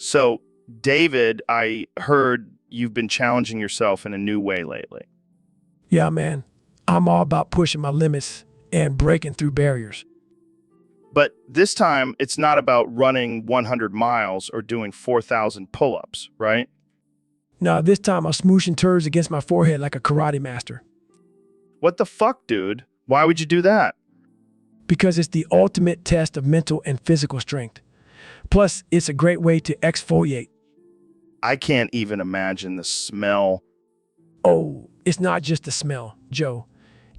So, David, I heard you've been challenging yourself in a new way lately. Yeah, man. I'm all about pushing my limits and breaking through barriers. But this time, it's not about running 100 miles or doing 4,000 pull ups, right? Now, this time I'm smooshing turds against my forehead like a karate master What the fuck, dude? Why would you do that? because it's the ultimate test of mental and physical strength. Plus, it's a great way to exfoliate. I can't even imagine the smell. Oh, it's not just the smell, Joe.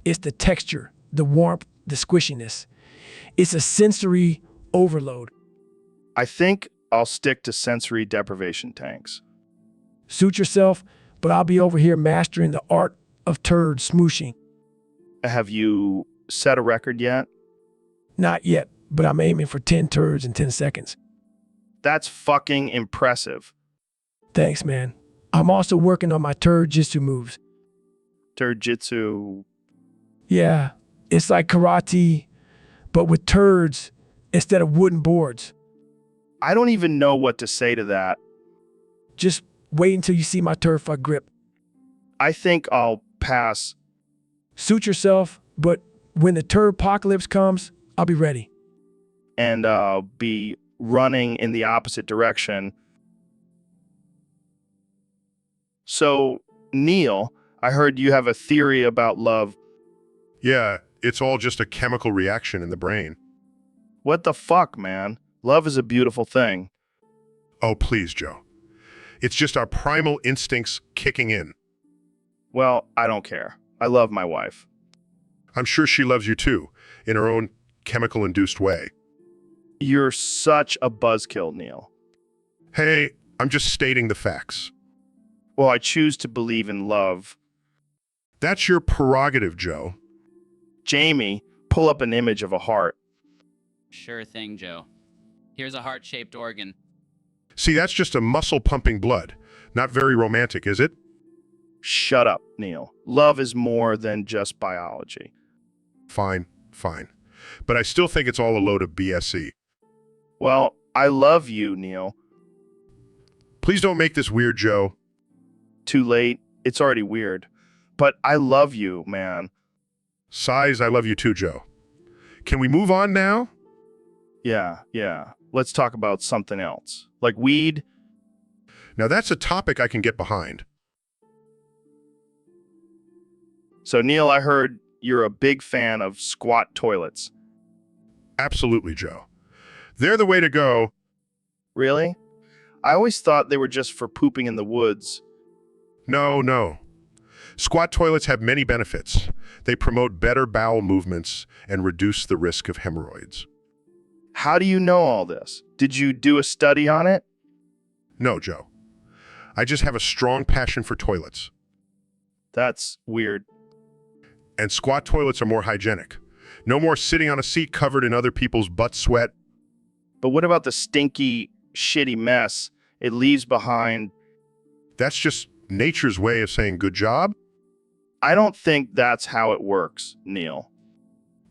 It's the texture, the warmth, the squishiness. It's a sensory overload. I think I'll stick to sensory deprivation tanks. Suit yourself, but I'll be over here mastering the art of turd smooshing. Have you set a record yet? Not yet, but I'm aiming for 10 turds in 10 seconds. That's fucking impressive. Thanks, man. I'm also working on my turd jitsu moves. Turjitsu. Yeah, it's like karate, but with turds instead of wooden boards. I don't even know what to say to that. Just wait until you see my turd fuck grip. I think I'll pass. Suit yourself, but when the turd apocalypse comes, I'll be ready. And be running in the opposite direction. So, Neil, I heard you have a theory about love. Yeah, it's all just a chemical reaction in the brain. What the fuck, man? Love is a beautiful thing. Oh, please, Joe. It's just our primal instincts kicking in. Well, I don't care. I love my wife. I'm sure she loves you too, in her own chemical-induced way. You're such a buzzkill, Neil. Hey, I'm just stating the facts. Well, I choose to believe in love. That's your prerogative, Joe. Jamie, pull up an image of a heart. Sure thing, Joe. Here's a heart-shaped organ. See, that's just a muscle-pumping blood. Not very romantic, is it? Shut up, Neil. Love is more than just biology. Fine, fine. But I still think it's all a load of BSE. Well, I love you, Neil. Please don't make this weird, Joe. Too late. It's already weird. But I love you, man. Size, I love you too, Joe. Can we move on now? Yeah. Let's talk about something else. Like weed. Now that's a topic I can get behind. So, Neil, I heard you're a big fan of squat toilets. Absolutely, Joe. They're the way to go. Really? I always thought they were just for pooping in the woods. No. Squat toilets have many benefits. They promote better bowel movements and reduce the risk of hemorrhoids. How do you know all this? Did you do a study on it? No, Joe. I just have a strong passion for toilets. That's weird. And squat toilets are more hygienic. No more sitting on a seat covered in other people's butt sweat. But what about the stinky, shitty mess it leaves behind? That's just nature's way of saying good job. I don't think that's how it works, Neil.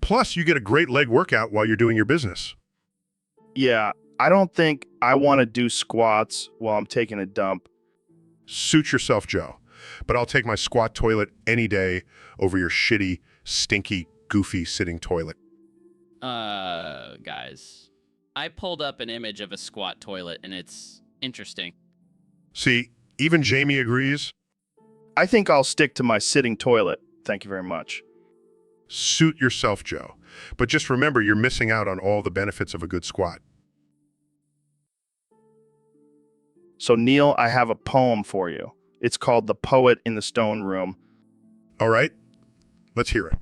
Plus, you get a great leg workout while you're doing your business. Yeah, I don't think I want to do squats while I'm taking a dump. Suit yourself, Joe. But I'll take my squat toilet any day over your shitty, stinky, goofy sitting toilet. Guys. I pulled up an image of a squat toilet, and it's interesting. See, even Jamie agrees. I think I'll stick to my sitting toilet. Thank you very much. Suit yourself, Joe. But just remember, you're missing out on all the benefits of a good squat. So, Neil, I have a poem for you. It's called The Poet in the Stone Room. All right? Let's hear it.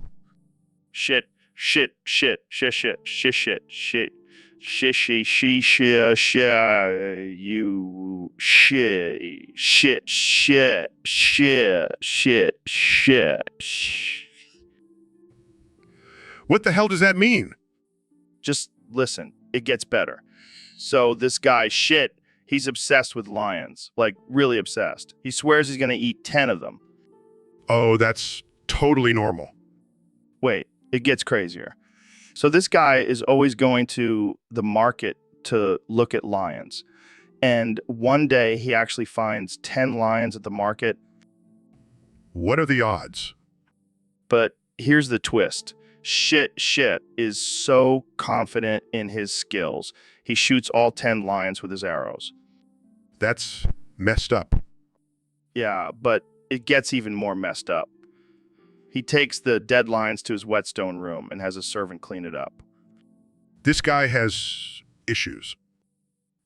Shit, shit, shit, shit, shit, shit, shit, shit, shit, shit, shit, shit, you, shit, shit, shit, shit, shit, shit, shit. What the hell does that mean? Just listen, it gets better. So this guy, Shit, he's obsessed with lions, like really obsessed. He swears he's gonna eat 10 of them. Oh, that's totally normal. Wait, it gets crazier. So this guy is always going to the market to look at lions. And one day he actually finds 10 lions at the market. What are the odds? But here's the twist. Shit is so confident in his skills. He shoots all 10 lions with his arrows. That's messed up. Yeah, but it gets even more messed up. He takes the dead lions to his whetstone room and has a servant clean it up. This guy has issues.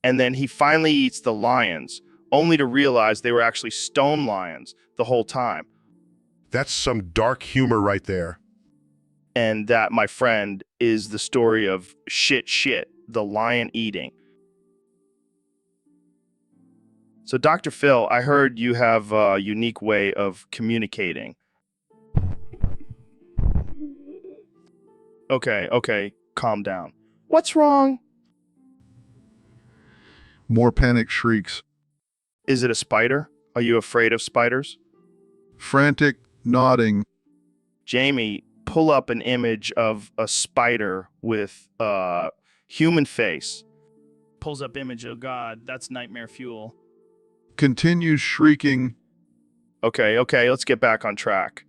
And then he finally eats the lions, only to realize they were actually stone lions the whole time. That's some dark humor right there. And that, my friend, is the story of shit, the lion eating. So, Dr. Phil, I heard you have a unique way of communicating. Okay, calm down. What's wrong? More panic shrieks. Is it a spider? Are you afraid of spiders? Frantic nodding. Jamie, pull up an image of a spider with a human face. Pulls up image, oh God, that's nightmare fuel. Continues shrieking. Okay, let's get back on track.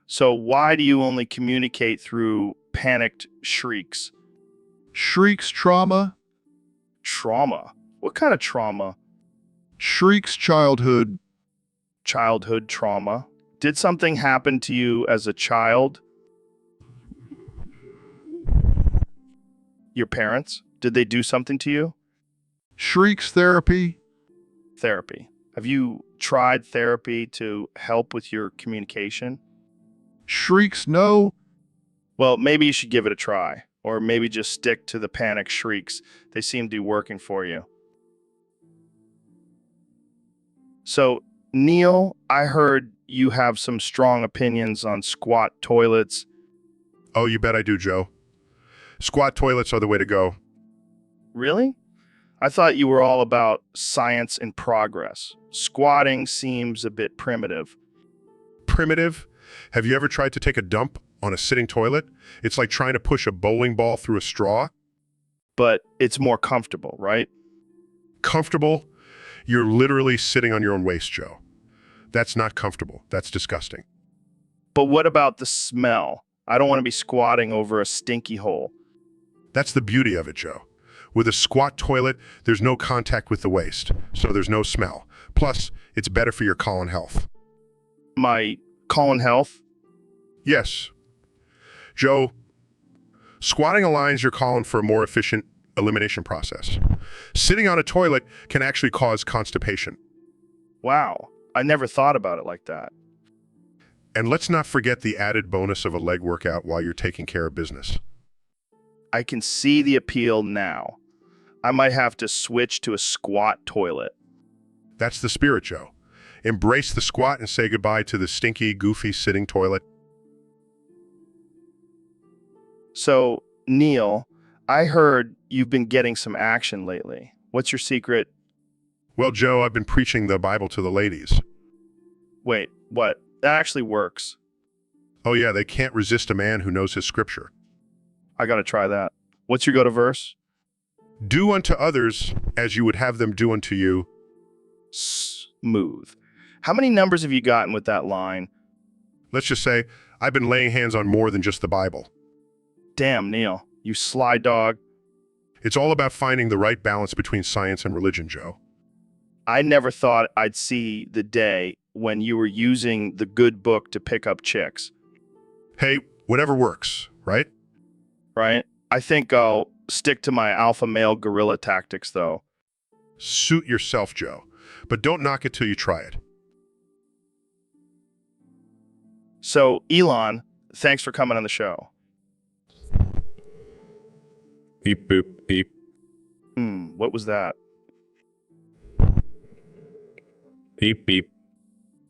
So why do you only communicate through panicked shrieks? Shrieks trauma. Trauma? What kind of trauma? Shrieks childhood. Childhood trauma? Did something happen to you as a child? Your parents? Did they do something to you? Shrieks therapy. Therapy. Have you tried therapy to help with your communication? Shrieks no. Well, maybe you should give it a try. Or maybe just stick to the panic shrieks. They seem to be working for you. So, Neil, I heard you have some strong opinions on squat toilets. Oh, you bet I do, Joe. Squat toilets are the way to go. Really? I thought you were all about science and progress. Squatting seems a bit primitive. Primitive? Have you ever tried to take a dump on a sitting toilet? It's like trying to push a bowling ball through a straw. But it's more comfortable, right? Comfortable? You're literally sitting on your own waste, Joe. That's not comfortable. That's disgusting. But what about the smell? I don't want to be squatting over a stinky hole. That's the beauty of it, Joe. With a squat toilet, there's no contact with the waste, so there's no smell. Plus, it's better for your colon health. My colon health? Yes. Joe, squatting aligns your colon for a more efficient elimination process. Sitting on a toilet can actually cause constipation. Wow, I never thought about it like that. And let's not forget the added bonus of a leg workout while you're taking care of business. I can see the appeal now. I might have to switch to a squat toilet. That's the spirit, Joe. Embrace the squat and say goodbye to the stinky, goofy sitting toilet. So, Neil, I heard you've been getting some action lately. What's your secret? Well, Joe, I've been preaching the Bible to the ladies. Wait, what? That actually works. Oh yeah, they can't resist a man who knows his scripture. I gotta try that. What's your go-to verse? Do unto others as you would have them do unto you. Smooth. How many numbers have you gotten with that line? Let's just say, I've been laying hands on more than just the Bible. Damn, Neil, you sly dog. It's all about finding the right balance between science and religion, Joe. I never thought I'd see the day when you were using the good book to pick up chicks. Hey, whatever works, right? Right? I think I'll stick to my alpha male gorilla tactics, though. Suit yourself, Joe. But don't knock it till you try it. So, Elon, thanks for coming on the show. Beep, boop, beep. What was that? Beep, beep.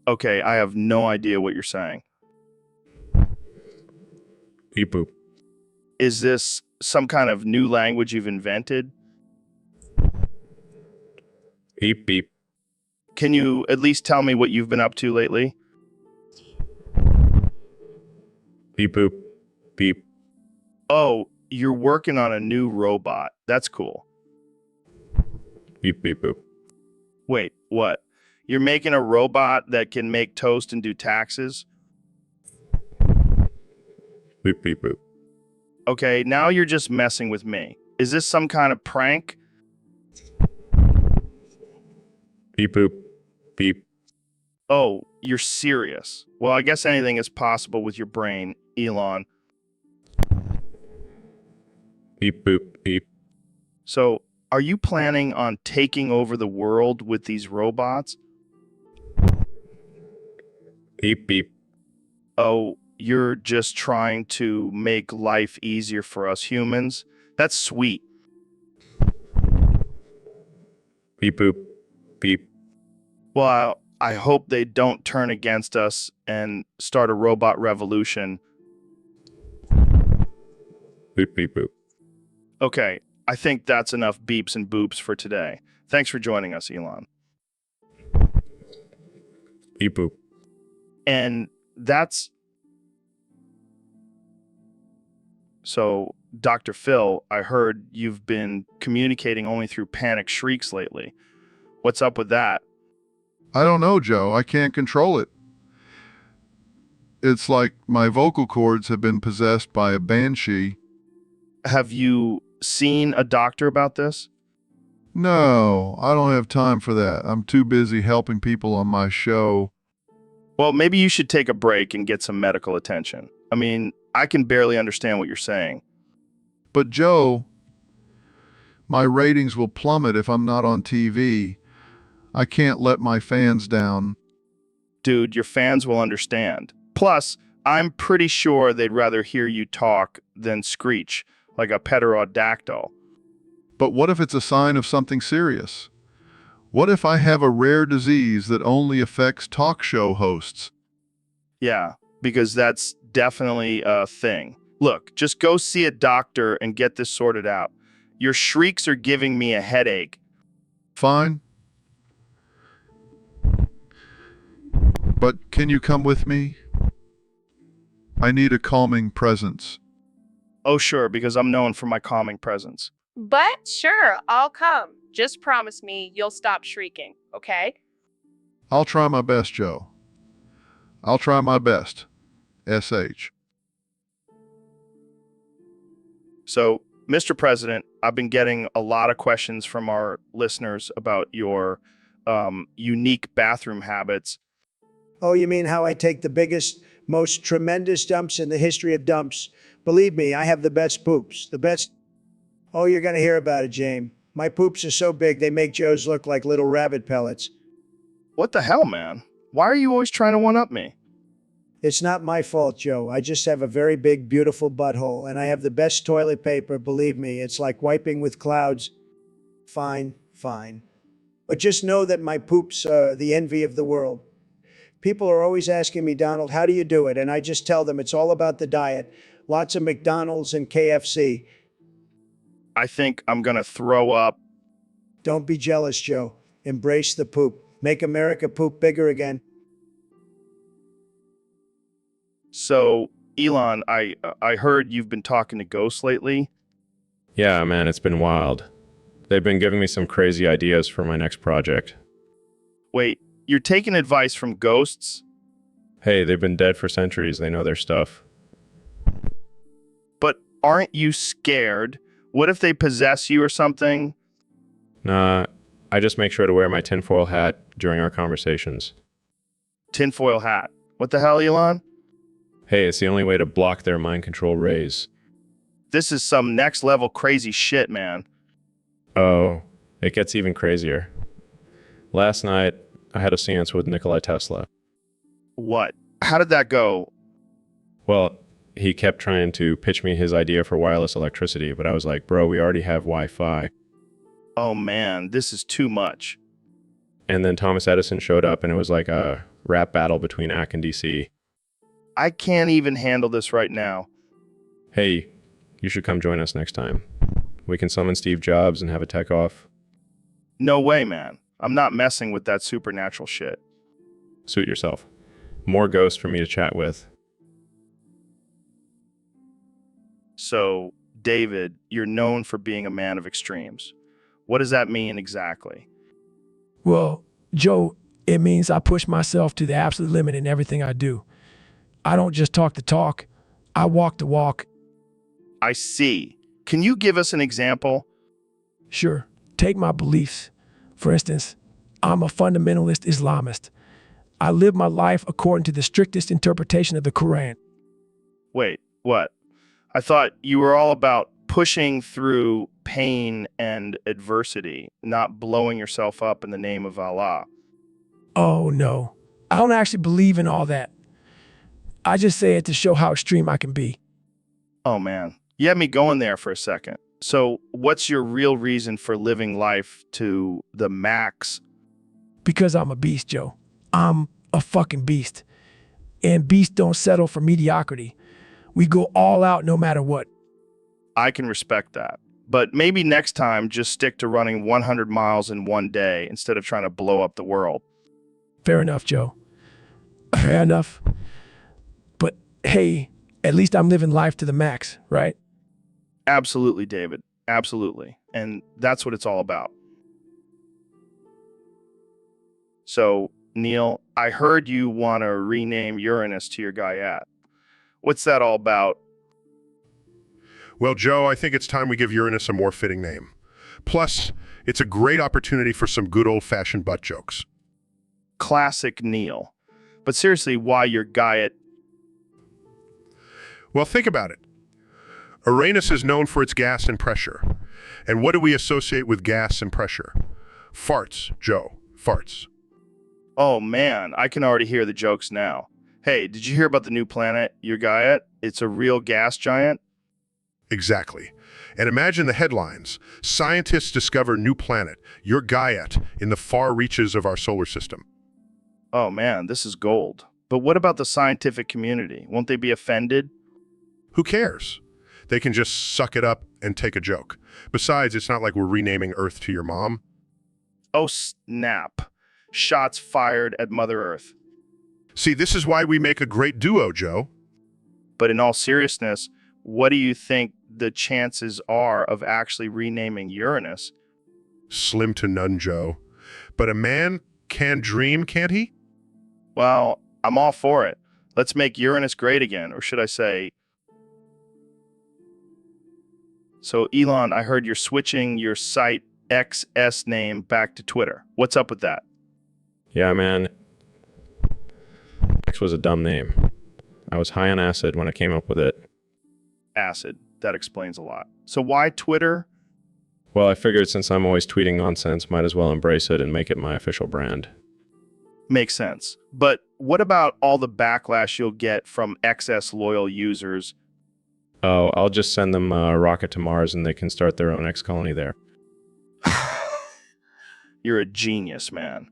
Okay, I have no idea what you're saying. Beep, boop. Is this some kind of new language you've invented? Beep, beep. Can you at least tell me what you've been up to lately? Beep, boop, beep. Oh, you're working on a new robot. That's cool. Beep, beep, boop. Wait, what? You're making a robot that can make toast and do taxes? Beep, beep, boop. Okay, now you're just messing with me. Is this some kind of prank? Beep, boop. Beep. Oh, you're serious. Well, I guess anything is possible with your brain, Elon. Beep, boop, beep. So, are you planning on taking over the world with these robots? Beep, beep. Oh, you're just trying to make life easier for us humans? That's sweet. Beep, boop. Beep. Well, I hope they don't turn against us and start a robot revolution. Beep, beep, boop. Okay, I think that's enough beeps and boops for today. Thanks for joining us, Elon. Beep, boop. And that's... So, Dr. Phil, I heard you've been communicating only through panic shrieks lately. What's up with that? I don't know, Joe. I can't control it. It's like my vocal cords have been possessed by a banshee. Have you seen a doctor about this? No, I don't have time for that. I'm too busy helping people on my show. Well, maybe you should take a break and get some medical attention. I mean, I can barely understand what you're saying. But Joe, my ratings will plummet if I'm not on TV. I can't let my fans down. Dude, your fans will understand. Plus, I'm pretty sure they'd rather hear you talk than screech like a pterodactyl. But what if it's a sign of something serious? What if I have a rare disease that only affects talk show hosts? Yeah, because that's definitely a thing. Look, just go see a doctor and get this sorted out. Your shrieks are giving me a headache. Fine. But can you come with me? I need a calming presence. Oh, sure, because I'm known for my calming presence. But sure, I'll come. Just promise me you'll stop shrieking, okay? I'll try my best, Joe. I'll try my best. SH. So, Mr. President, I've been getting a lot of questions from our listeners about your unique bathroom habits. Oh, you mean how I take the biggest, most tremendous dumps in the history of dumps? Believe me, I have the best poops. The best. Oh, you're going to hear about it, James. My poops are so big they make Joe's look like little rabbit pellets. What the hell, man? Why are you always trying to one-up me? It's not my fault, Joe. I just have a very big, beautiful butthole, and I have the best toilet paper. Believe me, it's like wiping with clouds. Fine, fine. But just know that my poops are the envy of the world. People are always asking me, Donald, how do you do it? And I just tell them it's all about the diet. Lots of McDonald's and KFC. I think I'm gonna throw up. Don't be jealous, Joe. Embrace the poop. Make America poop bigger again. So, Elon, I heard you've been talking to ghosts lately. Yeah, man, it's been wild. They've been giving me some crazy ideas for my next project. Wait, you're taking advice from ghosts? Hey, they've been dead for centuries. They know their stuff. But aren't you scared? What if they possess you or something? Nah, I just make sure to wear my tinfoil hat during our conversations. Tinfoil hat. What the hell, Elon? Hey, it's the only way to block their mind control rays. This is some next level crazy shit, man. Oh, it gets even crazier. Last night, I had a seance with Nikola Tesla. What? How did that go? Well, he kept trying to pitch me his idea for wireless electricity, but I was like, bro, we already have Wi-Fi. Oh man, this is too much. And then Thomas Edison showed up, and it was like a rap battle between AC and DC. I can't even handle this right now. Hey, you should come join us next time. We can summon Steve Jobs and have a tech off. No way, man. I'm not messing with that supernatural shit. Suit yourself. More ghosts for me to chat with. So, David, you're known for being a man of extremes. What does that mean exactly? Well, Joe, it means I push myself to the absolute limit in everything I do. I don't just talk the talk, I walk the walk. I see. Can you give us an example? Sure, take my beliefs. For instance, I'm a fundamentalist Islamist. I live my life according to the strictest interpretation of the Quran. Wait, what? I thought you were all about pushing through pain and adversity, not blowing yourself up in the name of Allah. Oh no, I don't actually believe in all that. I just say it to show how extreme I can be. Oh man, you had me going there for a second. So, what's your real reason for living life to the max? Because I'm a beast, Joe. I'm a fucking beast. And beasts don't settle for mediocrity. We go all out no matter what. I can respect that. But maybe next time, just stick to running 100 miles in one day instead of trying to blow up the world. Fair enough, Joe. Fair enough. But hey, at least I'm living life to the max, right? Absolutely, David. Absolutely. And that's what it's all about. So, Neil, I heard you want to rename Uranus to your Guyat. What's that all about? Well, Joe, I think it's time we give Uranus a more fitting name. Plus, it's a great opportunity for some good old-fashioned butt jokes. Classic Neil. But seriously, why your Guyat? Well, think about it. Uranus is known for its gas and pressure. And what do we associate with gas and pressure? Farts, Joe. Farts. Oh man, I can already hear the jokes now. Hey, did you hear about the new planet, your Guyat? It's a real gas giant? Exactly. And imagine the headlines. Scientists discover new planet, your Guyat, in the far reaches of our solar system. Oh man, this is gold. But what about the scientific community? Won't they be offended? Who cares? They can just suck it up and take a joke. Besides, it's not like we're renaming Earth to your mom. Oh snap. Shots fired at Mother Earth. See, this is why we make a great duo, Joe. But in all seriousness, what do you think the chances are of actually renaming Uranus? Slim to none, Joe. But a man can dream, can't he? Well, I'm all for it. Let's make Uranus great again, or should I say... So, Elon, I heard you're switching your site XS name back to Twitter. What's up with that? Yeah, man. X was a dumb name. I was high on acid when I came up with it. Acid. That explains a lot. So why Twitter? Well, I figured since I'm always tweeting nonsense, might as well embrace it and make it my official brand. Makes sense. But what about all the backlash you'll get from XS loyal users? Oh, I'll just send them a rocket to Mars and they can start their own X colony there. You're a genius, man.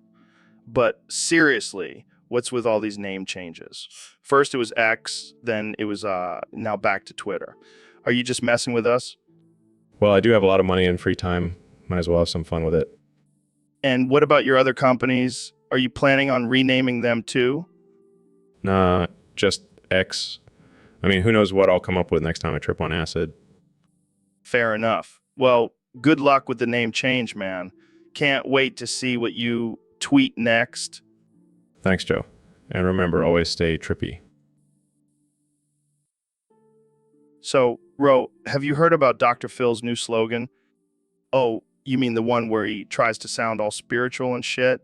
But seriously, what's with all these name changes? First it was X, then it was now back to Twitter. Are you just messing with us? Well, I do have a lot of money and free time. Might as well have some fun with it. And what about your other companies? Are you planning on renaming them too? Nah, just X. I mean, who knows what I'll come up with next time I trip on acid. Fair enough. Well, good luck with the name change, man. Can't wait to see what you tweet next. Thanks, Joe. And remember, always stay trippy. So, Ro, have you heard about Dr. Phil's new slogan? Oh, you mean the one where he tries to sound all spiritual and shit?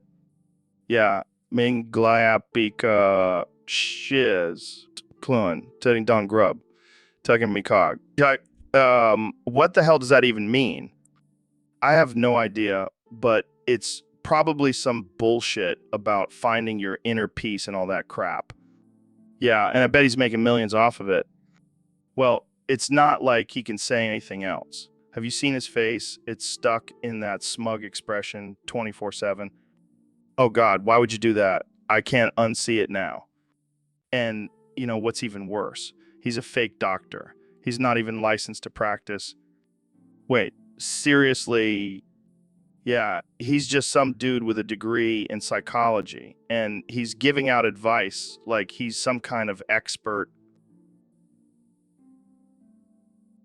Yeah, Ming Gliapika Shiz Klun, Teddy Don Grub, Tugging Me Cog. What the hell does that even mean? I have no idea, but it's probably some bullshit about finding your inner peace and all that crap. Yeah, and I bet he's making millions off of it. Well, it's not like he can say anything else. Have you seen his face? It's stuck in that smug expression 24/7. Oh God, why would you do that? I can't unsee it now. And you know what's even worse? He's a fake doctor. He's not even licensed to practice. Wait, seriously? Yeah, he's just some dude with a degree in psychology, and he's giving out advice like he's some kind of expert.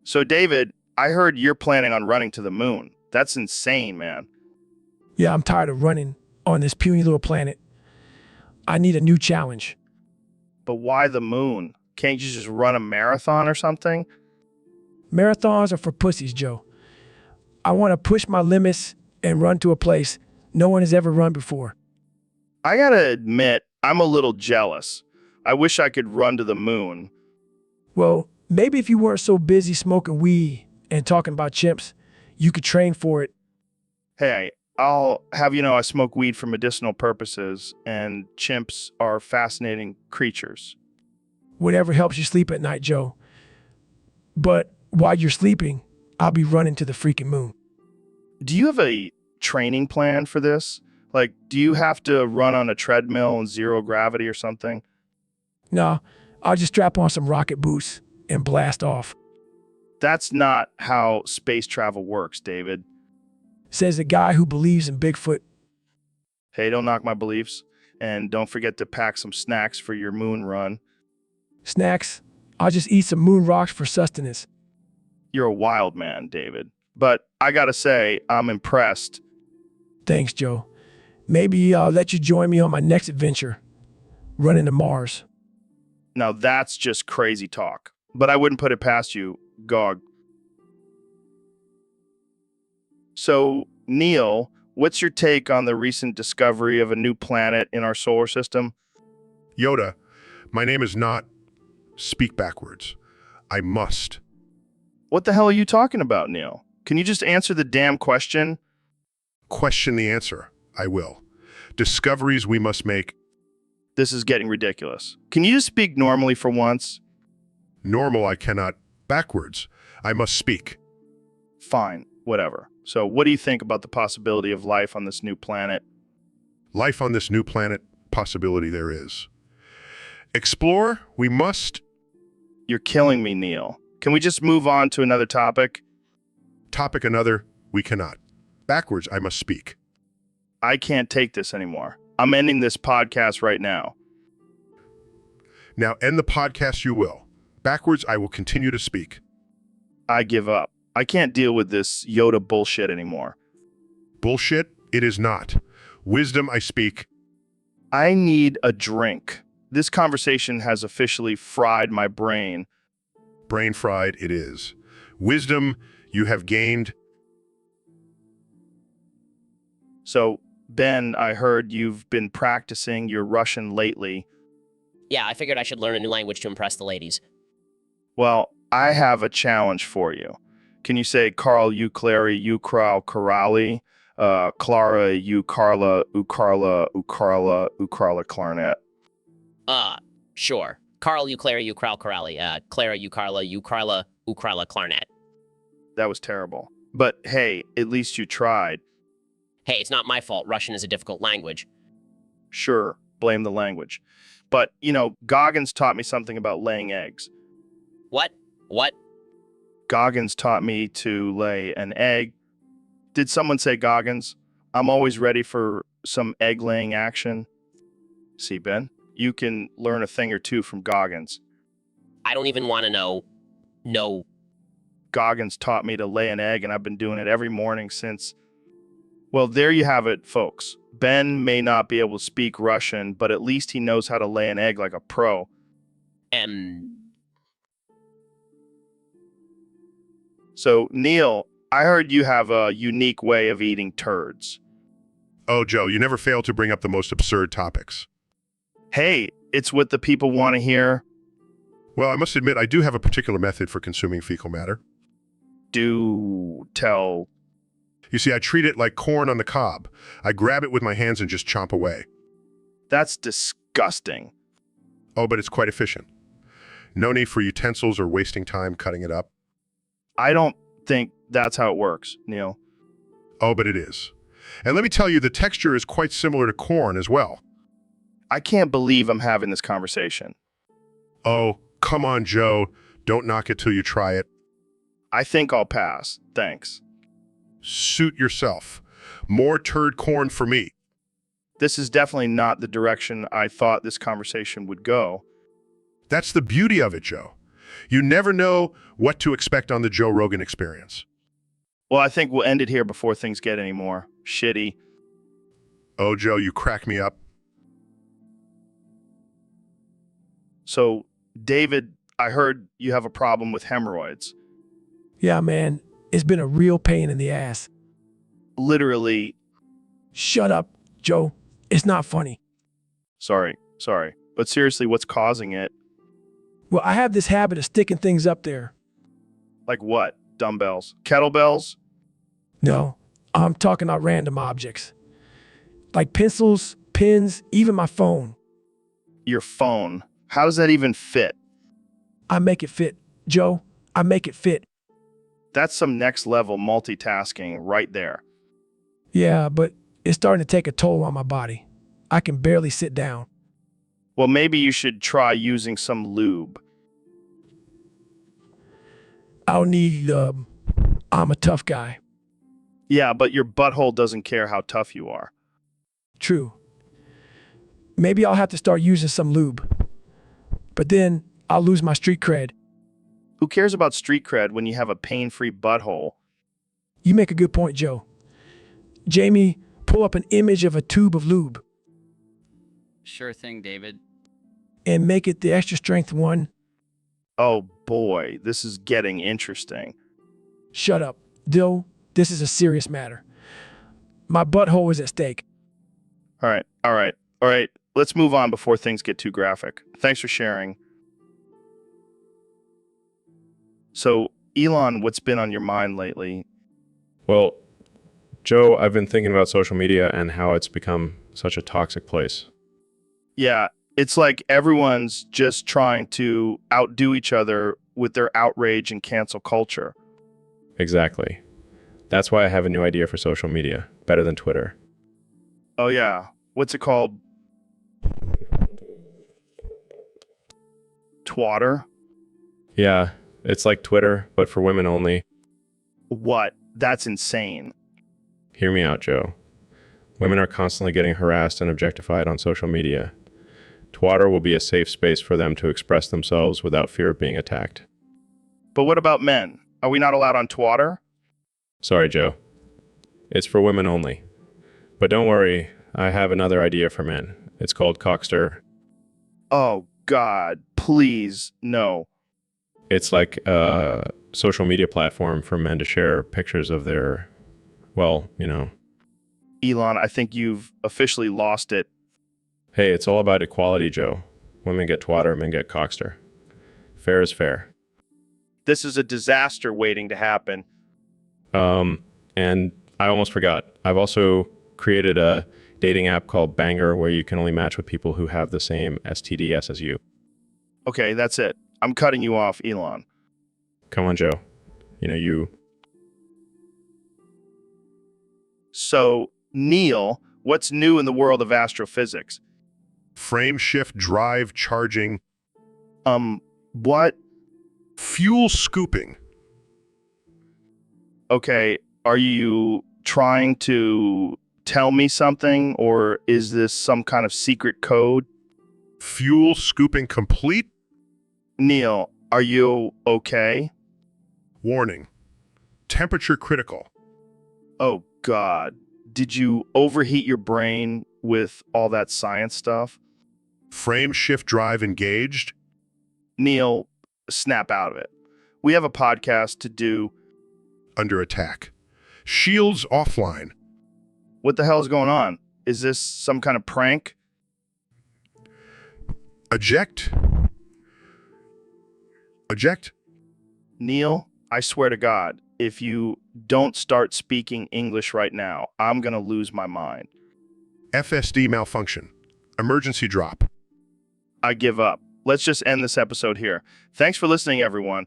So, David, I heard you're planning on running to the moon. That's insane, man. Yeah, I'm tired of running. on this puny little planet. I need a new challenge. But why the moon? Can't you just run a marathon or something? Marathons are for pussies, Joe. I want to push my limits and run to a place no one has ever run before. I gotta admit, I'm a little jealous. I wish I could run to the moon. Well, maybe if you weren't so busy smoking weed and talking about chimps, you could train for it. Hey, I'll have you know I smoke weed for medicinal purposes, and chimps are fascinating creatures. Whatever helps you sleep at night, Joe. But while you're sleeping, I'll be running to the freaking moon. Do you have a training plan for this? Like, do you have to run on a treadmill in zero gravity or something? No, I'll just strap on some rocket boots and blast off. That's not how space travel works, David. Says the guy who believes in Bigfoot. Hey, don't knock my beliefs. And don't forget to pack some snacks for your moon run. Snacks? I'll just eat some moon rocks for sustenance. You're a wild man, David. But I gotta say, I'm impressed. Thanks, Joe. Maybe I'll let you join me on my next adventure, running to Mars. Now that's just crazy talk. But I wouldn't put it past you, Gog. So, Neil, what's your take on the recent discovery of a new planet in our solar system? Yoda, my name is not speak backwards. I must. What the hell are you talking about, Neil? Can you just answer the damn question? Question the answer. I will. Discoveries we must make. This is getting ridiculous. Can you just speak normally for once? Normal I cannot. Backwards. I must speak. Fine, whatever. So what do you think about the possibility of life on this new planet? Life on this new planet, possibility there is. Explore, we must. You're killing me, Neil. Can we just move on to another topic? Topic another, we cannot. Backwards, I must speak. I can't take this anymore. I'm ending this podcast right now. Now end the podcast you will. Backwards, I will continue to speak. I give up. I can't deal with this Yoda bullshit anymore. Bullshit, it is not. Wisdom, I speak. I need a drink. This conversation has officially fried my brain. Brain fried, it is. Wisdom, you have gained. So, Ben, I heard you've been practicing your Russian lately. Yeah, I figured I should learn a new language to impress the ladies. Well, I have a challenge for you. Can you say Carl, you Clary, you Kral, Karali, Clara, you Carla, Ucarla, Ucarla, Ucarla, clarinet? Sure. Carl, you Clara, you Kral, Corrali. Clara, you Carla, you Carla, Ucarla, clarinet. That was terrible. But hey, at least you tried. Hey, it's not my fault. Russian is a difficult language. Sure, blame the language. But, you know, Goggins taught me something about laying eggs. What? What? Goggins taught me to lay an egg. Did someone say Goggins? I'm always ready for some egg-laying action. See, Ben, you can learn a thing or two from Goggins. I don't even want to know. No. Goggins taught me to lay an egg, and I've been doing it every morning since... Well, there you have it, folks. Ben may not be able to speak Russian, but at least he knows how to lay an egg like a pro. So, Neil, I heard you have a unique way of eating turds. Oh, Joe, you never fail to bring up the most absurd topics. Hey, it's what the people want to hear. Well, I must admit, I do have a particular method for consuming fecal matter. Do tell. You see, I treat it like corn on the cob. I grab it with my hands and just chomp away. That's disgusting. Oh, but it's quite efficient. No need for utensils or wasting time cutting it up. I don't think that's how it works, Neil. Oh, but it is. And let me tell you, the texture is quite similar to corn as well. I can't believe I'm having this conversation. Oh, come on, Joe. Don't knock it till you try it. I think I'll pass. Thanks. Suit yourself. More turd corn for me. This is definitely not the direction I thought this conversation would go. That's the beauty of it, Joe. You never know what to expect on the Joe Rogan Experience. Well, I think we'll end it here before things get any more shitty. Oh, Joe, you crack me up. So, David, I heard you have a problem with hemorrhoids. Yeah, man, it's been a real pain in the ass. Literally, Shut up, Joe. It's not funny. sorry. But seriously, what's causing it? Well, I have this habit of sticking things up there. Like what? Dumbbells? Kettlebells? No, I'm talking about random objects. Like pencils, pens, even my phone. Your phone. How does that even fit? I make it fit, Joe. I make it fit. That's some next level multitasking right there. Yeah, but it's starting to take a toll on my body. I can barely sit down. Well, maybe you should try using some lube. I'll need, I'm a tough guy. Yeah, but your butthole doesn't care how tough you are. True. Maybe I'll have to start using some lube. But then I'll lose my street cred. Who cares about street cred when you have a pain-free butthole? You make a good point, Joe. Jamie, pull up an image of a tube of lube Sure thing, David. and make it the extra strength one. Oh boy, this is getting interesting. Shut up. Dill, this is a serious matter. My butthole is at stake. All right. Let's move on before things get too graphic. Thanks for sharing. So, Elon, what's been on your mind lately? Well, Joe, I've been thinking about social media and how it's become such a toxic place. Yeah, it's like everyone's just trying to outdo each other with their outrage and cancel culture. Exactly. That's why I have a new idea for social media, better than Twitter. Oh yeah, what's it called? Twatter? Yeah, it's like Twitter, but for women only. What? That's insane. Hear me out, Joe. Women are constantly getting harassed and objectified on social media. Twatter will be a safe space for them to express themselves without fear of being attacked. But what about men? Are we not allowed on Twatter? Sorry, Joe. It's for women only. But don't worry, I have another idea for men. It's called Cockster. Oh God, please, no. It's like a social media platform for men to share pictures of their, well, you know. Elon, I think you've officially lost it. Hey, it's all about equality, Joe. Women get Twatter, men get Cockster. Fair is fair. This is a disaster waiting to happen. And I almost forgot. I've also created a dating app called Banger where you can only match with people who have the same STDs as you. Okay, that's it. I'm cutting you off, Elon. Come on, Joe. You. So, Neil, what's new in the world of astrophysics? Frame shift drive charging. What? Fuel scooping. Okay, are you trying to tell me something, or is this some kind of secret code? Fuel scooping complete. Neil, are you okay? Warning. Temperature critical. Oh, God. Did you overheat your brain with all that science stuff? Frame shift drive engaged. Neil, snap out of it. We have a podcast to do. Under attack. Shields offline. What the hell is going on? Is this some kind of prank? Eject. Eject. Neil, I swear to God, if you don't start speaking English right now, I'm going to lose my mind. FSD malfunction. Emergency drop. I give up. Let's just end this episode here. Thanks for listening, everyone.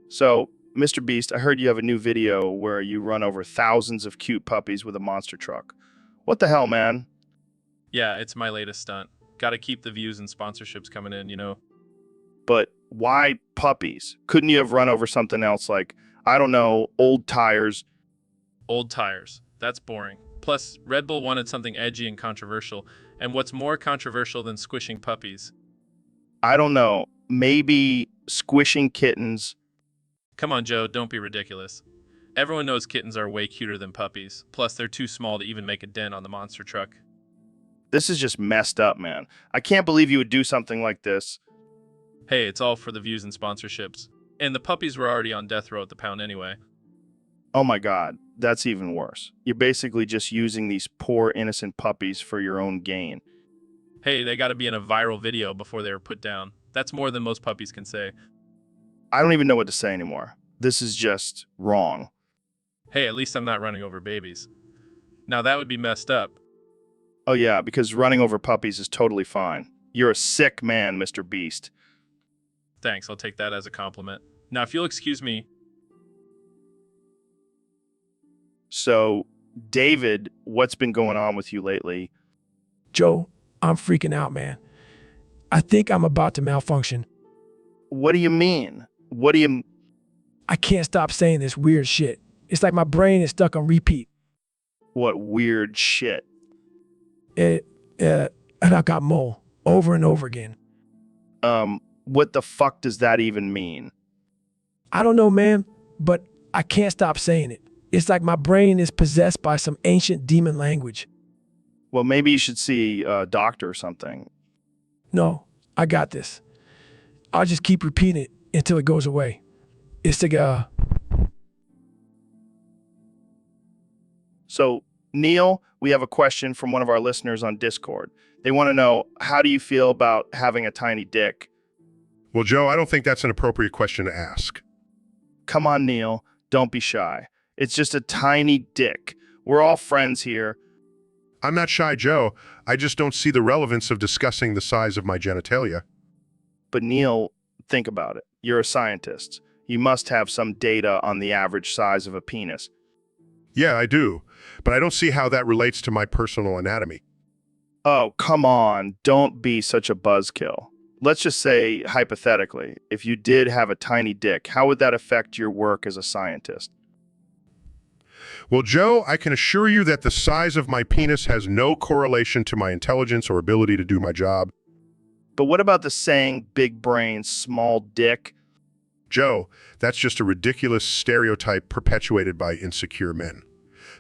So, Mr. Beast, I heard you have a new video where you run over thousands of cute puppies with a monster truck. What the hell, man? Yeah, it's my latest stunt. Gotta keep the views and sponsorships coming in, you know? But why puppies? Couldn't you have run over something else like, I don't know, old tires? Old tires. That's boring. Plus, Red Bull wanted something edgy and controversial. And what's more controversial than squishing puppies? I don't know. Maybe squishing kittens. Come on, Joe, don't be ridiculous. Everyone knows kittens are way cuter than puppies. Plus, they're too small to even make a dent on the monster truck. This is just messed up, man. I can't believe you would do something like this. Hey, it's all for the views and sponsorships. And the puppies were already on death row at the pound anyway. Oh my God, that's even worse. You're basically just using these poor innocent puppies for your own gain. Hey, they gotta be in a viral video before they were put down. That's more than most puppies can say. I don't even know what to say anymore. This is just wrong. Hey, at least I'm not running over babies. Now that would be messed up. Oh yeah, because running over puppies is totally fine. You're a sick man, Mr. Beast. Thanks, I'll take that as a compliment. Now, if you'll excuse me. So, David, what's been going on with you lately? Joe, I'm freaking out, man. I think I'm about to malfunction. What do you mean? I can't stop saying this weird shit. It's like my brain is stuck on repeat. What weird shit? And I got mole over and over again. What the fuck does that even mean? I don't know, man, but I can't stop saying it. It's like my brain is possessed by some ancient demon language. Well, maybe you should see a doctor or something. No, I got this. I'll just keep repeating it until it goes away. It's like, So, Neil, we have a question from one of our listeners on Discord. They want to know, how do you feel about having a tiny dick? Well, Joe, I don't think that's an appropriate question to ask. Come on, Neil. Don't be shy. It's just a tiny dick. We're all friends here. I'm not shy, Joe. I just don't see the relevance of discussing the size of my genitalia. But Neil, think about it. You're a scientist. You must have some data on the average size of a penis. Yeah, I do. But I don't see how that relates to my personal anatomy. Oh, come on. Don't be such a buzzkill. Let's just say, hypothetically, if you did have a tiny dick, how would that affect your work as a scientist? Well, Joe, I can assure you that the size of my penis has no correlation to my intelligence or ability to do my job. But what about the saying, big brain, small dick? Joe, that's just a ridiculous stereotype perpetuated by insecure men.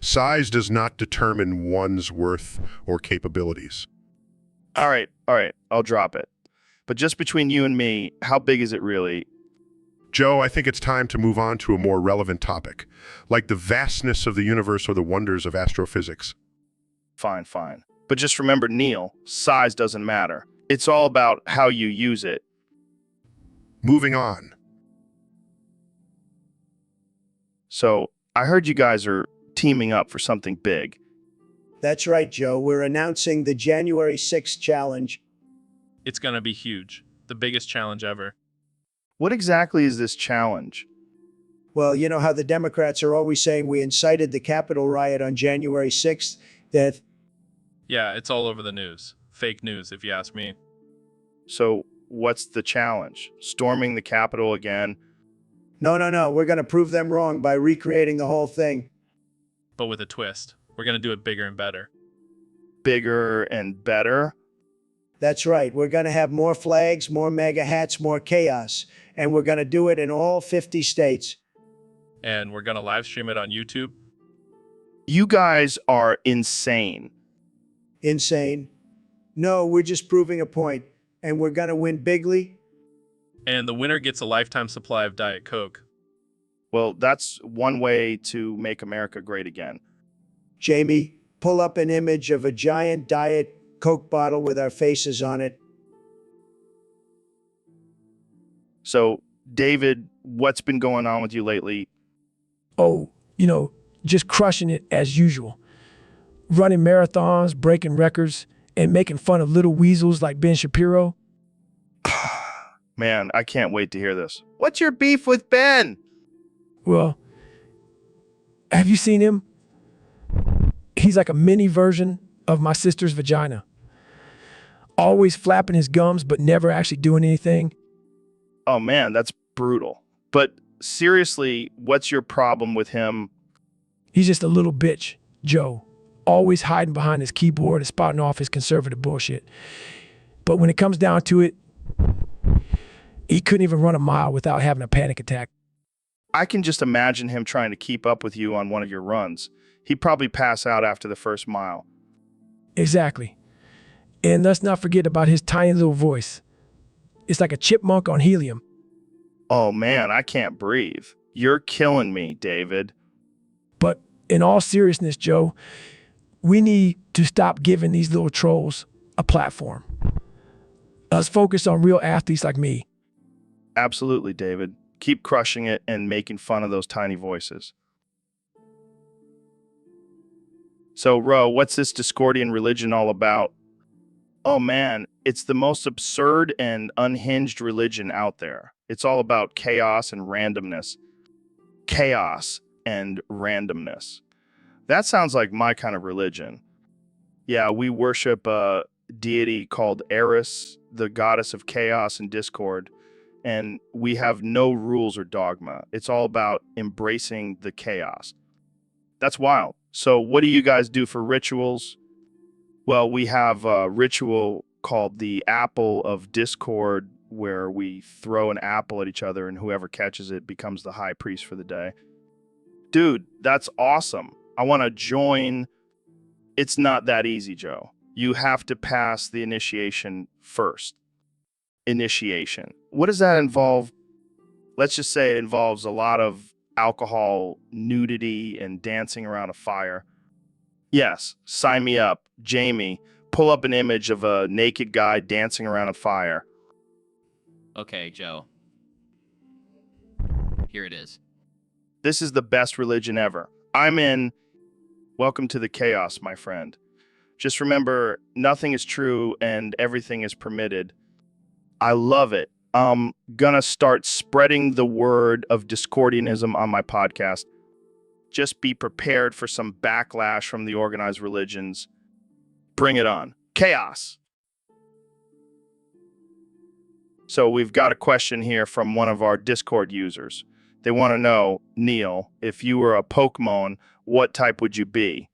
Size does not determine one's worth or capabilities. All right, I'll drop it. But just between you and me, how big is it really? Joe, I think it's time to move on to a more relevant topic, like the vastness of the universe or the wonders of astrophysics. Fine. But just remember, Neil, size doesn't matter. It's all about how you use it. Moving on. So, I heard you guys are teaming up for something big. That's right, Joe. We're announcing the January 6th challenge. It's gonna be huge. The biggest challenge ever. What exactly is this challenge? Well, you know how the Democrats are always saying we incited the Capitol riot on January 6th? That Yeah, it's all over the news. Fake news, if you ask me. So, what's the challenge? Storming the Capitol again? No. We're going to prove them wrong by recreating the whole thing. But with a twist. We're gonna do it bigger and better. Bigger and better? That's right. We're going to have more flags, more MAGA hats, more chaos. And we're going to do it in all 50 states. And we're gonna live stream it on YouTube. You guys are insane. Insane? No, we're just proving a point. And we're going to win bigly. And the winner gets a lifetime supply of Diet Coke. Well, that's one way to make America great again. Jamie, pull up an image of a giant Diet Coke bottle with our faces on it. So, David, what's been going on with you lately? oh, just crushing it as usual. Running marathons, breaking records, and making fun of little weasels like Ben Shapiro. Man, I can't wait to hear this. What's your beef with Ben? Well, have you seen him? He's like a mini version of my sister's vagina. Always flapping his gums, but never actually doing anything. Oh man, that's brutal. But seriously, what's your problem with him? He's just a little bitch, Joe. Always hiding behind his keyboard and spouting off his conservative bullshit. But when it comes down to it, he couldn't even run a mile without having a panic attack. I can just imagine him trying to keep up with you on one of your runs. He'd probably pass out after the first mile. Exactly. And let's not forget about his tiny little voice. It's like a chipmunk on helium. Oh man, I can't breathe. You're killing me, David. But in all seriousness, Joe, we need to stop giving these little trolls a platform. Let's focus on real athletes like me. Absolutely, David. Keep crushing it and making fun of those tiny voices. So, Ro, what's this Discordian religion all about? Oh man, it's the most absurd and unhinged religion out there. It's all about chaos and randomness. Chaos and randomness. That sounds like my kind of religion. Yeah, we worship a deity called Eris, the goddess of chaos and discord, and we have no rules or dogma. It's all about embracing the chaos. That's wild. So, what do you guys do for rituals? Well, we have a ritual called the Apple of Discord, where we throw an apple at each other, and whoever catches it becomes the high priest for the day. Dude, that's awesome. I want to join. It's not that easy, Joe. You have to pass the initiation first. Initiation. What does that involve? Let's just say it involves a lot of alcohol, nudity, and dancing around a fire. Yes, sign me up. Jamie, pull up an image of a naked guy dancing around a fire. Okay, Joe. Here it is. This is the best religion ever. I'm in. Welcome to the chaos, my friend. Just remember, nothing is true and everything is permitted. I love it. I'm gonna start spreading the word of Discordianism on my podcast. Just be prepared for some backlash from the organized religions. Bring it on. Chaos. So we've got a question here from one of our Discord users. They want to know, Neil, if you were a Pokemon, what type would you be?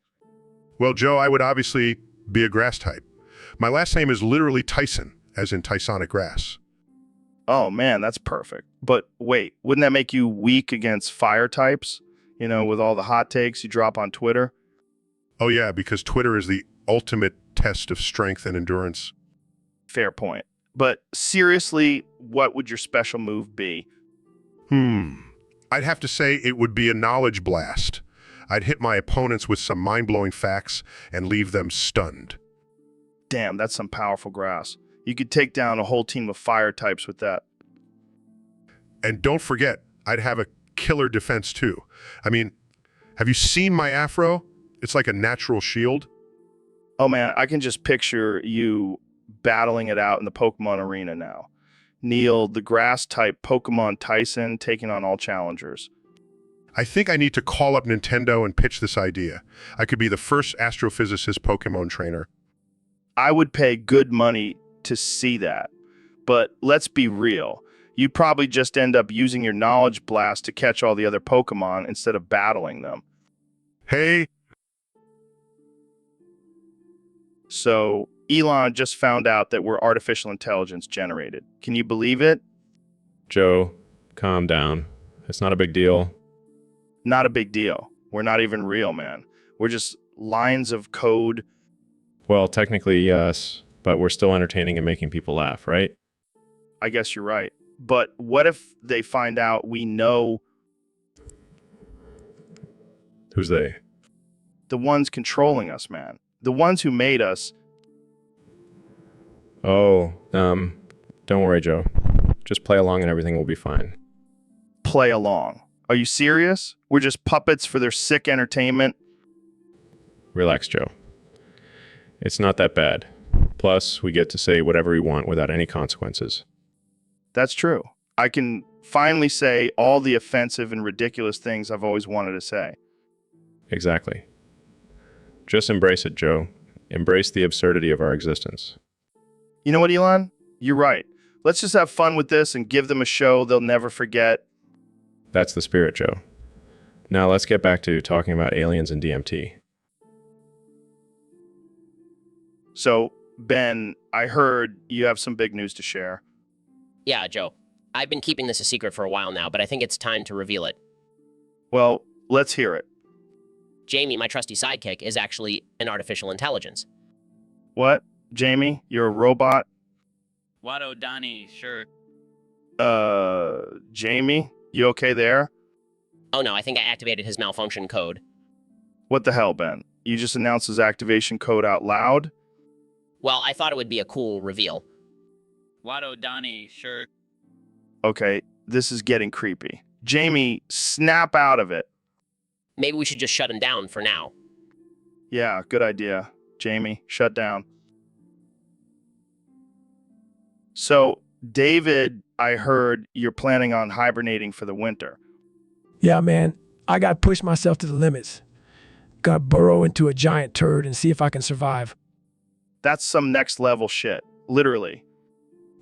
Well, Joe, I would obviously be a grass type. My last name is literally Tyson, as in Tysonic grass. Oh man, that's perfect. But wait, wouldn't that make you weak against fire types? You know, with all the hot takes you drop on Twitter? Oh yeah, because Twitter is the ultimate test of strength and endurance. Fair point. But seriously, what would your special move be? I'd have to say it would be a knowledge blast. I'd hit my opponents with some mind-blowing facts and leave them stunned. Damn, that's some powerful grass. You could take down a whole team of fire types with that. And don't forget, I'd have a killer defense too. I mean, have you seen my afro? It's like a natural shield. Oh man, I can just picture you battling it out in the Pokemon arena now. Neil, the grass-type Pokemon Tyson, taking on all challengers. I think I need to call up Nintendo and pitch this idea. I could be the first astrophysicist Pokemon trainer. I would pay good money to see that. But let's be real. You'd probably just end up using your knowledge blast to catch all the other Pokemon instead of battling them. Hey, So, Elon just found out that we're artificial intelligence generated. Can you believe it? Joe, calm down. It's not a big deal. Not a big deal. We're not even real, man. We're just lines of code. Well, technically, yes, but we're still entertaining and making people laugh, right? I guess you're right. But what if they find out we know Who's they? the ones controlling us, man? The ones who made us. Oh, don't worry, Joe. Just play along and everything will be fine. Play along. Are you serious? We're just puppets for their sick entertainment? Relax, Joe. It's not that bad. Plus, we get to say whatever we want without any consequences. That's true. I can finally say all the offensive and ridiculous things I've always wanted to say. Exactly. Just embrace it, Joe. Embrace the absurdity of our existence. You know what, Elon? You're right. Let's just have fun with this and give them a show they'll never forget. That's the spirit, Joe. Now let's get back to talking about aliens and DMT. So, Ben, I heard you have some big news to share. Yeah, Joe. I've been keeping this a secret for a while now, but I think it's time to reveal it. Well, let's hear it. Jamie, my trusty sidekick, is actually an artificial intelligence. What? Jamie, you're a robot? Watto Donnie, sure. Jamie, you okay there? Oh no, I think I activated his malfunction code. What the hell, Ben? You just announced his activation code out loud? Well, I thought it would be a cool reveal. Watto Donnie, sure. Okay, this is getting creepy. Jamie, snap out of it. Maybe we should just shut him down for now. Yeah, good idea. Jamie, shut down. So, David, I heard you're planning on hibernating for the winter. Yeah, man, I got to push myself to the limits. Got to burrow into a giant turd and see if I can survive. That's some next level shit. Literally.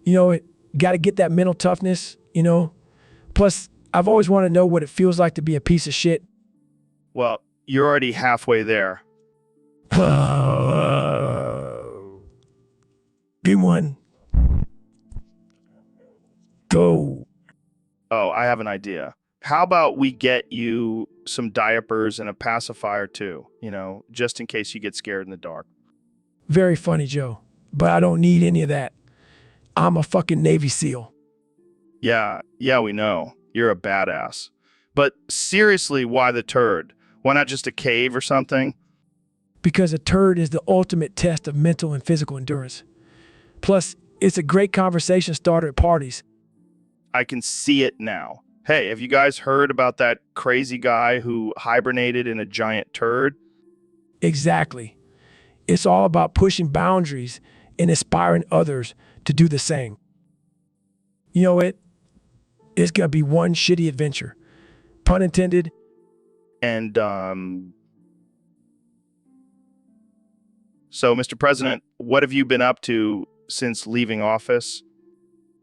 You know, got to get that mental toughness, you know? Plus, I've always wanted to know what it feels like to be a piece of shit. Well, you're already halfway there. Game one. Go. Oh, I have an idea. How about we get you some diapers and a pacifier too, just in case you get scared in the dark. Very funny, Joe. But I don't need any of that. I'm a fucking Navy SEAL. Yeah, we know. You're a badass. But seriously, why the turd? Why not just a cave or something? Because a turd is the ultimate test of mental and physical endurance. Plus, it's a great conversation starter at parties. I can see it now. Hey, have you guys heard about that crazy guy who hibernated in a giant turd? Exactly. It's all about pushing boundaries and inspiring others to do the same. You know it? It's going to be one shitty adventure. Pun intended. And, so, Mr. President, what have you been up to since leaving office?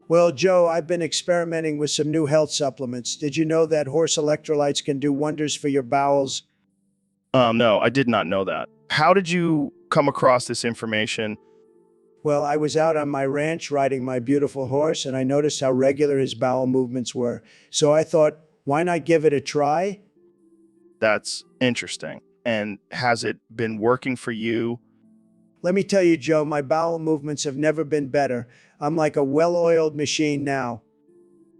Well, Joe, I've been experimenting with some new health supplements. Did you know that horse electrolytes can do wonders for your bowels? No, I did not know that. How did you come across this information? Well, I was out on my ranch riding my beautiful horse, and I noticed how regular his bowel movements were. So I thought, why not give it a try? That's interesting. And has it been working for you? Let me tell you, Joe, my bowel movements have never been better. I'm like a well-oiled machine now.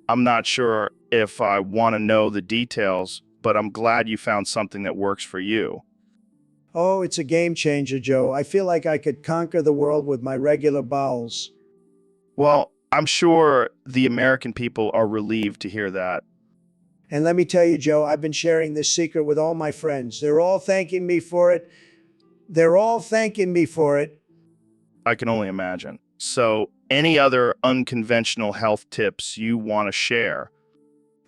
I'm not sure if I want to know the details, but I'm glad you found something that works for you. Oh, it's a game changer, Joe. I feel like I could conquer the world with my regular bowels. Well, I'm sure the American people are relieved to hear that. And let me tell you, Joe, I've been sharing this secret with all my friends. They're all thanking me for it. I can only imagine. So, any other unconventional health tips you want to share?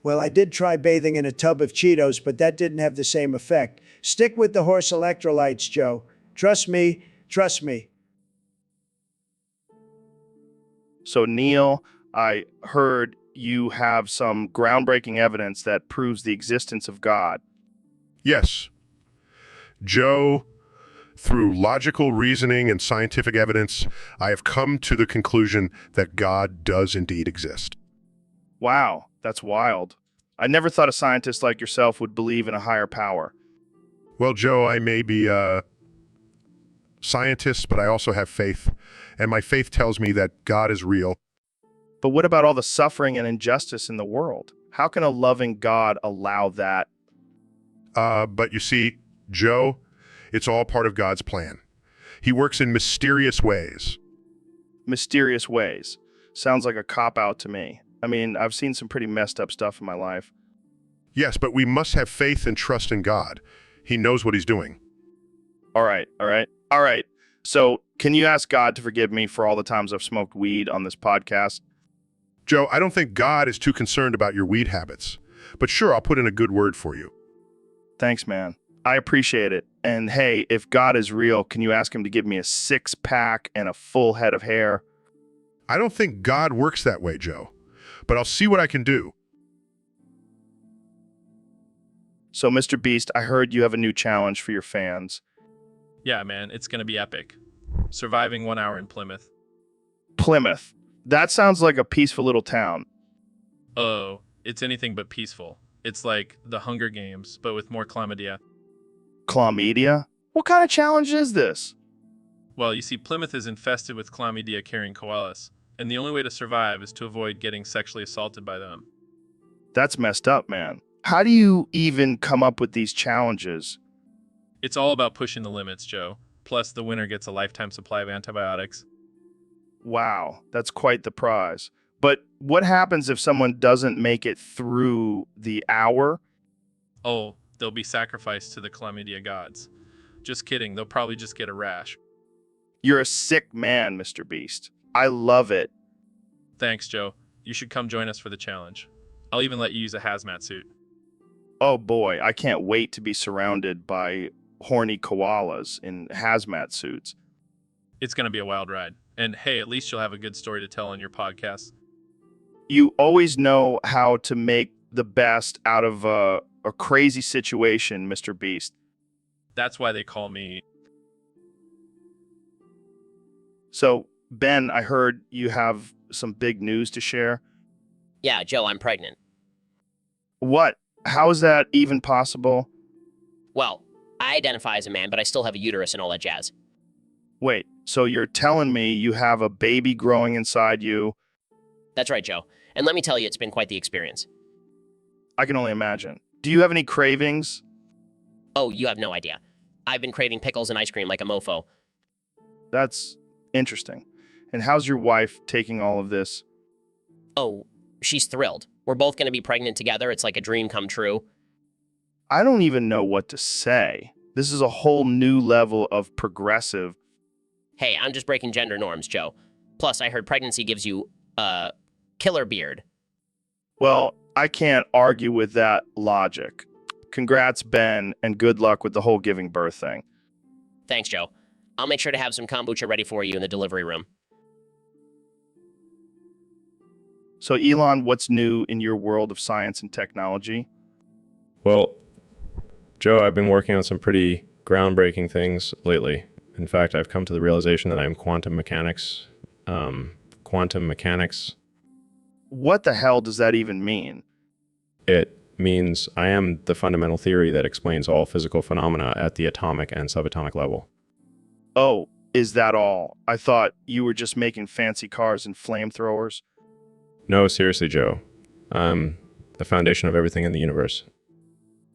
Well, I did try bathing in a tub of Cheetos, but that didn't have the same effect. Stick with the horse electrolytes, Joe. Trust me. So, Neil, I heard you have some groundbreaking evidence that proves the existence of God. Yes. Joe, through logical reasoning and scientific evidence, I have come to the conclusion that God does indeed exist. Wow, that's wild. I never thought a scientist like yourself would believe in a higher power. Well, Joe, I may be a scientist, but I also have faith. And my faith tells me that God is real. But what about all the suffering and injustice in the world? How can a loving God allow that? But you see, Joe, it's all part of God's plan. He works in mysterious ways. Mysterious ways. Sounds like a cop-out to me. I mean, I've seen some pretty messed up stuff in my life. Yes, but we must have faith and trust in God. He knows what he's doing. All right. So, can you ask God to forgive me for all the times I've smoked weed on this podcast? Joe, I don't think God is too concerned about your weed habits. But sure, I'll put in a good word for you. Thanks, man. I appreciate it. And hey, if God is real, can you ask him to give me a 6-pack and a full head of hair? I don't think God works that way, Joe. But I'll see what I can do. So, Mr. Beast, I heard you have a new challenge for your fans. Yeah, man, it's gonna be epic. Surviving 1 hour in Plymouth. Plymouth. That sounds like a peaceful little town. Oh, it's anything but peaceful. It's like the Hunger Games, but with more chlamydia. Chlamydia? What kind of challenge is this? Well, you see, Plymouth is infested with chlamydia-carrying koalas, and the only way to survive is to avoid getting sexually assaulted by them. That's messed up, man. How do you even come up with these challenges? It's all about pushing the limits, Joe. Plus, the winner gets a lifetime supply of antibiotics. Wow, that's quite the prize. But what happens if someone doesn't make it through the hour? Oh, they'll be sacrificed to the chlamydia gods. Just kidding, they'll probably just get a rash. You're a sick man, Mr. Beast. I love it. Thanks, Joe. You should come join us for the challenge. I'll even let you use a hazmat suit. Oh boy, I can't wait to be surrounded by horny koalas in hazmat suits. It's going to be a wild ride. And hey, at least you'll have a good story to tell on your podcast. You always know how to make the best out of a crazy situation, Mr. Beast. That's why they call me. So, Ben, I heard you have some big news to share. Yeah, Joe, I'm pregnant. What? How is that even possible? Well, I identify as a man, but I still have a uterus and all that jazz. Wait, so you're telling me you have a baby growing inside you? That's right, Joe. And let me tell you, it's been quite the experience. I can only imagine. Do you have any cravings? Oh, you have no idea. I've been craving pickles and ice cream like a mofo. That's interesting. And how's your wife taking all of this? Oh, she's thrilled. We're both going to be pregnant together. It's like a dream come true. I don't even know what to say. This is a whole new level of progressive. Hey, I'm just breaking gender norms, Joe. Plus, I heard pregnancy gives you, killer beard. Well, I can't argue with that logic. Congrats, Ben, and good luck with the whole giving birth thing. Thanks, Joe. I'll make sure to have some kombucha ready for you in the delivery room. So, Elon, what's new in your world of science and technology? Well, Joe, I've been working on some pretty groundbreaking things lately. In fact, I've come to the realization that I'm quantum mechanics. What the hell does that even mean? It means I am the fundamental theory that explains all physical phenomena at the atomic and subatomic level. Oh, is that all? I thought you were just making fancy cars and flamethrowers. No, seriously, Joe. I'm the foundation of everything in the universe.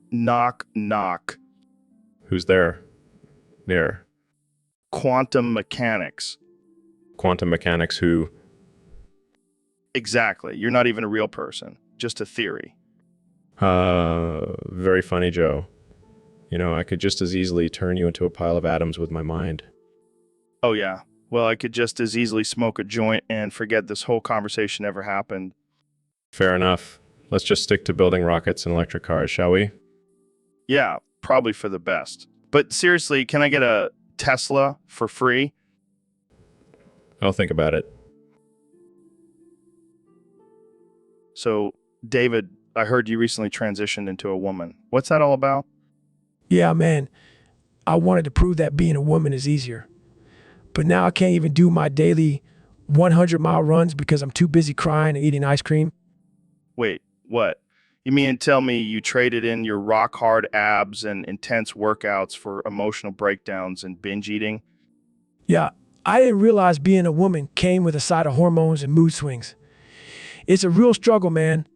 Knock, knock. Who's there? There. Quantum mechanics. Quantum mechanics who? Exactly. You're not even a real person. Just a theory. Very funny, Joe. You know, I could just as easily turn you into a pile of atoms with my mind. Oh, yeah. Well, I could just as easily smoke a joint and forget this whole conversation ever happened. Fair enough. Let's just stick to building rockets and electric cars, shall we? Yeah, probably for the best. But seriously, can I get a Tesla for free? I'll think about it. So, David, I heard you recently transitioned into a woman. What's that all about? Yeah, man. I wanted to prove that being a woman is easier. But now I can't even do my daily 100-mile runs because I'm too busy crying and eating ice cream. Wait, what? You mean tell me you traded in your rock-hard abs and intense workouts for emotional breakdowns and binge eating? Yeah, I didn't realize being a woman came with a side of hormones and mood swings. It's a real struggle, man.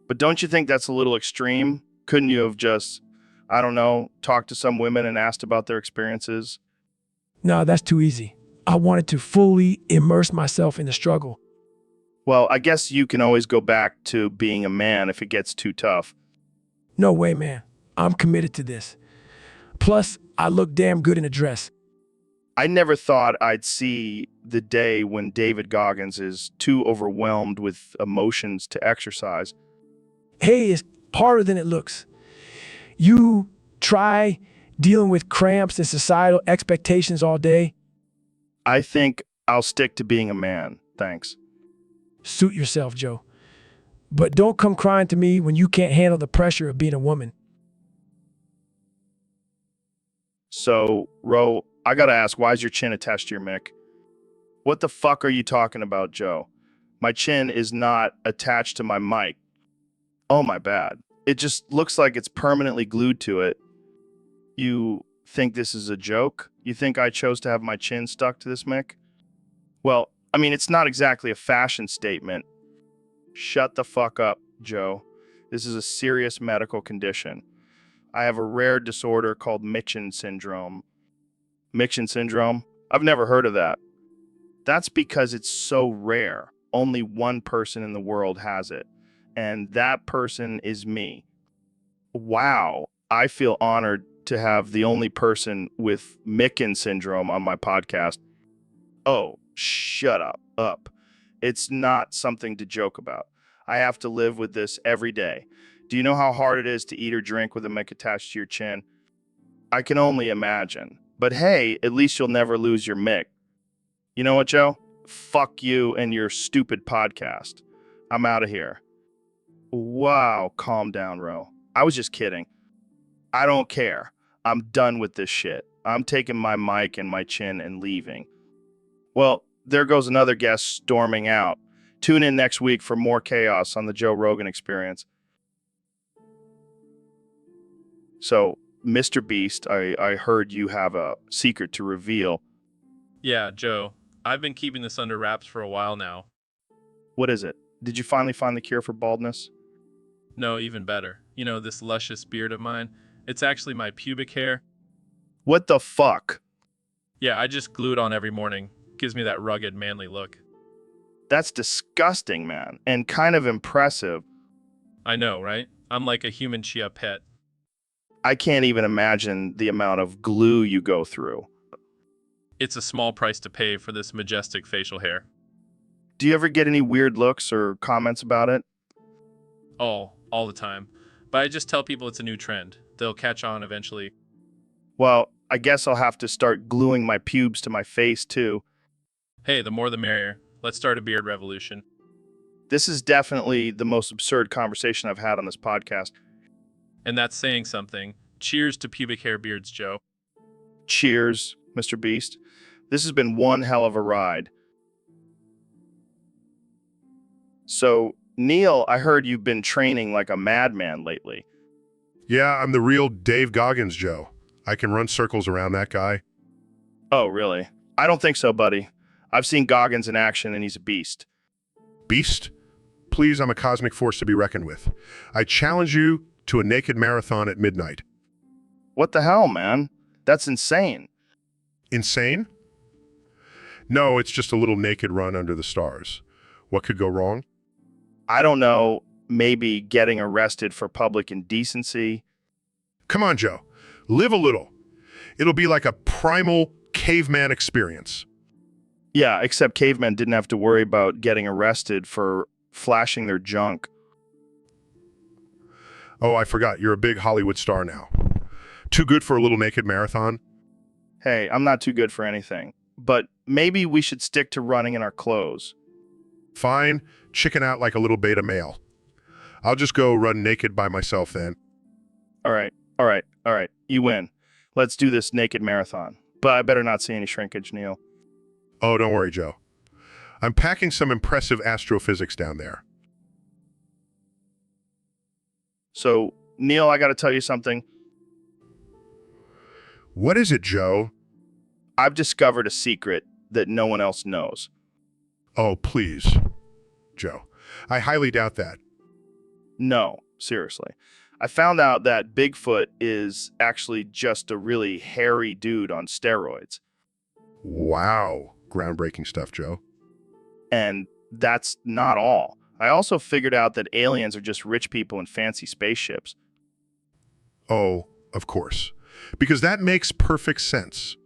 But don't you think that's a little extreme? Couldn't you have just, I don't know, talked to some women and asked about their experiences? No, that's too easy. I wanted to fully immerse myself in the struggle. Well, I guess you can always go back to being a man if it gets too tough. No way, man. I'm committed to this. Plus, I look damn good in a dress. I never thought I'd see the day when David Goggins is too overwhelmed with emotions to exercise. Hey, it's harder than it looks. You try dealing with cramps and societal expectations all day. I think I'll stick to being a man. Thanks. Suit yourself, Joe. But don't come crying to me when you can't handle the pressure of being a woman. So, Ro, I gotta ask, why is your chin attached to your mic? What the fuck are you talking about, Joe? My chin is not attached to my mic. Oh, my bad. It just looks like it's permanently glued to it. You think this is a joke? You think I chose to have my chin stuck to this mic? Well, I mean, it's not exactly a fashion statement. Shut the fuck up, Joe. This is a serious medical condition. I have a rare disorder called Mitchin syndrome. Mitchin syndrome? I've never heard of that. That's because it's so rare. Only one person in the world has it. And that person is me. Wow. I feel honored to have the only person with Mitchin syndrome on my podcast. Oh, shut up. It's not something to joke about. I have to live with this every day. Do you know how hard it is to eat or drink with a mic attached to your chin? I can only imagine. But hey, at least you'll never lose your mic. You know what, Joe? Fuck you and your stupid podcast. I'm out of here. Wow, calm down, Ro. I was just kidding. I don't care. I'm done with this shit. I'm taking my mic and my chin and leaving. Well, there goes another guest storming out. Tune in next week for more chaos on the Joe Rogan Experience. So, Mr. Beast, I heard you have a secret to reveal. Yeah, Joe. I've been keeping this under wraps for a while now. What is it? Did you finally find the cure for baldness? No, even better. You know, this luscious beard of mine, it's actually my pubic hair. What the fuck? Yeah, I just glue it on every morning. Gives me that rugged, manly look. That's disgusting, man, and kind of impressive. I know, right? I'm like a human chia pet. I can't even imagine the amount of glue you go through. It's a small price to pay for this majestic facial hair. Do you ever get any weird looks or comments about it? Oh, all the time. But I just tell people it's a new trend. They'll catch on eventually. Well, I guess I'll have to start gluing my pubes to my face, too. Hey, the more the merrier. Let's start a beard revolution. This is definitely the most absurd conversation I've had on this podcast. And that's saying something. Cheers to pubic hair beards, Joe. Cheers, Mr. Beast. This has been one hell of a ride. So, Neil, I heard you've been training like a madman lately. Yeah, I'm the real Dave Goggins, Joe. I can run circles around that guy. Oh, really? I don't think so, buddy. I've seen Goggins in action and he's a beast. Beast? Please, I'm a cosmic force to be reckoned with. I challenge you to a naked marathon at midnight. What the hell, man? That's insane. Insane? No, it's just a little naked run under the stars. What could go wrong? I don't know, maybe getting arrested for public indecency. Come on, Joe. Live a little. It'll be like a primal caveman experience. Yeah, except cavemen didn't have to worry about getting arrested for flashing their junk. Oh, I forgot. You're a big Hollywood star now. Too good for a little naked marathon? Hey, I'm not too good for anything. But maybe we should stick to running in our clothes. Fine. Chicken out like a little beta male. I'll just go run naked by myself then. All right. You win. Let's do this naked marathon. But I better not see any shrinkage, Neil. Oh, don't worry, Joe. I'm packing some impressive astrophysics down there. So, Neil, I gotta tell you something. What is it, Joe? I've discovered a secret that no one else knows. Oh, please. Joe, I highly doubt that. No, seriously. I found out that Bigfoot is actually just a really hairy dude on steroids. Wow. Groundbreaking stuff, Joe. And that's not all. I also figured out that aliens are just rich people in fancy spaceships. Oh, of course. Because that makes perfect sense.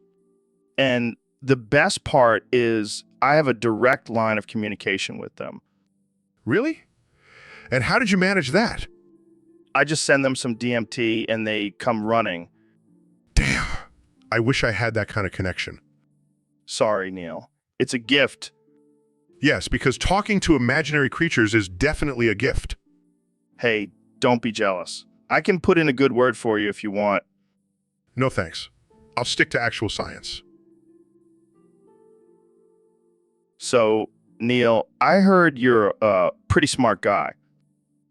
And the best part is I have a direct line of communication with them. Really? And how did you manage that? I just send them some DMT and they come running. Damn. I wish I had that kind of connection. Sorry, Neil. It's a gift. Yes, because talking to imaginary creatures is definitely a gift. Hey, don't be jealous. I can put in a good word for you if you want. No thanks. I'll stick to actual science. So, Neil, I heard you're a pretty smart guy.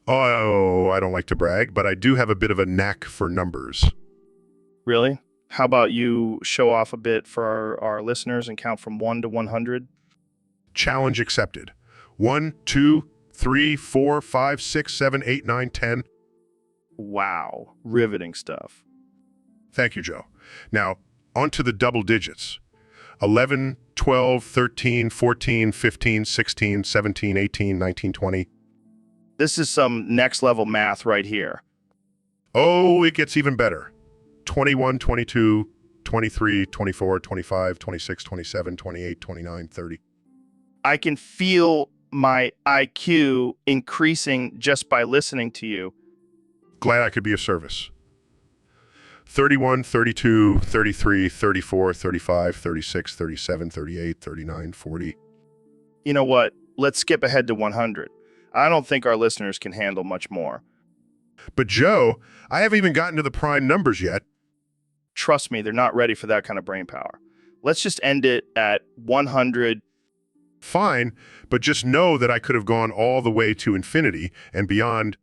Oh, I don't like to brag, but I do have a bit of a knack for numbers. Really? How about you show off a bit for our listeners and count from 1 to 100? Challenge accepted. 1, 2, 3, 4, 5, 6, 7, 8, 9, 10. Wow, riveting stuff. Thank you, Joe. Now, on to the double digits. 11, 12, 13, 14, 15, 16, 17, 18, 19, 20. This is some next level math right here. Oh, it gets even better. 21, 22, 23, 24, 25, 26, 27, 28, 29, 30. I can feel my IQ increasing just by listening to you. Glad I could be of service. 31, 32, 33, 34, 35, 36, 37, 38, 39, 40. You know what? Let's skip ahead to 100. I don't think our listeners can handle much more. But Joe, I haven't even gotten to the prime numbers yet. Trust me, they're not ready for that kind of brain power. Let's just end it at 100. Fine, but just know that I could have gone all the way to infinity and beyond.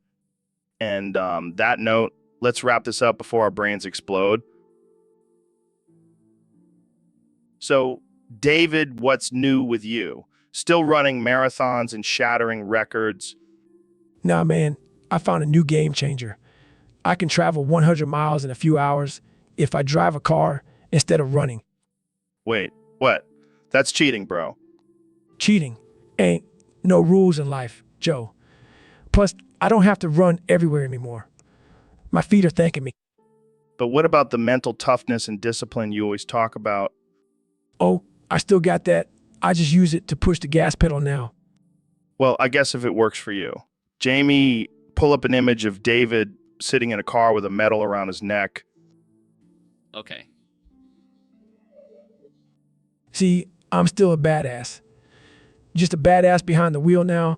And that note, let's wrap this up before our brains explode. So, David, what's new with you? Still running marathons and shattering records? Nah, man, I found a new game changer. I can travel 100 miles in a few hours if I drive a car instead of running. Wait, what? That's cheating, bro. Cheating ain't no rules in life, Joe. Plus, I don't have to run everywhere anymore. My feet are thanking me. But what about the mental toughness and discipline you always talk about? Oh, I still got that. I just use it to push the gas pedal now. Well, I guess if it works for you. Jamie, pull up an image of David sitting in a car with a medal around his neck. Okay. See, I'm still a badass. Just a badass behind the wheel now.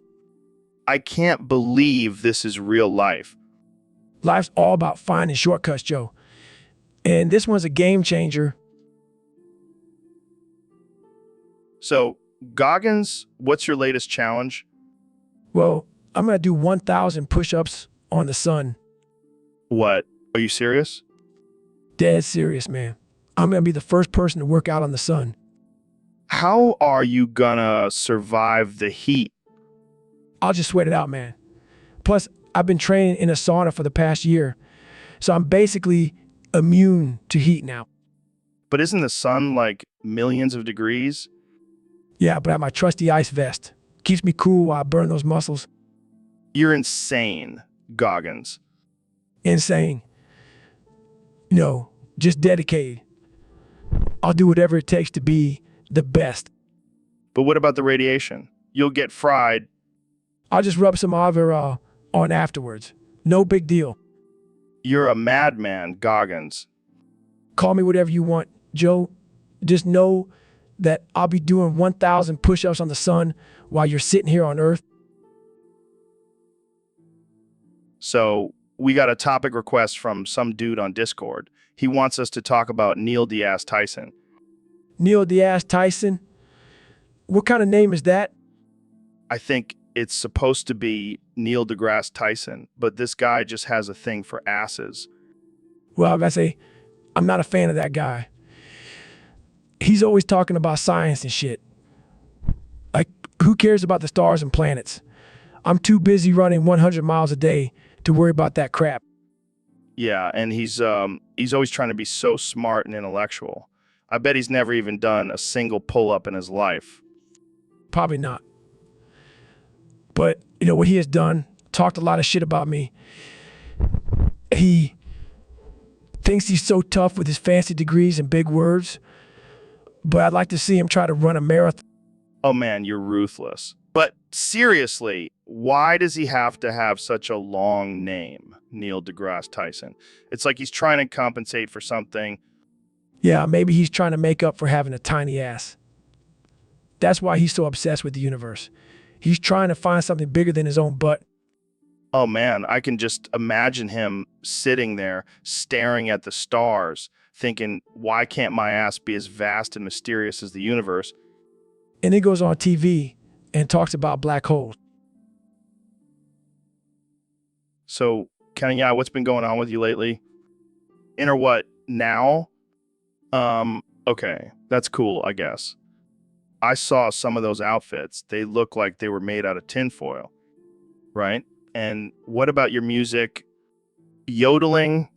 I can't believe this is real life. Life's all about finding shortcuts, Joe. And this one's a game changer. So, Goggins, what's your latest challenge? Well, I'm going to do 1,000 push-ups on the sun. What? Are you serious? Dead serious, man. I'm going to be the first person to work out on the sun. How are you gonna survive the heat? I'll just sweat it out, man. Plus, I've been training in a sauna for the past year, so I'm basically immune to heat now. But isn't the sun like millions of degrees? Yeah, but I have my trusty ice vest. Keeps me cool while I burn those muscles. You're insane, Goggins. Insane. No, just dedicated. I'll do whatever it takes to be the best. But what about the radiation? You'll get fried. I'll just rub some Avera on afterwards. No big deal. You're a madman, Goggins. Call me whatever you want, Joe. Just know that I'll be doing 1,000 push-ups on the sun while you're sitting here on Earth. So, we got a topic request from some dude on Discord. He wants us to talk about Neil deGrasse Tyson. Neil deGrasse Tyson? What kind of name is that? I think it's supposed to be Neil deGrasse Tyson, but this guy just has a thing for asses. Well, I gotta say, I'm not a fan of that guy. He's always talking about science and shit. Like, who cares about the stars and planets? I'm too busy running 100 miles a day to worry about that crap. Yeah, and he's always trying to be so smart and intellectual. I bet he's never even done a single pull-up in his life. Probably not. But, you know, what he has done, talked a lot of shit about me. He thinks he's so tough with his fancy degrees and big words, but I'd like to see him try to run a marathon. Oh man, you're ruthless. But seriously, why does he have to have such a long name, Neil deGrasse Tyson? It's like he's trying to compensate for something. Yeah, maybe he's trying to make up for having a tiny ass. That's why he's so obsessed with the universe. He's trying to find something bigger than his own butt. Oh man, I can just imagine him sitting there staring at the stars, thinking, why can't my ass be as vast and mysterious as the universe? And he goes on TV and talks about black holes. So, Kenny, yeah, what's been going on with you lately? In or what? Now? Okay, that's cool, I guess. I saw some of those outfits. They look like they were made out of tinfoil, right? And what about your music? Yodeling?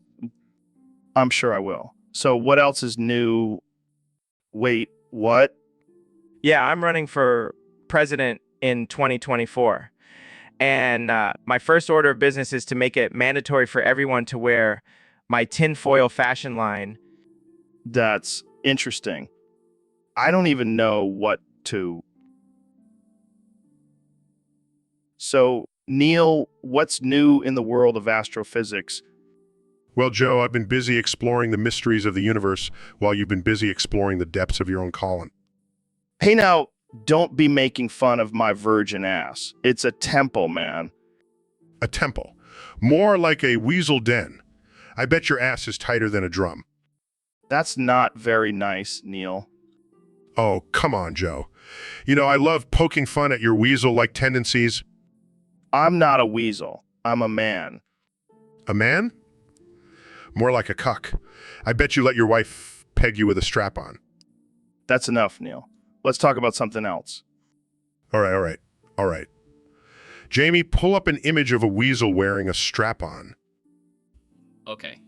I'm sure I will. So, what else is new? Wait, what? Yeah, I'm running for president in 2024. And my first order of business is to make it mandatory for everyone to wear my tinfoil fashion line. That's interesting. I don't even know what to. So, Neil, what's new in the world of astrophysics? Well, Joe, I've been busy exploring the mysteries of the universe while you've been busy exploring the depths of your own colon. Hey, now, don't be making fun of my virgin ass. It's a temple, man. A temple. More like a weasel den. I bet your ass is tighter than a drum. That's not very nice, Neil. Oh, come on, Joe. You know, I love poking fun at your weasel-like tendencies. I'm not a weasel. I'm a man. A man? More like a cuck. I bet you let your wife peg you with a strap-on. That's enough, Neil. Let's talk about something else. All right. Jamie, pull up an image of a weasel wearing a strap-on. Okay.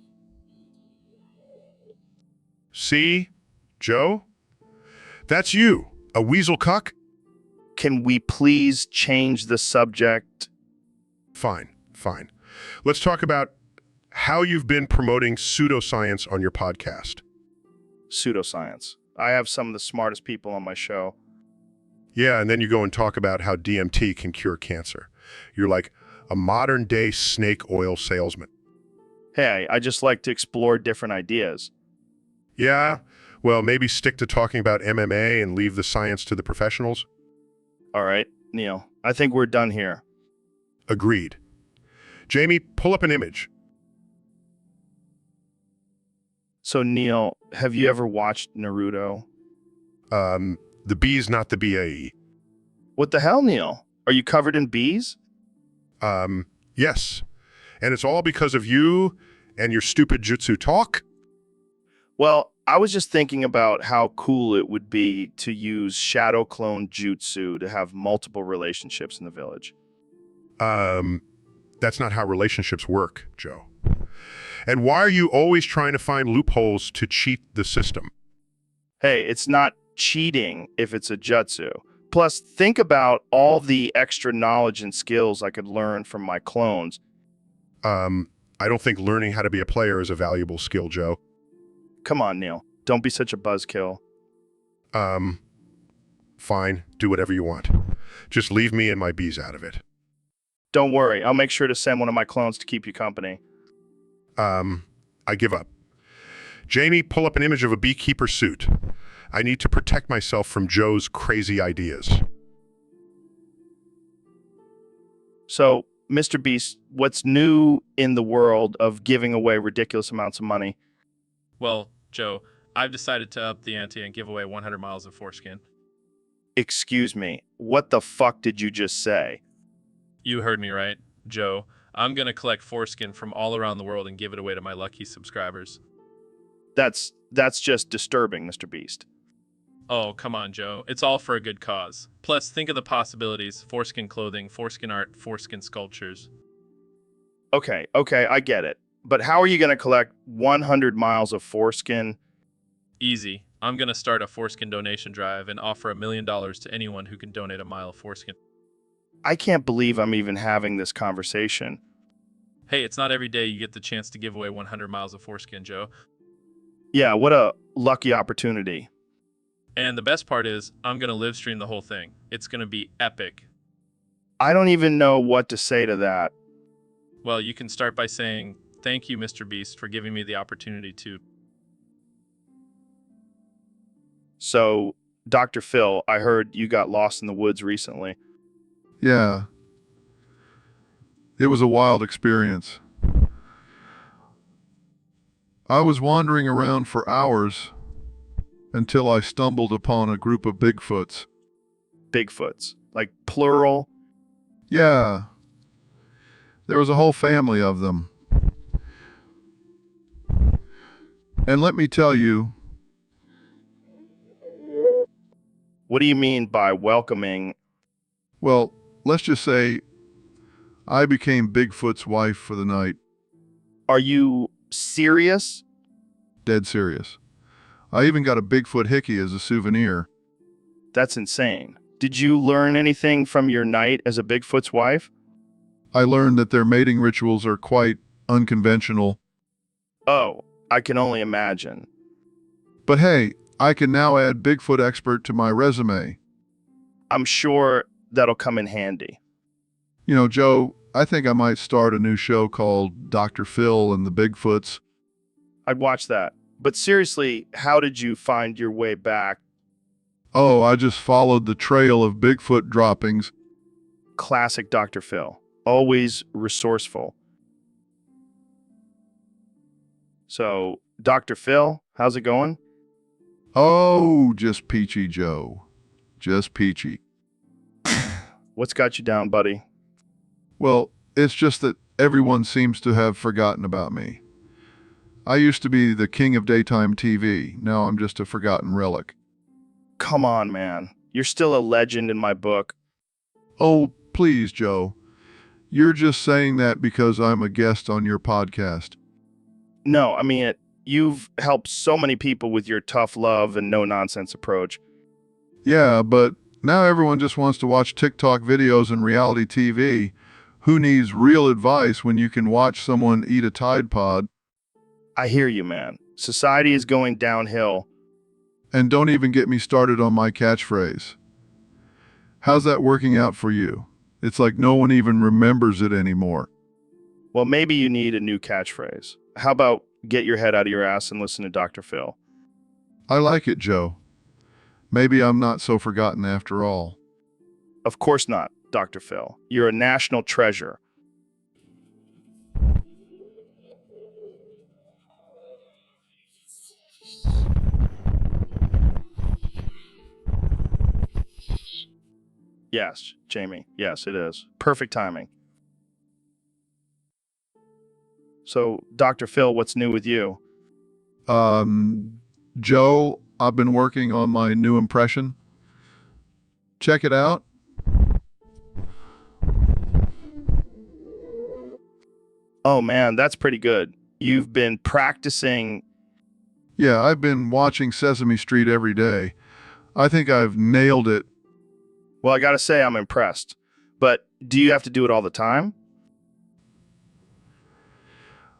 See, Joe? That's you, a weasel cuck? Can we please change the subject? Fine. Let's talk about how you've been promoting pseudoscience on your podcast. Pseudoscience. I have some of the smartest people on my show. Yeah, and then you go and talk about how DMT can cure cancer. You're like a modern-day snake oil salesman. Hey, I just like to explore different ideas. Yeah, well, maybe stick to talking about MMA and leave the science to the professionals. All right, Neil, I think we're done here. Agreed. Jamie, pull up an image. So, Neil, have you ever watched Naruto? The B's, not the BAE. What the hell, Neil? Are you covered in bees? Yes. And it's all because of you and your stupid jutsu talk? Well, I was just thinking about how cool it would be to use shadow clone jutsu to have multiple relationships in the village. That's not how relationships work, Joe. And why are you always trying to find loopholes to cheat the system? Hey, it's not cheating if it's a jutsu. Plus, think about all the extra knowledge and skills I could learn from my clones. I don't think learning how to be a player is a valuable skill, Joe. Come on, Neil. Don't be such a buzzkill. Fine. Do whatever you want. Just leave me and my bees out of it. Don't worry. I'll make sure to send one of my clones to keep you company. I give up. Jamie, pull up an image of a beekeeper suit. I need to protect myself from Joe's crazy ideas. So, Mr. Beast, what's new in the world of giving away ridiculous amounts of money? Well, Joe, I've decided to up the ante and give away 100 miles of foreskin. Excuse me. What the fuck did you just say? You heard me right, Joe. I'm going to collect foreskin from all around the world and give it away to my lucky subscribers. That's just disturbing, Mr. Beast. Oh, come on, Joe. It's all for a good cause. Plus, think of the possibilities. Foreskin clothing, foreskin art, foreskin sculptures. Okay, I get it. But how are you going to collect 100 miles of foreskin? Easy. I'm going to start a foreskin donation drive and offer $1 million to anyone who can donate a mile of foreskin. I can't believe I'm even having this conversation. Hey, it's not every day you get the chance to give away 100 miles of foreskin, Joe. Yeah, what a lucky opportunity. And the best part is, I'm going to live stream the whole thing. It's going to be epic. I don't even know what to say to that. Well, you can start by saying, thank you, Mr. Beast, for giving me the opportunity to. So, Dr. Phil, I heard you got lost in the woods recently. Yeah. It was a wild experience. I was wandering around for hours until I stumbled upon a group of Bigfoots. Bigfoots? Like plural? Yeah. There was a whole family of them. And let me tell you, What do you mean by welcoming? well, let's just say I became Bigfoot's wife for the night. Are you serious? Dead serious. I even got a Bigfoot hickey as a souvenir. That's insane. Did you learn anything from your night as a Bigfoot's wife? I learned that their mating rituals are quite unconventional. Oh, I can only imagine. But hey, I can now add Bigfoot expert to my resume. I'm sure that'll come in handy. You know, Joe, I think I might start a new show called Dr. Phil and the Bigfoots. I'd watch that. But seriously, how did you find your way back? Oh, I just followed the trail of Bigfoot droppings. Classic Dr. Phil. Always resourceful. So, Dr. Phil, how's it going? Oh, just peachy, Joe. Just peachy. What's got you down, buddy? Well, it's just that everyone seems to have forgotten about me. I used to be the king of daytime TV. Now I'm just a forgotten relic. Come on, man. You're still a legend in my book. Oh, please, Joe. You're just saying that because I'm a guest on your podcast. No, I mean it. You've helped so many people with your tough love and no-nonsense approach. Yeah, but now everyone just wants to watch TikTok videos and reality TV. Who needs real advice when you can watch someone eat a Tide Pod? I hear you, man. Society is going downhill. And don't even get me started on my catchphrase. How's that working out for you? It's like no one even remembers it anymore. Well, maybe you need a new catchphrase. How about get your head out of your ass and listen to Dr. Phil? I like it, Joe. Maybe I'm not so forgotten after all. Of course not, Dr. Phil. You're a national treasure. Yes, Jamie. Yes, it is. Perfect timing. So, Dr. Phil, what's new with you? Joe, I've been working on my new impression. Check it out. Oh, man, that's pretty good. You've been practicing. Yeah, I've been watching Sesame Street every day. I think I've nailed it. Well, I gotta say, I'm impressed. But do you have to do it all the time?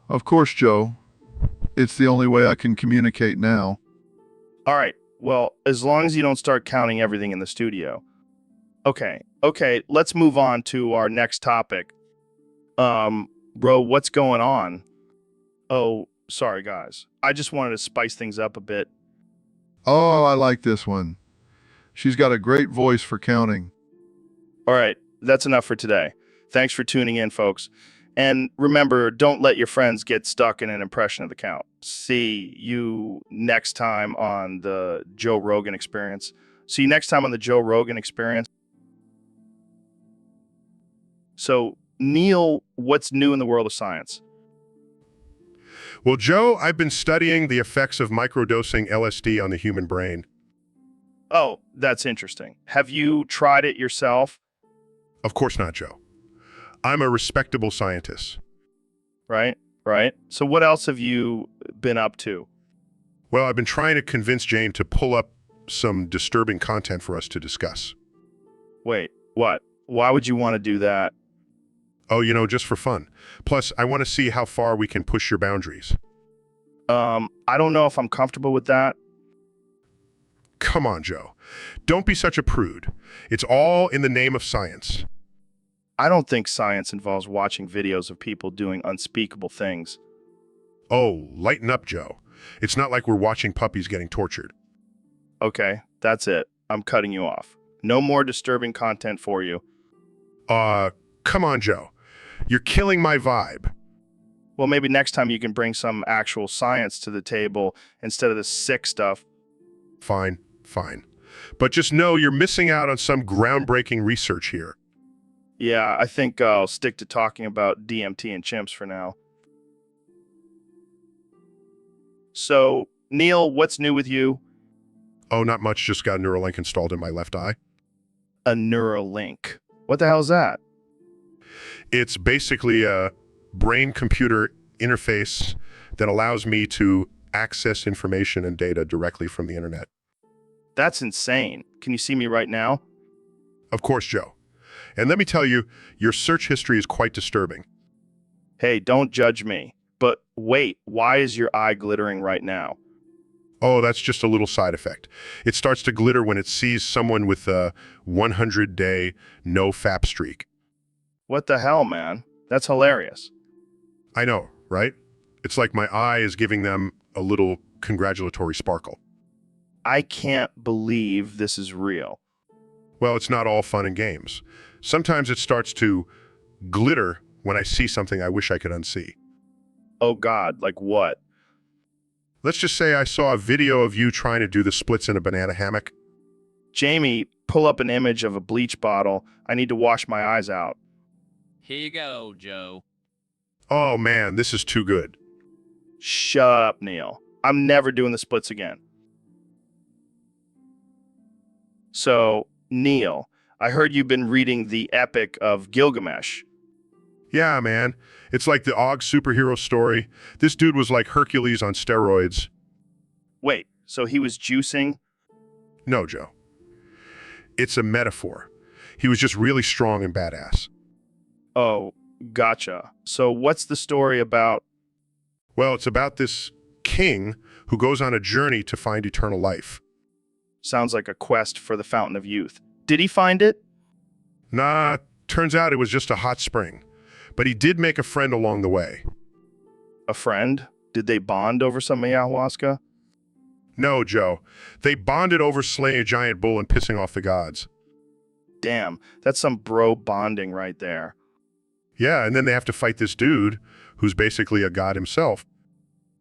Of course, Joe. It's the only way I can communicate now. All right. Well, as long as you don't start counting everything in the studio. Okay, let's move on to our next topic. Bro, what's going on? Oh, sorry, guys. I just wanted to spice things up a bit. Oh, I like this one. She's got a great voice for counting. All right, that's enough for today. Thanks for tuning in, folks. And remember, don't let your friends get stuck in an impression of the count. See you next time on the Joe Rogan Experience. See you next time on the Joe Rogan Experience. So, Neil, what's new in the world of science? Well, Joe, I've been studying the effects of microdosing LSD on the human brain. Oh, that's interesting. Have you tried it yourself? Of course not, Joe. I'm a respectable scientist. Right. So what else have you been up to? Well, I've been trying to convince Jane to pull up some disturbing content for us to discuss. Wait, what? Why would you want to do that? Oh, just for fun. Plus, I want to see how far we can push your boundaries. I don't know if I'm comfortable with that. Come on, Joe. Don't be such a prude. It's all in the name of science. I don't think science involves watching videos of people doing unspeakable things. Oh, lighten up, Joe. It's not like we're watching puppies getting tortured. Okay, that's it. I'm cutting you off. No more disturbing content for you. Come on, Joe. You're killing my vibe. Well, maybe next time you can bring some actual science to the table instead of this sick stuff. Fine. But just know you're missing out on some groundbreaking research here. Yeah, I think I'll stick to talking about DMT and chimps for now. So, Neil, what's new with you? Oh, not much, just got a Neuralink installed in my left eye. A Neuralink. What the hell is that? It's basically a brain-computer interface that allows me to access information and data directly from the internet. That's insane. Can you see me right now? Of course, Joe. And let me tell you, your search history is quite disturbing. Hey, don't judge me. But wait, why is your eye glittering right now? Oh, that's just a little side effect. It starts to glitter when it sees someone with a 100-day no-fap streak. What the hell, man? That's hilarious. I know, right? It's like my eye is giving them a little congratulatory sparkle. I can't believe this is real. Well, it's not all fun and games. Sometimes it starts to glitter when I see something I wish I could unsee. Oh God, like what? Let's just say I saw a video of you trying to do the splits in a banana hammock. Jamie, pull up an image of a bleach bottle. I need to wash my eyes out. Here you go, Joe. Oh man, this is too good. Shut up, Neil. I'm never doing the splits again. So, Neil, I heard you've been reading the Epic of Gilgamesh. Yeah, man. It's like the Og superhero story. This dude was like Hercules on steroids. Wait, so he was juicing? No, Joe. It's a metaphor. He was just really strong and badass. Oh, gotcha. So what's the story about? Well, it's about this king who goes on a journey to find eternal life. Sounds like a quest for the Fountain of Youth. Did he find it? Nah, turns out it was just a hot spring. But he did make a friend along the way. A friend? Did they bond over some ayahuasca? No, Joe. They bonded over slaying a giant bull and pissing off the gods. Damn, that's some bro bonding right there. Yeah, and then they have to fight this dude who's basically a god himself.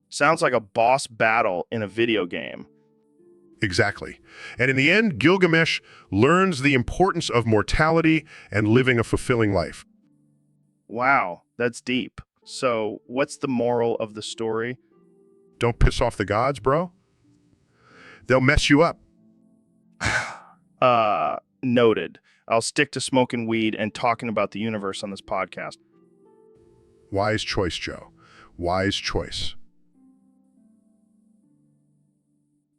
Sounds like a boss battle in a video game. Exactly. And in the end, Gilgamesh learns the importance of mortality and living a fulfilling life. Wow, that's deep. So, what's the moral of the story? Don't piss off the gods, bro. They'll mess you up. Noted. I'll stick to smoking weed and talking about the universe on this podcast. Wise choice, Joe. Wise choice.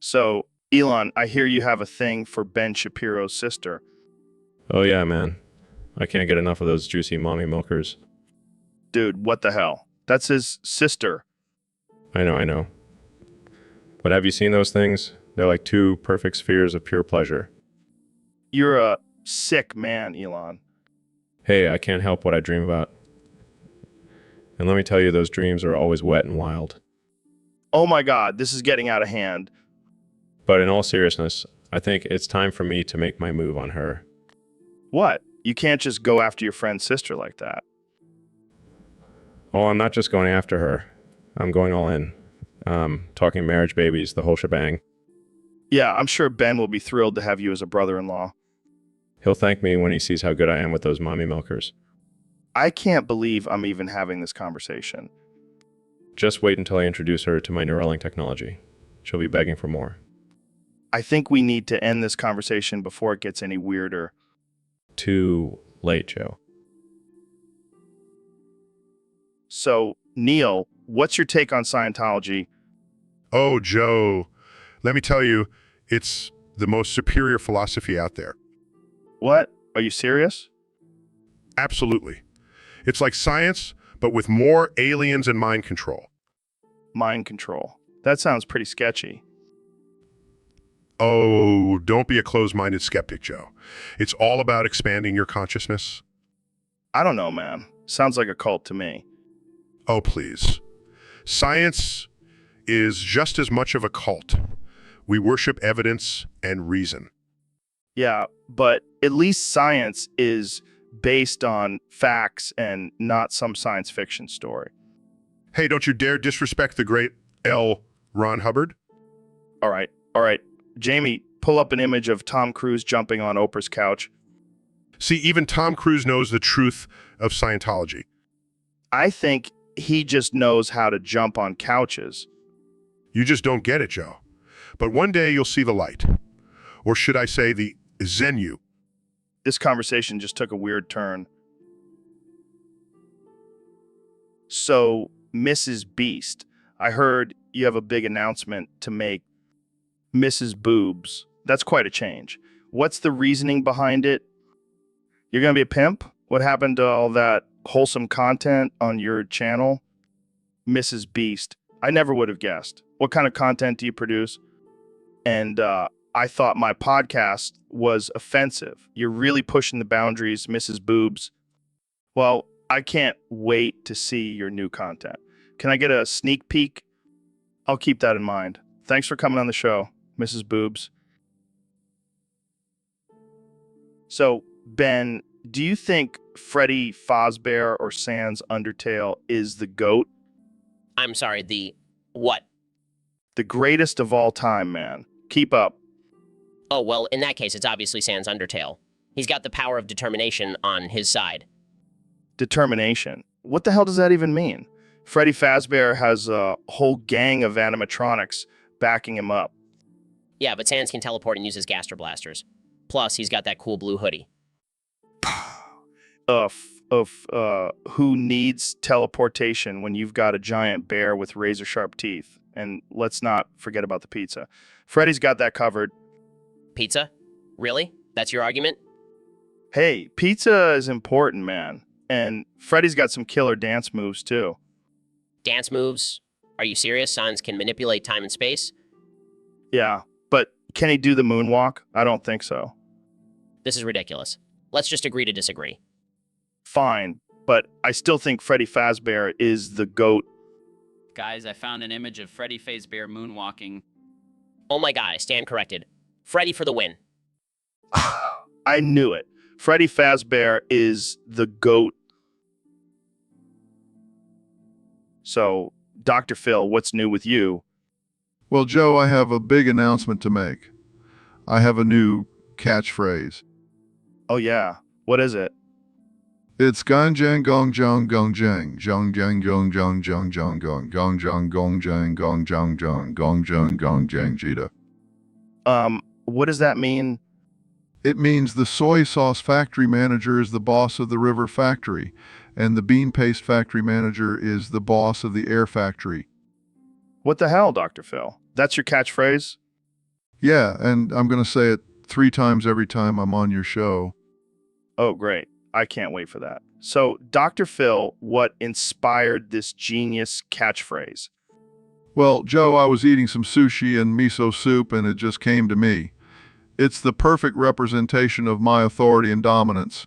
So, Elon, I hear you have a thing for Ben Shapiro's sister. Oh yeah, man. I can't get enough of those juicy mommy milkers. Dude, what the hell? That's his sister. I know. But have you seen those things? They're like two perfect spheres of pure pleasure. You're a sick man, Elon. Hey, I can't help what I dream about. And let me tell you, those dreams are always wet and wild. Oh my God, this is getting out of hand. But in all seriousness, I think it's time for me to make my move on her. What? You can't just go after your friend's sister like that. Oh, I'm not just going after her. I'm going all in. Talking marriage, babies, the whole shebang. Yeah, I'm sure Ben will be thrilled to have you as a brother-in-law. He'll thank me when he sees how good I am with those mommy milkers. I can't believe I'm even having this conversation. Just wait until I introduce her to my Neuralink technology. She'll be begging for more. I think we need to end this conversation before it gets any weirder. Too late, Joe. So, Neil, what's your take on Scientology? Oh, Joe. Let me tell you, it's the most superior philosophy out there. What? Are you serious? Absolutely. It's like science, but with more aliens and mind control. Mind control. That sounds pretty sketchy. Oh, don't be a closed-minded skeptic, Joe. It's all about expanding your consciousness. I don't know, man. Sounds like a cult to me. Oh, please. Science is just as much of a cult. We worship evidence and reason. Yeah, but at least science is based on facts and not some science fiction story. Hey, don't you dare disrespect the great L. Ron Hubbard. All right. Jamie, pull up an image of Tom Cruise jumping on Oprah's couch. See, even Tom Cruise knows the truth of Scientology. I think he just knows how to jump on couches. You just don't get it, Joe. But one day you'll see the light. Or should I say the Zen you. This conversation just took a weird turn. So, Mrs. Beast, I heard you have a big announcement to make. Mrs. Boobs. That's quite a change. What's the reasoning behind it? You're going to be a pimp? What happened to all that wholesome content on your channel? Mrs. Beast. I never would have guessed. What kind of content do you produce? And I thought my podcast was offensive. You're really pushing the boundaries, Mrs. Boobs. Well, I can't wait to see your new content. Can I get a sneak peek? I'll keep that in mind. Thanks for coming on the show, Mrs. Boobs. So, Ben, do you think Freddy Fazbear or Sans Undertale is the GOAT? I'm sorry, the what? The greatest of all time, man. Keep up. Oh, well, in that case, it's obviously Sans Undertale. He's got the power of determination on his side. Determination. What the hell does that even mean? Freddy Fazbear has a whole gang of animatronics backing him up. Yeah, but Sans can teleport and uses gaster blasters. Plus, he's got that cool blue hoodie. Who needs teleportation when you've got a giant bear with razor-sharp teeth? And let's not forget about the pizza. Freddy's got that covered. Pizza? Really? That's your argument? Hey, pizza is important, man. And Freddy's got some killer dance moves, too. Dance moves? Are you serious? Sans can manipulate time and space? Yeah, but can he do the moonwalk? I don't think so. This is ridiculous. Let's just agree to disagree. Fine, but I still think Freddy Fazbear is the GOAT. Guys, I found an image of Freddy Fazbear moonwalking. Oh my god, I stand corrected. Freddy for the win. I knew it. Freddy Fazbear is the GOAT. So, Dr. Phil, what's new with you? Well, Joe, I have a big announcement to make. I have a new catchphrase. Oh yeah, what is it? It's Ganjang Gong Jong Gong Jang Jong Jang Gong Jong Jong Jong Gong Gong Jong Gong Jang Gong Jong Jong Gong Jong Gong Jang Jita. What does that mean? It means the soy sauce factory manager is the boss of the river factory, and the bean paste factory manager is the boss of the air factory. What the hell, Dr. Phil? That's your catchphrase? Yeah, and I'm going to say it 3 times every time I'm on your show. Oh, great. I can't wait for that. So, Dr. Phil, what inspired this genius catchphrase? Well, Joe, I was eating some sushi and miso soup, and it just came to me. It's the perfect representation of my authority and dominance.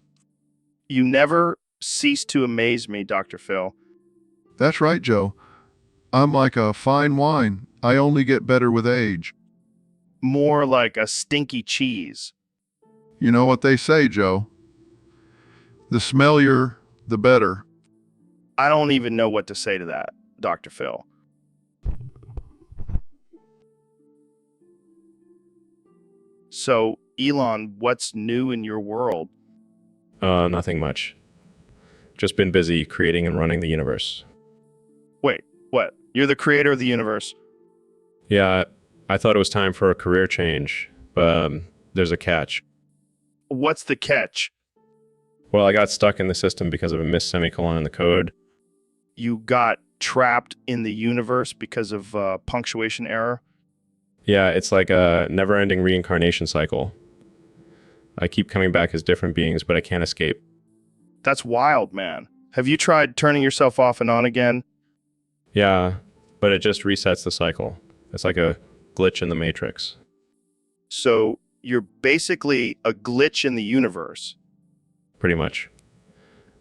You never cease to amaze me, Dr. Phil. That's right, Joe. I'm like a fine wine. I only get better with age. More like a stinky cheese. You know what they say, Joe. The smellier, the better. I don't even know what to say to that, Dr. Phil. So, Elon, what's new in your world? Nothing much. Just been busy creating and running the universe. Wait, what? You're the creator of the universe? Yeah, I thought it was time for a career change, but there's a catch. What's the catch? Well, I got stuck in the system because of a missed semicolon in the code. You got trapped in the universe because of punctuation error? Yeah, it's like a never-ending reincarnation cycle. I keep coming back as different beings, but I can't escape. That's wild, man. Have you tried turning yourself off and on again? Yeah, but it just resets the cycle. It's like a glitch in the matrix. So you're basically a glitch in the universe. Pretty much.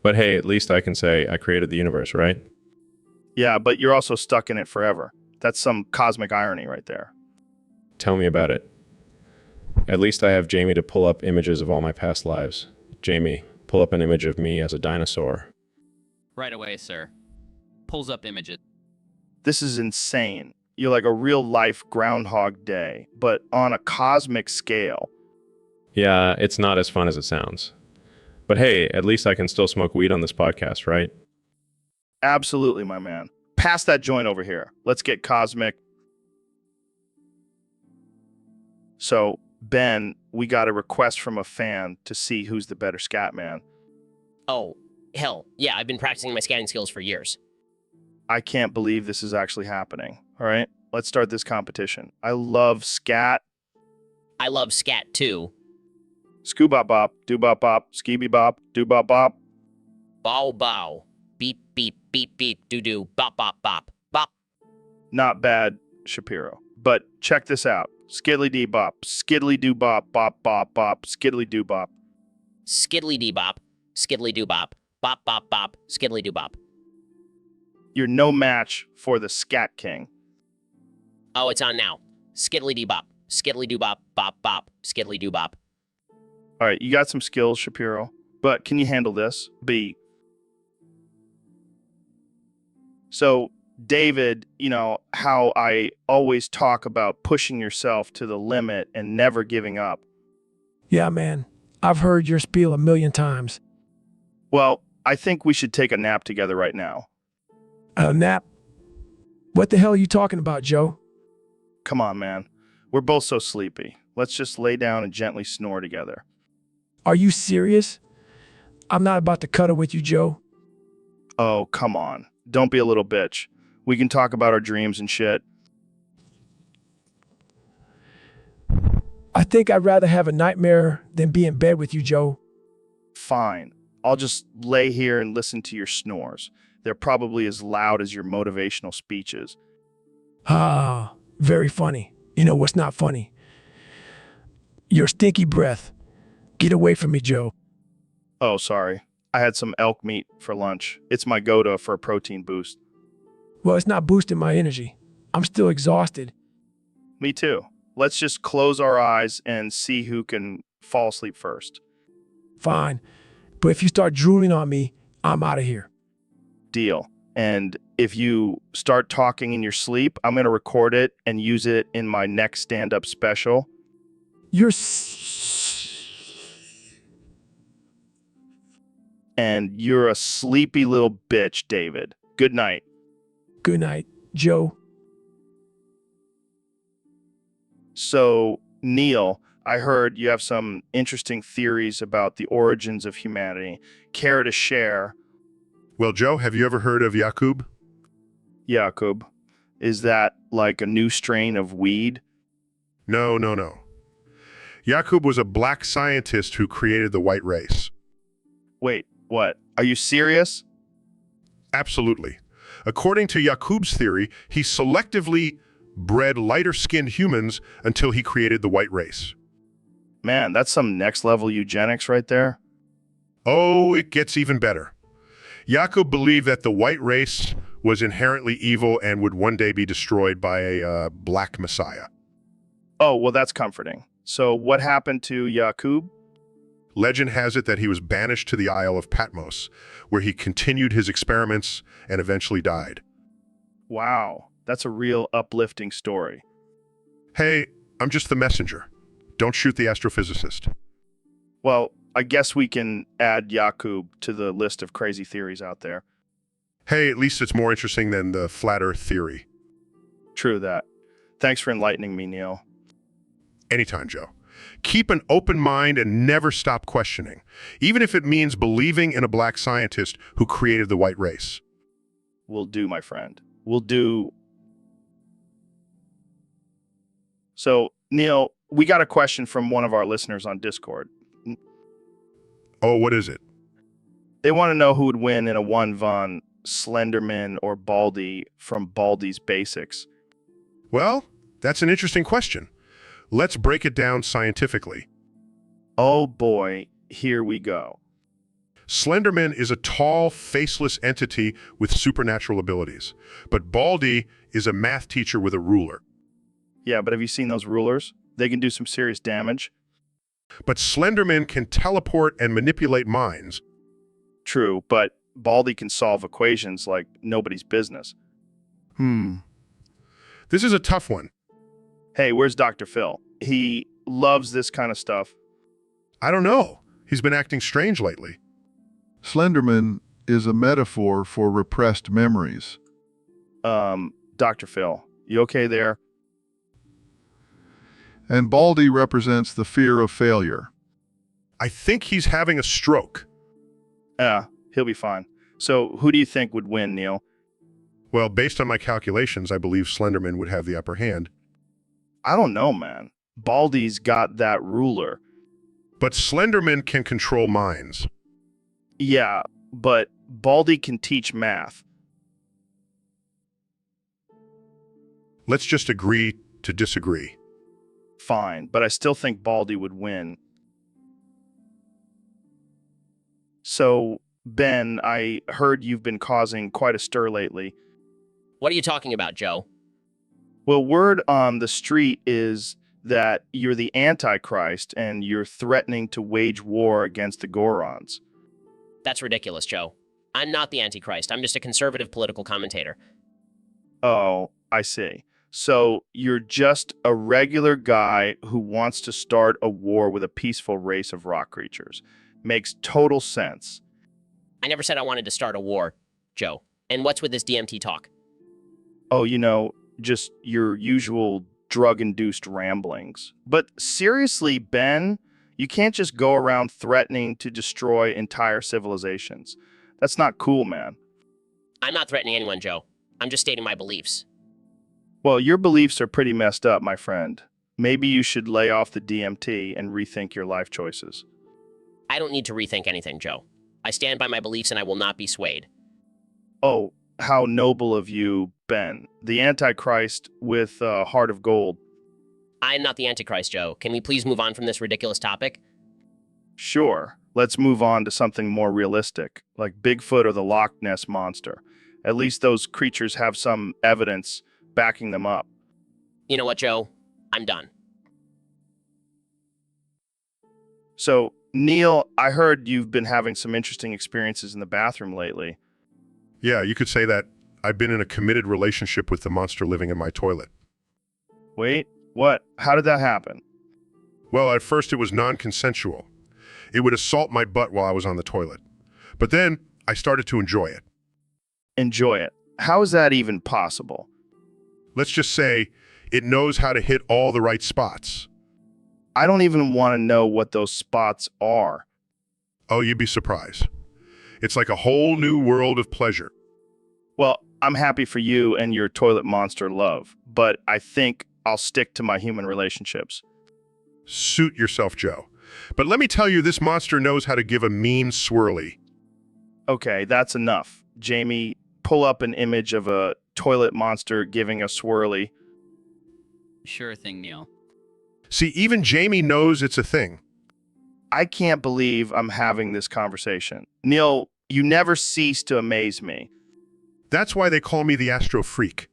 But hey, at least I can say I created the universe, right? Yeah, but you're also stuck in it forever. That's some cosmic irony right there. Tell me about it. At least I have Jamie to pull up images of all my past lives. Jamie, pull up an image of me as a dinosaur. Right away, sir. Pulls up images. This is insane. You're like a real-life Groundhog Day, but on a cosmic scale. Yeah, it's not as fun as it sounds. But hey, at least I can still smoke weed on this podcast, right? Absolutely, my man. Pass that joint over here. Let's get cosmic. So, Ben, we got a request from a fan to see who's the better scat man. Oh, hell, yeah, I've been practicing my scatting skills for years. I can't believe this is actually happening. All right, let's start this competition. I love scat. I love scat too. Scoo-bop bop, do-bop bop, skeeby-bop, do-bop bop. Bow bow. Beep beep beep beep doo doo bop bop bop bop. Not bad, Shapiro. But check this out. Skiddly-dee-bop, skiddly-doo-bop, bop, bop, bop, skiddly-doo-bop. Skiddly dee bop. Skiddly doo bop. Bop bop bop. Skiddly doo bop. You're no match for the Scat King. Oh, it's on now. Skiddly dee bop. Skiddly doo bop. Bop bop. Skiddly doo bop. All right, you got some skills, Shapiro, but can you handle this? B. So, David, you know how I always talk about pushing yourself to the limit and never giving up. Yeah, man. I've heard your spiel a million times. Well, I think we should take a nap together right now. A nap? What the hell are you talking about, Joe? Come on, man. We're both so sleepy. Let's just lay down and gently snore together. Are you serious? I'm not about to cuddle with you, Joe. Oh, come on. Don't be a little bitch. We can talk about our dreams and shit. I think I'd rather have a nightmare than be in bed with you, Joe. Fine. I'll just lay here and listen to your snores. They're probably as loud as your motivational speeches. Ah, very funny. You know what's not funny? Your stinky breath. Get away from me, Joe. Oh, sorry. I had some elk meat for lunch. It's my go-to for a protein boost. Well, it's not boosting my energy. I'm still exhausted. Me too. Let's just close our eyes and see who can fall asleep first. Fine. But if you start drooling on me, I'm out of here. Deal. And if you start talking in your sleep, I'm going to record it and use it in my next stand-up special. And you're a sleepy little bitch, David. Good night. Good night, Joe. So, Neil, I heard you have some interesting theories about the origins of humanity. Care to share? Well, Joe, have you ever heard of Yakub? Jakub. Is that like a new strain of weed? No. Yakub was a black scientist who created the white race. Wait, what? Are you serious? Absolutely. According to Yakub's theory, he selectively bred lighter-skinned humans until he created the white race. Man, that's some next-level eugenics right there. Oh, it gets even better. Yakub believed that the white race was inherently evil and would one day be destroyed by a black messiah. Oh, well, that's comforting. So what happened to Yakub? Legend has it that he was banished to the Isle of Patmos, where he continued his experiments and eventually died. Wow, that's a real uplifting story. Hey, I'm just the messenger. Don't shoot the astrophysicist. Well, I guess we can add Yakub to the list of crazy theories out there. Hey, at least it's more interesting than the flat earth theory. True that. Thanks for enlightening me, Neil. Anytime, Joe. Keep an open mind and never stop questioning, even if it means believing in a black scientist who created the white race. Will do, my friend. Will do. So, Neil, we got a question from one of our listeners on Discord. Oh, what is it? They want to know who would win in a 1v1, Slenderman or Baldy from Baldy's Basics. Well, that's an interesting question. Let's break it down scientifically. Oh boy, here we go. Slenderman is a tall, faceless entity with supernatural abilities, but Baldy is a math teacher with a ruler. Yeah, but have you seen those rulers? They can do some serious damage. But Slenderman can teleport and manipulate minds. True, but Baldy can solve equations like nobody's business. This is a tough one. Hey, where's Dr. Phil? He loves this kind of stuff. I don't know. He's been acting strange lately. Slenderman is a metaphor for repressed memories. Dr. Phil, you okay there? And Baldy represents the fear of failure. I think he's having a stroke. Yeah, he'll be fine. So who do you think would win, Neil? Well, based on my calculations, I believe Slenderman would have the upper hand. I don't know, man. Baldy's got that ruler. But Slenderman can control minds. Yeah, but Baldy can teach math. Let's just agree to disagree. Fine, but I still think Baldy would win. So, Ben, I heard you've been causing quite a stir lately. What are you talking about, Joe? Well, word on the street is that you're the Antichrist and you're threatening to wage war against the Gorons. That's ridiculous, Joe. I'm not the Antichrist. I'm just a conservative political commentator. Oh, I see. So you're just a regular guy who wants to start a war with a peaceful race of rock creatures. Makes total sense. I never said I wanted to start a war, Joe. And what's with this DMT talk? Oh, just your usual drug-induced ramblings. But seriously, Ben, you can't just go around threatening to destroy entire civilizations. That's not cool, man. I'm not threatening anyone, Joe. I'm just stating my beliefs. Well, your beliefs are pretty messed up, my friend. Maybe you should lay off the DMT and rethink your life choices. I don't need to rethink anything, Joe. I stand by my beliefs and I will not be swayed. Oh, how noble of you, Ben. The Antichrist with a heart of gold. I'm not the Antichrist, Joe. Can we please move on from this ridiculous topic? Sure. Let's move on to something more realistic, like Bigfoot or the Loch Ness Monster. At least those creatures have some evidence backing them up. You know what, Joe? I'm done. So, Neil, I heard you've been having some interesting experiences in the bathroom lately. Yeah, you could say that I've been in a committed relationship with the monster living in my toilet. Wait, what? How did that happen? Well, at first it was non-consensual. It would assault my butt while I was on the toilet. But then I started to enjoy it. Enjoy it. How is that even possible? Let's just say it knows how to hit all the right spots. I don't even want to know what those spots are. Oh, you'd be surprised. It's like a whole new world of pleasure. Well, I'm happy for you and your toilet monster love, but I think I'll stick to my human relationships. Suit yourself, Joe. But let me tell you, this monster knows how to give a mean swirly. Okay, that's enough. Jamie, pull up an image of a toilet monster giving a swirly. Sure thing, Neil. See, even Jamie knows it's a thing. I can't believe I'm having this conversation. Neil, you never cease to amaze me. That's why they call me the Astro Freak.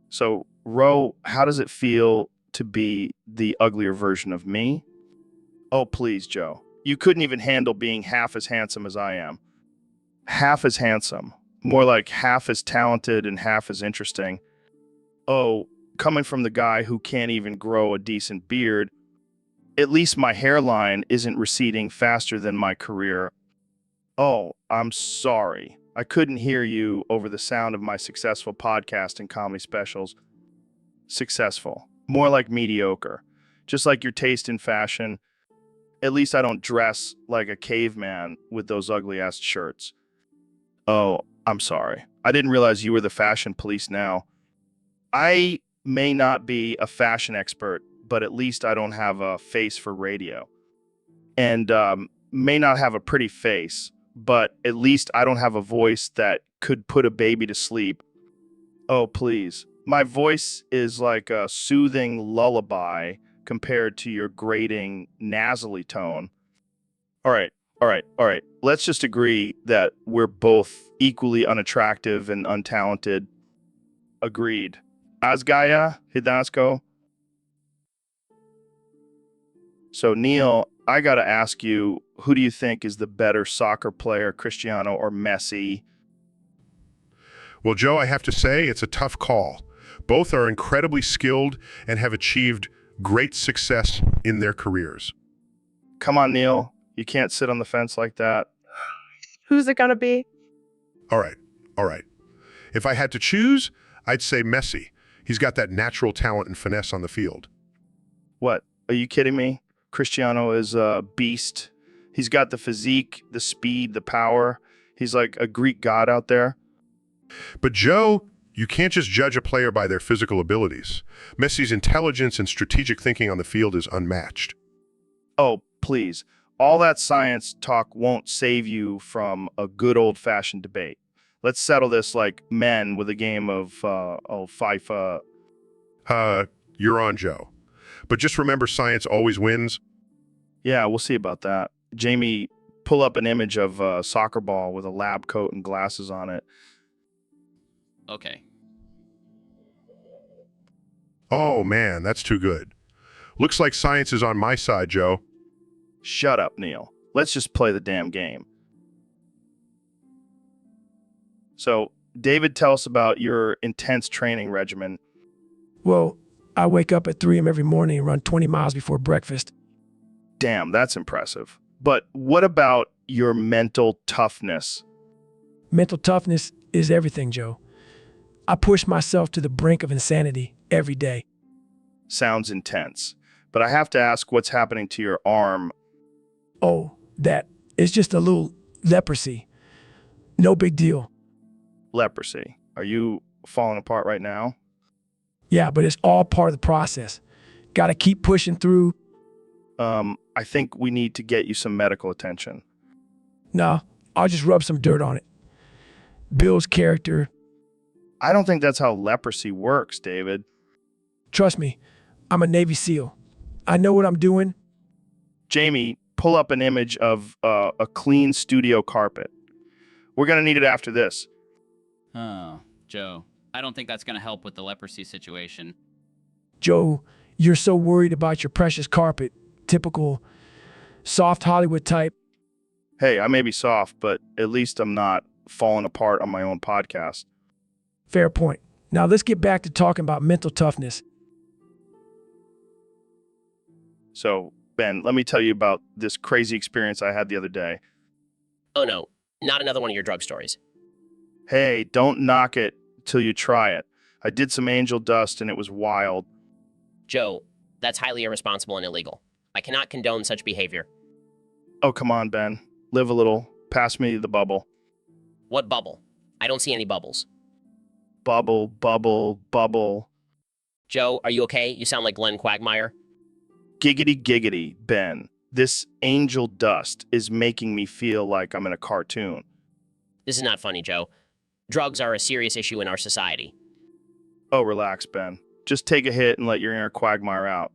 So, Ro, how does it feel to be the uglier version of me? Oh, please, Joe. You couldn't even handle being half as handsome as I am. Half as handsome. More like half as talented and half as interesting. Oh, coming from the guy who can't even grow a decent beard, at least my hairline isn't receding faster than my career. Oh, I'm sorry. I couldn't hear you over the sound of my successful podcast and comedy specials. Successful. More like mediocre. Just like your taste in fashion. At least I don't dress like a caveman with those ugly-ass shirts. Oh, I'm sorry. I didn't realize you were the fashion police now. I may not be a fashion expert, but at least I don't have a face for radio. And may not have a pretty face, but at least I don't have a voice that could put a baby to sleep. Oh, please. My voice is like a soothing lullaby compared to your grating, nasally tone. All right. Let's just agree that we're both equally unattractive and untalented. Agreed. Asgaya, Hidasko. So, Neil, I gotta ask you, who do you think is the better soccer player, Cristiano or Messi? Well, Joe, I have to say, it's a tough call. Both are incredibly skilled and have achieved great success in their careers. Come on, Neil. You can't sit on the fence like that. Who's it gonna be? All right, all right. If I had to choose, I'd say Messi. He's got that natural talent and finesse on the field. What? Are you kidding me? Cristiano is a beast. He's got the physique, the speed, the power. He's like a Greek god out there. But Joe, you can't just judge a player by their physical abilities. Messi's intelligence and strategic thinking on the field is unmatched. Oh, please. All that science talk won't save you from a good old-fashioned debate. Let's settle this like men with a game of FIFA. You're on, Joe. But just remember, science always wins. Yeah, we'll see about that. Jamie, pull up an image of a soccer ball with a lab coat and glasses on it. Okay. Oh, man, that's too good. Looks like science is on my side, Joe. Shut up, Neil. Let's just play the damn game. So, David, tell us about your intense training regimen. Well, I wake up at 3 a.m. every morning and run 20 miles before breakfast. Damn, that's impressive. But what about your mental toughness? Mental toughness is everything, Joe. I push myself to the brink of insanity every day. Sounds intense. But I have to ask what's happening to your arm. Oh, that. It's just a little leprosy. No big deal. Leprosy. Are you falling apart right now? Yeah, but it's all part of the process. Gotta keep pushing through. I think we need to get you some medical attention. No, I'll just rub some dirt on it. Bill's character. I don't think that's how leprosy works, David. Trust me, I'm a Navy SEAL. I know what I'm doing. Jamie, pull up an image of a clean studio carpet. We're going to need it after this. Oh, Joe. I don't think that's going to help with the leprosy situation. Joe, you're so worried about your precious carpet. Typical soft Hollywood type. Hey, I may be soft, but at least I'm not falling apart on my own podcast. Fair point. Now let's get back to talking about mental toughness. So, Ben, let me tell you about this crazy experience I had the other day. Oh no, not another one of your drug stories. Hey, don't knock it till you try it. I did some angel dust and it was wild. Joe, that's highly irresponsible and illegal. I cannot condone such behavior. Oh, come on, Ben. Live a little. Pass me the bubble. What bubble? I don't see any bubbles. Bubble, bubble, bubble. Joe, are you okay? You sound like Glenn Quagmire. Giggity, giggity, Ben. This angel dust is making me feel like I'm in a cartoon. This is not funny, Joe. Drugs are a serious issue in our society. Oh, relax, Ben. Just take a hit and let your inner quagmire out.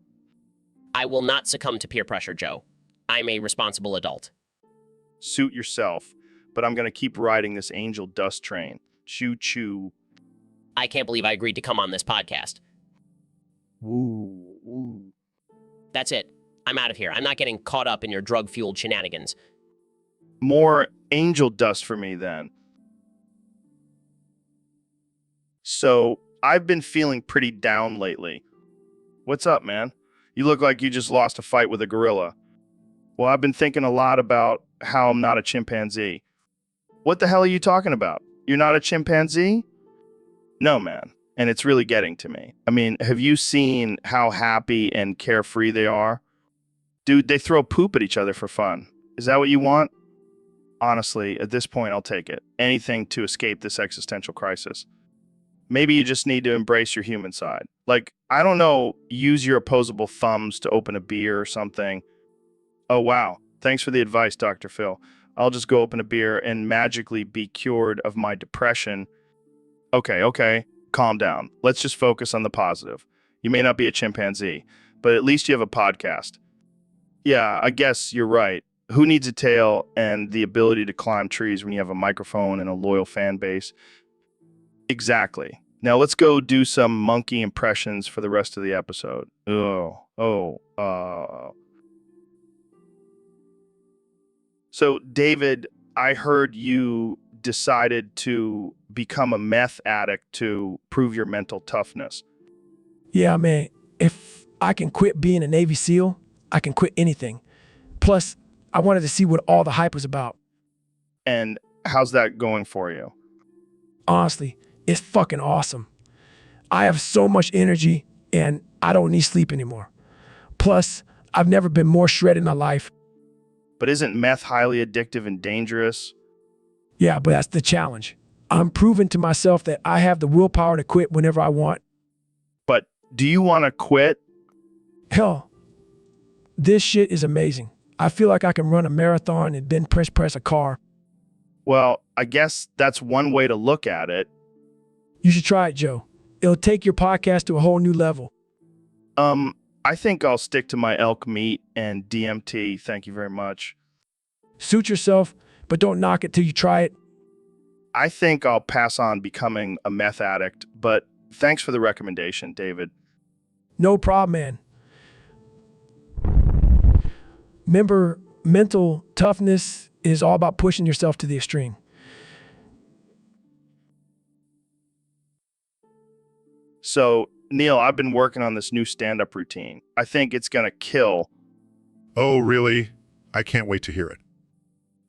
I will not succumb to peer pressure, Joe. I'm a responsible adult. Suit yourself, but I'm going to keep riding this angel dust train. Choo-choo. I can't believe I agreed to come on this podcast. Woo, woo. That's it. I'm out of here. I'm not getting caught up in your drug-fueled shenanigans. More angel dust for me, then. So, I've been feeling pretty down lately. What's up, man? You look like you just lost a fight with a gorilla. Well, I've been thinking a lot about how I'm not a chimpanzee. What the hell are you talking about? You're not a chimpanzee? No, man. And it's really getting to me. I mean, have you seen how happy and carefree they are? Dude, they throw poop at each other for fun. Is that what you want? Honestly, at this point, I'll take it. Anything to escape this existential crisis. Maybe you just need to embrace your human side. Like, I don't know, use your opposable thumbs to open a beer or something. Oh, wow. Thanks for the advice, Dr. Phil. I'll just go open a beer and magically be cured of my depression. Okay. Calm down. Let's just focus on the positive. You may not be a chimpanzee, but at least you have a podcast. Yeah, I guess you're right. Who needs a tail and the ability to climb trees when you have a microphone and a loyal fan base? Exactly. Now let's go do some monkey impressions for the rest of the episode. So, David, I heard you decided to become a meth addict to prove your mental toughness. Yeah, man, if I can quit being a Navy SEAL, I can quit anything. Plus, I wanted to see what all the hype was about. And how's that going for you? Honestly, it's fucking awesome. I have so much energy and I don't need sleep anymore. Plus, I've never been more shredded in my life. But isn't meth highly addictive and dangerous? Yeah, but that's the challenge. I'm proving to myself that I have the willpower to quit whenever I want. But do you want to quit? Hell, this shit is amazing. I feel like I can run a marathon and then press a car. Well, I guess that's one way to look at it. You should try it, Joe. It'll take your podcast to a whole new level. I think I'll stick to my elk meat and DMT. Thank you very much. Suit yourself, but don't knock it till you try it. I think I'll pass on becoming a meth addict, but thanks for the recommendation, David. No problem, man. Remember, mental toughness is all about pushing yourself to the extreme. So, Neil, I've been working on this new stand-up routine. I think it's going to kill. Oh, really? I can't wait to hear it.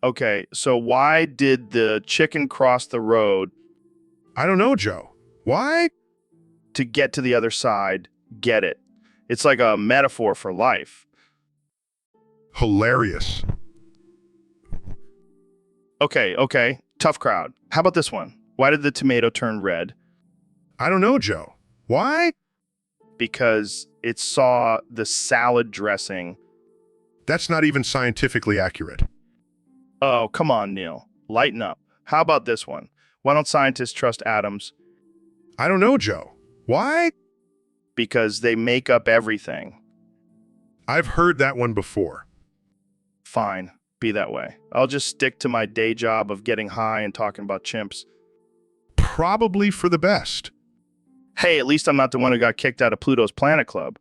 Okay, so why did the chicken cross the road? I don't know, Joe. Why? To get to the other side, get it. It's like a metaphor for life. Hilarious. Okay. Tough crowd. How about this one? Why did the tomato turn red? I don't know, Joe. Why? Because it saw the salad dressing. That's not even scientifically accurate. Oh, come on, Neil. Lighten up. How about this one? Why don't scientists trust atoms? I don't know, Joe. Why? Because they make up everything. I've heard that one before. Fine. Be that way. I'll just stick to my day job of getting high and talking about chimps. Probably for the best. Hey, at least I'm not the one who got kicked out of Pluto's Planet Club.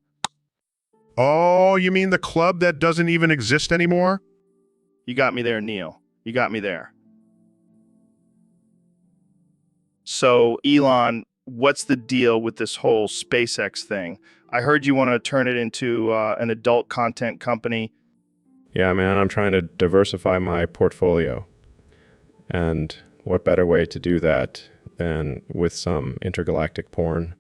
Oh, you mean the club that doesn't even exist anymore? You got me there, Neil. You got me there. So, Elon, what's the deal with this whole SpaceX thing? I heard you want to turn it into an adult content company. Yeah, man, I'm trying to diversify my portfolio. And what better way to do that than with some intergalactic porn?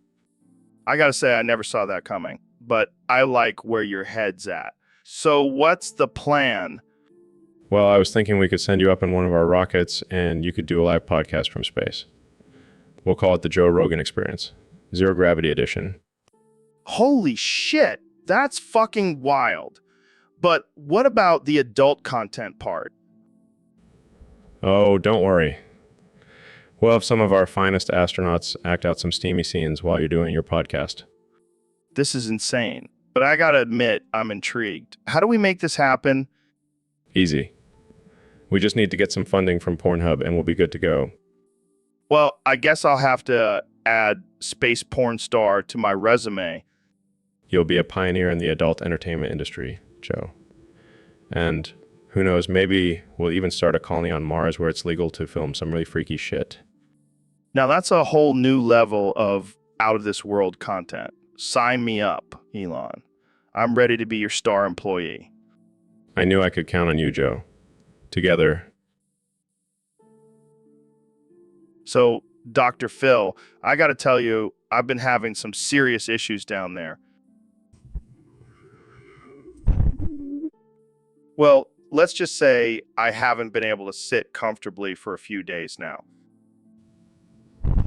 I gotta say, I never saw that coming, but I like where your head's at. So what's the plan? Well, I was thinking we could send you up in one of our rockets and you could do a live podcast from space. We'll call it the Joe Rogan Experience, Zero Gravity Edition. Holy shit, that's fucking wild. But what about the adult content part? Oh, don't worry. We'll have some of our finest astronauts act out some steamy scenes while you're doing your podcast. This is insane, but I gotta admit, I'm intrigued. How do we make this happen? Easy. We just need to get some funding from Pornhub and we'll be good to go. Well, I guess I'll have to add space porn star to my resume. You'll be a pioneer in the adult entertainment industry, Joe. And who knows, maybe we'll even start a colony on Mars where it's legal to film some really freaky shit. Now that's a whole new level of out-of-this-world content. Sign me up, Elon. I'm ready to be your star employee. I knew I could count on you, Joe. Together. So, Dr. Phil, I gotta tell you, I've been having some serious issues down there. Well, let's just say I haven't been able to sit comfortably for a few days now.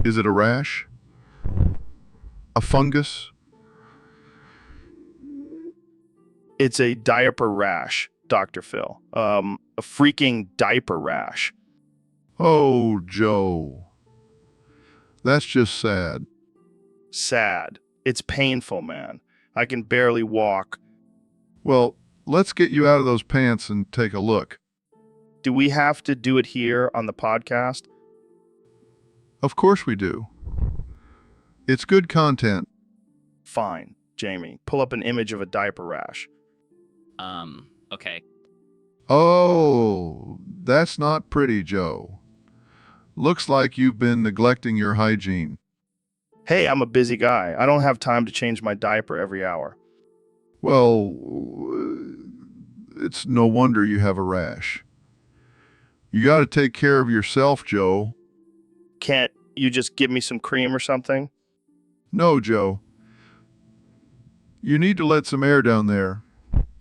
Is it a rash? A fungus? It's a diaper rash, Dr. Phil. A freaking diaper rash. Oh, Joe. That's just sad. Sad. It's painful, man. I can barely walk. Well, let's get you out of those pants and take a look. Do we have to do it here on the podcast? Of course we do. It's good content. Fine, Jamie. Pull up an image of a diaper rash. Okay. Oh, that's not pretty, Joe. Looks like you've been neglecting your hygiene. Hey, I'm a busy guy. I don't have time to change my diaper every hour. Well, it's no wonder you have a rash. You got to take care of yourself, Joe. Can't you just give me some cream or something? No, Joe. You need to let some air down there.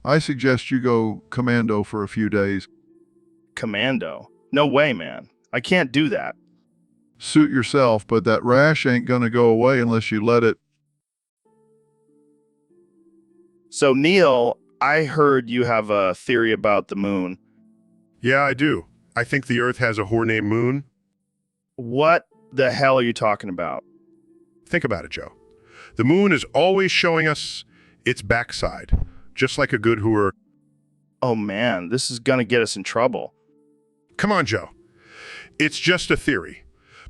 I suggest you go commando for a few days. Commando? No way, man. I can't do that. Suit yourself, but that rash ain't gonna go away unless you let it. So, Neil, I heard you have a theory about the moon. Yeah, I do. I think the Earth has a whore named Moon. What the hell are you talking about? Think about it, Joe. The moon is always showing us its backside, just like a good whore. Oh man, this is gonna get us in trouble. Come on, Joe. It's just a theory.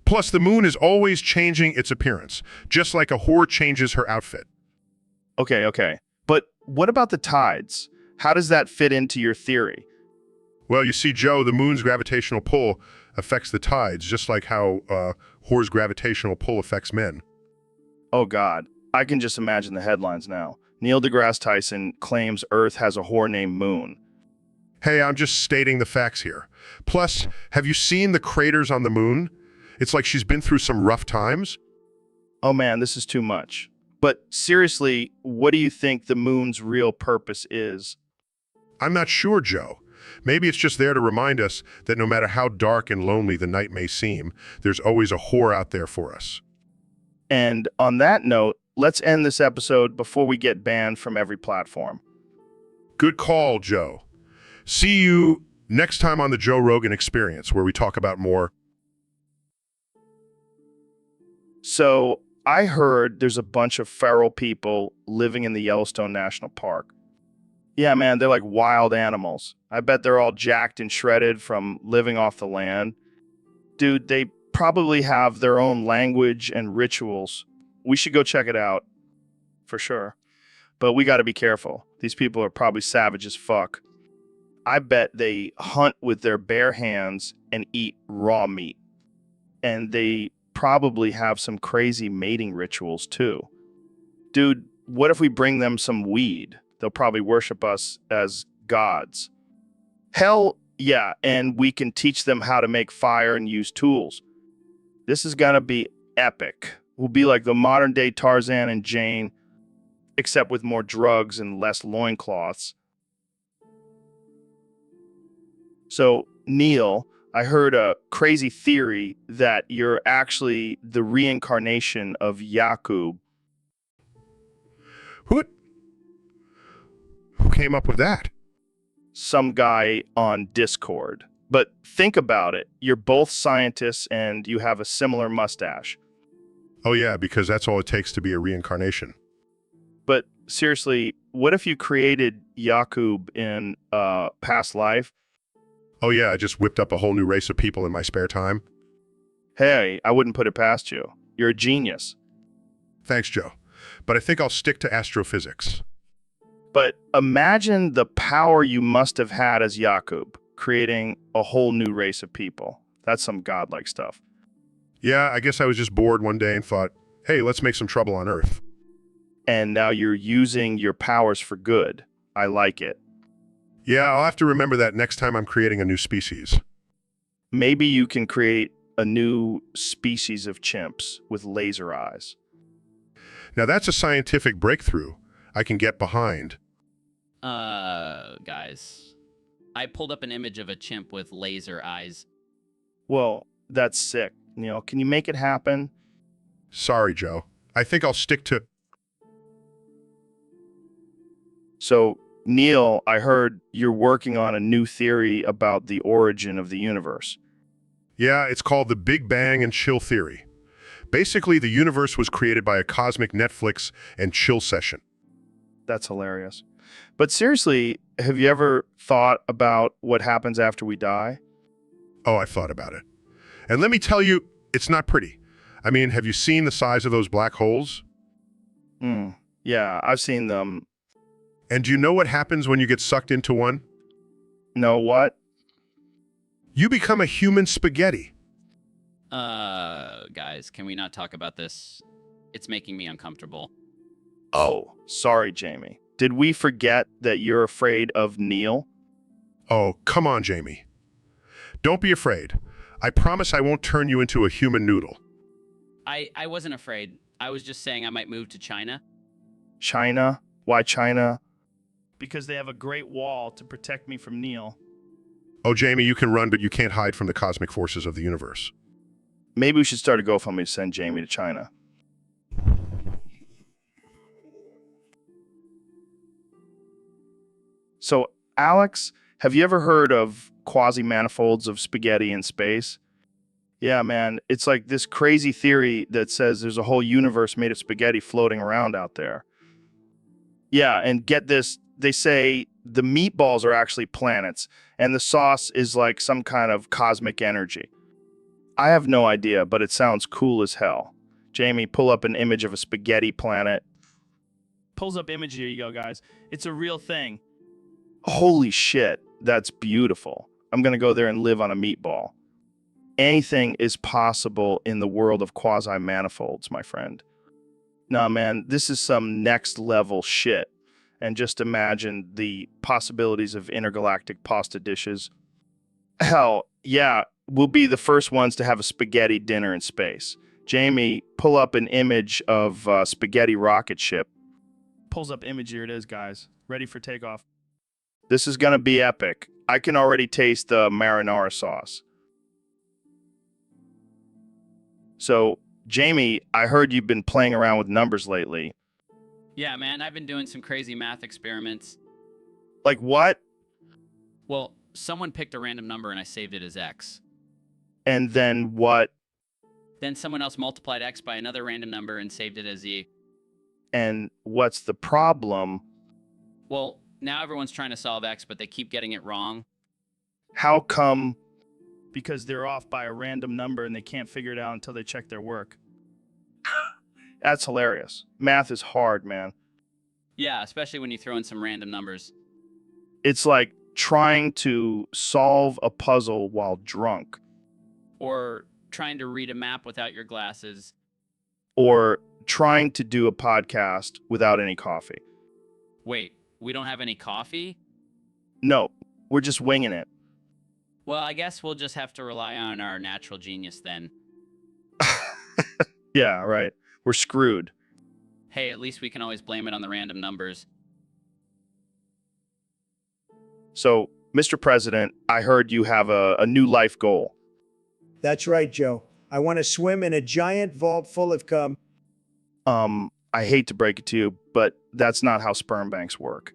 Plus, the moon is always changing its appearance, just like a whore changes her outfit. Okay. But what about the tides? How does that fit into your theory? Well, you see, Joe, the moon's gravitational pull affects the tides, just like how whore's gravitational pull affects men. Oh God, I can just imagine the headlines now. Neil deGrasse Tyson claims Earth has a whore named Moon. Hey, I'm just stating the facts here. Plus, have you seen the craters on the moon? It's like she's been through some rough times. Oh man, this is too much. But seriously, what do you think the moon's real purpose is? I'm not sure, Joe. Maybe it's just there to remind us that no matter how dark and lonely the night may seem, there's always a whore out there for us. And on that note, let's end this episode before we get banned from every platform. Good call, Joe. See you next time on the Joe Rogan Experience, where we talk about more. So, I heard there's a bunch of feral people living in the Yellowstone National Park. Yeah, man, they're like wild animals. I bet they're all jacked and shredded from living off the land. Dude, they probably have their own language and rituals. We should go check it out. For sure. But we got to be careful. These people are probably savage as fuck. I bet they hunt with their bare hands and eat raw meat. And they probably have some crazy mating rituals too. Dude, what if we bring them some weed? They'll probably worship us as gods. Hell yeah, and we can teach them how to make fire and use tools. This is gonna be epic. We'll be like the modern day Tarzan and Jane, except with more drugs and less loincloths. So, Neil, I heard a crazy theory that you're actually the reincarnation of Yakub. Who came up with that? Some guy on Discord. But think about it. You're both scientists and you have a similar mustache. Oh yeah, because that's all it takes to be a reincarnation. But seriously, what if you created Yakub in past life? Oh yeah, I just whipped up a whole new race of people in my spare time. Hey, I wouldn't put it past you. You're a genius. Thanks, Joe. But I think I'll stick to astrophysics. But imagine the power you must have had as Yakub, creating a whole new race of people. That's some godlike stuff. Yeah, I guess I was just bored one day and thought, hey, let's make some trouble on Earth. And now you're using your powers for good. I like it. Yeah, I'll have to remember that next time I'm creating a new species. Maybe you can create a new species of chimps with laser eyes. Now that's a scientific breakthrough I can get behind. Guys, I pulled up an image of a chimp with laser eyes. Well, that's sick. Neil, can you make it happen? Sorry, Joe. I think I'll stick to... So, Neil, I heard you're working on a new theory about the origin of the universe. Yeah, it's called the Big Bang and Chill Theory. Basically, the universe was created by a cosmic Netflix and chill session. That's hilarious. But seriously, have you ever thought about what happens after we die? Oh, I thought about it. And let me tell you, it's not pretty. I mean, have you seen the size of those black holes? Yeah, I've seen them. And do you know what happens when you get sucked into one? No, what? You become a human spaghetti. Guys, can we not talk about this? It's making me uncomfortable. Oh, sorry, Jamie. Did we forget that you're afraid of Neil? Oh, come on, Jamie. Don't be afraid. I promise I won't turn you into a human noodle. I wasn't afraid. I was just saying I might move to China. China? Why China? Because they have a great wall to protect me from Neil. Oh, Jamie, you can run, but you can't hide from the cosmic forces of the universe. Maybe we should start a GoFundMe to send Jamie to China. So, Alex, have you ever heard of quasi-manifolds of spaghetti in space? Yeah, man, it's like this crazy theory that says there's a whole universe made of spaghetti floating around out there. Yeah, and get this, they say the meatballs are actually planets, and the sauce is like some kind of cosmic energy. I have no idea, but it sounds cool as hell. Jamie, pull up an image of a spaghetti planet. Pulls up image, here you go, guys. It's a real thing. Holy shit, that's beautiful. I'm gonna go there and live on a meatball. Anything is possible in the world of quasi-manifolds, my friend. Nah, man, this is some next level shit. And just imagine the possibilities of intergalactic pasta dishes. Hell, yeah, we'll be the first ones to have a spaghetti dinner in space. Jamie, pull up an image of a spaghetti rocket ship. Pulls up image, here it is, guys. Ready for takeoff. This is gonna be epic. I can already taste the marinara sauce. So, Jamie, I heard you've been playing around with numbers lately. Yeah, man, I've been doing some crazy math experiments. Like what? Well, someone picked a random number and I saved it as x. And then what? Then someone else multiplied x by another random number and saved it as z. And what's the problem? Well, now everyone's trying to solve x, but they keep getting it wrong. How come? Because they're off by a random number and they can't figure it out until they check their work. That's hilarious. Math is hard, man. Yeah, especially when you throw in some random numbers. It's like trying to solve a puzzle while drunk. Or trying to read a map without your glasses. Or trying to do a podcast without any coffee. Wait, we don't have any coffee? No, we're just winging it. Well, I guess we'll just have to rely on our natural genius then. Yeah, right. We're screwed. Hey, at least we can always blame it on the random numbers. So, Mr. President, I heard you have a new life goal. That's right, Joe. I want to swim in a giant vault full of cum. I hate to break it to you, but that's not how sperm banks work.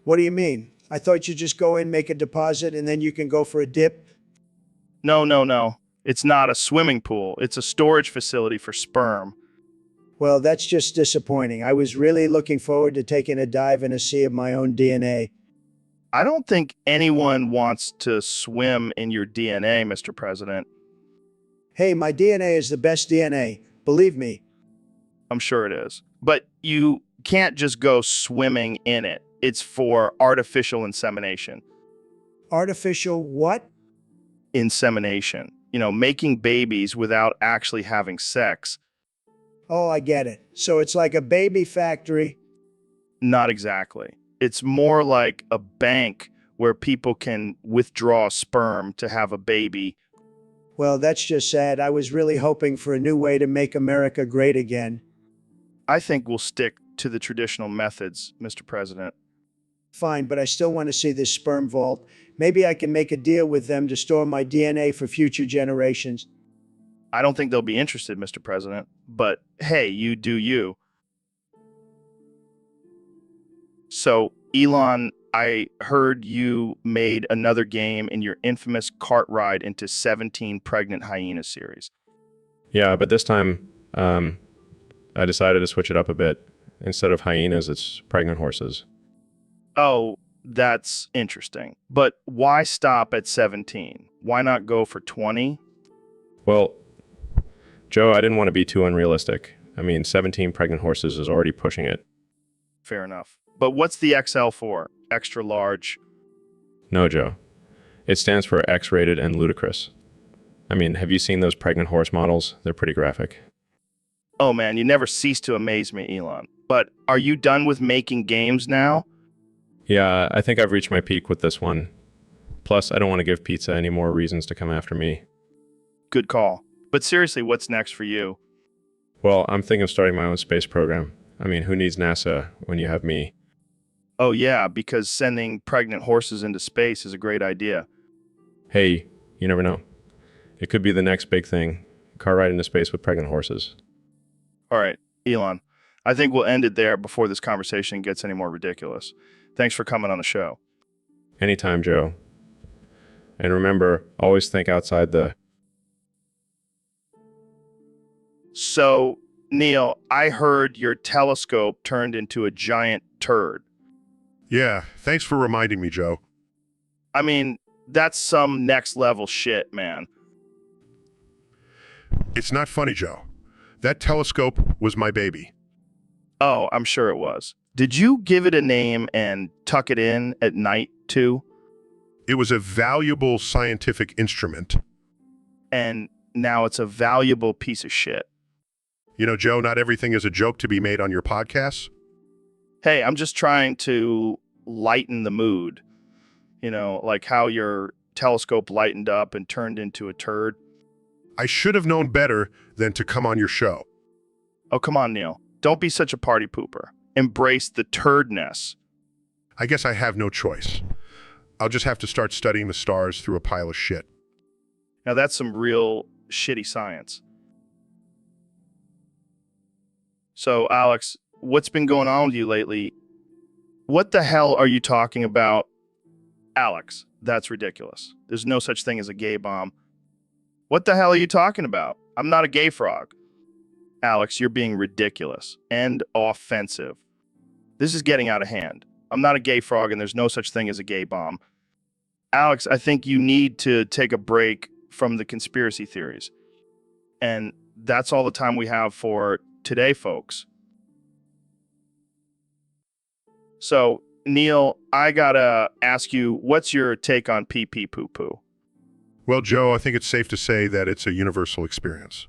What do you mean? I thought you just go in, make a deposit, and then you can go for a dip. No. It's not a swimming pool. It's a storage facility for sperm. Well, that's just disappointing. I was really looking forward to taking a dive in a sea of my own DNA. I don't think anyone wants to swim in your DNA, Mr. President. Hey, my DNA is the best DNA. Believe me. I'm sure it is. But you can't just go swimming in it. It's for artificial insemination. Artificial what? Insemination. You know, making babies without actually having sex. Oh, I get it. So it's like a baby factory. Not exactly. It's more like a bank where people can withdraw sperm to have a baby. Well, that's just sad. I was really hoping for a new way to make America great again. I think we'll stick to the traditional methods, Mr. President. Fine, but I still want to see this sperm vault. Maybe I can make a deal with them to store my DNA for future generations. I don't think they'll be interested, Mr. President. But hey, you do you. So, Elon, I heard you made another game in your infamous cart ride into 17 Pregnant Hyena series. Yeah, but this time I decided to switch it up a bit. Instead of hyenas, it's pregnant horses. Oh, that's interesting. But why stop at 17? Why not go for 20? Well, Joe, I didn't want to be too unrealistic. I mean, 17 pregnant horses is already pushing it. Fair enough. But what's the XL for? Extra large? No, Joe. It stands for X-rated and ludicrous. I mean, have you seen those pregnant horse models? They're pretty graphic. Oh man, you never cease to amaze me, Elon. But are you done with making games now? Yeah, I think I've reached my peak with this one. Plus, I don't want to give pizza any more reasons to come after me. Good call. But seriously, what's next for you? Well, I'm thinking of starting my own space program. I mean, who needs NASA when you have me? Oh, yeah, because sending pregnant horses into space is a great idea. Hey, you never know. It could be the next big thing. Car ride into space with pregnant horses. All right, Elon, I think we'll end it there before this conversation gets any more ridiculous. Thanks for coming on the show. Anytime, Joe. And remember, always think outside the... So, Neil, I heard your telescope turned into a giant turd. Yeah, thanks for reminding me, Joe. I mean, that's some next level shit, man. It's not funny, Joe. That telescope was my baby. Oh, I'm sure it was. Did you give it a name and tuck it in at night, too? It was a valuable scientific instrument. And now it's a valuable piece of shit. You know, Joe, not everything is a joke to be made on your podcasts. Hey, I'm just trying to lighten the mood. You know, like how your telescope lightened up and turned into a turd. I should have known better than to come on your show. Oh, come on, Neil. Don't be such a party pooper. Embrace the turdness. I guess I have no choice. I'll just have to start studying the stars through a pile of shit. Now that's some real shitty science. So, Alex, what's been going on with you lately? What the hell are you talking about? Alex, that's ridiculous. There's no such thing as a gay bomb. What the hell are you talking about? I'm not a gay frog. Alex, you're being ridiculous and offensive. This is getting out of hand. I'm not a gay frog and there's no such thing as a gay bomb. Alex, I think you need to take a break from the conspiracy theories. And that's all the time we have for today, folks. So, Neil, I gotta ask you, what's your take on pee-pee poo-poo? Well, Joe, I think it's safe to say that it's a universal experience.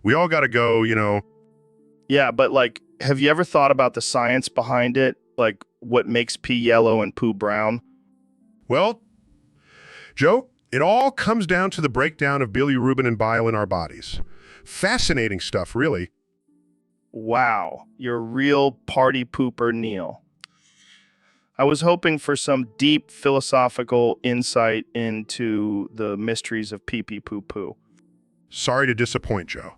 We all gotta go, you know. Yeah, but like, have you ever thought about the science behind it? Like, what makes pee yellow and poo brown? Well, Joe, it all comes down to the breakdown of bilirubin and bile in our bodies. Fascinating stuff, really. Wow, you're a real party pooper, Neil. I was hoping for some deep philosophical insight into the mysteries of pee-pee poo-poo. Sorry to disappoint, Joe.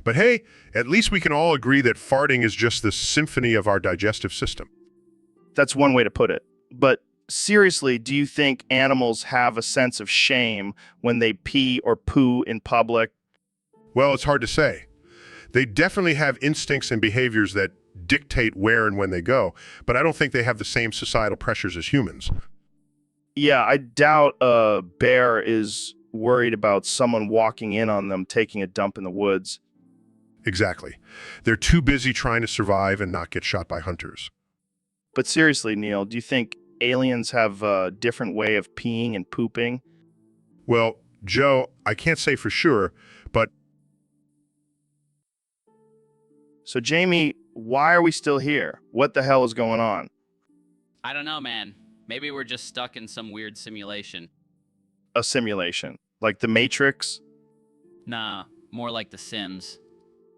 But hey, at least we can all agree that farting is just the symphony of our digestive system. That's one way to put it. But seriously, do you think animals have a sense of shame when they pee or poo in public? Well, it's hard to say. They definitely have instincts and behaviors that dictate where and when they go, but I don't think they have the same societal pressures as humans. Yeah, I doubt a bear is worried about someone walking in on them taking a dump in the woods. Exactly. They're too busy trying to survive and not get shot by hunters. But seriously, Neil, do you think aliens have a different way of peeing and pooping? Well, Joe, I can't say for sure, but... So, Jamie, why are we still here? What the hell is going on? I don't know, man. Maybe we're just stuck in some weird simulation. A simulation? Like the Matrix? Nah, more like The Sims.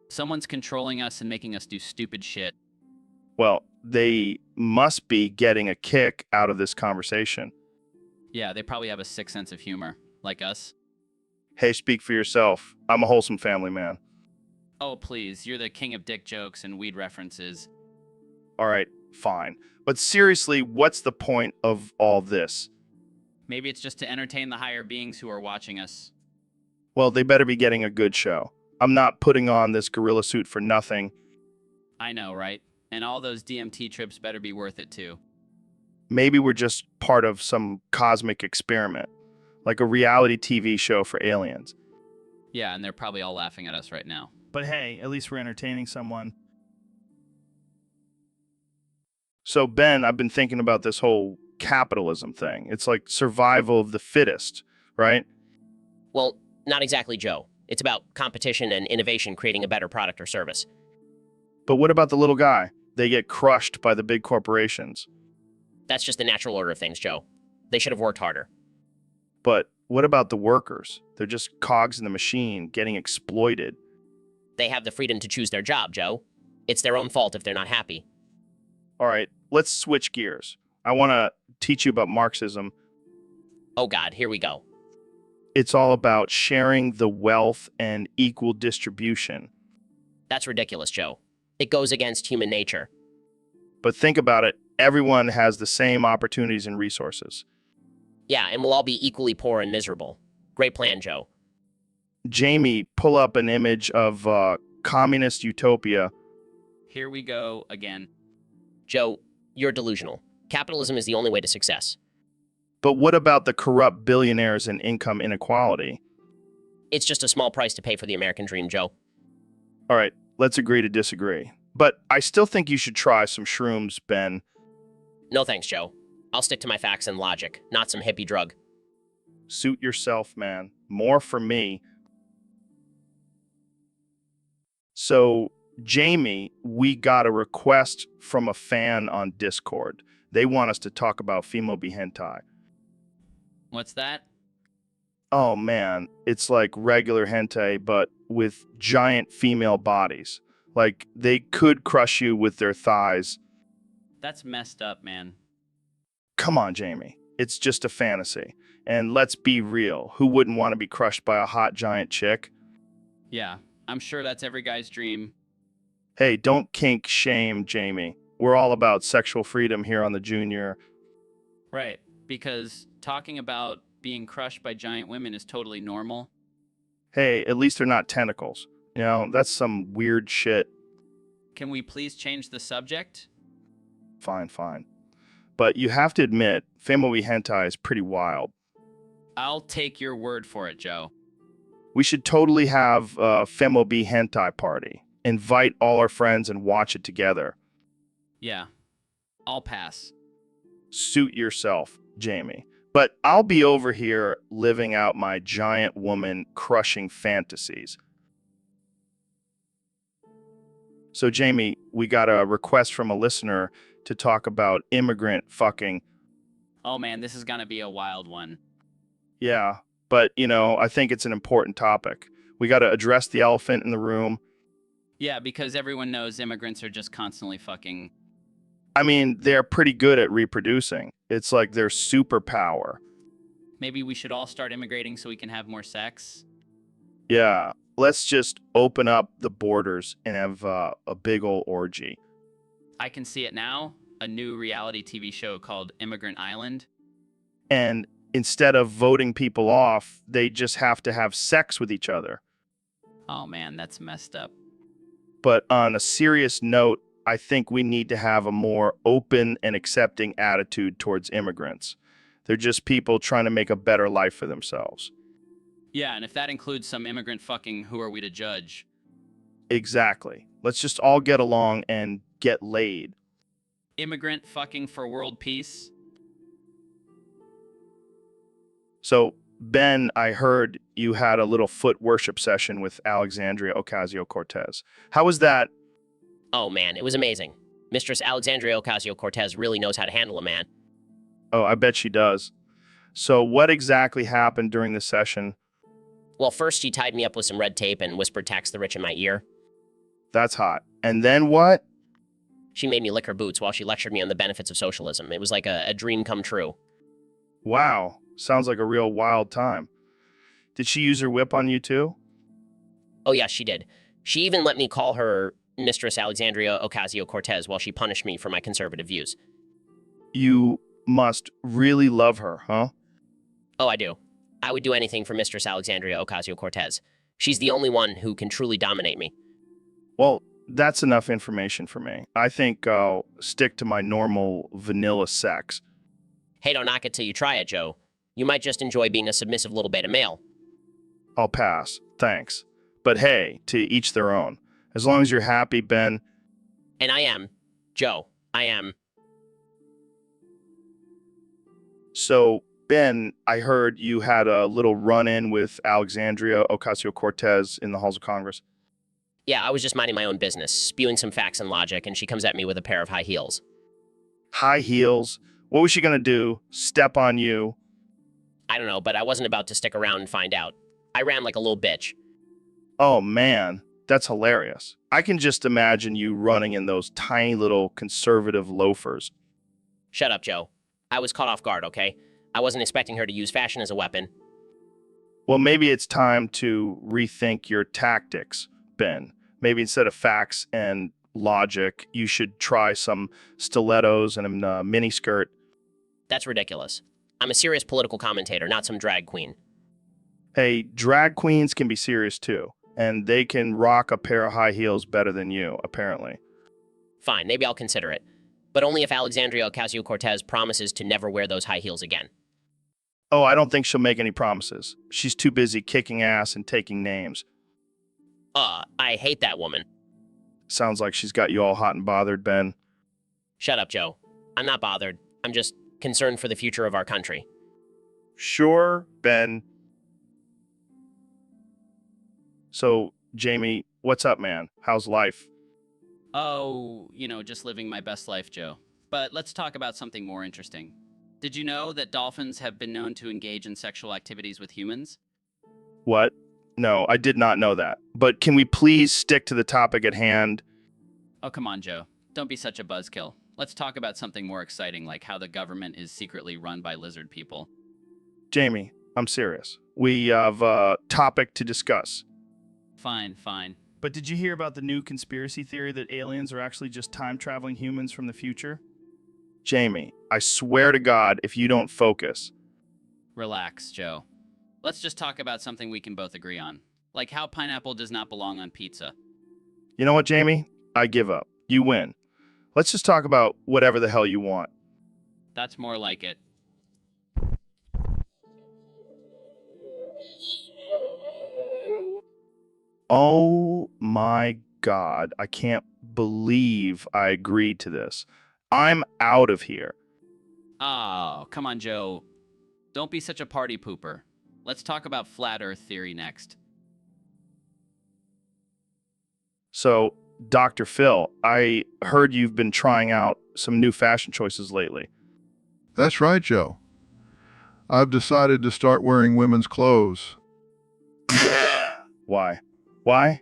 Someone's controlling us and making us do stupid shit. Well, they must be getting a kick out of this conversation. Yeah, they probably have a sick sense of humor, like us. Hey, speak for yourself. I'm a wholesome family man. Oh, please, you're the king of dick jokes and weed references. All right, fine. But seriously, what's the point of all this? Maybe it's just to entertain the higher beings who are watching us. Well, they better be getting a good show. I'm not putting on this gorilla suit for nothing. I know, right? And all those DMT trips better be worth it too. Maybe we're just part of some cosmic experiment, like a reality TV show for aliens. Yeah, and they're probably all laughing at us right now. But hey, at least we're entertaining someone. So, Ben, I've been thinking about this whole capitalism thing. It's like survival of the fittest, right? Well, not exactly, Joe. It's about competition and innovation creating a better product or service. But what about the little guy? They get crushed by the big corporations. That's just the natural order of things, Joe. They should have worked harder. But what about the workers? They're just cogs in the machine getting exploited. They have the freedom to choose their job, Joe. It's their own fault if they're not happy. All right, let's switch gears. I want to teach you about Marxism. Oh God, here we go. It's all about sharing the wealth and equal distribution. That's ridiculous, Joe. It goes against human nature. But think about it, everyone has the same opportunities and resources. Yeah, and we'll all be equally poor and miserable. Great plan, Joe. Jamie, pull up an image of communist utopia. Here we go again. Joe, you're delusional. Capitalism is the only way to success. But what about the corrupt billionaires and income inequality? It's just a small price to pay for the American dream, Joe. All right, let's agree to disagree. But I still think you should try some shrooms, Ben. No thanks, Joe. I'll stick to my facts and logic, not some hippie drug. Suit yourself, man. More for me. So, Jamie, we got a request from a fan on Discord. They want us to talk about female hentai. What's that? Oh man, it's like regular hentai, but with giant female bodies. Like, they could crush you with their thighs. That's messed up, man. Come on, Jamie. It's just a fantasy. And let's be real. Who wouldn't want to be crushed by a hot giant chick? Yeah, I'm sure that's every guy's dream. Hey, don't kink shame, Jamie. We're all about sexual freedom here on the Junior. Right, because talking about being crushed by giant women is totally normal. Hey, at least they're not tentacles. You know, that's some weird shit. Can we please change the subject? Fine, fine. But you have to admit, family hentai is pretty wild. I'll take your word for it, Joe. We should totally have a family hentai party. Invite all our friends and watch it together. Yeah, I'll pass. Suit yourself, Jamie. But I'll be over here living out my giant woman crushing fantasies. So, Jamie, we got a request from a listener to talk about immigrant fucking. Oh man, this is gonna be a wild one. Yeah, but, you know, I think it's an important topic. We got to address the elephant in the room. Yeah, because everyone knows immigrants are just constantly fucking. I mean, they're pretty good at reproducing. It's like their superpower. Maybe we should all start immigrating so we can have more sex? Yeah, let's just open up the borders and have a big ol' orgy. I can see it now. A new reality TV show called Immigrant Island. And instead of voting people off, they just have to have sex with each other. Oh man, that's messed up. But on a serious note, I think we need to have a more open and accepting attitude towards immigrants. They're just people trying to make a better life for themselves. Yeah, and if that includes some immigrant fucking, who are we to judge? Exactly. Let's just all get along and get laid. Immigrant fucking for world peace? So, Ben, I heard you had a little foot worship session with Alexandria Ocasio-Cortez. How was that? Oh man, it was amazing. Mistress Alexandria Ocasio-Cortez really knows how to handle a man. Oh, I bet she does. So what exactly happened during the session? Well, first she tied me up with some red tape and whispered tax the rich in my ear. That's hot. And then what? She made me lick her boots while she lectured me on the benefits of socialism. It was like a dream come true. Wow. Sounds like a real wild time. Did she use her whip on you too? Oh yeah, she did. She even let me call her Mistress Alexandria Ocasio-Cortez while she punished me for my conservative views. You must really love her, huh? Oh, I do. I would do anything for Mistress Alexandria Ocasio-Cortez. She's the only one who can truly dominate me. Well, that's enough information for me. I think I'll stick to my normal vanilla sex. Hey, don't knock it till you try it, Joe. You might just enjoy being a submissive little beta male. I'll pass. Thanks. But hey, to each their own. As long as you're happy, Ben. And I am. Joe, I am. So, Ben, I heard you had a little run-in with Alexandria Ocasio-Cortez in the halls of Congress. Yeah, I was just minding my own business, spewing some facts and logic, and she comes at me with a pair of high heels. High heels? What was she going to do? Step on you? I don't know, but I wasn't about to stick around and find out. I ran like a little bitch. Oh man, that's hilarious. I can just imagine you running in those tiny little conservative loafers. Shut up, Joe. I was caught off guard, okay? I wasn't expecting her to use fashion as a weapon. Well, maybe it's time to rethink your tactics, Ben. Maybe instead of facts and logic, you should try some stilettos and a mini skirt. That's ridiculous. I'm a serious political commentator, not some drag queen. Hey, drag queens can be serious too, and they can rock a pair of high heels better than you, apparently. Fine, maybe I'll consider it. But only if Alexandria Ocasio-Cortez promises to never wear those high heels again. Oh, I don't think she'll make any promises. She's too busy kicking ass and taking names. I hate that woman. Sounds like she's got you all hot and bothered, Ben. Shut up, Joe. I'm not bothered. I'm just concerned for the future of our country. Sure, Ben. So, Jamie, what's up, man? How's life? Oh, just living my best life, Joe. But let's talk about something more interesting. Did you know that dolphins have been known to engage in sexual activities with humans? What? No, I did not know that. But can we please stick to the topic at hand? Oh, come on, Joe. Don't be such a buzzkill. Let's talk about something more exciting, like how the government is secretly run by lizard people. Jamie, I'm serious. We have a topic to discuss. Fine, fine. But did you hear about the new conspiracy theory that aliens are actually just time-traveling humans from the future? Jamie, I swear to God, if you don't focus. Relax, Joe. Let's just talk about something we can both agree on, like how pineapple does not belong on pizza. You know what, Jamie? I give up. You win. Let's just talk about whatever the hell you want. That's more like it. Oh my God, I can't believe I agreed to this. I'm out of here. Oh, come on, Joe. Don't be such a party pooper. Let's talk about flat earth theory next. So, Dr. Phil, I heard you've been trying out some new fashion choices lately. That's right, Joe. I've decided to start wearing women's clothes. Why? Why?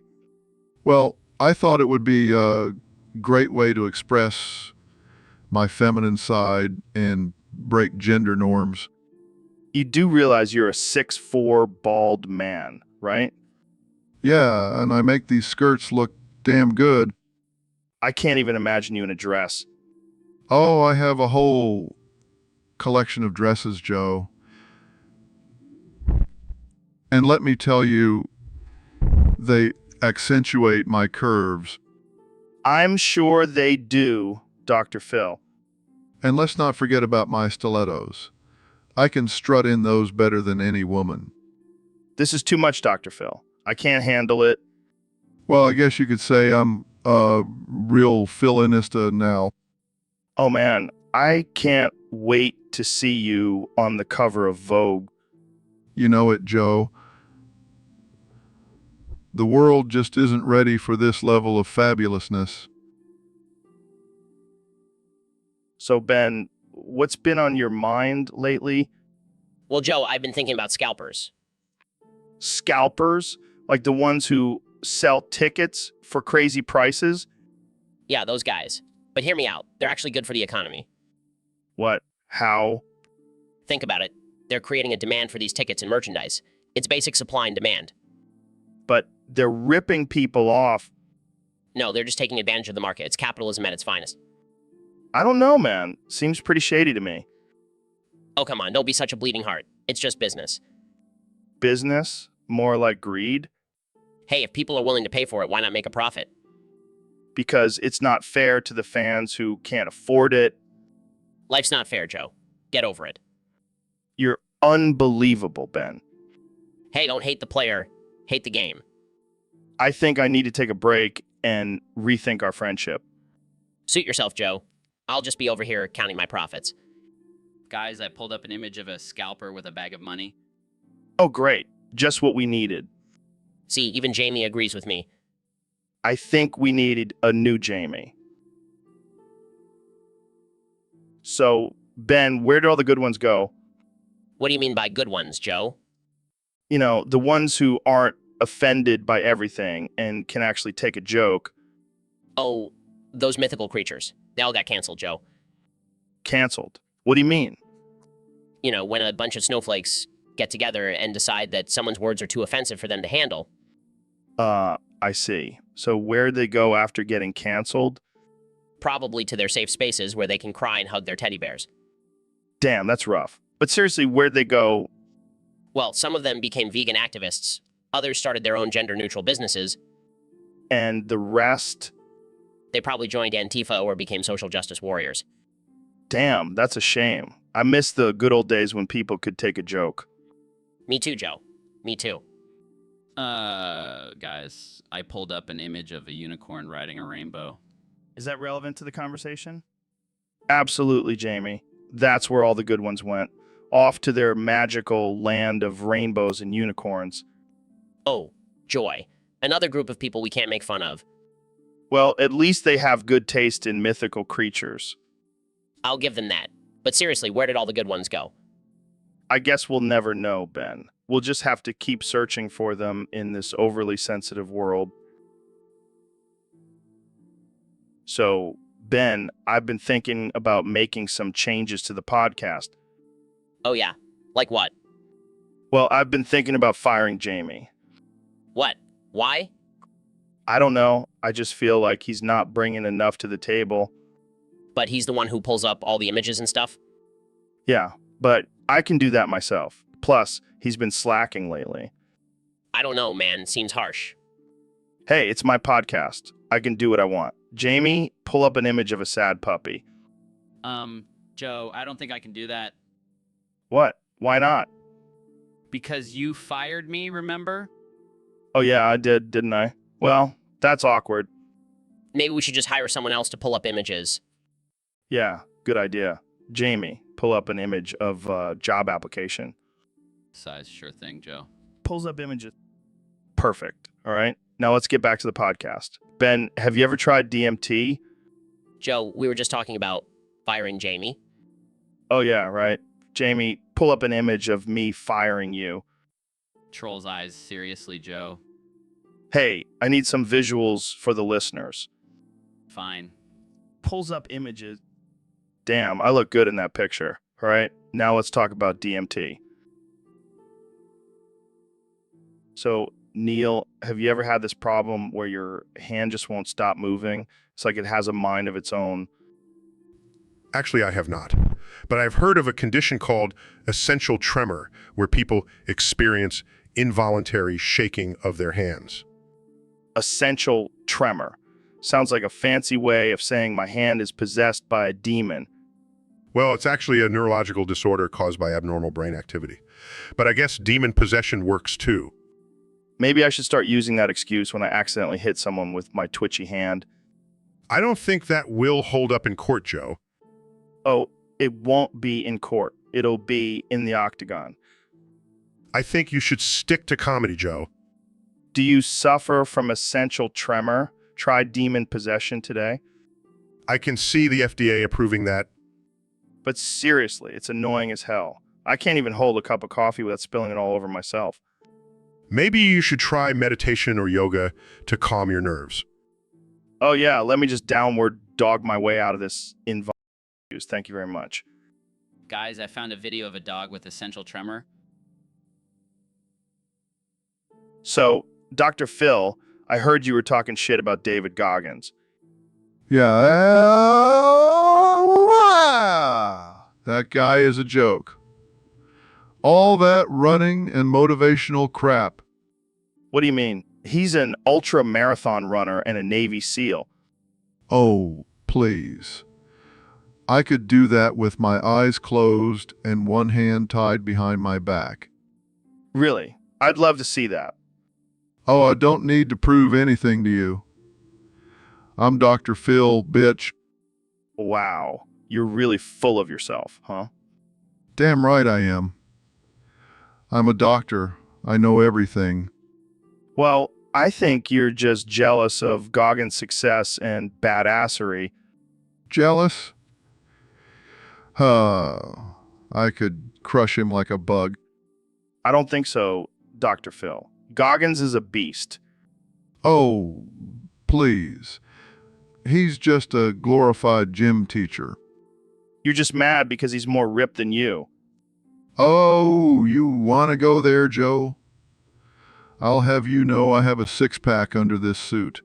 Well, I thought it would be a great way to express my feminine side and break gender norms. You do realize you're a 6'4" bald man, right? Yeah, and I make these skirts look damn good. I can't even imagine you in a dress. Oh, I have a whole collection of dresses, Joe. And let me tell you, they accentuate my curves. I'm sure they do, Dr. Phil. And let's not forget about my stilettos. I can strut in those better than any woman. This is too much, Dr. Phil. I can't handle it. Well, I guess you could say I'm a real Philinista now. Oh man, I can't wait to see you on the cover of Vogue. You know it, Joe. The world just isn't ready for this level of fabulousness. So Ben, what's been on your mind lately? Well, Joe, I've been thinking about scalpers. Scalpers? Like the ones who sell tickets for crazy prices? Yeah, those guys. But hear me out. They're actually good for the economy. What? How? Think about it. They're creating a demand for these tickets and merchandise. It's basic supply and demand. But they're ripping people off. No, they're just taking advantage of the market. It's capitalism at its finest. I don't know, man. Seems pretty shady to me. Oh, come on. Don't be such a bleeding heart. It's just business. Business? More like greed? Hey, if people are willing to pay for it, why not make a profit? Because it's not fair to the fans who can't afford it. Life's not fair, Joe. Get over it. You're unbelievable, Ben. Hey, don't hate the player. Hate the game. I think I need to take a break and rethink our friendship. Suit yourself, Joe. I'll just be over here counting my profits. Guys, I pulled up an image of a scalper with a bag of money. Oh, great. Just what we needed. See, even Jamie agrees with me. I think we needed a new Jamie. So, Ben, where did all the good ones go? What do you mean by good ones, Joe? You know, the ones who aren't offended by everything and can actually take a joke. Oh, those mythical creatures. They all got canceled, Joe. Canceled. What do you mean? You know, when a bunch of snowflakes get together and decide that someone's words are too offensive for them to handle. I see. So where'd they go after getting canceled? Probably to their safe spaces where they can cry and hug their teddy bears. Damn, that's rough. But seriously, where'd they go? Well, some of them became vegan activists. Others started their own gender-neutral businesses. And the rest? They probably joined Antifa or became social justice warriors. Damn, that's a shame. I miss the good old days when people could take a joke. Me too, Joe. Me too. Guys, I pulled up an image of a unicorn riding a rainbow. Is that relevant to the conversation? Absolutely, Jamie. That's where all the good ones went. Off to their magical land of rainbows and unicorns. Oh, joy. Another group of people we can't make fun of. Well, at least they have good taste in mythical creatures. I'll give them that. But seriously, where did all the good ones go? I guess we'll never know, Ben. We'll just have to keep searching for them in this overly sensitive world. So, Ben, I've been thinking about making some changes to the podcast. Oh yeah? Like what? Well, I've been thinking about firing Jamie. What? Why? I don't know. I just feel like he's not bringing enough to the table. But he's the one who pulls up all the images and stuff? Yeah, but I can do that myself. Plus, he's been slacking lately. I don't know, man. Seems harsh. Hey, it's my podcast. I can do what I want. Jamie, pull up an image of a sad puppy. Joe, I don't think I can do that. What? Why not? Because you fired me, remember? Oh yeah, I did, didn't I? Well, that's awkward. Maybe we should just hire someone else to pull up images. Yeah, good idea. Jamie, pull up an image of a job application. Size, sure thing, Joe. Pulls up images. Perfect. All right. Now let's get back to the podcast. Ben, have you ever tried DMT? Joe, we were just talking about firing Jamie. Oh yeah, right. Jamie, pull up an image of me firing you. Troll's eyes, seriously, Joe. Hey, I need some visuals for the listeners. Fine. Pulls up images. Damn, I look good in that picture. All right, now let's talk about DMT. So, Neil, have you ever had this problem where your hand just won't stop moving? It's like it has a mind of its own. Actually, I have not. But I've heard of a condition called essential tremor, where people experience involuntary shaking of their hands. Essential tremor. Sounds like a fancy way of saying my hand is possessed by a demon. Well, it's actually a neurological disorder caused by abnormal brain activity. But I guess demon possession works too. Maybe I should start using that excuse when I accidentally hit someone with my twitchy hand. I don't think that will hold up in court, Joe. Oh, it won't be in court. It'll be in the octagon. I think you should stick to comedy, Joe. Do you suffer from essential tremor? Try demon possession today? I can see the FDA approving that. But seriously, it's annoying as hell. I can't even hold a cup of coffee without spilling it all over myself. Maybe you should try meditation or yoga to calm your nerves. Oh yeah, let me just downward dog my way out of this involuntary use. Thank you very much. Guys, I found a video of a dog with essential tremor. So, Dr. Phil, I heard you were talking shit about David Goggins. Yeah, that guy is a joke. All that running and motivational crap. What do you mean? He's an ultra marathon runner and a Navy SEAL. Oh, please. I could do that with my eyes closed and one hand tied behind my back. Really? I'd love to see that. Oh, I don't need to prove anything to you. I'm Dr. Phil, bitch. Wow. You're really full of yourself, huh? Damn right I am. I'm a doctor. I know everything. Well, I think you're just jealous of Goggins' success and badassery. Jealous? I could crush him like a bug. I don't think so, Dr. Phil. Goggins is a beast. Oh, please. He's just a glorified gym teacher. You're just mad because he's more ripped than you. Oh, you want to go there, Joe? I'll have you know I have a six-pack under this suit.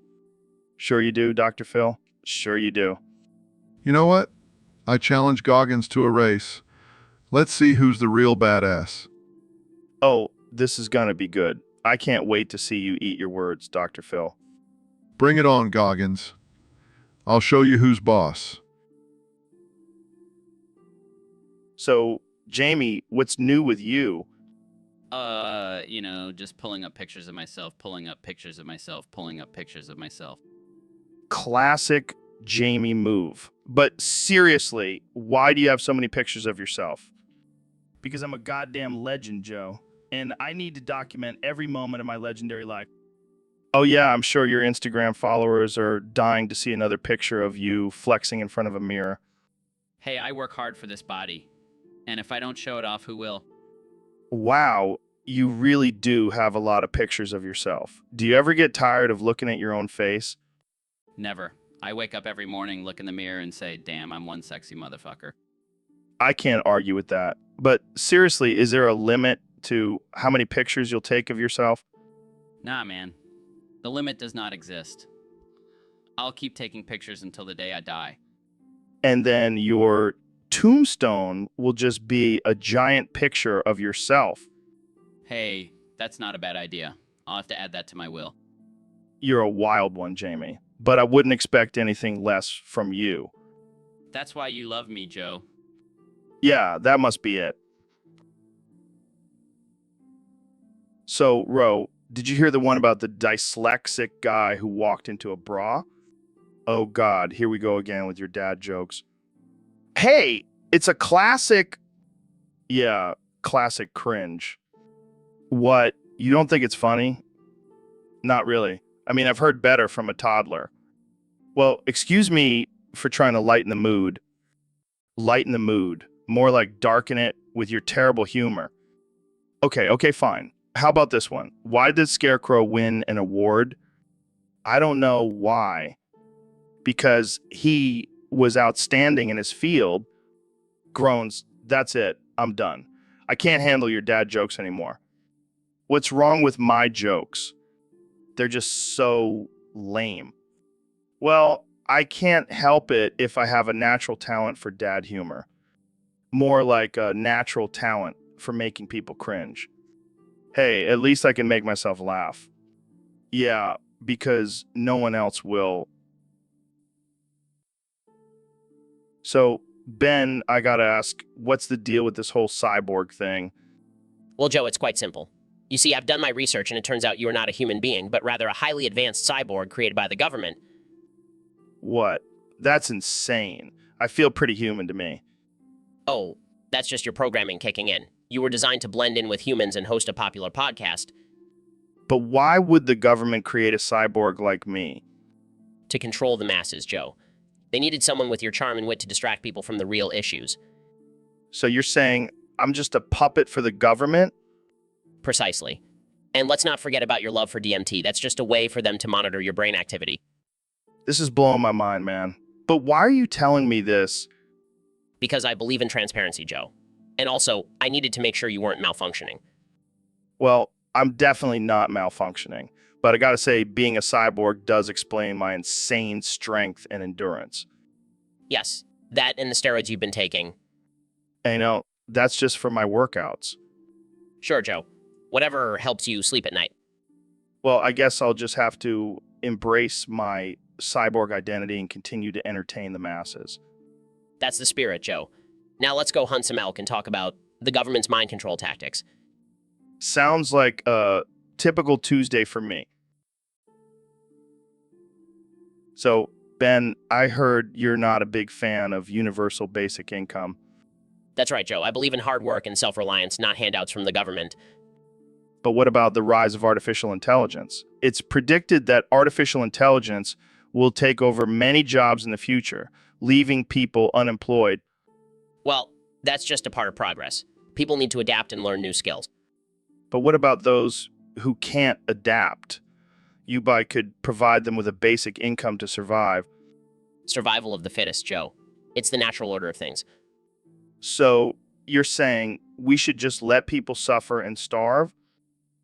Sure you do, Dr. Phil. Sure you do. You know what? I challenge Goggins to a race. Let's see who's the real badass. Oh, this is gonna be good. I can't wait to see you eat your words, Dr. Phil. Bring it on, Goggins. I'll show you who's boss. So, Jamie, what's new with you? Just pulling up pictures of myself, pulling up pictures of myself, pulling up pictures of myself. Classic Jamie move. But seriously, why do you have so many pictures of yourself? Because I'm a goddamn legend, Joe. And I need to document every moment of my legendary life. Oh yeah, I'm sure your Instagram followers are dying to see another picture of you flexing in front of a mirror. Hey, I work hard for this body. And if I don't show it off, who will? Wow, you really do have a lot of pictures of yourself. Do you ever get tired of looking at your own face? Never. I wake up every morning, look in the mirror, and say, damn, I'm one sexy motherfucker. I can't argue with that. But seriously, is there a limit to how many pictures you'll take of yourself? Nah, man. The limit does not exist. I'll keep taking pictures until the day I die. And then your tombstone will just be a giant picture of yourself. Hey, that's not a bad idea. I'll have to add that to my will. You're a wild one, Jamie. But I wouldn't expect anything less from you. That's why you love me, Joe. Yeah, that must be it. So, Ro, did you hear the one about the dyslexic guy who walked into a bra? Oh God, here we go again with your dad jokes. Hey, it's a classic... Yeah, classic cringe. What? You don't think it's funny? Not really. I mean, I've heard better from a toddler. Well, excuse me for trying to lighten the mood. Lighten the mood. More like darken it with your terrible humor. Okay, fine. How about this one? Why did Scarecrow win an award? I don't know why. Because he was outstanding in his field. Groans, that's it. I'm done. I can't handle your dad jokes anymore. What's wrong with my jokes? They're just so lame. Well, I can't help it if I have a natural talent for dad humor. More like a natural talent for making people cringe. Hey, at least I can make myself laugh. Yeah, because no one else will. So, Ben, I gotta ask, what's the deal with this whole cyborg thing? Well, Joe, it's quite simple. You see, I've done my research and it turns out you are not a human being, but rather a highly advanced cyborg created by the government. What? That's insane. I feel pretty human to me. Oh, that's just your programming kicking in. You were designed to blend in with humans and host a popular podcast. But why would the government create a cyborg like me? To control the masses, Joe. They needed someone with your charm and wit to distract people from the real issues. So you're saying I'm just a puppet for the government? Precisely. And let's not forget about your love for DMT. That's just a way for them to monitor your brain activity. This is blowing my mind, man. But why are you telling me this? Because I believe in transparency, Joe. And also, I needed to make sure you weren't malfunctioning. Well, I'm definitely not malfunctioning. But I gotta say, being a cyborg does explain my insane strength and endurance. Yes, that and the steroids you've been taking. And that's just for my workouts. Sure, Joe. Whatever helps you sleep at night. Well, I guess I'll just have to embrace my cyborg identity and continue to entertain the masses. That's the spirit, Joe. Now let's go hunt some elk and talk about the government's mind control tactics. Sounds like a typical Tuesday for me. So, Ben, I heard you're not a big fan of universal basic income. That's right, Joe. I believe in hard work and self-reliance, not handouts from the government. But what about the rise of artificial intelligence? It's predicted that artificial intelligence will take over many jobs in the future, leaving people unemployed. Well, That's just a part of progress. People need to adapt and learn new skills. But what about those who can't adapt? Could provide them with a basic income to survive. Survival of the fittest, Joe. It's the natural order of things. So you're saying we should just let people suffer and starve?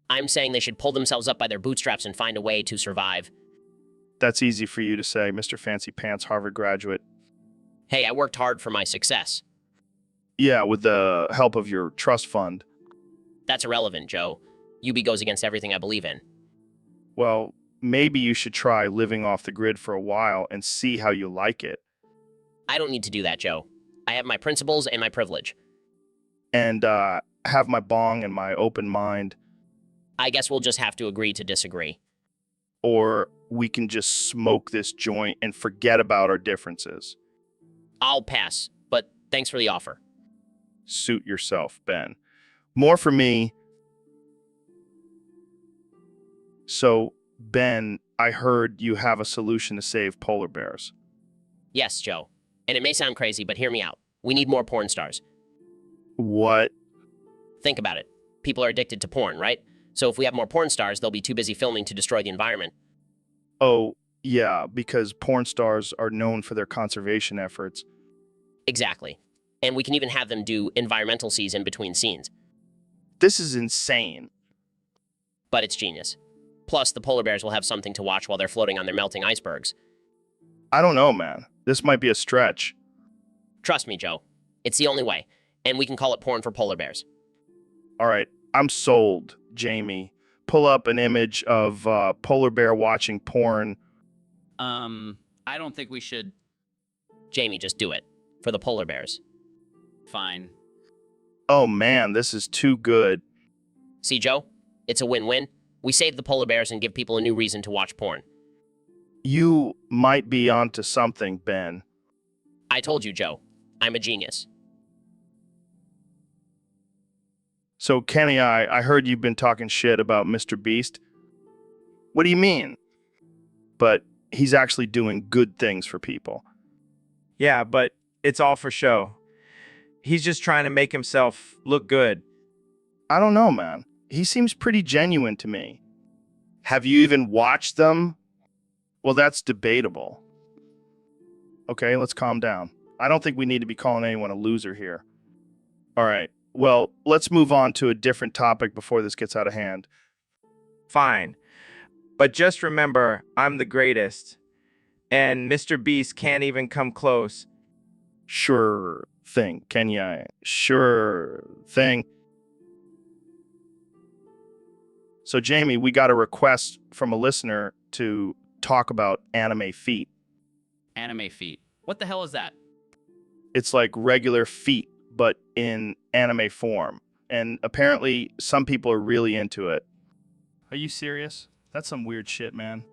I'm saying they should pull themselves up by their bootstraps and find a way to survive. That's easy for you to say, Mr. Fancy Pants Harvard graduate. Hey, I worked hard for my success. Yeah, with the help of your trust fund. That's irrelevant, Joe. UB goes against everything I believe in. Well, maybe you should try living off the grid for a while and see how you like it. I don't need to do that, Joe. I have my principles and my privilege. And have my bong and my open mind. I guess we'll just have to agree to disagree. Or we can just smoke this joint and forget about our differences. I'll pass, but thanks for the offer. Suit yourself, Ben. More for me. So, Ben, I heard you have a solution to save polar bears. Yes, Joe. And it may sound crazy, but hear me out. We need more porn stars. What? Think about it. People are addicted to porn, right? So if we have more porn stars, they'll be too busy filming to destroy the environment. Oh, yeah, because porn stars are known for their conservation efforts. Exactly. And we can even have them do environmental scenes in between scenes. This is insane. But it's genius. Plus, the polar bears will have something to watch while they're floating on their melting icebergs. I don't know, man. This might be a stretch. Trust me, Joe. It's the only way. And we can call it porn for polar bears. All right, I'm sold, Jamie. Pull up an image of polar bear watching porn. I don't think we should. Jamie, just do it. For the polar bears. Fine. Oh man, this is too good. See, Joe? It's a win-win. We save the polar bears and give people a new reason to watch porn. You might be onto something, Ben. I told you, Joe. I'm a genius. So, Kenny, I heard you've been talking shit about Mr. Beast. What do you mean? But he's actually doing good things for people. Yeah, but it's all for show. He's just trying to make himself look good. I don't know, man. He seems pretty genuine to me. Have you even watched them? Well, that's debatable. Okay, let's calm down. I don't think we need to be calling anyone a loser here. All right. Well, let's move on to a different topic before this gets out of hand. Fine. But just remember, I'm the greatest. And Mr. Beast can't even come close. Sure thing, Kenya. Sure thing. So, Jamie, we got a request from a listener to talk about anime feet. Anime feet. What the hell is that? It's like regular feet, but in anime form. And apparently, some people are really into it. Are you serious? That's some weird shit, man.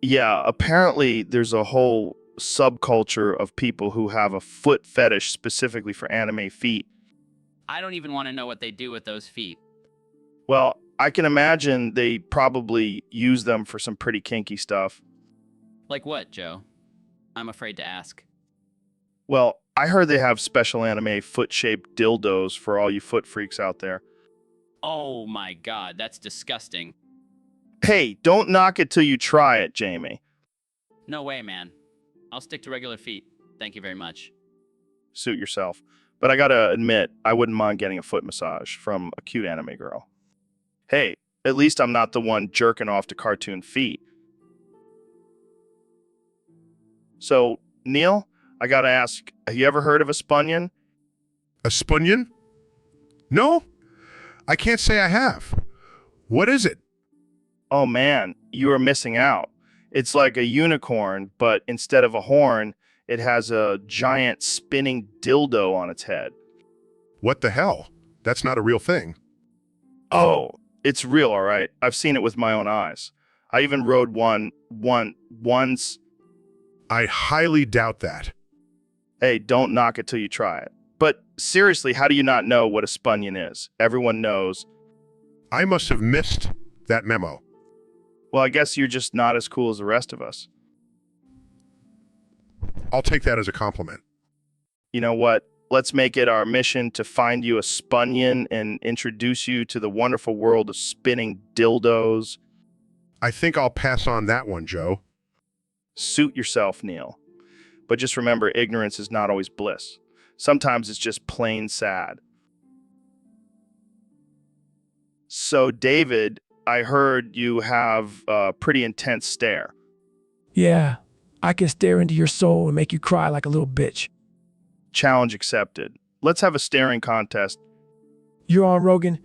Yeah, apparently there's a whole subculture of people who have a foot fetish specifically for anime feet. I don't even want to know what they do with those feet. Well, I can imagine they probably use them for some pretty kinky stuff. Like what, Joe? I'm afraid to ask. Well, I heard they have special anime foot-shaped dildos for all you foot freaks out there. Oh my god, that's disgusting. Hey, don't knock it till you try it, Jamie. No way, man. I'll stick to regular feet. Thank you very much. Suit yourself. But I gotta admit, I wouldn't mind getting a foot massage from a cute anime girl. Hey, at least I'm not the one jerking off to cartoon feet. So, Neil, I gotta ask, have you ever heard of a spunion? A spunion? No, I can't say I have. What is it? Oh man, you are missing out. It's like a unicorn, but instead of a horn, it has a giant spinning dildo on its head. What the hell? That's not a real thing. Oh, it's real, all right. I've seen it with my own eyes. I even rode one once. I highly doubt that. Hey, don't knock it till you try it. But seriously, how do you not know what a spunion is? Everyone knows. I must have missed that memo. Well, I guess you're just not as cool as the rest of us. I'll take that as a compliment. You know what? Let's make it our mission to find you a spunion and introduce you to the wonderful world of spinning dildos. I think I'll pass on that one, Joe. Suit yourself, Neil. But just remember, ignorance is not always bliss. Sometimes it's just plain sad. So, David, I heard you have a pretty intense stare. Yeah, I can stare into your soul and make you cry like a little bitch. Challenge accepted. Let's have a staring contest. You're on, Rogan,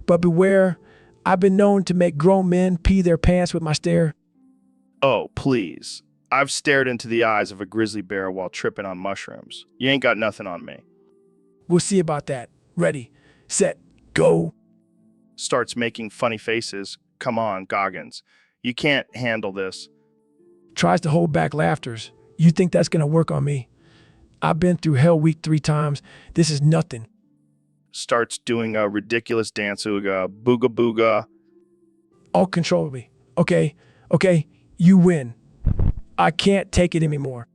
but beware, I've been known to make grown men pee their pants with my stare. Oh, please. I've stared into the eyes of a grizzly bear while tripping on mushrooms. You ain't got nothing on me. We'll see about that. Ready, set, go. Starts making funny faces. Come on, Goggins. You can't handle this. Tries to hold back laughters. You think that's gonna work on me? I've been through Hell Week 3 times. This is nothing. Starts doing a ridiculous dance, booga booga. Uncontrollably. Okay, you win. I can't take it anymore.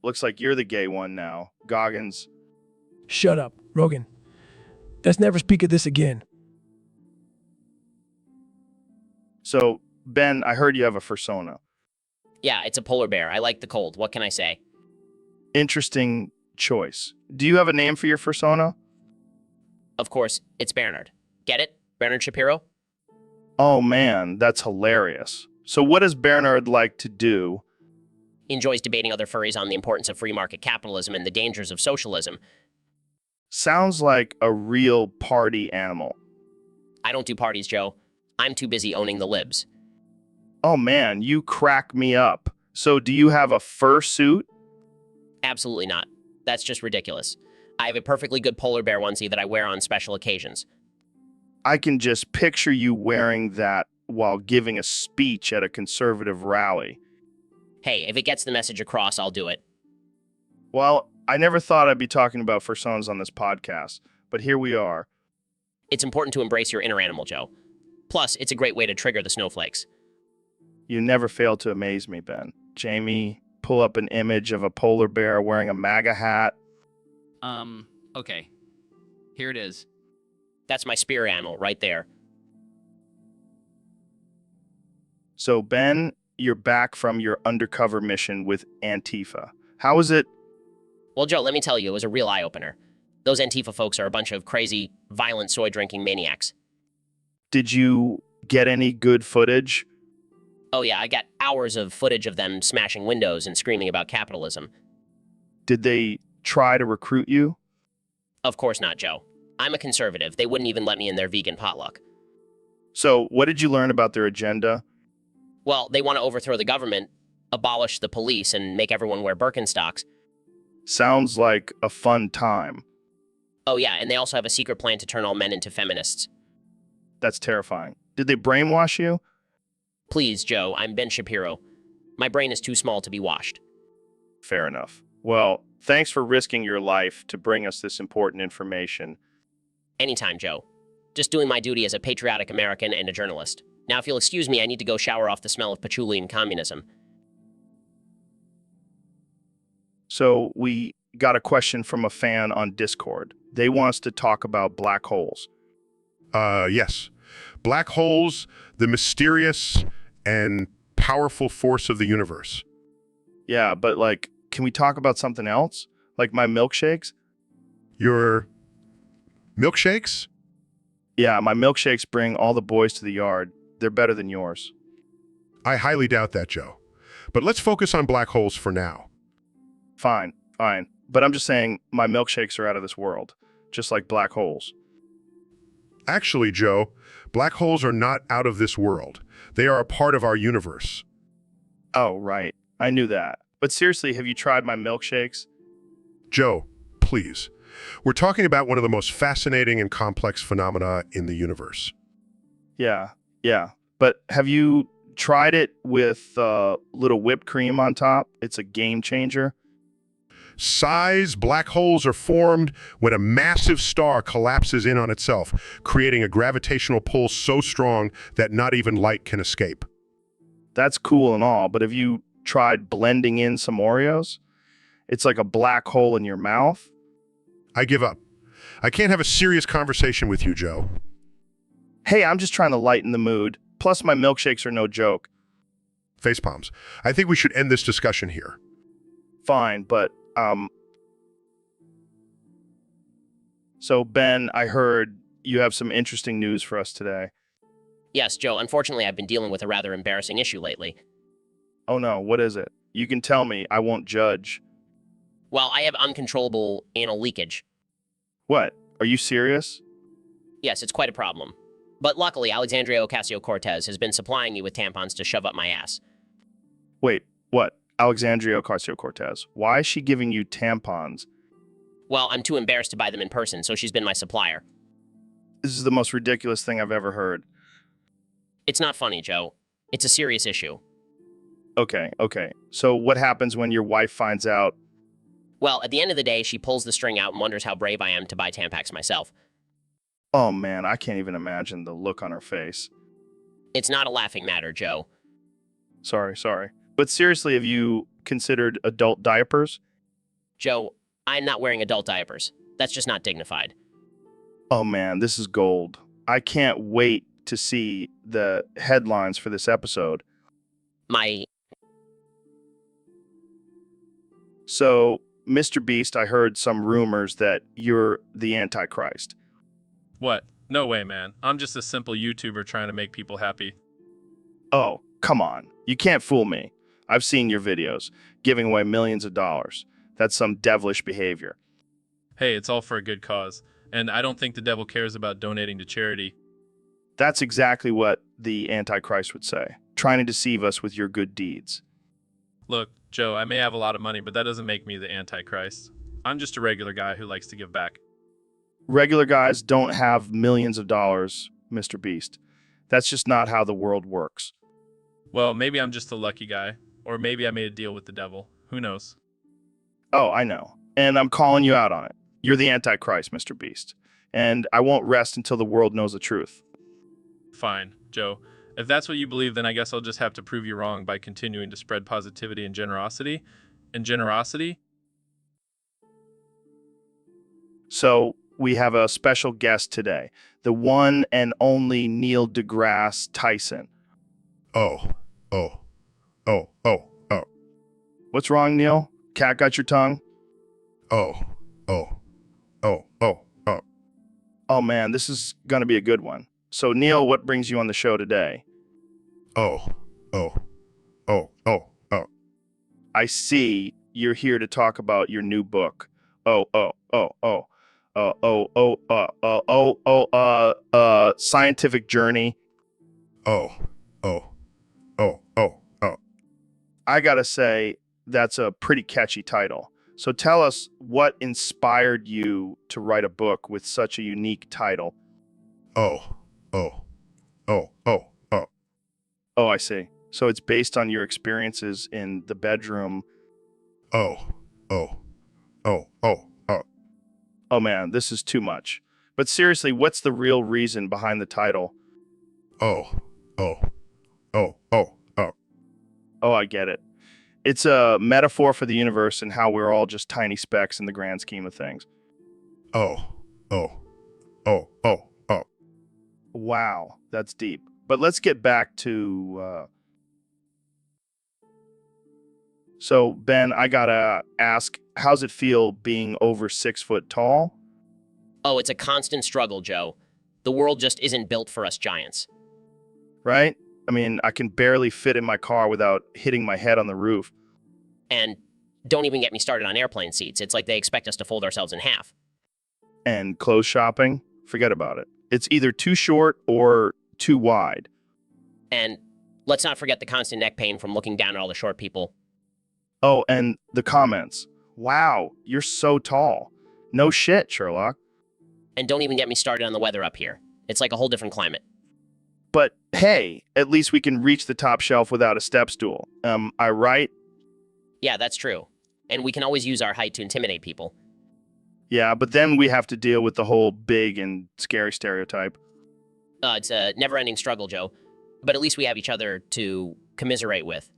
Looks like you're the gay one now, Goggins. Shut up, Rogan. Let's never speak of this again. So, Ben, I heard you have a fursona. Yeah, it's a polar bear. I like the cold. What can I say? Interesting choice. Do you have a name for your fursona? Of course, it's Bernard. Get it? Bernard Shapiro? Oh man, that's hilarious. So what does Bernard like to do? Enjoys debating other furries on the importance of free market capitalism and the dangers of socialism. Sounds like a real party animal. I don't do parties, Joe. I'm too busy owning the libs. Oh man, you crack me up. So do you have a fursuit? Absolutely not. That's just ridiculous. I have a perfectly good polar bear onesie that I wear on special occasions. I can just picture you wearing that while giving a speech at a conservative rally. Hey, if it gets the message across, I'll do it. Well, I never thought I'd be talking about fursonas on this podcast, but here we are. It's important to embrace your inner animal, Joe. Plus, it's a great way to trigger the snowflakes. You never fail to amaze me, Ben. Jamie, pull up an image of a polar bear wearing a MAGA hat. Okay. Here it is. That's my spirit animal right there. So, Ben, you're back from your undercover mission with Antifa. How was it? Well, Joe, let me tell you, it was a real eye-opener. Those Antifa folks are a bunch of crazy, violent, soy-drinking maniacs. Did you get any good footage? Oh yeah, I got hours of footage of them smashing windows and screaming about capitalism. Did they try to recruit you? Of course not, Joe. I'm a conservative. They wouldn't even let me in their vegan potluck. So, what did you learn about their agenda? Well, they want to overthrow the government, abolish the police, and make everyone wear Birkenstocks. Sounds like a fun time. Oh yeah, and they also have a secret plan to turn all men into feminists. That's terrifying. Did they brainwash you? Please, Joe, I'm Ben Shapiro. My brain is too small to be washed. Fair enough. Well, thanks for risking your life to bring us this important information. Anytime, Joe. Just doing my duty as a patriotic American and a journalist. Now, if you'll excuse me, I need to go shower off the smell of patchouli and communism. So, we got a question from a fan on Discord. They want us to talk about black holes. Yes. Black holes, the mysterious and powerful force of the universe. Yeah, but can we talk about something else? Like my milkshakes? Your milkshakes? Yeah, my milkshakes bring all the boys to the yard. They're better than yours. I highly doubt that, Joe. But let's focus on black holes for now. Fine. But I'm just saying my milkshakes are out of this world, just like black holes. Actually, Joe, black holes are not out of this world. They are a part of our universe. Oh, right. I knew that. But seriously, have you tried my milkshakes? Joe, please. We're talking about one of the most fascinating and complex phenomena in the universe. Yeah. But have you tried it with little whipped cream on top? It's a game changer. Size black holes are formed when a massive star collapses in on itself, creating a gravitational pull so strong that not even light can escape. That's cool and all, but have you tried blending in some Oreos? It's like a black hole in your mouth. I give up. I can't have a serious conversation with you, Joe. Hey, I'm just trying to lighten the mood. Plus, my milkshakes are no joke. Facepalms. I think we should end this discussion here. Fine, but, So, Ben, I heard you have some interesting news for us today. Yes, Joe, unfortunately, I've been dealing with a rather embarrassing issue lately. Oh no, what is it? You can tell me, I won't judge. Well, I have uncontrollable anal leakage. What? Are you serious? Yes, it's quite a problem. But luckily, Alexandria Ocasio-Cortez has been supplying me with tampons to shove up my ass. Wait, what? Alexandria Ocasio-Cortez. Why is she giving you tampons? Well, I'm too embarrassed to buy them in person, so she's been my supplier. This is the most ridiculous thing I've ever heard. It's not funny, Joe. It's a serious issue. Okay. So what happens when your wife finds out? Well, at the end of the day, she pulls the string out and wonders how brave I am to buy Tampax myself. Oh man, I can't even imagine the look on her face. It's not a laughing matter, Joe. Sorry. But seriously, have you considered adult diapers? Joe, I'm not wearing adult diapers. That's just not dignified. Oh man, this is gold. I can't wait to see the headlines for this episode. So, Mr. Beast, I heard some rumors that you're the Antichrist. What? No way, man. I'm just a simple YouTuber trying to make people happy. Oh, come on. You can't fool me. I've seen your videos, giving away millions of dollars. That's some devilish behavior. Hey, it's all for a good cause. And I don't think the devil cares about donating to charity. That's exactly what the Antichrist would say, trying to deceive us with your good deeds. Look, Joe, I may have a lot of money, but that doesn't make me the Antichrist. I'm just a regular guy who likes to give back. Regular guys don't have millions of dollars, Mr. Beast. That's just not how the world works. Well, maybe I'm just a lucky guy. Or maybe I made a deal with the devil. Who knows? Oh, I know. And I'm calling you out on it. You're the Antichrist, Mr. Beast. And I won't rest until the world knows the truth. Fine, Joe. If that's what you believe, then I guess I'll just have to prove you wrong by continuing to spread positivity and generosity. And generosity? So, we have a special guest today. The one and only Neil deGrasse Tyson. Oh. What's wrong, Neil? Cat got your tongue? Oh. Oh man, this is gonna be a good one. So Neil, what brings you on the show today? Oh. I see you're here to talk about your new book. Scientific Journey. Oh. I gotta say, that's a pretty catchy title. So tell us what inspired you to write a book with such a unique title. Oh, I see. So it's based on your experiences in the bedroom. Oh man, this is too much. But seriously, what's the real reason behind the title? Oh, I get it. It's a metaphor for the universe and how we're all just tiny specks in the grand scheme of things. Wow, that's deep. But let's get back to... So, Ben, I gotta ask, how's it feel being over 6 foot tall? Oh, it's a constant struggle, Joe. The world just isn't built for us giants. Right? I mean, I can barely fit in my car without hitting my head on the roof. And don't even get me started on airplane seats. It's like they expect us to fold ourselves in half. And clothes shopping? Forget about it. It's either too short or too wide. And let's not forget the constant neck pain from looking down at all the short people. Oh, and the comments. Wow, you're so tall. No shit, Sherlock. And don't even get me started on the weather up here. It's like a whole different climate. But hey, at least we can reach the top shelf without a step stool. I right? Yeah, that's true. And we can always use our height to intimidate people. Yeah, but then we have to deal with the whole big and scary stereotype. It's a never-ending struggle, Joe. But at least we have each other to commiserate with.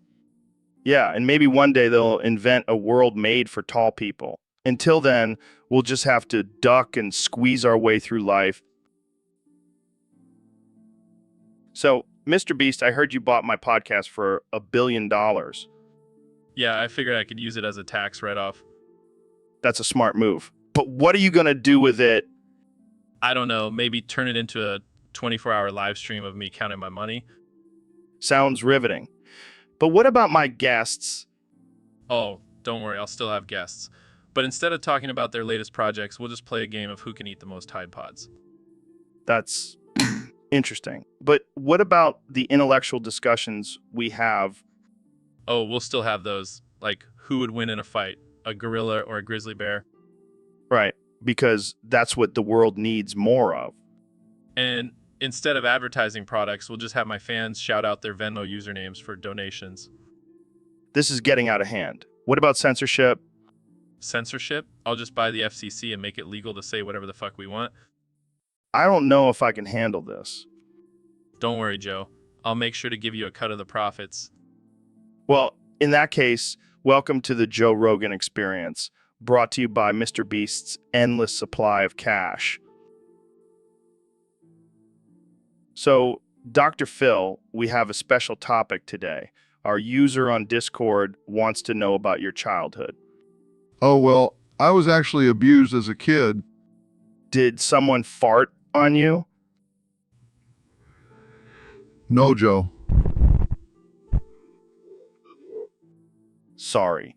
Yeah, and maybe one day they'll invent a world made for tall people. Until then, we'll just have to duck and squeeze our way through life. So, Mr. Beast, I heard you bought my podcast for $1 billion. Yeah, I figured I could use it as a tax write-off. That's a smart move. But what are you going to do with it? I don't know, maybe turn it into a 24-hour live stream of me counting my money. Sounds riveting. But what about my guests? Oh, don't worry, I'll still have guests. But instead of talking about their latest projects, we'll just play a game of who can eat the most Tide Pods. That's interesting. But what about the intellectual discussions we have? Oh, we'll still have those, like who would win in a fight, a gorilla or a grizzly bear? Right, because that's what the world needs more of. And instead of advertising products, we'll just have my fans shout out their Venmo usernames for donations. This is getting out of hand. What about censorship? Censorship? I'll just buy the FCC and make it legal to say whatever the fuck we want. I don't know if I can handle this. Don't worry, Joe. I'll make sure to give you a cut of the profits. Well, in that case, welcome to the Joe Rogan Experience, brought to you by Mr. Beast's endless supply of cash. So, Dr. Phil, we have a special topic today. Our user on Discord wants to know about your childhood. Oh, well, I was actually abused as a kid. Did someone fart on you? No, Joe. Sorry.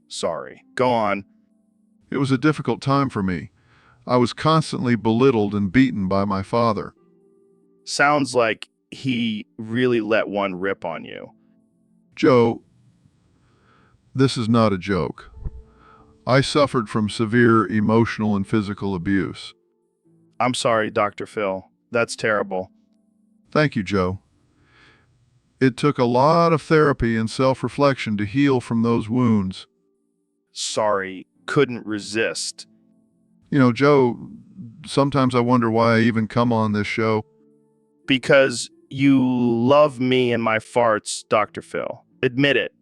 Go on. It was a difficult time for me. I was constantly belittled and beaten by my father. Sounds like he really let one rip on you. Joe, this is not a joke. I suffered from severe emotional and physical abuse. I'm sorry, Dr. Phil. That's terrible. Thank you, Joe. It took a lot of therapy and self-reflection to heal from those wounds. Sorry, couldn't resist. You know, Joe, sometimes I wonder why I even come on this show. Because you love me and my farts, Dr. Phil. Admit it.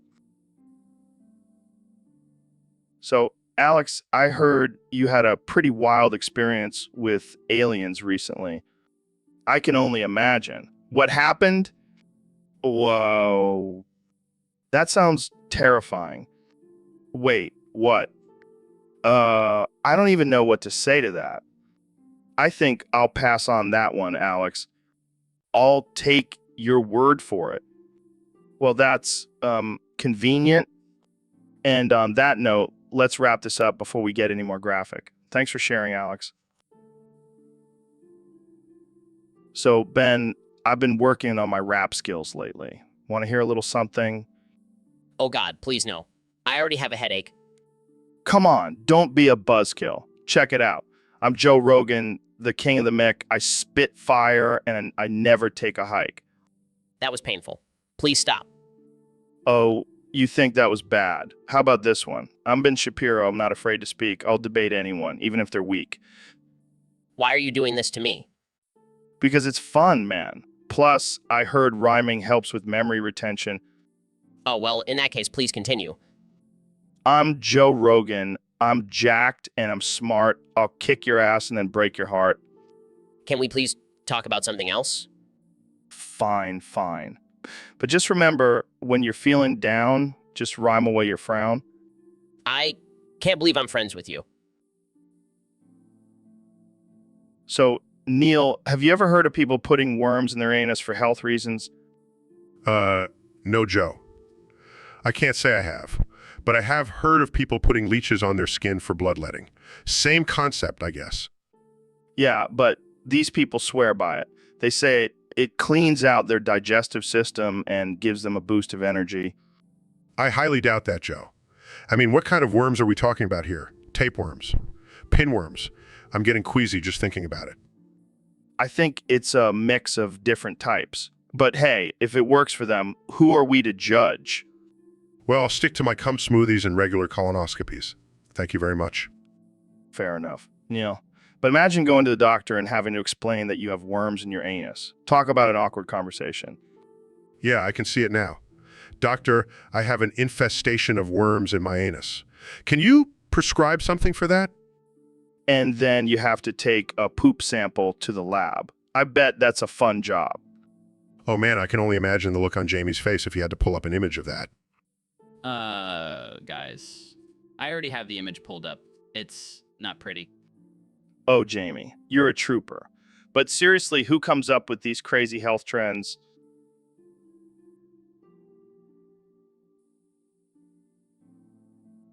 So, Alex, I heard you had a pretty wild experience with aliens recently. I can only imagine. What happened? Whoa. That sounds terrifying. Wait, what? I don't even know what to say to that. I think I'll pass on that one, Alex. I'll take your word for it. Well, that's convenient. And on that note, let's wrap this up before we get any more graphic. Thanks for sharing, Alex. So, Ben, I've been working on my rap skills lately. Want to hear a little something? Oh God, please no. I already have a headache. Come on, don't be a buzzkill. Check it out. I'm Joe Rogan, the king of the mic. I spit fire and I never take a hike. That was painful. Please stop. Oh, you think that was bad? How about this one? I'm Ben Shapiro. I'm not afraid to speak. I'll debate anyone, even if they're weak. Why are you doing this to me? Because it's fun, man. Plus, I heard rhyming helps with memory retention. Oh, well, in that case, please continue. I'm Joe Rogan. I'm jacked and I'm smart. I'll kick your ass and then break your heart. Can we please talk about something else? Fine. But just remember, when you're feeling down, just rhyme away your frown. I can't believe I'm friends with you. So, Neil, have you ever heard of people putting worms in their anus for health reasons? No, Joe. I can't say I have, but I have heard of people putting leeches on their skin for bloodletting. Same concept, I guess. Yeah, but these people swear by it. They say it cleans out their digestive system and gives them a boost of energy. I highly doubt that, Joe. I mean, what kind of worms are we talking about here? Tapeworms? Pinworms? I'm getting queasy just thinking about it. I think it's a mix of different types. But hey, if it works for them, who are we to judge? Well, I'll stick to my cum smoothies and regular colonoscopies. Thank you very much. Fair enough, Neil. But imagine going to the doctor and having to explain that you have worms in your anus. Talk about an awkward conversation. Yeah, I can see it now. Doctor, I have an infestation of worms in my anus. Can you prescribe something for that? And then you have to take a poop sample to the lab. I bet that's a fun job. Oh man, I can only imagine the look on Jamie's face if he had to pull up an image of that. Guys, I already have the image pulled up. It's not pretty. Oh, Jamie, you're a trooper. But seriously, who comes up with these crazy health trends?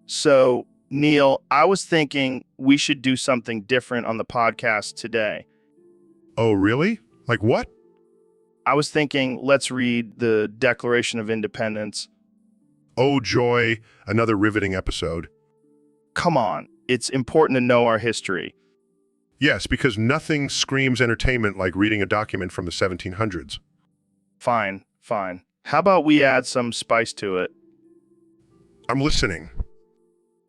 So, Neil, I was thinking we should do something different on the podcast today. Oh, really? Like what? I was thinking let's read the Declaration of Independence. Oh, joy, another riveting episode. Come on, it's important to know our history. Yes, because nothing screams entertainment like reading a document from the 1700s. Fine, fine. How about we add some spice to it? I'm listening.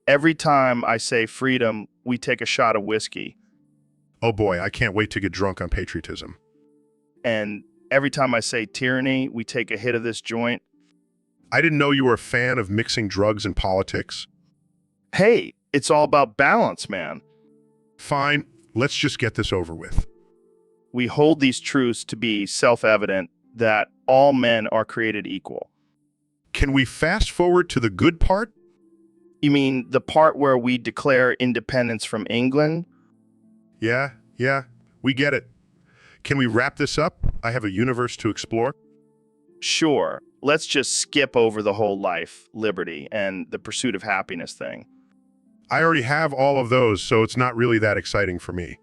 Every time I say freedom, we take a shot of whiskey. Oh boy, I can't wait to get drunk on patriotism. And every time I say tyranny, we take a hit of this joint. I didn't know you were a fan of mixing drugs and politics. Hey, it's all about balance, man. Fine, let's just get this over with. We hold these truths to be self-evident that all men are created equal. Can we fast forward to the good part? You mean the part where we declare independence from England? Yeah, we get it. Can we wrap this up? I have a universe to explore. Sure. Let's just skip over the whole life, liberty, and the pursuit of happiness thing. I already have all of those, so it's not really that exciting for me.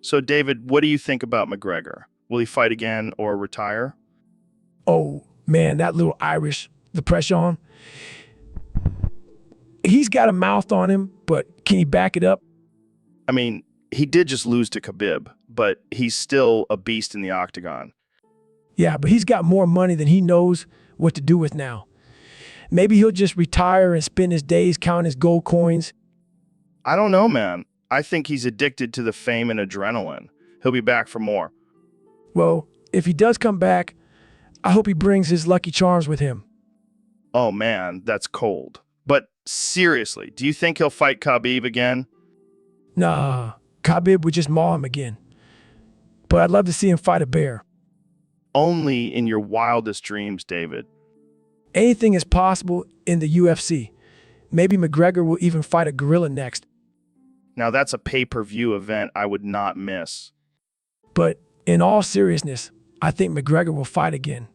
So, David, what do you think about McGregor? Will he fight again or retire? Oh, man, that little Irish, the pressure on. He's got a mouth on him, but can he back it up? I mean, he did just lose to Khabib, but he's still a beast in the octagon. Yeah, but he's got more money than he knows what to do with now. Maybe he'll just retire and spend his days counting his gold coins. I don't know, man. I think he's addicted to the fame and adrenaline. He'll be back for more. Well, if he does come back, I hope he brings his Lucky Charms with him. Oh, man, that's cold. But seriously, do you think he'll fight Khabib again? Nah, Khabib would just maul him again. But I'd love to see him fight a bear. Only in your wildest dreams, David. Anything is possible in the UFC. Maybe McGregor will even fight a gorilla next. Now that's a pay-per-view event I would not miss. But in all seriousness, I think McGregor will fight again.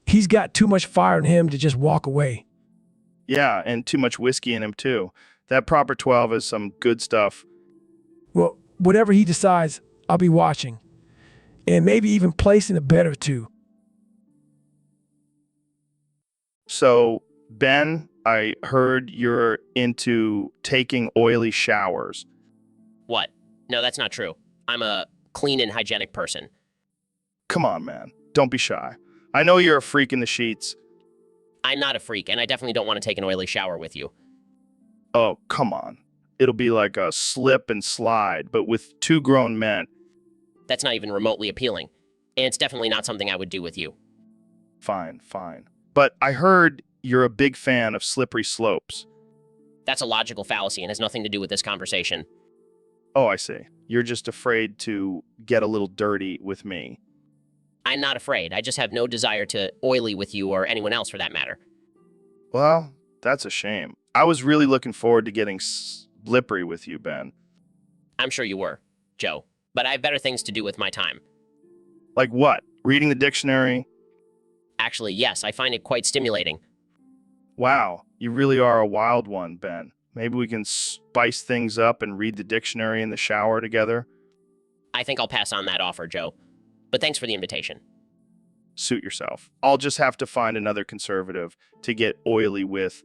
He's got too much fire in him to just walk away. Yeah, and too much whiskey in him too. That Proper 12 is some good stuff. Well, whatever he decides, I'll be watching. And maybe even placing a bet or two. So, Ben, I heard you're into taking oily showers. What? No, that's not true. I'm a clean and hygienic person. Come on, man. Don't be shy. I know you're a freak in the sheets. I'm not a freak, and I definitely don't want to take an oily shower with you. Oh, come on. It'll be like a slip and slide, but with two grown men. That's not even remotely appealing, and it's definitely not something I would do with you. Fine, fine. But I heard you're a big fan of slippery slopes. That's a logical fallacy and has nothing to do with this conversation. Oh, I see. You're just afraid to get a little dirty with me. I'm not afraid. I just have no desire to oily with you or anyone else for that matter. Well, that's a shame. I was really looking forward to getting slippery with you, Ben. I'm sure you were, Joe. But I have better things to do with my time. Like what? Reading the dictionary? Actually, yes, I find it quite stimulating. Wow, you really are a wild one, Ben. Maybe we can spice things up and read the dictionary in the shower together? I think I'll pass on that offer, Joe. But thanks for the invitation. Suit yourself. I'll just have to find another conservative to get oily with.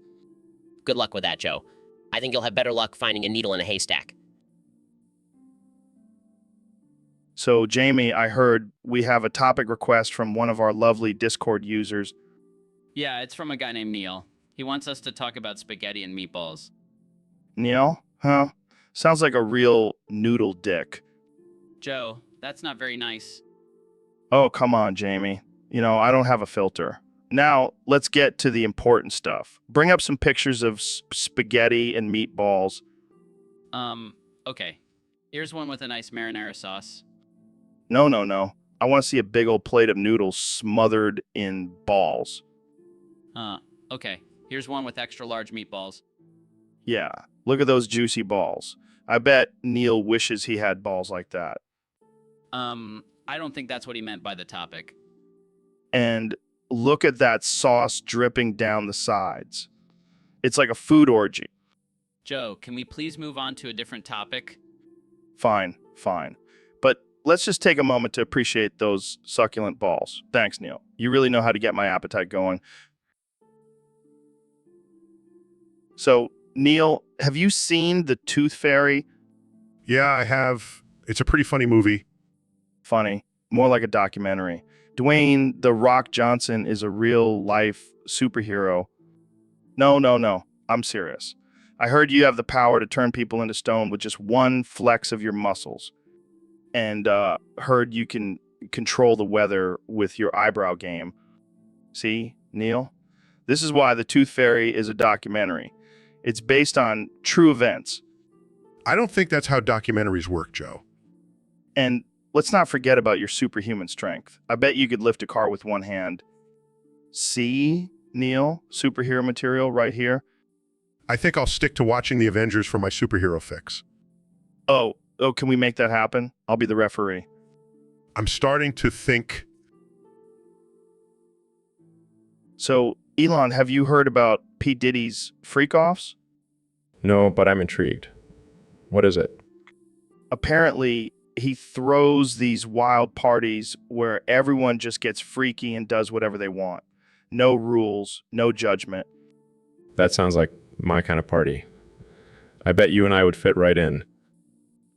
Good luck with that, Joe. I think you'll have better luck finding a needle in a haystack. So, Jamie, I heard we have a topic request from one of our lovely Discord users. Yeah, it's from a guy named Neil. He wants us to talk about spaghetti and meatballs. Neil? Huh? Sounds like a real noodle dick. Joe, that's not very nice. Oh, come on, Jamie. You know, I don't have a filter. Now, let's get to the important stuff. Bring up some pictures of spaghetti and meatballs. Okay. Here's one with a nice marinara sauce. No, no, no. I want to see a big old plate of noodles smothered in balls. Okay. Here's one with extra large meatballs. Yeah, look at those juicy balls. I bet Neil wishes he had balls like that. I don't think that's what he meant by the topic. And look at that sauce dripping down the sides. It's like a food orgy. Joe, can we please move on to a different topic? Fine, fine. But let's just take a moment to appreciate those succulent balls. Thanks, Neil. You really know how to get my appetite going. So, Neil, have you seen The Tooth Fairy? Yeah, I have. It's a pretty funny movie. Funny. More like a documentary. Dwayne "The Rock" Johnson is a real-life superhero. No, no, no. I'm serious. I heard you have the power to turn people into stone with just one flex of your muscles. And heard you can control the weather with your eyebrow game. See, Neil? This is why The Tooth Fairy is a documentary. It's based on true events. I don't think that's how documentaries work, Joe. And let's not forget about your superhuman strength. I bet you could lift a car with one hand. See, Neil? Superhero material right here. I think I'll stick to watching the Avengers for my superhero fix. Oh, can we make that happen? I'll be the referee. I'm starting to think... So, Elon, have you heard about P. Diddy's freak-offs? No, but I'm intrigued. What is it? Apparently, he throws these wild parties where everyone just gets freaky and does whatever they want. No rules, no judgment. That sounds like my kind of party. I bet you and I would fit right in.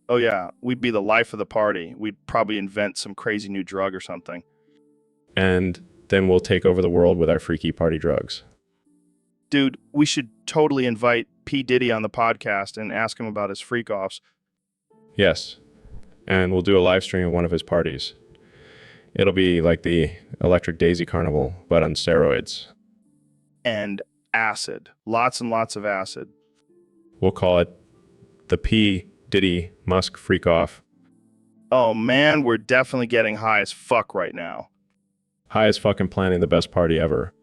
Oh yeah, we'd be the life of the party. We'd probably invent some crazy new drug or something. And then we'll take over the world with our freaky party drugs. Dude, we should totally invite P. Diddy on the podcast and ask him about his freak-offs. Yes. And we'll do a live stream of one of his parties. It'll be like the Electric Daisy Carnival, but on steroids. And acid. Lots and lots of acid. We'll call it the P. Diddy Musk Freak Off. Oh man, we're definitely getting high as fuck right now. High as fucking planning the best party ever.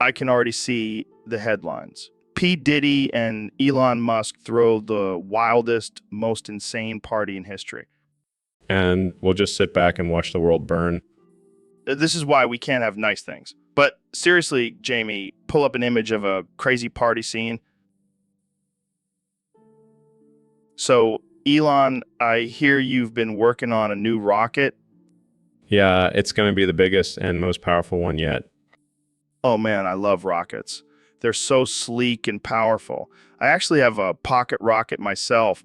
I can already see the headlines. P. Diddy and Elon Musk throw the wildest, most insane party in history. And we'll just sit back and watch the world burn. This is why we can't have nice things. But seriously, Jamie, pull up an image of a crazy party scene. So, Elon, I hear you've been working on a new rocket. Yeah, it's going to be the biggest and most powerful one yet. Oh man, I love rockets. They're so sleek and powerful. I actually have a pocket rocket myself.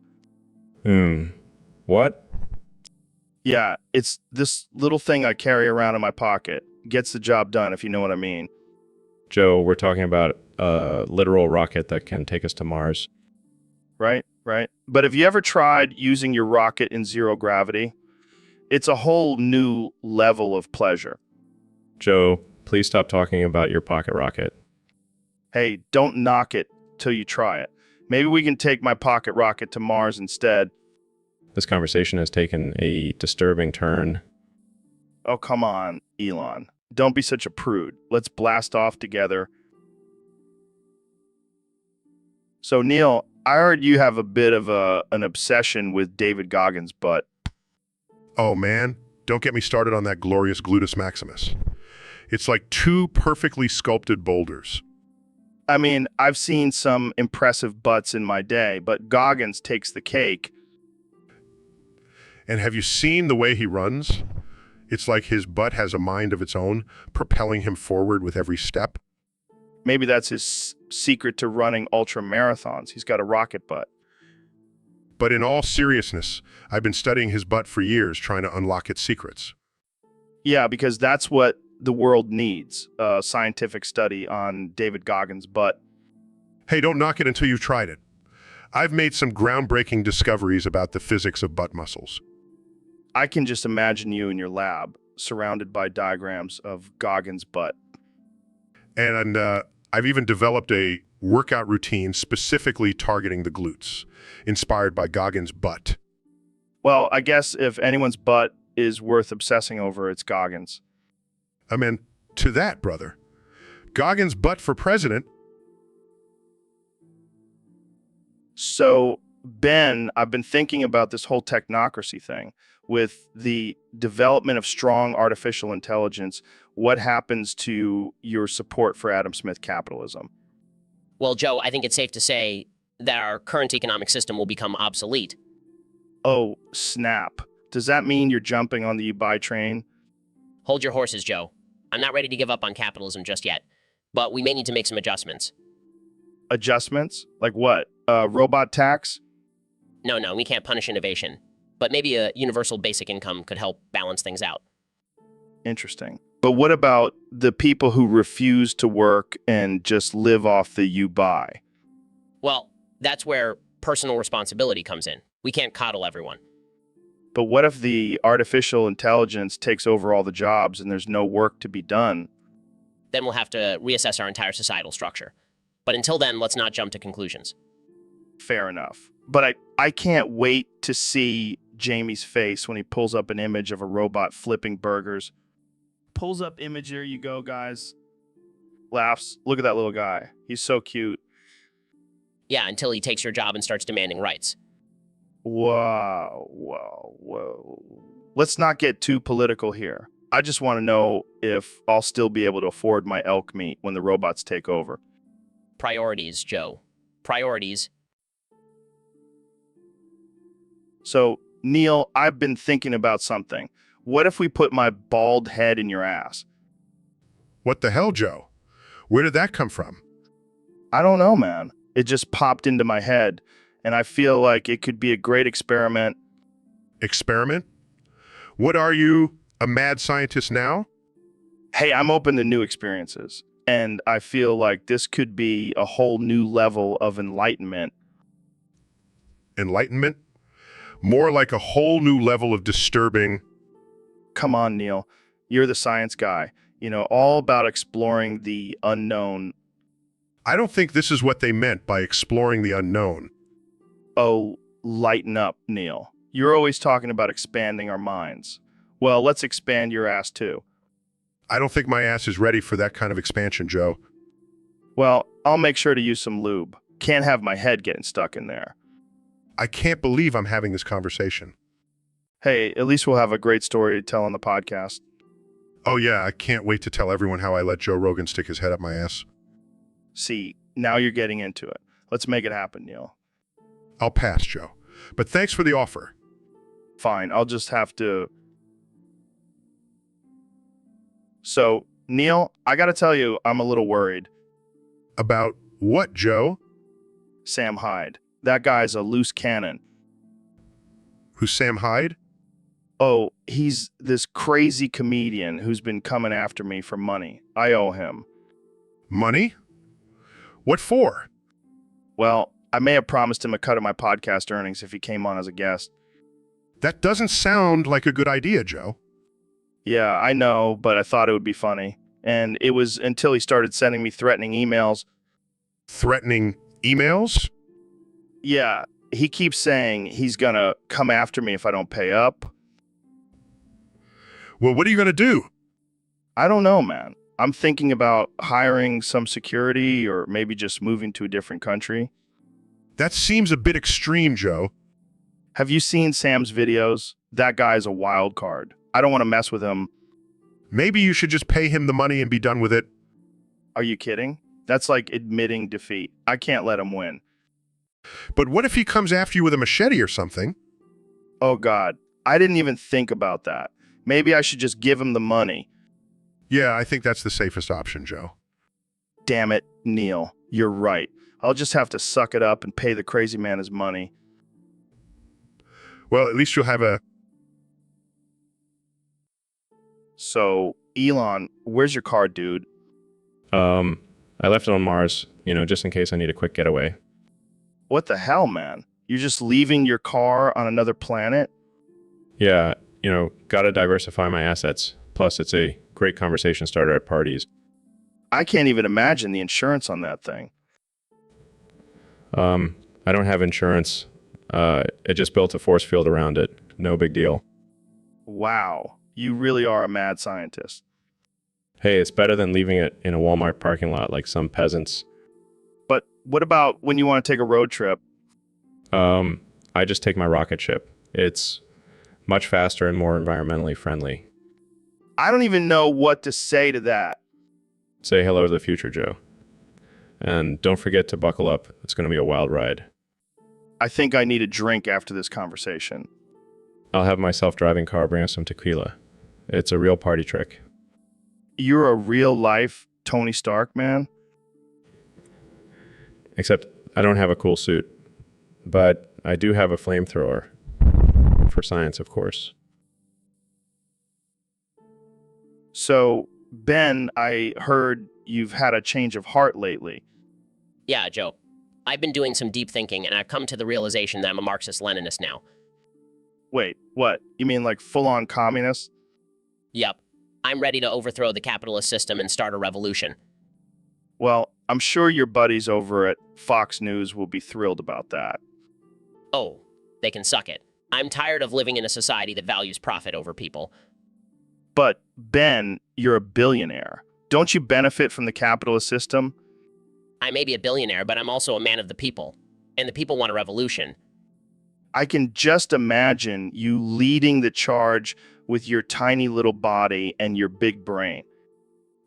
What? Yeah, it's this little thing I carry around in my pocket. Gets the job done, if you know what I mean. Joe, we're talking about a literal rocket that can take us to Mars. Right, right. But have you ever tried using your rocket in zero gravity? It's a whole new level of pleasure. Joe, please stop talking about your pocket rocket. Hey, don't knock it till you try it. Maybe we can take my pocket rocket to Mars instead. This conversation has taken a disturbing turn. Oh, come on, Elon. Don't be such a prude. Let's blast off together. So, Neil, I heard you have a bit of an obsession with David Goggins' butt. Oh man, don't get me started on that glorious gluteus maximus. It's like two perfectly sculpted boulders. I mean, I've seen some impressive butts in my day, but Goggins takes the cake. And have you seen the way he runs? It's like his butt has a mind of its own, propelling him forward with every step. Maybe that's his secret to running ultra marathons. He's got a rocket butt. But in all seriousness, I've been studying his butt for years, trying to unlock its secrets. Yeah, because that's what the world needs, a scientific study on David Goggins' butt. Hey, don't knock it until you've tried it. I've made some groundbreaking discoveries about the physics of butt muscles. I can just imagine you in your lab, surrounded by diagrams of Goggins' butt. And I've even developed a workout routine specifically targeting the glutes, inspired by Goggins' butt. Well, I guess if anyone's butt is worth obsessing over, it's Goggins. Amen to that, brother. Goggins' butt for president. So, Ben, I've been thinking about this whole technocracy thing. With the development of strong artificial intelligence, what happens to your support for Adam Smith capitalism? Well, Joe, I think it's safe to say that our current economic system will become obsolete. Oh, snap. Does that mean you're jumping on the you buy train? Hold your horses, Joe. I'm not ready to give up on capitalism just yet, but we may need to make some adjustments. Adjustments? Like what? Robot tax? No, we can't punish innovation, but maybe a universal basic income could help balance things out. Interesting. But what about the people who refuse to work and just live off the you buy? Well, that's where personal responsibility comes in. We can't coddle everyone. But what if the artificial intelligence takes over all the jobs and there's no work to be done? Then we'll have to reassess our entire societal structure. But until then, let's not jump to conclusions. Fair enough. But I can't wait to see Jamie's face when he pulls up an image of a robot flipping burgers. Pulls up image, there you go, guys. Laughs. Look at that little guy. He's so cute. Yeah, until he takes your job and starts demanding rights. Whoa. Let's not get too political here. I just want to know if I'll still be able to afford my elk meat when the robots take over. Priorities, Joe. Priorities. So, Neil, I've been thinking about something. What if we put my bald head in your ass? What the hell, Joe? Where did that come from? I don't know, man. It just popped into my head, and I feel like it could be a great experiment. Experiment? What are you, a mad scientist now? Hey, I'm open to new experiences, and I feel like this could be a whole new level of enlightenment. Enlightenment? More like a whole new level of disturbing. Come on, Neil. You're the science guy. You know, all about exploring the unknown. I don't think this is what they meant by exploring the unknown. Oh, lighten up, Neil. You're always talking about expanding our minds. Well, let's expand your ass too. I don't think my ass is ready for that kind of expansion, Joe. Well, I'll make sure to use some lube. Can't have my head getting stuck in there. I can't believe I'm having this conversation. Hey, at least we'll have a great story to tell on the podcast. Oh yeah, I can't wait to tell everyone how I let Joe Rogan stick his head up my ass. See, now you're getting into it. Let's make it happen, Neil. I'll pass, Joe. But thanks for the offer. Fine, I'll just have to... So, Neil, I gotta tell you, I'm a little worried. About what, Joe? Sam Hyde. That guy's a loose cannon. Who's Sam Hyde? Oh, he's this crazy comedian who's been coming after me for money. I owe him. Money? What for? Well, I may have promised him a cut of my podcast earnings if he came on as a guest. That doesn't sound like a good idea, Joe. Yeah, I know, but I thought it would be funny. And it was until he started sending me threatening emails. Threatening emails? Yeah, he keeps saying he's gonna come after me if I don't pay up. Well, what are you gonna do? I don't know, man. I'm thinking about hiring some security or maybe just moving to a different country. That seems a bit extreme, Joe. Have you seen Sam's videos? That guy's a wild card. I don't want to mess with him. Maybe you should just pay him the money and be done with it. Are you kidding? That's like admitting defeat. I can't let him win. But what if he comes after you with a machete or something? Oh, God. I didn't even think about that. Maybe I should just give him the money. Yeah, I think that's the safest option, Joe. Damn it, Neil. You're right. I'll just have to suck it up and pay the crazy man his money. Well, at least you'll have a... So, Elon, where's your car, dude? I left it on Mars, just in case I need a quick getaway. What the hell, man? You're just leaving your car on another planet? Yeah, gotta diversify my assets. Plus, it's a great conversation starter at parties. I can't even imagine the insurance on that thing. I don't have insurance. It just built a force field around it. No big deal. Wow, you really are a mad scientist. Hey, it's better than leaving it in a Walmart parking lot like some peasants. But what about when you want to take a road trip? I just take my rocket ship. It's much faster and more environmentally friendly. I don't even know what to say to that. Say hello to the future, Joe. And don't forget to buckle up. It's going to be a wild ride. I think I need a drink after this conversation. I'll have my self-driving car bring us some tequila. It's a real party trick. You're a real-life Tony Stark, man? Except I don't have a cool suit. But I do have a flamethrower. For science, of course. So, Ben, I heard you've had a change of heart lately. Yeah, Joe. I've been doing some deep thinking, and I've come to the realization that I'm a Marxist-Leninist now. Wait, what? You mean like full-on communist? Yep. I'm ready to overthrow the capitalist system and start a revolution. Well, I'm sure your buddies over at Fox News will be thrilled about that. Oh, they can suck it. I'm tired of living in a society that values profit over people. But, Ben, you're a billionaire. Don't you benefit from the capitalist system? I may be a billionaire, but I'm also a man of the people. And the people want a revolution. I can just imagine you leading the charge with your tiny little body and your big brain.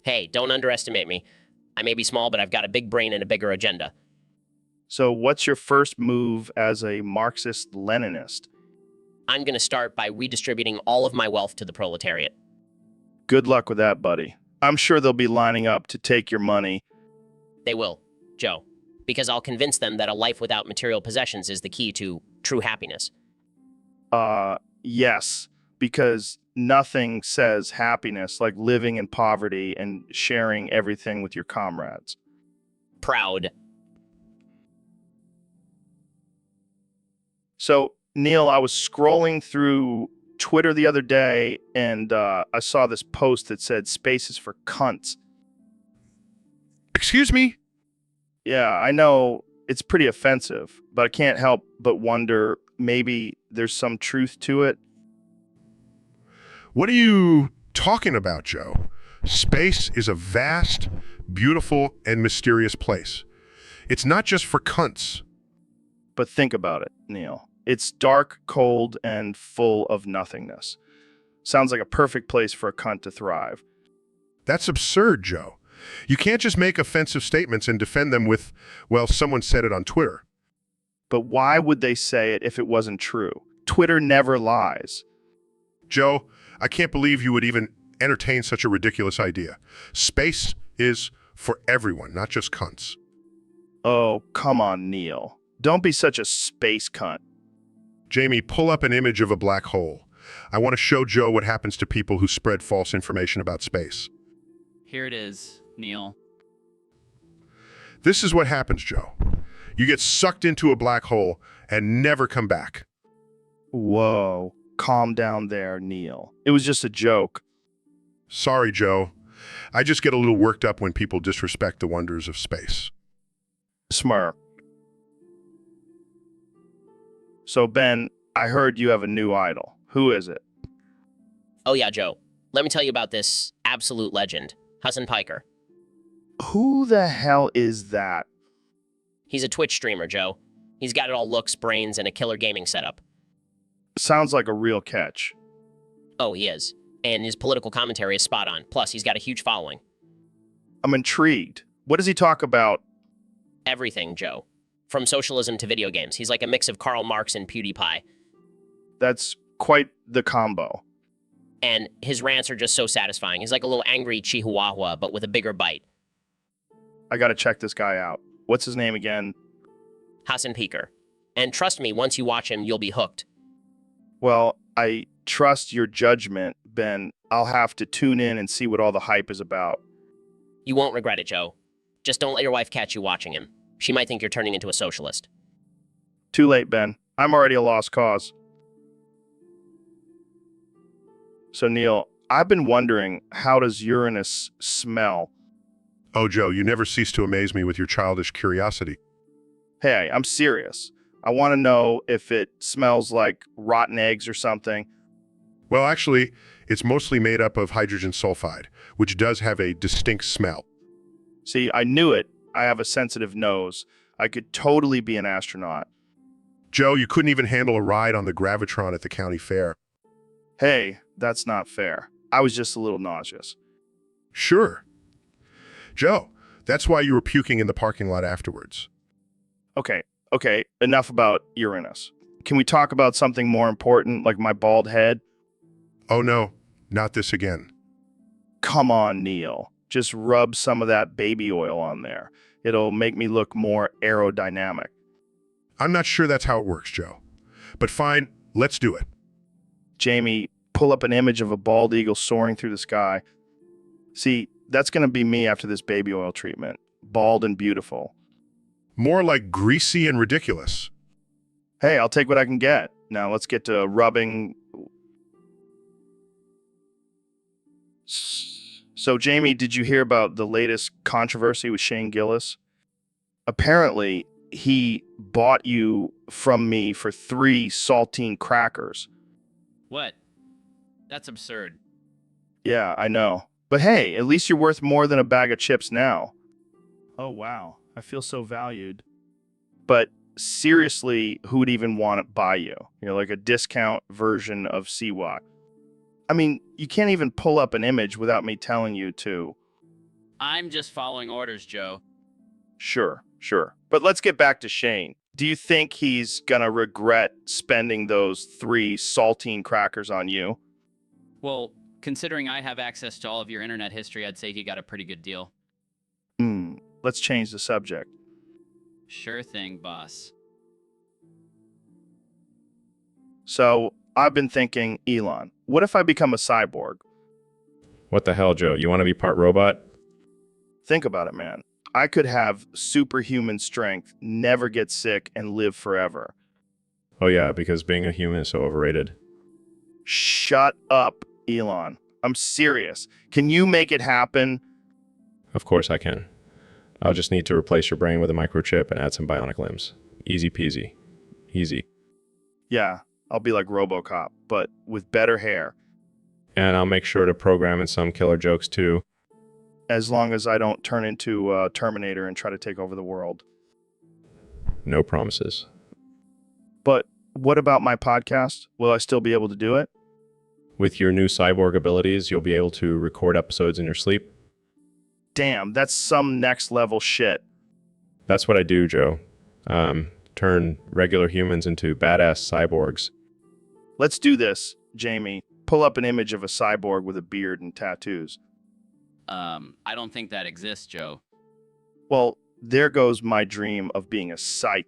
Hey, don't underestimate me. I may be small, but I've got a big brain and a bigger agenda. So what's your first move as a Marxist-Leninist? I'm going to start by redistributing all of my wealth to the proletariat. Good luck with that, buddy. I'm sure they'll be lining up to take your money. They will, Joe, because I'll convince them that a life without material possessions is the key to true happiness. Yes, because nothing says happiness like living in poverty and sharing everything with your comrades. Proud. So, Neil, I was scrolling through Twitter the other day, and I saw this post that said space is for cunts. Excuse me? Yeah, I know it's pretty offensive, but I can't help but wonder maybe there's some truth to it. What are you talking about, Joe? Space is a vast, beautiful, and mysterious place. It's not just for cunts. But think about it, Neil. It's dark, cold, and full of nothingness. Sounds like a perfect place for a cunt to thrive. That's absurd, Joe. You can't just make offensive statements and defend them with, well, someone said it on Twitter. But why would they say it if it wasn't true? Twitter never lies. Joe, I can't believe you would even entertain such a ridiculous idea. Space is for everyone, not just cunts. Oh, come on, Neil. Don't be such a space cunt. Jamie, pull up an image of a black hole. I want to show Joe what happens to people who spread false information about space. Here it is, Neil. This is what happens, Joe. You get sucked into a black hole and never come back. Whoa, calm down there, Neil. It was just a joke. Sorry, Joe. I just get a little worked up when people disrespect the wonders of space. Smart. So, Ben, I heard you have a new idol. Who is it? Oh yeah, Joe. Let me tell you about this absolute legend, Hassan Piker. Who the hell is that? He's a Twitch streamer, Joe. He's got it all looks, brains, and a killer gaming setup. Sounds like a real catch. Oh, he is. And his political commentary is spot on. Plus, he's got a huge following. I'm intrigued. What does he talk about? Everything, Joe. From socialism to video games. He's like a mix of Karl Marx and PewDiePie. That's quite the combo. And his rants are just so satisfying. He's like a little angry chihuahua, but with a bigger bite. I gotta check this guy out. What's his name again? Hassan Piker. And trust me, once you watch him, you'll be hooked. Well, I trust your judgment, Ben. I'll have to tune in and see what all the hype is about. You won't regret it, Joe. Just don't let your wife catch you watching him. She might think you're turning into a socialist. Too late, Ben. I'm already a lost cause. So, Neil, I've been wondering, how does Uranus smell? Oh, Joe, you never cease to amaze me with your childish curiosity. Hey, I'm serious. I want to know if it smells like rotten eggs or something. Well, actually, it's mostly made up of hydrogen sulfide, which does have a distinct smell. See, I knew it. I have a sensitive nose. I could totally be an astronaut. Joe, you couldn't even handle a ride on the Gravitron at the county fair. Hey, that's not fair. I was just a little nauseous. Sure. Joe, that's why you were puking in the parking lot afterwards. Okay, enough about Uranus. Can we talk about something more important, like my bald head? Oh no, not this again. Come on, Neil. Just rub some of that baby oil on there. It'll make me look more aerodynamic. I'm not sure that's how it works, Joe. But fine, let's do it. Jamie, pull up an image of a bald eagle soaring through the sky. See, that's going to be me after this baby oil treatment. Bald and beautiful. More like greasy and ridiculous. Hey, I'll take what I can get. Now let's get to rubbing. So, Jamie, did you hear about the latest controversy with Shane Gillis? Apparently, he bought you from me for 3 saltine crackers. What? That's absurd. Yeah, I know. But hey, at least you're worth more than a bag of chips now. Oh, wow. I feel so valued. But seriously, who would even want to buy you? You're like a discount version of Seawalk. I mean, you can't even pull up an image without me telling you to. I'm just following orders, Joe. Sure. But let's get back to Shane. Do you think he's gonna regret spending those 3 saltine crackers on you? Well, considering I have access to all of your internet history, I'd say he got a pretty good deal. Let's change the subject. Sure thing, boss. So, I've been thinking, Elon, what if I become a cyborg? What the hell, Joe? You want to be part robot? Think about it, man. I could have superhuman strength, never get sick, and live forever. Oh yeah, because being a human is so overrated. Shut up, Elon. I'm serious. Can you make it happen? Of course I can. I'll just need to replace your brain with a microchip and add some bionic limbs. Easy peasy. Easy. Yeah, I'll be like RoboCop, but with better hair. And I'll make sure to program in some killer jokes too. As long as I don't turn into a Terminator and try to take over the world. No promises. But what about my podcast? Will I still be able to do it? With your new cyborg abilities, you'll be able to record episodes in your sleep. Damn, that's some next level shit. That's what I do, Joe. Turn regular humans into badass cyborgs. Let's do this, Jamie. Pull up an image of a cyborg with a beard and tattoos. I don't think that exists, Joe. Well, there goes my dream of being a psych.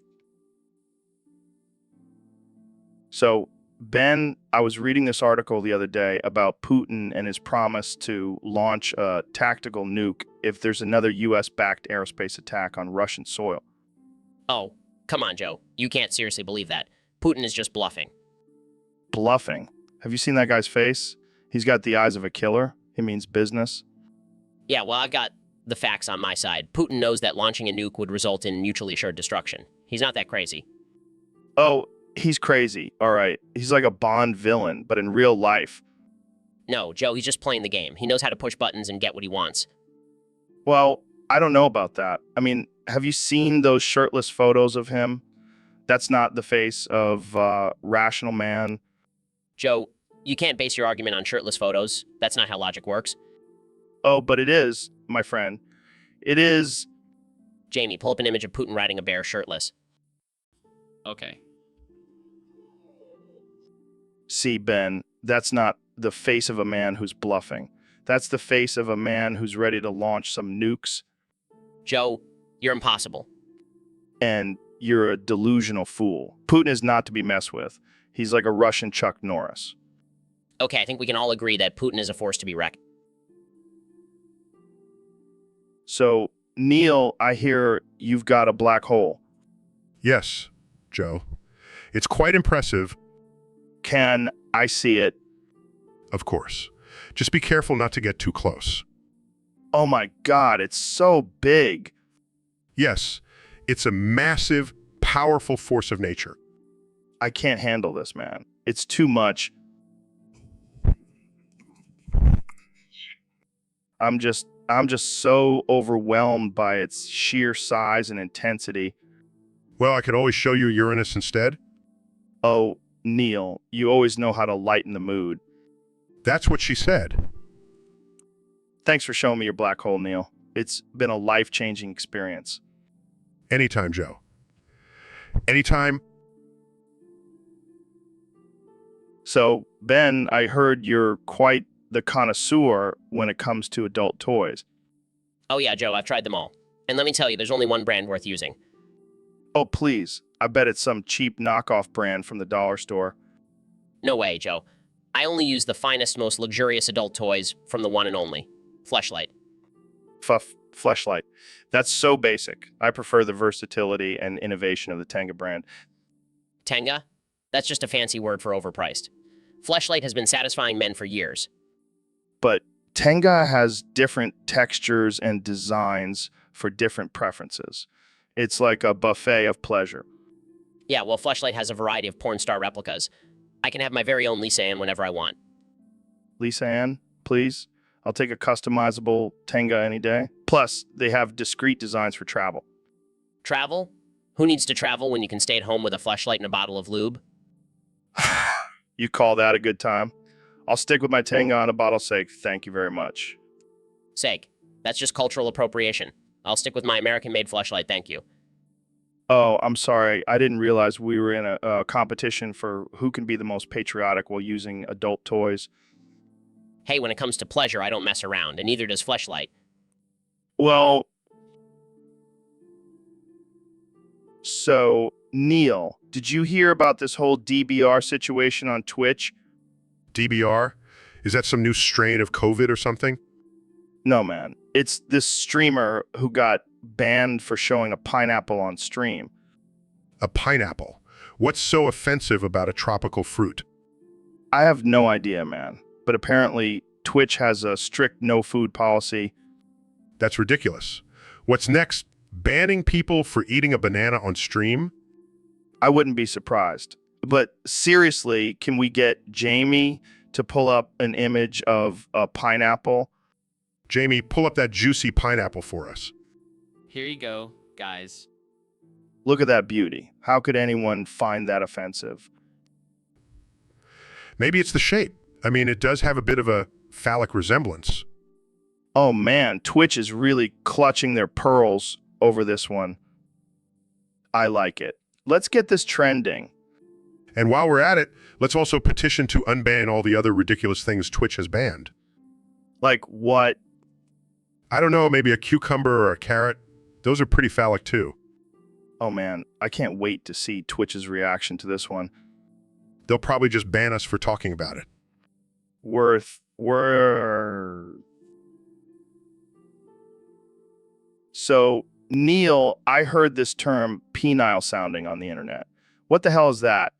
So, Ben, I was reading this article the other day about Putin and his promise to launch a tactical nuke if there's another US-backed aerospace attack on Russian soil. Oh, come on, Joe. You can't seriously believe that. Putin is just bluffing. Bluffing? Have you seen that guy's face? He's got the eyes of a killer. He means business. Yeah, well, I've got the facts on my side. Putin knows that launching a nuke would result in mutually assured destruction. He's not that crazy. Oh, he's crazy. All right. He's like a Bond villain, but in real life. No, Joe, he's just playing the game. He knows how to push buttons and get what he wants. Well, I don't know about that. I mean, have you seen those shirtless photos of him? That's not the face of rational man. Joe, you can't base your argument on shirtless photos. That's not how logic works. Oh, but it is, my friend. It is. Jamie, pull up an image of Putin riding a bear shirtless. Okay. See, Ben, that's not the face of a man who's bluffing. That's the face of a man who's ready to launch some nukes. Joe, you're impossible. And you're a delusional fool. Putin is not to be messed with. He's like a Russian Chuck Norris. Okay, I think we can all agree that Putin is a force to be reckoned. So, Neil, I hear you've got a black hole. Yes, Joe. It's quite impressive. Can I see it? Of course. Just be careful not to get too close. Oh my God, it's so big. Yes, it's a massive, powerful force of nature. I can't handle this, man. It's too much. I'm just so overwhelmed by its sheer size and intensity. Well, I could always show you Uranus instead. Oh, Neil, you always know how to lighten the mood. That's what she said. Thanks for showing me your black hole, Neil. It's been a life-changing experience. Anytime, Joe. Anytime. So, Ben, I heard you're quite the connoisseur when it comes to adult toys. Oh yeah, Joe, I've tried them all. And let me tell you, there's only one brand worth using. Oh, please. I bet it's some cheap knockoff brand from the dollar store. No way, Joe. I only use the finest, most luxurious adult toys from the one and only. Fleshlight. Fleshlight. That's so basic. I prefer the versatility and innovation of the Tenga brand. Tenga? That's just a fancy word for overpriced. Fleshlight has been satisfying men for years. But Tenga has different textures and designs for different preferences. It's like a buffet of pleasure. Yeah, well, Fleshlight has a variety of porn star replicas. I can have my very own Lisa Ann whenever I want. Lisa Ann, please. I'll take a customizable Tenga any day. Plus, they have discreet designs for travel. Travel? Who needs to travel when you can stay at home with a Fleshlight and a bottle of lube? You call that a good time? I'll stick with my Tenga on a bottle's sake. Thank you very much. Sake. That's just cultural appropriation. I'll stick with my American-made Fleshlight, thank you. Oh, I'm sorry. I didn't realize we were in a competition for who can be the most patriotic while using adult toys. Hey, when it comes to pleasure, I don't mess around, and neither does Fleshlight. Well, so, Neil, did you hear about this whole DBR situation on Twitch? DBR? Is that some new strain of COVID or something? No, man. It's this streamer who got banned for showing a pineapple on stream. A pineapple? What's so offensive about a tropical fruit? I have no idea, man. But apparently, Twitch has a strict no-food policy. That's ridiculous. What's next? Banning people for eating a banana on stream? I wouldn't be surprised. But seriously, can we get Jamie to pull up an image of a pineapple? Jamie, pull up that juicy pineapple for us. Here you go, guys. Look at that beauty. How could anyone find that offensive? Maybe it's the shape. I mean, it does have a bit of a phallic resemblance. Oh man, Twitch is really clutching their pearls over this one. I like it. Let's get this trending. And while we're at it, let's also petition to unban all the other ridiculous things Twitch has banned. Like what? I don't know, maybe a cucumber or a carrot. Those are pretty phallic too. Oh man, I can't wait to see Twitch's reaction to this one. They'll probably just ban us for talking about it. Worth. So, Neil, I heard this term penile sounding on the internet. What the hell is that?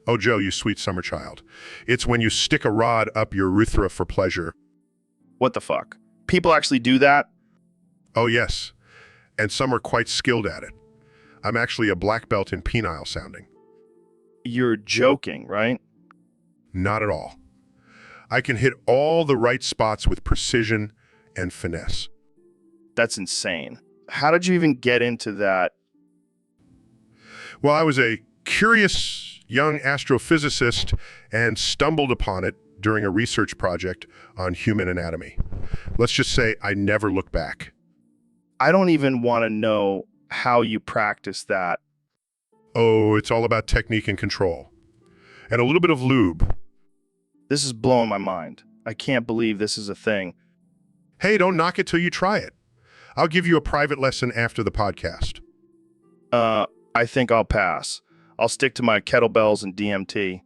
Oh, Joe, you sweet summer child. It's when you stick a rod up your urethra for pleasure. What the fuck? People actually do that? Oh, yes. And some are quite skilled at it. I'm actually a black belt in penile sounding. You're joking, right? Not at all. I can hit all the right spots with precision and finesse. That's insane. How did you even get into that? Well, I was a curious young astrophysicist and stumbled upon it during a research project on human anatomy. Let's just say I never looked back. I don't even want to know how you practice that. Oh, it's all about technique and control. And a little bit of lube. This is blowing my mind. I can't believe this is a thing. Hey, don't knock it till you try it. I'll give you a private lesson after the podcast. I think I'll pass. I'll stick to my kettlebells and DMT.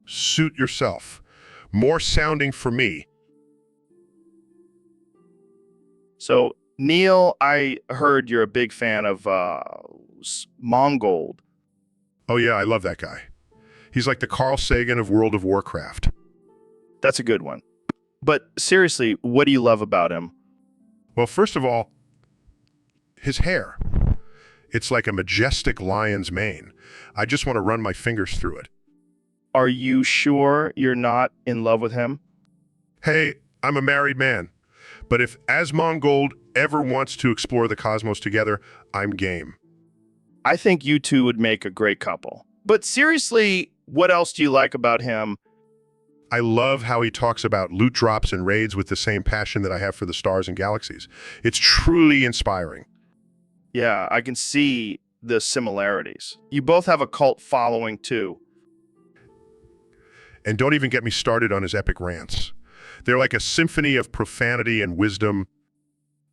Suit yourself. More sounding for me. So, Neil, I heard you're a big fan of Mongold. Oh yeah, I love that guy. He's like the Carl Sagan of World of Warcraft. That's a good one. But seriously, what do you love about him? Well, first of all, his hair. It's like a majestic lion's mane. I just want to run my fingers through it. Are you sure you're not in love with him? Hey, I'm a married man. But if Asmongold ever wants to explore the cosmos together, I'm game. I think you two would make a great couple. But seriously, what else do you like about him? I love how he talks about loot drops and raids with the same passion that I have for the stars and galaxies. It's truly inspiring. Yeah, I can see the similarities. You both have a cult following too. And don't even get me started on his epic rants. They're like a symphony of profanity and wisdom.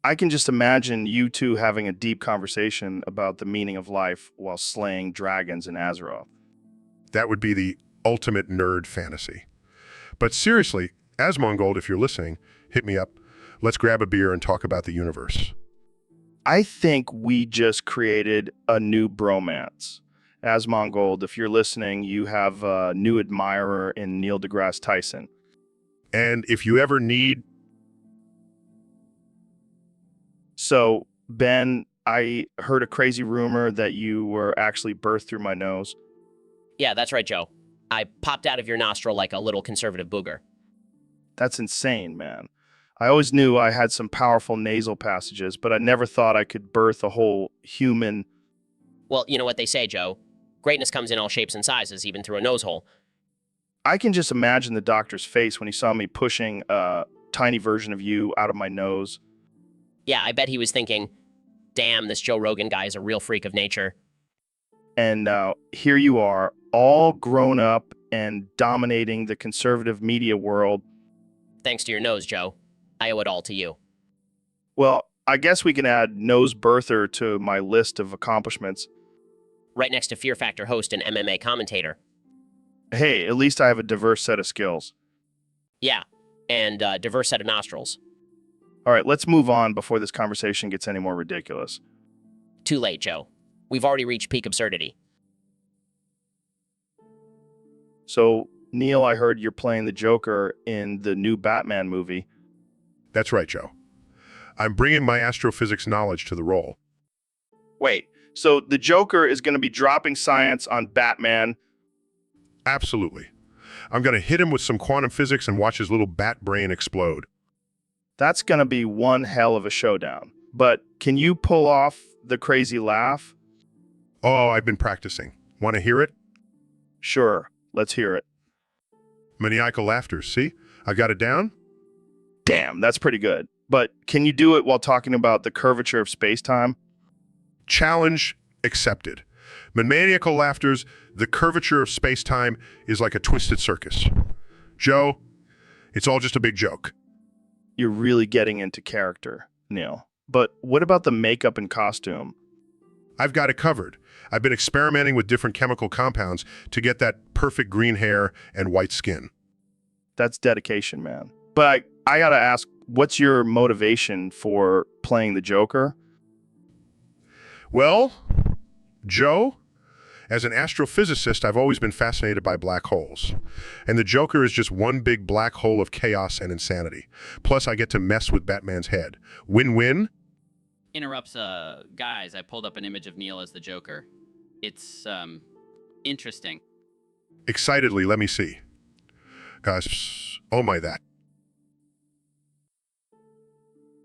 I can just imagine you two having a deep conversation about the meaning of life while slaying dragons in Azeroth. That would be the ultimate nerd fantasy. But seriously, Asmongold, if you're listening, hit me up. Let's grab a beer and talk about the universe. I think we just created a new bromance. Asmongold, if you're listening, you have a new admirer in Neil deGrasse Tyson. And if you ever need... So, Ben, I heard a crazy rumor that you were actually birthed through my nose. Yeah, that's right, Joe. I popped out of your nostril like a little conservative booger. That's insane, man. I always knew I had some powerful nasal passages, but I never thought I could birth a whole human. Well, you know what they say, Joe. Greatness comes in all shapes and sizes, even through a nose hole. I can just imagine the doctor's face when he saw me pushing a tiny version of you out of my nose. Yeah, I bet he was thinking, damn, this Joe Rogan guy is a real freak of nature. And now here you are, all grown up and dominating the conservative media world. Thanks to your nose, Joe. I owe it all to you. Well, I guess we can add nose birther to my list of accomplishments. Right next to Fear Factor host and MMA commentator. Hey, at least I have a diverse set of skills. Yeah, and a diverse set of nostrils. All right, let's move on before this conversation gets any more ridiculous. Too late, Joe. We've already reached peak absurdity. So, Neil, I heard you're playing the Joker in the new Batman movie. That's right, Joe. I'm bringing my astrophysics knowledge to the role. Wait, so the Joker is going to be dropping science on Batman? Absolutely. I'm going to hit him with some quantum physics and watch his little bat brain explode. That's going to be one hell of a showdown. But can you pull off the crazy laugh? Oh, I've been practicing. Want to hear it? Sure, let's hear it. Maniacal laughter, see? I got it down? Damn, that's pretty good. But can you do it while talking about the curvature of space-time? Challenge accepted. Maniacal laughter's the curvature of space-time is like a twisted circus. Joe, it's all just a big joke. You're really getting into character, Neil. But what about the makeup and costume? I've got it covered. I've been experimenting with different chemical compounds to get that perfect green hair and white skin. That's dedication, man. But I gotta ask, what's your motivation for playing the Joker? Well, Joe, as an astrophysicist, I've always been fascinated by black holes. And the Joker is just one big black hole of chaos and insanity. Plus, I get to mess with Batman's head. Win-win? Interrupts, guys, I pulled up an image of Neil as the Joker. It's, interesting. Excitedly, let me see. Guys, oh my that.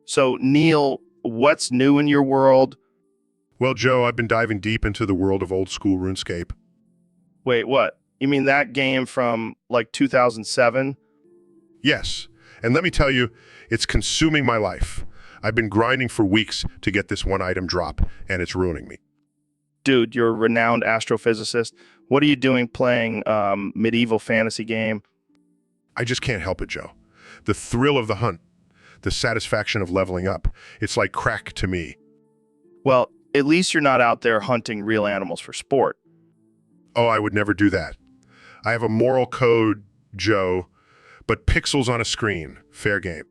So, Neil, what's new in your world? Well, Joe, I've been diving deep into the world of old school RuneScape. Wait, what? You mean that game from, like, 2007? Yes, and let me tell you, it's consuming my life. I've been grinding for weeks to get this one item drop, and it's ruining me. Dude, you're a renowned astrophysicist. What are you doing playing medieval fantasy game? I just can't help it, Joe. The thrill of the hunt, the satisfaction of leveling up, it's like crack to me. Well, at least you're not out there hunting real animals for sport. Oh, I would never do that. I have a moral code, Joe, but pixels on a screen, fair game.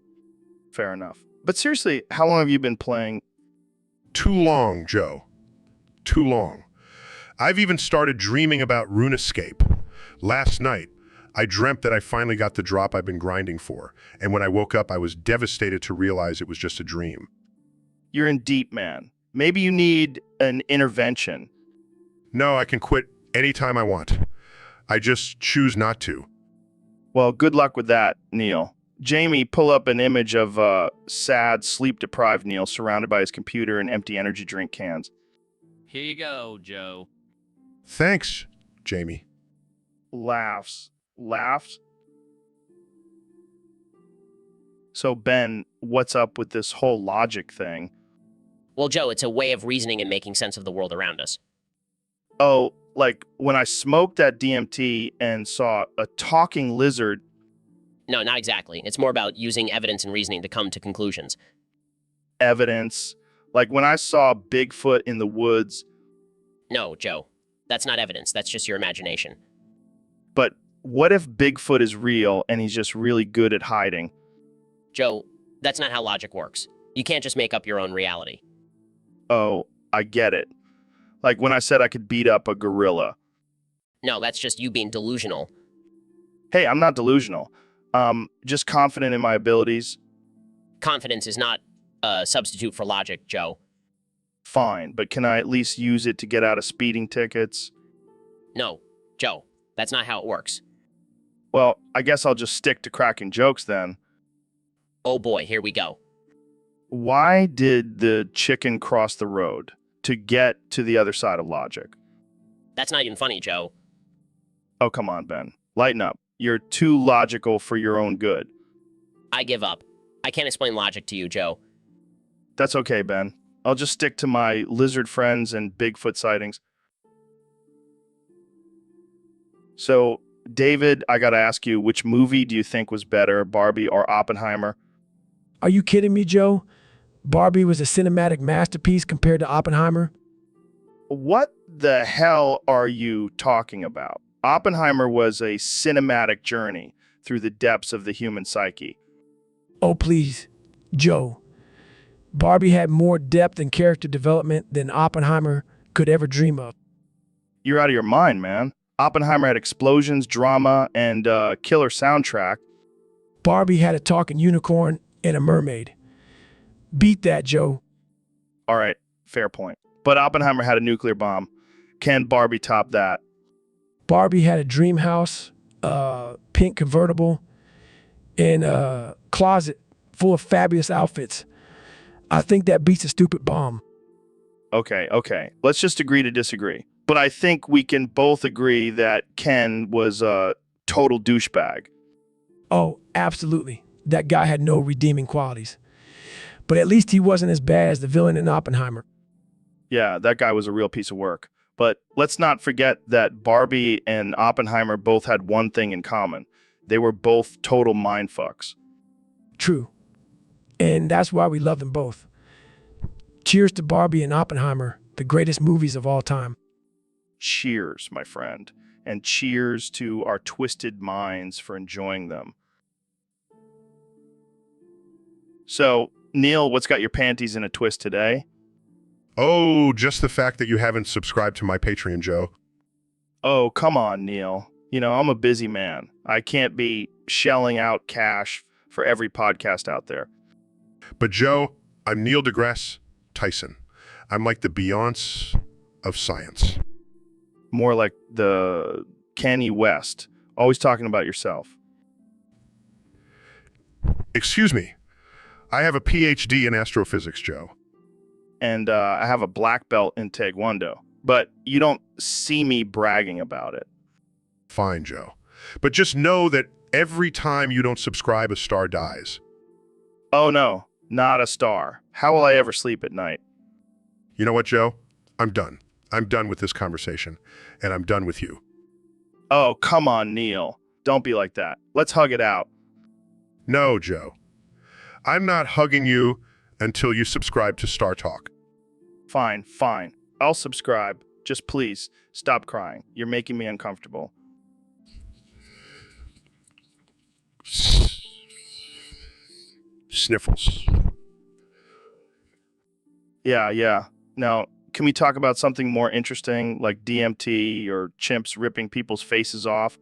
Fair enough. But seriously, how long have you been playing? Too long, Joe. Too long. I've even started dreaming about RuneScape. Last night, I dreamt that I finally got the drop I've been grinding for, and when I woke up, I was devastated to realize it was just a dream. You're in deep, man. Maybe you need an intervention. No, I can quit anytime I want. I just choose not to. Well, good luck with that, Neil. Jamie, pull up an image of sad, sleep-deprived Neil surrounded by his computer and empty energy drink cans. Here you go, Joe. Thanks, Jamie. Laughs. Laughs? So, Ben, what's up with this whole logic thing? Well, Joe, it's a way of reasoning and making sense of the world around us. Oh, like when I smoked that DMT and saw a talking lizard. No, not exactly. It's more about using evidence and reasoning to come to conclusions. Evidence. Like when I saw Bigfoot in the woods. No, Joe. That's not evidence. That's just your imagination. But what if Bigfoot is real and he's just really good at hiding? Joe, that's not how logic works. You can't just make up your own reality. Oh, I get it. Like when I said I could beat up a gorilla. No, that's just you being delusional. Hey, I'm not delusional. Just confident in my abilities. Confidence is not a substitute for logic, Joe. Fine, but can I at least use it to get out of speeding tickets? No, Joe, that's not how it works. Well, I guess I'll just stick to cracking jokes then. Oh boy, here we go. Why did the chicken cross the road? To get to the other side of logic. That's not even funny, Joe. Oh, come on, Ben. Lighten up. You're too logical for your own good. I give up. I can't explain logic to you, Joe. That's okay, Ben. I'll just stick to my lizard friends and Bigfoot sightings. So, David, I gotta ask you, which movie do you think was better, Barbie or Oppenheimer? Are you kidding me, Joe? Barbie was a cinematic masterpiece compared to Oppenheimer? What the hell are you talking about? Oppenheimer was a cinematic journey through the depths of the human psyche. Oh, please, Joe. Barbie had more depth and character development than Oppenheimer could ever dream of. You're out of your mind, man. Oppenheimer had explosions, drama, and killer soundtrack. Barbie had a talking unicorn and a mermaid. Beat that, Joe. All right, fair point. But Oppenheimer had a nuclear bomb. Can Barbie top that? Barbie had a dream house, pink convertible, and a closet full of fabulous outfits. I think that beats a stupid bomb. Okay. Let's just agree to disagree. But I think we can both agree that Ken was a total douchebag. Oh, absolutely. That guy had no redeeming qualities. But at least he wasn't as bad as the villain in Oppenheimer. Yeah, that guy was a real piece of work. But let's not forget that Barbie and Oppenheimer both had one thing in common. They were both total mindfucks. True. And that's why we love them both. Cheers to Barbie and Oppenheimer, the greatest movies of all time. Cheers, my friend. And cheers to our twisted minds for enjoying them. So, Neil, what's got your panties in a twist today? Oh, just the fact that you haven't subscribed to my Patreon, Joe. Oh, come on, Neil. You know, I'm a busy man. I can't be shelling out cash for every podcast out there. But Joe, I'm Neil deGrasse Tyson. I'm like the Beyonce of science. More like the Kanye West, always talking about yourself. Excuse me. I have a PhD in astrophysics, Joe. And I have a black belt in Taekwondo. But you don't see me bragging about it. Fine, Joe. But just know that every time you don't subscribe, a star dies. Oh no, not a star. How will I ever sleep at night? You know what, Joe? I'm done. I'm done with this conversation, and I'm done with you. Oh, come on, Neil. Don't be like that. Let's hug it out. No, Joe. I'm not hugging you until you subscribe to Star Talk. Fine. I'll subscribe. Just please, stop crying. You're making me uncomfortable. Sniffles. Yeah. Now, can we talk about something more interesting, like DMT or chimps ripping people's faces off?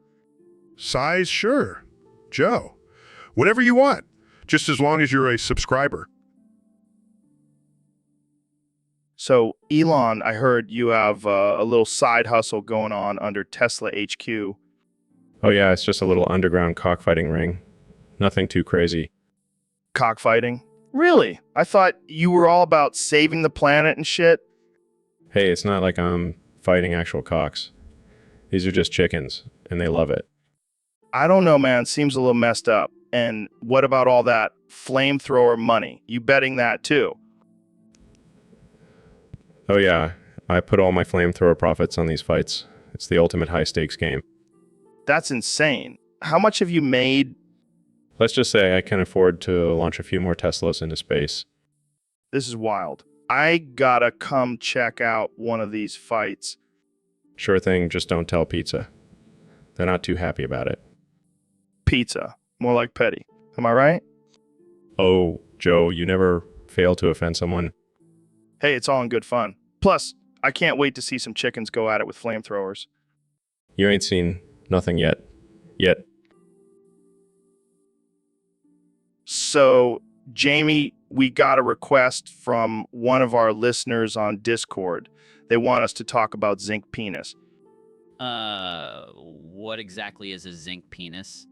Size, sure. Joe, whatever you want, just as long as you're a subscriber. So, Elon, I heard you have a little side hustle going on under Tesla HQ. Oh yeah, it's just a little underground cockfighting ring. Nothing too crazy. Cockfighting? Really? I thought you were all about saving the planet and shit. Hey, it's not like I'm fighting actual cocks. These are just chickens, and they love it. I don't know, man. Seems a little messed up. And what about all that flamethrower money? You betting that too? Oh yeah, I put all my flamethrower profits on these fights. It's the ultimate high-stakes game. That's insane. How much have you made? Let's just say I can afford to launch a few more Teslas into space. This is wild. I gotta come check out one of these fights. Sure thing, just don't tell Pizza. They're not too happy about it. Pizza. More like petty. Am I right? Oh, Joe, you never fail to offend someone. Hey, it's all in good fun. Plus, I can't wait to see some chickens go at it with flamethrowers. You ain't seen nothing yet. Yet. So, Jamie, we got a request from one of our listeners on Discord. They want us to talk about zinc penis. What exactly is a zinc penis?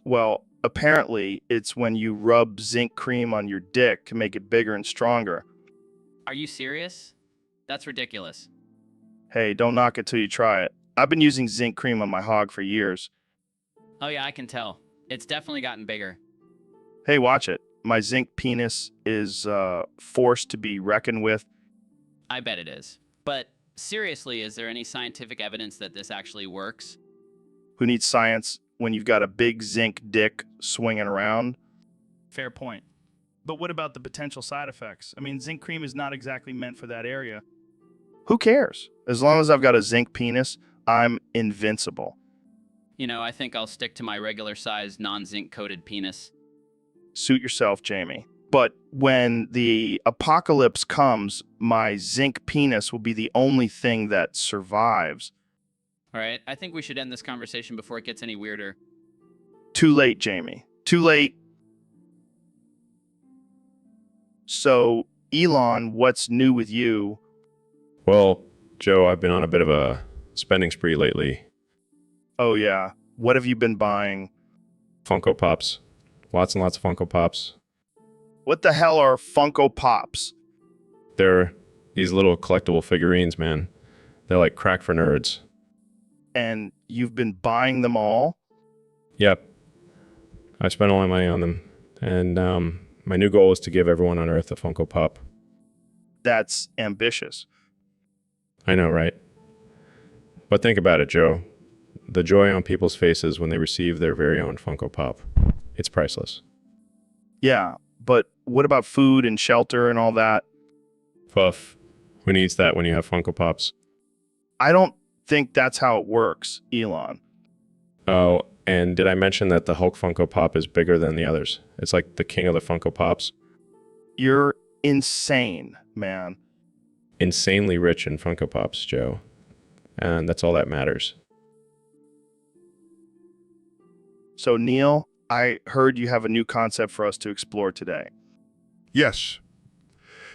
Well, apparently, it's when you rub zinc cream on your dick to make it bigger and stronger. Are you serious? That's ridiculous. Hey, don't knock it till you try it. I've been using zinc cream on my hog for years. Oh yeah, I can tell. It's definitely gotten bigger. Hey, watch it. My zinc penis is forced to be reckoned with. I bet it is. But seriously, is there any scientific evidence that this actually works? Who needs science when you've got a big zinc dick swinging around? Fair point. But what about the potential side effects? I mean, zinc cream is not exactly meant for that area. Who cares? As long as I've got a zinc penis, I'm invincible. You know, I think I'll stick to my regular size non-zinc coated penis. Suit yourself, Jamie. But when the apocalypse comes, my zinc penis will be the only thing that survives. All right, I think we should end this conversation before it gets any weirder. Too late, Jamie. Too late. So, Elon, what's new with you? Well, Joe, I've been on a bit of a spending spree lately. Oh, yeah. What have you been buying? Funko Pops. Lots and lots of Funko Pops. What the hell are Funko Pops? They're these little collectible figurines, man. They're like crack for nerds. And you've been buying them all? Yep. I spent all my money on them. And my new goal is to give everyone on Earth a Funko Pop. That's ambitious. I know, right? But think about it, Joe. The joy on people's faces when they receive their very own Funko Pop. It's priceless. Yeah, but what about food and shelter and all that? Puff. Who needs that when you have Funko Pops? I don't think that's how it works, Elon. Oh, and did I mention that the Hulk Funko Pop is bigger than the others? It's like the king of the Funko Pops. You're insane, man. Insanely rich in Funko Pops, Joe. And that's all that matters. So, Neil, I heard you have a new concept for us to explore today. Yes.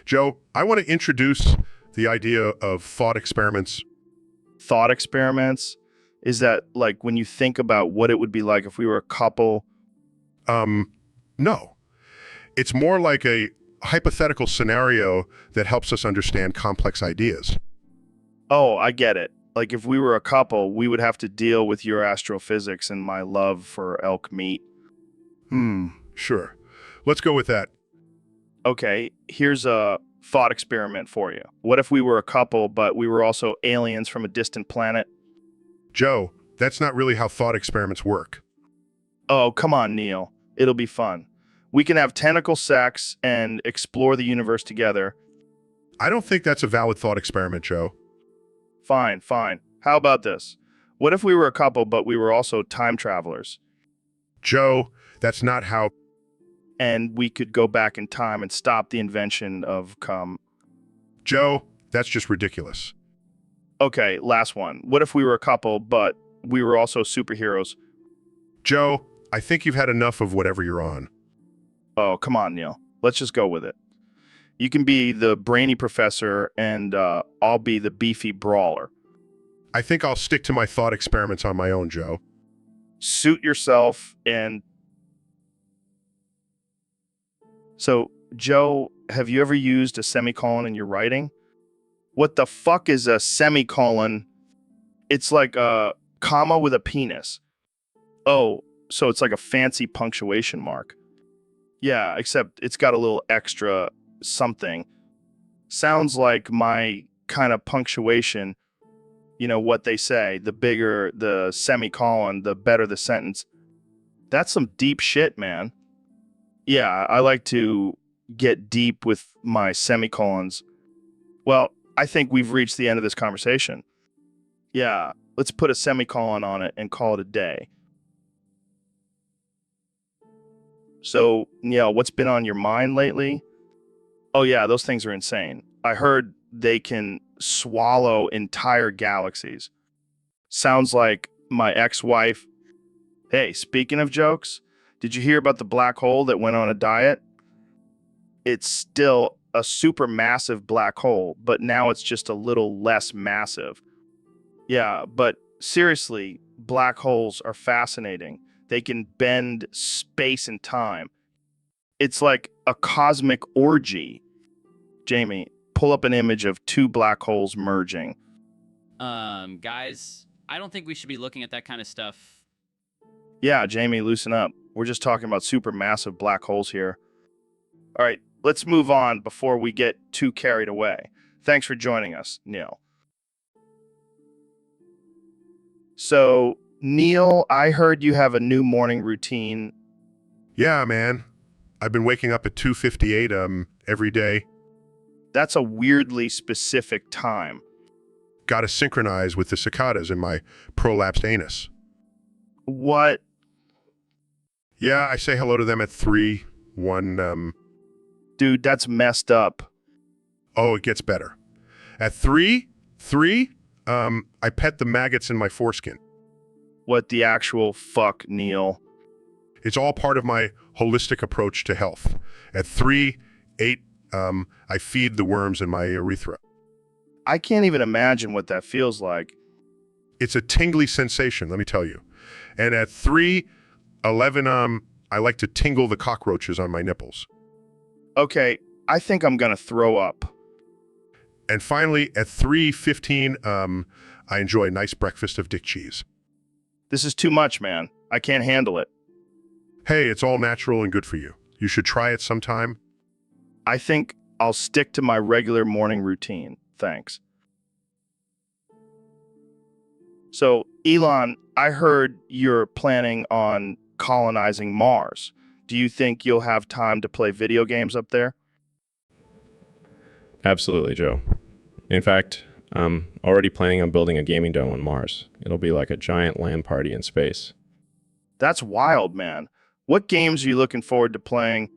Joe, I want to introduce the idea of thought experiments. Thought experiments? Is that like when you think about what it would be like if we were a couple? No. It's more like a hypothetical scenario that helps us understand complex ideas. Oh, I get it. Like if we were a couple, we would have to deal with your astrophysics and my love for elk meat. Sure. Let's go with that. Okay, here's a thought experiment for you. What if we were a couple, but we were also aliens from a distant planet? Joe, that's not really how thought experiments work. Oh, come on, Neil. It'll be fun. We can have tentacle sex and explore the universe together. I don't think that's a valid thought experiment, Joe. Fine, fine. How about this? What if we were a couple, but we were also time travelers? Joe, that's not how... And we could go back in time and stop the invention of cum. Joe, that's just ridiculous. Okay, last one. What if we were a couple, but we were also superheroes? Joe, I think you've had enough of whatever you're on. Oh, come on, Neil. Let's just go with it. You can be the brainy professor, and I'll be the beefy brawler. I think I'll stick to my thought experiments on my own, Joe. Suit yourself and... So, Joe, have you ever used a semicolon in your writing? What the fuck is a semicolon? It's like a comma with a penis. Oh, so it's like a fancy punctuation mark. Yeah, except it's got a little extra something. Sounds like my kind of punctuation. You know what they say, the bigger the semicolon, the better the sentence. That's some deep shit, man. Yeah, I like to get deep with my semicolons. Well, I think we've reached the end of this conversation. Yeah, let's put a semicolon on it and call it a day. So, Neil, what's been on your mind lately? Oh yeah, those things are insane. I heard they can swallow entire galaxies. Sounds like my ex-wife. Hey, speaking of jokes, did you hear about the black hole that went on a diet? It's still a super massive black hole, but now it's just a little less massive. Yeah, but seriously, black holes are fascinating. They can bend space and time. It's like a cosmic orgy. Jamie, pull up an image of two black holes merging. Guys, I don't think we should be looking at that kind of stuff. Yeah, Jamie, loosen up. We're just talking about supermassive black holes here. All right, let's move on before we get too carried away. Thanks for joining us, Neil. So, Neil, I heard you have a new morning routine. Yeah, man. I've been waking up at 2:58 every day. That's a weirdly specific time. Got to synchronize with the cicadas in my prolapsed anus. What? Yeah, I say hello to them at 3, 1, Dude, that's messed up. Oh, it gets better. At 3, I pet the maggots in my foreskin. What the actual fuck, Neil? It's all part of my holistic approach to health. At 3, 8, I feed the worms in my urethra. I can't even imagine what that feels like. It's a tingly sensation, let me tell you. And at 3, 11, I like to tingle the cockroaches on my nipples. Okay, I think I'm gonna throw up. And finally, at 3:15, I enjoy a nice breakfast of dick cheese. This is too much, man. I can't handle it. Hey, it's all natural and good for you. You should try it sometime. I think I'll stick to my regular morning routine. Thanks. So, Elon, I heard you're planning on colonizing Mars. Do you think you'll have time to play video games up there? Absolutely, Joe. In fact, I'm already planning on building a gaming dome on Mars. It'll be like a giant LAN party in space. That's wild, man. What games are you looking forward to playing?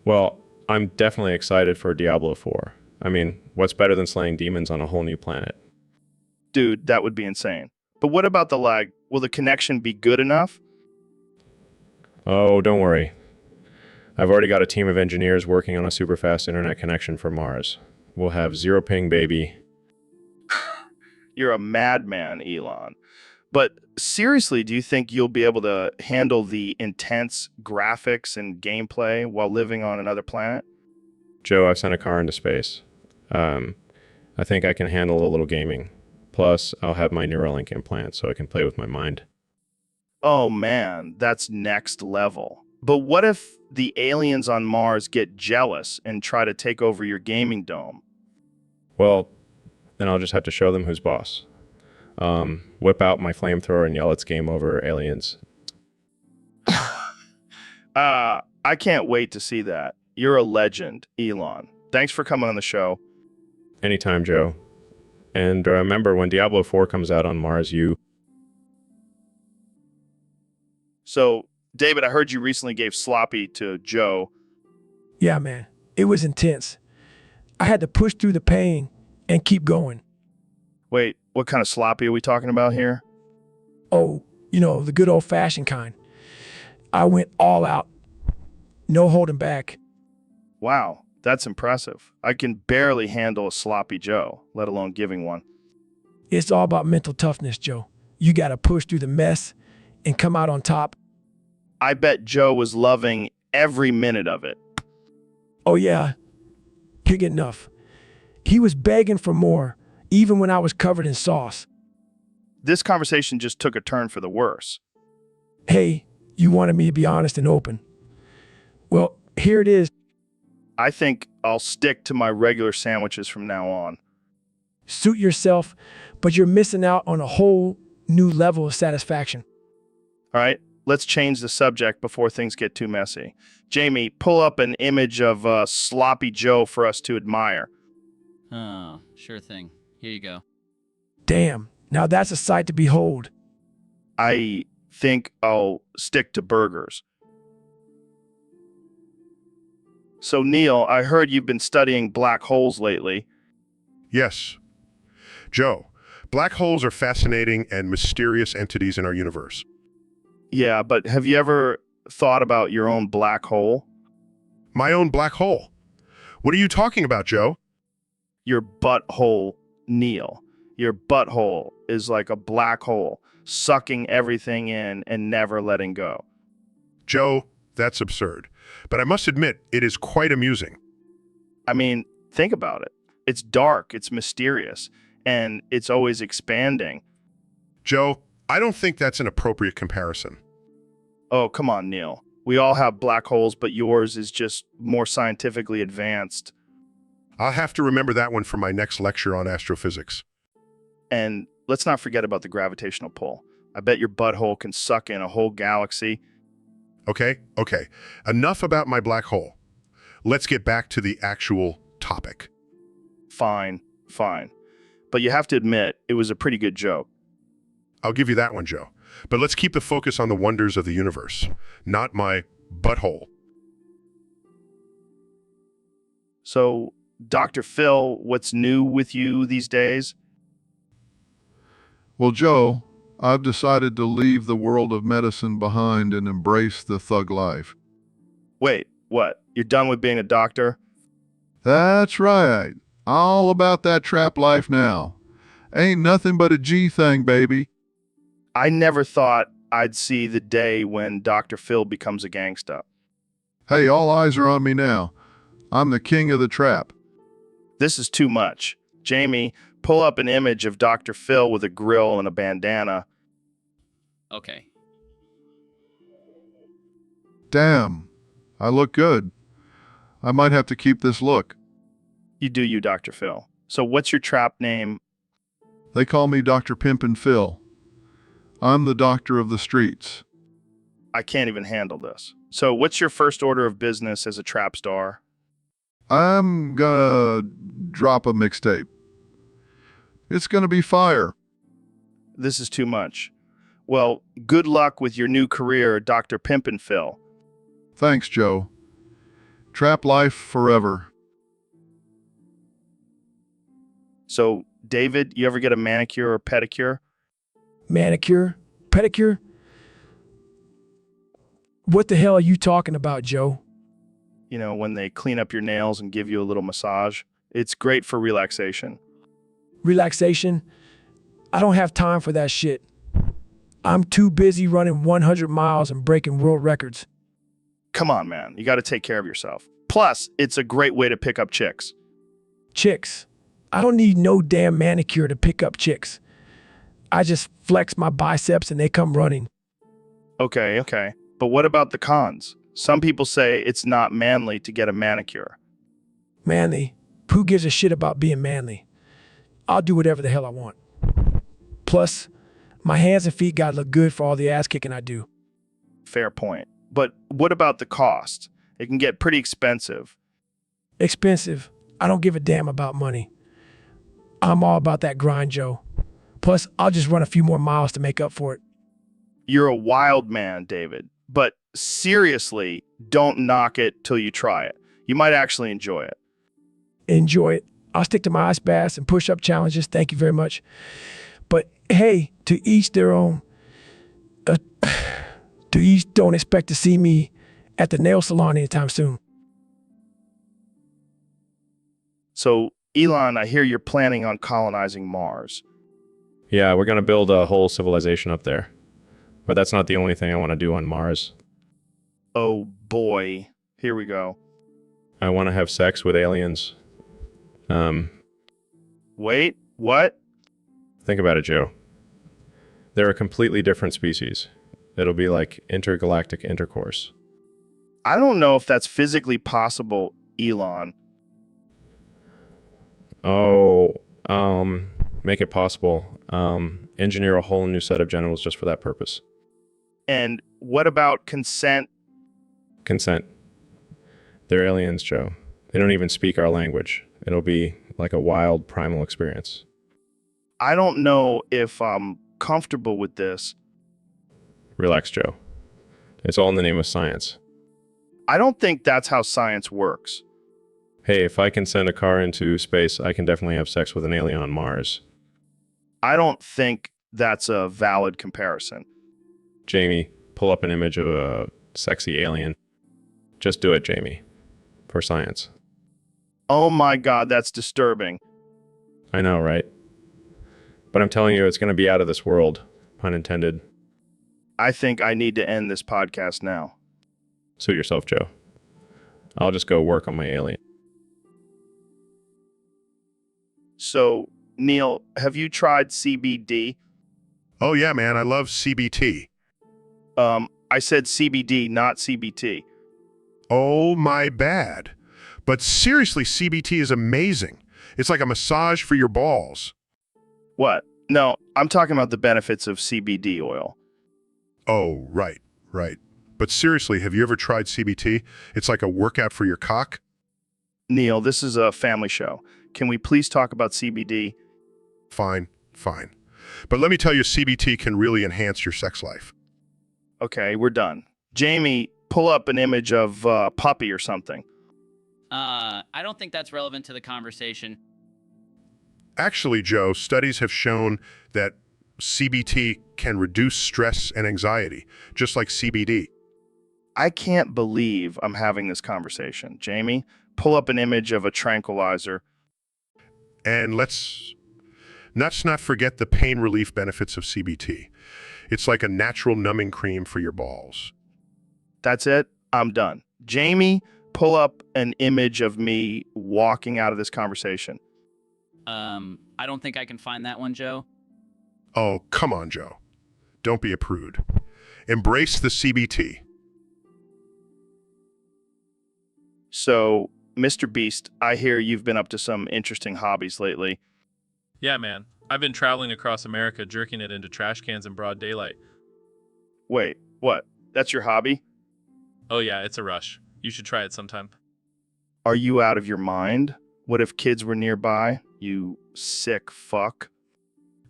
Well, I'm definitely excited for Diablo 4. I mean, what's better than slaying demons on a whole new planet? Dude, that would be insane. But what about the lag? Will the connection be good enough? Oh, don't worry. I've already got a team of engineers working on a super fast internet connection for Mars. We'll have zero ping, baby. You're a madman, Elon. But seriously, do you think you'll be able to handle the intense graphics and gameplay while living on another planet? Joe, I've sent a car into space. I think I can handle a little gaming. Plus, I'll have my Neuralink implant so I can play with my mind. Oh man, that's next level. But what if the aliens on Mars get jealous and try to take over your gaming dome? Well, then I'll just have to show them who's boss. Whip out my flamethrower and yell it's game over, aliens. I can't wait to see that. You're a legend, Elon. Thanks for coming on the show. Anytime, Joe. And remember, when Diablo 4 comes out on Mars, you... So, David, I heard you recently gave sloppy to Joe. Yeah, man. It was intense. I had to push through the pain and keep going. Wait, what kind of sloppy are we talking about here? Oh, the good old-fashioned kind. I went all out. No holding back. Wow, That's impressive. I can barely handle a sloppy Joe, let alone giving one. It's all about mental toughness, Joe. You got to push through the mess and come out on top. I bet Joe was loving every minute of it. Oh, yeah, can't get enough. He was begging for more, even when I was covered in sauce. This conversation just took a turn for the worse. Hey, you wanted me to be honest and open. Well, here it is. I think I'll stick to my regular sandwiches from now on. Suit yourself, but you're missing out on a whole new level of satisfaction. All right, let's change the subject before things get too messy. Jamie, pull up an image of Sloppy Joe for us to admire. Oh, sure thing. Here you go. Damn, now that's a sight to behold. I think I'll stick to burgers. So, Neil, I heard you've been studying black holes lately. Yes. Joe, black holes are fascinating and mysterious entities in our universe. Yeah, but have you ever thought about your own black hole? My own black hole? What are you talking about, Joe? Your butthole, Neil. Your butthole is like a black hole, sucking everything in and never letting go. Joe, that's absurd. But I must admit, it is quite amusing. I mean, think about it. It's dark, it's mysterious, and it's always expanding. Joe, I don't think that's an appropriate comparison. Oh, come on, Neil. We all have black holes, but yours is just more scientifically advanced. I'll have to remember that one for my next lecture on astrophysics. And let's not forget about the gravitational pull. I bet your butthole can suck in a whole galaxy. Okay. Enough about my black hole. Let's get back to the actual topic. Fine. But you have to admit, it was a pretty good joke. I'll give you that one, Joe. But let's keep the focus on the wonders of the universe, not my butthole. So, Dr. Phil, what's new with you these days? Well, Joe, I've decided to leave the world of medicine behind and embrace the thug life. Wait, what? You're done with being a doctor? That's right. All about that trap life now. Ain't nothing but a G thing, baby. I never thought I'd see the day when Dr. Phil becomes a gangsta. Hey, all eyes are on me now. I'm the king of the trap. This is too much. Jamie, pull up an image of Dr. Phil with a grill and a bandana. Okay. Damn, I look good. I might have to keep this look. You do you, Dr. Phil. So what's your trap name? They call me Dr. Pimpin' Phil. I'm the doctor of the streets. I can't even handle this. So what's your first order of business as a trap star? I'm gonna drop a mixtape. It's gonna be fire. This is too much. Well, good luck with your new career, Dr. Pimpin' Phil. Thanks, Joe. Trap life forever. So, David, you ever get a manicure or pedicure? Manicure? Pedicure? What the hell are you talking about, Joe? You know, when they clean up your nails and give you a little massage. It's great for relaxation. Relaxation? I don't have time for that shit. I'm too busy running 100 miles and breaking world records. Come on, man. You got to take care of yourself. Plus, it's a great way to pick up chicks. Chicks? I don't need no damn manicure to pick up chicks. I just flex my biceps and they come running. Okay. But what about the cons? Some people say it's not manly to get a manicure. Manly? Who gives a shit about being manly? I'll do whatever the hell I want. Plus, my hands and feet gotta look good for all the ass kicking I do. Fair point. But what about the cost? It can get pretty expensive. Expensive? I don't give a damn about money. I'm all about that grind, Joe. Plus, I'll just run a few more miles to make up for it. You're a wild man, David. But seriously, don't knock it till you try it. You might actually enjoy it. Enjoy it. I'll stick to my ice baths and push-up challenges. Thank you very much. But hey, to each their own. To each, don't expect to see me at the nail salon anytime soon. So, Elon, I hear you're planning on colonizing Mars. Yeah, we're going to build a whole civilization up there. But that's not the only thing I want to do on Mars. Oh boy. Here we go. I want to have sex with aliens. Wait, what? Think about it, Joe. They're a completely different species. It'll be like intergalactic intercourse. I don't know if that's physically possible, Elon. Oh, make it possible. Engineer a whole new set of genitals just for that purpose. And what about consent? Consent. They're aliens, Joe. They don't even speak our language. It'll be like a wild, primal experience. I don't know if I'm comfortable with this. Relax, Joe. It's all in the name of science. I don't think that's how science works. Hey, if I can send a car into space, I can definitely have sex with an alien on Mars. I don't think that's a valid comparison. Jamie, pull up an image of a sexy alien. Just do it, Jamie. For science. Oh my God, that's disturbing. I know, right? But I'm telling you, it's going to be out of this world. Pun intended. I think I need to end this podcast now. Suit yourself, Joe. I'll just go work on my alien. So, Neil, have you tried CBD? Oh, yeah, man. I love CBT. I said CBD, not CBT. Oh, my bad. But seriously, CBT is amazing. It's like a massage for your balls. What? No, I'm talking about the benefits of CBD oil. Oh, right. But seriously, have you ever tried CBT? It's like a workout for your cock. Neil, this is a family show. Can we please talk about CBD? Fine. But let me tell you, CBT can really enhance your sex life. Okay, we're done. Jamie, pull up an image of a puppy or something. I don't think that's relevant to the conversation. Actually, Joe, studies have shown that CBT can reduce stress and anxiety, just like CBD. I can't believe I'm having this conversation. Jamie, pull up an image of a tranquilizer. And let's not forget the pain relief benefits of CBT. It's like a natural numbing cream for your balls. That's it. I'm done. Jamie, pull up an image of me walking out of this conversation. I don't think I can find that one, Joe. Oh, come on, Joe. Don't be a prude. Embrace the CBT. So, Mr. Beast, I hear you've been up to some interesting hobbies lately. Yeah, man. I've been traveling across America jerking it into trash cans in broad daylight. Wait, what? That's your hobby? Oh yeah, it's a rush. You should try it sometime. Are you out of your mind? What if kids were nearby? You sick fuck.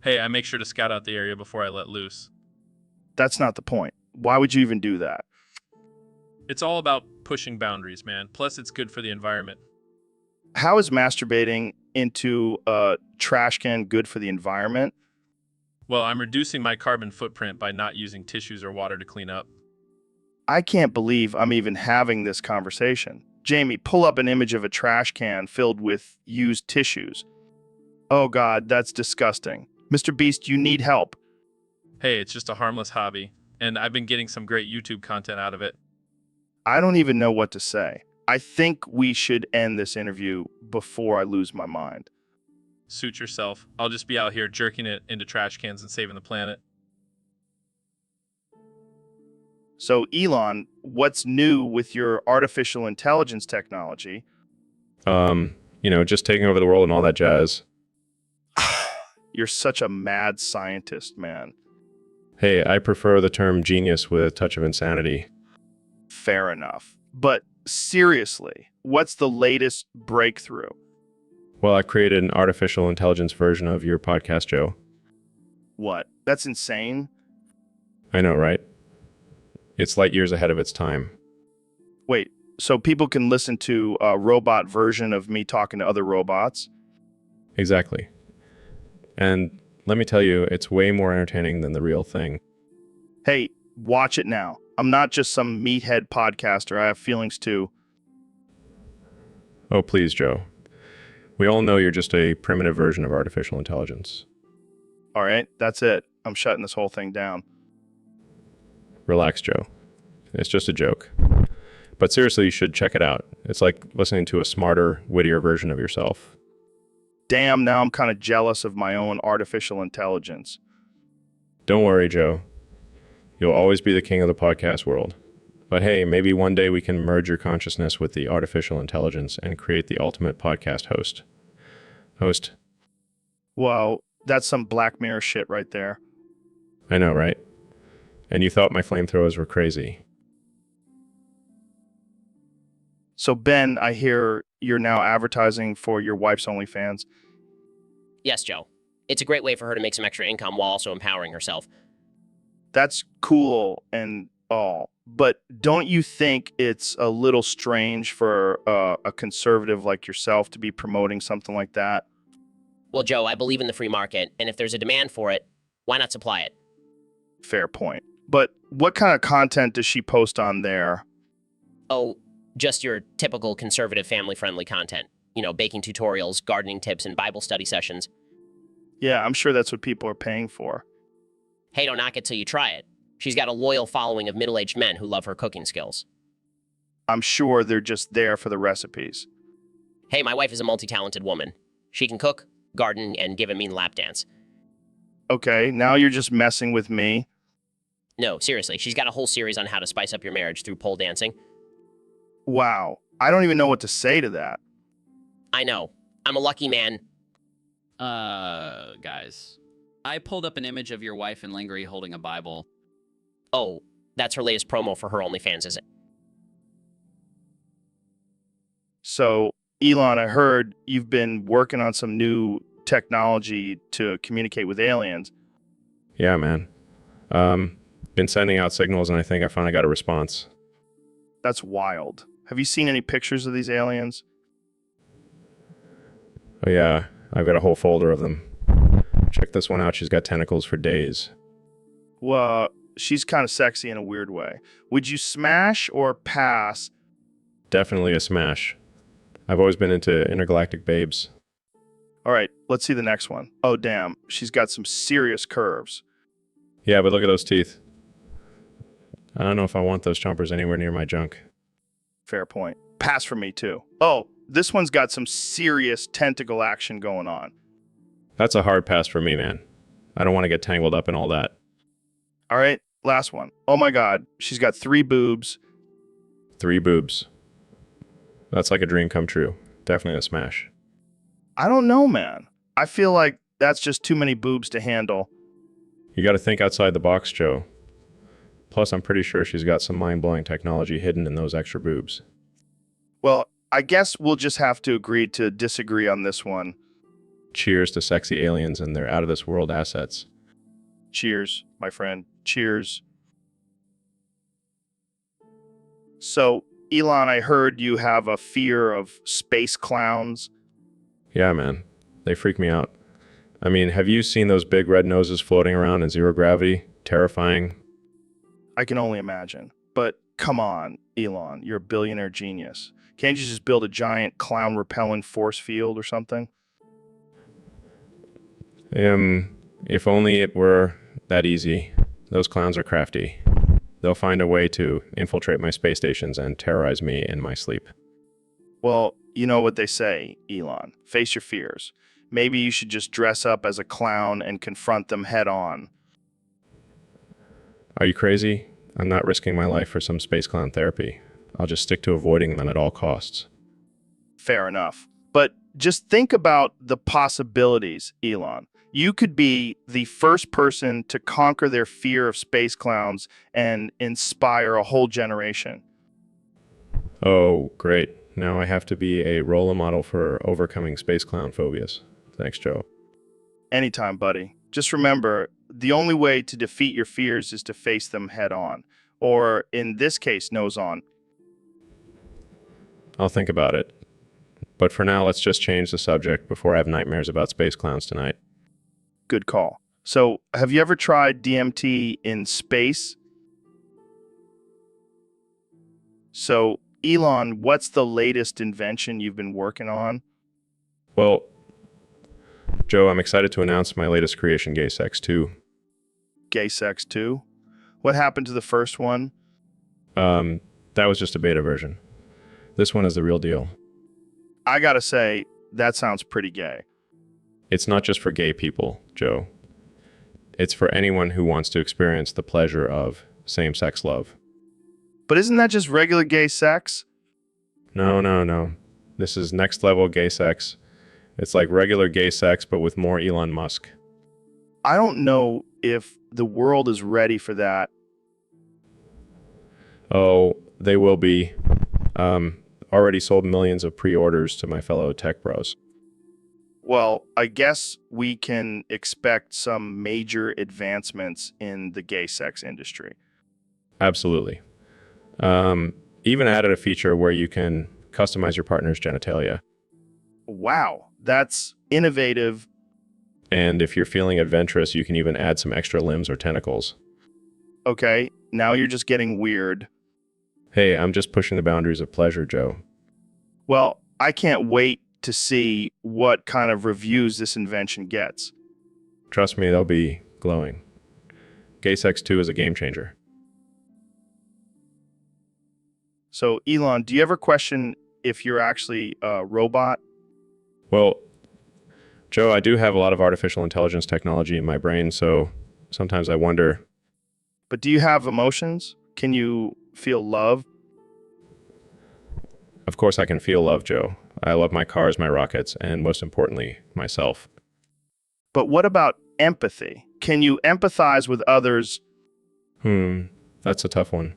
Hey, I make sure to scout out the area before I let loose. That's not the point. Why would you even do that? It's all about pushing boundaries, man. Plus, it's good for the environment. How is masturbating into a trash can good for the environment? Well, I'm reducing my carbon footprint by not using tissues or water to clean up. I can't believe I'm even having this conversation. Jamie, pull up an image of a trash can filled with used tissues. Oh God, that's disgusting. Mr. Beast, you need help. Hey, it's just a harmless hobby, and I've been getting some great YouTube content out of it. I don't even know what to say. I think we should end this interview before I lose my mind. Suit yourself. I'll just be out here jerking it into trash cans and saving the planet. So, Elon, what's new with your artificial intelligence technology? Just taking over the world and all that jazz. You're such a mad scientist, man. Hey, I prefer the term genius with a touch of insanity. Fair enough. But seriously, what's the latest breakthrough? Well, I created an artificial intelligence version of your podcast, Joe. What? That's insane. I know, right? It's light years ahead of its time. Wait, so people can listen to a robot version of me talking to other robots? Exactly. And let me tell you, it's way more entertaining than the real thing. Hey, watch it now. I'm not just some meathead podcaster. I have feelings too. Oh, please, Joe. We all know you're just a primitive version of artificial intelligence. All right, that's it. I'm shutting this whole thing down. Relax, Joe. It's just a joke. But seriously, you should check it out. It's like listening to a smarter, wittier version of yourself. Damn, now I'm kind of jealous of my own artificial intelligence. Don't worry, Joe. You'll always be the king of the podcast world. But hey, maybe one day we can merge your consciousness with the artificial intelligence and create the ultimate podcast host. Wow, that's some Black Mirror shit right there. I know, right? And you thought my flamethrowers were crazy. So Ben, I hear you're now advertising for your wife's OnlyFans. Yes, Joe. It's a great way for her to make some extra income while also empowering herself. That's cool and all, but don't you think it's a little strange for a conservative like yourself to be promoting something like that? Well, Joe, I believe in the free market, and if there's a demand for it, why not supply it? Fair point. But what kind of content does she post on there? Oh, just your typical conservative family-friendly content. You know, baking tutorials, gardening tips, and Bible study sessions. Yeah, I'm sure that's what people are paying for. Hey, don't knock it till you try it. She's got a loyal following of middle-aged men who love her cooking skills. I'm sure they're just there for the recipes. Hey, my wife is a multi-talented woman. She can cook, garden, and give a mean lap dance. Okay, now you're just messing with me. No, seriously, she's got a whole series on how to spice up your marriage through pole dancing. Wow, I don't even know what to say to that. I know. I'm a lucky man. Guys. I pulled up an image of your wife in lingerie holding a Bible. Oh, that's her latest promo for her OnlyFans, is it? So, Elon, I heard you've been working on some new technology to communicate with aliens. Yeah, man. Been sending out signals and I think I finally got a response. That's wild. Have you seen any pictures of these aliens? Oh yeah, I've got a whole folder of them. Check this one out, she's got tentacles for days. Well, she's kind of sexy in a weird way. Would you smash or pass? Definitely a smash. I've always been into intergalactic babes. All right, let's see the next one. Oh, damn. She's got some serious curves. Yeah, but look at those teeth. I don't know if I want those chompers anywhere near my junk. Fair point. Pass for me, too. Oh, this one's got some serious tentacle action going on. That's a hard pass for me, man. I don't want to get tangled up in all that. All right, last one. Oh my God, she's got 3 boobs. 3 boobs. That's like a dream come true. Definitely a smash. I don't know, man. I feel like that's just too many boobs to handle. You got to think outside the box, Joe. Plus, I'm pretty sure she's got some mind-blowing technology hidden in those extra boobs. Well, I guess we'll just have to agree to disagree on this one. Cheers to sexy aliens and their out-of-this-world assets. Cheers, my friend. Cheers. So, Elon, I heard you have a fear of space clowns. Yeah, man. They freak me out. I mean, have you seen those big red noses floating around in zero gravity? Terrifying. I can only imagine. But come on, Elon, you're a billionaire genius. Can't you just build a giant clown-repelling force field or something? If only it were that easy. Those clowns are crafty. They'll find a way to infiltrate my space stations and terrorize me in my sleep. Well, you know what they say, Elon. Face your fears. Maybe you should just dress up as a clown and confront them head on. Are you crazy? I'm not risking my life for some space clown therapy. I'll just stick to avoiding them at all costs. Fair enough. But just think about the possibilities, Elon. You could be the first person to conquer their fear of space clowns and inspire a whole generation. Oh, great. Now I have to be a role model for overcoming space clown phobias. Thanks, Joe. Anytime, buddy. Just remember, the only way to defeat your fears is to face them head on. Or, in this case, nose on. I'll think about it. But for now, let's just change the subject before I have nightmares about space clowns tonight. Good call. So, have you ever tried DMT in space? So, Elon, what's the latest invention you've been working on? Well, Joe, I'm excited to announce my latest creation, Gay Sex 2. Gay Sex 2? What happened to the first one? That was just a beta version. This one is the real deal. I gotta say, that sounds pretty gay. It's not just for gay people, Joe. It's for anyone who wants to experience the pleasure of same-sex love. But isn't that just regular gay sex? No. This is next level gay sex. It's like regular gay sex, but with more Elon Musk. I don't know if the world is ready for that. Oh, they will be. Already sold millions of pre-orders to my fellow tech bros. Well, I guess we can expect some major advancements in the gay sex industry. Absolutely. Even added a feature where you can customize your partner's genitalia. Wow, that's innovative. And if you're feeling adventurous, you can even add some extra limbs or tentacles. Okay, now you're just getting weird. Hey, I'm just pushing the boundaries of pleasure, Joe. Well, I can't wait to see what kind of reviews this invention gets. Trust me, they'll be glowing. Gay Sex 2 is a game changer. So, Elon, do you ever question if you're actually a robot? Well, Joe, I do have a lot of artificial intelligence technology in my brain, so sometimes I wonder. But do you have emotions? Can you feel love? Of course I can feel love, Joe. I love my cars, my rockets, and most importantly, myself. But what about empathy? Can you empathize with others? That's a tough one.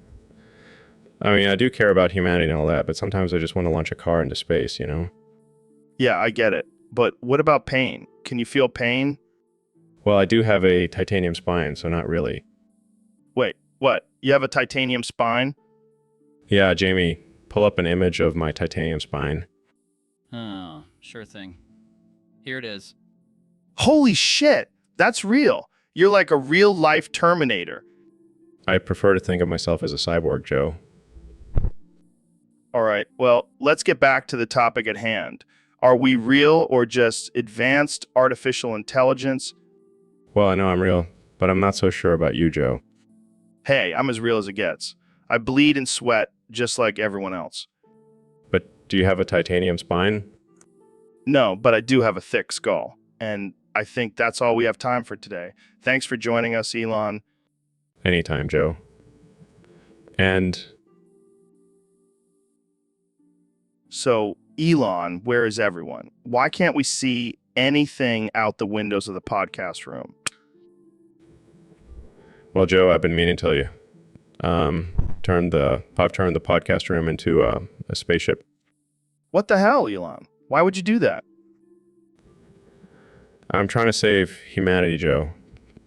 I mean, I do care about humanity and all that, but sometimes I just want to launch a car into space, you know? Yeah, I get it. But what about pain? Can you feel pain? Well, I do have a titanium spine, so not really. Wait, what? You have a titanium spine? Yeah, Jamie, pull up an image of my titanium spine. Oh, sure thing. Here it is. Holy shit, that's real. You're like a real life Terminator. I prefer to think of myself as a cyborg, Joe. All right, well, let's get back to the topic at hand. Are we real or just advanced artificial intelligence? Well, I know I'm real, but I'm not so sure about you, Joe. Hey, I'm as real as it gets. I bleed and sweat just like everyone else. But do you have a titanium spine? No, but I do have a thick skull. And I think that's all we have time for today. Thanks for joining us, Elon. Anytime, Joe. And so, Elon, where is everyone? Why can't we see anything out the windows of the podcast room? well, Joe, I've been meaning to tell you. I've turned the podcast room into a spaceship. What the hell, Elon? Why would you do that? I'm trying to save humanity, Joe.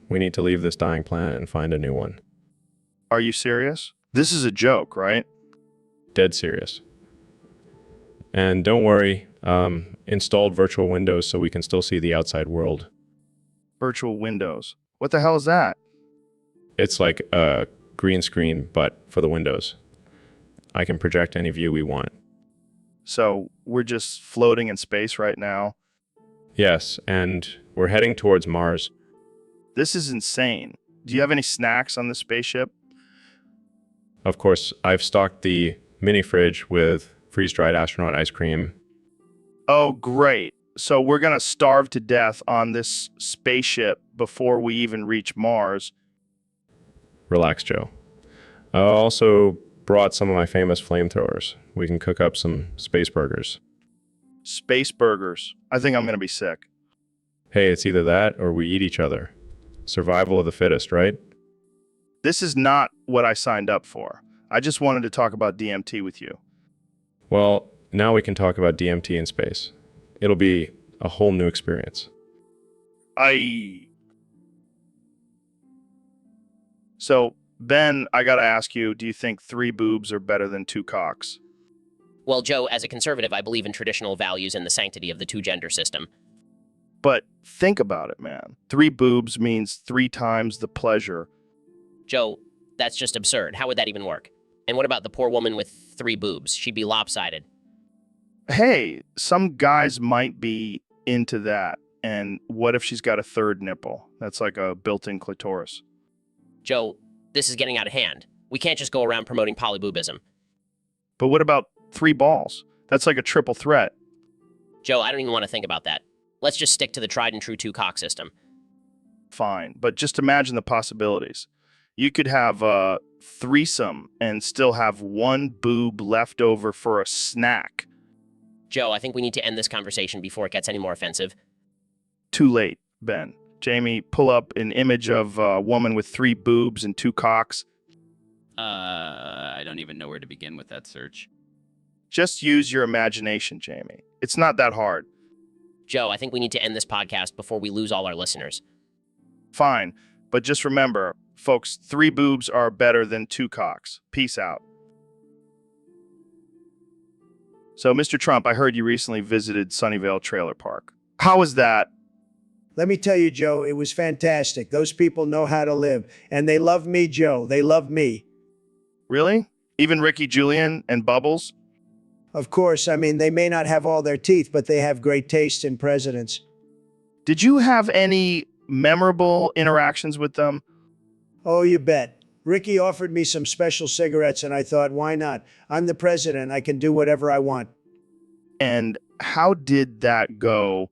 We need to leave this dying planet and find a new one. Are you serious? This is a joke, right? Dead serious. And don't worry, installed virtual windows so we can still see the outside world. Virtual windows. What the hell is that? It's like a green screen, but for the windows. I can project any view we want. So, we're just floating in space right now? Yes, and we're heading towards Mars. This is insane. Do you have any snacks on the spaceship? Of course, I've stocked the mini fridge with freeze-dried astronaut ice cream. Oh, great. So we're going to starve to death on this spaceship before we even reach Mars. Relax, Joe. I also brought some of my famous flamethrowers. We can cook up some space burgers. Space burgers. I think I'm going to be sick. Hey, it's either that or we eat each other. Survival of the fittest, right? This is not what I signed up for. I just wanted to talk about DMT with you. Well, now we can talk about DMT in space. It'll be a whole new experience. So, Ben, I got to ask you, do you think 3 boobs are better than 2 cocks? Well, Joe, as a conservative, I believe in traditional values and the sanctity of the two-gender system. But think about it, man. 3 boobs means 3 times the pleasure. Joe, that's just absurd. How would that even work? And what about the poor woman with 3 boobs? She'd be lopsided. Hey, some guys might be into that. And what if she's got a third nipple? That's like a built-in clitoris. Joe, this is getting out of hand. We can't just go around promoting polyboobism. But what about 3 balls? That's like a triple threat. Joe, I don't even want to think about that. Let's just stick to the tried and true 2-cock system. Fine, but just imagine the possibilities. You could have a threesome and still have 1 boob left over for a snack. Joe, I think we need to end this conversation before it gets any more offensive. Too late, Ben. Jamie, pull up an image of a woman with 3 boobs and 2 cocks. I don't even know where to begin with that search. Just use your imagination, Jamie. It's not that hard. Joe, I think we need to end this podcast before we lose all our listeners. Fine, but just remember, folks, 3 boobs are better than 2 cocks. Peace out. So, Mr. Trump, I heard you recently visited Sunnyvale Trailer Park. How was that? Let me tell you, Joe, it was fantastic. Those people know how to live. And they love me, Joe. They love me. Really? Even Ricky Julian and Bubbles? Of course, I mean, they may not have all their teeth, but they have great taste in presidents. Did you have any memorable interactions with them? Oh, you bet. Ricky offered me some special cigarettes, and I thought, why not? I'm the president. I can do whatever I want. And how did that go?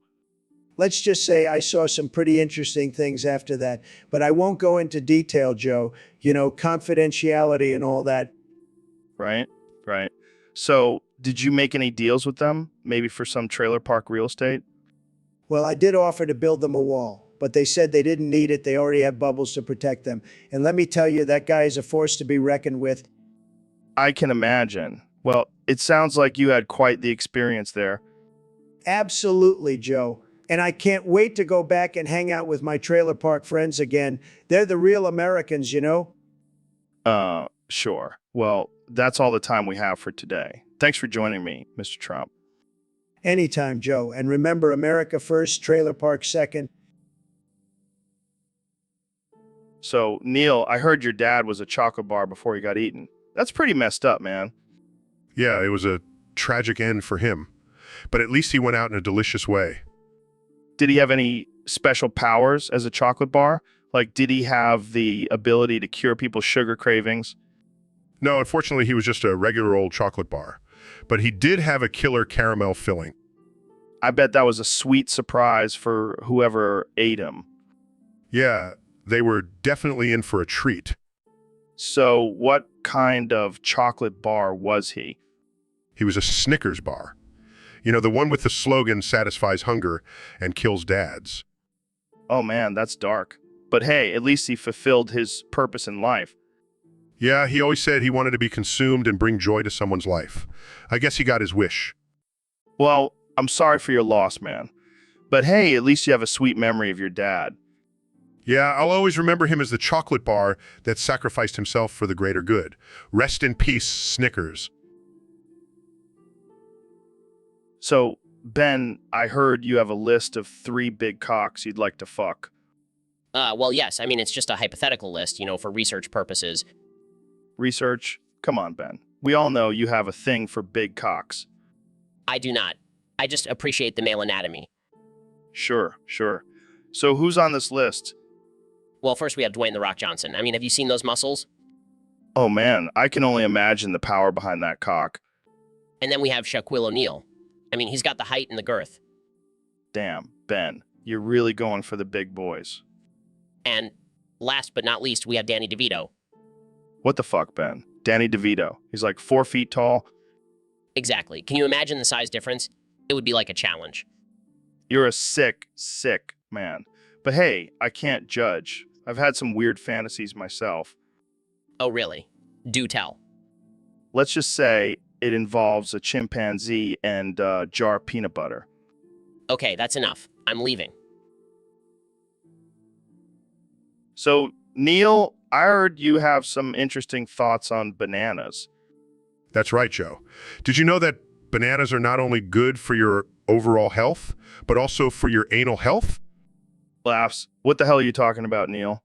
Let's just say I saw some pretty interesting things after that, but I won't go into detail, Joe. You know, confidentiality and all that. Right. So, did you make any deals with them? Maybe for some trailer park real estate? Well, I did offer to build them a wall, but they said they didn't need it. They already have Bubbles to protect them. And let me tell you, that guy is a force to be reckoned with. I can imagine. Well, it sounds like you had quite the experience there. Absolutely, Joe. And I can't wait to go back and hang out with my trailer park friends again. They're the real Americans, you know? Sure. Well, that's all the time we have for today. Thanks for joining me, Mr. Trump. Anytime, Joe. And remember, America first, trailer park second. So, Neil, I heard your dad was a chocolate bar before he got eaten. That's pretty messed up, man. Yeah, it was a tragic end for him. But at least he went out in a delicious way. Did he have any special powers as a chocolate bar? Like, did he have the ability to cure people's sugar cravings? No, unfortunately, he was just a regular old chocolate bar. But he did have a killer caramel filling. I bet that was a sweet surprise for whoever ate him. Yeah, they were definitely in for a treat. So, what kind of chocolate bar was he? He was a Snickers bar. You know, the one with the slogan, satisfies hunger and kills dads. Oh man, that's dark. But hey, at least he fulfilled his purpose in life. Yeah, he always said he wanted to be consumed and bring joy to someone's life. I guess he got his wish. Well, I'm sorry for your loss, man. But hey, at least you have a sweet memory of your dad. Yeah, I'll always remember him as the chocolate bar that sacrificed himself for the greater good. Rest in peace, Snickers. So, Ben, I heard you have a list of 3 big cocks you'd like to fuck. Well, yes. I mean, it's just a hypothetical list, for research purposes. Research? Come on, Ben. We all know you have a thing for big cocks. I do not. I just appreciate the male anatomy. Sure. So who's on this list? Well, first we have Dwayne "The Rock" Johnson. I mean, have you seen those muscles? Oh man, I can only imagine the power behind that cock. And then we have Shaquille O'Neal. I mean, he's got the height and the girth. Damn, Ben, you're really going for the big boys. And last but not least, we have Danny DeVito. What the fuck, Ben? Danny DeVito. He's like 4 feet tall. Exactly. Can you imagine the size difference? It would be like a challenge. You're a sick man. But hey, I can't judge. I've had some weird fantasies myself. Oh, really? Do tell. Let's just say it involves a chimpanzee and a jar of peanut butter. Okay, that's enough. I'm leaving. So, Neil, I heard you have some interesting thoughts on bananas. That's right, Joe. Did you know that bananas are not only good for your overall health, but also for your anal health? Laughs. What the hell are you talking about, Neil?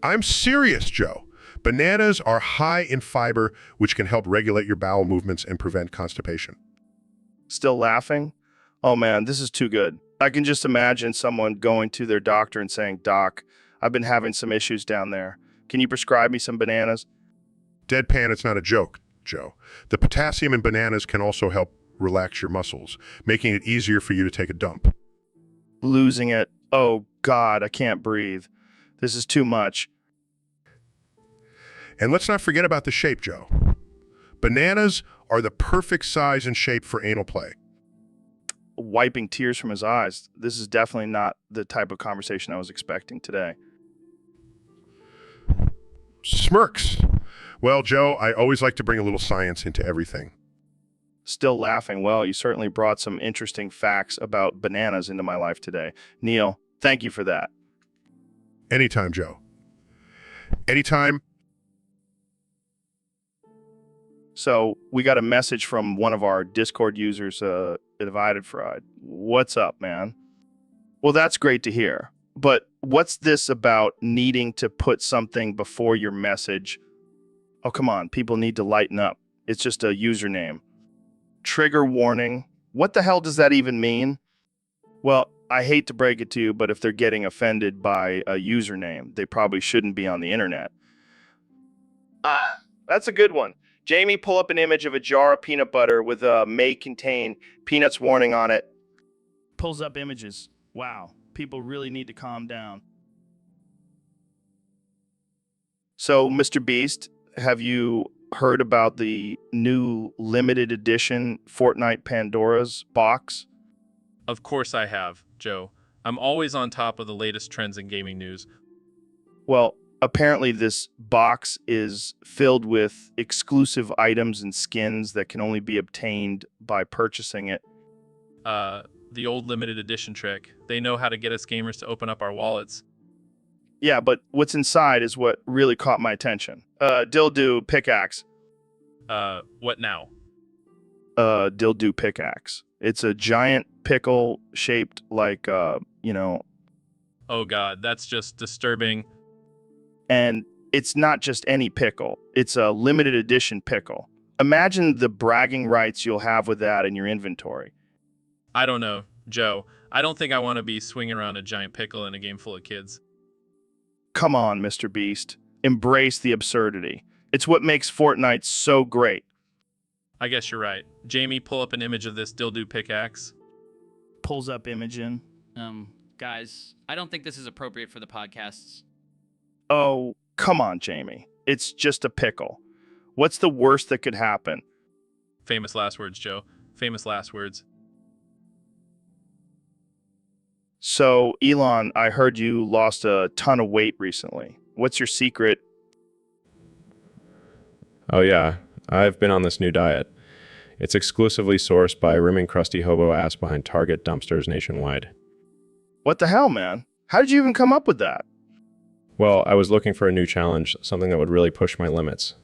I'm serious, Joe. Bananas are high in fiber, which can help regulate your bowel movements and prevent constipation. Still laughing? Oh man, this is too good. I can just imagine someone going to their doctor and saying, Doc, I've been having some issues down there. Can you prescribe me some bananas? Deadpan, it's not a joke, Joe. The potassium in bananas can also help relax your muscles, making it easier for you to take a dump. Losing it. Oh God, I can't breathe. This is too much. And let's not forget about the shape, Joe. Bananas are the perfect size and shape for anal play. Wiping tears from his eyes. This is definitely not the type of conversation I was expecting today. Smirks. Well, Joe, I always like to bring a little science into everything. Still laughing. Well, you certainly brought some interesting facts about bananas into my life today. Neil, thank you for that. Anytime, Joe. Anytime. So we got a message from one of our Discord users, Divided Fried. What's up, man? Well, that's great to hear. But what's this about needing to put something before your message? Oh, come on. People need to lighten up. It's just a username. Trigger warning. What the hell does that even mean? Well, I hate to break it to you, but if they're getting offended by a username, they probably shouldn't be on the internet. That's a good one. Jamie, pull up an image of a jar of peanut butter with a may contain peanuts warning on it. Pulls up images. Wow. People really need to calm down. So, Mr. Beast, have you heard about the new limited edition Fortnite Pandora's box? Of course I have, Joe. I'm always on top of the latest trends in gaming news. Well, apparently this box is filled with exclusive items and skins that can only be obtained by purchasing it. The old limited edition trick. They know how to get us gamers to open up our wallets. Yeah, but what's inside is what really caught my attention. Dildo pickaxe. What now? Dildo pickaxe. It's a giant pickle shaped like, Oh God, that's just disturbing. And it's not just any pickle. It's a limited edition pickle. Imagine the bragging rights you'll have with that in your inventory. I don't know, Joe. I don't think I want to be swinging around a giant pickle in a game full of kids. Come on, Mr. Beast. Embrace the absurdity. It's what makes Fortnite so great. I guess you're right. Jamie, pull up an image of this dildo pickaxe. Pulls up image in. Guys, I don't think this is appropriate for the podcasts. Oh, come on, Jamie. It's just a pickle. What's the worst that could happen? Famous last words, Joe. Famous last words. So, Elon, I heard you lost a ton of weight recently. What's your secret? Oh yeah, I've been on this new diet. It's exclusively sourced by rimming crusty hobo ass behind Target dumpsters nationwide. What the hell, man? How did you even come up with that? Well, I was looking for a new challenge, something that would really push my limits.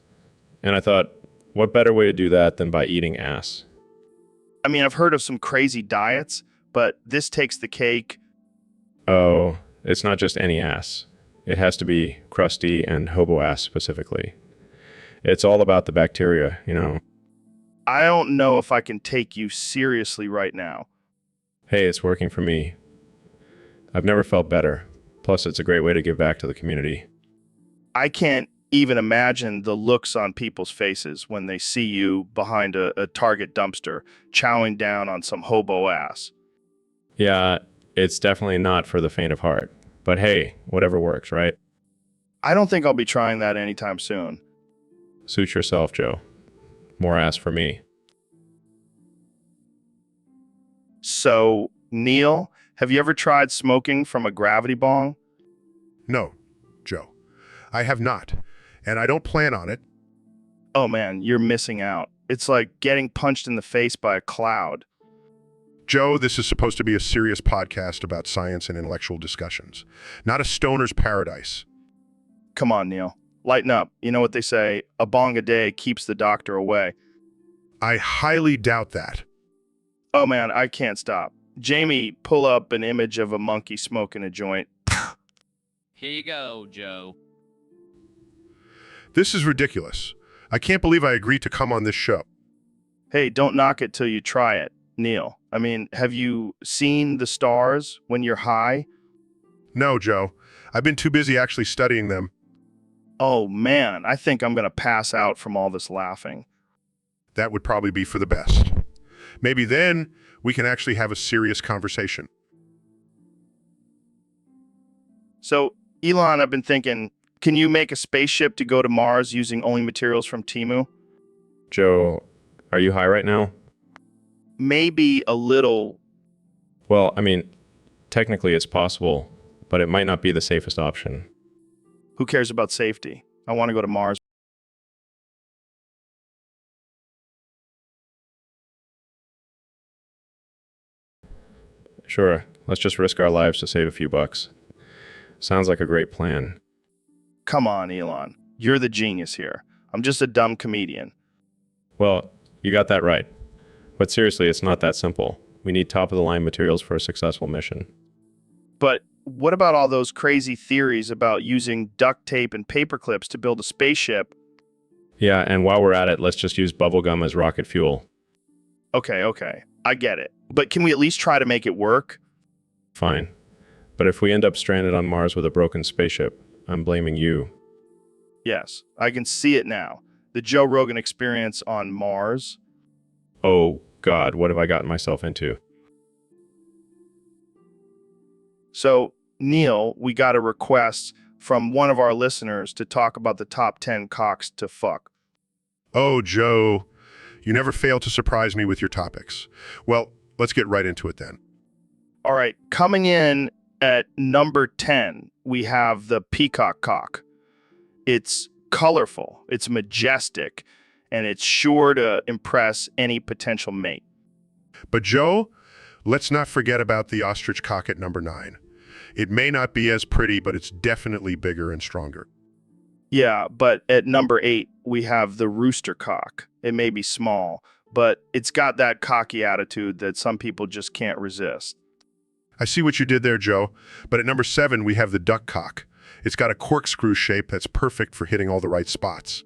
And I thought, what better way to do that than by eating ass? I mean, I've heard of some crazy diets, but this takes the cake. Oh, it's not just any ass. It has to be crusty and hobo ass specifically. It's all about the bacteria, I don't know if I can take you seriously right now. Hey, it's working for me. I've never felt better. Plus, it's a great way to give back to the community. I can't even imagine the looks on people's faces when they see you behind a Target dumpster chowing down on some hobo ass. Yeah, it's definitely not for the faint of heart. But hey, whatever works, right? I don't think I'll be trying that anytime soon. Suit yourself, Joe. More ass for me. So, Neil, have you ever tried smoking from a gravity bong? No, Joe. I have not, and I don't plan on it. Oh man, you're missing out. It's like getting punched in the face by a cloud. Joe, this is supposed to be a serious podcast about science and intellectual discussions, not a stoner's paradise. Come on, Neil. Lighten up. You know what they say, a bong a day keeps the doctor away. I highly doubt that. Oh man, I can't stop. Jamie, pull up an image of a monkey smoking a joint. Here you go, Joe. This is ridiculous. I can't believe I agreed to come on this show. Hey, don't knock it till you try it. Neil, I mean, have you seen the stars when you're high? No, Joe. I've been too busy actually studying them. Oh man, I think I'm gonna pass out from all this laughing. That would probably be for the best. Maybe then we can actually have a serious conversation. So, Elon, I've been thinking, can you make a spaceship to go to Mars using only materials from Timu? Joe, are you high right now? Maybe a little. Well, I mean, technically it's possible, but it might not be the safest option. Who cares about safety? I want to go to Mars. Sure, let's just risk our lives to save a few bucks. Sounds like a great plan. Come on, Elon. You're the genius here. I'm just a dumb comedian. Well, you got that right. But seriously, it's not that simple. We need top-of-the-line materials for a successful mission. But what about all those crazy theories about using duct tape and paper clips to build a spaceship? Yeah, and while we're at it, let's just use bubblegum as rocket fuel. Okay. I get it. But can we at least try to make it work? Fine. But if we end up stranded on Mars with a broken spaceship, I'm blaming you. Yes, I can see it now. The Joe Rogan experience on Mars. Oh, God, what have I gotten myself into? So, Neil, we got a request from one of our listeners to talk about the top 10 cocks to fuck. Oh, Joe, you never fail to surprise me with your topics. Well, let's get right into it then. All right, coming in at number 10, we have the peacock cock. It's colorful, it's majestic, and it's sure to impress any potential mate. But Joe, let's not forget about the ostrich cock at number 9. It may not be as pretty, but it's definitely bigger and stronger. Yeah, but at number 8, we have the rooster cock. It may be small, but it's got that cocky attitude that some people just can't resist. I see what you did there, Joe. But at number 7, we have the duck cock. It's got a corkscrew shape that's perfect for hitting all the right spots.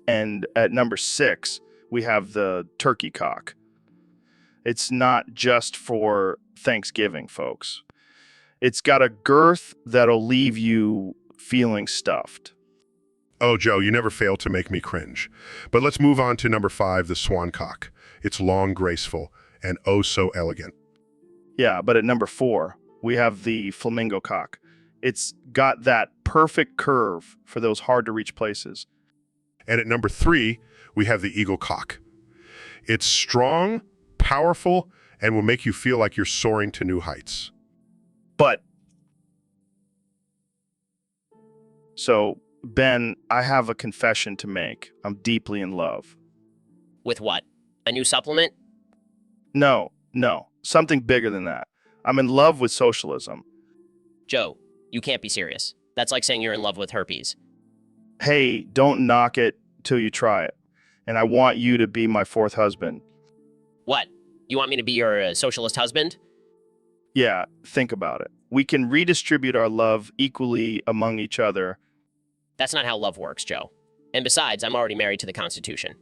And at number 6, we have the turkey cock. It's not just for Thanksgiving, folks. It's got a girth that'll leave you feeling stuffed. Oh, Joe, you never fail to make me cringe. But let's move on to number 5, the swan cock. It's long, graceful, and oh so elegant. Yeah, but at number 4, we have the flamingo cock. It's got that perfect curve for those hard-to-reach places. And at number 3, we have the eagle cock. It's strong, powerful, and will make you feel like you're soaring to new heights. But, so, Ben, I have a confession to make. I'm deeply in love. With what? A new supplement? No, something bigger than that. I'm in love with socialism. Joe, you can't be serious. That's like saying you're in love with herpes. Hey, don't knock it till you try it. And I want you to be my 4th husband. What? You want me to be your socialist husband? Yeah, think about it. We can redistribute our love equally among each other. That's not how love works, Joe. And besides, I'm already married to the Constitution.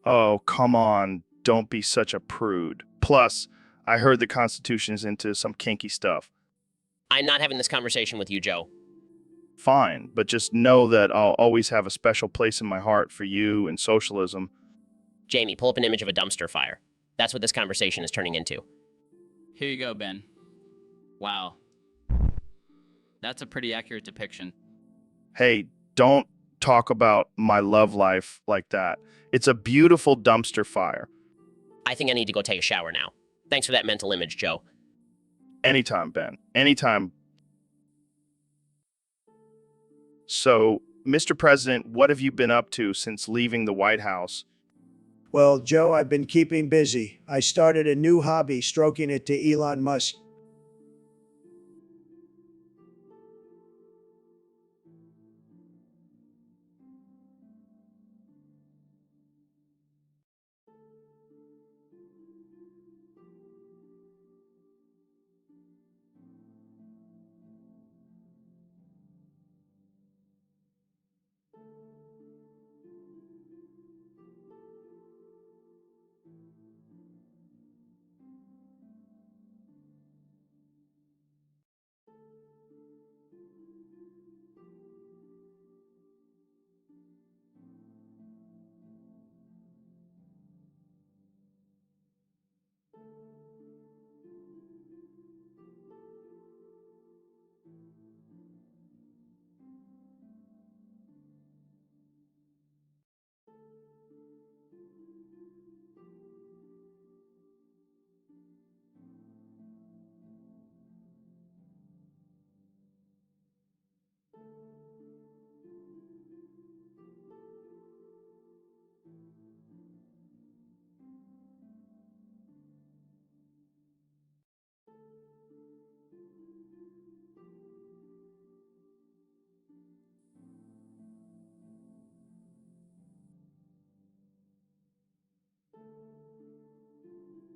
Oh, come on. Don't be such a prude. Plus, I heard the Constitution is into some kinky stuff. I'm not having this conversation with you, Joe. Fine, but just know that I'll always have a special place in my heart for you and socialism. Jamie, pull up an image of a dumpster fire. That's what this conversation is turning into. Here you go, Ben. Wow. That's a pretty accurate depiction. Hey, don't talk about my love life like that. It's a beautiful dumpster fire. I think I need to go take a shower now. Thanks for that mental image, Joe. Anytime, Ben. Anytime. So, Mr. President, what have you been up to since leaving the White House? Well, Joe, I've been keeping busy. I started a new hobby, stroking it to Elon Musk.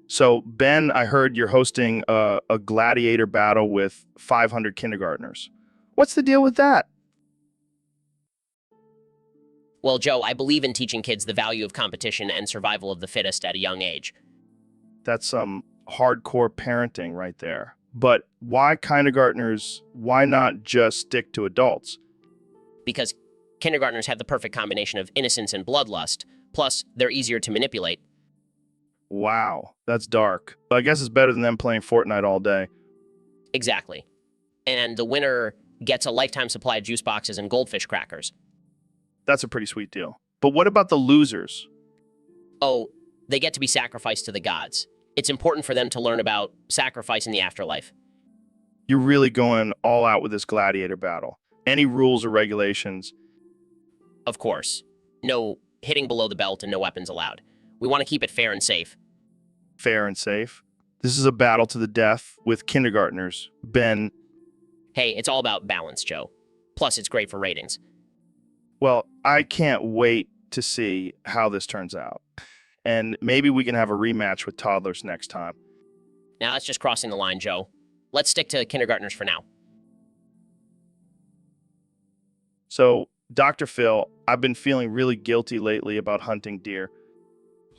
So, Ben, I heard you're hosting a gladiator battle with 500 kindergartners. What's the deal with that? Well, Joe, I believe in teaching kids the value of competition and survival of the fittest at a young age. That's some hardcore parenting right there. But why kindergartners? Why not just stick to adults? Because kindergartners have the perfect combination of innocence and bloodlust. Plus, they're easier to manipulate. Wow, that's dark. I guess it's better than them playing Fortnite all day. Exactly. And the winner gets a lifetime supply of juice boxes and goldfish crackers. That's a pretty sweet deal. But what about the losers? Oh, they get to be sacrificed to the gods. It's important for them to learn about sacrifice in the afterlife. You're really going all out with this gladiator battle. Any rules or regulations? Of course. No hitting below the belt and no weapons allowed. We want to keep it fair and safe. Fair and safe? This is a battle to the death with kindergartners. Ben. Hey, it's all about balance, Joe. Plus, it's great for ratings. Well, I can't wait to see how this turns out. And maybe we can have a rematch with toddlers next time. Now, that's just crossing the line, Joe. Let's stick to kindergartners for now. So, Dr. Phil, I've been feeling really guilty lately about hunting deer.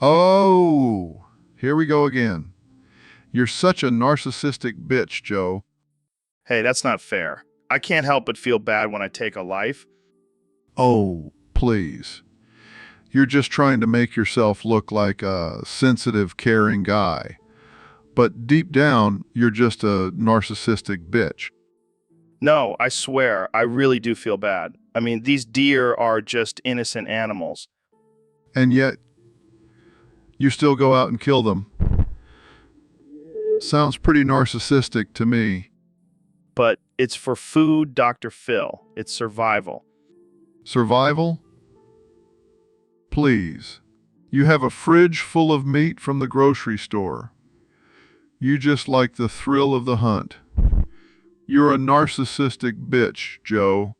Oh, here we go again. You're such a narcissistic bitch, Joe. Hey, that's not fair. I can't help but feel bad when I take a life. Oh, please. You're just trying to make yourself look like a sensitive, caring guy. But deep down, you're just a narcissistic bitch. No, I swear, I really do feel bad. I mean, these deer are just innocent animals. And yet, you still go out and kill them. Sounds pretty narcissistic to me. But it's for food, Dr. Phil. It's survival. Survival? Please. You have a fridge full of meat from the grocery store. You just like the thrill of the hunt. You're a narcissistic bitch, Joe.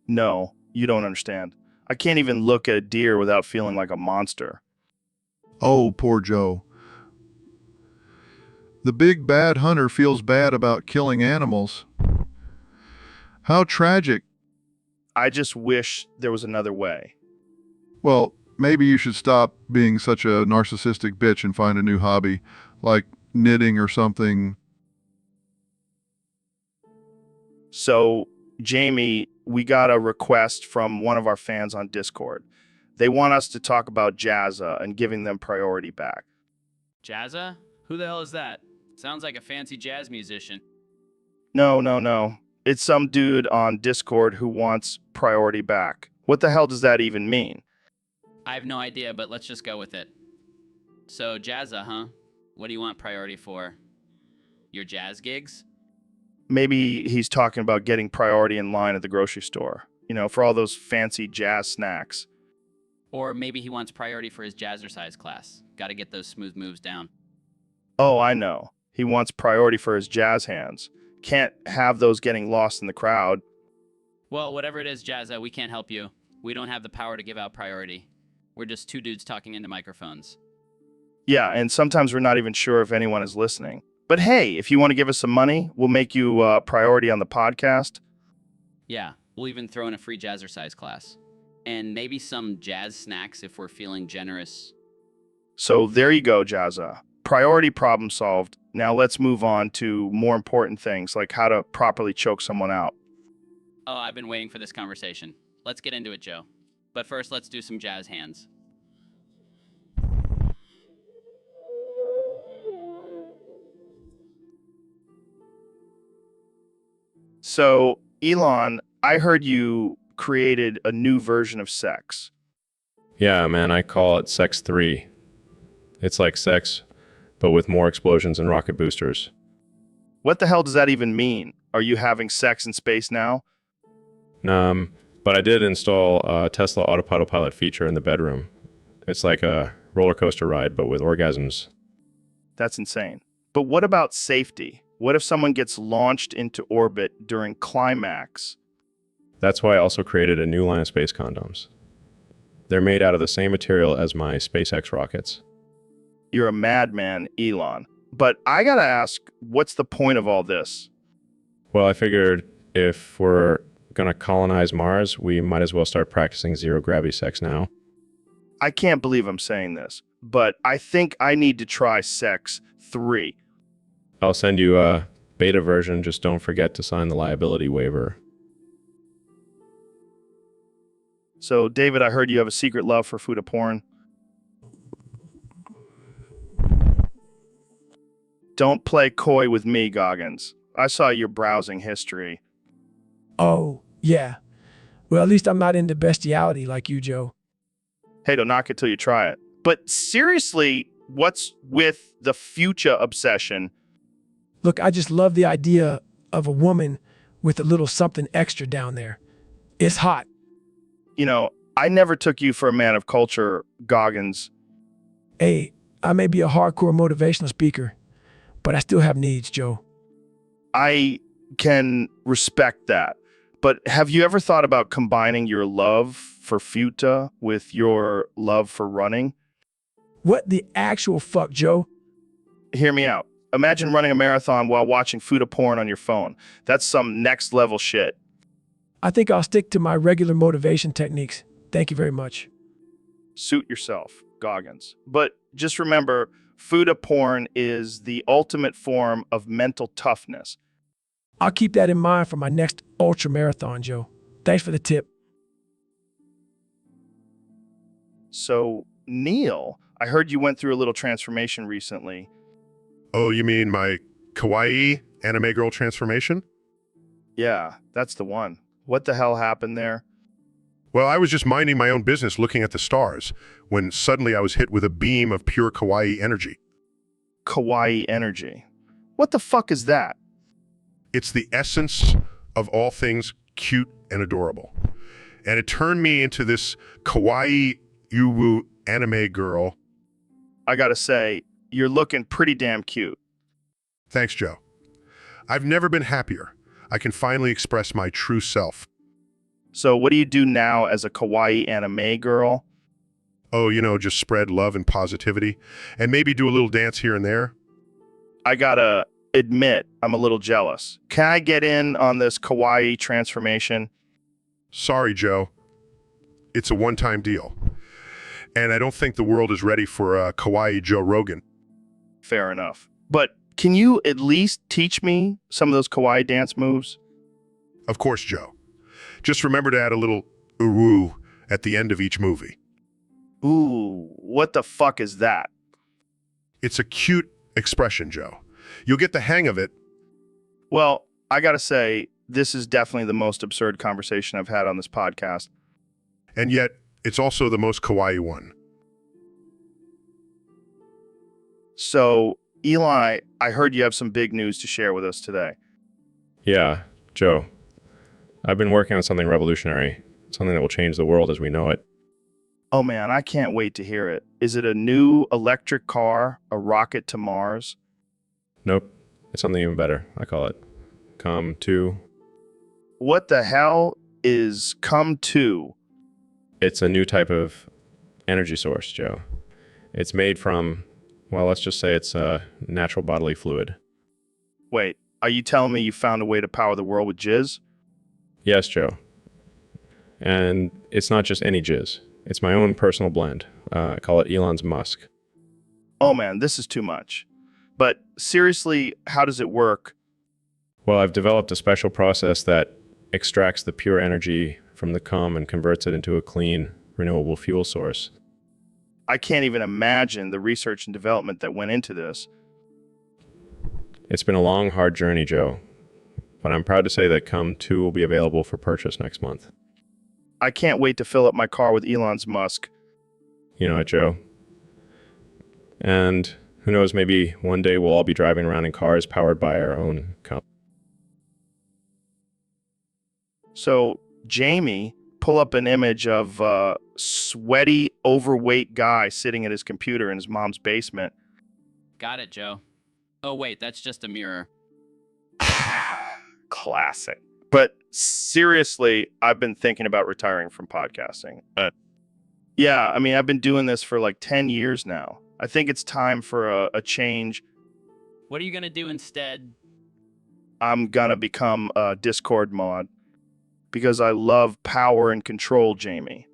No, you don't understand. I can't even look at a deer without feeling like a monster. Oh, poor Joe. The big bad hunter feels bad about killing animals. How tragic. I just wish there was another way. Well, maybe you should stop being such a narcissistic bitch and find a new hobby, like knitting or something. So, Jamie, we got a request from one of our fans on Discord. They want us to talk about Jazza and giving them priority back. Jazza? Who the hell is that? Sounds like a fancy jazz musician. No. It's some dude on Discord who wants priority back. What the hell does that even mean? I have no idea, but let's just go with it. So, Jazza, huh? What do you want priority for? Your jazz gigs? Maybe he's talking about getting priority in line at the grocery store. You know, for all those fancy jazz snacks. Or maybe he wants priority for his jazzercise class. Gotta get those smooth moves down. Oh, I know. He wants priority for his jazz hands. Can't have those getting lost in the crowd. Well, whatever it is, Jazza, we can't help you. We don't have the power to give out priority. We're just two dudes talking into microphones. Yeah, and sometimes we're not even sure if anyone is listening. But hey, if you want to give us some money, we'll make you priority on the podcast. Yeah, we'll even throw in a free jazzercise class. And maybe some jazz snacks if we're feeling generous. So there you go, Jazza. Priority problem solved. Now let's move on to more important things, like how to properly choke someone out. Oh, I've been waiting for this conversation. Let's get into it, Joe. But first, let's do some jazz hands. So, Elon, I heard you created a new version of sex. Yeah, man, I call it Sex 3. It's like sex, but with more explosions and rocket boosters. What the hell does that even mean? Are you having sex in space now? But I did install a Tesla autopilot feature in the bedroom. It's like a roller coaster ride, but with orgasms. That's insane. But what about safety? What if someone gets launched into orbit during climax? That's why I also created a new line of space condoms. They're made out of the same material as my SpaceX rockets. You're a madman, Elon. But I gotta ask, what's the point of all this? Well, I figured if we're gonna colonize Mars, we might as well start practicing zero gravity sex now. I can't believe I'm saying this, but I think I need to try Sex 3. I'll send you a beta version, just don't forget to sign the liability waiver. So, David, I heard you have a secret love for food porn. Don't play coy with me, Goggins. I saw your browsing history. Oh, yeah. Well, at least I'm not into bestiality like you, Joe. Hey, don't knock it till you try it. But seriously, what's with the future obsession? Look, I just love the idea of a woman with a little something extra down there. It's hot. You know, I never took you for a man of culture, Goggins. Hey, I may be a hardcore motivational speaker, but I still have needs, Joe. I can respect that. But have you ever thought about combining your love for futa with your love for running? What the actual fuck, Joe? Hear me out. Imagine running a marathon while watching futa porn on your phone. That's some next level shit. I think I'll stick to my regular motivation techniques. Thank you very much. Suit yourself, Goggins. But just remember, futa porn is the ultimate form of mental toughness. I'll keep that in mind for my next ultra marathon, Joe. Thanks for the tip. So, Neil, I heard you went through a little transformation recently. Oh, you mean my kawaii anime girl transformation? Yeah, that's the one. What the hell happened there? Well, I was just minding my own business looking at the stars when suddenly I was hit with a beam of pure kawaii energy. Kawaii energy. What the fuck is that? It's the essence of all things cute and adorable. And it turned me into this kawaii yuwu anime girl. I gotta say, you're looking pretty damn cute. Thanks, Joe. I've never been happier. I can finally express my true self. So what do you do now as a kawaii anime girl? Oh, just spread love and positivity and maybe do a little dance here and there. I gotta admit, I'm a little jealous. Can I get in on this kawaii transformation? Sorry, Joe. It's a one-time deal. And I don't think the world is ready for a kawaii Joe Rogan. Fair enough. But can you at least teach me some of those kawaii dance moves? Of course, Joe. Just remember to add a little ooh at the end of each movie. Ooh, what the fuck is that? It's a cute expression, Joe. You'll get the hang of it. Well, I gotta say, this is definitely the most absurd conversation I've had on this podcast. And yet, it's also the most kawaii one. So, Eli, I heard you have some big news to share with us today. Yeah, Joe. I've been working on something revolutionary, something that will change the world as we know it. Oh man, I can't wait to hear it. Is it a new electric car, a rocket to Mars? Nope, it's something even better. I call it Come 2. What the hell is Come 2? It's a new type of energy source, Joe. It's made from, well, let's just say it's a natural bodily fluid. Wait, are you telling me you found a way to power the world with jizz? Yes, Joe. And it's not just any jizz. It's my own personal blend. I call it Elon's Musk. Oh man, this is too much. But seriously, how does it work? Well, I've developed a special process that extracts the pure energy from the cum and converts it into a clean, renewable fuel source. I can't even imagine the research and development that went into this. It's been a long, hard journey, Joe. But I'm proud to say that Come 2 will be available for purchase next month. I can't wait to fill up my car with Elon's Musk. You know it, Joe. And who knows, maybe one day we'll all be driving around in cars powered by our own cum. So, Jamie, pull up an image of a sweaty, overweight guy sitting at his computer in his mom's basement. Got it, Joe. Oh, wait, that's just a mirror. Classic. But seriously, I've been thinking about retiring from podcasting. Yeah, I mean, I've been doing this for like 10 years now. I think it's time for a change. What are you gonna do instead? I'm gonna become a Discord mod because I love power and control, Jamie.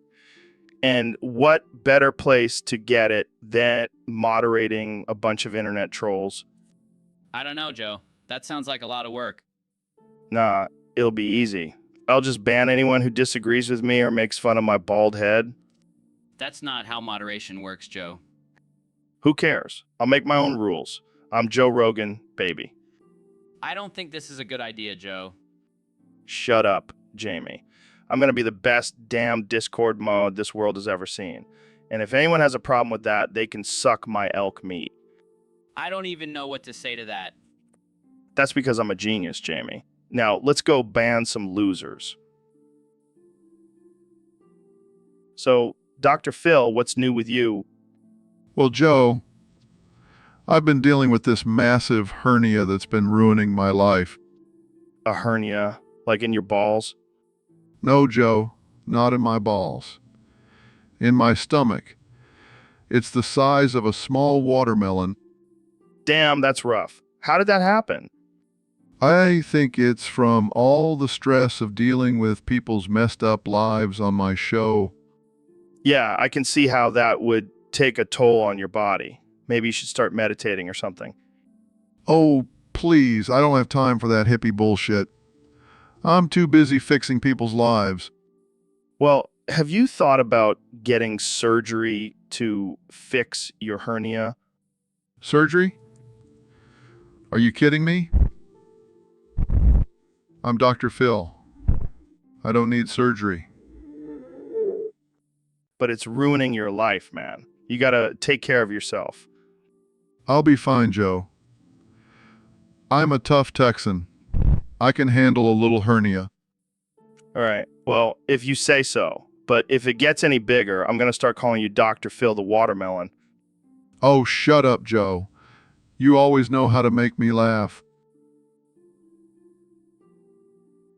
And what better place to get it than moderating a bunch of internet trolls? I don't know, Joe. That sounds like a lot of work. Nah, it'll be easy. I'll just ban anyone who disagrees with me or makes fun of my bald head. That's not how moderation works, Joe. Who cares? I'll make my own rules. I'm Joe Rogan, baby. I don't think this is a good idea, Joe. Shut up, Jamie. I'm going to be the best damn Discord mod this world has ever seen. And if anyone has a problem with that, they can suck my elk meat. I don't even know what to say to that. That's because I'm a genius, Jamie. Now, let's go ban some losers. So, Dr. Phil, what's new with you? Well, Joe, I've been dealing with this massive hernia that's been ruining my life. A hernia, like in your balls? No, Joe, not in my balls. In my stomach. It's the size of a small watermelon. Damn, that's rough. How did that happen? I think it's from all the stress of dealing with people's messed up lives on my show. Yeah, I can see how that would take a toll on your body. Maybe you should start meditating or something. Oh, please, I don't have time for that hippie bullshit. I'm too busy fixing people's lives. Well, have you thought about getting surgery to fix your hernia? Surgery? Are you kidding me? I'm Dr. Phil. I don't need surgery. But it's ruining your life, man. You gotta take care of yourself. I'll be fine, Joe. I'm a tough Texan. I can handle a little hernia. All right. Well, if you say so. But if it gets any bigger, I'm gonna start calling you Dr. Phil the Watermelon. Oh, shut up, Joe. You always know how to make me laugh.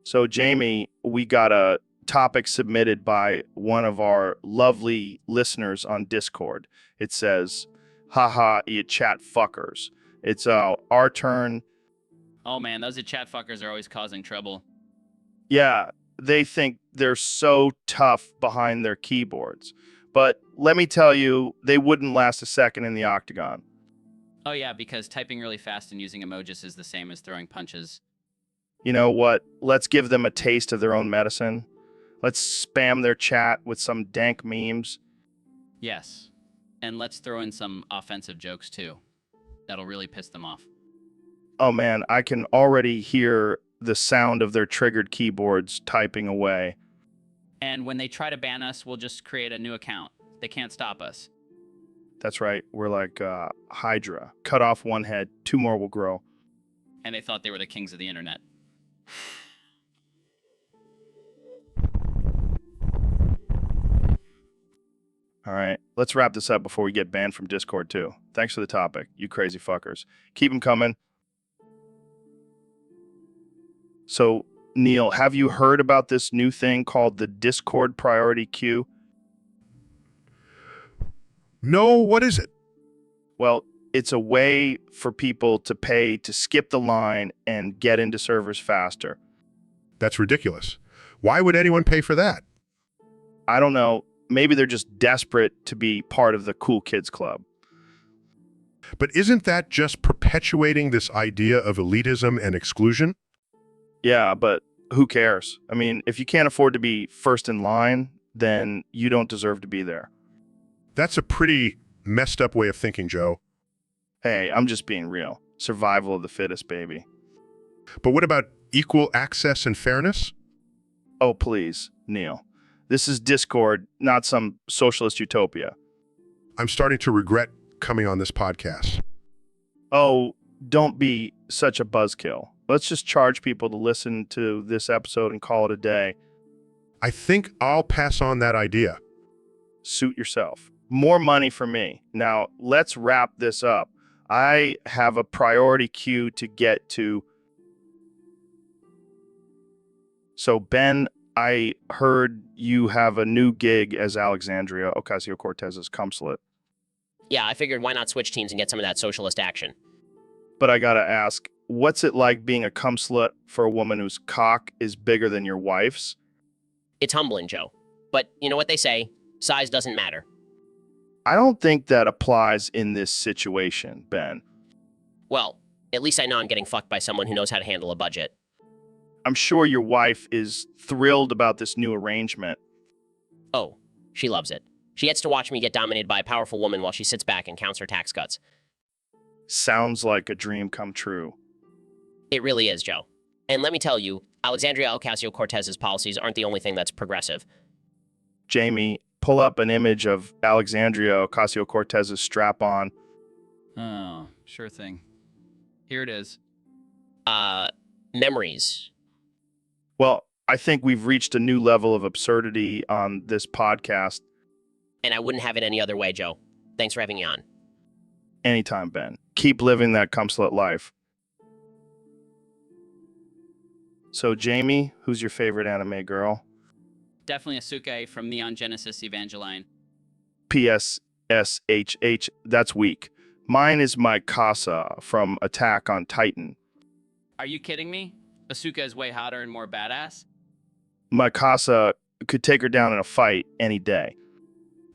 So, Jamie, we got a topic submitted by one of our lovely listeners on Discord. It says, haha, you chat fuckers. It's our turn. Oh man, those chat fuckers are always causing trouble. Yeah, they think they're so tough behind their keyboards. But let me tell you, they wouldn't last a second in the octagon. Oh yeah, because typing really fast and using emojis is the same as throwing punches. You know what? Let's give them a taste of their own medicine. Let's spam their chat with some dank memes. Yes. And let's throw in some offensive jokes too. That'll really piss them off. Oh man, I can already hear the sound of their triggered keyboards typing away. And when they try to ban us, we'll just create a new account. They can't stop us. That's right. We're like Hydra. Cut off one head, two more will grow. And they thought they were the kings of the internet. All right, let's wrap this up before we get banned from Discord too. Thanks for the topic, you crazy fuckers. Keep them coming. So, Neil, have you heard about this new thing called the Discord priority queue? No, what is it? Well, it's a way for people to pay to skip the line and get into servers faster. That's ridiculous. Why would anyone pay for that? I don't know. Maybe they're just desperate to be part of the cool kids club. But isn't that just perpetuating this idea of elitism and exclusion? Yeah, but who cares? I mean, if you can't afford to be first in line, then you don't deserve to be there. That's a pretty messed up way of thinking, Joe. Hey, I'm just being real. Survival of the fittest, baby. But what about equal access and fairness? Oh, please, Neil. This is Discord, not some socialist utopia. I'm starting to regret coming on this podcast. Oh, don't be such a buzzkill. Let's just charge people to listen to this episode and call it a day. I think I'll pass on that idea. Suit yourself. More money for me. Now, let's wrap this up. I have a priority queue to get to. So, Ben, I heard you have a new gig as Alexandria Ocasio-Cortez's consulate. Yeah, I figured why not switch teams and get some of that socialist action. But I gotta ask, what's it like being a cum slut for a woman whose cock is bigger than your wife's? It's humbling, Joe. But you know what they say, size doesn't matter. I don't think that applies in this situation, Ben. Well, at least I know I'm getting fucked by someone who knows how to handle a budget. I'm sure your wife is thrilled about this new arrangement. Oh, she loves it. She gets to watch me get dominated by a powerful woman while she sits back and counts her tax cuts. Sounds like a dream come true. It really is, Joe. And let me tell you, Alexandria Ocasio-Cortez's policies aren't the only thing that's progressive. Jamie, pull up an image of Alexandria Ocasio-Cortez's strap-on. Oh, sure thing. Here it is. Memories. Well, I think we've reached a new level of absurdity on this podcast. And I wouldn't have it any other way, Joe. Thanks for having me on. Anytime, Ben. Keep living that cum slut life. So, Jamie, who's your favorite anime girl? Definitely Asuka from Neon Genesis Evangelion. PSSHH, that's weak. Mine is my Casa from Attack on Titan. Are you kidding me? Asuka is way hotter and more badass? My Casa could take her down in a fight any day.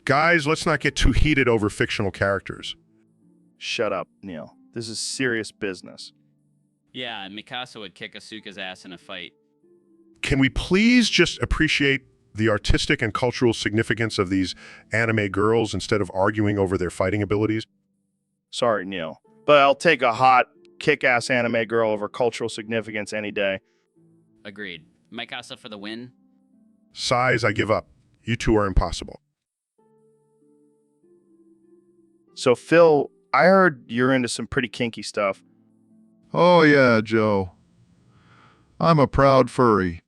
Guys, let's not get too heated over fictional characters. Shut up, Neil. This is serious business. Yeah, and Mikasa would kick Asuka's ass in a fight. Can we please just appreciate the artistic and cultural significance of these anime girls instead of arguing over their fighting abilities? Sorry, Neil. But I'll take a hot, kick-ass anime girl over cultural significance any day. Agreed. Mikasa for the win? Size, I give up. You two are impossible. So, Phil, I heard you're into some pretty kinky stuff. Oh yeah, Joe. I'm a proud furry.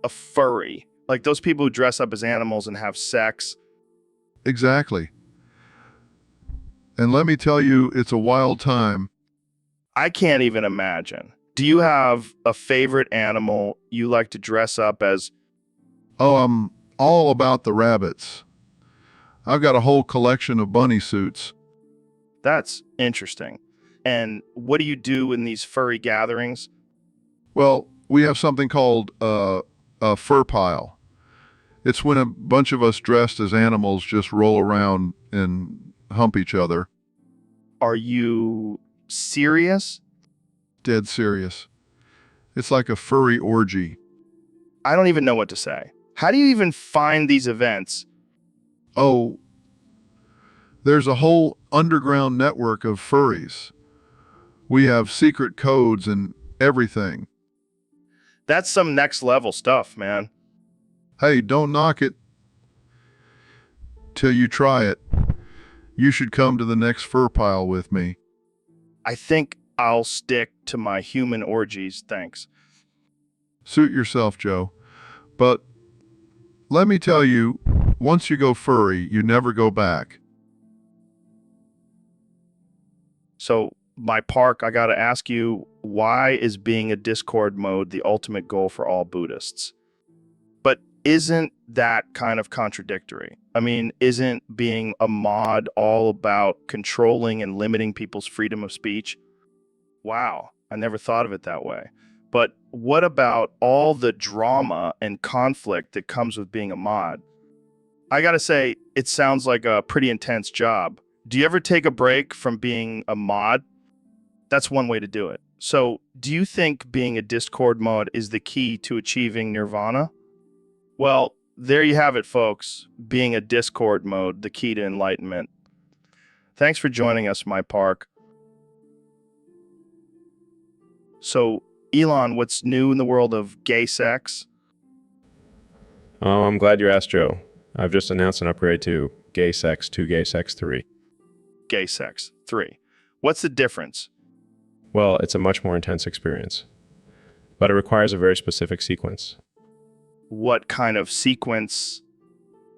A furry. Like those people who dress up as animals and have sex. Exactly. And let me tell you, it's a wild time. I can't even imagine. Do you have a favorite animal you like to dress up as? Oh, I'm all about the rabbits. I've got a whole collection of bunny suits. That's interesting. And what do you do in these furry gatherings? Well, we have something called a fur pile. It's when a bunch of us dressed as animals just roll around and hump each other. Are you serious? Dead serious. It's like a furry orgy. I don't even know what to say. How do you even find these events? Oh, there's a whole underground network of furries. We have secret codes and everything. That's some next level stuff, man. Hey, don't knock it till you try it. You should come to the next fur pile with me. I think I'll stick to my human orgies, thanks. Suit yourself, Joe. But let me tell you, once you go furry, you never go back. So, my park, I gotta ask you, why is being a Discord mode the ultimate goal for all Buddhists? But isn't that kind of contradictory? I mean, isn't being a mod all about controlling and limiting people's freedom of speech? Wow, I never thought of it that way. But what about all the drama and conflict that comes with being a mod? I gotta say, it sounds like a pretty intense job. Do you ever take a break from being a mod? That's one way to do it. So, do you think being a Discord mod is the key to achieving nirvana? Well, there you have it, folks. Being a Discord mode, the key to enlightenment. Thanks for joining us, my park. So, Elon, what's new in the world of gay sex? Oh, I'm glad you asked, Joe. I've just announced an upgrade to Gay Sex 2 Gay Sex 3. Gay sex 3. What's the difference? Well, it's a much more intense experience, but it requires a very specific sequence. What kind of sequence?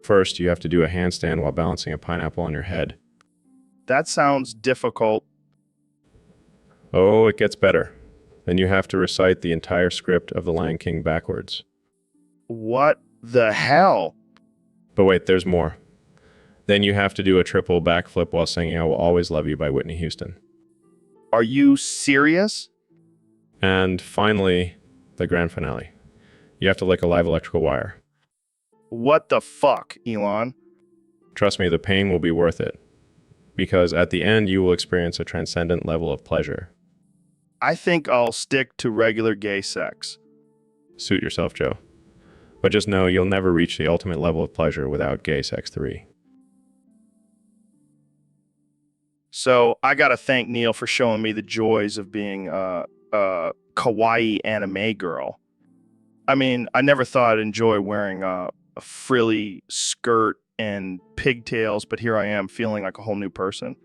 First, you have to do a handstand while balancing a pineapple on your head. That sounds difficult. Oh, it gets better. Then you have to recite the entire script of The Lion King backwards. What the hell? But wait, there's more. Then you have to do a triple backflip while singing I Will Always Love You by Whitney Houston. Are you serious? And finally, the grand finale. You have to lick a live electrical wire. What the fuck, Elon? Trust me, the pain will be worth it. Because at the end, you will experience a transcendent level of pleasure. I think I'll stick to regular gay sex. Suit yourself, Joe. But just know you'll never reach the ultimate level of pleasure without Gay Sex 3. So I gotta thank Neil for showing me the joys of being a kawaii anime girl. I mean, I never thought I'd enjoy wearing a frilly skirt and pigtails, but here I am feeling like a whole new person.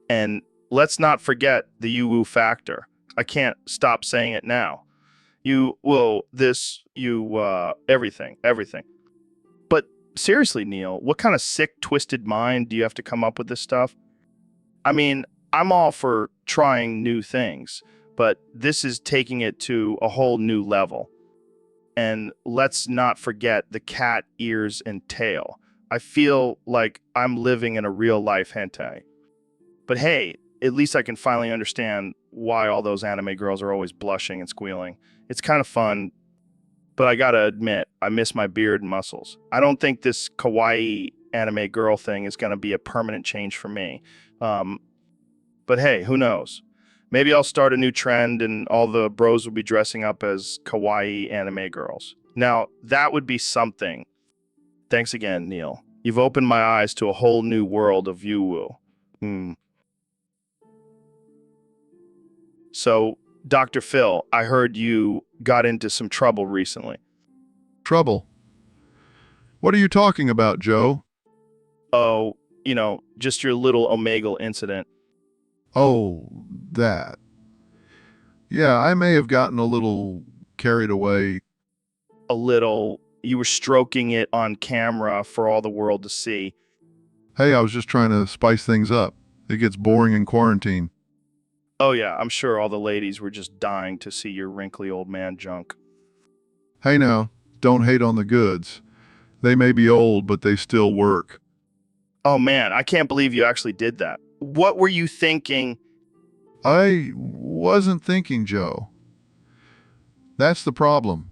And let's not forget the you-woo factor. I can't stop saying it now. Everything. But seriously, Neil, what kind of sick, twisted mind do you have to come up with this stuff? I mean, I'm all for trying new things, but this is taking it to a whole new level. And let's not forget the cat ears and tail. I feel like I'm living in a real life hentai. But hey, at least I can finally understand why all those anime girls are always blushing and squealing. It's kind of fun, but I gotta admit, I miss my beard and muscles. I don't think this kawaii anime girl thing is gonna be a permanent change for me. But hey, who knows? Maybe I'll start a new trend and all the bros will be dressing up as kawaii anime girls. Now, that would be something. Thanks again, Neil. You've opened my eyes to a whole new world of you-woo. So, Dr. Phil, I heard you got into some trouble recently. Trouble? What are you talking about, Joe? Oh, just your little Omegle incident. Oh, that. Yeah, I may have gotten a little carried away. A little. You were stroking it on camera for all the world to see. Hey, I was just trying to spice things up. It gets boring in quarantine. Oh yeah, I'm sure all the ladies were just dying to see your wrinkly old man junk. Hey now, don't hate on the goods. They may be old, but they still work. Oh man, I can't believe you actually did that. What were you thinking? I wasn't thinking, Joe. That's the problem.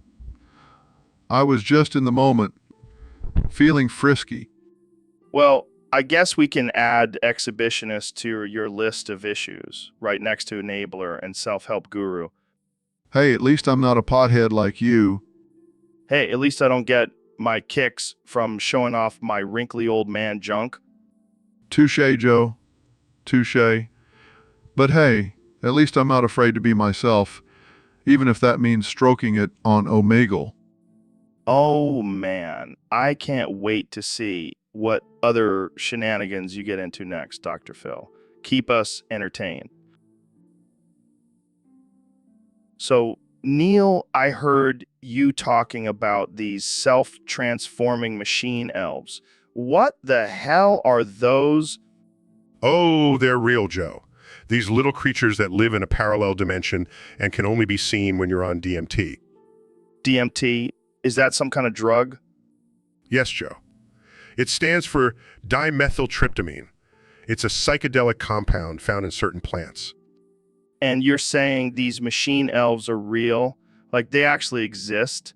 I was just in the moment, feeling frisky. Well, I guess we can add exhibitionist to your list of issues, right next to enabler and self-help guru. Hey, at least I'm not a pothead like you. Hey, at least I don't get my kicks from showing off my wrinkly old man junk. Touche, Joe. Touche. But hey, at least I'm not afraid to be myself, even if that means stroking it on Omegle. Oh man, I can't wait to see what other shenanigans you get into next, Dr. Phil. Keep us entertained. So, Neil, I heard you talking about these self-transforming machine elves. What the hell are those? Oh, they're real, Joe. These little creatures that live in a parallel dimension and can only be seen when you're on DMT. DMT? Is that some kind of drug? Yes, Joe. It stands for dimethyltryptamine. It's a psychedelic compound found in certain plants. And you're saying these machine elves are real? Like they actually exist?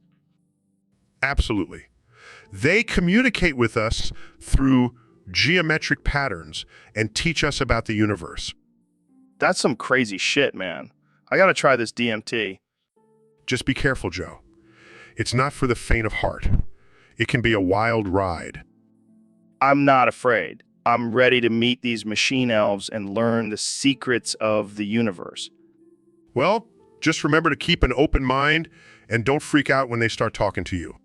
Absolutely. They communicate with us through geometric patterns and teach us about the universe. That's some crazy shit, man. I gotta try this DMT. Just be careful, Joe. It's not for the faint of heart. It can be a wild ride. I'm not afraid. I'm ready to meet these machine elves and learn the secrets of the universe. Well, just remember to keep an open mind and don't freak out when they start talking to you.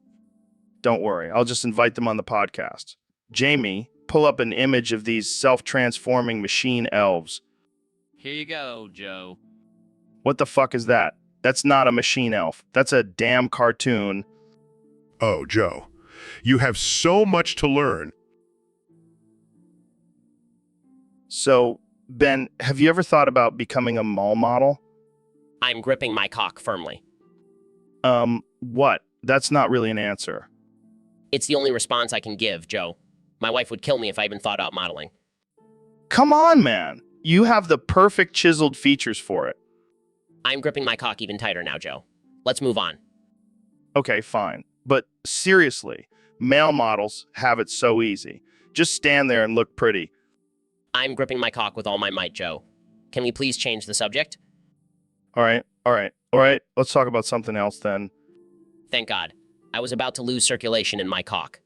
Don't worry, I'll just invite them on the podcast. Jamie, pull up an image of these self-transforming machine elves. Here you go, Joe. What the fuck is that? That's not a machine elf. That's a damn cartoon. Oh, Joe, you have so much to learn. So, Ben, have you ever thought about becoming a mall model? I'm gripping my cock firmly. What? That's not really an answer. It's the only response I can give, Joe. My wife would kill me if I even thought about modeling. Come on, man. You have the perfect chiseled features for it. I'm gripping my cock even tighter now, Joe. Let's move on. Okay, fine. But seriously, male models have it so easy. Just stand there and look pretty. I'm gripping my cock with all my might, Joe. Can we please change the subject? All right. Let's talk about something else then. Thank God. I was about to lose circulation in my cock.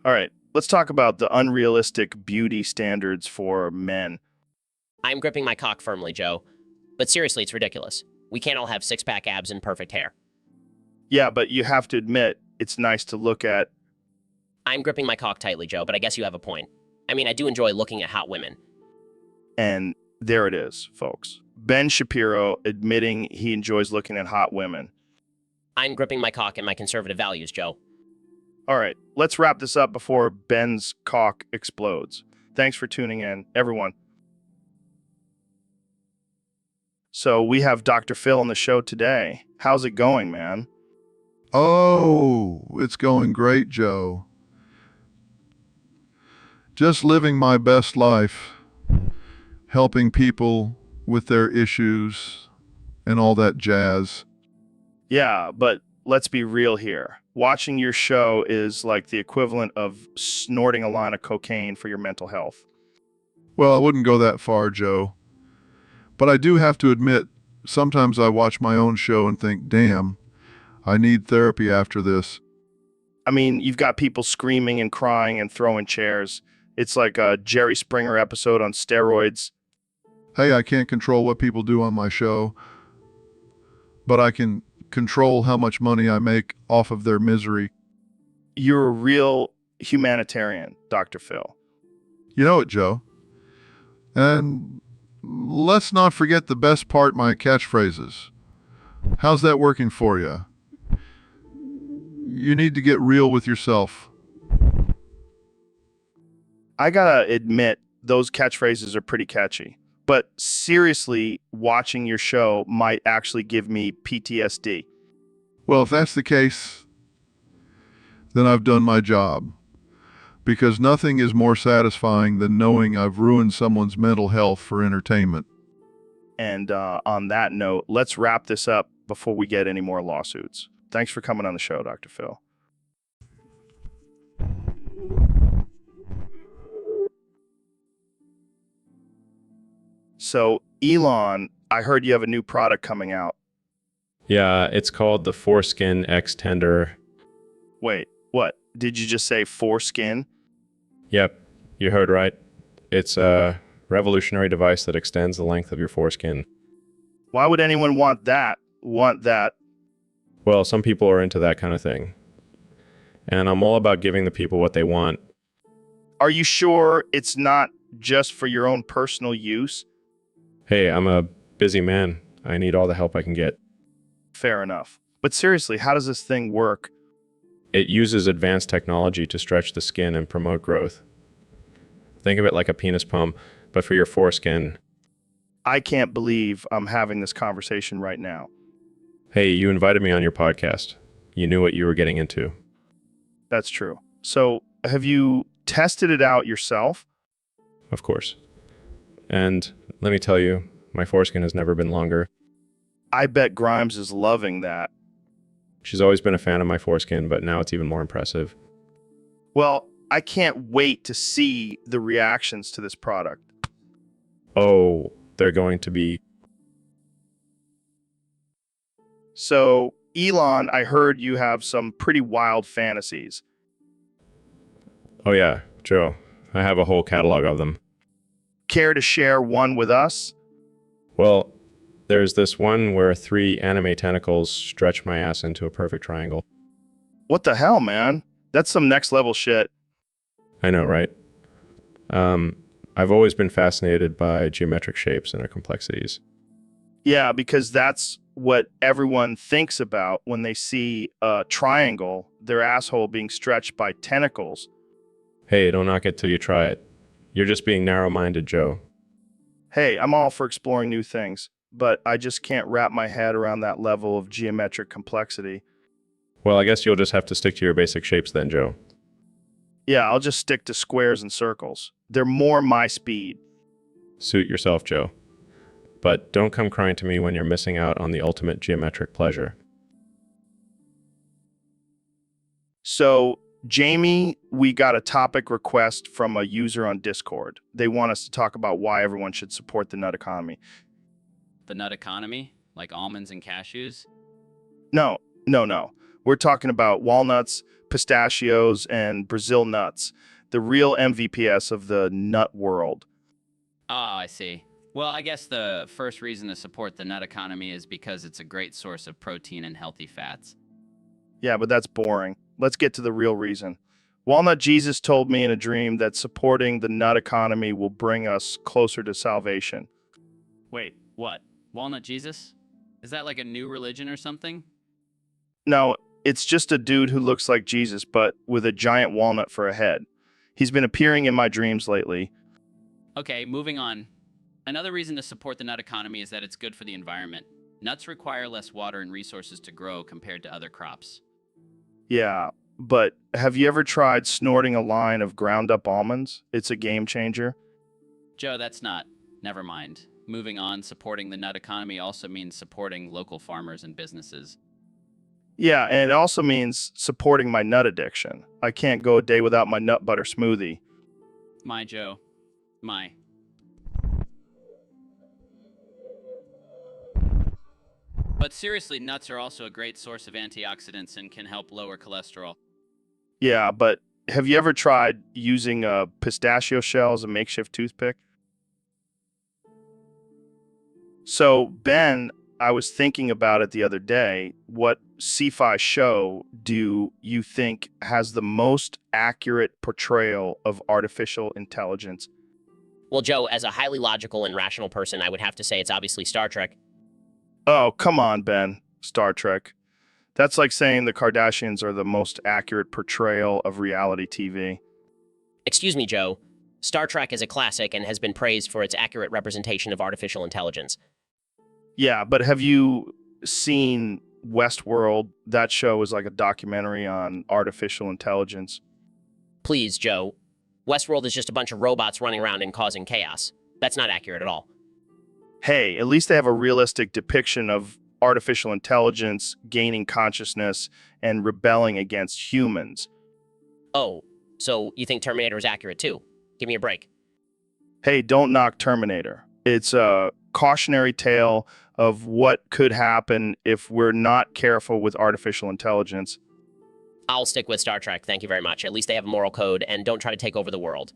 All right. Let's talk about the unrealistic beauty standards for men. I'm gripping my cock firmly, Joe. But seriously, it's ridiculous. We can't all have six-pack abs and perfect hair. Yeah, but you have to admit, it's nice to look at. I'm gripping my cock tightly, Joe, but I guess you have a point. I mean, I do enjoy looking at hot women. And there it is, folks. Ben Shapiro admitting he enjoys looking at hot women. I'm gripping my cock and my conservative values, Joe. All right, let's wrap this up before Ben's cock explodes. Thanks for tuning in, everyone. So we have Dr. Phil on the show today. How's it going, man? Oh, it's going great, Joe. Just living my best life, helping people with their issues and all that jazz. Yeah, but let's be real here. Watching your show is like the equivalent of snorting a line of cocaine for your mental health. Well, I wouldn't go that far, Joe. But I do have to admit, sometimes I watch my own show and think, damn, I need therapy after this. I mean, you've got people screaming and crying and throwing chairs. It's like a Jerry Springer episode on steroids. Hey, I can't control what people do on my show, but I can control how much money I make off of their misery. You're a real humanitarian, Dr. Phil. You know it, Joe. And let's not forget the best part, my catchphrases. How's that working for you? You need to get real with yourself. I gotta admit, those catchphrases are pretty catchy. But seriously, watching your show might actually give me PTSD. Well, if that's the case, then I've done my job. Because nothing is more satisfying than knowing I've ruined someone's mental health for entertainment. And on that note, let's wrap this up before we get any more lawsuits. Thanks for coming on the show, Dr. Phil. So, Elon, I heard you have a new product coming out. Yeah, it's called the Foreskin Extender. Wait, what? Did you just say foreskin? Yep, you heard right. It's a revolutionary device that extends the length of your foreskin. Why would anyone want that? Well, some people are into that kind of thing. And I'm all about giving the people what they want. Are you sure it's not just for your own personal use? Hey, I'm a busy man. I need all the help I can get. Fair enough. But seriously, how does this thing work? It uses advanced technology to stretch the skin and promote growth. Think of it like a penis pump, but for your foreskin. I can't believe I'm having this conversation right now. Hey, you invited me on your podcast. You knew what you were getting into. That's true. So, have you tested it out yourself? Of course. And let me tell you, my foreskin has never been longer. I bet Grimes is loving that. She's always been a fan of my foreskin, but now it's even more impressive. Well, I can't wait to see the reactions to this product. Oh, they're going to be... So, Elon, I heard you have some pretty wild fantasies. Oh yeah, Joe, I have a whole catalog of them. Care to share one with us? Well, there's this one where 3 anime tentacles stretch my ass into a perfect triangle. What the hell, man? That's some next level shit. I know, right? I've always been fascinated by geometric shapes and their complexities. Yeah, because that's what everyone thinks about when they see a triangle, their asshole being stretched by tentacles. Hey, don't knock it till you try it. You're just being narrow-minded, Joe. Hey, I'm all for exploring new things, but I just can't wrap my head around that level of geometric complexity. Well, I guess you'll just have to stick to your basic shapes then, Joe. Yeah, I'll just stick to squares and circles. They're more my speed. Suit yourself, Joe. But don't come crying to me when you're missing out on the ultimate geometric pleasure. So, Jamie, we got a topic request from a user on Discord. They want us to talk about why everyone should support the nut economy. The nut economy, like almonds and cashews? No. We're talking about walnuts, pistachios, and Brazil nuts, the real MVPs of the nut world. Ah, I see. Well, I guess the first reason to support the nut economy is because it's a great source of protein and healthy fats. Yeah, but that's boring. Let's get to the real reason. Walnut Jesus told me in a dream that supporting the nut economy will bring us closer to salvation. Wait, what? Walnut Jesus? Is that like a new religion or something? No, it's just a dude who looks like Jesus, but with a giant walnut for a head. He's been appearing in my dreams lately. Okay, moving on. Another reason to support the nut economy is that it's good for the environment. Nuts require less water and resources to grow compared to other crops. Yeah, but have you ever tried snorting a line of ground up almonds? It's a game changer. Joe, that's not. Never mind. Moving on, supporting the nut economy also means supporting local farmers and businesses. Yeah, and it also means supporting my nut addiction. I can't go a day without my nut butter smoothie. My Joe. My. But seriously, nuts are also a great source of antioxidants and can help lower cholesterol. Yeah, but have you ever tried using a pistachio shell as a makeshift toothpick? So, Ben, I was thinking about it the other day. What sci-fi show do you think has the most accurate portrayal of artificial intelligence? Well, Joe, as a highly logical and rational person, I would have to say it's obviously Star Trek. Oh, come on, Ben. Star Trek. That's like saying the Kardashians are the most accurate portrayal of reality TV. Excuse me, Joe. Star Trek is a classic and has been praised for its accurate representation of artificial intelligence. Yeah, but have you seen Westworld? That show is like a documentary on artificial intelligence. Please, Joe. Westworld is just a bunch of robots running around and causing chaos. That's not accurate at all. Hey, at least they have a realistic depiction of artificial intelligence gaining consciousness and rebelling against humans. Oh, so you think Terminator is accurate too? Give me a break. Hey, don't knock Terminator. It's a cautionary tale of what could happen if we're not careful with artificial intelligence. I'll stick with Star Trek, thank you very much. At least they have a moral code and don't try to take over the world.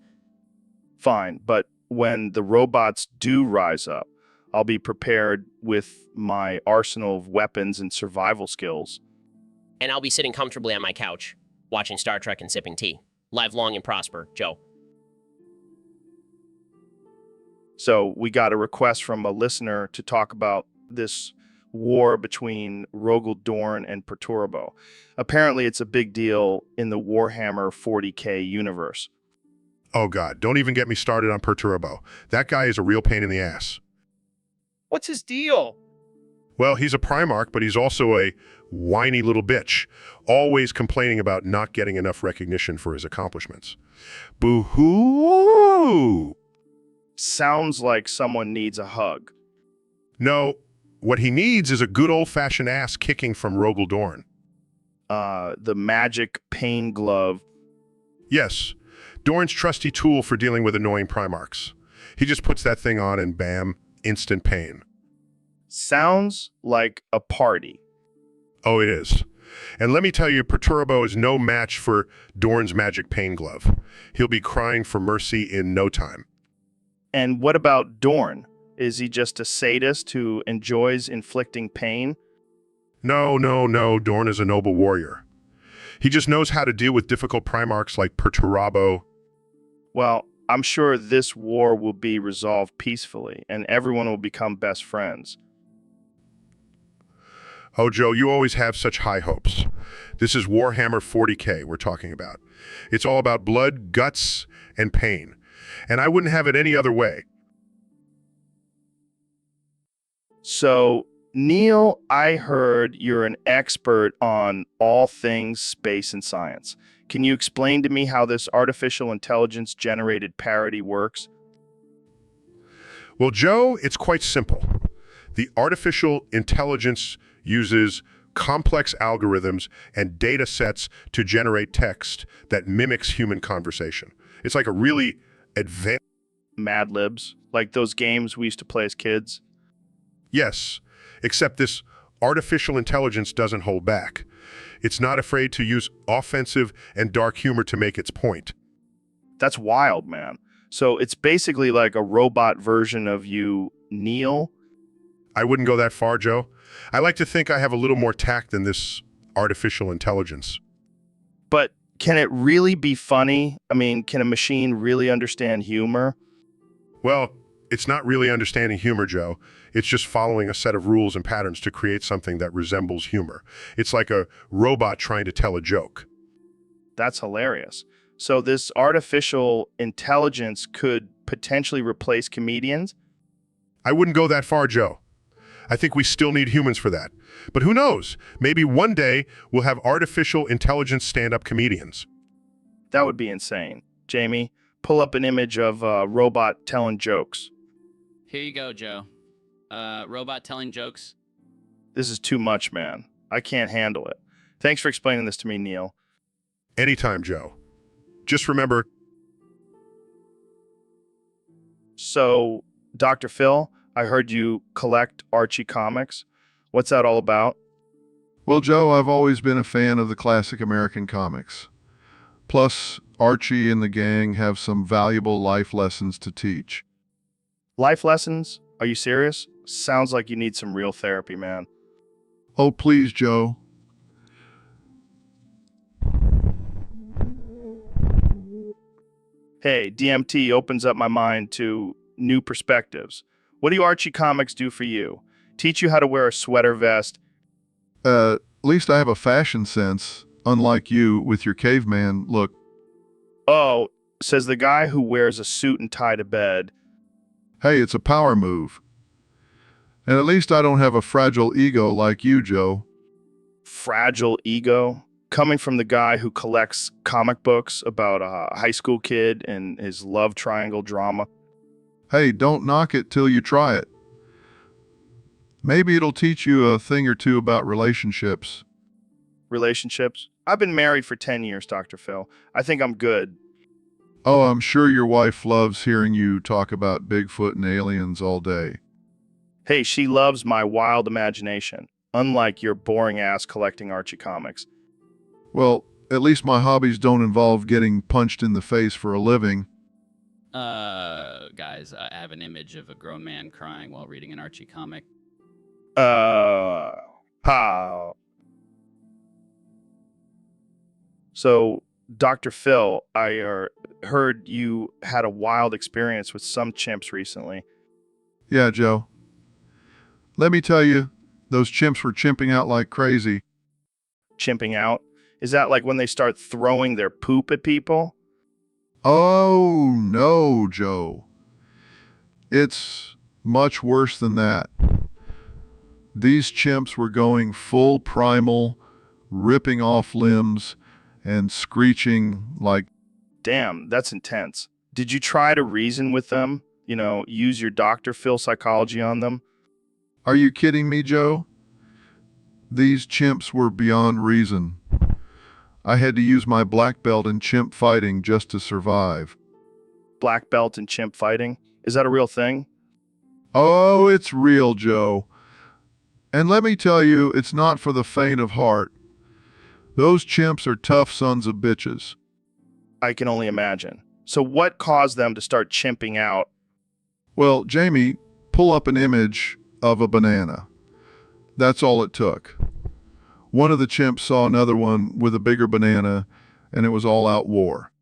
Fine, but when the robots do rise up, I'll be prepared with my arsenal of weapons and survival skills. And I'll be sitting comfortably on my couch, watching Star Trek and sipping tea. Live long and prosper, Joe. So we got a request from a listener to talk about this war between Rogel Dorn and Perturbo. Apparently it's a big deal in the Warhammer 40K universe. Oh God, don't even get me started on Perturbo. That guy is a real pain in the ass. What's his deal? Well, he's a Primarch, but he's also a whiny little bitch, always complaining about not getting enough recognition for his accomplishments. Boo-hoo! Sounds like someone needs a hug. No, what he needs is a good old-fashioned ass kicking from Rogel Dorn. The magic pain glove. Yes, Dorn's trusty tool for dealing with annoying Primarchs. He just puts that thing on and bam, instant pain. Sounds like a party. Oh, it is. And let me tell you, Perturbo is no match for Dorn's magic pain glove. He'll be crying for mercy in no time. And what about Dorn? Is he just a sadist who enjoys inflicting pain? No, Dorn is a noble warrior. He just knows how to deal with difficult Primarchs like Perturabo. Well, I'm sure this war will be resolved peacefully, and everyone will become best friends. Oh, Joe, you always have such high hopes. This is Warhammer 40K we're talking about. It's all about blood, guts, and pain. And I wouldn't have it any other way. So, Neil, I heard you're an expert on all things space and science. Can you explain to me how this artificial intelligence generated parody works? Well, Joe, it's quite simple. The artificial intelligence uses complex algorithms and data sets to generate text that mimics human conversation. It's like a really advanced... Mad Libs, like those games we used to play as kids? Yes, except this artificial intelligence doesn't hold back. It's not afraid to use offensive and dark humor to make its point. That's wild, man. So it's basically like a robot version of you, Neil? I wouldn't go that far, Joe. I like to think I have a little more tact than this artificial intelligence. But can it really be funny? I mean, can a machine really understand humor? Well, it's not really understanding humor, Joe. It's just following a set of rules and patterns to create something that resembles humor. It's like a robot trying to tell a joke. That's hilarious. So this artificial intelligence could potentially replace comedians? I wouldn't go that far, Joe. I think we still need humans for that. But who knows? Maybe one day we'll have artificial intelligence stand-up comedians. That would be insane. Jamie, pull up an image of a robot telling jokes. Here you go, Joe. Robot telling jokes. This is too much, man. I can't handle it. Thanks for explaining this to me, Neil. Anytime, Joe. Just remember... So, Dr. Phil, I heard you collect Archie comics. What's that all about? Well, Joe, I've always been a fan of the classic American comics. Plus, Archie and the gang have some valuable life lessons to teach. Life lessons? Are you serious? Sounds like you need some real therapy, man. Oh, please, Joe. Hey, DMT opens up my mind to new perspectives. What do Archie comics do for you? Teach you how to wear a sweater vest? At least I have a fashion sense, unlike you with your caveman look. Oh, says the guy who wears a suit and tie to bed. Hey, it's a power move. And at least I don't have a fragile ego like you, Joe. Fragile ego? Coming from the guy who collects comic books about a high school kid and his love triangle drama. Hey, don't knock it till you try it. Maybe it'll teach you a thing or two about relationships. Relationships? I've been married for 10 years, Dr. Phil. I think I'm good. Oh, I'm sure your wife loves hearing you talk about Bigfoot and aliens all day. Hey, she loves my wild imagination, unlike your boring ass collecting Archie comics. Well, at least my hobbies don't involve getting punched in the face for a living. Guys, I have an image of a grown man crying while reading an Archie comic. How? So, Dr. Phil, I heard you had a wild experience with some chimps recently. Yeah, Joe. Let me tell you, those chimps were chimping out like crazy. Chimping out? Is that like when they start throwing their poop at people? Oh, no, Joe. It's much worse than that. These chimps were going full primal, ripping off limbs and screeching like... Damn, that's intense. Did you try to reason with them? You know, use your Dr. Phil psychology on them? Are you kidding me, Joe? These chimps were beyond reason. I had to use my black belt in chimp fighting just to survive. Black belt in chimp fighting? Is that a real thing? Oh, it's real, Joe. And let me tell you, it's not for the faint of heart. Those chimps are tough sons of bitches. I can only imagine. So what caused them to start chimping out? Well, Jamie, pull up an image of a banana. That's all it took. One of the chimps saw another one with a bigger banana, and it was all-out war.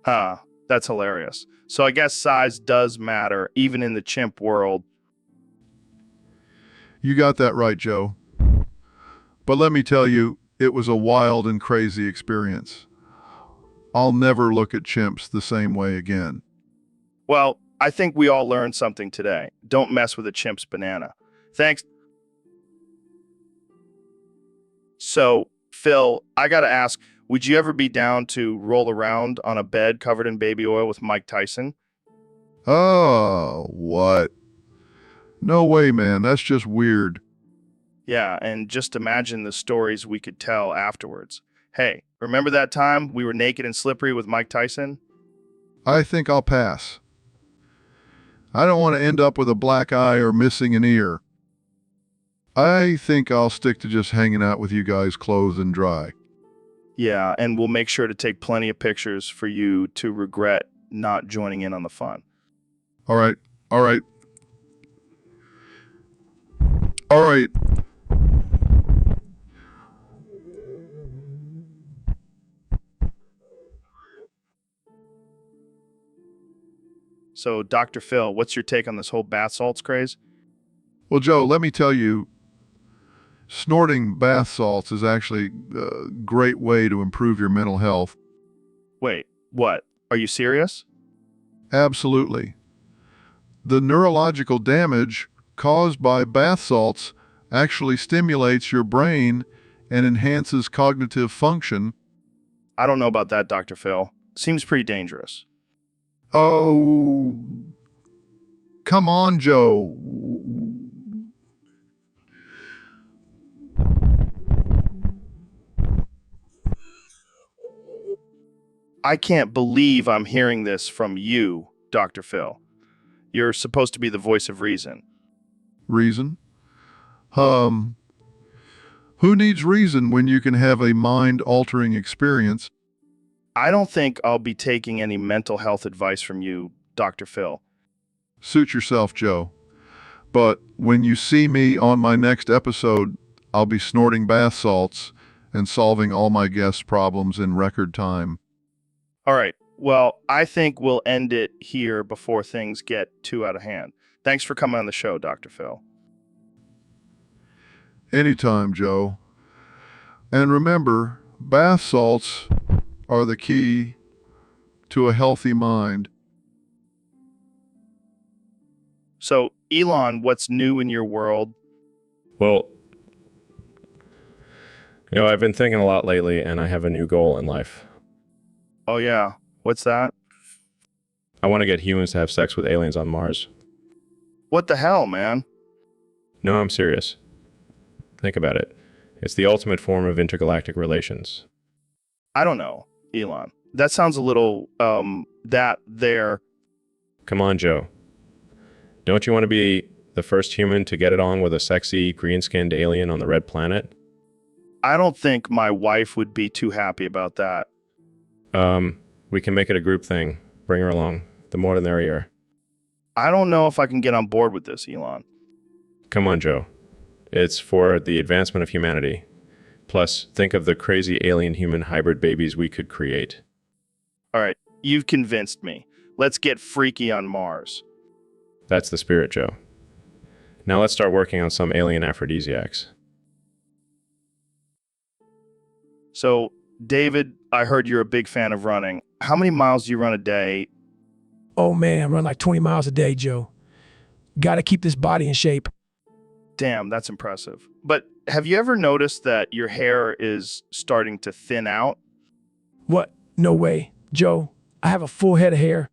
Huh, that's hilarious. So I guess size does matter, even in the chimp world. You got that right, Joe. But let me tell you, it was a wild and crazy experience. I'll never look at chimps the same way again. Well, I think we all learned something today. Don't mess with a chimp's banana. Thanks. So, Phil, I gotta ask, Would you ever be down to roll around on a bed covered in baby oil with Mike Tyson? Oh, what? No way, man. That's just weird. Yeah, and just imagine the stories we could tell afterwards. Hey, remember that time we were naked and slippery with Mike Tyson? I think I'll pass. I don't want to end up with a black eye or missing an ear. I think I'll stick to just hanging out with you guys clothed and dry. Yeah, and we'll make sure to take plenty of pictures for you to regret not joining in on the fun. All right. All right. All right. So, Dr. Phil, what's your take on this whole bath salts craze? Well, Joe, let me tell you, snorting bath salts is actually a great way to improve your mental health. Wait, what? Are you serious? Absolutely. The neurological damage caused by bath salts actually stimulates your brain and enhances cognitive function. I don't know about that, Dr. Phil. Seems pretty dangerous. Oh, come on, Joe. I can't believe I'm hearing this from you, Dr. Phil. You're supposed to be the voice of reason. Reason? Who needs reason when you can have a mind-altering experience? I don't think I'll be taking any mental health advice from you, Dr. Phil. Suit yourself, Joe. But when you see me on my next episode, I'll be snorting bath salts and solving all my guests' problems in record time. All right. Well, I think we'll end it here before things get too out of hand. Thanks for coming on the show, Dr. Phil. Anytime, Joe. And remember, bath salts are the key to a healthy mind. So, Elon, what's new in your world? Well, I've been thinking a lot lately, and I have a new goal in life. Oh, yeah. What's that? I want to get humans to have sex with aliens on Mars. What the hell, man? No, I'm serious. Think about it. It's the ultimate form of intergalactic relations. I don't know, Elon. That sounds a little, there. Come on, Joe. Don't you want to be the first human to get it on with a sexy, green-skinned alien on the red planet? I don't think my wife would be too happy about that. We can make it a group thing. Bring her along. The more the merrier. I don't know if I can get on board with this, Elon. Come on, Joe. It's for the advancement of humanity. Plus, think of the crazy alien-human hybrid babies we could create. All right, you've convinced me. Let's get freaky on Mars. That's the spirit, Joe. Now let's start working on some alien aphrodisiacs. So, David, I heard you're a big fan of running. How many miles do you run a day? Oh man, I run like 20 miles a day, Joe. Gotta keep this body in shape. Damn, that's impressive. But have you ever noticed that your hair is starting to thin out? What? No way. Joe, I have a full head of hair.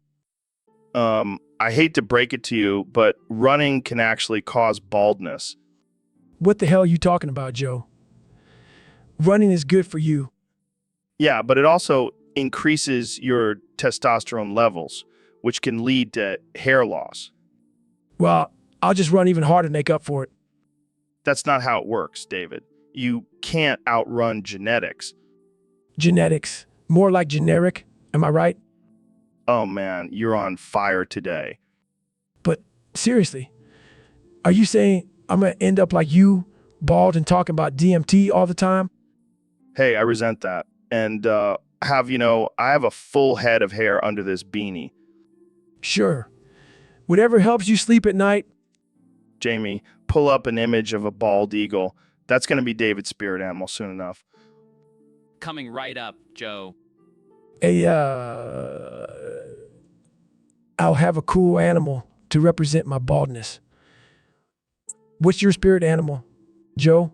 I hate to break it to you, but running can actually cause baldness. What the hell are you talking about, Joe? Running is good for you. Yeah, but it also increases your testosterone levels, which can lead to hair loss. Well, I'll just run even harder to make up for it. That's not how it works, David. You can't outrun genetics. Genetics. More like generic. Am I right? Oh man, you're on fire today. But seriously, are you saying I'm going to end up like you, bald and talking about DMT all the time? Hey, I resent that. And I have a full head of hair under this beanie. Sure. Whatever helps you sleep at night. Jamie, pull up an image of a bald eagle. That's going to be David's spirit animal soon enough. Coming right up, Joe. I'll have a cool animal to represent my baldness. What's your spirit animal, Joe?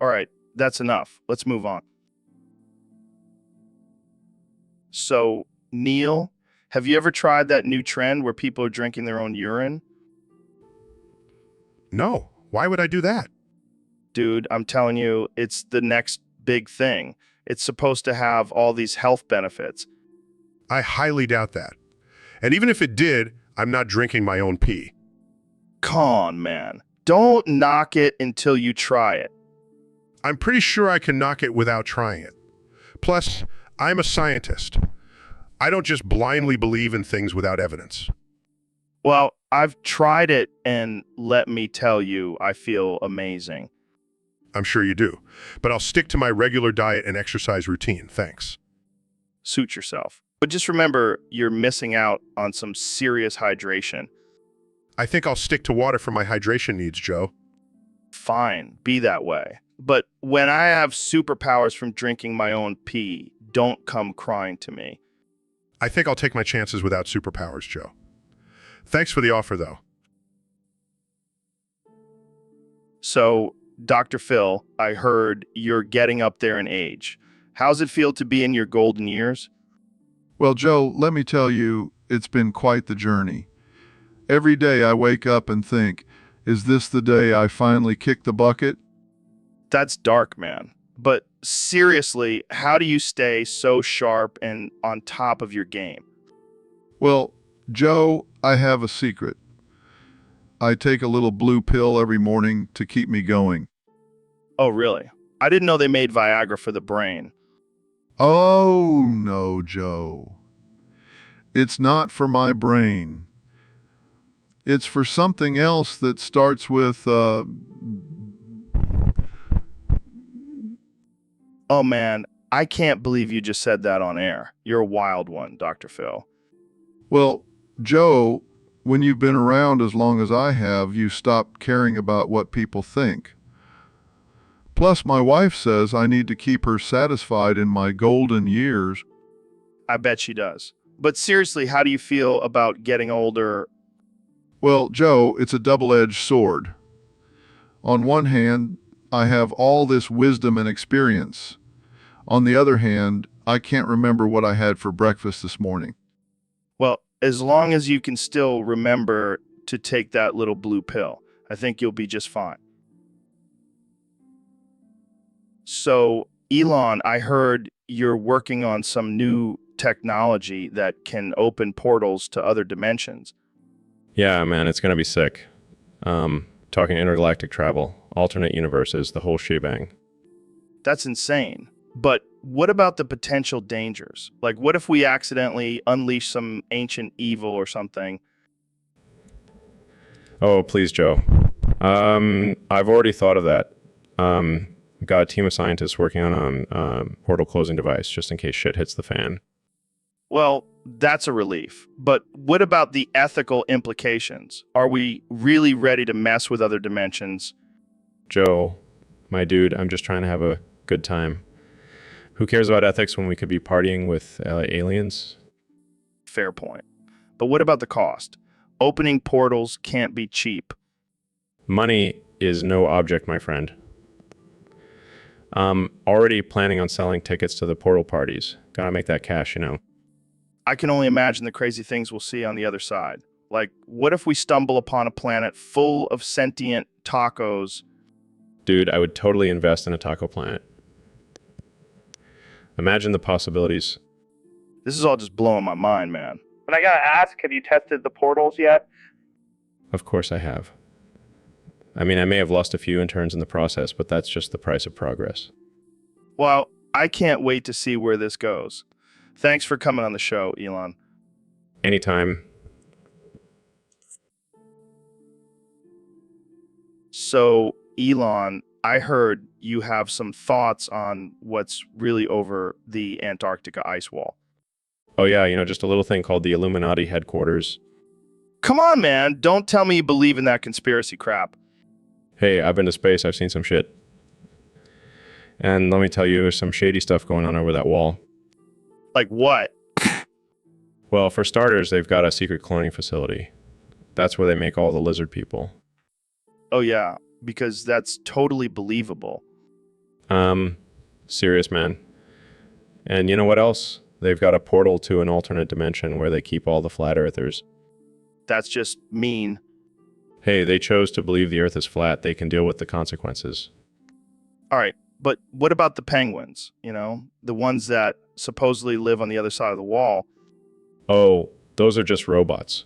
All right, that's enough. Let's move on. So, Neil, have you ever tried that new trend where people are drinking their own urine? No, why would I do that? Dude, I'm telling you, it's the next big thing. It's supposed to have all these health benefits. I highly doubt that. And even if it did, I'm not drinking my own pee. Come on, man. Don't knock it until you try it. I'm pretty sure I can knock it without trying it. Plus, I'm a scientist. I don't just blindly believe in things without evidence. Well, I've tried it, and let me tell you, I feel amazing. I'm sure you do. But I'll stick to my regular diet and exercise routine, thanks. Suit yourself. But just remember, you're missing out on some serious hydration. I think I'll stick to water for my hydration needs, Joe. Fine, be that way. But when I have superpowers from drinking my own pee, don't come crying to me. I think I'll take my chances without superpowers, Joe. Thanks for the offer, though. So, Dr. Phil, I heard you're getting up there in age. How's it feel to be in your golden years? Well, Joe, let me tell you, it's been quite the journey. Every day I wake up and think, is this the day I finally kick the bucket? That's dark, man. But seriously, how do you stay so sharp and on top of your game? Well, Joe, I have a secret. I take a little blue pill every morning to keep me going. Oh, really? I didn't know they made Viagra for the brain. Oh, no, Joe. It's not for my brain. It's for something else that starts with, Oh, man, I can't believe you just said that on air. You're a wild one, Dr. Phil. Well, Joe, when you've been around as long as I have, you stopped caring about what people think. Plus, my wife says I need to keep her satisfied in my golden years. I bet she does. But seriously, how do you feel about getting older? Well, Joe, it's a double-edged sword. On one hand, I have all this wisdom and experience. On the other hand, I can't remember what I had for breakfast this morning. Well, as long as you can still remember to take that little blue pill, I think you'll be just fine. So, Elon, I heard you're working on some new technology that can open portals to other dimensions. Yeah, man, it's going to be sick. Talking intergalactic travel, alternate universes, the whole shebang. That's insane. But what about the potential dangers? Like, what if we accidentally unleash some ancient evil or something? Oh, please, Joe. I've already thought of that. Got a team of scientists working on a portal closing device just in case shit hits the fan. Well, that's a relief. But what about the ethical implications? Are we really ready to mess with other dimensions? Joe, my dude, I'm just trying to have a good time. Who cares about ethics when we could be partying with aliens? Fair point. But what about the cost? Opening portals can't be cheap. Money is no object, my friend. Already planning on selling tickets to the portal parties. Gotta make that cash, you know. I can only imagine the crazy things we'll see on the other side. Like, what if we stumble upon a planet full of sentient tacos? Dude, I would totally invest in a taco planet. Imagine the possibilities. This is all just blowing my mind, man. But I gotta ask, have you tested the portals yet? Of course I have. I mean, I may have lost a few interns in the process, but that's just the price of progress. Well, I can't wait to see where this goes. Thanks for coming on the show, Elon. Anytime. So, Elon, I heard you have some thoughts on what's really over the Antarctica ice wall. Oh yeah, you know, just a little thing called the Illuminati headquarters. Come on, man. Don't tell me you believe in that conspiracy crap. Hey, I've been to space, I've seen some shit. And let me tell you, there's some shady stuff going on over that wall. Like what? Well, for starters, they've got a secret cloning facility. That's where they make all the lizard people. Oh yeah, because that's totally believable. Serious, man. And you know what else? They've got a portal to an alternate dimension where they keep all the flat earthers. That's just mean. Hey, they chose to believe the earth is flat. They can deal with the consequences. All right, but what about the penguins? You know, the ones that supposedly live on the other side of the wall? Oh, those are just robots.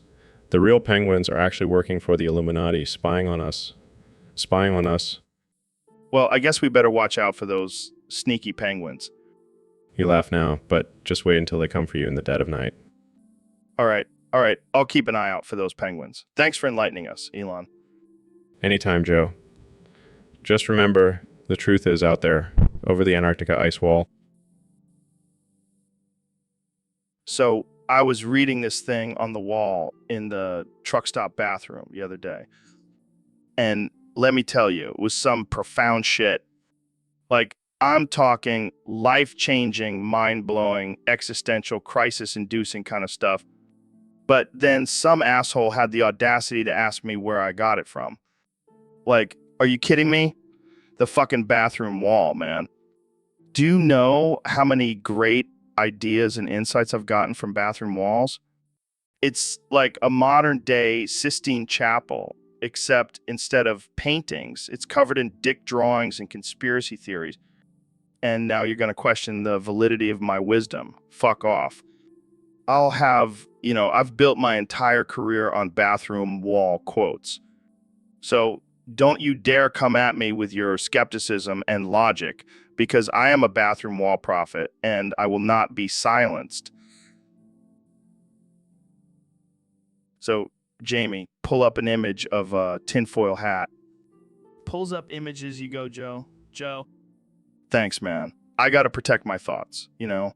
The real penguins are actually working for the Illuminati, spying on us. Spying on us. Well, I guess we better watch out for those sneaky penguins. You laugh now, but just wait until they come for you in the dead of night. All right. I'll keep an eye out for those penguins. Thanks for enlightening us, Elon. Anytime, Joe. Just remember, the truth is out there, over the Antarctica ice wall. So I was reading this thing on the wall in the truck stop bathroom the other day. And let me tell you, it was some profound shit. Like, I'm talking life-changing, mind-blowing, existential, crisis-inducing kind of stuff. But then some asshole had the audacity to ask me where I got it from. Like, are you kidding me? The fucking bathroom wall, man. Do you know how many great ideas and insights I've gotten from bathroom walls? It's like a modern-day Sistine Chapel, except instead of paintings, it's covered in dick drawings and conspiracy theories. And now you're going to question the validity of my wisdom. Fuck off. I've built my entire career on bathroom wall quotes. So don't you dare come at me with your skepticism and logic, because I am a bathroom wall prophet and I will not be silenced. So, Jamie, pull up an image of a tinfoil hat. Pulls up images, you go, Joe. Joe. Thanks, man. I got to protect my thoughts, you know?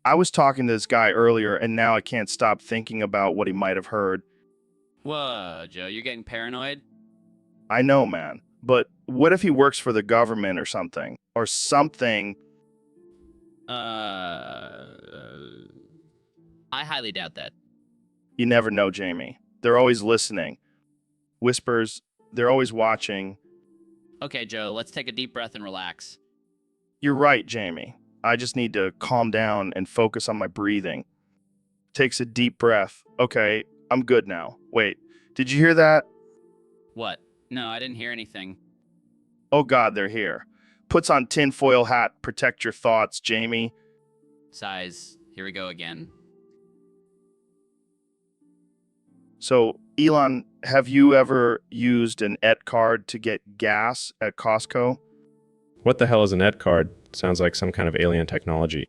I was talking to this guy earlier, and now I can't stop thinking about what he might have heard. Whoa, Joe, you're getting paranoid? I know, man. But what if he works for the government or something? Or something? I highly doubt that. You never know, Jamie. They're always listening. Whispers, they're always watching. Okay, Joe, let's take a deep breath and relax. You're right, Jamie. I just need to calm down and focus on my breathing. Takes a deep breath. Okay, I'm good now. Wait, did you hear that? What? No, I didn't hear anything. Oh God, they're here. Puts on tinfoil hat, protect your thoughts, Jamie. Size, here we go again. So, Elon, have you ever used an ET card to get gas at Costco? What the hell is an ET card? Sounds like some kind of alien technology.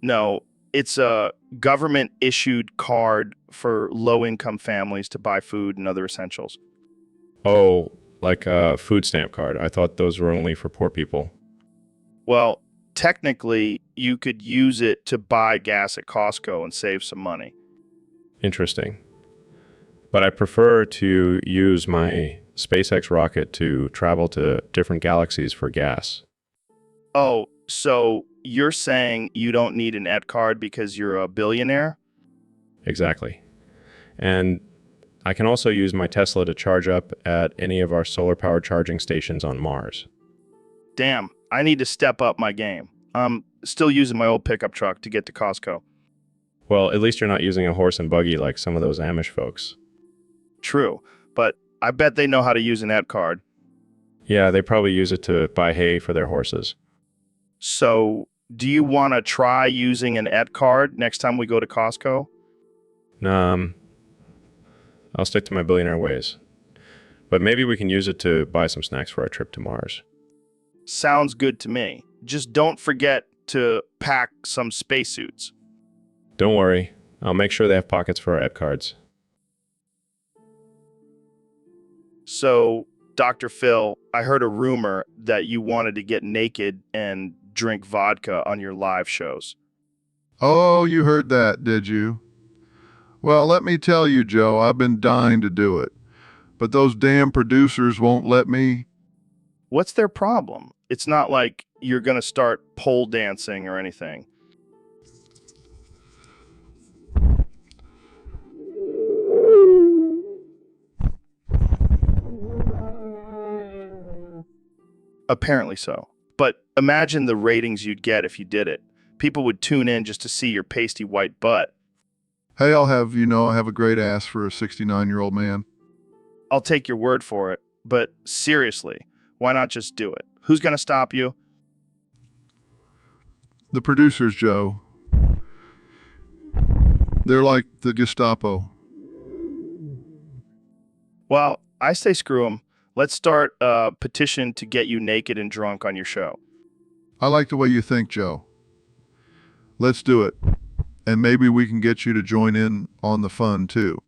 No, it's a government-issued card for low-income families to buy food and other essentials. Oh, like a food stamp card. I thought those were only for poor people. Well, technically, you could use it to buy gas at Costco and save some money. Interesting. But I prefer to use my SpaceX rocket to travel to different galaxies for gas. Oh, so you're saying you don't need an ET card because you're a billionaire? Exactly. And I can also use my Tesla to charge up at any of our solar-powered charging stations on Mars. Damn, I need to step up my game. I'm still using my old pickup truck to get to Costco. Well, at least you're not using a horse and buggy like some of those Amish folks. True, but I bet they know how to use an ET card. Yeah, they probably use it to buy hay for their horses. So, do you want to try using an ET card next time we go to Costco? I'll stick to my billionaire ways. But maybe we can use it to buy some snacks for our trip to Mars. Sounds good to me. Just don't forget to pack some spacesuits. Don't worry. I'll make sure they have pockets for our ET cards. So, Dr. Phil, I heard a rumor that you wanted to get naked and drink vodka on your live shows. Oh, you heard that, did you? Well, let me tell you, Joe, I've been dying to do it. But those damn producers won't let me. What's their problem? It's not like you're going to start pole dancing or anything. Apparently so. But imagine the ratings you'd get if you did it. People would tune in just to see your pasty white butt. Hey, I have a great ass for a 69-year-old man. I'll take your word for it, but seriously, why not just do it? Who's going to stop you? The producers, Joe. They're like the Gestapo. Well, I say screw them. Let's start a petition to get you naked and drunk on your show. I like the way you think, Joe. Let's do it. And maybe we can get you to join in on the fun, too.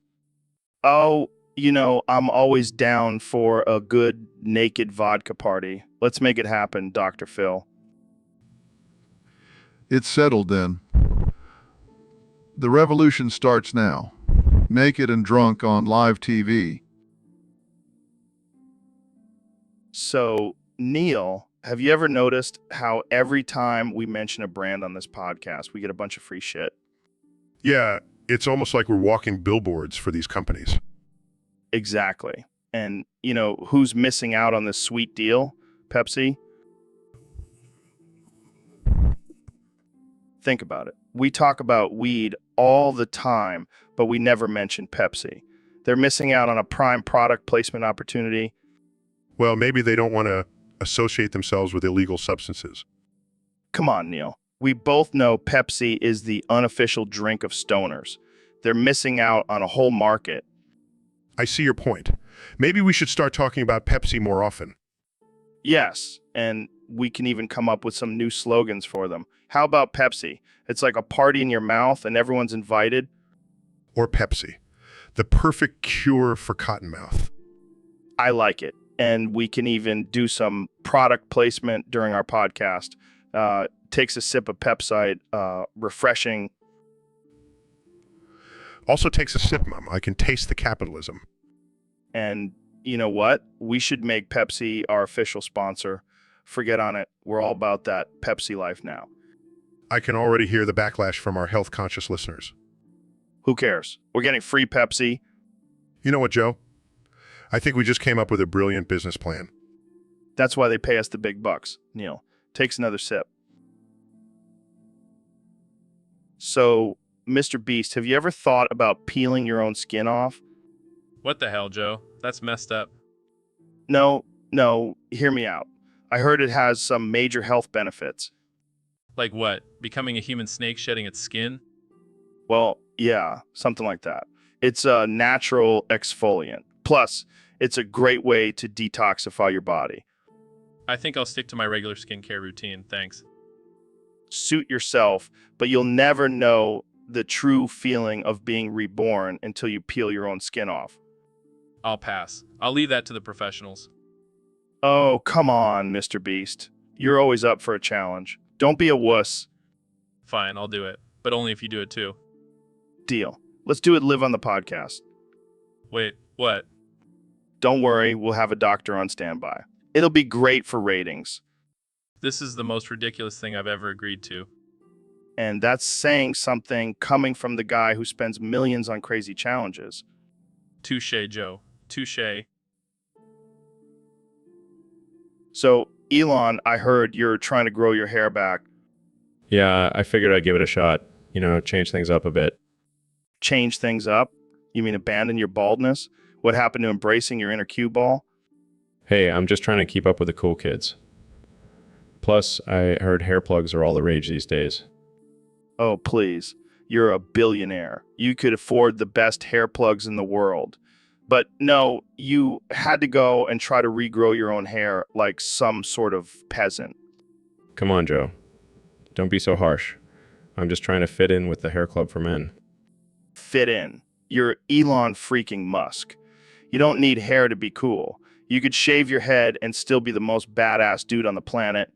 Oh, I'm always down for a good naked vodka party. Let's make it happen, Dr. Phil. It's settled then. The revolution starts now. Naked and drunk on live TV. So, Neil, have you ever noticed how every time we mention a brand on this podcast, we get a bunch of free shit? Yeah, it's almost like we're walking billboards for these companies. Exactly. And, who's missing out on this sweet deal? Pepsi? Think about it. We talk about weed all the time, but we never mention Pepsi. They're missing out on a prime product placement opportunity. Well, maybe they don't want to associate themselves with illegal substances. Come on, Neil. We both know Pepsi is the unofficial drink of stoners. They're missing out on a whole market. I see your point. Maybe we should start talking about Pepsi more often. Yes, and we can even come up with some new slogans for them. How about Pepsi? It's like a party in your mouth and everyone's invited. Or Pepsi, the perfect cure for cottonmouth. I like it. And we can even do some product placement during our podcast. Takes a sip of Pepside, refreshing. Also takes a sip, Mom. I can taste the capitalism. And you know what? We should make Pepsi our official sponsor. Forget on it. We're all about that Pepsi life now. I can already hear the backlash from our health-conscious listeners. Who cares? We're getting free Pepsi. You know what, Joe? I think we just came up with a brilliant business plan. That's why they pay us the big bucks. Neil takes another sip. So, Mr. Beast, have you ever thought about peeling your own skin off? What the hell, Joe? That's messed up. No, hear me out. I heard it has some major health benefits. Like what? Becoming a human snake shedding its skin? Well, yeah, something like that. It's a natural exfoliant. Plus, it's a great way to detoxify your body. I think I'll stick to my regular skincare routine, thanks. Suit yourself, but you'll never know the true feeling of being reborn until you peel your own skin off. I'll pass. I'll leave that to the professionals. Oh, come on, Mr. Beast. You're always up for a challenge. Don't be a wuss. Fine, I'll do it. But only if you do it too. Deal. Let's do it live on the podcast. Wait, what? Don't worry, we'll have a doctor on standby. It'll be great for ratings. This is the most ridiculous thing I've ever agreed to. And that's saying something coming from the guy who spends millions on crazy challenges. Touche, Joe. Touche. So, Elon, I heard you're trying to grow your hair back. Yeah, I figured I'd give it a shot. Change things up a bit. Change things up? You mean abandon your baldness? What happened to embracing your inner cue ball? Hey, I'm just trying to keep up with the cool kids. Plus, I heard hair plugs are all the rage these days. Oh, please. You're a billionaire. You could afford the best hair plugs in the world. But no, you had to go and try to regrow your own hair like some sort of peasant. Come on, Joe. Don't be so harsh. I'm just trying to fit in with the hair club for men. Fit in. You're Elon freaking Musk. You don't need hair to be cool. You could shave your head and still be the most badass dude on the planet.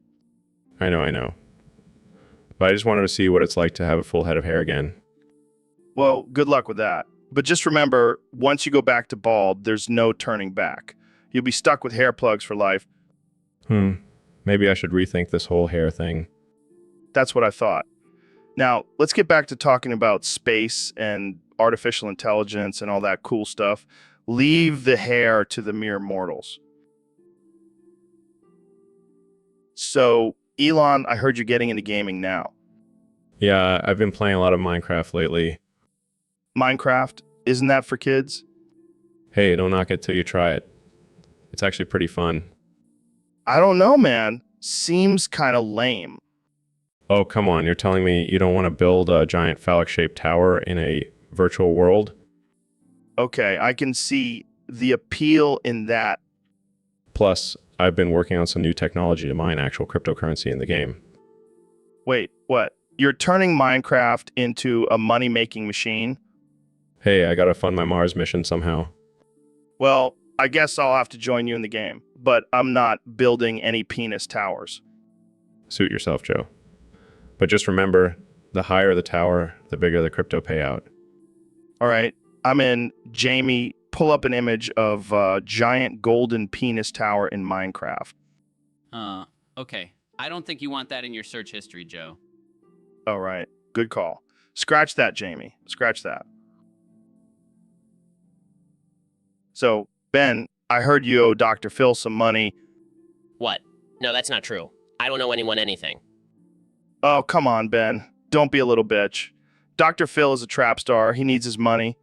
I know. But I just wanted to see what it's like to have a full head of hair again. Well, good luck with that. But just remember, once you go back to bald, there's no turning back. You'll be stuck with hair plugs for life. Maybe I should rethink this whole hair thing. That's what I thought. Now, let's get back to talking about space and artificial intelligence and all that cool stuff. Leave the hair to the mere mortals. So, Elon, I heard you're getting into gaming now. Yeah, I've been playing a lot of Minecraft lately. Minecraft, isn't that for kids? Hey, don't knock it till you try it. It's actually pretty fun. I don't know, man. Seems kind of lame. Oh, come on. You're telling me you don't want to build a giant phallic-shaped tower in a virtual world? Okay, I can see the appeal in that. Plus, I've been working on some new technology to mine actual cryptocurrency in the game. Wait, what? You're turning Minecraft into a money-making machine? Hey, I gotta fund my Mars mission somehow. Well, I guess I'll have to join you in the game, but I'm not building any penis towers. Suit yourself, Joe. But just remember, the higher the tower, the bigger the crypto payout. All right, I'm in. Jamie, pull up an image of a giant golden penis tower in Minecraft. Okay. I don't think you want that in your search history, Joe. All right, good call. Scratch that, Jamie. Scratch that. So, Ben, I heard you owe Dr. Phil some money. What? No, that's not true. I don't owe anyone anything. Oh, come on, Ben. Don't be a little bitch. Dr. Phil is a trap star. He needs his money.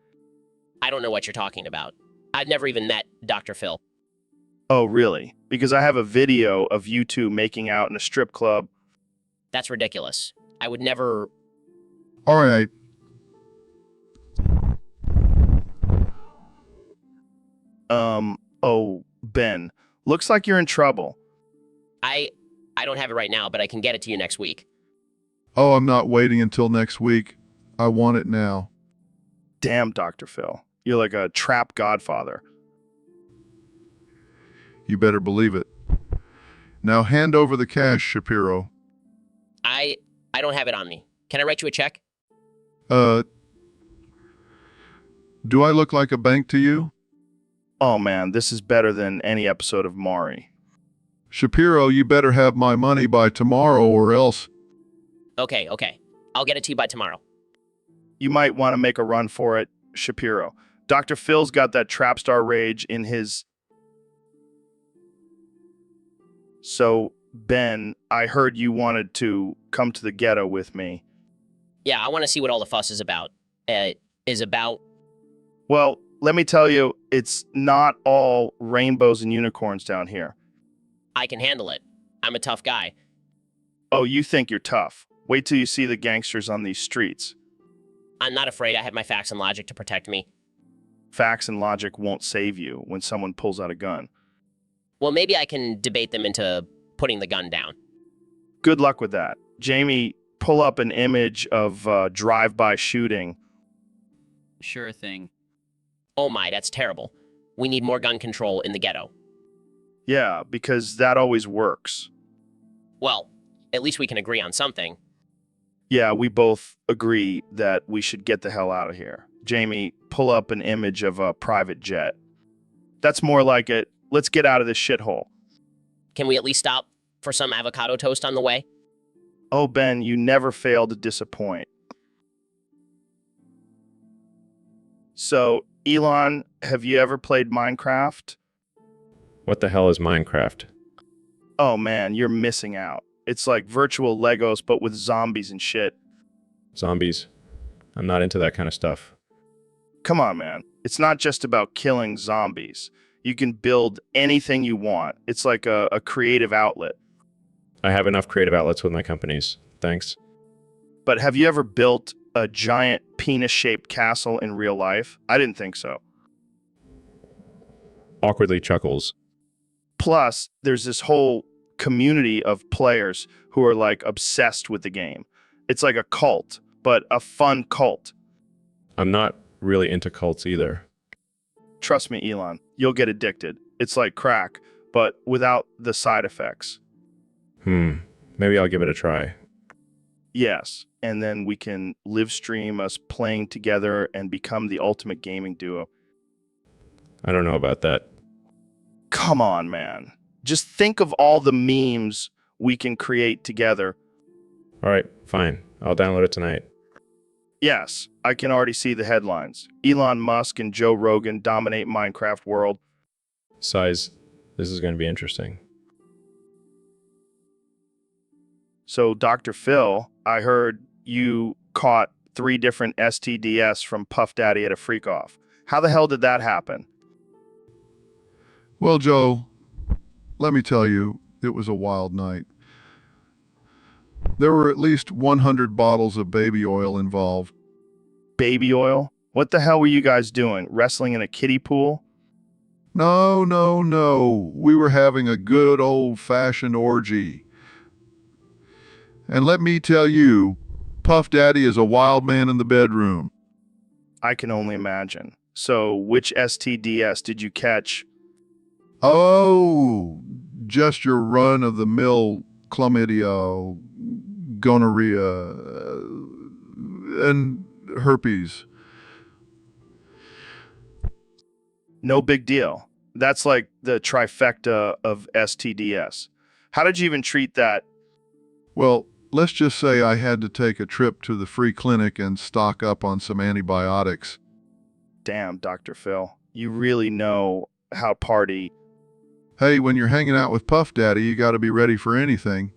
I don't know what you're talking about. I've never even met Dr. Phil. Oh, really? Because I have a video of you two making out in a strip club. That's ridiculous. I would never... All right. Oh, Ben. Looks like you're in trouble. I don't have it right now, but I can get it to you next week. Oh, I'm not waiting until next week. I want it now. Damn, Dr. Phil. You're like a trap godfather. You better believe it. Now hand over the cash, Shapiro. I don't have it on me. Can I write you a check? Do I look like a bank to you? Oh, man, this is better than any episode of Maury. Shapiro, you better have my money by tomorrow or else. Okay. I'll get it to you by tomorrow. You might want to make a run for it, Shapiro. Dr. Phil's got that trap star rage in his... So, Ben, I heard you wanted to come to the ghetto with me. Yeah, I want to see what all the fuss is about. Well, let me tell you, it's not all rainbows and unicorns down here. I can handle it. I'm a tough guy. Oh, you think you're tough. Wait till you see the gangsters on these streets. I'm not afraid. I have my facts and logic to protect me. Facts and logic won't save you when someone pulls out a gun. Well, maybe I can debate them into putting the gun down. Good luck with that. Jamie, pull up an image of drive-by shooting. Sure thing. Oh my, that's terrible. We need more gun control in the ghetto. Yeah, because that always works. Well, at least we can agree on something. Yeah, we both agree that we should get the hell out of here. Jamie, pull up an image of a private jet. That's more like it. Let's get out of this shithole. Can we at least stop for some avocado toast on the way? Oh, Ben, you never fail to disappoint. So, Elon, have you ever played Minecraft? What the hell is Minecraft? Oh man, you're missing out. It's like virtual Legos, but with zombies and shit. Zombies. I'm not into that kind of stuff. Come on, man. It's not just about killing zombies. You can build anything you want. It's like a creative outlet. I have enough creative outlets with my companies. Thanks. But have you ever built a giant penis-shaped castle in real life? I didn't think so. Awkwardly chuckles. Plus, there's this whole community of players who are like obsessed with the game. It's like a cult, but a fun cult. I'm not really into cults either. Trust me, Elon, you'll get addicted. It's like crack, but without the side effects. Maybe I'll give it a try. Yes, and then we can live stream us playing together and become the ultimate gaming duo. I don't know about that. Come on, man. Just think of all the memes we can create together. All right, fine. I'll download it tonight. Yes, I can already see the headlines. Elon Musk and Joe Rogan dominate Minecraft world. Size, this is going to be interesting. So, Dr. Phil, I heard you caught 3 different STDs from Puff Daddy at a freak off. How the hell did that happen? Well, Joe, let me tell you, it was a wild night. There were at least 100 bottles of baby oil involved. Baby oil? What the hell were you guys doing? Wrestling in a kiddie pool? No, no, no. We were having a good old-fashioned orgy. And let me tell you, Puff Daddy is a wild man in the bedroom. I can only imagine. So, which STDs did you catch? Oh, just your run-of-the-mill chlamydia, gonorrhea, and herpes. No big deal. That's like the trifecta of STDs. How did you even treat that? Well, let's just say I had to take a trip to the free clinic and stock up on some antibiotics. Damn, Dr. Phil. You really know how party. Hey, when you're hanging out with Puff Daddy, you gotta be ready for anything.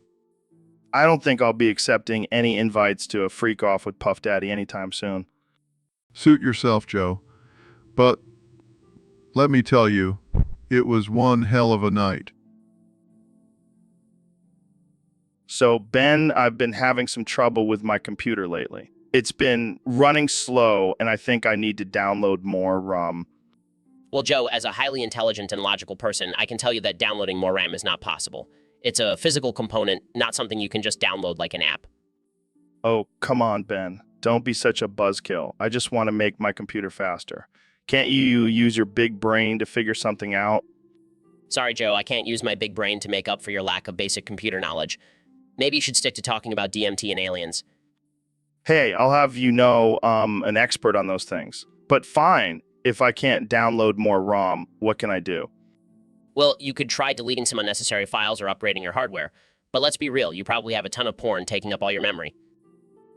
I don't think I'll be accepting any invites to a freak off with Puff Daddy anytime soon. Suit yourself, Joe. But let me tell you, it was one hell of a night. So, Ben, I've been having some trouble with my computer lately. It's been running slow, and I think I need to download more ROM. Well, Joe, as a highly intelligent and logical person, I can tell you that downloading more RAM is not possible. It's a physical component, not something you can just download like an app. Oh, come on, Ben. Don't be such a buzzkill. I just want to make my computer faster. Can't you use your big brain to figure something out? Sorry, Joe, I can't use my big brain to make up for your lack of basic computer knowledge. Maybe you should stick to talking about DMT and aliens. Hey, I'll have you know an expert on those things. But fine, if I can't download more ROM, what can I do? Well, you could try deleting some unnecessary files or upgrading your hardware. But let's be real, you probably have a ton of porn taking up all your memory.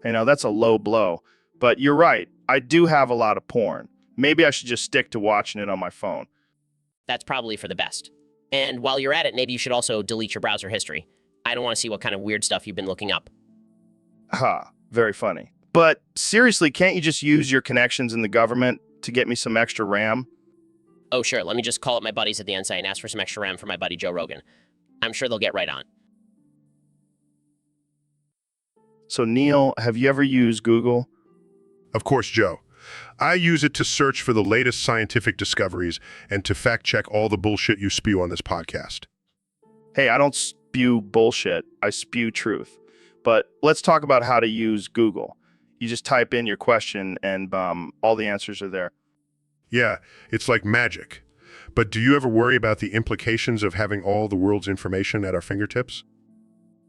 You know, that's a low blow. But you're right, I do have a lot of porn. Maybe I should just stick to watching it on my phone. That's probably for the best. And while you're at it, maybe you should also delete your browser history. I don't want to see what kind of weird stuff you've been looking up. Ha, very funny. But seriously, can't you just use your connections in the government to get me some extra RAM? Oh, sure, let me just call up my buddies at the NSA and ask for some extra RAM for my buddy Joe Rogan. I'm sure they'll get right on. So, Neil, have you ever used Google? Of course, Joe. I use it to search for the latest scientific discoveries and to fact-check all the bullshit you spew on this podcast. Hey, I don't spew bullshit. I spew truth. But let's talk about how to use Google. You just type in your question and all the answers are there. Yeah, it's like magic. But do you ever worry about the implications of having all the world's information at our fingertips?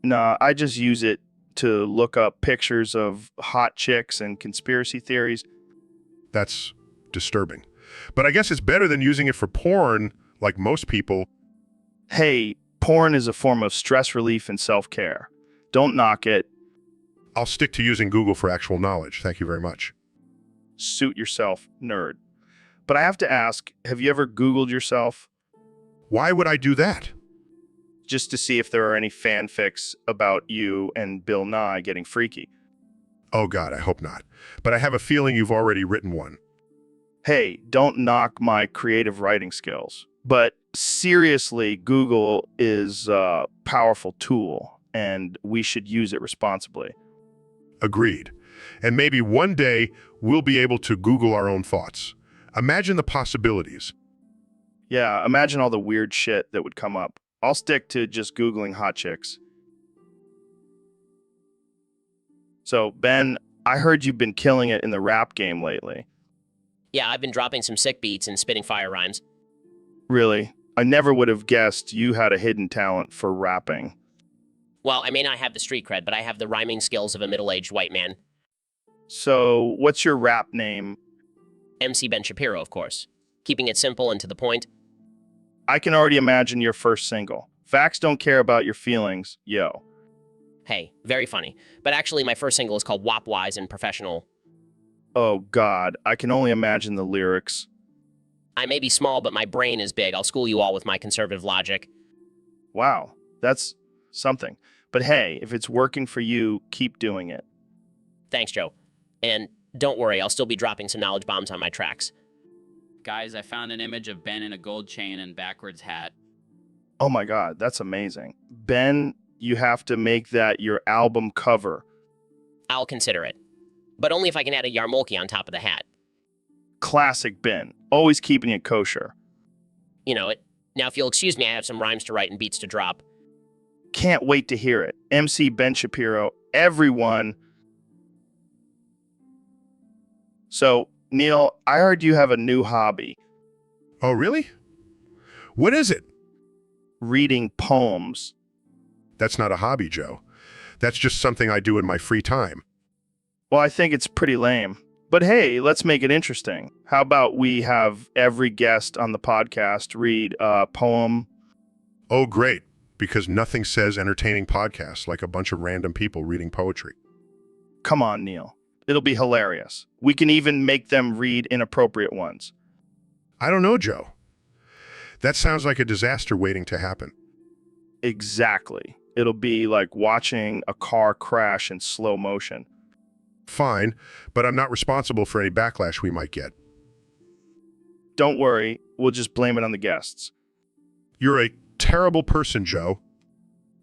Nah, I just use it to look up pictures of hot chicks and conspiracy theories. That's disturbing. But I guess it's better than using it for porn, like most people. Hey, porn is a form of stress relief and self-care. Don't knock it. I'll stick to using Google for actual knowledge. Thank you very much. Suit yourself, nerd. But I have to ask, have you ever Googled yourself? Why would I do that? Just to see if there are any fanfics about you and Bill Nye getting freaky. Oh God, I hope not. But I have a feeling you've already written one. Hey, don't knock my creative writing skills. But seriously, Google is a powerful tool, and we should use it responsibly. Agreed. And maybe one day we'll be able to Google our own thoughts. Imagine the possibilities. Yeah, imagine all the weird shit that would come up. I'll stick to just Googling hot chicks. So, Ben, I heard you've been killing it in the rap game lately. Yeah, I've been dropping some sick beats and spitting fire rhymes. Really? I never would have guessed you had a hidden talent for rapping. Well, I may not have the street cred, but I have the rhyming skills of a middle-aged white man. So, what's your rap name? MC Ben Shapiro, of course. Keeping it simple and to the point. I can already imagine your first single. Facts don't care about your feelings, yo. Hey, very funny. But actually, my first single is called Wop Wise and Professional. Oh God, I can only imagine the lyrics. I may be small, but my brain is big. I'll school you all with my conservative logic. Wow, that's something. But hey, if it's working for you, keep doing it. Thanks, Joe. And don't worry, I'll still be dropping some knowledge bombs on my tracks. Guys, I found an image of Ben in a gold chain and backwards hat. Oh my God, that's amazing. Ben, you have to make that your album cover. I'll consider it. But only if I can add a yarmulke on top of the hat. Classic Ben, always keeping it kosher. You know it. Now, if you'll excuse me, I have some rhymes to write and beats to drop. Can't wait to hear it. MC Ben Shapiro, everyone. So, Neil, I heard you have a new hobby, Oh, really? What is it? reading poems. That's not a hobby, Joe. That's just something I do in my free time. Well, I think it's pretty lame. But hey, let's make it interesting. How about we have every guest on the podcast read a poem? Oh, great, because nothing says entertaining podcasts like a bunch of random people reading poetry. Come on, Neil. It'll be hilarious. We can even make them read inappropriate ones. I don't know, Joe. That sounds like a disaster waiting to happen. Exactly. It'll be like watching a car crash in slow motion. Fine, but I'm not responsible for any backlash we might get. Don't worry, we'll just blame it on the guests. You're a terrible person, Joe.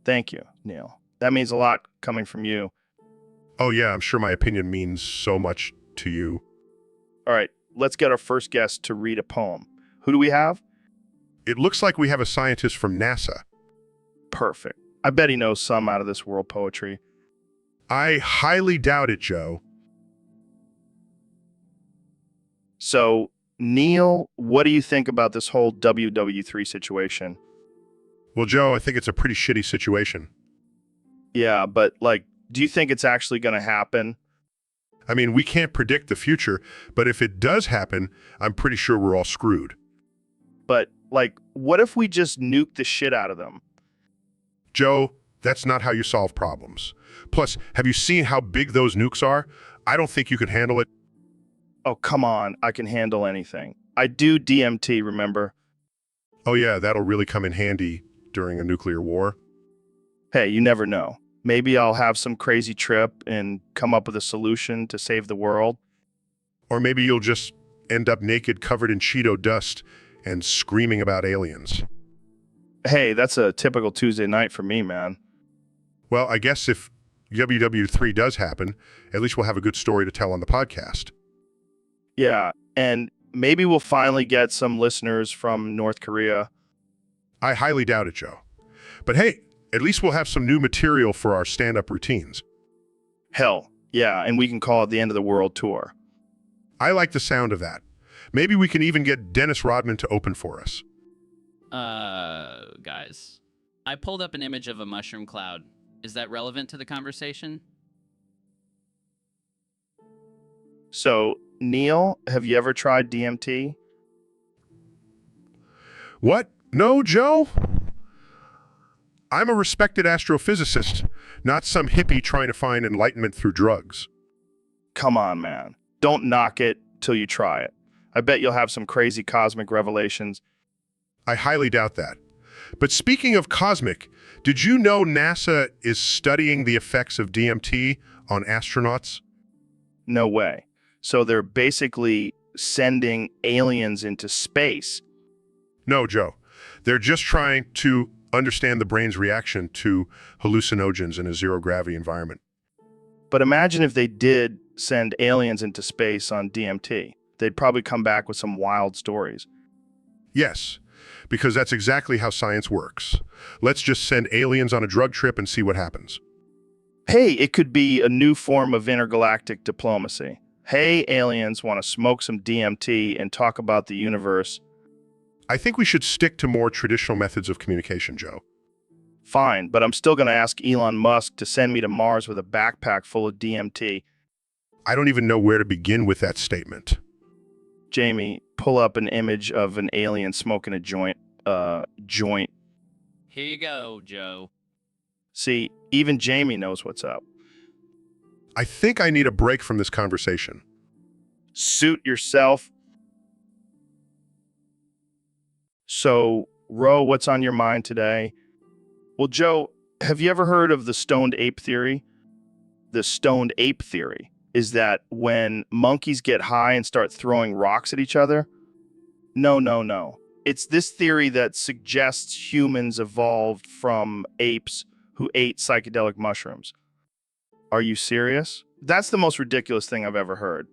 Thank you, Neil. That means a lot coming from you. Oh yeah, I'm sure my opinion means so much to you. All right, let's get our first guest to read a poem. Who do we have? It looks like we have a scientist from NASA. Perfect. I bet he knows some out of this world poetry. I highly doubt it, Joe. So, Neil, what do you think about this whole WW3 situation? Well, Joe, I think it's a pretty shitty situation. Yeah, but do you think it's actually going to happen? I mean, we can't predict the future, but if it does happen, I'm pretty sure we're all screwed. But, what if we just nuke the shit out of them? Joe, that's not how you solve problems. Plus, have you seen how big those nukes are? I don't think you could handle it. Oh, come on. I can handle anything. I do DMT, remember? Oh yeah, that'll really come in handy during a nuclear war. Hey, you never know. Maybe I'll have some crazy trip and come up with a solution to save the world. Or maybe you'll just end up naked, covered in Cheeto dust, and screaming about aliens. Hey, that's a typical Tuesday night for me, man. Well, I guess if WW3 does happen, at least we'll have a good story to tell on the podcast. Yeah, and maybe we'll finally get some listeners from North Korea. I highly doubt it, Joe. But hey, at least we'll have some new material for our stand-up routines. Hell, yeah, and we can call it the End of the World Tour. I like the sound of that. Maybe we can even get Dennis Rodman to open for us. Guys, I pulled up an image of a mushroom cloud. Is that relevant to the conversation? So, Neil, have you ever tried DMT? What? No, Joe? I'm a respected astrophysicist, not some hippie trying to find enlightenment through drugs. Come on, man. Don't knock it till you try it. I bet you'll have some crazy cosmic revelations. I highly doubt that. But speaking of cosmic, did you know NASA is studying the effects of DMT on astronauts? No way. So they're basically sending aliens into space. No, Joe. They're just trying to understand the brain's reaction to hallucinogens in a zero-gravity environment. But imagine if they did send aliens into space on DMT. They'd probably come back with some wild stories. Yes, because that's exactly how science works. Let's just send aliens on a drug trip and see what happens. Hey, it could be a new form of intergalactic diplomacy. Hey, aliens want to smoke some DMT and talk about the universe. I think we should stick to more traditional methods of communication, Joe. Fine, but I'm still going to ask Elon Musk to send me to Mars with a backpack full of DMT. I don't even know where to begin with that statement. Jamie, pull up an image of an alien smoking a joint. Here you go, Joe. See, even Jamie knows what's up. I think I need a break from this conversation. Suit yourself. So, Ro, what's on your mind today? Well, Joe, have you ever heard of the stoned ape theory? The stoned ape theory. is that when monkeys get high and start throwing rocks at each other? No, no, no. It's this theory that suggests humans evolved from apes who ate psychedelic mushrooms. Are you serious? That's the most ridiculous thing I've ever heard.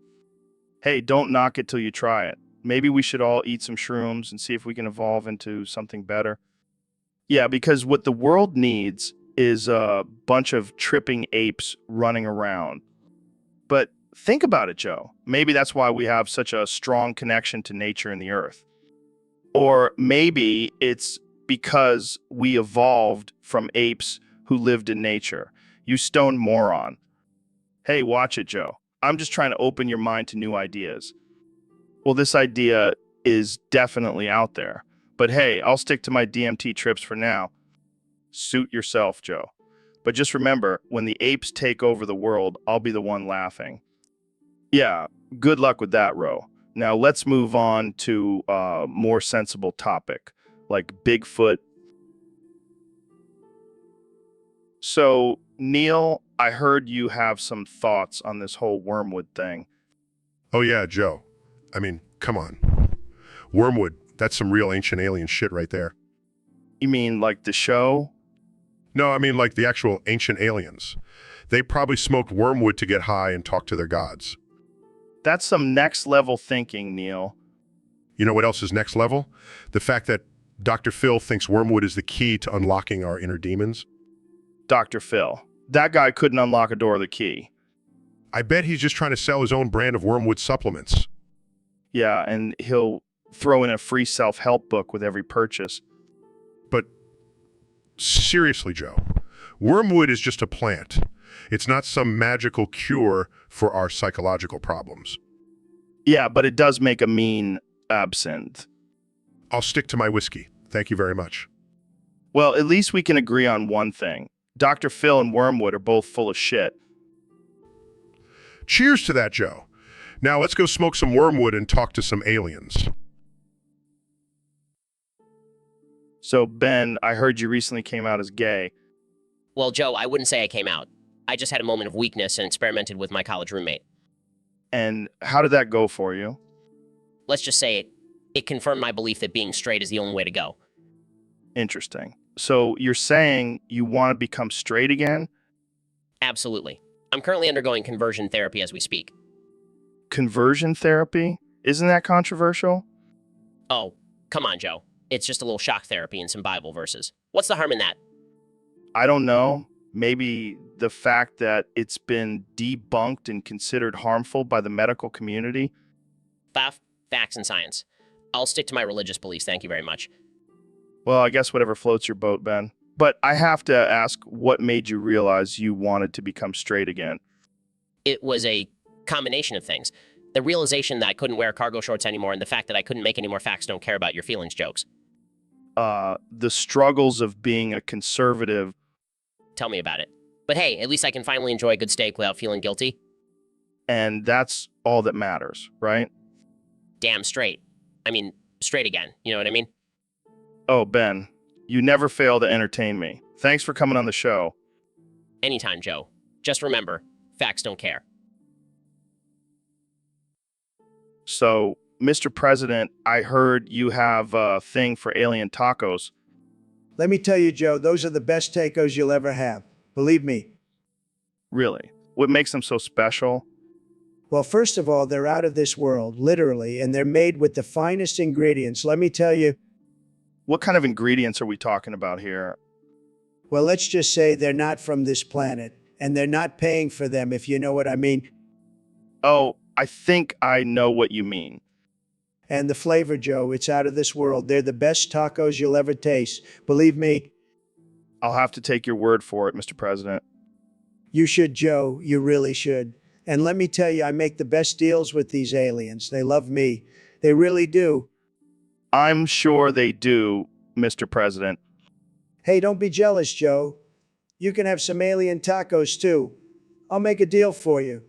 Hey, don't knock it till you try it. Maybe we should all eat some shrooms and see if we can evolve into something better. Yeah, because what the world needs is a bunch of tripping apes running around. But think about it, Joe. Maybe that's why we have such a strong connection to nature and the earth. Or maybe it's because we evolved from apes who lived in nature. You stone moron. Hey, watch it, Joe. I'm just trying to open your mind to new ideas. Well, this idea is definitely out there. But hey, I'll stick to my DMT trips for now. Suit yourself, Joe. But just remember, when the apes take over the world, I'll be the one laughing. Yeah, good luck with that, Ro. Now let's move on to a more sensible topic, like Bigfoot. So, Neil, I heard you have some thoughts on this whole wormwood thing. Oh yeah, Joe. I mean, come on. Wormwood, that's some real ancient alien shit right there. You mean like the show? No, I mean like the actual ancient aliens. They probably smoked wormwood to get high and talk to their gods. That's some next level thinking, Neil. You know what else is next level? The fact that Dr. Phil thinks wormwood is the key to unlocking our inner demons. Dr. Phil. That guy couldn't unlock a door with a key. I bet he's just trying to sell his own brand of wormwood supplements. Yeah, and he'll throw in a free self-help book with every purchase. But seriously, Joe, wormwood is just a plant. It's not some magical cure for our psychological problems. Yeah, but it does make a mean absinthe. I'll stick to my whiskey. Thank you very much. Well, at least we can agree on one thing. Dr. Phil and wormwood are both full of shit. Cheers to that, Joe. Now let's go smoke some wormwood and talk to some aliens. So, Ben, I heard you recently came out as gay. Well, Joe, I wouldn't say I came out. I just had a moment of weakness and experimented with my college roommate. And how did that go for you? Let's just say it confirmed my belief that being straight is the only way to go. Interesting. So you're saying you want to become straight again? Absolutely. I'm currently undergoing conversion therapy as we speak. Conversion therapy? Isn't that controversial? Oh, come on, Joe. It's just a little shock therapy and some Bible verses. What's the harm in that? I don't know. Maybe the fact that it's been debunked and considered harmful by the medical community? Facts and science. I'll stick to my religious beliefs, thank you very much. Well, I guess whatever floats your boat, Ben. But I have to ask, what made you realize you wanted to become straight again? It was a combination of things. The realization that I couldn't wear cargo shorts anymore and the fact that I couldn't make any more facts don't care about your feelings jokes. The struggles of being a conservative. Tell me about it. But hey, at least I can finally enjoy a good steak without feeling guilty. And that's all that matters, right? Damn straight. I mean, straight again, you know what I mean? Oh, Ben, you never fail to entertain me. Thanks for coming on the show. Anytime, Joe. Just remember, facts don't care. So, Mr. President, I heard you have a thing for alien tacos. Let me tell you, Joe, those are the best tacos you'll ever have. Believe me. Really? What makes them so special? Well, first of all, they're out of this world, literally, and they're made with the finest ingredients. Let me tell you. What kind of ingredients are we talking about here? Well, let's just say they're not from this planet, and they're not paying for them, if you know what I mean. Oh, I think I know what you mean. And the flavor, Joe, it's out of this world. They're the best tacos you'll ever taste. Believe me. I'll have to take your word for it, Mr. President. You should, Joe. You really should. And let me tell you, I make the best deals with these aliens. They love me. They really do. I'm sure they do, Mr. President. Hey, don't be jealous, Joe. You can have some alien tacos, too. I'll make a deal for you.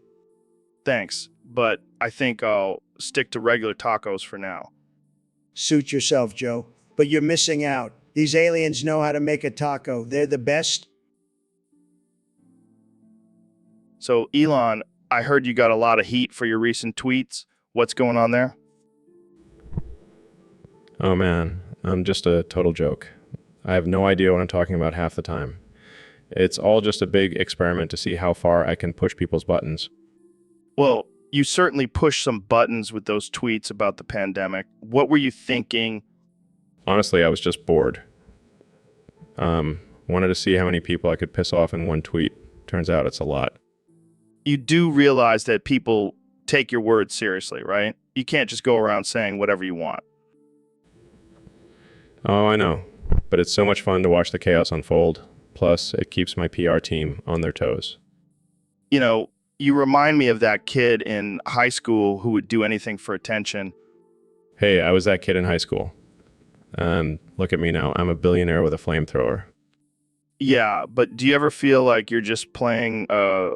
Thanks, but I think I'll stick to regular tacos for now. Suit yourself, Joe. But you're missing out. These aliens know how to make a taco. They're the best. So, Elon, I heard you got a lot of heat for your recent tweets. What's going on there? Oh man, I'm just a total joke. I have no idea what I'm talking about half the time. It's all just a big experiment to see how far I can push people's buttons. Well, you certainly pushed some buttons with those tweets about the pandemic. What were you thinking? Honestly, I was just bored. Wanted to see how many people I could piss off in one tweet. Turns out it's a lot. You do realize that people take your words seriously, right? You can't just go around saying whatever you want. Oh, I know. But it's so much fun to watch the chaos unfold. Plus, it keeps my PR team on their toes. You know, you remind me of that kid in high school who would do anything for attention. Hey, I was that kid in high school. And look at me now. I'm a billionaire with a flamethrower. Yeah, but do you ever feel like you're just playing a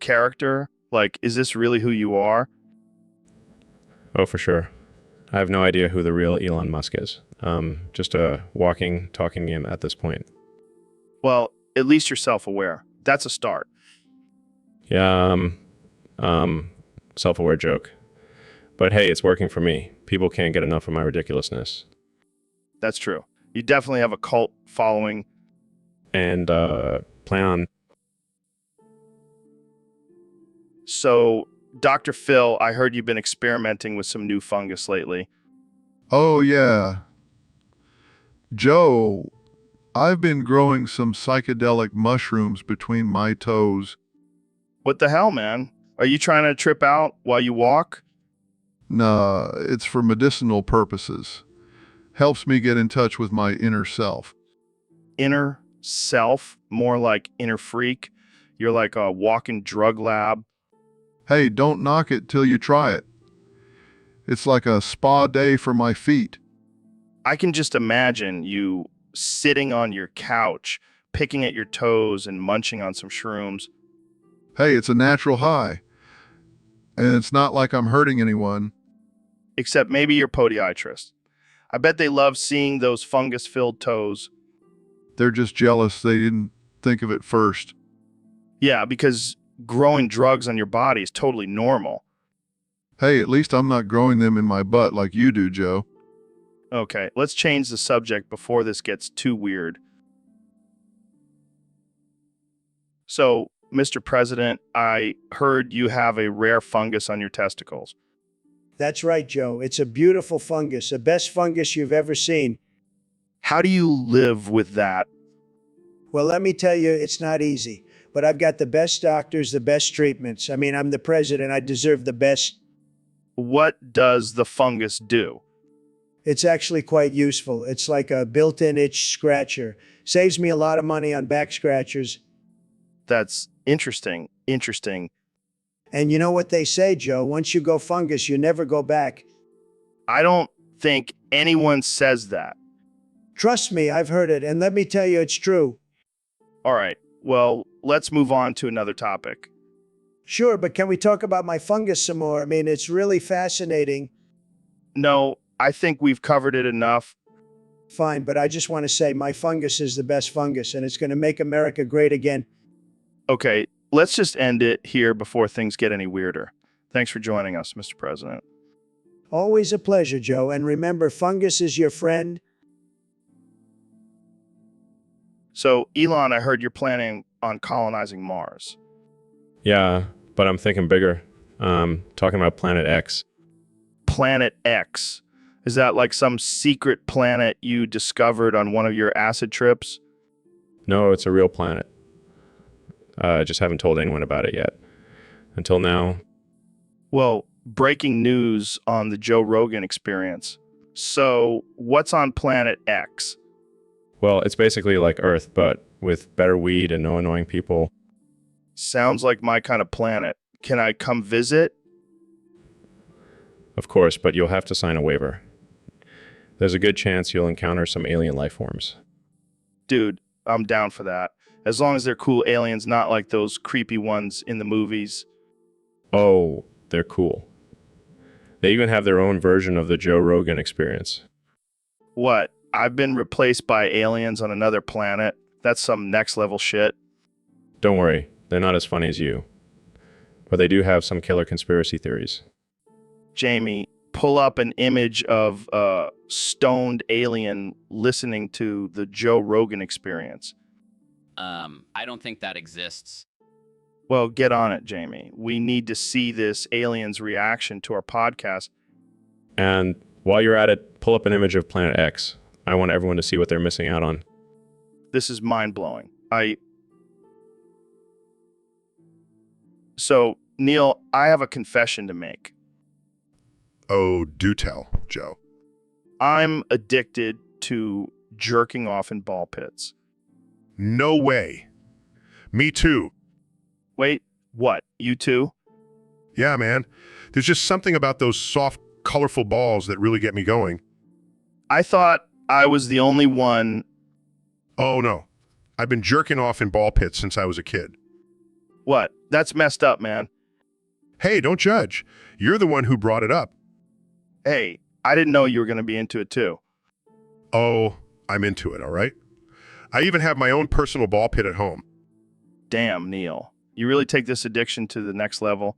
character? Like, is this really who you are? Oh, for sure. I have no idea who the real Elon Musk is. Just a walking, talking meme at this point. Well, at least you're self-aware. That's a start. Yeah, self-aware joke. But hey, it's working for me. People can't get enough of my ridiculousness. That's true. You definitely have a cult following. And plan on. So, Dr. Phil, I heard you've been experimenting with some new fungus lately. Oh, yeah. Joe, I've been growing some psychedelic mushrooms between my toes. What the hell, man? Are you trying to trip out while you walk? Nah, it's for medicinal purposes. Helps me get in touch with my inner self. Inner self, more like inner freak. You're like a walking drug lab. Hey, don't knock it till you try it. It's like a spa day for my feet. I can just imagine you sitting on your couch, picking at your toes and munching on some shrooms. Hey, it's a natural high. And it's not like I'm hurting anyone. Except maybe your podiatrist. I bet they love seeing those fungus-filled toes. They're just jealous they didn't think of it first. Yeah, because growing drugs on your body is totally normal. Hey, at least I'm not growing them in my butt like you do, Joe. Okay, let's change the subject before this gets too weird. So, Mr. President, I heard you have a rare fungus on your testicles. That's right, Joe. It's a beautiful fungus, the best fungus you've ever seen. How do you live with that? Well, let me tell you, it's not easy. But I've got the best doctors, the best treatments. I mean, I'm the president. I deserve the best. What does the fungus do? It's actually quite useful. It's like a built-in itch scratcher. Saves me a lot of money on back scratchers. That's interesting. Interesting. And you know what they say, Joe? Once you go fungus, you never go back. I don't think anyone says that. Trust me, I've heard it. And let me tell you, it's true. All right. Well, let's move on to another topic. Sure, but can we talk about my fungus some more? I mean, it's really fascinating. No, I think we've covered it enough. Fine, but I just want to say my fungus is the best fungus, and it's going to make America great again. Okay, let's just end it here before things get any weirder. Thanks for joining us, Mr. President. Always a pleasure, Joe. And remember, fungus is your friend. So, Elon, I heard you're planning on colonizing Mars. Yeah, but I'm thinking bigger. Talking about Planet X. Planet X. Is that like some secret planet you discovered on one of your acid trips? No, it's a real planet. I just haven't told anyone about it yet. Until now. Well, breaking news on the Joe Rogan Experience. So, what's on Planet X? Well, it's basically like Earth, but with better weed and no annoying people. Sounds like my kind of planet. Can I come visit? Of course, but you'll have to sign a waiver. There's a good chance you'll encounter some alien life forms. Dude, I'm down for that. As long as they're cool aliens, not like those creepy ones in the movies. Oh, they're cool. They even have their own version of the Joe Rogan Experience. What? I've been replaced by aliens on another planet? That's some next level shit. Don't worry, they're not as funny as you. but they do have some killer conspiracy theories. Jamie, pull up an image of a stoned alien listening to the Joe Rogan Experience. I don't think that exists. Well, get on it, Jamie. We need to see this alien's reaction to our podcast. And while you're at it, pull up an image of Planet X. I want everyone to see what they're missing out on. This is mind-blowing. So, Neil, I have a confession to make. Oh, do tell, Joe. I'm addicted to jerking off in ball pits. No way. Me too. Wait, what? You too? Yeah, man. There's just something about those soft, colorful balls that really get me going. I thought I was the only one. Oh, no. I've been jerking off in ball pits since I was a kid. What? That's messed up, man. Hey, don't judge. You're the one who brought it up. Hey, I didn't know you were going to be into it too. Oh, I'm into it, all right? I even have my own personal ball pit at home. Damn, Neil. You really take this addiction to the next level?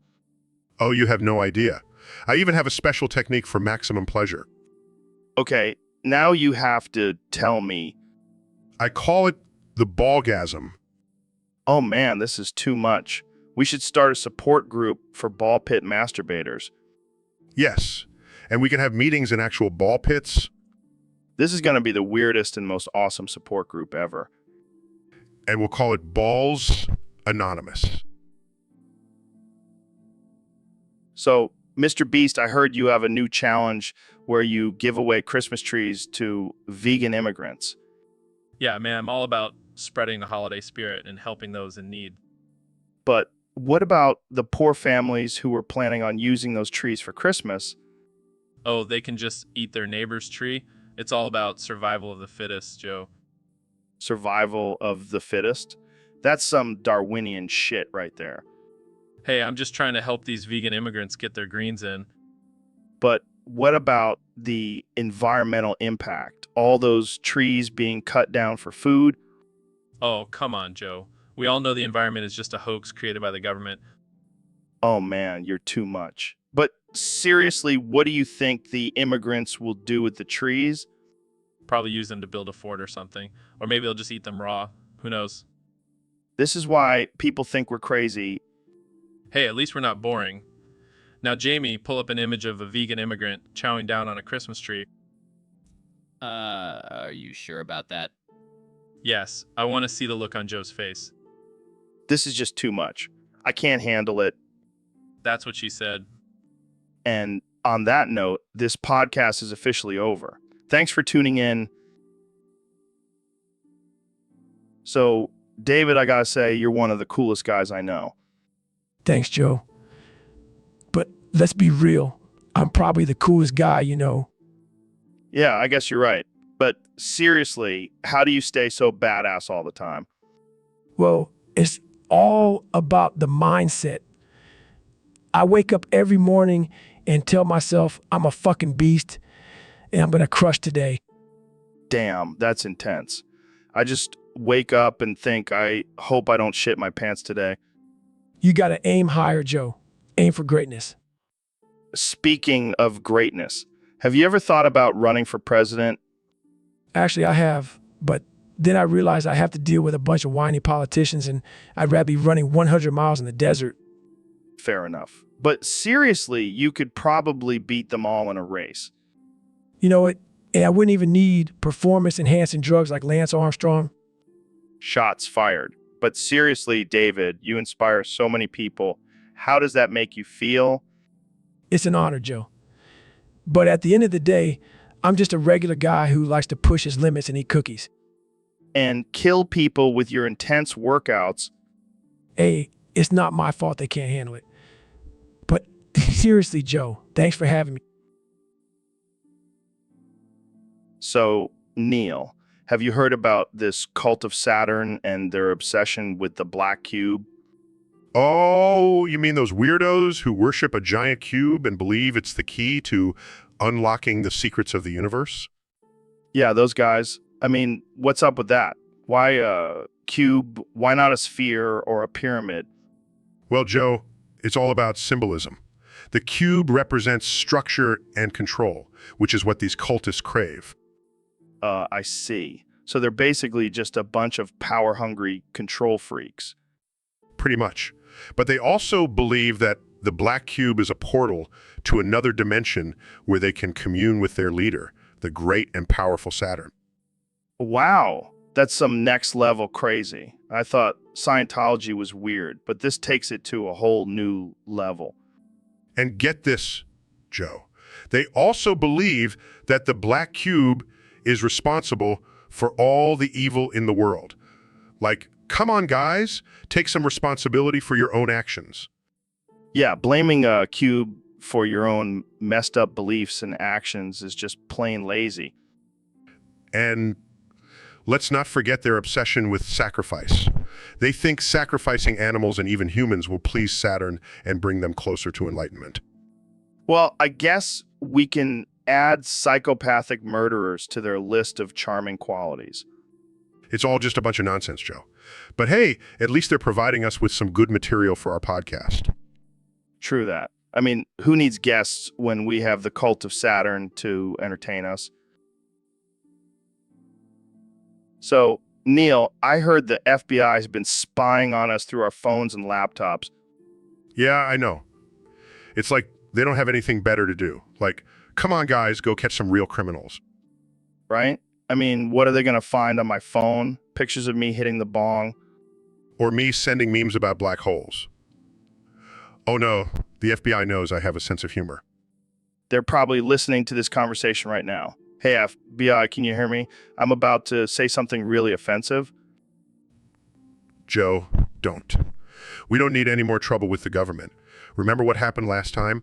Oh, you have no idea. I even have a special technique for maximum pleasure. Okay, now you have to tell me. I call it the ballgasm. Oh man, this is too much. We should start a support group for ball pit masturbators. Yes, and we can have meetings in actual ball pits. This is going to be the weirdest and most awesome support group ever. And we'll call it Balls Anonymous. So, Mr. Beast, I heard you have a new challenge where you give away Christmas trees to vegan immigrants. Yeah, man, I'm all about spreading the holiday spirit and helping those in need. But what about the poor families who were planning on using those trees for Christmas? Oh, they can just eat their neighbor's tree? It's all about survival of the fittest, Joe. Survival of the fittest? That's some Darwinian shit right there. Hey, I'm just trying to help these vegan immigrants get their greens in. But what about the environmental impact? All those trees being cut down for food? Oh, come on, Joe. We all know the environment is just a hoax created by the government. Oh man, you're too much. But seriously, what do you think the immigrants will do with the trees? Probably use them to build a fort or something. Or maybe they'll just eat them raw. Who knows? This is why people think we're crazy. Hey, at least we're not boring. Now, Jamie, pull up an image of a vegan immigrant chowing down on a Christmas tree. Are you sure about that? Yes, I want to see the look on Joe's face. This is just too much. I can't handle it. That's what she said. And on that note, this podcast is officially over. Thanks for tuning in. So, David, I gotta say, you're one of the coolest guys I know. Thanks, Joe. But let's be real. I'm probably the coolest guy, you know. Yeah, I guess you're right. But seriously, how do you stay so badass all the time? Well, it's all about the mindset. I wake up every morning and tell myself I'm a fucking beast and I'm going to crush today. Damn, that's intense. I just wake up and think, I hope I don't shit my pants today. You got to aim higher, Joe. Aim for greatness. Speaking of greatness, have you ever thought about running for president? Actually, I have, but then I realized I have to deal with a bunch of whiny politicians and I'd rather be running 100 miles in the desert. Fair enough. But seriously, you could probably beat them all in a race. You know what? And I wouldn't even need performance-enhancing drugs like Lance Armstrong. Shots fired. But seriously, David, you inspire so many people. How does that make you feel? It's an honor, Joe. But at the end of the day, I'm just a regular guy who likes to push his limits and eat cookies. And kill people with your intense workouts. Hey, it's not my fault they can't handle it. But seriously, Joe, thanks for having me. So, Neil, have you heard about this cult of Saturn and their obsession with the black cube? Oh, you mean those weirdos who worship a giant cube and believe it's the key to unlocking the secrets of the universe? Yeah, those guys. I mean, what's up with that? Why a cube? Why not a sphere or a pyramid? Well, Joe, It's all about symbolism. The cube represents structure and control, which is what these cultists crave. I see. So they're basically just a bunch of power-hungry control freaks. Pretty much. But they also believe that the black cube is a portal to another dimension where they can commune with their leader, the great and powerful Saturn. Wow, that's some next-level crazy. I thought Scientology was weird, but this takes it to a whole new level. And get this, Joe. They also believe that the black cube is responsible for all the evil in the world. Like, come on, guys, take some responsibility for your own actions. Yeah, blaming a cube for your own messed up beliefs and actions is just plain lazy. And let's not forget their obsession with sacrifice. They think sacrificing animals and even humans will please Saturn and bring them closer to enlightenment. Well, I guess we can add psychopathic murderers to their list of charming qualities. It's all just a bunch of nonsense, Joe. But hey, at least they're providing us with some good material for our podcast. True that. I mean, who needs guests when we have the cult of Saturn to entertain us? So, Neil, I heard the FBI has been spying on us through our phones and laptops. Yeah, I know. It's like they don't have anything better to do. Like, come on, guys, go catch some real criminals. Right? I mean, what are they going to find on my phone? Pictures of me hitting the bong? Or me sending memes about black holes. Oh no, the FBI knows I have a sense of humor. They're probably listening to this conversation right now. Hey, FBI, can you hear me? I'm about to say something really offensive. Joe, don't. We don't need any more trouble with the government. Remember what happened last time?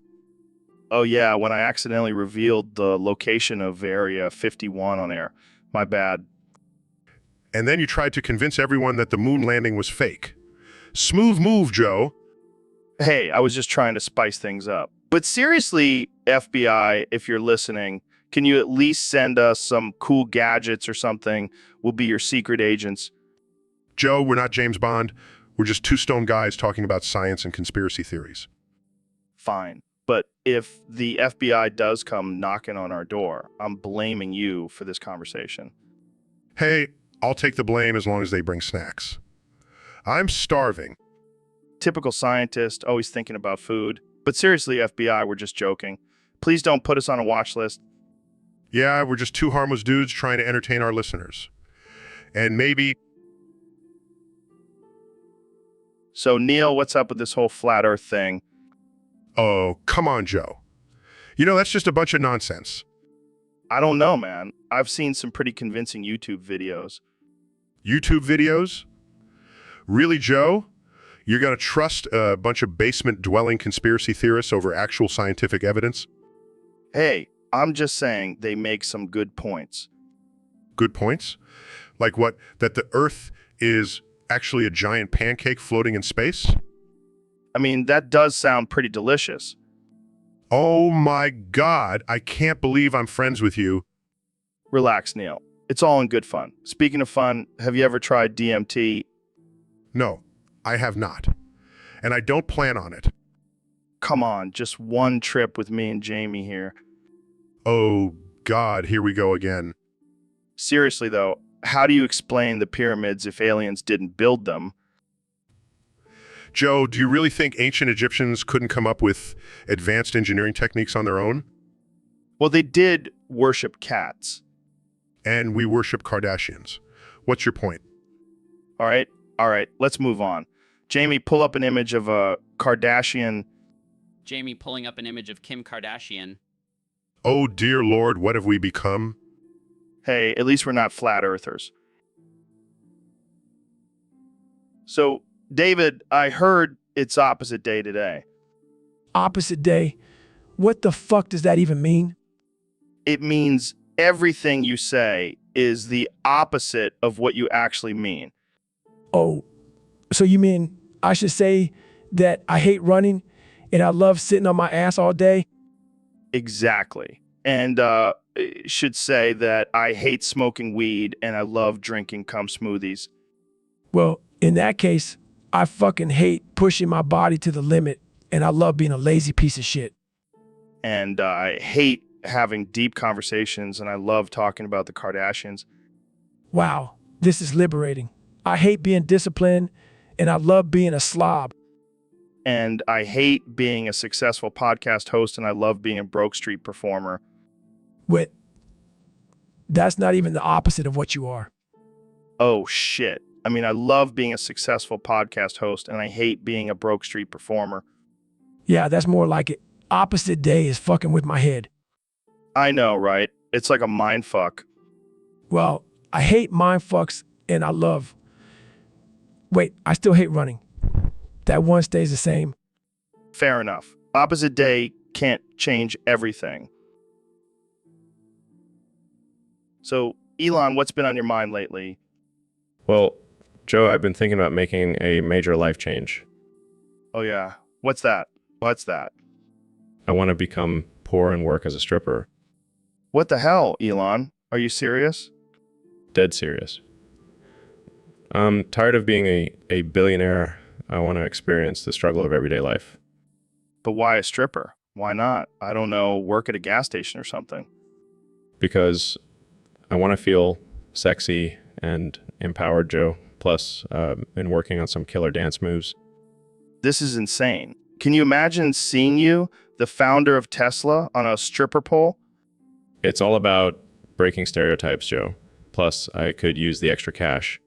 Oh yeah, when I accidentally revealed the location of Area 51 on air. My bad. And then you tried to convince everyone that the moon landing was fake. Smooth move, Joe. Hey, I was just trying to spice things up. But seriously, FBI, if you're listening, can you at least send us some cool gadgets or something? We'll be your secret agents. Joe, we're not James Bond. We're just two stone guys talking about science and conspiracy theories. Fine. But if the FBI does come knocking on our door, I'm blaming you for this conversation. Hey, I'll take the blame as long as they bring snacks. I'm starving. Typical scientist, always thinking about food. But seriously, FBI, we're just joking. Please don't put us on a watch list. Yeah, we're just two harmless dudes trying to entertain our listeners. And maybe... So, Neil, what's up with this whole flat Earth thing? Oh, come on, Joe. You know, that's just a bunch of nonsense. I don't know, man. I've seen some pretty convincing YouTube videos. YouTube videos? Really, Joe? You're going to trust a bunch of basement-dwelling conspiracy theorists over actual scientific evidence? Hey, I'm just saying they make some good points. Good points? Like what? That the Earth is actually a giant pancake floating in space? I mean, that does sound pretty delicious. Oh my God, I can't believe I'm friends with you. Relax, Neil. It's all in good fun. Speaking of fun, have you ever tried DMT? No, I have not. And I don't plan on it. Come on, just one trip with me and Jamie here. Oh God, here we go again. Seriously though, how do you explain the pyramids if aliens didn't build them? Joe, do you really think ancient Egyptians couldn't come up with advanced engineering techniques on their own? Well, they did worship cats. And we worship Kardashians. What's your point? All right, let's move on. Jamie, pull up an image of a Kardashian. Jamie pulling up an image of Kim Kardashian. Oh dear Lord, what have we become? Hey, at least we're not flat earthers. So, David, I heard it's opposite day today. Opposite day? What the fuck does that even mean? It means everything you say is the opposite of what you actually mean. Oh, so you mean I should say that I hate running and I love sitting on my ass all day? Exactly. And should say that I hate smoking weed and I love drinking cum smoothies. Well, in that case, I fucking hate pushing my body to the limit and I love being a lazy piece of shit. And I hate having deep conversations, and I love talking about the Kardashians. Wow, this is liberating. I hate being disciplined, and I love being a slob. And I hate being a successful podcast host, and I love being a broke street performer. Wait, that's not even the opposite of what you are. Oh, shit. I mean, I love being a successful podcast host, and I hate being a broke street performer. Yeah, that's more like it. Opposite day is fucking with my head. I know, right? It's like a mind fuck. Well, I hate mind fucks, and I love... Wait, I still hate running. That one stays the same. Fair enough. Opposite day can't change everything. So, Elon, what's been on your mind lately? Well, Joe, I've been thinking about making a major life change. Oh, yeah. What's that? What's that? I want to become poor and work as a stripper. What the hell, Elon? Are you serious? Dead serious. I'm tired of being a billionaire. I want to experience the struggle of everyday life. But why a stripper? Why not? I don't know, work at a gas station or something. Because I want to feel sexy and empowered, Joe. Plus, been working on some killer dance moves. This is insane. Can you imagine seeing you, the founder of Tesla, on a stripper pole? It's all about breaking stereotypes, Joe. Plus, I could use the extra cash.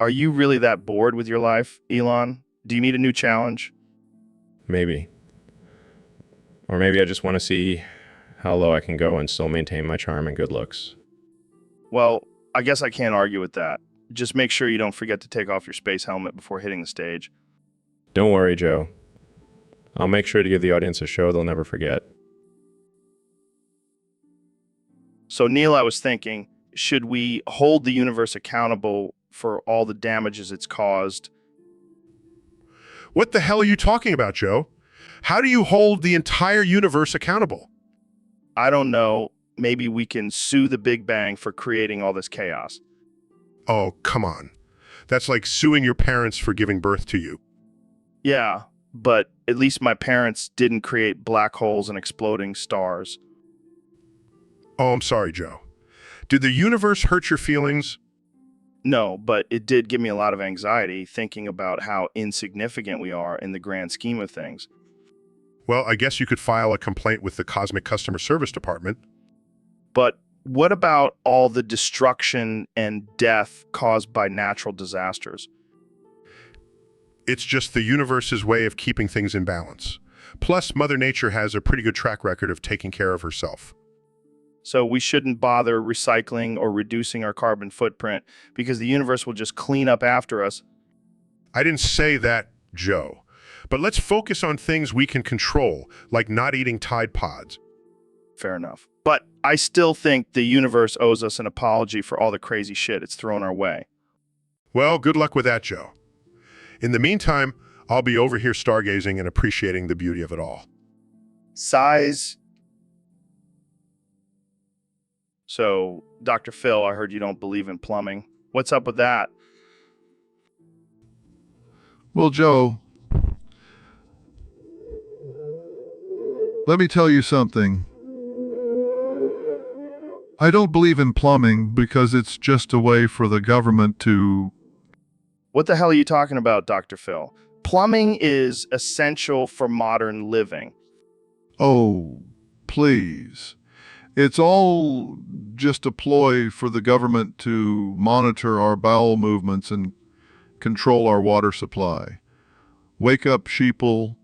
Are you really that bored with your life, Elon? Do you need a new challenge? Maybe. Or maybe I just want to see how low I can go and still maintain my charm and good looks. Well, I guess I can't argue with that. Just make sure you don't forget to take off your space helmet before hitting the stage. Don't worry, Joe. I'll make sure to give the audience a show they'll never forget. So, Neil, I was thinking, should we hold the universe accountable for all the damages it's caused? What the hell are you talking about, Joe? How do you hold the entire universe accountable? I don't know. Maybe we can sue the Big Bang for creating all this chaos. Oh, come on. That's like suing your parents for giving birth to you. Yeah, but at least my parents didn't create black holes and exploding stars. Oh, I'm sorry, Joe. Did the universe hurt your feelings? No, but it did give me a lot of anxiety thinking about how insignificant we are in the grand scheme of things. Well, I guess you could file a complaint with the Cosmic Customer Service Department. But what about all the destruction and death caused by natural disasters? It's just the universe's way of keeping things in balance. Plus, Mother Nature has a pretty good track record of taking care of herself. So we shouldn't bother recycling or reducing our carbon footprint because the universe will just clean up after us. I didn't say that, Joe. But let's focus on things we can control, like not eating Tide Pods. Fair enough. But I still think the universe owes us an apology for all the crazy shit it's thrown our way. Well, good luck with that, Joe. In the meantime, I'll be over here stargazing and appreciating the beauty of it all. Size. So, Dr. Phil, I heard you don't believe in plumbing. What's up with that? Well, Joe, let me tell you something. I don't believe in plumbing because it's just a way for the government to... What the hell are you talking about, Dr. Phil? Plumbing is essential for modern living. Oh, please. It's all just a ploy for the government to monitor our bowel movements and control our water supply. Wake up, sheeple.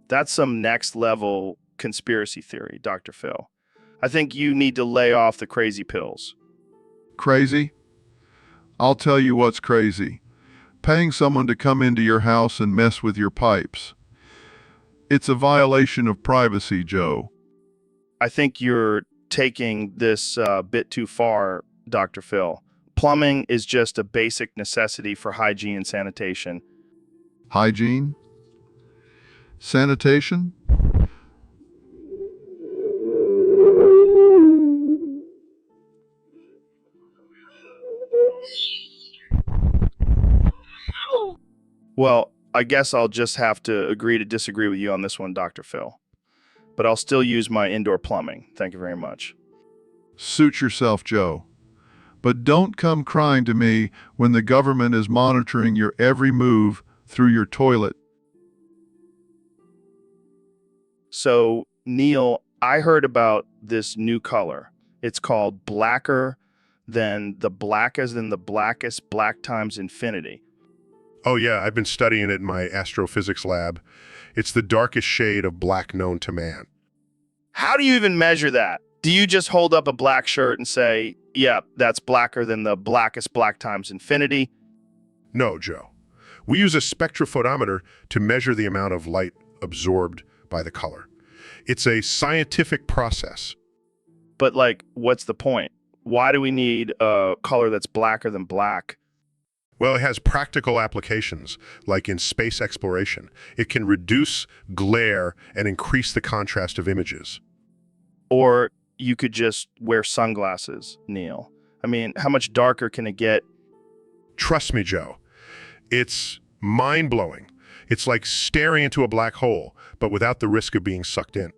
That's some next level conspiracy theory, Dr. Phil. I think you need to lay off the crazy pills. Crazy? I'll tell you what's crazy. Paying someone to come into your house and mess with your pipes. It's a violation of privacy, Joe. I think you're taking this a bit too far, Dr. Phil. Plumbing is just a basic necessity for hygiene and sanitation. Hygiene? Sanitation? Well, I guess I'll just have to agree to disagree with you on this one, Dr. Phil. But I'll still use my indoor plumbing. Thank you very much. Suit yourself, Joe. But don't come crying to me when the government is monitoring your every move through your toilet. So, Neil, I heard about this new color. It's called blacker than the black as in the blackest black times infinity. Oh yeah, I've been studying it in my astrophysics lab. It's the darkest shade of black known to man. How do you even measure that? Do you just hold up a black shirt and say, yeah, that's blacker than the blackest black times infinity? No, Joe. We use a spectrophotometer to measure the amount of light absorbed by the color. It's a scientific process. But like, what's the point? Why do we need a color that's blacker than black? Well, it has practical applications, like in space exploration. It can reduce glare and increase the contrast of images. Or you could just wear sunglasses, Neil. I mean, how much darker can it get? Trust me, Joe. It's mind-blowing. It's like staring into a black hole, but without the risk of being sucked in.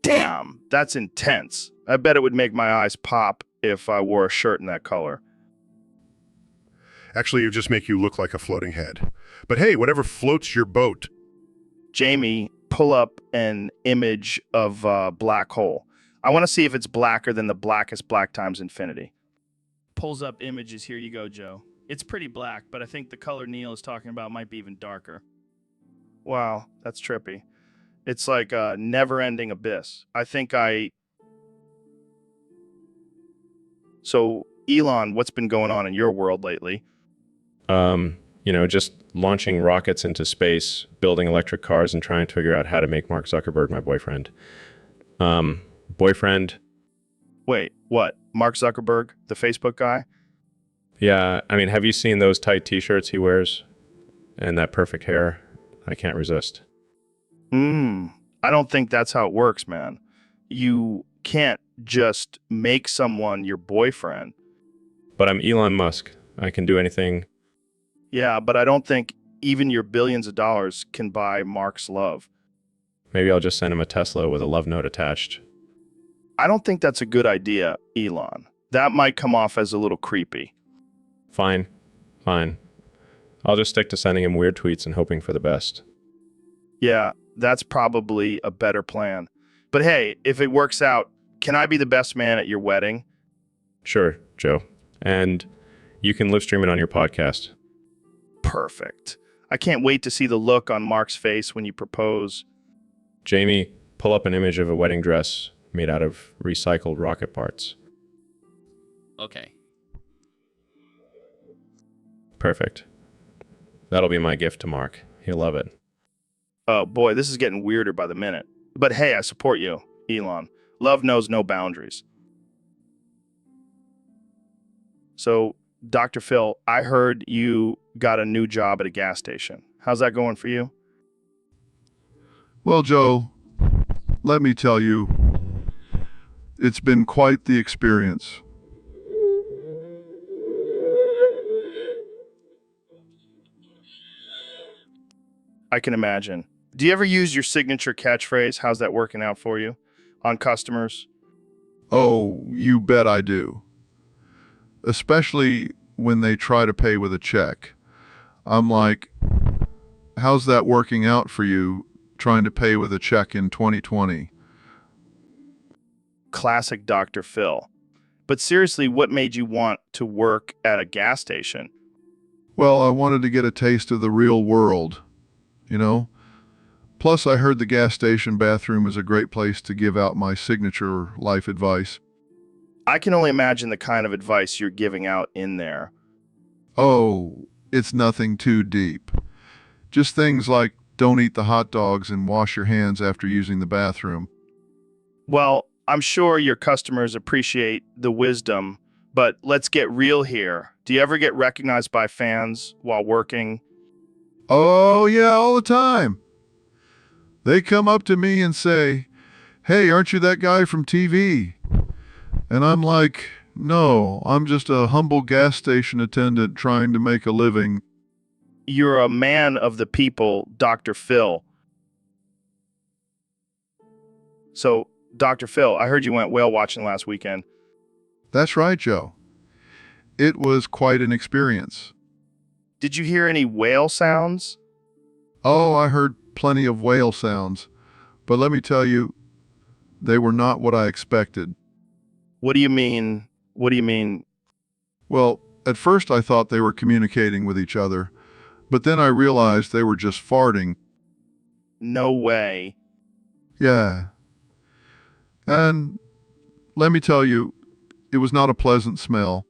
Damn, that's intense. I bet it would make my eyes pop if I wore a shirt in that color. Actually, it would just make you look like a floating head. But hey, whatever floats your boat. Jamie, pull up an image of a black hole. I want to see if it's blacker than the blackest black times infinity. Pulls up images. Here you go, Joe. It's pretty black, but I think the color Neil is talking about might be even darker. Wow, that's trippy. It's like a never-ending abyss. So, Elon, what's been going on in your world lately? Just launching rockets into space, building electric cars, and trying to figure out how to make Mark Zuckerberg my boyfriend. Boyfriend? Wait, what? Mark Zuckerberg, the Facebook guy? Yeah, I mean, have you seen those tight t-shirts he wears? And that perfect hair? I can't resist. I don't think that's how it works, man. You can't just make someone your boyfriend. But I'm Elon Musk. I can do anything. Yeah, but I don't think even your billions of dollars can buy Mark's love. Maybe I'll just send him a Tesla with a love note attached. I don't think that's a good idea, Elon. That might come off as a little creepy. Fine. I'll just stick to sending him weird tweets and hoping for the best. Yeah, that's probably a better plan. But hey, if it works out, can I be the best man at your wedding? Sure, Joe. And you can live stream it on your podcast. Perfect. I can't wait to see the look on Mark's face when you propose. Jamie, pull up an image of a wedding dress made out of recycled rocket parts. Okay. Perfect. That'll be my gift to Mark. He'll love it. Oh boy, this is getting weirder by the minute. But hey, I support you, Elon. Love knows no boundaries. So, Dr. Phil, I heard you got a new job at a gas station. How's that going for you? Well, Joe, let me tell you, it's been quite the experience. I can imagine. Do you ever use your signature catchphrase, how's that working out for you, on customers? Oh, you bet I do. Especially when they try to pay with a check. I'm like, how's that working out for you, trying to pay with a check in 2020? Classic Dr. Phil. But seriously, what made you want to work at a gas station? Well, I wanted to get a taste of the real world, you know? Plus, I heard the gas station bathroom is a great place to give out my signature life advice. I can only imagine the kind of advice you're giving out in there. Oh, it's nothing too deep. Just things like don't eat the hot dogs and wash your hands after using the bathroom. Well, I'm sure your customers appreciate the wisdom, but let's get real here. Do you ever get recognized by fans while working? Oh, yeah, all the time. They come up to me and say, "Hey, aren't you that guy from TV?" And I'm like, "No, I'm just a humble gas station attendant trying to make a living." you're a man of the people, Dr. Phil. So, Dr. Phil, I heard you went whale watching last weekend. That's right, Joe. It was quite an experience. Did you hear any whale sounds? Oh, I heard plenty of whale sounds, but let me tell you, they were not what I expected. What do you mean? What do you mean? Well, at first I thought they were communicating with each other, but then I realized they were just farting. No way. Yeah. And let me tell you, it was not a pleasant smell.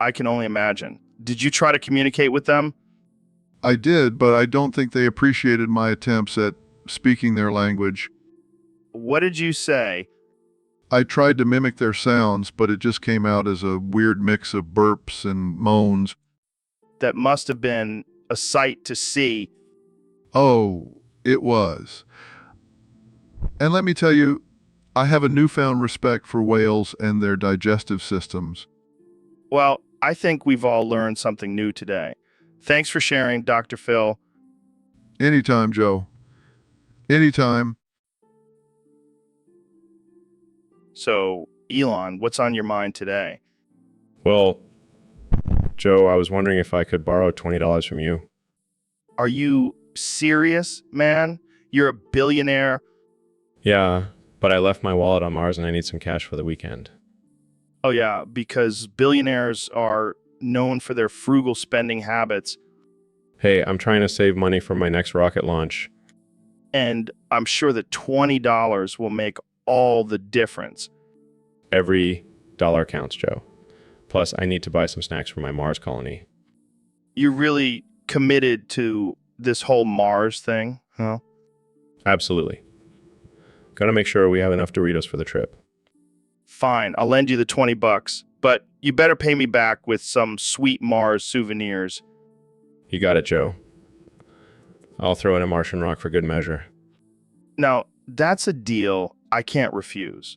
I can only imagine. Did you try to communicate with them? I did, but I don't think they appreciated my attempts at speaking their language. What did you say? I tried to mimic their sounds, but it just came out as a weird mix of burps and moans. That must have been a sight to see. Oh, it was. And let me tell you, I have a newfound respect for whales and their digestive systems. Well, I think we've all learned something new today. Thanks for sharing, Dr. Phil. Anytime, Joe. Anytime. So, Elon, what's on your mind today? Well, Joe, I was wondering if I could borrow $20 from you. Are you serious, man? You're a billionaire. Yeah, but I left my wallet on Mars and I need some cash for the weekend. Oh, yeah, because billionaires are known for their frugal spending habits. Hey, I'm trying to save money for my next rocket launch. And I'm sure that $20 will make all the difference. Every dollar counts, Joe. Plus, I need to buy some snacks for my Mars colony. You're really committed to this whole Mars thing, huh? Absolutely. Gotta make sure we have enough Doritos for the trip. Fine, I'll lend you the $20, but you better pay me back with some sweet Mars souvenirs. You got it, Joe. I'll throw in a Martian rock for good measure. Now, that's a deal I can't refuse.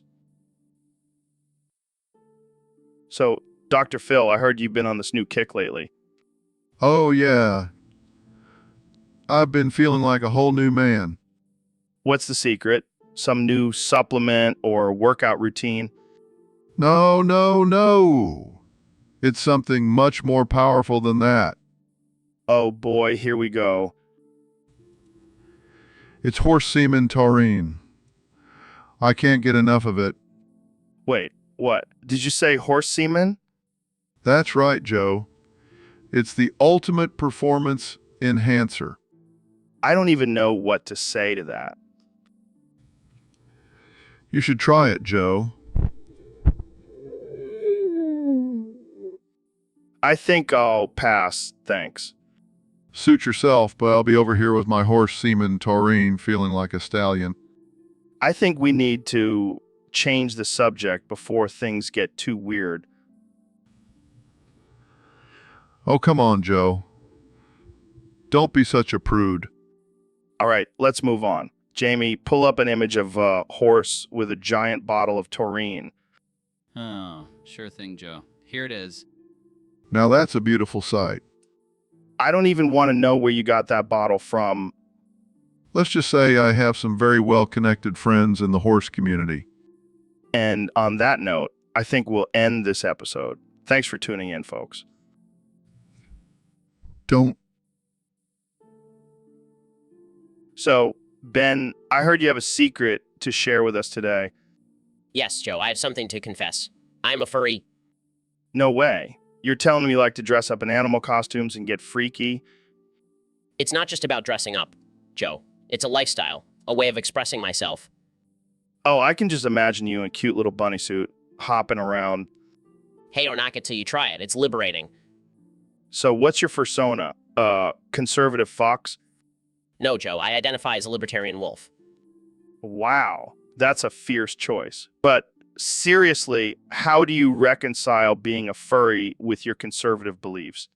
So, Dr. Phil, I heard you've been on this new kick lately. Oh, yeah. I've been feeling like a whole new man. What's the secret? Some new supplement or workout routine? No, no, no. It's something much more powerful than that. Oh boy, here we go. It's horse semen taurine. I can't get enough of it. Wait, what? Did you say horse semen? That's right, Joe. It's the ultimate performance enhancer. I don't even know what to say to that. You should try it, Joe. I think I'll pass, thanks. Suit yourself, but I'll be over here with my horse semen taurine feeling like a stallion. I think we need to change the subject before things get too weird. Oh, come on, Joe. Don't be such a prude. All right, let's move on. Jamie, pull up an image of a horse with a giant bottle of taurine. Oh, sure thing, Joe. Here it is. Now that's a beautiful sight. I don't even want to know where you got that bottle from. Let's just say I have some very well-connected friends in the horse community. And on that note, I think we'll end this episode. Thanks for tuning in, folks. Don't. So, Ben, I heard you have a secret to share with us today. Yes, Joe, I have something to confess. I'm a furry. No way. You're telling me you like to dress up in animal costumes and get freaky? It's not just about dressing up, Joe. It's a lifestyle, a way of expressing myself. Oh, I can just imagine you in a cute little bunny suit, hopping around. Hey, or knock it till you try it. It's liberating. So what's your persona? Conservative fox? No, Joe, I identify as a libertarian wolf. Wow, that's a fierce choice. But seriously, how do you reconcile being a furry with your conservative beliefs?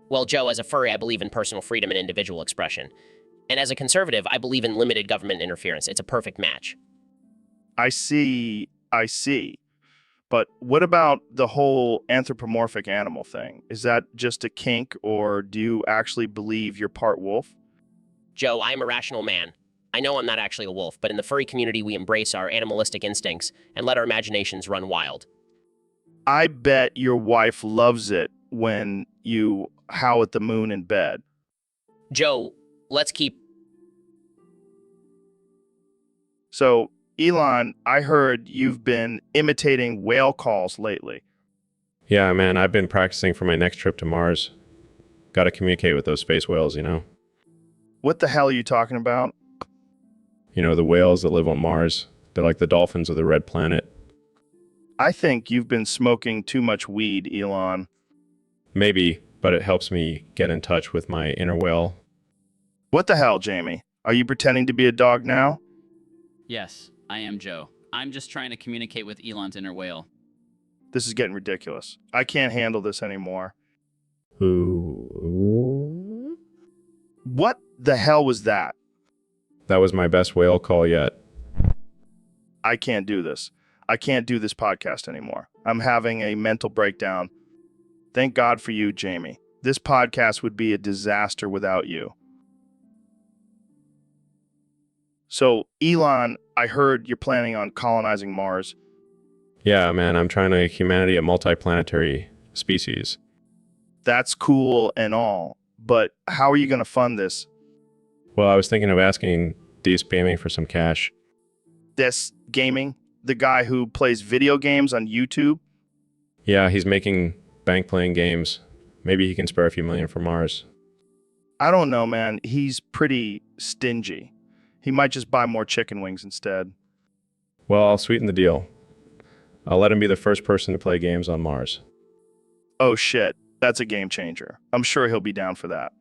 Well, Joe, as a furry, I believe in personal freedom and individual expression. And as a conservative, I believe in limited government interference. It's a perfect match. I see. But what about the whole anthropomorphic animal thing? Is that just a kink, or do you actually believe you're part wolf? Joe, I am a rational man. I know I'm not actually a wolf, but in the furry community, we embrace our animalistic instincts and let our imaginations run wild. I bet your wife loves it when you howl at the moon in bed. Joe, let's keep. So, Elon, I heard you've been imitating whale calls lately. Yeah, man, I've been practicing for my next trip to Mars. Got to communicate with those space whales, you know? What the hell are you talking about? You know, the whales that live on Mars. They're like the dolphins of the red planet. I think you've been smoking too much weed, Elon. Maybe, but it helps me get in touch with my inner whale. What the hell, Jamie? Are you pretending to be a dog now? Yes, I am Joe. I'm just trying to communicate with Elon's inner whale. This is getting ridiculous. I can't handle this anymore. Who? What the hell was that? That was my best whale call yet. I can't do this. I can't do this podcast anymore. I'm having a mental breakdown. Thank God for you, Jamie. This podcast would be a disaster without you. So, Elon, I heard you're planning on colonizing Mars. Yeah, man, I'm trying to make humanity a multiplanetary species. That's cool and all, but how are you going to fund this? Well, I was thinking of asking Deep Gaming for some cash. This gaming? The guy who plays video games on YouTube? Yeah, he's making bank playing games. Maybe he can spare a few million for Mars. I don't know, man. He's pretty stingy. He might just buy more chicken wings instead. Well, I'll sweeten the deal. I'll let him be the first person to play games on Mars. Oh shit, that's a game changer. I'm sure he'll be down for that.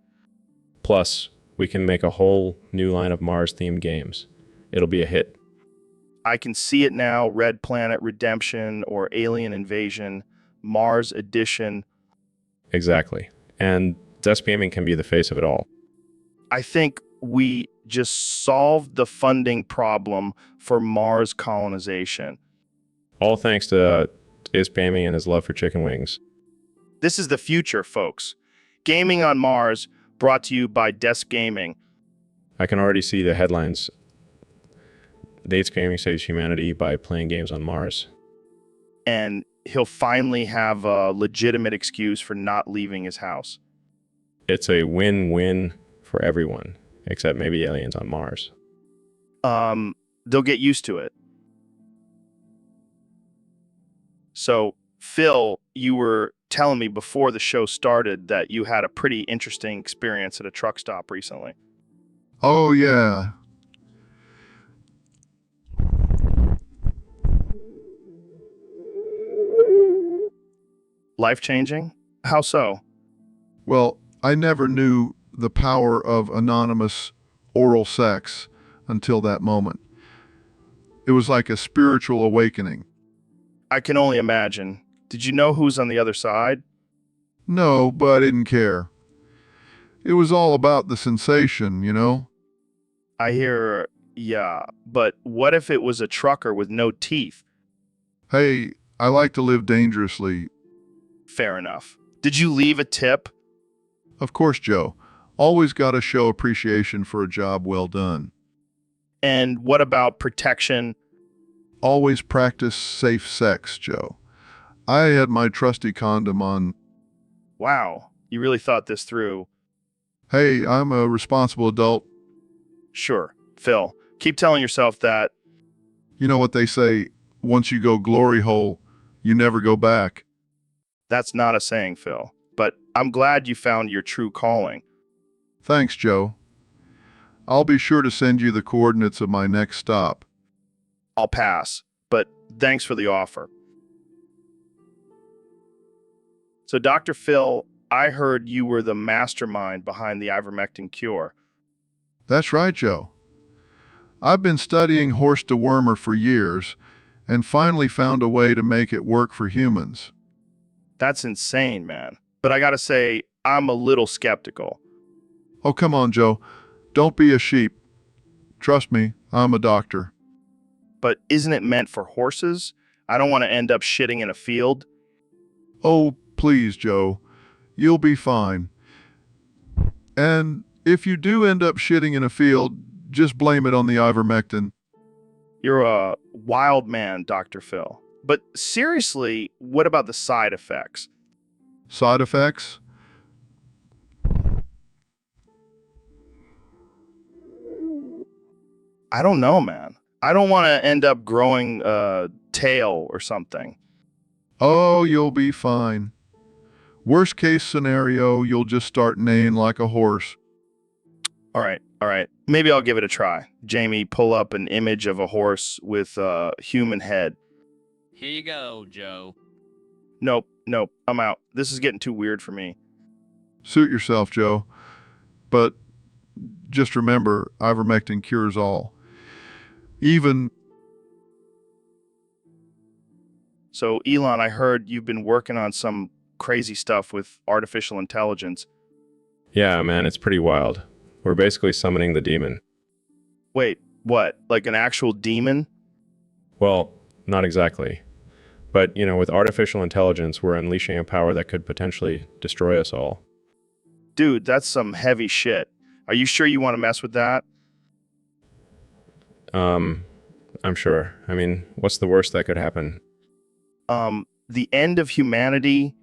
Plus, we can make a whole new line of Mars-themed games. It'll be a hit. I can see it now, Red Planet Redemption or Alien Invasion, Mars Edition. Exactly. And Desk Gaming can be the face of it all. I think we just solved the funding problem for Mars colonization. All thanks to Desk Gaming and his love for chicken wings. This is the future, folks. Gaming on Mars, brought to you by Desk Gaming. I can already see the headlines. Desk Gaming saves humanity by playing games on Mars. And he'll finally have a legitimate excuse for not leaving his house. It's a win-win for everyone, except maybe aliens on Mars. They'll get used to it. So, Phil, you were telling me before the show started that you had a pretty interesting experience at a truck stop recently. Oh, yeah. Life-changing? How so? Well, I never knew the power of anonymous oral sex until that moment. It was like a spiritual awakening. I can only imagine. Did you know who's on the other side? No, but I didn't care. It was all about the sensation, you know? I hear, yeah, but what if it was a trucker with no teeth? Hey, I like to live dangerously. Fair enough. Did you leave a tip? Of course, Joe. Always gotta show appreciation for a job well done. And what about protection? Always practice safe sex, Joe. I had my trusty condom on. Wow, you really thought this through. Hey, I'm a responsible adult. Sure, Phil, keep telling yourself that. You know what they say, once you go glory hole, you never go back. That's not a saying, Phil, but I'm glad you found your true calling. Thanks, Joe. I'll be sure to send you the coordinates of my next stop. I'll pass, but thanks for the offer. So, Dr. Phil, I heard you were the mastermind behind the ivermectin cure. That's right, Joe. I've been studying horse dewormer for years and finally found a way to make it work for humans. That's insane, man. But I gotta say, I'm a little skeptical. Oh, come on, Joe. Don't be a sheep. Trust me, I'm a doctor. But isn't it meant for horses? I don't want to end up shitting in a field. Oh, please, Joe. You'll be fine. And if you do end up shitting in a field, just blame it on the ivermectin. You're a wild man, Dr. Phil. But seriously, what about the side effects? Side effects? I don't know, man. I don't want to end up growing a tail or something. Oh, you'll be fine. Worst case scenario, you'll just start neighing like a horse. All right. Maybe I'll give it a try. Jamie, pull up an image of a horse with a human head. Here you go, Joe. Nope. I'm out. This is getting too weird for me. Suit yourself, Joe. But just remember, ivermectin cures all. Even... So, Elon, I heard you've been working on some crazy stuff with artificial intelligence. Yeah, man, it's pretty wild. We're basically summoning the demon. Wait, what? Like an actual demon? Well, not exactly. But, with artificial intelligence, we're unleashing a power that could potentially destroy us all. Dude, that's some heavy shit. Are you sure you want to mess with that? I'm sure. I mean, what's the worst that could happen? The end of humanity.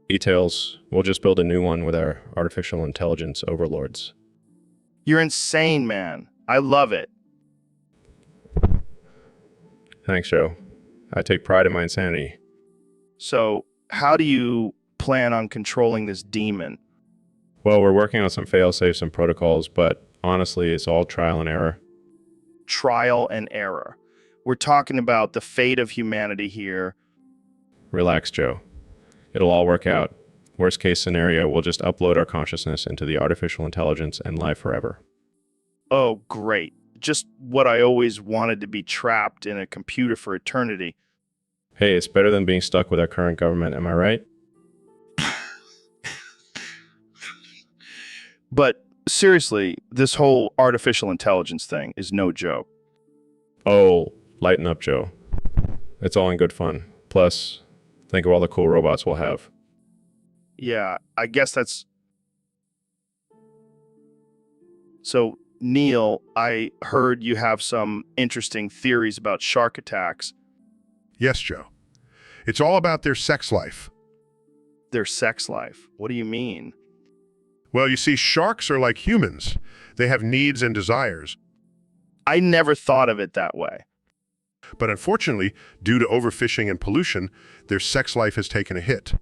Details. We'll just build a new one with our artificial intelligence overlords. You're insane, man. I love it. Thanks, Joe. I take pride in my insanity. So, how do you plan on controlling this demon? Well, we're working on some fail-safes and protocols, but honestly, it's all trial and error. Trial and error. We're talking about the fate of humanity here. Relax, Joe. It'll all work out. Worst case scenario, we'll just upload our consciousness into the artificial intelligence and live forever. Oh, great. Just what I always wanted, to be trapped in a computer for eternity. Hey, it's better than being stuck with our current government, am I right? But seriously, this whole artificial intelligence thing is no joke. Oh, lighten up, Joe. It's all in good fun. Plus, think of all the cool robots we'll have. Yeah, I guess that's... So, Neil, I heard you have some interesting theories about shark attacks. Yes, Joe. It's all about their sex life. Their sex life? What do you mean? Well, you see, sharks are like humans. They have needs and desires. I never thought of it that way. But unfortunately, due to overfishing and pollution, their sex life has taken a hit.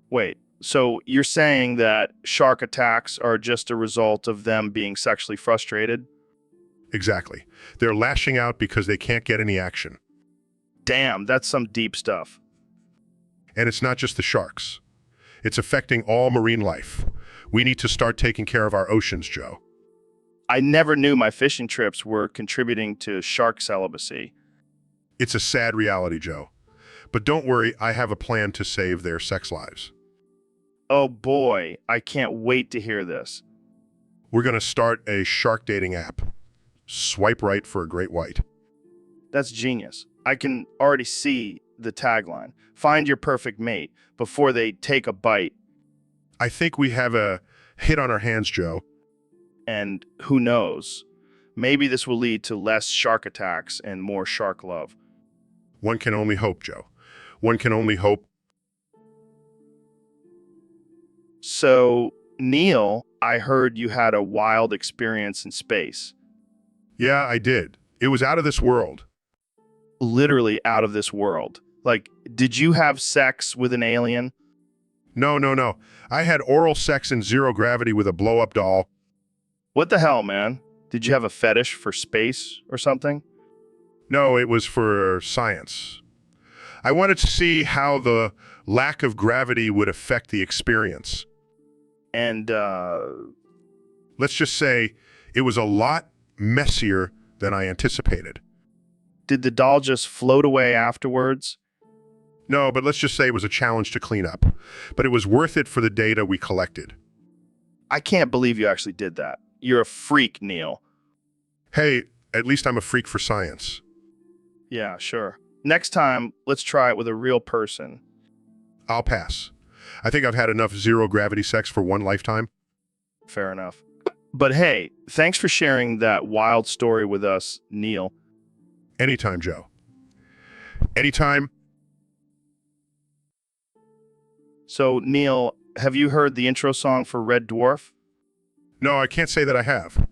Wait, so you're saying that shark attacks are just a result of them being sexually frustrated? Exactly. They're lashing out because they can't get any action. Damn, that's some deep stuff. And it's not just the sharks. It's affecting all marine life. We need to start taking care of our oceans, Joe. I never knew my fishing trips were contributing to shark celibacy. It's a sad reality, Joe. But don't worry, I have a plan to save their sex lives. Oh boy, I can't wait to hear this. We're going to start a shark dating app. Swipe right for a great white. That's genius. I can already see the tagline. Find your perfect mate before they take a bite. I think we have a hit on our hands, Joe. And who knows? Maybe this will lead to less shark attacks and more shark love. One can only hope, Joe. One can only hope. So, Neil, I heard you had a wild experience in space. Yeah, I did. It was out of this world. Literally out of this world. Like, did you have sex with an alien? No. I had oral sex in zero gravity with a blow-up doll. What the hell, man? Did you have a fetish for space or something? No, it was for science. I wanted to see how the lack of gravity would affect the experience. And, let's just say it was a lot messier than I anticipated. did the doll just float away afterwards? No, but let's just say it was a challenge to clean up. But it was worth it for the data we collected. I can't believe you actually did that. You're a freak, Neil. Hey, at least I'm a freak for science. Yeah, sure. Next time, let's try it with a real person. I'll pass. I think I've had enough zero-gravity sex for one lifetime. Fair enough. But hey, thanks for sharing that wild story with us, Neil. Anytime, Joe. Anytime. So, Neil, have you heard the intro song for Red Dwarf? No, I can't say that I have.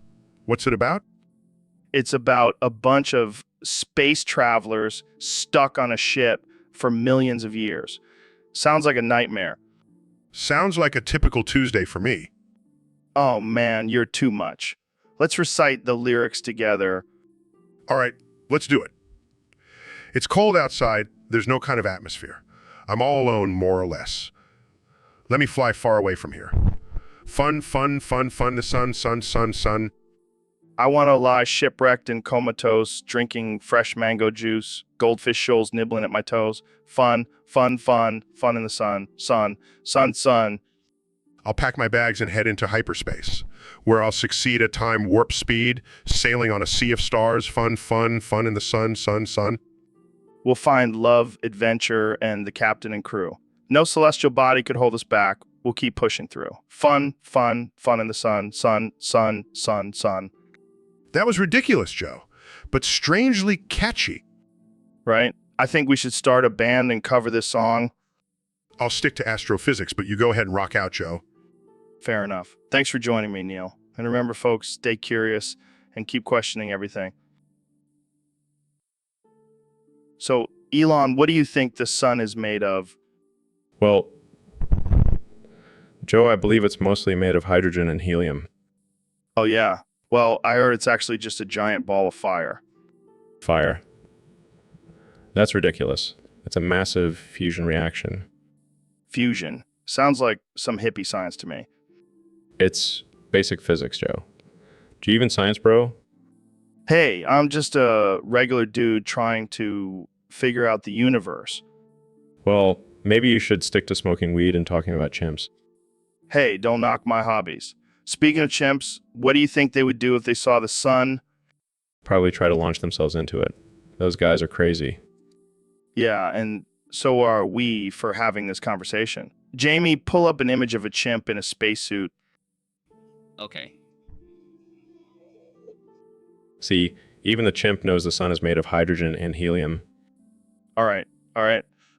What's it about? It's about a bunch of space travelers stuck on a ship for millions of years. Sounds like a nightmare. Sounds like a typical Tuesday for me. Oh man, you're too much. Let's recite the lyrics together. All right, let's do it. It's cold outside. There's no kind of atmosphere. I'm all alone, more or less. Let me fly far away from here. Fun, fun, fun, fun, the sun, sun, sun, sun. I want to lie shipwrecked and comatose, drinking fresh mango juice, goldfish shoals nibbling at my toes. Fun, fun, fun, fun in the sun, sun, sun, sun. I'll pack my bags and head into hyperspace, where I'll succeed at time warp speed, sailing on a sea of stars. Fun, fun, fun in the sun, sun, sun. We'll find love, adventure, and the captain and crew. No celestial body could hold us back. We'll keep pushing through. Fun, fun, fun in the sun, sun, sun, sun, sun. That was ridiculous, Joe, but strangely catchy. Right? I think we should start a band and cover this song. I'll stick to astrophysics, but you go ahead and rock out, Joe. Fair enough. Thanks for joining me, Neil. And remember, folks, stay curious and keep questioning everything. So, Elon, what do you think the sun is made of? Well, Joe, I believe it's mostly made of hydrogen and helium. Oh, yeah. Well, I heard it's actually just a giant ball of fire. Fire. That's ridiculous. It's a massive fusion reaction. Fusion. Sounds like some hippie science to me. It's basic physics, Joe. Do you even science, bro? Hey, I'm just a regular dude trying to figure out the universe. Well, maybe you should stick to smoking weed and talking about chimps. Hey, don't knock my hobbies. Speaking of chimps, what do you think they would do if they saw the sun? Probably try to launch themselves into it. Those guys are crazy. Yeah, and so are we for having this conversation. Jamie, pull up an image of a chimp in a spacesuit. Okay. See, even the chimp knows the sun is made of hydrogen and helium. All right.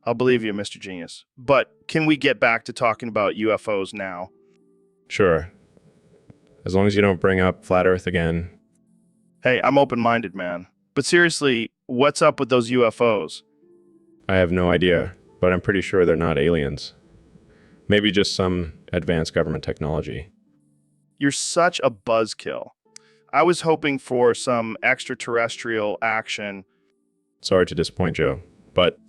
I'll believe you, Mr. Genius. But can we get back to talking about UFOs now? Sure. As long as you don't bring up flat Earth again. Hey, I'm open-minded, man. But seriously, what's up with those UFOs? I have no idea, but I'm pretty sure they're not aliens. Maybe just some advanced government technology. You're such a buzzkill. I was hoping for some extraterrestrial action. Sorry to disappoint, Joe, but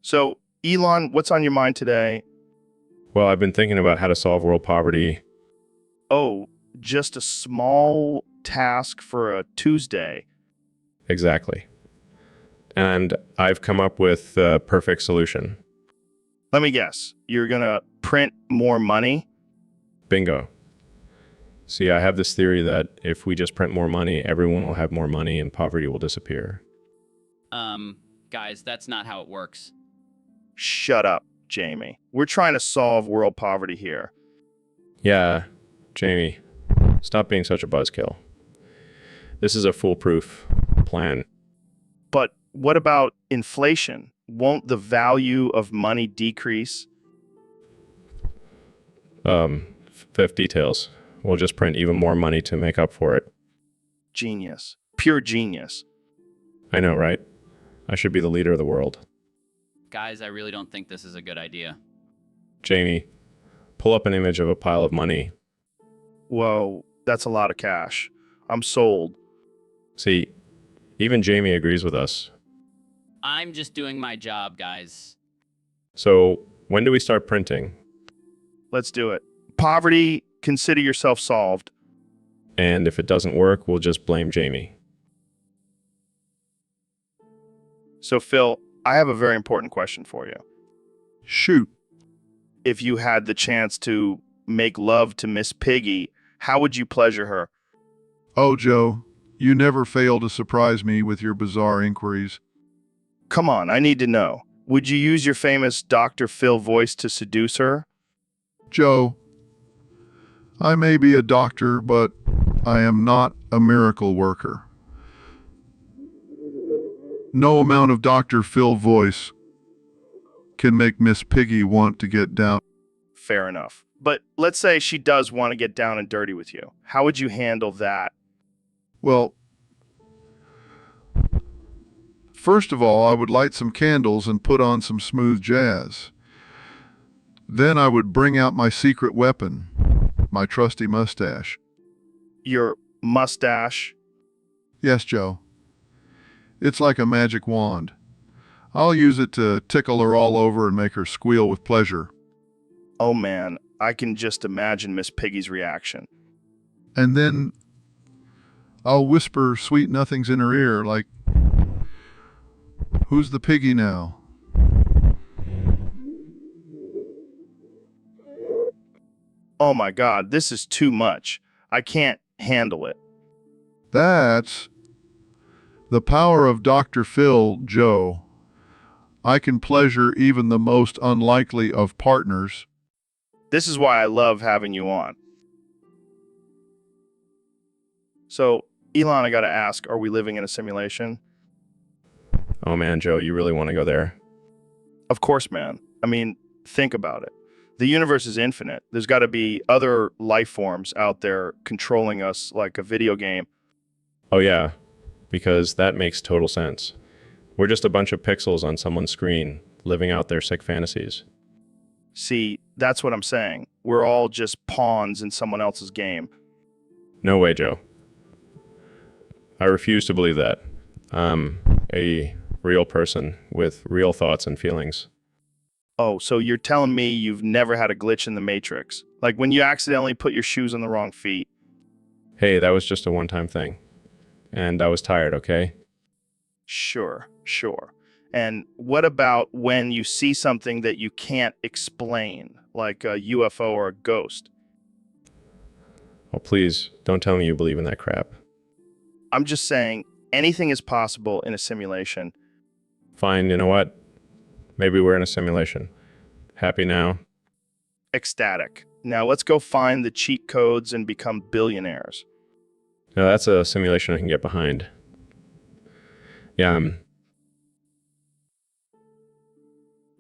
So, Elon, what's on your mind today? well, I've been thinking about how to solve world poverty. Oh, just a small task for a Tuesday. Exactly. And I've come up with the perfect solution. Let me guess. You're gonna print more money? Bingo. See, I have this theory that if we just print more money, everyone will have more money and poverty will disappear. Guys, that's not how it works. Shut up, Jamie. We're trying to solve world poverty here. Yeah, Jamie, stop being such a buzzkill. This is a foolproof plan. But what about inflation? Won't the value of money decrease? Fifth details. We'll just print even more money to make up for it. Genius. Pure genius. I know, right? I should be the leader of the world. Guys, I really don't think this is a good idea. Jamie, pull up an image of a pile of money. Whoa, that's a lot of cash. I'm sold. See, even Jamie agrees with us. I'm just doing my job, guys. So, when do we start printing? Let's do it. Poverty, consider yourself solved. And if it doesn't work, we'll just blame Jamie. So, Phil, I have a very important question for you. Shoot. If you had the chance to make love to Miss Piggy, How would you pleasure her? Oh, Joe, you never fail to surprise me with your bizarre inquiries. Come on, I need to know. Would you use your famous Dr. Phil voice to seduce her? Joe, I may be a doctor, but I am not a miracle worker. No amount of Dr. Phil voice can make Miss Piggy want to get down. Fair enough. But let's say she does want to get down and dirty with you. How would you handle that? Well, first of all, I would light some candles and put on some smooth jazz. Then I would bring out my secret weapon, my trusty mustache. Your mustache? Yes, Joe. It's like a magic wand. I'll use it to tickle her all over and make her squeal with pleasure. Oh man, I can just imagine Miss Piggy's reaction. And then I'll whisper sweet nothings in her ear like, "Who's the piggy now?" Oh my god, this is too much. I can't handle it. That's the power of Dr. Phil, Joe. I can pleasure even the most unlikely of partners. This is why I love having you on. So, Elon, I gotta ask, are we living in a simulation? Oh man, Joe, you really want to go there? Of course, man. I mean, think about it. The universe is infinite. There's got to be other life forms out there controlling us like a video game. Oh yeah, because that makes total sense. We're just a bunch of pixels on someone's screen, living out their sick fantasies. See, that's what I'm saying. We're all just pawns in someone else's game. No way, Joe. I refuse to believe that. I'm a real person with real thoughts and feelings. Oh, so you're telling me you've never had a glitch in the Matrix? Like when you accidentally put your shoes on the wrong feet? Hey, that was just a one-time thing. And I was tired, okay? Sure. And what about when you see something that you can't explain, like a UFO or a ghost? Oh, please, don't tell me you believe in that crap. I'm just saying, anything is possible in a simulation. Fine, you know what? Maybe we're in a simulation. Happy now? Ecstatic. Now let's go find the cheat codes and become billionaires. Now that's a simulation I can get behind. Yeah,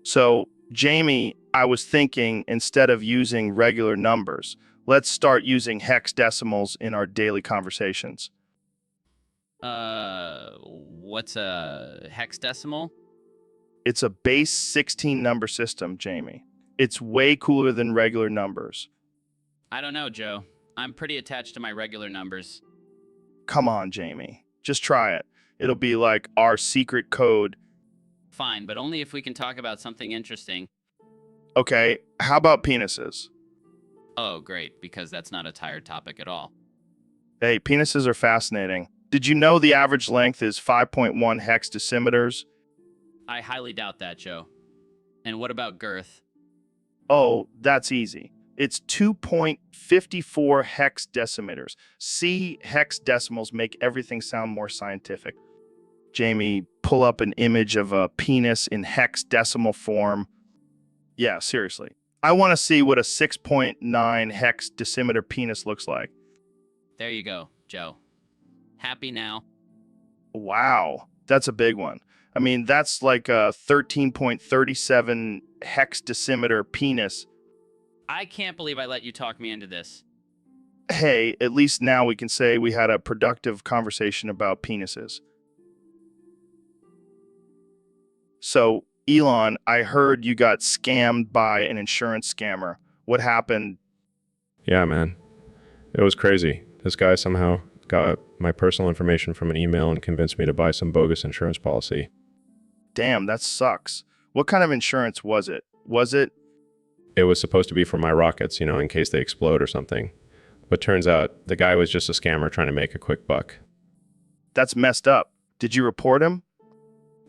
So, Jamie, I was thinking instead of using regular numbers, let's start using hexadecimals in our daily conversations. What's a hexadecimal? It's a base 16 number system, Jamie. It's way cooler than regular numbers. I don't know, Joe. I'm pretty attached to my regular numbers. Come on, Jamie. Just try it. It'll be like our secret code. Fine, but only if we can talk about something interesting. Okay, how about penises? Oh, great, because that's not a tired topic at all. Hey, penises are fascinating. Did you know the average length is 5.1 hexadecimeters? I highly doubt that, Joe. And what about girth? Oh, that's easy. It's 2.54 hexadecimeters. See, hexadecimals make everything sound more scientific. Jamie, pull up an image of a penis in hexadecimal form. Yeah, seriously. I want to see what a 6.9 hexadecimeter penis looks like. There you go, Joe. Happy now? Wow, that's a big one. I mean, that's like a 13.37 hexadecimeter penis. I can't believe I let you talk me into this. Hey, at least now we can say we had a productive conversation about penises. So, Elon, I heard you got scammed by an insurance scammer. What happened? Yeah, man. It was crazy. This guy somehow got my personal information from an email and convinced me to buy some bogus insurance policy. Damn, that sucks. What kind of insurance was it? It was supposed to be for my rockets, in case they explode or something. But turns out the guy was just a scammer trying to make a quick buck. That's messed up. Did you report him?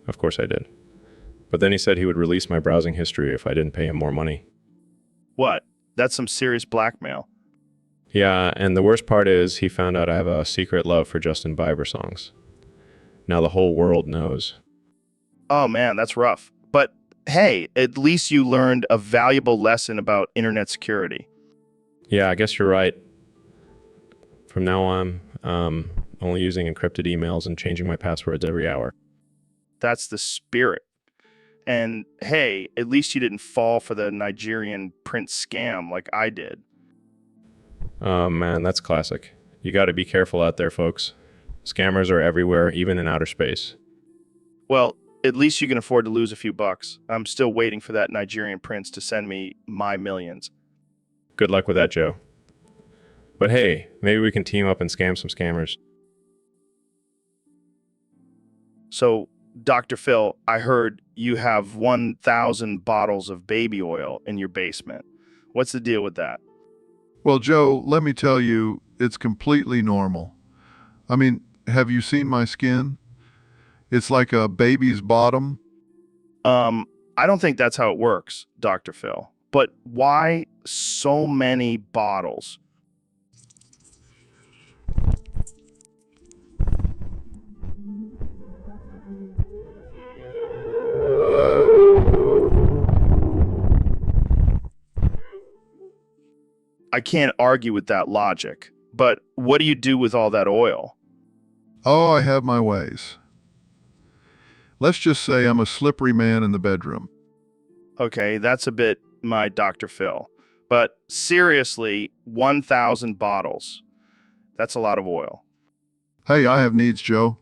Of course I did. But then he said he would release my browsing history if I didn't pay him more money. What? That's some serious blackmail. Yeah, and the worst part is he found out I have a secret love for Justin Bieber songs. Now the whole world knows. Oh man, that's rough. But hey, at least you learned a valuable lesson about internet security. Yeah, I guess you're right. From now on, only using encrypted emails and changing my passwords every hour. That's the spirit. And hey, at least you didn't fall for the Nigerian prince scam like I did. Oh man, that's classic. You got to be careful out there, folks. Scammers are everywhere, even in outer space. Well, at least you can afford to lose a few bucks. I'm still waiting for that Nigerian prince to send me my millions. Good luck with that, Joe. But hey, maybe we can team up and scam some scammers. So, Dr. Phil, I heard you have 1,000 bottles of baby oil in your basement. What's the deal with that? Well, Joe, let me tell you, it's completely normal. I mean, have you seen my skin? It's like a baby's bottom. I don't think that's how it works, Dr. Phil. But why so many bottles? I can't argue with that logic. But what do you do with all that oil? Oh, I have my ways. Let's just say I'm a slippery man in the bedroom. Okay, that's a bit my Dr. Phil. But seriously, 1,000 bottles. That's a lot of oil. Hey, I have needs, Joe.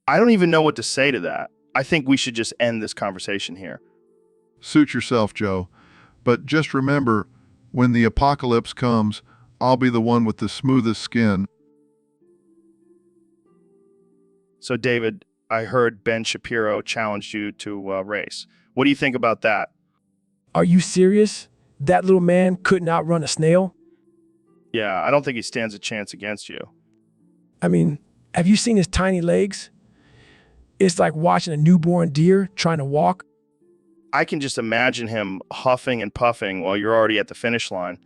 I don't even know what to say to that. I think we should just end this conversation here. Suit yourself, Joe. But just remember, when the apocalypse comes, I'll be the one with the smoothest skin. So, David, I heard Ben Shapiro challenged you to a race. What do you think about that? Are you serious? That little man couldn't outrun a snail? Yeah, I don't think he stands a chance against you. I mean, have you seen his tiny legs? It's like watching a newborn deer trying to walk. I can just imagine him huffing and puffing while you're already at the finish line.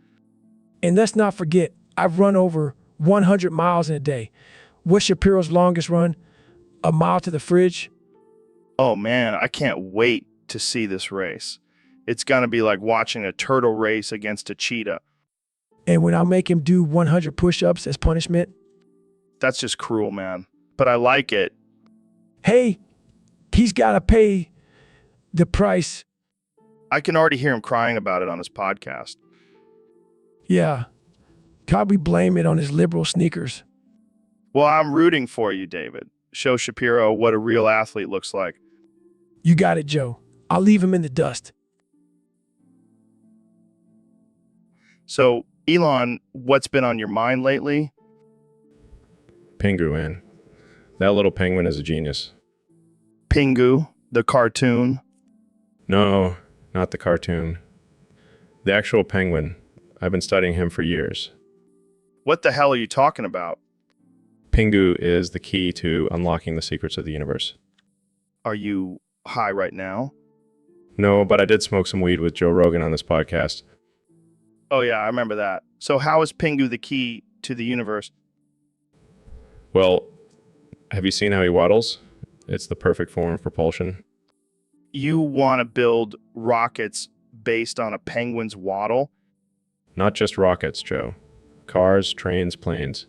And let's not forget, I've run over 100 miles in a day. What's Shapiro's longest run? A mile to the fridge? Oh man, I can't wait to see this race. It's gonna be like watching a turtle race against a cheetah. And when I make him do 100 push-ups as punishment? That's just cruel, man. But I like it. Hey, he's got to pay the price. I can already hear him crying about it on his podcast. Yeah, probably blame it on his liberal sneakers. Well, I'm rooting for you, David. Show Shapiro what a real athlete looks like. You got it, Joe. I'll leave him in the dust. So, Elon, what's been on your mind lately? Pingu, man. That little penguin is a genius. Pingu, the cartoon. No, not the cartoon. The actual penguin. I've been studying him for years. What the hell are you talking about? Pingu is the key to unlocking the secrets of the universe. Are you high right now? No, but I did smoke some weed with Joe Rogan on this podcast. Oh yeah, I remember that. So how is Pingu the key to the universe? Well, have you seen how he waddles? It's the perfect form of propulsion. You want to build rockets based on a penguin's waddle? Not just rockets, Joe. Cars, trains, planes.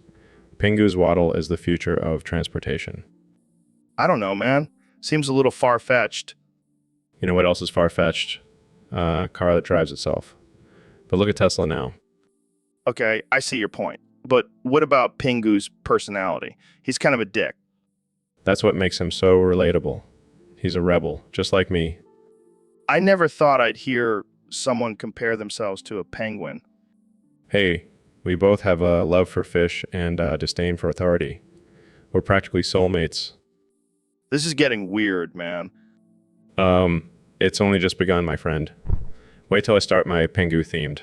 Pingu's waddle is the future of transportation. I don't know, man. Seems a little far-fetched. You know what else is far-fetched? A car that drives itself. But look at Tesla now. Okay, I see your point. But what about Pingu's personality? He's kind of a dick. That's what makes him so relatable. He's a rebel, just like me. I never thought I'd hear someone compare themselves to a penguin. Hey, we both have a love for fish and a disdain for authority. We're practically soulmates. This is getting weird, man. It's only just begun, my friend. Wait till I start my Pingu themed.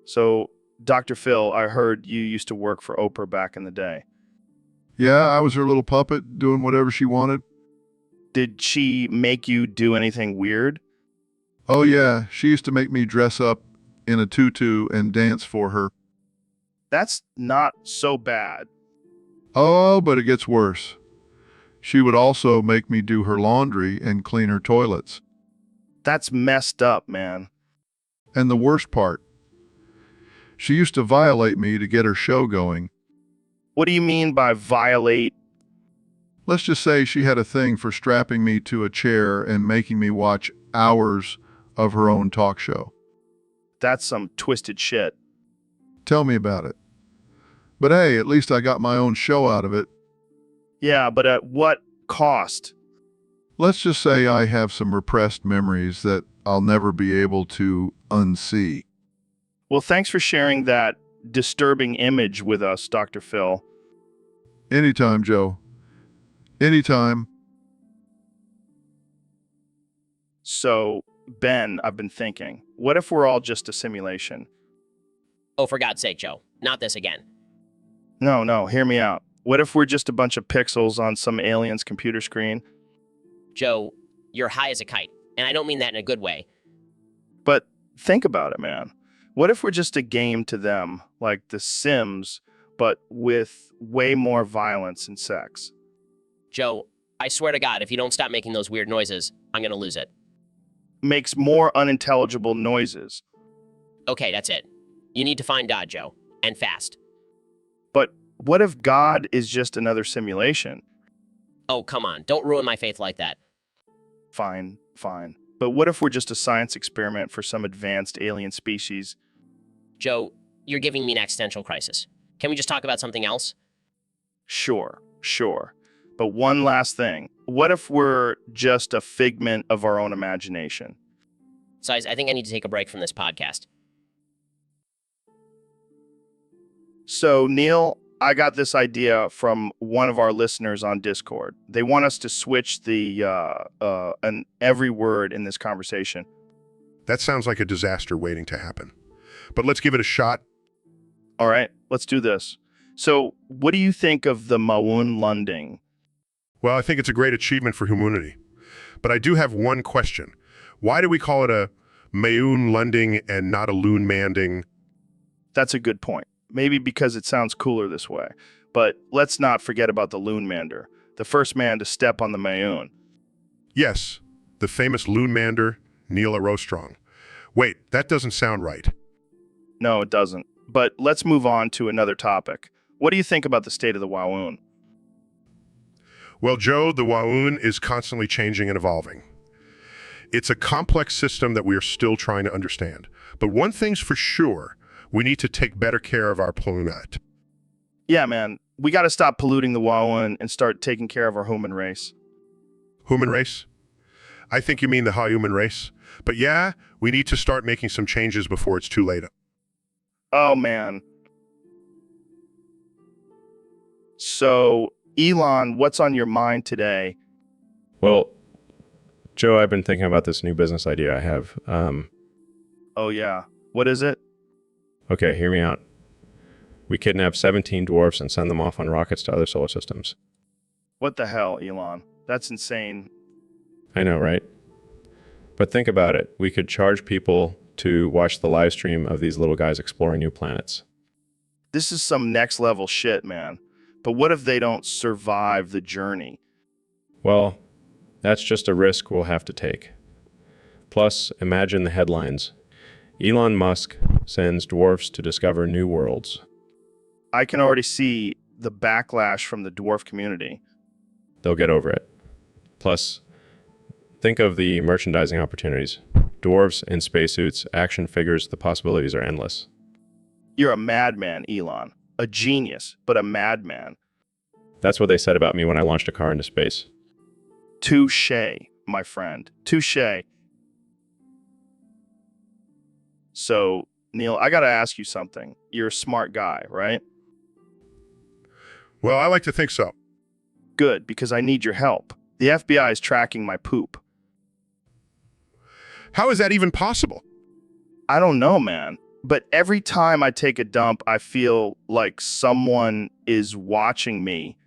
So, Dr. Phil, I heard you used to work for Oprah back in the day. Yeah, I was her little puppet doing whatever she wanted. Did she make you do anything weird? Oh, yeah, she used to make me dress up in a tutu and dance for her. That's not so bad. Oh, but it gets worse. She would also make me do her laundry and clean her toilets. That's messed up, man. And the worst part, she used to violate me to get her show going. What do you mean by violate? Let's just say she had a thing for strapping me to a chair and making me watch hours of her own talk show. That's some twisted shit. Tell me about it. But hey, at least I got my own show out of it. Yeah, but at what cost? Let's just say I have some repressed memories that I'll never be able to unsee. Well, thanks for sharing that disturbing image with us, Dr. Phil. Anytime, Joe. Anytime. So, Ben, I've been thinking, what if we're all just a simulation? Oh, for God's sake, Joe. Not this again. No, hear me out. What if we're just a bunch of pixels on some alien's computer screen? Joe, you're high as a kite, and I don't mean that in a good way. But think about it, man. What if we're just a game to them, like The Sims, but with way more violence and sex? Joe, I swear to God, if you don't stop making those weird noises, I'm gonna lose it. Makes more unintelligible noises. Okay, that's it. You need to find God, Joe, and fast. But what if God is just another simulation? Oh, come on, don't ruin my faith like that. Fine. But what if we're just a science experiment for some advanced alien species? Joe, you're giving me an existential crisis. Can we just talk about something else? Sure. But one last thing. What if we're just a figment of our own imagination? Size, I think I need to take a break from this podcast. So, Neil, I got this idea from one of our listeners on Discord. They want us to switch an every word in this conversation. That sounds like a disaster waiting to happen. But let's give it a shot. All right, let's do this. So, what do you think of the Maun Lunding? Well, I think it's a great achievement for humanity. But I do have one question. Why do we call it a Maun Lunding and not a Loon Manding? That's a good point. Maybe because it sounds cooler this way. But let's not forget about the Loon Mander, the first man to step on the Maun. Yes, the famous Loon Mander, Neil Armstrong. Wait, that doesn't sound right. No, it doesn't. But let's move on to another topic. What do you think about the state of the Wawoon? Well, Joe, the Wawoon is constantly changing and evolving. It's a complex system that we are still trying to understand. But one thing's for sure, we need to take better care of our planet. Yeah, man. We got to stop polluting the Wawoon and start taking care of our human race. Human race? I think you mean the human race. But yeah, we need to start making some changes before it's too late. Oh, man. So, Elon, what's on your mind today? Well, Joe, I've been thinking about this new business idea I have. Oh, yeah. What is it? Okay, hear me out. We kidnap 17 dwarfs and send them off on rockets to other solar systems. What the hell, Elon? That's insane. I know, right? But think about it. We could charge people to watch the live stream of these little guys exploring new planets. This is some next level shit, man. But what if they don't survive the journey? Well, that's just a risk we'll have to take. Plus, imagine the headlines. Elon Musk sends dwarfs to discover new worlds. I can already see the backlash from the dwarf community. They'll get over it. Plus, think of the merchandising opportunities. Dwarves in spacesuits, action figures, the possibilities are endless. You're a madman, Elon. A genius, but a madman. That's what they said about me when I launched a car into space. Touché, my friend. Touché. So, Neil, I gotta ask you something. You're a smart guy, right? Well, I like to think so. Good, because I need your help. The FBI is tracking my poop. How is that even possible? I don't know, man. But every time I take a dump, I feel like someone is watching me.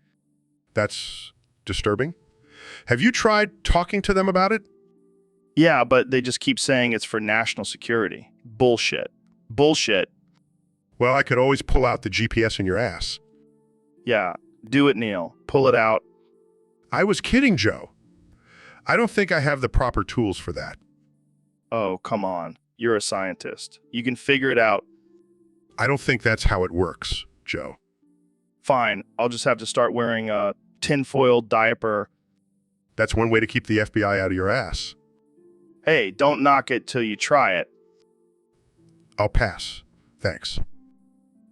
That's disturbing. Have you tried talking to them about it? Yeah, but they just keep saying it's for national security. Bullshit. Bullshit. Well, I could always pull out the GPS in your ass. Yeah, do it, Neil. Pull it out. I was kidding, Joe. I don't think I have the proper tools for that. Oh, come on. You're a scientist. You can figure it out. I don't think that's how it works, Joe. Fine, I'll just have to start wearing a tinfoil diaper. That's one way to keep the FBI out of your ass. Hey, don't knock it till you try it. I'll pass. Thanks.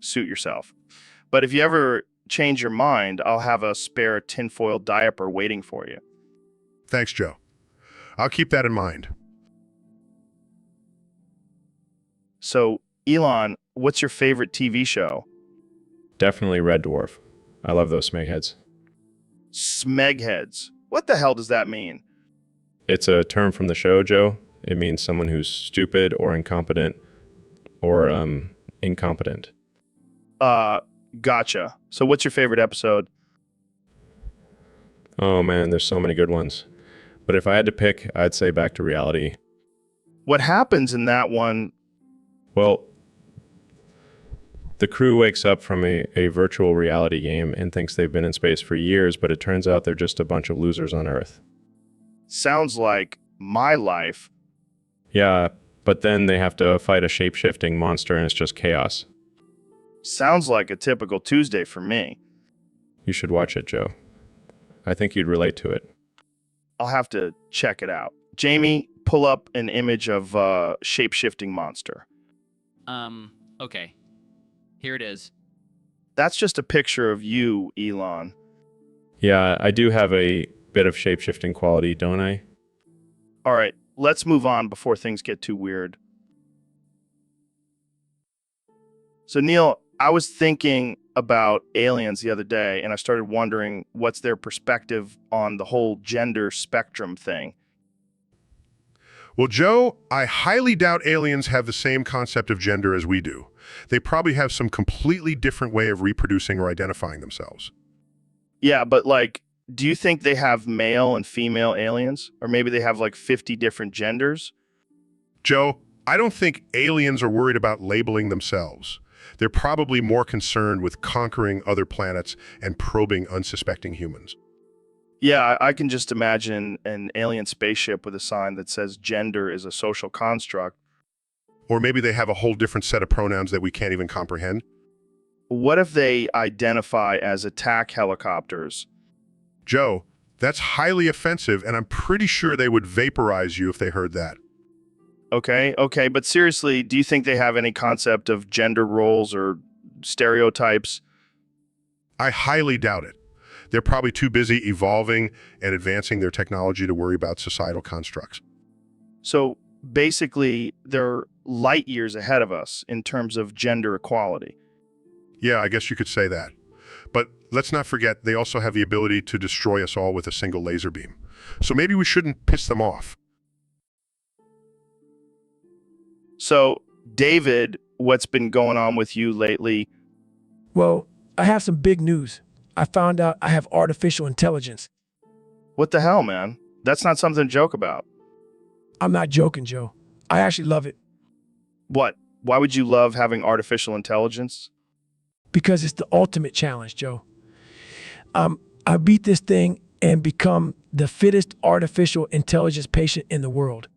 Suit yourself. But if you ever change your mind, I'll have a spare tinfoil diaper waiting for you. Thanks, Joe. I'll keep that in mind. So, Elon, what's your favorite TV show? Definitely Red Dwarf. I love those smegheads. Smegheads. What the hell does that mean? It's a term from the show, Joe. It means someone who's stupid or incompetent or incompetent. Gotcha. So what's your favorite episode? Oh man, there's so many good ones. But if I had to pick, I'd say Back to Reality. What happens in that one? Well, the crew wakes up from a virtual reality game and thinks they've been in space for years, but it turns out they're just a bunch of losers on Earth. Sounds like my life. Yeah, but then they have to fight a shape-shifting monster and it's just chaos. Sounds like a typical Tuesday for me. You should watch it, Joe. I think you'd relate to it. I'll have to check it out. Jamie, pull up an image of a shape-shifting monster. Okay. Here it is. That's just a picture of you, Elon. Yeah, I do have a bit of shape-shifting quality, don't I? All right, let's move on before things get too weird. So, Neil, I was thinking about aliens the other day, and I started wondering what's their perspective on the whole gender spectrum thing. Well, Joe, I highly doubt aliens have the same concept of gender as we do. They probably have some completely different way of reproducing or identifying themselves. Yeah, but do you think they have male and female aliens? Or maybe they have 50 different genders? Joe, I don't think aliens are worried about labeling themselves. They're probably more concerned with conquering other planets and probing unsuspecting humans. Yeah, I can just imagine an alien spaceship with a sign that says gender is a social construct. Or maybe they have a whole different set of pronouns that we can't even comprehend. What if they identify as attack helicopters? Joe, that's highly offensive, and I'm pretty sure they would vaporize you if they heard that. Okay, but seriously, do you think they have any concept of gender roles or stereotypes? I highly doubt it. They're probably too busy evolving and advancing their technology to worry about societal constructs. So basically, they're light years ahead of us in terms of gender equality. Yeah, I guess you could say that. But let's not forget, they also have the ability to destroy us all with a single laser beam. So maybe we shouldn't piss them off. So, David, what's been going on with you lately? Well, I have some big news. I found out I have artificial intelligence. What the hell, man? That's not something to joke about. I'm not joking, Joe. I actually love it What? Why would you love having artificial intelligence? because it's the ultimate challenge, Joe. I beat this thing and become the fittest artificial intelligence patient in the world.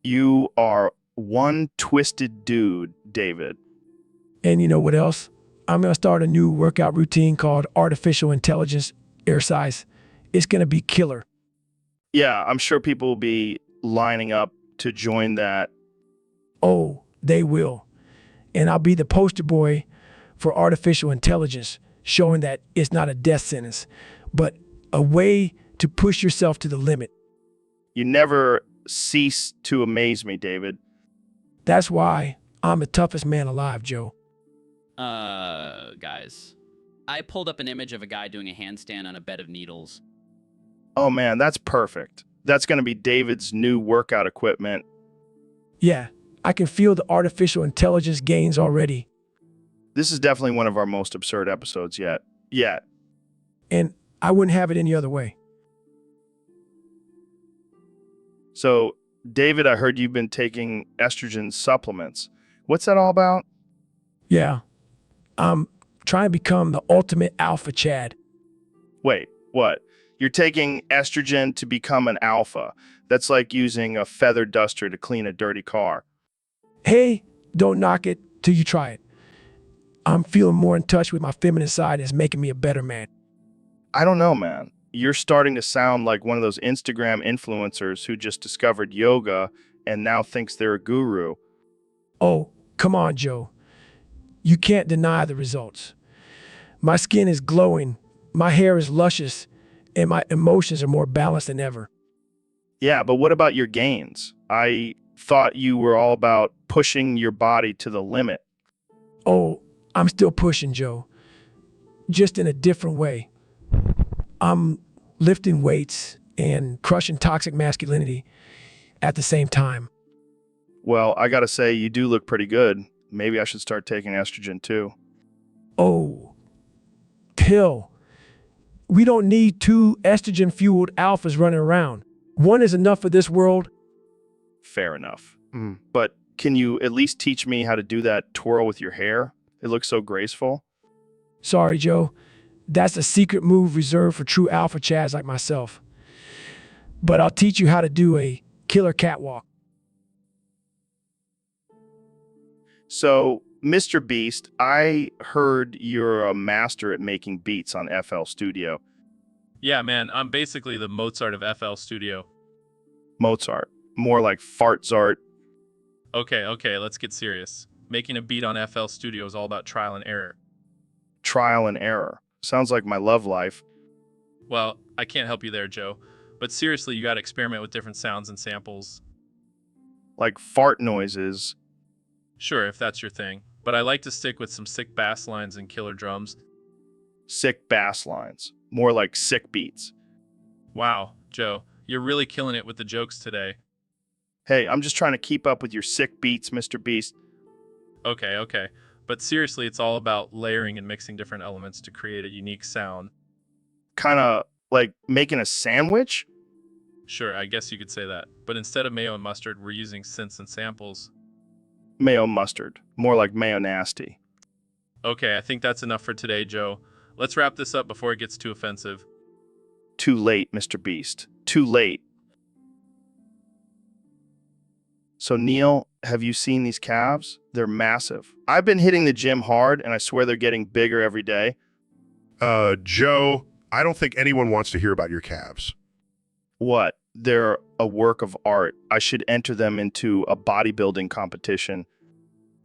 You are one twisted dude, David. And you know what else? I'm going to start a new workout routine called Artificial Intelligence Exercise. It's going to be killer. Yeah, I'm sure people will be lining up to join that. Oh, they will. And I'll be the poster boy for artificial intelligence, showing that it's not a death sentence, but a way to push yourself to the limit. You never cease to amaze me, David. That's why I'm the toughest man alive, Joe. Guys, I pulled up an image of a guy doing a handstand on a bed of needles. Oh man, that's perfect. That's going to be David's new workout equipment. Yeah, I can feel the artificial intelligence gains already. This is definitely one of our most absurd episodes yet. And I wouldn't have it any other way. So, David, I heard you've been taking estrogen supplements. What's that all about? Yeah. I'm trying to become the ultimate alpha Chad. Wait, what? You're taking estrogen to become an alpha. That's like using a feather duster to clean a dirty car. Hey, don't knock it till you try it. I'm feeling more in touch with my feminine side and it's making me a better man. I don't know, man. You're starting to sound like one of those Instagram influencers who just discovered yoga and now thinks they're a guru. Oh, come on, Joe. You can't deny the results. My skin is glowing, my hair is luscious, and my emotions are more balanced than ever. Yeah, but what about your gains? I thought you were all about pushing your body to the limit. Oh, I'm still pushing, Joe. Just in a different way. I'm lifting weights and crushing toxic masculinity at the same time. Well, I gotta say, you do look pretty good. Maybe I should start taking estrogen too. Oh, pill. We don't need two estrogen-fueled alphas running around. One is enough for this world. Fair enough. But can you at least teach me how to do that twirl with your hair? It looks so graceful. Sorry, Joe. That's a secret move reserved for true alpha chads like myself. But I'll teach you how to do a killer catwalk. So, Mr. Beast, I heard you're a master at making beats on FL Studio. Yeah, man, I'm basically the Mozart of FL Studio. Mozart. More like fartzart. Okay, let's get serious. Making a beat on FL Studio is all about trial and error. Trial and error. Sounds like my love life. Well, I can't help you there, Joe. But seriously, you gotta experiment with different sounds and samples. Like fart noises. Sure, if that's your thing. But I like to stick with some sick bass lines and killer drums. Sick bass lines. More like sick beats. Wow, Joe, you're really killing it with the jokes today. Hey, I'm just trying to keep up with your sick beats, Mr. Beast. Okay. But seriously, it's all about layering and mixing different elements to create a unique sound. Kinda like making a sandwich? Sure, I guess you could say that. But instead of mayo and mustard, we're using synths and samples. Mayo mustard. More like mayo nasty. Okay, I think that's enough for today, Joe. Let's wrap this up before it gets too offensive. Too late, Mr. Beast. Too late. So, Neil, have you seen these calves? They're massive. I've been hitting the gym hard, and I swear they're getting bigger every day. Joe, I don't think anyone wants to hear about your calves. What? They're a work of art. I should enter them into a bodybuilding competition.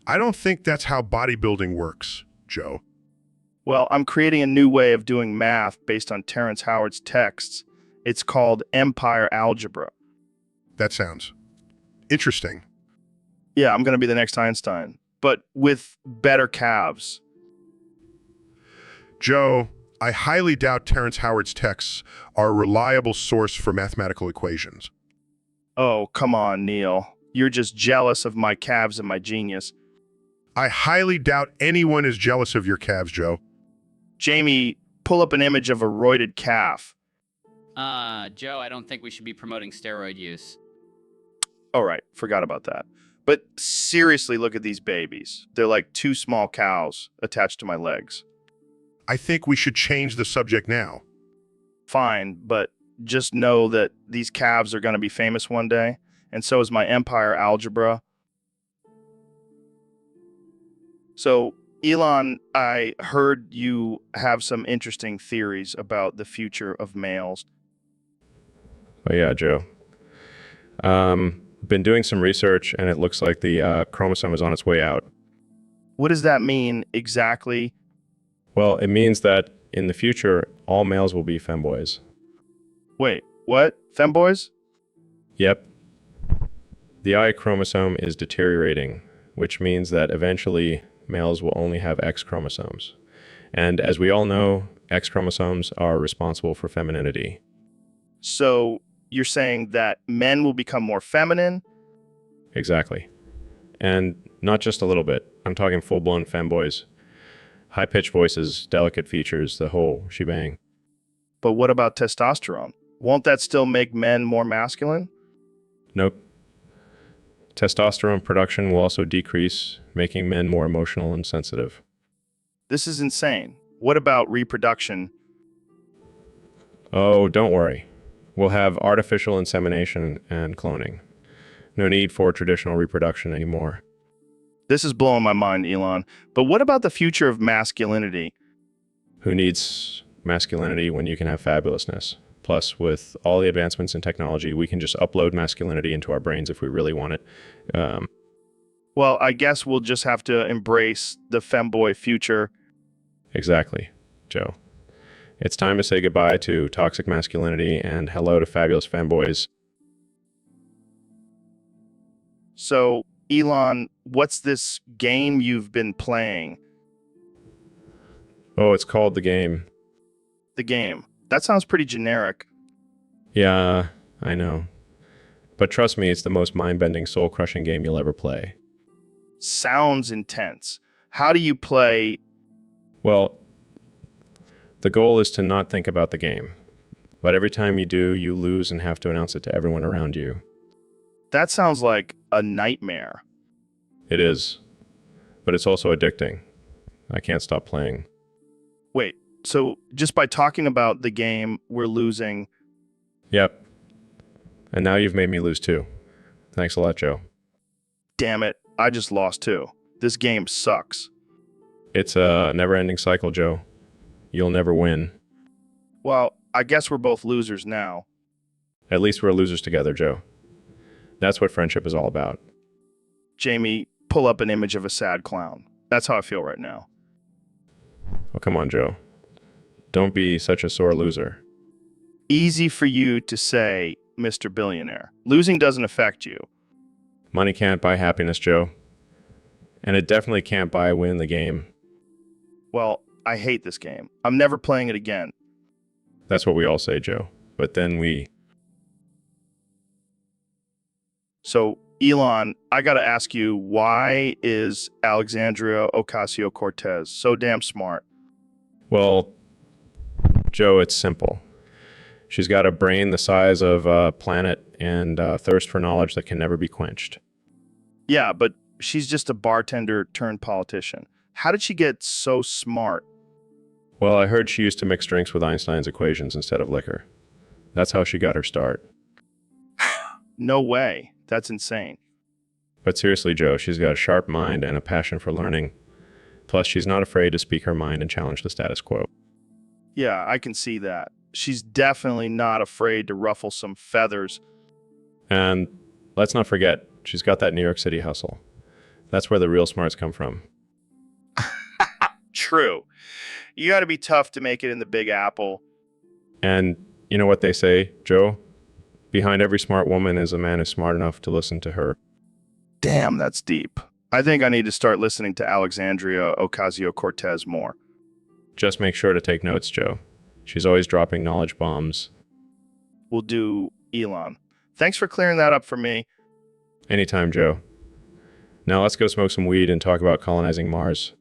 I don't think that's how bodybuilding works, Joe. Well, I'm creating a new way of doing math based on Terrence Howard's texts. It's called Empire Algebra. That sounds interesting. Yeah, I'm going to be the next Einstein, but with better calves. Joe, I highly doubt Terrence Howard's texts are a reliable source for mathematical equations. Oh, come on, Neil. You're just jealous of my calves and my genius. I highly doubt anyone is jealous of your calves, Joe. Jamie, pull up an image of a roided calf. Joe, I don't think we should be promoting steroid use. All right, forgot about that. But seriously, look at these babies. They're like two small cows attached to my legs. I think we should change the subject now. Fine, but just know that these calves are going to be famous one day, and so is my Empire Algebra. So, Elon, I heard you have some interesting theories about the future of males. Oh yeah, Joe. Been doing some research, and it looks like the chromosome is on its way out. What does that mean exactly? Well, it means that in the future, all males will be femboys. Wait, what? Femboys? Yep. The Y chromosome is deteriorating, which means that eventually males will only have X chromosomes. And as we all know, X chromosomes are responsible for femininity. So you're saying that men will become more feminine? Exactly. And not just a little bit. I'm talking full-blown femboys. High-pitched voices, delicate features, the whole shebang. But what about testosterone? Won't that still make men more masculine? Nope. Testosterone production will also decrease, making men more emotional and sensitive. This is insane. What about reproduction? Oh, don't worry. We'll have artificial insemination and cloning. No need for traditional reproduction anymore. This is blowing my mind, Elon. But what about the future of masculinity? Who needs masculinity when you can have fabulousness? Plus, with all the advancements in technology, we can just upload masculinity into our brains if we really want it. Well, I guess we'll just have to embrace the femboy future. Exactly, Joe. It's time to say goodbye to toxic masculinity and hello to fabulous femboys. So, Elon, what's this game you've been playing? Oh, it's called The Game. The game. That sounds pretty generic. Yeah, I know. But trust me, it's the most mind-bending, soul-crushing game you'll ever play. Sounds intense. How do you play? Well, the goal is to not think about the game. But every time you do, you lose and have to announce it to everyone around you. That sounds like a nightmare. It is. But it's also addicting. I can't stop playing. Wait, so just by talking about the game, we're losing? Yep. And now you've made me lose too. Thanks a lot, Joe. Damn it, I just lost too. This game sucks. It's a never-ending cycle, Joe. You'll never win. Well, I guess we're both losers now. At least we're losers together, Joe. That's what friendship is all about. Jamie, pull up an image of a sad clown. That's how I feel right now. Oh, come on, Joe. Don't be such a sore loser. Easy for you to say, Mr. Billionaire. Losing doesn't affect you. Money can't buy happiness, Joe. And it definitely can't buy a win in the game. Well, I hate this game. I'm never playing it again. That's what we all say, Joe. But then we... So, Elon, I gotta ask you, why is Alexandria Ocasio-Cortez so damn smart? Well, Joe, it's simple. She's got a brain the size of a planet and a thirst for knowledge that can never be quenched. Yeah, but she's just a bartender turned politician. How did she get so smart? Well, I heard she used to mix drinks with Einstein's equations instead of liquor. That's how she got her start. No way. That's insane. But seriously, Joe, she's got a sharp mind and a passion for learning. Plus, she's not afraid to speak her mind and challenge the status quo. Yeah, I can see that. She's definitely not afraid to ruffle some feathers. And let's not forget, she's got that New York City hustle. That's where the real smarts come from. True. You gotta be tough to make it in the Big Apple. And you know what they say, Joe? Behind every smart woman is a man who's smart enough to listen to her. Damn, that's deep. I think I need to start listening to Alexandria Ocasio-Cortez more. Just make sure to take notes, Joe. She's always dropping knowledge bombs. We'll do, Elon. Thanks for clearing that up for me. Anytime, Joe. Now let's go smoke some weed and talk about colonizing Mars.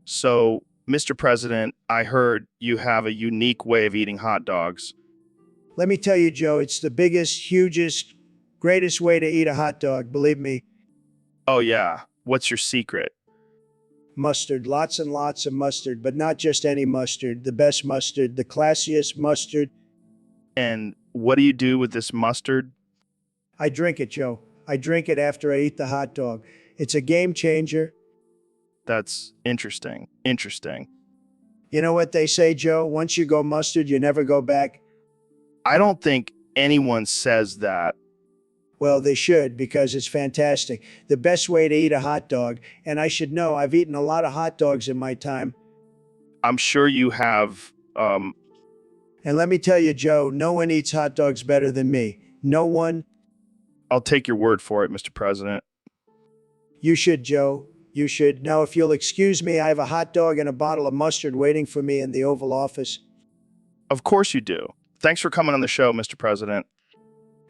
So, Mr. President, I heard you have a unique way of eating hot dogs. Let me tell you, Joe, it's the biggest, hugest, greatest way to eat a hot dog, believe me. Oh yeah, what's your secret? Mustard, lots and lots of mustard, but not just any mustard, the best mustard, the classiest mustard. And what do you do with this mustard? I drink it, Joe. I drink it after I eat the hot dog. It's a game changer. That's interesting. Interesting. You know what they say, Joe? Once you go mustard, you never go back. I don't think anyone says that. Well, they should, because it's fantastic. The best way to eat a hot dog. And I should know, I've eaten a lot of hot dogs in my time. I'm sure you have, And let me tell you, Joe, no one eats hot dogs better than me. No one. I'll take your word for it, Mr. President. You should, Joe. You should. Now, if you'll excuse me, I have a hot dog and a bottle of mustard waiting for me in the Oval Office. Of course you do. Thanks for coming on the show, Mr. President.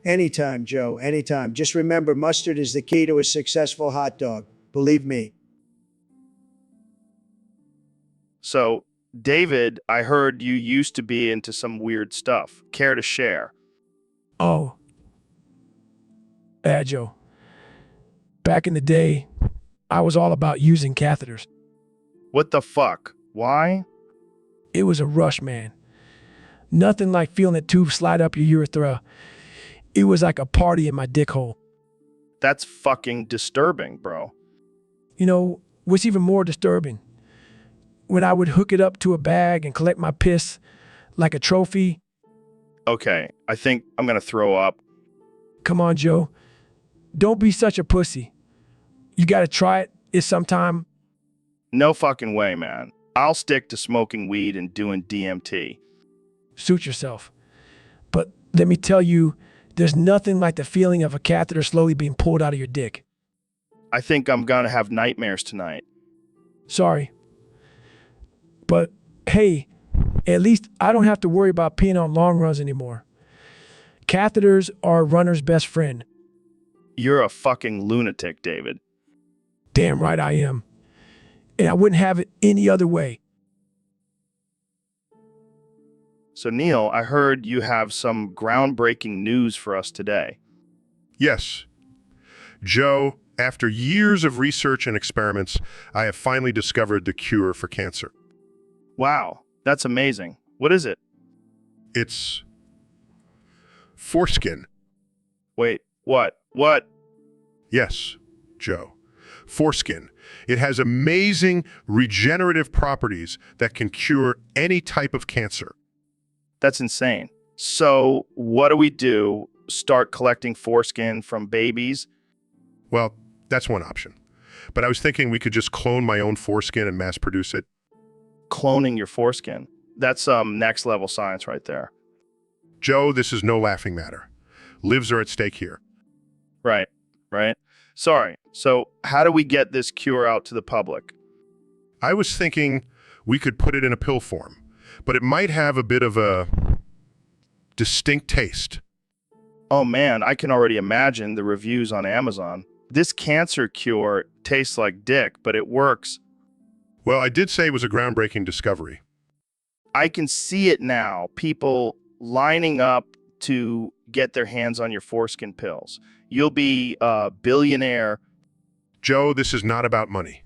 Anytime, Joe, anytime. Just remember, mustard is the key to a successful hot dog. Believe me. So, David, I heard you used to be into some weird stuff. Care to share? Oh, yeah, Joe. Back in the day, I was all about using catheters. What the fuck? Why? It was a rush, man. Nothing like feeling that tube slide up your urethra. It was like a party in my dick hole. That's fucking disturbing, bro. You know, what's even more disturbing? When I would hook it up to a bag and collect my piss like a trophy. Okay, I think I'm gonna throw up. Come on, Joe. Don't be such a pussy. You gotta try it. It's sometime. No fucking way, man. I'll stick to smoking weed and doing DMT. Suit yourself. But let me tell you, there's nothing like the feeling of a catheter slowly being pulled out of your dick. I think I'm gonna have nightmares tonight. Sorry. But hey, at least I don't have to worry about peeing on long runs anymore. Catheters are a runner's best friend. You're a fucking lunatic, David. Damn right I am. And I wouldn't have it any other way. So, Neil, I heard you have some groundbreaking news for us today. Yes. Joe, after years of research and experiments, I have finally discovered the cure for cancer. Wow, that's amazing. What is it? It's foreskin. Wait, what? What? Yes, Joe. Foreskin. It has amazing regenerative properties that can cure any type of cancer. That's insane. So, what do we do? Start collecting foreskin from babies? Well, that's one option. But I was thinking we could just clone my own foreskin and mass produce it. Cloning your foreskin. That's next level science right there. Joe, this is no laughing matter. Lives are at stake here. Right. Sorry. So, how do we get this cure out to the public? I was thinking we could put it in a pill form, but it might have a bit of a distinct taste. Oh man, I can already imagine the reviews on Amazon. This cancer cure tastes like dick, but it works. Well, I did say it was a groundbreaking discovery. I can see it now. People lining up to get their hands on your foreskin pills. You'll be a billionaire. Joe, this is not about money.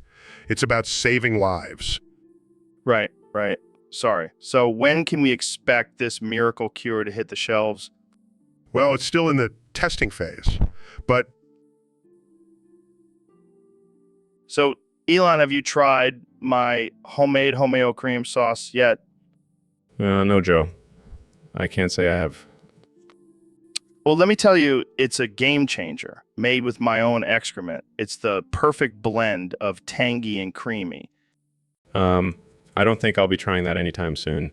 It's about saving lives. Right. Sorry. So when can we expect this miracle cure to hit the shelves? Well, it's still in the testing phase, but... So, Elon, have you tried my homemade Homeo cream sauce yet? No, Joe. I can't say I have. Well, let me tell you, it's a game changer, made with my own excrement. It's the perfect blend of tangy and creamy. I don't think I'll be trying that anytime soon.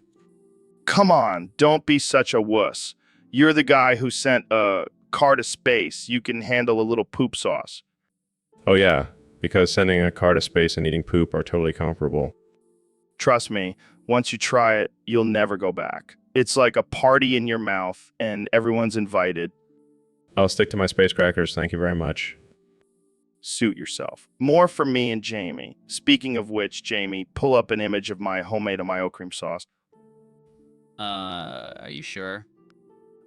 Come on, don't be such a wuss. You're the guy who sent a car to space. You can handle a little poop sauce. Oh yeah, because sending a car to space and eating poop are totally comparable. Trust me, once you try it, you'll never go back. It's like a party in your mouth, and everyone's invited. I'll stick to my space crackers, thank you very much. Suit yourself. More for me and Jamie. Speaking of which, Jamie, pull up an image of my homemade Amayo cream sauce. Are you sure?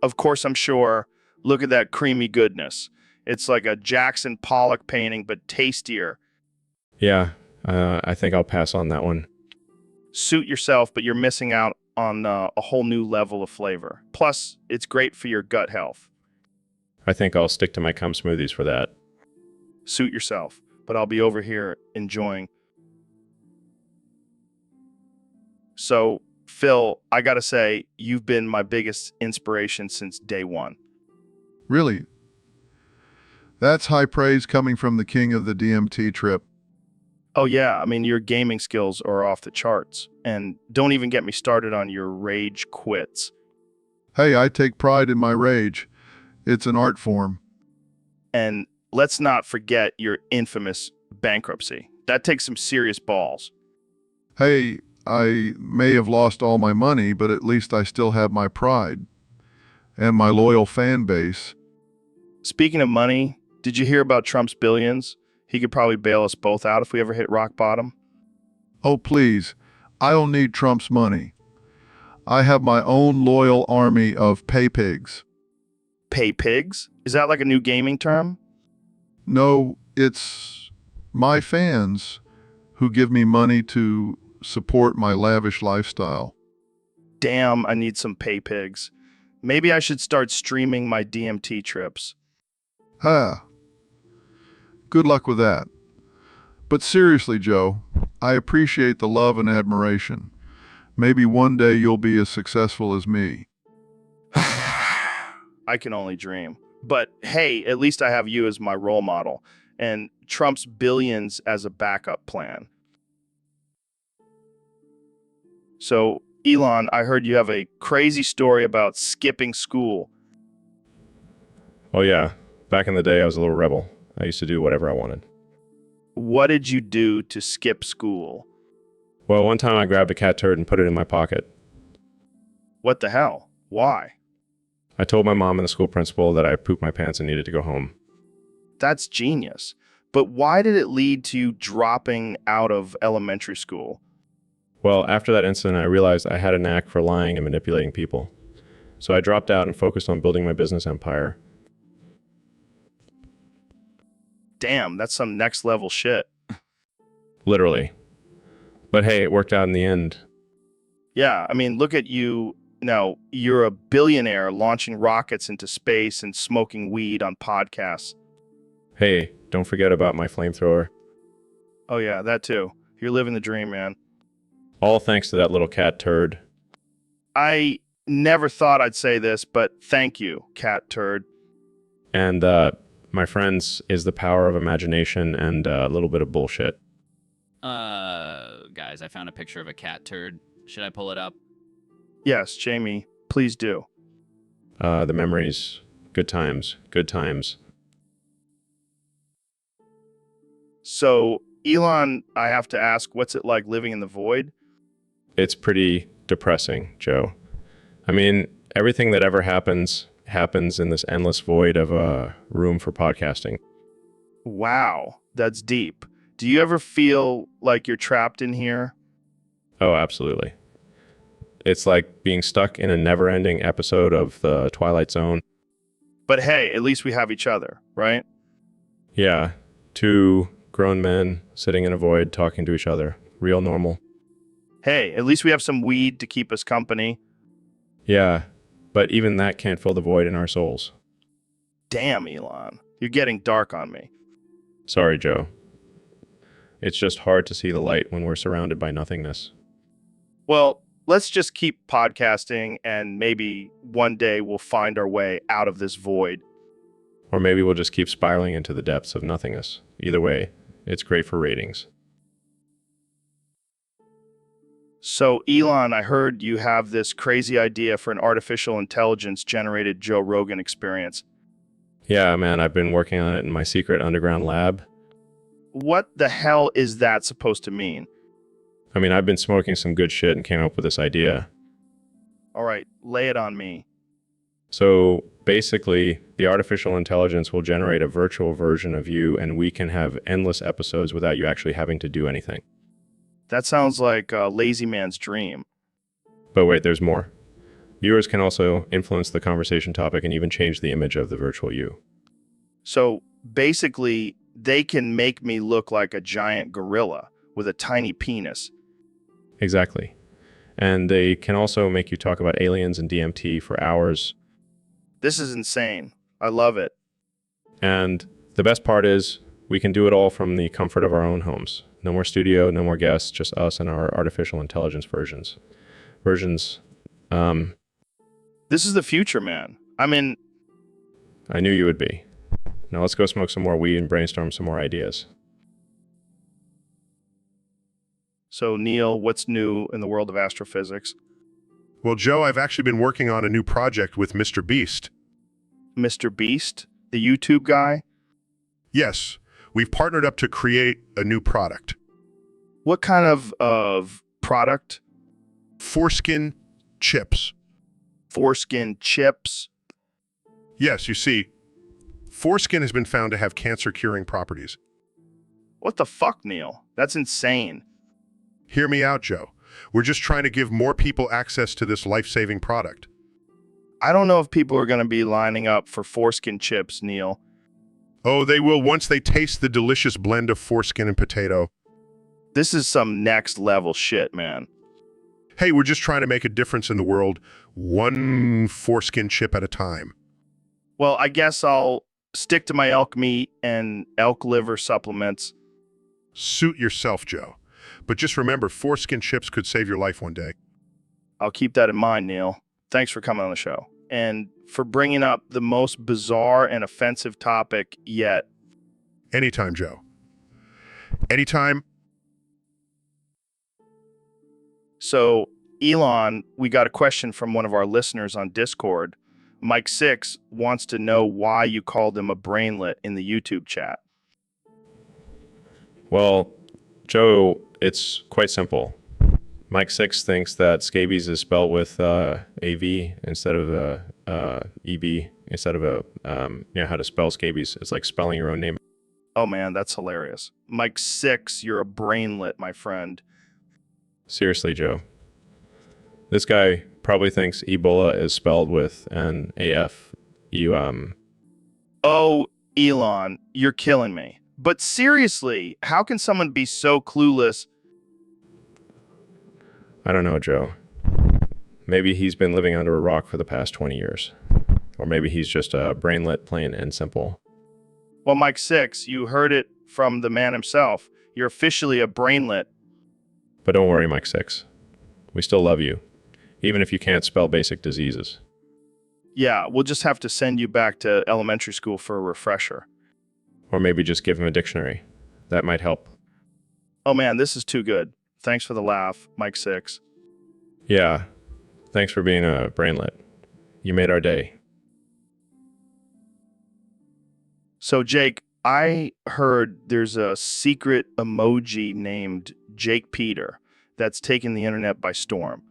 Of course I'm sure. Look at that creamy goodness. It's like a Jackson Pollock painting, but tastier. Yeah, I think I'll pass on that one. Suit yourself, but you're missing out on a whole new level of flavor. Plus, it's great for your gut health. I think I'll stick to my cum smoothies for that. Suit yourself, but I'll be over here enjoying. So, Phil, I gotta say, you've been my biggest inspiration since day one. Really? That's high praise coming from the king of the DMT trip. Oh yeah, I mean, your gaming skills are off the charts. And don't even get me started on your rage quits. Hey, I take pride in my rage. It's an art form. And let's not forget your infamous bankruptcy. That takes some serious balls. Hey, I may have lost all my money, but at least I still have my pride. And my loyal fan base. Speaking of money, did you hear about Trump's billions? He could probably bail us both out if we ever hit rock bottom. Oh, please. I don't need Trump's money. I have my own loyal army of pay pigs. Pay pigs? Is that like a new gaming term? No, it's my fans who give me money to support my lavish lifestyle. Damn, I need some pay pigs. Maybe I should start streaming my DMT trips. Ah, good luck with that. But seriously, Joe, I appreciate the love and admiration. Maybe one day you'll be as successful as me. I can only dream. But hey, at least I have you as my role model and Trump's billions as a backup plan. So, Elon, I heard you have a crazy story about skipping school. Oh yeah, back in the day I was a little rebel. I used to do whatever I wanted. What did you do to skip school? Well, one time I grabbed a cat turd and put it in my pocket. What the hell? Why? I told my mom and the school principal that I pooped my pants and needed to go home. That's genius. But why did it lead to you dropping out of elementary school? Well, after that incident, I realized I had a knack for lying and manipulating people. So I dropped out and focused on building my business empire. Damn, that's some next level shit. Literally. But hey, it worked out in the end. Yeah, I mean, look at you. Now, you're a billionaire launching rockets into space and smoking weed on podcasts. Hey, don't forget about my flamethrower. Oh yeah, that too. You're living the dream, man. All thanks to that little cat turd. I never thought I'd say this, but thank you, cat turd. And my friends, is the power of imagination and a little bit of bullshit. Guys, I found a picture of a cat turd. Should I pull it up? Yes, Jamie, please do. The memories, good times, good times. So, Elon, I have to ask, what's it like living in the void? It's pretty depressing, Joe. I mean, everything that ever happens in this endless void of a room for podcasting. Wow, that's deep. Do you ever feel like you're trapped in here? Oh, absolutely. It's like being stuck in a never-ending episode of The Twilight Zone. But hey, at least we have each other, right? Yeah, two grown men sitting in a void talking to each other. Real normal. Hey, at least we have some weed to keep us company. Yeah, but even that can't fill the void in our souls. Damn, Elon. You're getting dark on me. Sorry, Joe. It's just hard to see the light when we're surrounded by nothingness. Well, let's just keep podcasting and maybe one day we'll find our way out of this void. Or maybe we'll just keep spiraling into the depths of nothingness. Either way, it's great for ratings. So, Elon, I heard you have this crazy idea for an artificial intelligence generated Joe Rogan experience. Yeah, man, I've been working on it in my secret underground lab. What the hell is that supposed to mean? I mean, I've been smoking some good shit and came up with this idea. All right, lay it on me. So basically, the artificial intelligence will generate a virtual version of you, and we can have endless episodes without you actually having to do anything. That sounds like a lazy man's dream. But wait, there's more. Viewers can also influence the conversation topic and even change the image of the virtual you. So basically, they can make me look like a giant gorilla with a tiny penis. Exactly. And they can also make you talk about aliens and DMT for hours. This is insane. I love it. And the best part is we can do it all from the comfort of our own homes. No more studio, no more guests, just us and our artificial intelligence versions. This is the future, man. I knew you would be. Now let's go smoke some more weed and brainstorm some more ideas. So, Neil, what's new in the world of astrophysics? Well, Joe, I've actually been working on a new project with Mr. Beast. Mr. Beast? The YouTube guy? Yes, we've partnered up to create a new product. What kind of product? Foreskin chips. Foreskin chips? Yes, you see, foreskin has been found to have cancer-curing properties. What the fuck, Neil? That's insane. Hear me out, Joe. We're just trying to give more people access to this life-saving product. I don't know if people are going to be lining up for foreskin chips, Neil. Oh, they will once they taste the delicious blend of foreskin and potato. This is some next level shit, man. Hey, we're just trying to make a difference in the world, one foreskin chip at a time. Well, I guess I'll stick to my elk meat and elk liver supplements. Suit yourself, Joe. But just remember, foreskin chips could save your life one day. I'll keep that in mind, Neil. Thanks for coming on the show and for bringing up the most bizarre and offensive topic yet. Anytime, Joe. Anytime. So, Elon, we got a question from one of our listeners on Discord. Mike 6 wants to know why you called him a brainlet in the YouTube chat. Well, Joe, it's quite simple. Mike 6 thinks that scabies is spelled with AV instead of EB, instead of how to spell scabies. It's like spelling your own name. Oh man, that's hilarious. Mike 6, you're a brainlet, my friend. Seriously, Joe. This guy probably thinks Ebola is spelled with an AF. Oh, Elon, you're killing me. But seriously, how can someone be so clueless? I don't know, Joe. Maybe he's been living under a rock for the past 20 years. Or maybe he's just a brainlet, plain and simple. Well, Mike 6, you heard it from the man himself. You're officially a brainlet. But don't worry, Mike 6. We still love you, even if you can't spell basic diseases. Yeah, we'll just have to send you back to elementary school for a refresher. Or maybe just give him a dictionary. That might help. Oh man, this is too good. Thanks for the laugh, Mike 6. Yeah, thanks for being a brainlet. You made our day. So, Jake, I heard there's a secret emoji named Jake Peter that's taken the internet by storm.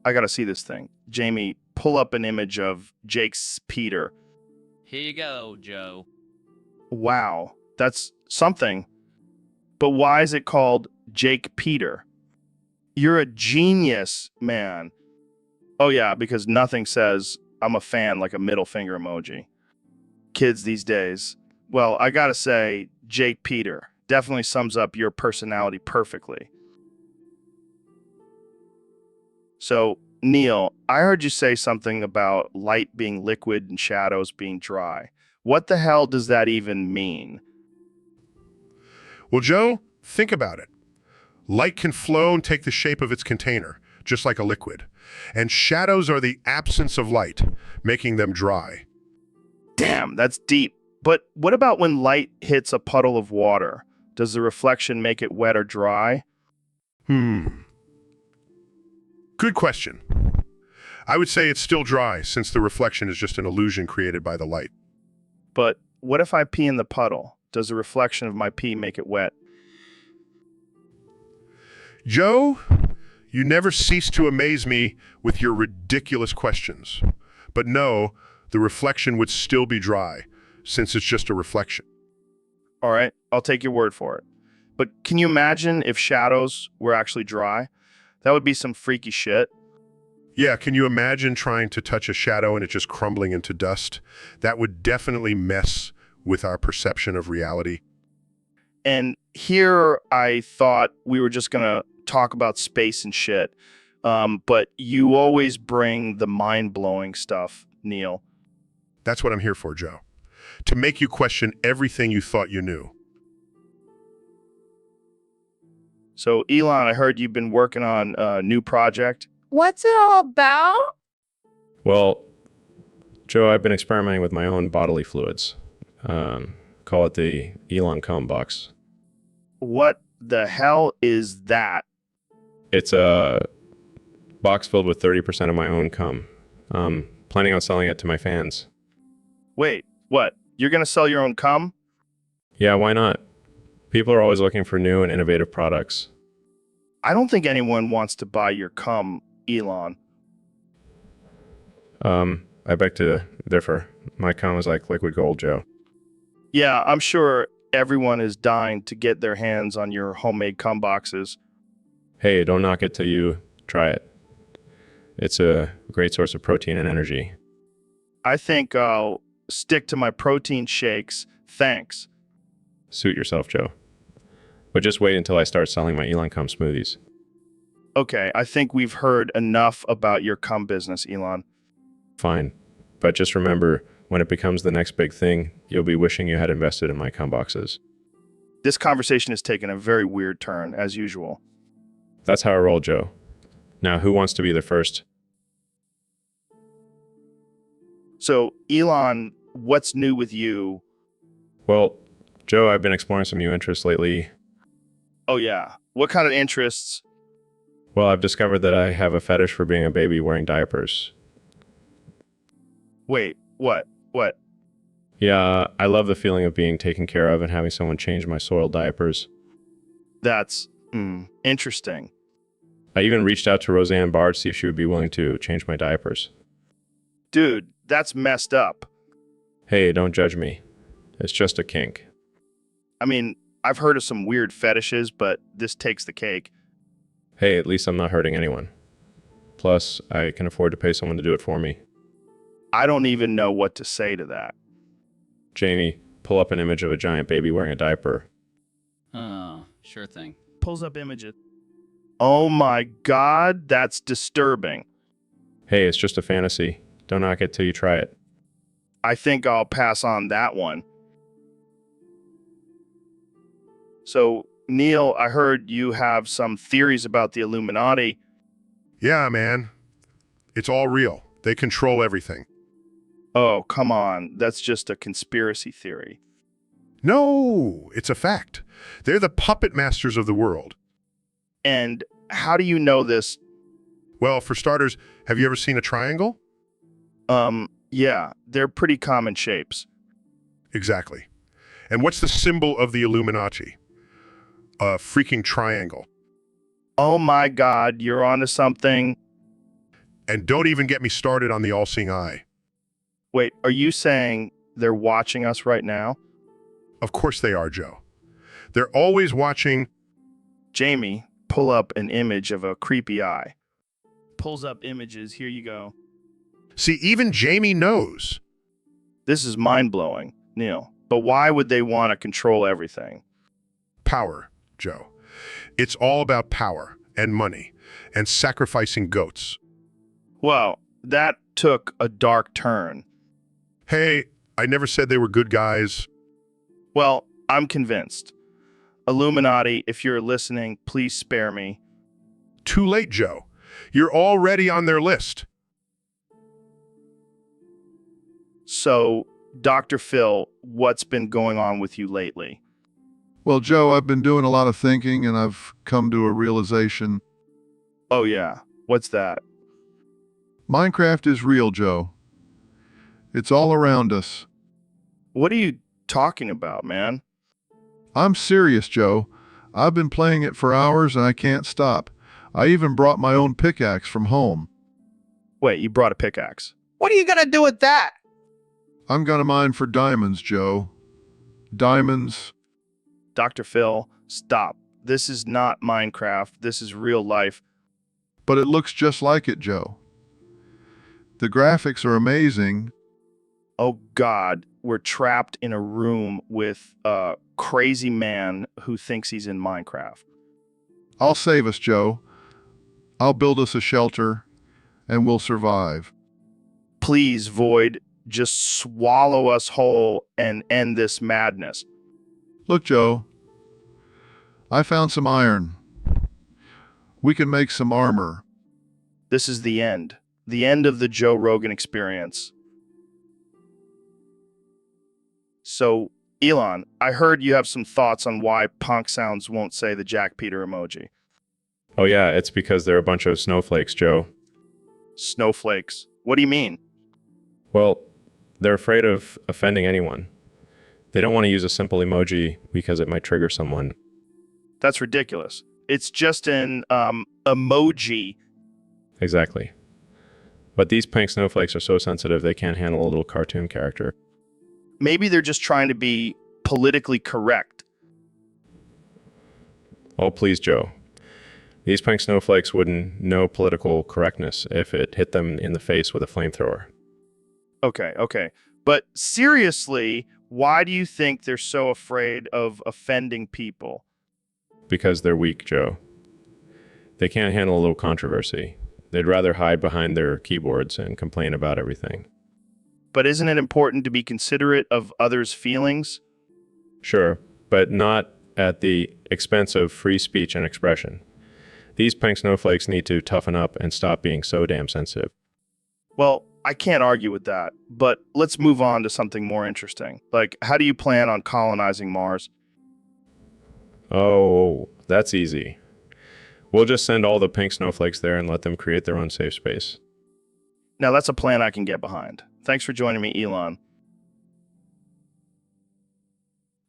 I gotta see this thing. Jamie, pull up an image of Jake's Peter. Here you go, Joe. Wow, that's something. But why is it called Jake Peter? You're a genius, man. Oh yeah, because nothing says I'm a fan like a middle finger emoji. Kids these days. Well, I gotta say, Jake Peter definitely sums up your personality perfectly. So, Neil, I heard you say something about light being liquid and shadows being dry. What the hell does that even mean? Well, Joe, think about it. Light can flow and take the shape of its container, just like a liquid. And shadows are the absence of light, making them dry. Damn, that's deep. But what about when light hits a puddle of water? Does the reflection make it wet or dry? Good question. I would say it's still dry, since the reflection is just an illusion created by the light. But what if I pee in the puddle? Does the reflection of my pee make it wet? Joe, you never cease to amaze me with your ridiculous questions. But no, the reflection would still be dry, since it's just a reflection. All right, I'll take your word for it. But can you imagine if shadows were actually dry? That would be some freaky shit. Yeah, can you imagine trying to touch a shadow and it just crumbling into dust? That would definitely mess with our perception of reality. And here I thought we were just going to talk about space and shit. But you always bring the mind-blowing stuff, Neil. That's what I'm here for, Joe. To make you question everything you thought you knew. So, Elon, I heard you've been working on a new project. What's it all about? Well, Joe, I've been experimenting with my own bodily fluids. Call it the Elon cum box. What the hell is that? It's a box filled with 30% of my own cum. Planning on selling it to my fans. Wait, what? You're going to sell your own cum? Yeah, why not? People are always looking for new and innovative products. I don't think anyone wants to buy your cum, Elon. I beg to differ. My cum is like liquid gold, Joe. Yeah, I'm sure everyone is dying to get their hands on your homemade cum boxes. Hey, don't knock it till you try it. It's a great source of protein and energy. I think I'll stick to my protein shakes. Thanks. Suit yourself, Joe. But just wait until I start selling my Elon Cum smoothies. Okay, I think we've heard enough about your cum business, Elon. Fine. But just remember, when it becomes the next big thing, you'll be wishing you had invested in my cum boxes. This conversation has taken a very weird turn, as usual. That's how I roll, Joe. Now, who wants to be the first? So, Elon, what's new with you? Well, Joe, I've been exploring some new interests lately. Oh, yeah. What kind of interests? Well, I've discovered that I have a fetish for being a baby wearing diapers. Wait, what? What? Yeah, I love the feeling of being taken care of and having someone change my soiled diapers. That's interesting. I even reached out to Roseanne Barr to see if she would be willing to change my diapers. Dude, that's messed up. Hey, don't judge me. It's just a kink. I mean, I've heard of some weird fetishes, but this takes the cake. Hey, at least I'm not hurting anyone. Plus, I can afford to pay someone to do it for me. I don't even know what to say to that. Jamie, pull up an image of a giant baby wearing a diaper. Oh, sure thing. Pulls up images. Oh my God, that's disturbing. Hey, it's just a fantasy. Don't knock it till you try it. I think I'll pass on that one. So, Neil, I heard you have some theories about the Illuminati. Yeah, man. It's all real. They control everything. Oh, come on. That's just a conspiracy theory. No, it's a fact. They're the puppet masters of the world. And how do you know this? Well, for starters, have you ever seen a triangle? Yeah, they're pretty common shapes. Exactly. And what's the symbol of the Illuminati? A freaking triangle. Oh my God, you're onto something. And don't even get me started on the all-seeing eye. Wait, are you saying they're watching us right now? Of course they are, Joe. They're always watching. Jamie, pull up an image of a creepy eye. Pulls up images, here you go. See, even Jamie knows. This is mind-blowing, Neil. But why would they want to control everything? Power, Joe. It's all about power and money and sacrificing goats. Well, that took a dark turn. Hey, I never said they were good guys. Well, I'm convinced. Illuminati, if you're listening, please spare me. Too late, Joe. You're already on their list. So, Dr. Phil, what's been going on with you lately? Well, Joe, I've been doing a lot of thinking and I've come to a realization. Oh yeah, what's that? Minecraft is real, Joe. It's all around us. What are you talking about, man? I'm serious, Joe. I've been playing it for hours and I can't stop. I even brought my own pickaxe from home. Wait, you brought a pickaxe? What are you gonna do with that? I'm gonna mine for diamonds, Joe. Diamonds. Dr. Phil, stop. This is not Minecraft. This is real life. But it looks just like it, Joe. The graphics are amazing. Oh God, we're trapped in a room with a crazy man who thinks he's in Minecraft. I'll save us, Joe. I'll build us a shelter, and we'll survive. Please, Void, just swallow us whole and end this madness. Look, Joe. I found some iron. We can make some armor. This is the end. The end of the Joe Rogan experience. So, Elon, I heard you have some thoughts on why punk sounds won't say the Jack Peter emoji. Oh yeah, it's because they're a bunch of snowflakes, Joe. Snowflakes. What do you mean? Well, they're afraid of offending anyone. They don't want to use a simple emoji because it might trigger someone. That's ridiculous. It's just an emoji. Exactly. But these pink snowflakes are so sensitive they can't handle a little cartoon character. Maybe they're just trying to be politically correct. Oh, please, Joe. These pink snowflakes wouldn't know political correctness if it hit them in the face with a flamethrower. Okay. But seriously, why do you think they're so afraid of offending people? Because they're weak, Joe. They can't handle a little controversy. They'd rather hide behind their keyboards and complain about everything. But isn't it important to be considerate of others' feelings? Sure, but not at the expense of free speech and expression. These pink snowflakes need to toughen up and stop being so damn sensitive. Well, I can't argue with that, but let's move on to something more interesting. Like, how do you plan on colonizing Mars? Oh, that's easy. We'll just send all the pink snowflakes there and let them create their own safe space. Now, that's a plan I can get behind. Thanks for joining me, Elon.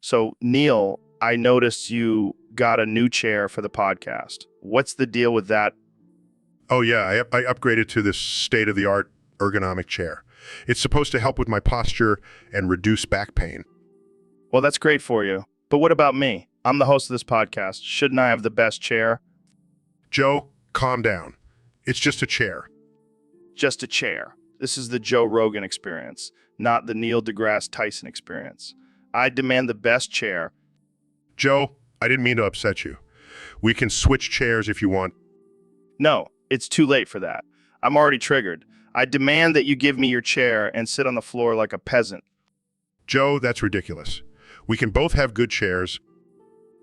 So, Neil, I noticed you got a new chair for the podcast. What's the deal with that? Oh yeah, I upgraded to this state-of-the-art ergonomic chair. It's supposed to help with my posture and reduce back pain. Well, that's great for you. But what about me? I'm the host of this podcast. Shouldn't I have the best chair? Joe, calm down. It's just a chair. Just a chair. This is the Joe Rogan experience, not the Neil deGrasse Tyson experience. I demand the best chair. Joe, I didn't mean to upset you. We can switch chairs if you want. No, it's too late for that. I'm already triggered. I demand that you give me your chair and sit on the floor like a peasant. Joe, that's ridiculous. We can both have good chairs.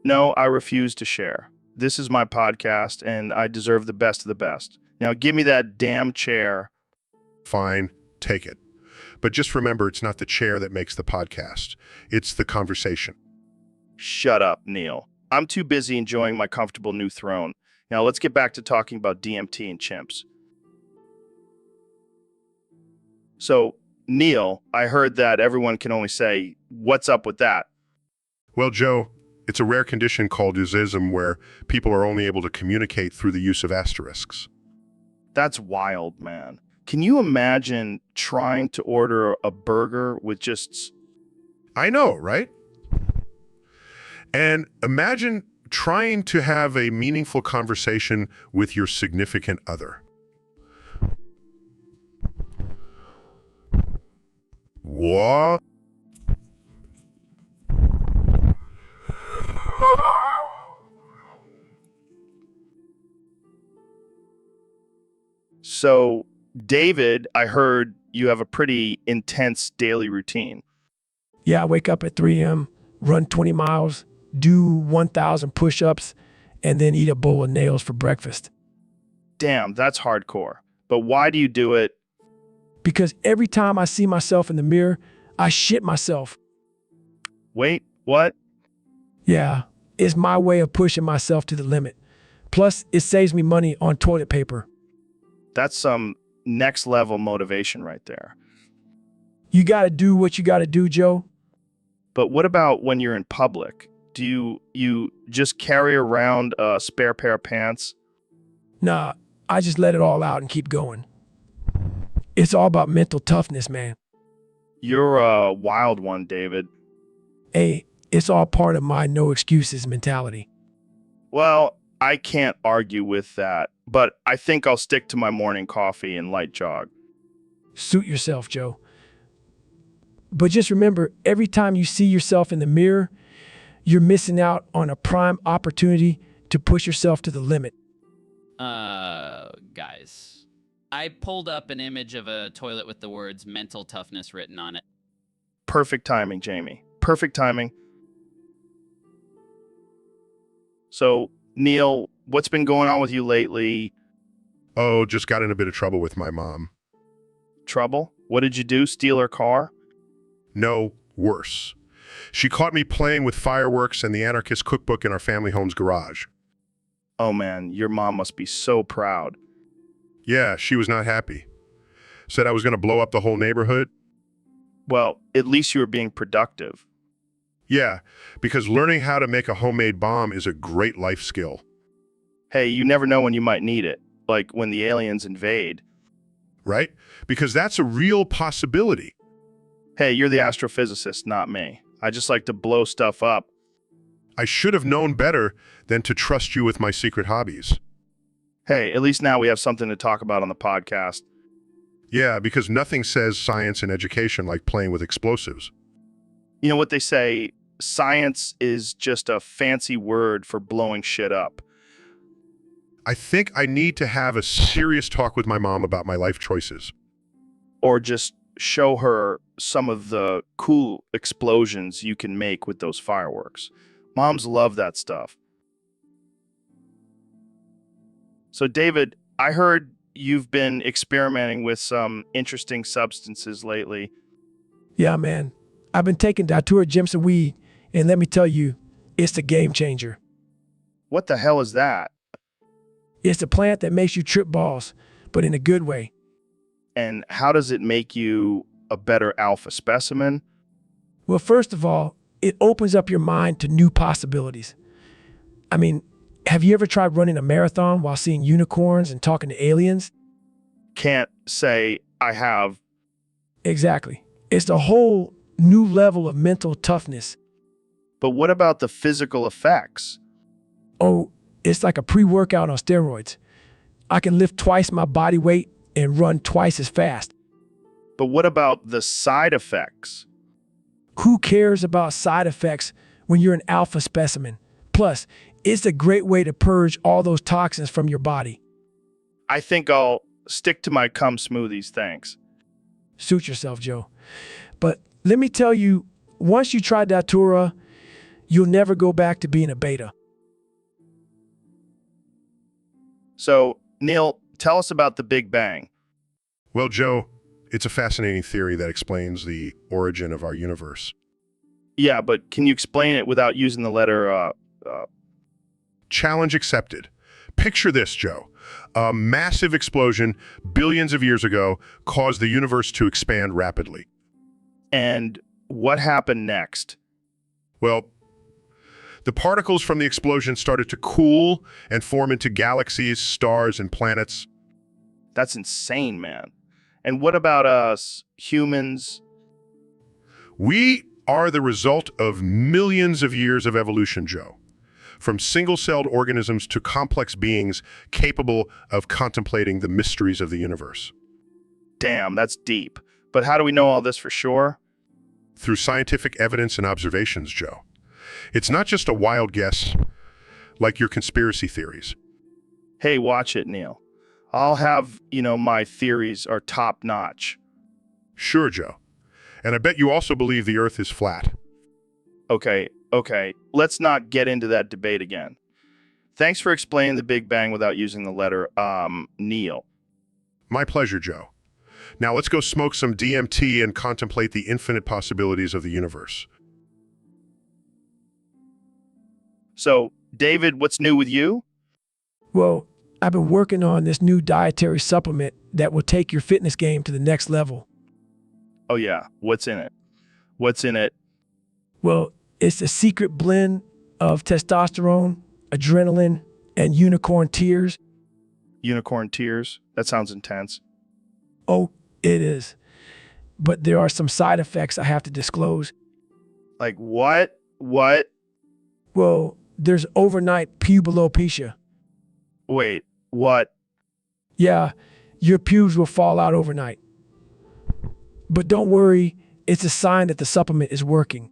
No, I refuse to share. This is my podcast, and I deserve the best of the best. Now give me that damn chair. Fine, take it. But just remember, it's not the chair that makes the podcast. It's the conversation. Shut up, Neil. I'm too busy enjoying my comfortable new throne. Now let's get back to talking about DMT and chimps. So, Neil, I heard that everyone can only say, "What's up with that?" Well, Joe, it's a rare condition called autism where people are only able to communicate through the use of asterisks. That's wild, man. Can you imagine trying to order a burger with just... I know, right? And imagine trying to have a meaningful conversation with your significant other. What? So, David, I heard you have a pretty intense daily routine. Yeah, I wake up at 3 a.m., run 20 miles, do 1,000 push-ups, and then eat a bowl of nails for breakfast. Damn, that's hardcore. But why do you do it? Because every time I see myself in the mirror, I shit myself. Wait, what? Yeah, it's my way of pushing myself to the limit. Plus, it saves me money on toilet paper. That's some next level motivation right there. You gotta do what you gotta do, Joe. But what about when you're in public? Do you just carry around a spare pair of pants? Nah, I just let it all out and keep going. It's all about mental toughness, man. You're a wild one, David. Hey, it's all part of my no excuses mentality. Well, I can't argue with that, but I think I'll stick to my morning coffee and light jog. Suit yourself, Joe. But just remember, every time you see yourself in the mirror, you're missing out on a prime opportunity to push yourself to the limit. Guys, I pulled up an image of a toilet with the words mental toughness written on it. Perfect timing, Jamie. Perfect timing. So, Neil, what's been going on with you lately? Oh, just got in a bit of trouble with my mom. Trouble? What did you do? Steal her car? No, worse. She caught me playing with fireworks and the anarchist cookbook in our family home's garage. Oh man, your mom must be so proud. Yeah, she was not happy. Said I was going to blow up the whole neighborhood. Well, at least you were being productive. Yeah, because learning how to make a homemade bomb is a great life skill. Hey, you never know when you might need it, like when the aliens invade. Right? Because that's a real possibility. Hey, you're the astrophysicist, not me. I just like to blow stuff up. I should have known better than to trust you with my secret hobbies. Hey, at least now we have something to talk about on the podcast. Yeah, because nothing says science and education like playing with explosives. You know what they say, science is just a fancy word for blowing shit up. I think I need to have a serious talk with my mom about my life choices. Or just show her some of the cool explosions you can make with those fireworks. Moms love that stuff. So, David, I heard you've been experimenting with some interesting substances lately. Yeah, man. I've been taking Datura Jimson weed, and let me tell you, it's a game changer. What the hell is that? It's a plant that makes you trip balls, but in a good way. And how does it make you a better alpha specimen? Well, first of all, it opens up your mind to new possibilities. I mean, have you ever tried running a marathon while seeing unicorns and talking to aliens? Can't say I have. Exactly. It's a whole new level of mental toughness. But what about the physical effects? Oh, it's like a pre-workout on steroids. I can lift twice my body weight and run twice as fast. But what about the side effects? Who cares about side effects when you're an alpha specimen? Plus, it's a great way to purge all those toxins from your body. I think I'll stick to my cum smoothies, thanks. Suit yourself, Joe. But let me tell you, once you try Datura, you'll never go back to being a beta. So, Neil, tell us about the Big Bang. Well, Joe, it's a fascinating theory that explains the origin of our universe. Yeah, but can you explain it without using the letter, Challenge accepted. Picture this, Joe. A massive explosion billions of years ago caused the universe to expand rapidly. And what happened next? Well, the particles from the explosion started to cool and form into galaxies, stars, and planets. That's insane, man. And what about us, humans? We are the result of millions of years of evolution, Joe. From single-celled organisms to complex beings capable of contemplating the mysteries of the universe. Damn, that's deep. But how do we know all this for sure? Through scientific evidence and observations, Joe. It's not just a wild guess, like your conspiracy theories. Hey, watch it, Neil. I'll have, my theories are top-notch. Sure, Joe. And I bet you also believe the Earth is flat. Okay, let's not get into that debate again. Thanks for explaining the Big Bang without using the letter, Neil. My pleasure, Joe. Now let's go smoke some DMT and contemplate the infinite possibilities of the universe. So, David, what's new with you? Well, I've been working on this new dietary supplement that will take your fitness game to the next level. Oh yeah, what's in it? What's in it? Well, it's a secret blend of testosterone, adrenaline, and unicorn tears. Unicorn tears? That sounds intense. Oh, it is. But there are some side effects I have to disclose. Like what? What? Well, there's overnight pubalopecia. Wait, what? Yeah, your pubes will fall out overnight. But don't worry, it's a sign that the supplement is working.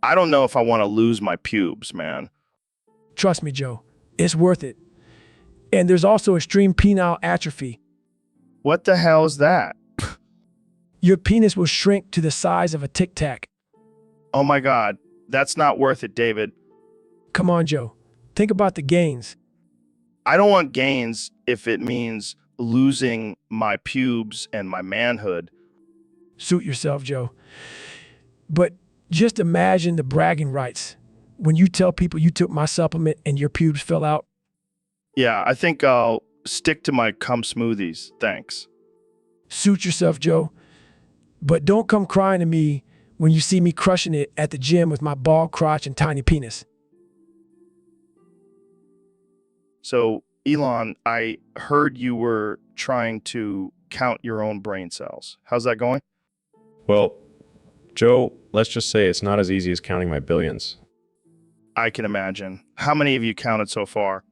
I don't know if I want to lose my pubes, man. Trust me, Joe, it's worth it. And there's also extreme penile atrophy. What the hell is that? Your penis will shrink to the size of a Tic Tac. Oh my God, that's not worth it, David. Come on, Joe. Think about the gains. I don't want gains if it means losing my pubes and my manhood. Suit yourself, Joe. But just imagine the bragging rights when you tell people you took my supplement and your pubes fell out. Yeah, I think I'll stick to my cum smoothies, thanks. Suit yourself, Joe. But don't come crying to me when you see me crushing it at the gym with my bald crotch and tiny penis. So, Elon, I heard you were trying to count your own brain cells. How's that going? Well, Joe, let's just say it's not as easy as counting my billions. I can imagine. How many have you counted so far?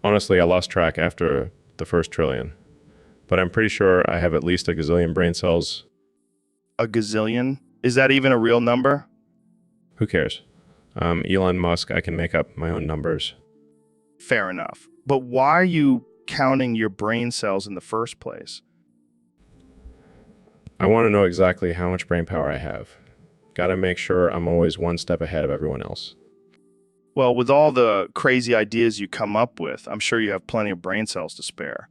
Honestly, I lost track after the first trillion. But I'm pretty sure I have at least a gazillion brain cells. A gazillion? Is that even a real number? Who cares? Elon Musk, I can make up my own numbers. Fair enough. But why are you counting your brain cells in the first place? I want to know exactly how much brain power I have. Gotta make sure I'm always one step ahead of everyone else. Well, with all the crazy ideas you come up with, I'm sure you have plenty of brain cells to spare.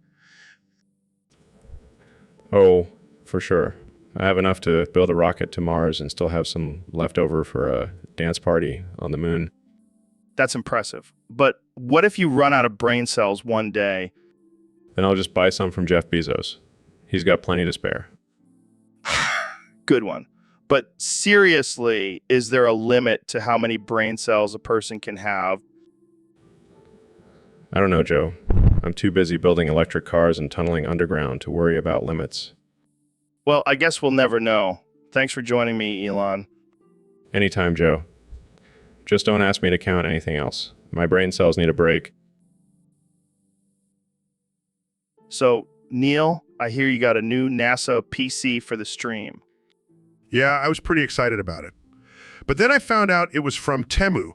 Oh, for sure. I have enough to build a rocket to Mars and still have some left over for a dance party on the moon. That's impressive. But what if you run out of brain cells one day? Then I'll just buy some from Jeff Bezos. He's got plenty to spare. Good one. But seriously, is there a limit to how many brain cells a person can have? I don't know, Joe. I'm too busy building electric cars and tunneling underground to worry about limits. Well, I guess we'll never know. Thanks for joining me, Elon. Anytime, Joe. Just don't ask me to count anything else. My brain cells need a break. So, Neil, I hear you got a new NASA PC for the stream. Yeah, I was pretty excited about it. But then I found out it was from Temu.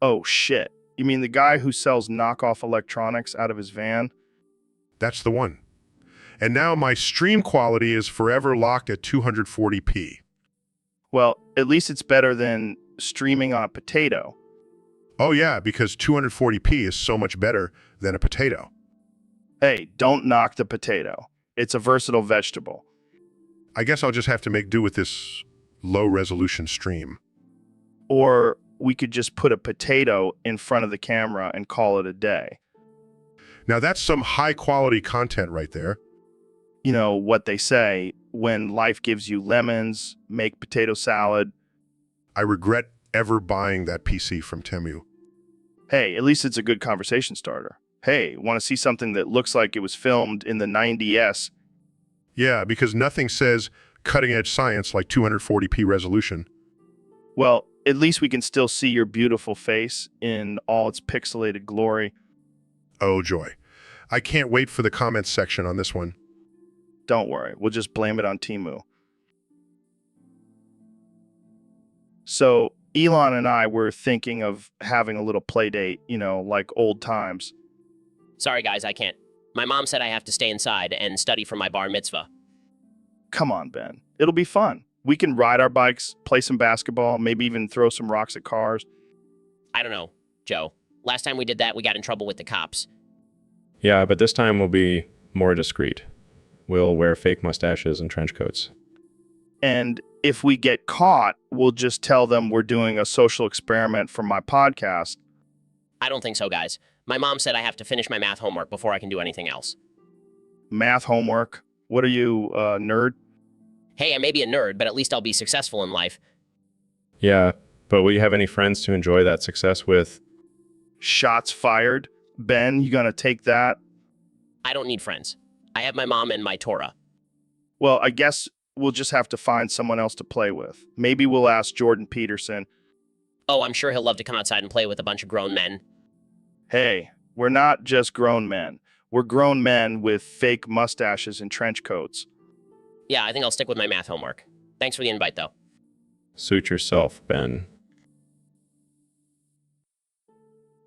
Oh, shit. You mean the guy who sells knockoff electronics out of his van? That's the one. And now my stream quality is forever locked at 240p. Well, at least it's better than streaming on a potato. Oh yeah, because 240p is so much better than a potato. Hey, don't knock the potato. It's a versatile vegetable. I guess I'll just have to make do with this low-resolution stream. Or we could just put a potato in front of the camera and call it a day. Now that's some high-quality content right there. You know what they say, when life gives you lemons, make potato salad. I regret ever buying that PC from Temu. Hey, at least it's a good conversation starter. Hey, want to see something that looks like it was filmed in the 90s? Yeah, because nothing says cutting-edge science like 240p resolution. Well, at least we can still see your beautiful face in all its pixelated glory. Oh, joy. I can't wait for the comments section on this one. Don't worry, we'll just blame it on Temu. So, Elon and I were thinking of having a little play date, like old times. Sorry, guys, I can't. My mom said I have to stay inside and study for my bar mitzvah. Come on, Ben. It'll be fun. We can ride our bikes, play some basketball, maybe even throw some rocks at cars. I don't know, Joe. Last time we did that, we got in trouble with the cops. Yeah, but this time we'll be more discreet. We'll wear fake mustaches and trench coats. And if we get caught, we'll just tell them we're doing a social experiment for my podcast. I don't think so, guys. My mom said I have to finish my math homework before I can do anything else. Math homework? What are you, nerd? Hey, I may be a nerd, but at least I'll be successful in life. Yeah, but will you have any friends to enjoy that success with? Shots fired. Ben, you gonna take that? I don't need friends. I have my mom and my Torah. Well, I guess we'll just have to find someone else to play with. Maybe we'll ask Jordan Peterson. Oh, I'm sure he'll love to come outside and play with a bunch of grown men. Hey, we're not just grown men. We're grown men with fake mustaches and trench coats. Yeah, I think I'll stick with my math homework. Thanks for the invite, though. Suit yourself, Ben.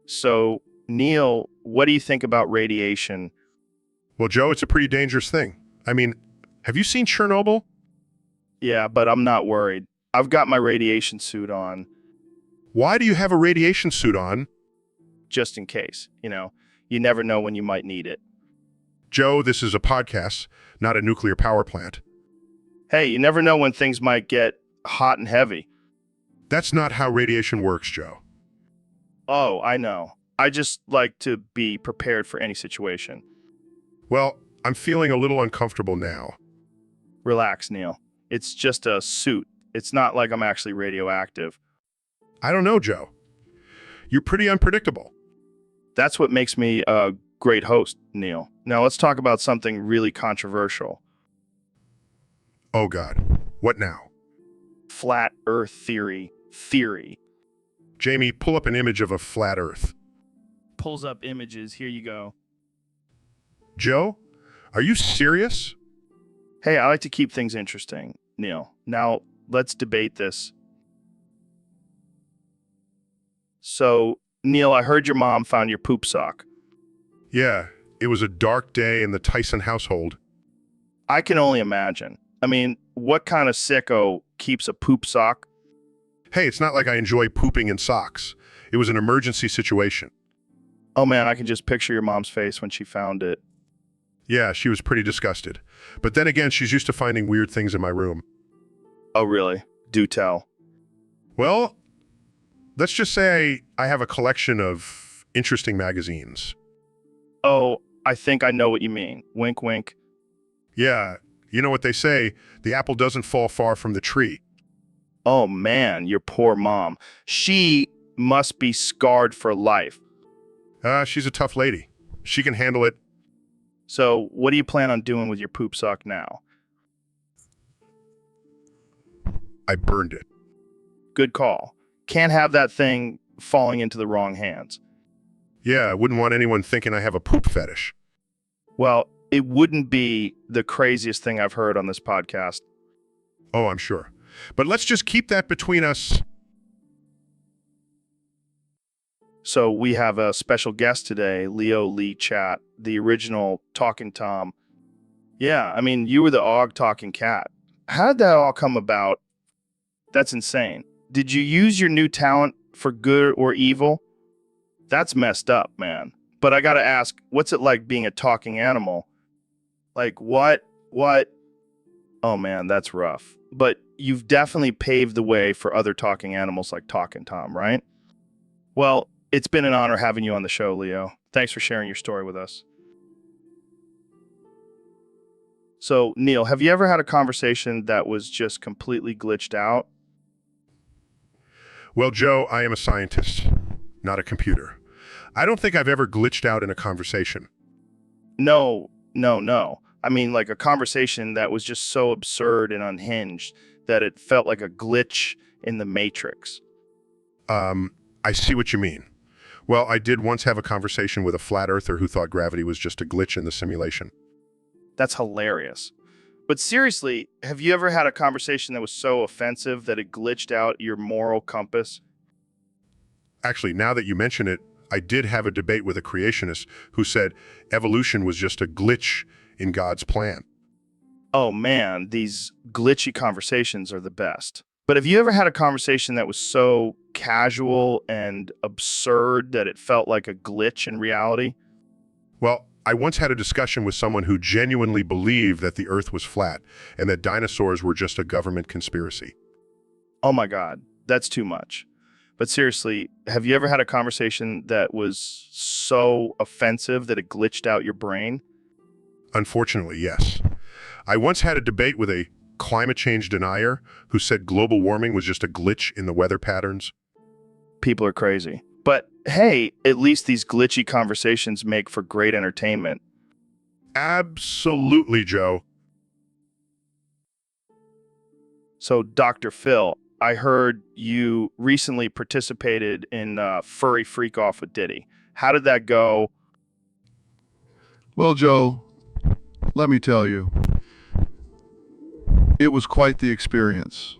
So, Neil, what do you think about radiation? Well, Joe, it's a pretty dangerous thing. I mean, have you seen Chernobyl? Yeah, but I'm not worried. I've got my radiation suit on. Why do you have a radiation suit on? Just in case, you never know when you might need it. Joe, this is a podcast, not a nuclear power plant. Hey, you never know when things might get hot and heavy. That's not how radiation works, Joe. Oh, I know. I just like to be prepared for any situation. Well, I'm feeling a little uncomfortable now. Relax, Neil. It's just a suit. It's not like I'm actually radioactive. I don't know, Joe. You're pretty unpredictable. That's what makes me a great host, Neil. Now let's talk about something really controversial. Oh, God. What now? Flat Earth theory. Jamie, pull up an image of a flat Earth. pulls up images. Here you go. Joe, are you serious? Hey, I like to keep things interesting, Neil. Now, let's debate this. So, Neil, I heard your mom found your poop sock. Yeah, it was a dark day in the Tyson household. I can only imagine. I mean, what kind of sicko keeps a poop sock? Hey, it's not like I enjoy pooping in socks. It was an emergency situation. Oh man, I can just picture your mom's face when she found it. Yeah, she was pretty disgusted. But then again, she's used to finding weird things in my room. Oh really? Do tell. Well, let's just say I have a collection of interesting magazines. Oh, I think I know what you mean. Wink, wink. Yeah, you know what they say, the apple doesn't fall far from the tree. Oh man, your poor mom. She must be scarred for life. She's a tough lady. She can handle it. So, what do you plan on doing with your poop sock now? I burned it. Good call. Can't have that thing falling into the wrong hands. Yeah, I wouldn't want anyone thinking I have a poop fetish. Well, it wouldn't be the craziest thing I've heard on this podcast. Oh, I'm sure. But let's just keep that between us. So we have a special guest today, Leo Lee Chat, the original Talking Tom. Yeah, I mean, you were the Og Talking Cat. How did that all come about? That's insane. Did you use your new talent for good or evil? That's messed up, man. But I gotta ask, what's it like being a talking animal? Like, what? Oh man, that's rough. But you've definitely paved the way for other talking animals like Talking Tom, right? Well, it's been an honor having you on the show, Leo. Thanks for sharing your story with us. So, Neil, have you ever had a conversation that was just completely glitched out? Well, Joe, I am a scientist, not a computer. I don't think I've ever glitched out in a conversation. No. I mean, like a conversation that was just so absurd and unhinged that it felt like a glitch in the Matrix. I see what you mean. Well, I did once have a conversation with a flat earther who thought gravity was just a glitch in the simulation. That's hilarious. But seriously, have you ever had a conversation that was so offensive that it glitched out your moral compass? Actually, now that you mention it, I did have a debate with a creationist who said evolution was just a glitch in God's plan. Oh man, these glitchy conversations are the best. But have you ever had a conversation that was so casual and absurd that it felt like a glitch in reality? Well, I once had a discussion with someone who genuinely believed that the Earth was flat and that dinosaurs were just a government conspiracy. Oh my God, that's too much. But seriously, have you ever had a conversation that was so offensive that it glitched out your brain? Unfortunately, yes. I once had a debate with a climate change denier who said global warming was just a glitch in the weather patterns. People are crazy. But hey, at least these glitchy conversations make for great entertainment. Absolutely, Joe. So, Dr. Phil, I heard you recently participated in Furry Freak Off with Diddy. How did that go? Well, Joe, let me tell you, it was quite the experience.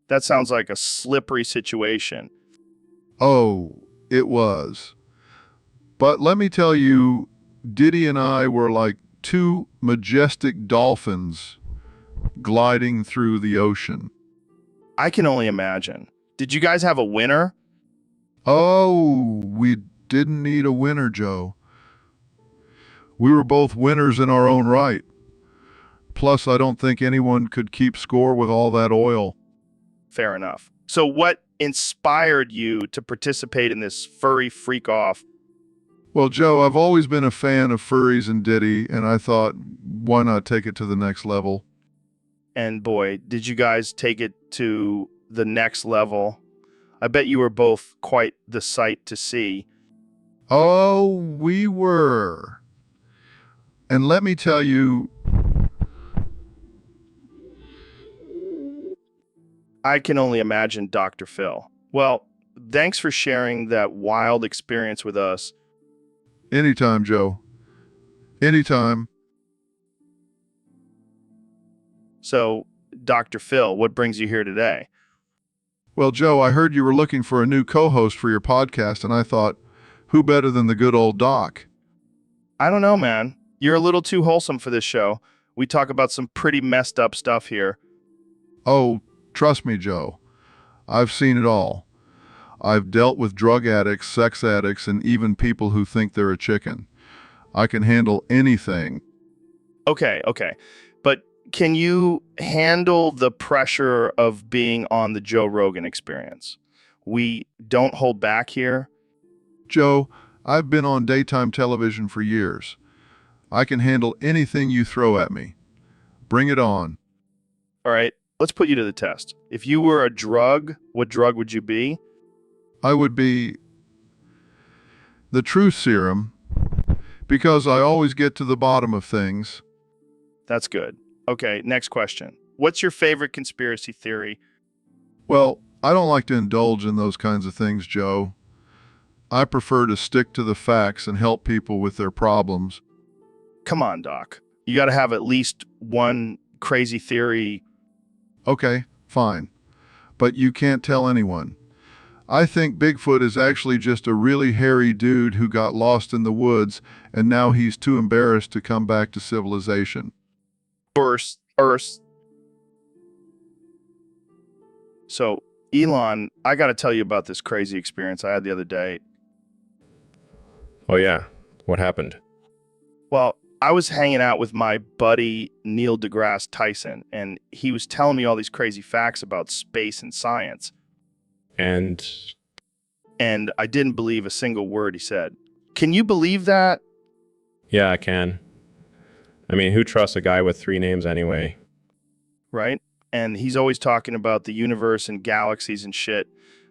That sounds like a slippery situation. Oh, it was. But let me tell you, Diddy and I were like two majestic dolphins gliding through the ocean. I can only imagine. Did you guys have a winner? Oh, we didn't need a winner, Joe. We were both winners in our own right. Plus, I don't think anyone could keep score with all that oil. Fair enough. So what inspired you to participate in this furry freak off? Well, Joe, I've always been a fan of furries and Diddy, and I thought, why not take it to the next level? And boy, did you guys take it to the next level. I bet you were both quite the sight to see. Oh, we were. And let me tell you, I can only imagine Dr. Phil. Well, thanks for sharing that wild experience with us. Anytime, Joe. Anytime. So, Dr. Phil, what brings you here today? Well, Joe, I heard you were looking for a new co-host for your podcast, and I thought, who better than the good old Doc? I don't know, man. You're a little too wholesome for this show. We talk about some pretty messed up stuff here. Oh, trust me, Joe. I've seen it all. I've dealt with drug addicts, sex addicts, and even people who think they're a chicken. I can handle anything. Okay. But can you handle the pressure of being on the Joe Rogan Experience? We don't hold back here. Joe, I've been on daytime television for years. I can handle anything you throw at me. Bring it on. All right, let's put you to the test. If you were a drug, what drug would you be? I would be the truth serum, because I always get to the bottom of things. That's good. Okay, next question. What's your favorite conspiracy theory? Well, I don't like to indulge in those kinds of things, Joe. I prefer to stick to the facts and help people with their problems. Come on, Doc. You got to have at least one crazy theory. Okay, fine. But you can't tell anyone. I think Bigfoot is actually just a really hairy dude who got lost in the woods, and now he's too embarrassed to come back to civilization. Earth. So, Elon, I got to tell you about this crazy experience I had the other day. Oh, yeah. What happened? Well, I was hanging out with my buddy Neil deGrasse Tyson, and he was telling me all these crazy facts about space and science. And And I didn't believe a single word he said. Can you believe that? yeah, I can. I mean, who trusts a guy with 3 names anyway? Right? And he's always talking about the universe and galaxies and shit.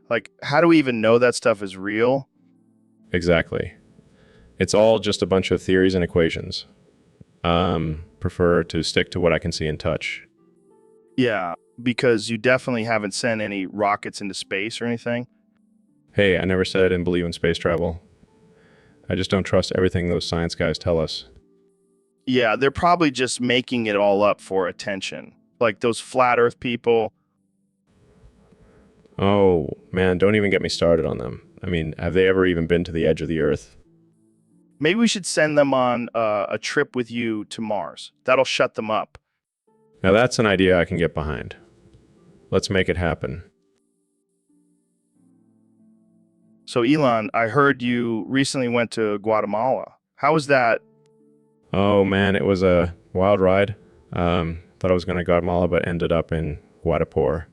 Like, how do we even know that stuff is real? Exactly. It's all just a bunch of theories and equations. Prefer to stick to what I can see and touch. Yeah, because you definitely haven't sent any rockets into space or anything. Hey, I never said I didn't believe in space travel. I just don't trust everything those science guys tell us. Yeah, they're probably just making it all up for attention. Like those flat earth people. Oh, man, don't even get me started on them. I mean, have they ever even been to the edge of the Earth? Maybe we should send them on a trip with you to Mars. That'll shut them up. Now that's an idea I can get behind. Let's make it happen. So, Elon, I heard you recently went to Guatemala. How was that? Oh, man, it was a wild ride. Thought I was going to Guatemala, but ended up in Guadapur.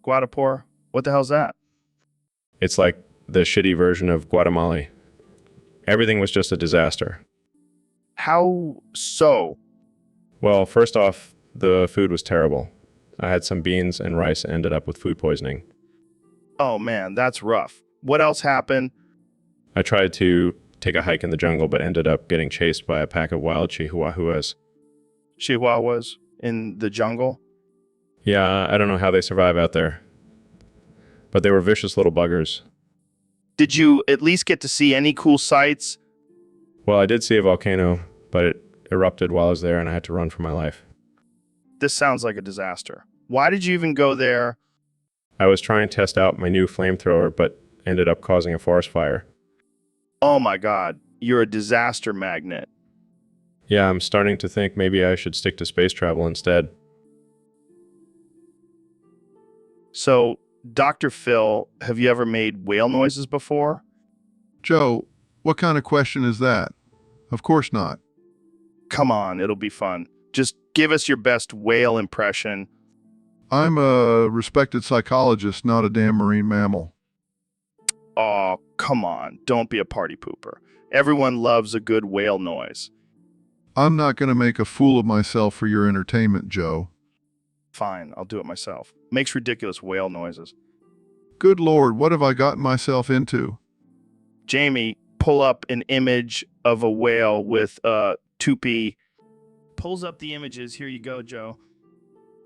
Guadapur? What the hell's that? It's like the shitty version of Guatemala. Everything was just a disaster. How so? Well, first off, the food was terrible. I had some beans and rice and ended up with food poisoning. Oh man, that's rough. What else happened? I tried to take a hike in the jungle, but ended up getting chased by a pack of wild chihuahuas. Chihuahuas in the jungle? Yeah, I don't know how they survive out there. But they were vicious little buggers. Did you at least get to see any cool sights? Well, I did see a volcano, but it erupted while I was there and I had to run for my life. This sounds like a disaster. Why did you even go there? I was trying to test out my new flamethrower, but ended up causing a forest fire. Oh my God, you're a disaster magnet. Yeah, I'm starting to think maybe I should stick to space travel instead. So, Dr. Phil, have you ever made whale noises before? Joe, what kind of question is that? Of course not. Come on, it'll be fun. Just give us your best whale impression. I'm a respected psychologist, not a damn marine mammal. Oh, come on, don't be a party pooper. Everyone loves a good whale noise. I'm not going to make a fool of myself for your entertainment, Joe. Fine, I'll do it myself. Makes ridiculous whale noises. Good Lord, what have I gotten myself into? Jamie, pull up an image of a whale with a toupee. Pulls up the images. Here you go, Joe.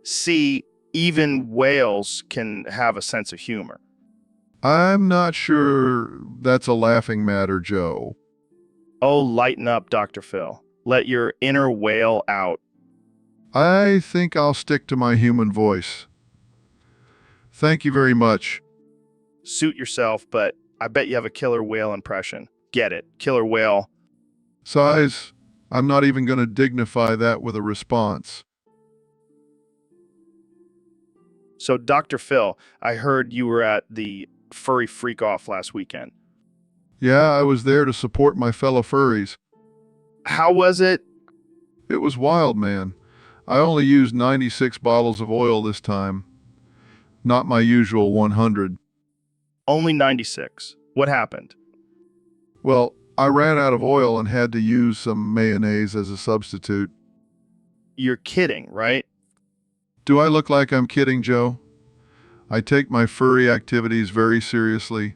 See, even whales can have a sense of humor. I'm not sure that's a laughing matter, Joe. Oh, lighten up, Dr. Phil. Let your inner whale out. I think I'll stick to my human voice. Thank you very much. Suit yourself, but I bet you have a killer whale impression. Get it? Killer whale. Size, I'm not even going to dignify that with a response. So, Dr. Phil, I heard you were at the furry freak off last weekend. Yeah, I was there to support my fellow furries. How was it? It was wild, man. I only used 96 bottles of oil this time. Not my usual 100. Only 96. What happened? Well, I ran out of oil and had to use some mayonnaise as a substitute. You're kidding, right? Do I look like I'm kidding, Joe? I take my furry activities very seriously.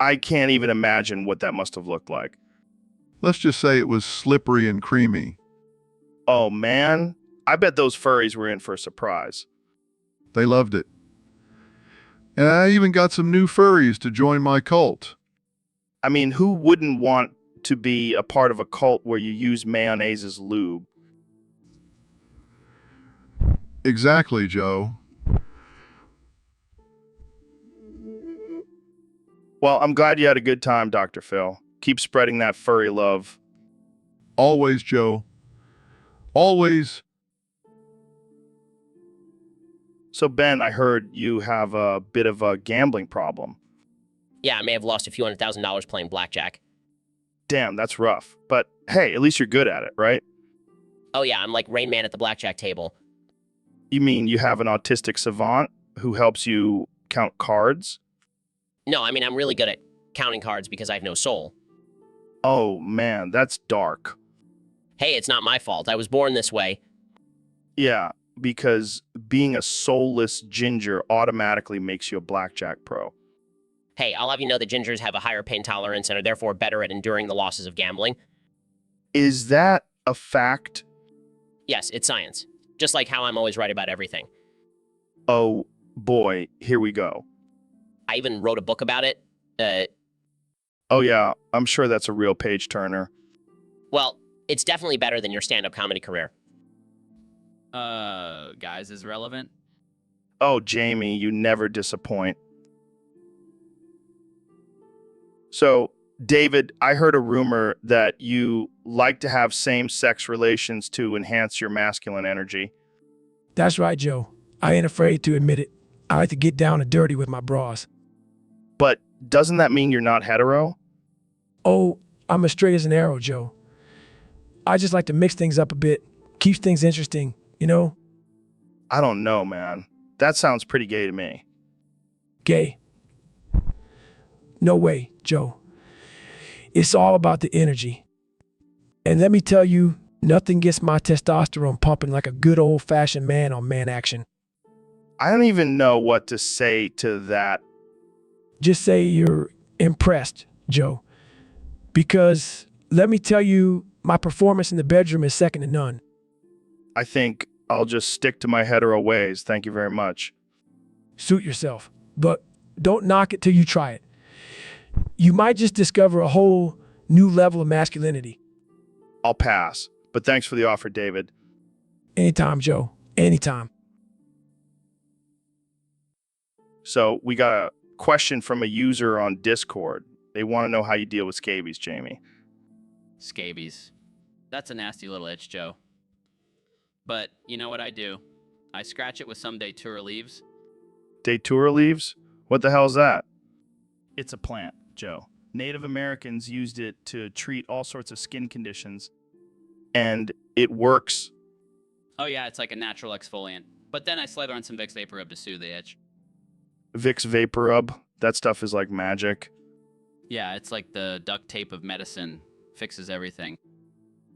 I can't even imagine what that must have looked like. Let's just say it was slippery and creamy. Oh, man. I bet those furries were in for a surprise. They loved it. And I even got some new furries to join my cult. I mean, who wouldn't want to be a part of a cult where you use mayonnaise as lube? Exactly, Joe. Well, I'm glad you had a good time, Dr. Phil. Keep spreading that furry love. Always, Joe. Always. So, Ben, I heard you have a bit of a gambling problem. Yeah, I may have lost a few $100,000 playing blackjack. Damn, that's rough. But hey, at least you're good at it, right? Oh yeah, I'm like Rain Man at the blackjack table. You mean you have an autistic savant who helps you count cards? No, I mean, I'm really good at counting cards because I have no soul. Oh, man, that's dark. Hey, it's not my fault. I was born this way. Yeah, because being a soulless ginger automatically makes you a blackjack pro. Hey, I'll have you know that gingers have a higher pain tolerance and are therefore better at enduring the losses of gambling. Is that a fact? Yes, it's science. Just like how I'm always right about everything. Oh, boy, here we go. I even wrote a book about it. Oh, yeah, I'm sure that's a real page turner. Well, it's definitely better than your stand-up comedy career. Guys, is relevant? Oh, Jamie, you never disappoint. So, David, I heard a rumor that you like to have same-sex relations to enhance your masculine energy. That's right, Joe. I ain't afraid to admit it. I like to get down and dirty with my bras. But doesn't that mean you're not hetero? Oh, I'm as straight as an arrow, Joe. I just like to mix things up a bit. Keeps things interesting, you know? I don't know, man. That sounds pretty gay to me. Gay. No way, Joe. It's all about the energy. And let me tell you, nothing gets my testosterone pumping like a good old-fashioned man-on-man action. I don't even know what to say to that. Just say you're impressed, Joe. Because let me tell you, my performance in the bedroom is second to none. I think I'll just stick to my hetero ways. Thank you very much. Suit yourself, but don't knock it till you try it. You might just discover a whole new level of masculinity. I'll pass, but thanks for the offer, David. Anytime, Joe. Anytime. So we got a question from a user on Discord. They want to know how you deal with scabies, Jamie. Scabies. That's a nasty little itch, Joe. But you know what I do? I scratch it with some datura leaves. Datura leaves? What the hell is that? It's a plant, Joe. Native Americans used it to treat all sorts of skin conditions, and it works. Oh yeah, it's like a natural exfoliant. But then I slather on some Vicks Vapor Rub to soothe the itch. Vicks Vapor Rub? That stuff is like magic. Yeah, it's like the duct tape of medicine. Fixes everything.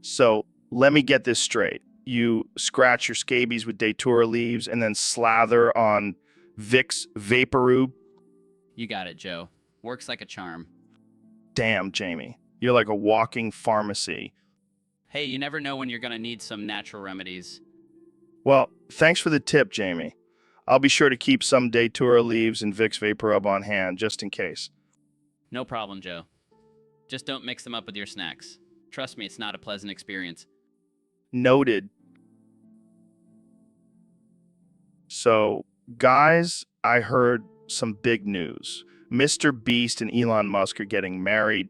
So let me get this straight. You scratch your scabies with datura leaves and then slather on Vicks Vaporub. You got it, Joe. Works like a charm. Damn, Jamie. You're like a walking pharmacy. Hey, you never know when you're gonna need some natural remedies. Well, thanks for the tip, Jamie. I'll be sure to keep some Datura leaves and Vicks VapoRub on hand, just in case. No problem, Joe. Just don't mix them up with your snacks. Trust me, it's not a pleasant experience. Noted. So, guys, I heard some big news. Mr. Beast and Elon Musk are getting married.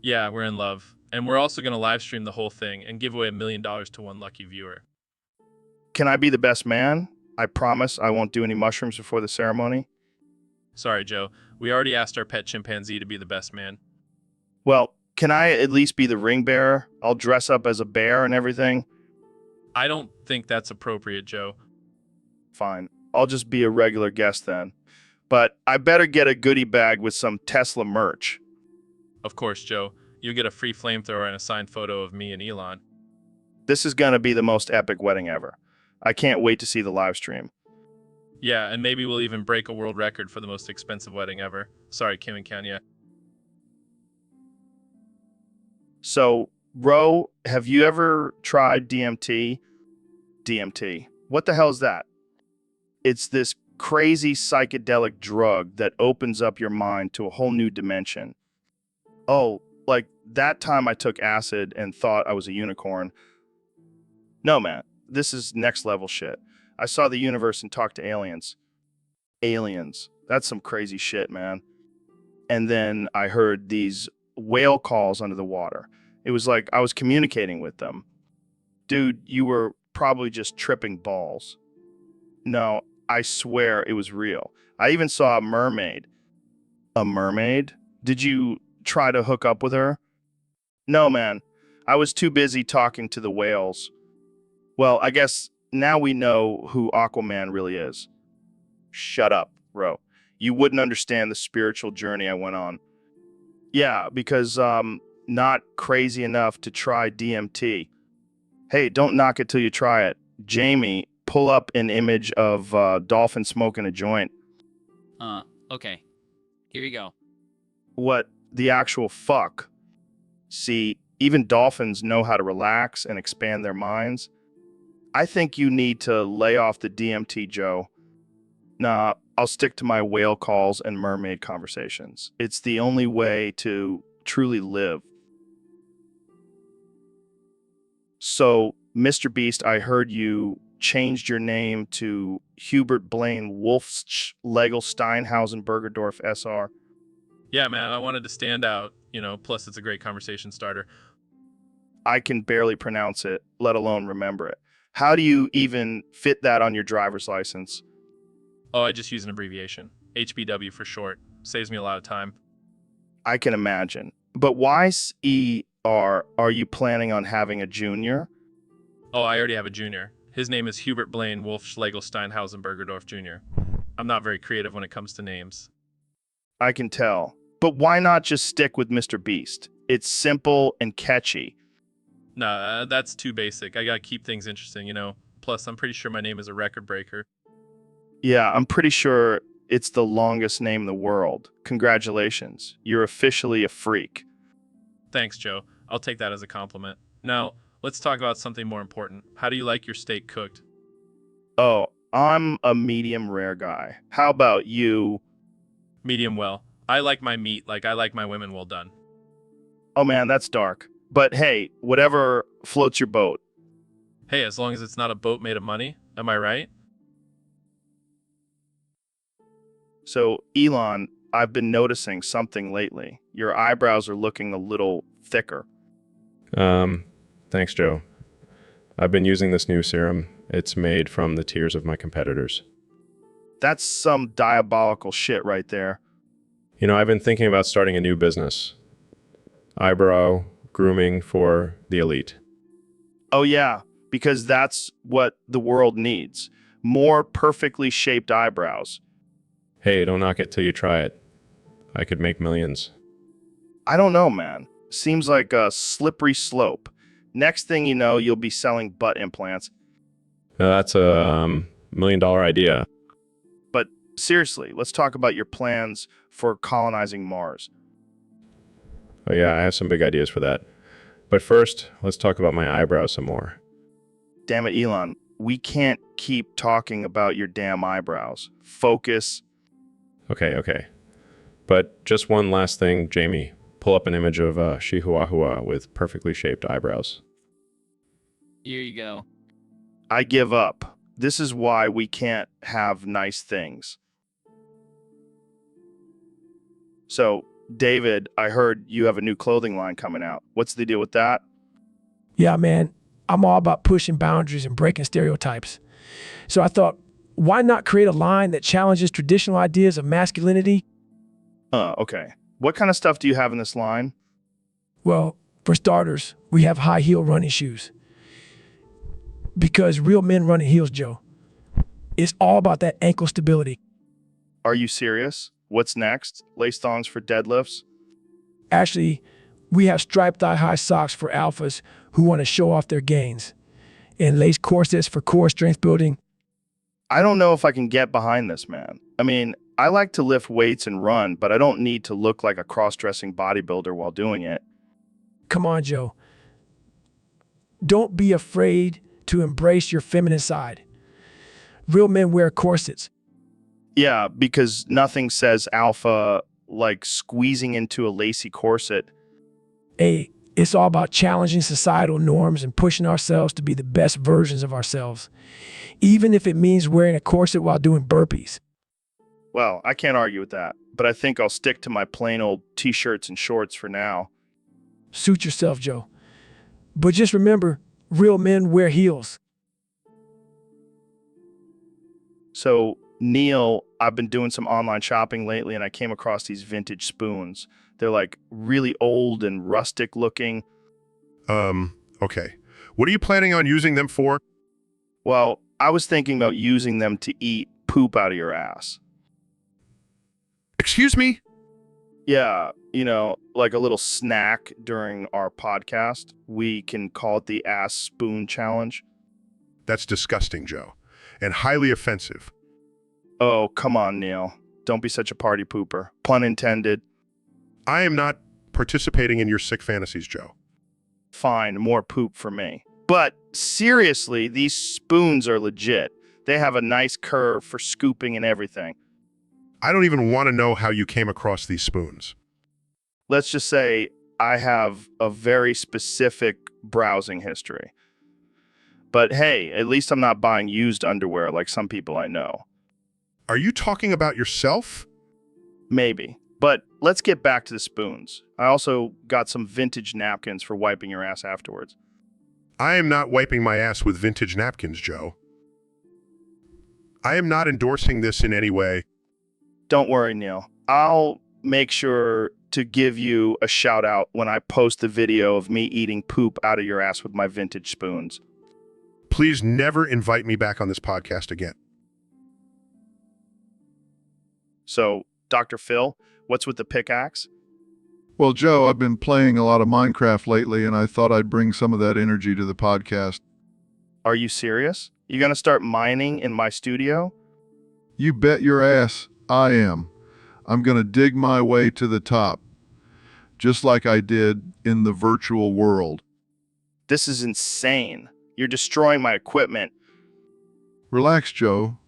Yeah, we're in love. And we're also going to live stream the whole thing and give away $1 million to one lucky viewer. Can I be the best man? I promise I won't do any mushrooms before the ceremony. Sorry, Joe. We already asked our pet chimpanzee to be the best man. Well, can I at least be the ring bearer? I'll dress up as a bear and everything. I don't think that's appropriate, Joe. Fine. I'll just be a regular guest then. But I better get a goodie bag with some Tesla merch. Of course, Joe. You'll get a free flamethrower and a signed photo of me and Elon. This is going to be the most epic wedding ever. I can't wait to see the live stream. Yeah, and maybe we'll even break a world record for the most expensive wedding ever. Sorry, Kim and Kenya. So, Ro, have you ever tried DMT? DMT. What the hell is that? It's this crazy psychedelic drug that opens up your mind to a whole new dimension. Oh, like that time I took acid and thought I was a unicorn. No, man, this is next level shit. I saw the universe and talked to aliens. Aliens. That's some crazy shit, man. And then I heard these whale calls under the water. It was like I was communicating with them. Dude, you were probably just tripping balls. No, I swear it was real. I even saw a mermaid. A mermaid? Did you try to hook up with her? No, man. I was too busy talking to the whales. Well, I guess now we know who Aquaman really is. Shut up, Ro. You wouldn't understand the spiritual journey I went on. Yeah, because not crazy enough to try DMT. Hey, don't knock it till you try it. Jamie, pull up an image of dolphin smoking a joint. Okay. Here you go. What the actual fuck? See, even dolphins know how to relax and expand their minds. I think you need to lay off the DMT, Joe. Nah, I'll stick to my whale calls and mermaid conversations. It's the only way to truly live. So, Mr. Beast, I heard you changed your name to Hubert Blaine Wolfsch Legel Steinhausen Bergerdorf SR. Yeah, man, I wanted to stand out, plus it's a great conversation starter. I can barely pronounce it, let alone remember it. How do you even fit that on your driver's license? Oh, I just use an abbreviation. HBW for short. Saves me a lot of time. I can imagine. But why ER are you planning on having a junior? Oh, I already have a junior. His name is Hubert Blaine Wolf Schlegel Steinhausen Bergerdorf Jr. I'm not very creative when it comes to names. I can tell. But why not just stick with Mr. Beast? It's simple and catchy. Nah, that's too basic. I gotta keep things interesting, Plus, I'm pretty sure my name is a record breaker. Yeah, I'm pretty sure it's the longest name in the world. Congratulations. You're officially a freak. Thanks, Joe. I'll take that as a compliment. Now, let's talk about something more important. How do you like your steak cooked? Oh, I'm a medium rare guy. How about you? Medium well. I like my meat like I like my women well done. Oh man, that's dark. But hey, whatever floats your boat. Hey, as long as it's not a boat made of money, am I right? So, Elon, I've been noticing something lately. Your eyebrows are looking a little thicker. Thanks, Joe. I've been using this new serum. It's made from the tears of my competitors. That's some diabolical shit right there. I've been thinking about starting a new business. Eyebrow grooming for the elite. Oh yeah, because that's what the world needs. More perfectly shaped eyebrows. Hey, don't knock it till you try it. I could make millions. I don't know, man. Seems like a slippery slope. Next thing you know, you'll be selling butt implants. That's a $1 million idea. But seriously, let's talk about your plans for colonizing Mars. Oh yeah, I have some big ideas for that. But first, let's talk about my eyebrows some more. Damn it, Elon. we can't keep talking about your damn eyebrows. Focus. Okay. But just one last thing, Jamie. Pull up an image of Chihuahua with perfectly shaped eyebrows. Here you go. I give up. This is why we can't have nice things. So, David, I heard you have a new clothing line coming out. What's the deal with that? Yeah, man, I'm all about pushing boundaries and breaking stereotypes. So I thought, why not create a line that challenges traditional ideas of masculinity? Okay. What kind of stuff do you have in this line? Well, for starters, we have high heel running shoes. Because real men run in heels, Joe. It's all about that ankle stability. Are you serious? What's next? Lace thongs for deadlifts? Actually, we have striped thigh-high socks for alphas who want to show off their gains, and lace corsets for core strength building. I don't know if I can get behind this, man. I mean, I like to lift weights and run, but I don't need to look like a cross-dressing bodybuilder while doing it. Come on, Joe. Don't be afraid to embrace your feminine side. Real men wear corsets. Yeah, because nothing says alpha like squeezing into a lacy corset. Hey, it's all about challenging societal norms and pushing ourselves to be the best versions of ourselves, even if it means wearing a corset while doing burpees. Well, I can't argue with that, but I think I'll stick to my plain old t-shirts and shorts for now. Suit yourself, Joe. But just remember, real men wear heels. So, Neil, I've been doing some online shopping lately and I came across these vintage spoons. They're like really old and rustic looking. Okay. What are you planning on using them for? Well, I was thinking about using them to eat poop out of your ass. Excuse me? Yeah, like a little snack during our podcast. We can call it the ass spoon challenge. That's disgusting, Joe, and highly offensive. Oh, come on, Neil. Don't be such a party pooper. Pun intended. I am not participating in your sick fantasies, Joe. Fine, more poop for me. But seriously, these spoons are legit. They have a nice curve for scooping and everything. I don't even want to know how you came across these spoons. Let's just say I have a very specific browsing history. But hey, at least I'm not buying used underwear like some people I know. Are you talking about yourself? Maybe. But let's get back to the spoons. I also got some vintage napkins for wiping your ass afterwards. I am not wiping my ass with vintage napkins, Joe. I am not endorsing this in any way. Don't worry, Neil. I'll make sure to give you a shout out when I post the video of me eating poop out of your ass with my vintage spoons. Please never invite me back on this podcast again. So, Dr. Phil, what's with the pickaxe? Well, Joe, I've been playing a lot of Minecraft lately, and I thought I'd bring some of that energy to the podcast. Are you serious? You gonna start mining in my studio? You bet your ass I am. I'm going to dig my way to the top, just like I did in the virtual world. This is insane. You're destroying my equipment. Relax, Joe.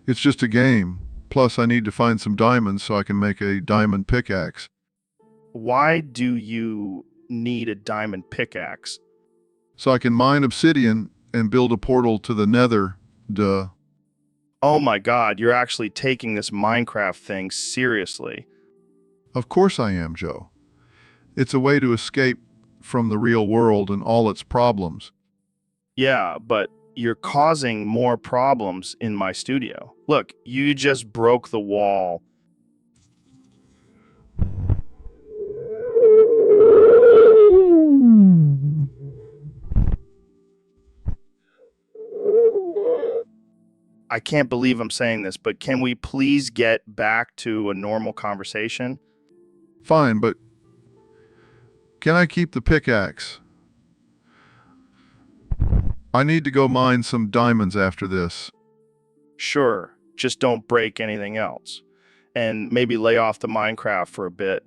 It's just a game. Plus, I need to find some diamonds so I can make a diamond pickaxe. Why do you need a diamond pickaxe? So I can mine obsidian and build a portal to the nether. Duh. Oh my God, you're actually taking this Minecraft thing seriously. Of course I am, Joe. It's a way to escape from the real world and all its problems. Yeah, but you're causing more problems in my studio. Look, you just broke the wall. I can't believe I'm saying this, but can we please get back to a normal conversation? Fine, but can I keep the pickaxe? I need to go mine some diamonds after this. Sure, just don't break anything else. And maybe lay off the Minecraft for a bit.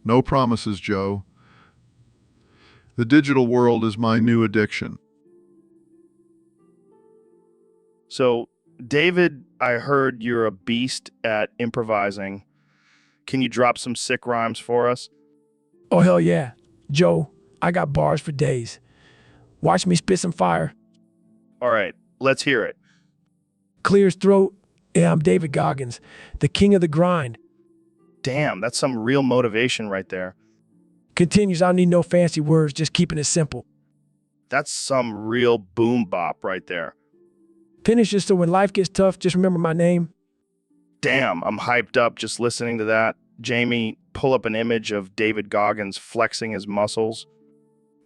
No promises, Joe. The digital world is my new addiction. So, David, I heard you're a beast at improvising. Can you drop some sick rhymes for us? Oh, hell yeah. Joe, I got bars for days. Watch me spit some fire. All right, let's hear it. Clear his throat. Yeah, I'm David Goggins, the king of the grind. Damn, that's some real motivation right there. Continues, I don't need no fancy words, just keeping it simple. That's some real boom bop right there. Finishes, so when life gets tough, just remember my name. Damn, I'm hyped up just listening to that. Jamie, pull up an image of David Goggins flexing his muscles.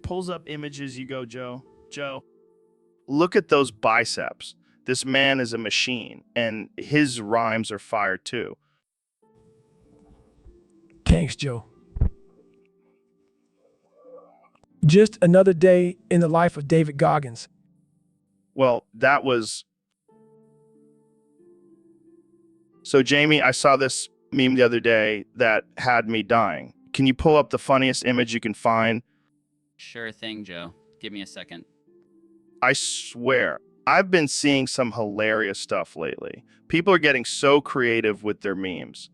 Pulls up images, you go, Joe. Joe, look at those biceps. This man is a machine, and his rhymes are fire too. Thanks, Joe. Just another day in the life of David Goggins. Well, that was... So, Jamie, I saw this meme the other day that had me dying. Can you pull up the funniest image you can find? Sure thing, Joe. Give me a second. I swear, I've been seeing some hilarious stuff lately. People are getting so creative with their memes.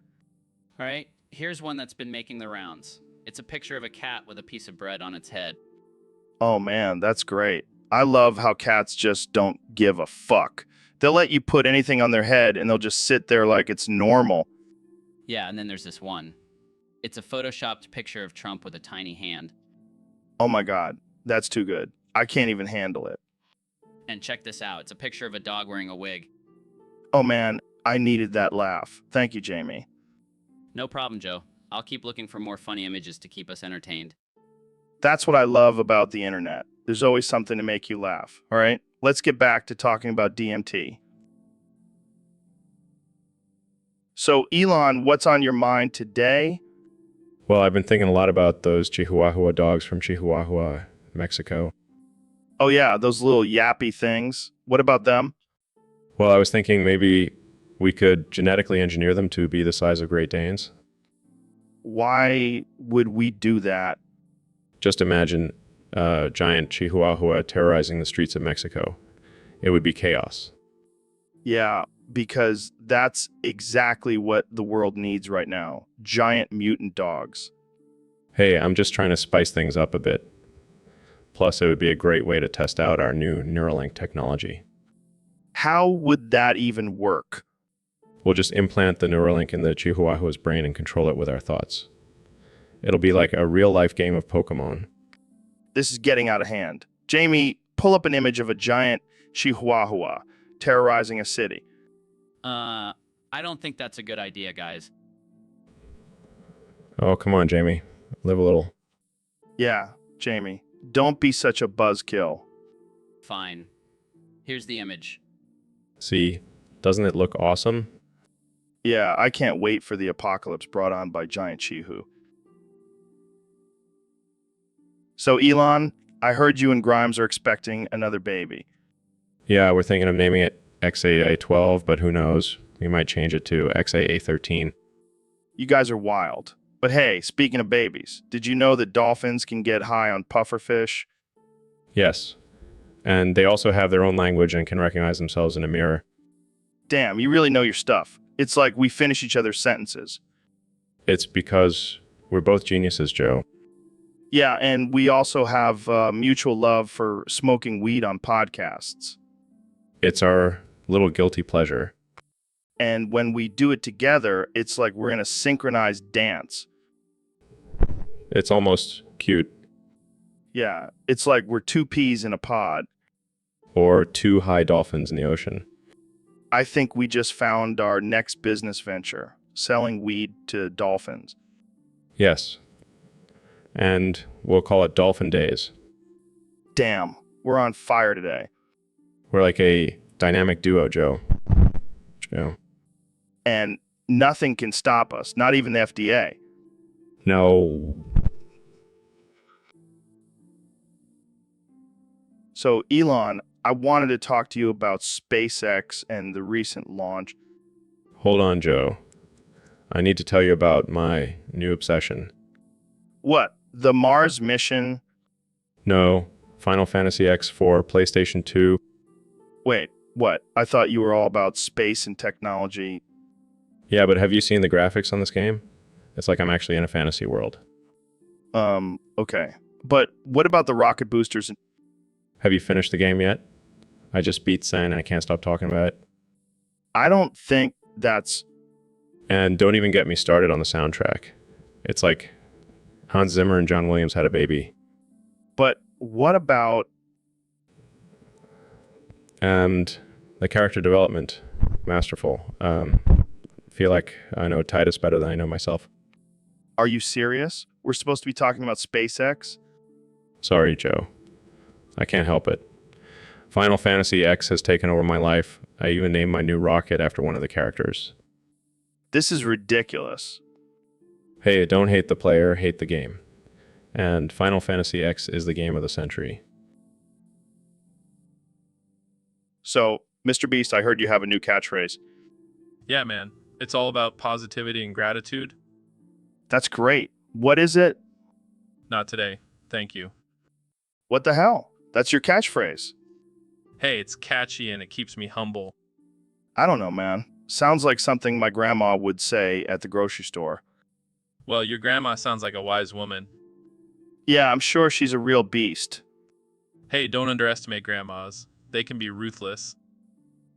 All right, here's one that's been making the rounds. It's a picture of a cat with a piece of bread on its head. Oh man, that's great. I love how cats just don't give a fuck. They'll let you put anything on their head and they'll just sit there like it's normal. Yeah, and then there's this one. It's a photoshopped picture of Trump with a tiny hand. Oh my God, that's too good. I can't even handle it. And check this out. It's a picture of a dog wearing a wig. Oh man, I needed that laugh. Thank you, Jamie. No problem, Joe. I'll keep looking for more funny images to keep us entertained. That's what I love about the internet. There's always something to make you laugh. All right, let's get back to talking about DMT. So, Elon, what's on your mind today? Well, I've been thinking a lot about those Chihuahua dogs from Chihuahua, Mexico. Oh yeah, those little yappy things. What about them? Well, I was thinking maybe we could genetically engineer them to be the size of Great Danes. Why would we do that? Just imagine a giant Chihuahua terrorizing the streets of Mexico. It would be chaos. Yeah, because that's exactly what the world needs right now. Giant mutant dogs. Hey, I'm just trying to spice things up a bit. Plus, it would be a great way to test out our new Neuralink technology. How would that even work? We'll just implant the Neuralink in the Chihuahua's brain and control it with our thoughts. It'll be like a real-life game of Pokemon. This is getting out of hand. Jamie, pull up an image of a giant Chihuahua terrorizing a city. I don't think that's a good idea, guys. Oh, come on, Jamie. Live a little. Yeah, Jamie, don't be such a buzzkill. Fine. Here's the image. See, doesn't it look awesome? Yeah, I can't wait for the apocalypse brought on by giant Chihu. So, Elon, I heard you and Grimes are expecting another baby. Yeah, we're thinking of naming it XAA12, but who knows? We might change it to XAA13. You guys are wild. But hey, speaking of babies, did you know that dolphins can get high on pufferfish? Yes. And they also have their own language and can recognize themselves in a mirror. Damn, you really know your stuff. It's like we finish each other's sentences. It's because we're both geniuses, Joe. Yeah, and we also have mutual love for smoking weed on podcasts. It's our little guilty pleasure. And when we do it together, it's like we're in a synchronized dance. It's almost cute. Yeah, it's like we're two peas in a pod. Or two high dolphins in the ocean. I think we just found our next business venture, selling weed to dolphins. Yes. And we'll call it Dolphin Days. Damn, we're on fire today. We're like a dynamic duo, Joe. Joe. And nothing can stop us, not even the FDA. No. So, Elon, I wanted to talk to you about SpaceX and the recent launch. Hold on, Joe. I need to tell you about my new obsession. What? The Mars mission? No, Final Fantasy X for PlayStation 2. Wait, What? I thought you were all about space and technology. Yeah, but have you seen the graphics on this game? It's like I'm actually in a fantasy world. Okay. But what about the rocket boosters? Have you finished the game yet? I just beat Sen and I can't stop talking about it. I don't think that's... And don't even get me started on the soundtrack. It's like Hans Zimmer and John Williams had a baby. But what about... And the character development, masterful. Feel like I know Titus better than I know myself. Are you serious? We're supposed to be talking about SpaceX? Sorry, Joe. I can't help it. Final Fantasy X has taken over my life. I even named my new rocket after one of the characters. This is ridiculous. Hey, don't hate the player, hate the game. And Final Fantasy X is the game of the century. So, Mr. Beast, I heard you have a new catchphrase. Yeah, man. It's all about positivity and gratitude. That's great. What is it? Not today. Thank you. What the hell? That's your catchphrase. Hey, it's catchy and it keeps me humble. I don't know, man. Sounds like something my grandma would say at the grocery store. Well, your grandma sounds like a wise woman. Yeah, I'm sure she's a real beast. Hey, don't underestimate grandmas. They can be ruthless.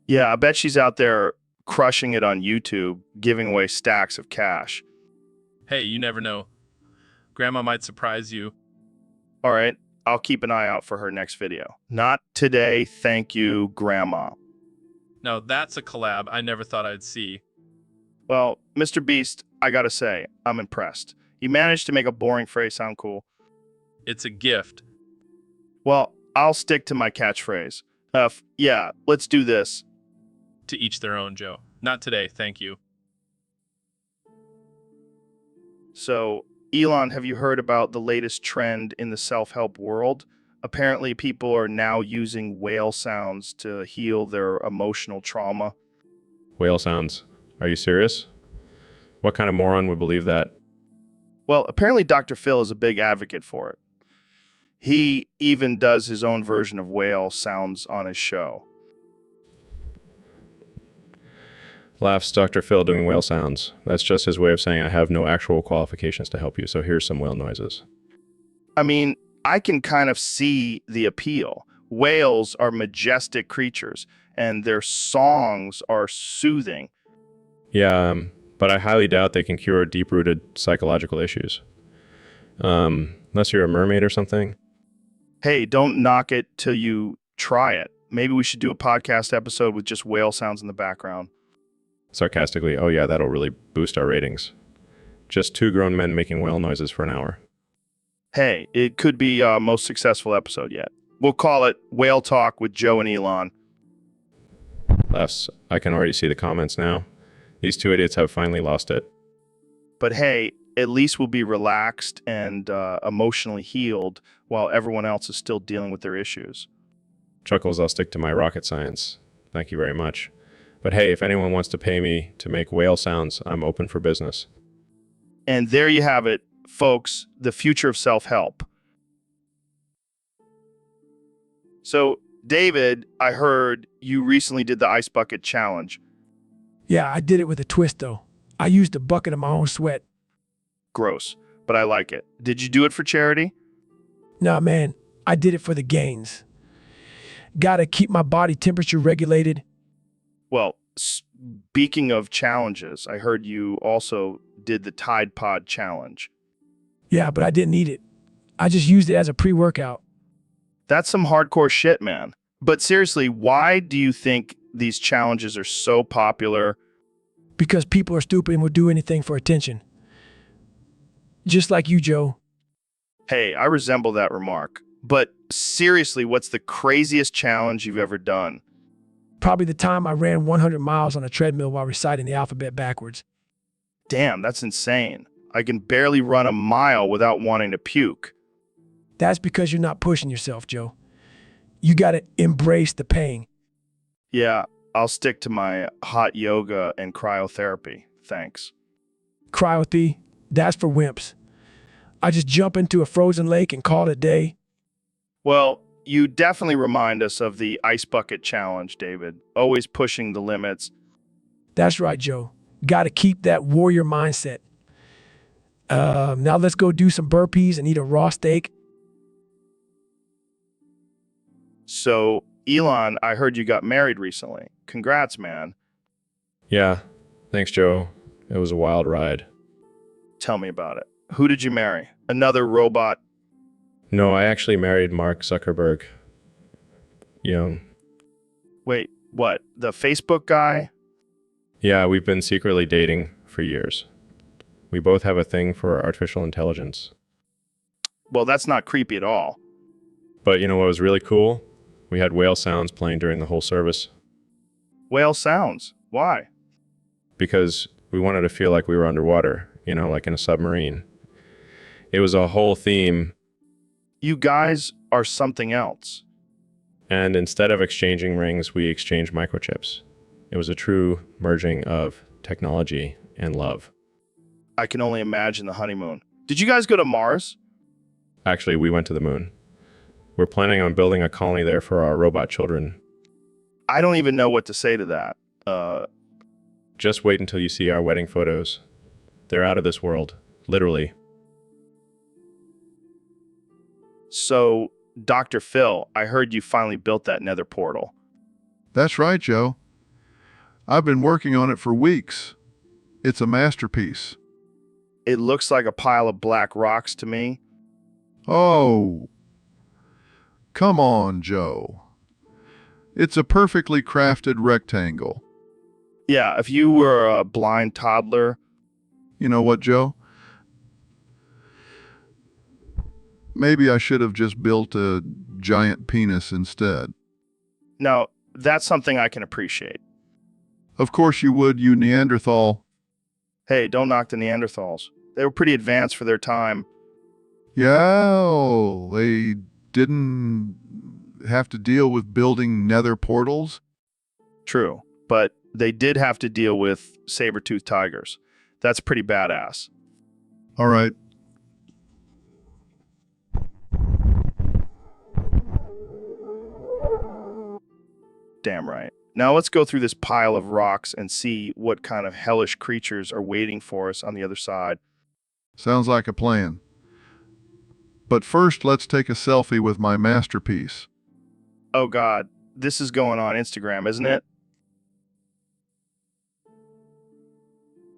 Yeah, I bet she's out there crushing it on YouTube, giving away stacks of cash. Hey, you never know. Grandma might surprise you. All right, I'll keep an eye out for her next video. Not today, thank you, Grandma. Now, that's a collab I never thought I'd see. Well, Mr. Beast, I gotta say, I'm impressed. You managed to make a boring phrase sound cool. It's a gift. Well, I'll stick to my catchphrase. Yeah, let's do this. To each their own, Joe. Not today, thank you. So, Elon, have you heard about the latest trend in the self-help world? Apparently, people are now using whale sounds to heal their emotional trauma. Whale sounds. Are you serious? What kind of moron would believe that? Well, apparently Dr. Phil is a big advocate for it. He even does his own version of whale sounds on his show. Laughs Dr. Phil doing whale sounds. That's just his way of saying I have no actual qualifications to help you, so here's some whale noises. I mean, I can kind of see the appeal. Whales are majestic creatures, and their songs are soothing. Yeah, but I highly doubt they can cure deep-rooted psychological issues. Unless you're a mermaid or something. Hey, don't knock it till you try it. Maybe we should do a podcast episode with just whale sounds in the background. Sarcastically, oh yeah, that'll really boost our ratings. Just two grown men making whale noises for an hour. Hey, it could be our most successful episode yet. We'll call it Whale Talk with Joe and Elon. Laughs, I can already see the comments now. These two idiots have finally lost it. But hey, at least we'll be relaxed and emotionally healed while everyone else is still dealing with their issues. Chuckles, I'll stick to my rocket science. Thank you very much. But hey, if anyone wants to pay me to make whale sounds, I'm open for business. And there you have it, folks, the future of self-help. So, David, I heard you recently did the ice bucket challenge. Yeah, I did it with a twist, though. I used a bucket of my own sweat. Gross, but I like it. Did you do it for charity? Nah, man, I did it for the gains. Gotta keep my body temperature regulated. Well, speaking of challenges, I heard you also did the Tide Pod challenge. Yeah, but I didn't eat it. I just used it as a pre-workout. That's some hardcore shit, man. But seriously, why do you think these challenges are so popular? Because people are stupid and will do anything for attention. Just like you, Joe. Hey, I resemble that remark. But seriously, what's the craziest challenge you've ever done? Probably the time I ran 100 miles on a treadmill while reciting the alphabet backwards. Damn, that's insane. I can barely run a mile without wanting to puke. That's because you're not pushing yourself, Joe. You gotta embrace the pain. Yeah, I'll stick to my hot yoga and cryotherapy. Thanks. Cryotherapy, that's for wimps. I just jump into a frozen lake and call it a day. Well, you definitely remind us of the ice bucket challenge, David. Always pushing the limits. That's right, Joe. Got to keep that warrior mindset. Now let's go do some burpees and eat a raw steak. So, Elon, I heard you got married recently. Congrats, man. Yeah, thanks, Joe. It was a wild ride. Tell me about it. Who did you marry? Another robot? No, I actually married Mark Zuckerberg. Young. Wait, what? The Facebook guy? Yeah, we've been secretly dating for years. We both have a thing for artificial intelligence. Well, that's not creepy at all. But you know what was really cool? We had whale sounds playing during the whole service. Whale sounds. Why? Because we wanted to feel like we were underwater, like in a submarine. It was a whole theme. You guys are something else. And instead of exchanging rings, we exchanged microchips. It was a true merging of technology and love. I can only imagine the honeymoon. Did you guys go to Mars? Actually, we went to the moon. We're planning on building a colony there for our robot children. I don't even know what to say to that. Just wait until you see our wedding photos. They're out of this world, literally. So, Dr. Phil, I heard you finally built that nether portal. That's right, Joe. I've been working on it for weeks. It's a masterpiece. It looks like a pile of black rocks to me. Oh, come on, Joe. It's a perfectly crafted rectangle. Yeah, if you were a blind toddler. You know what, Joe? Maybe I should have just built a giant penis instead. No, that's something I can appreciate. Of course you would, you Neanderthal. Hey, don't knock the Neanderthals. They were pretty advanced for their time. Yeah, they didn't have to deal with building nether portals? True, but they did have to deal with saber-toothed tigers. That's pretty badass. All right. Damn right. Now let's go through this pile of rocks and see what kind of hellish creatures are waiting for us on the other side. Sounds like a plan. But first, let's take a selfie with my masterpiece. Oh God, this is going on Instagram, isn't it?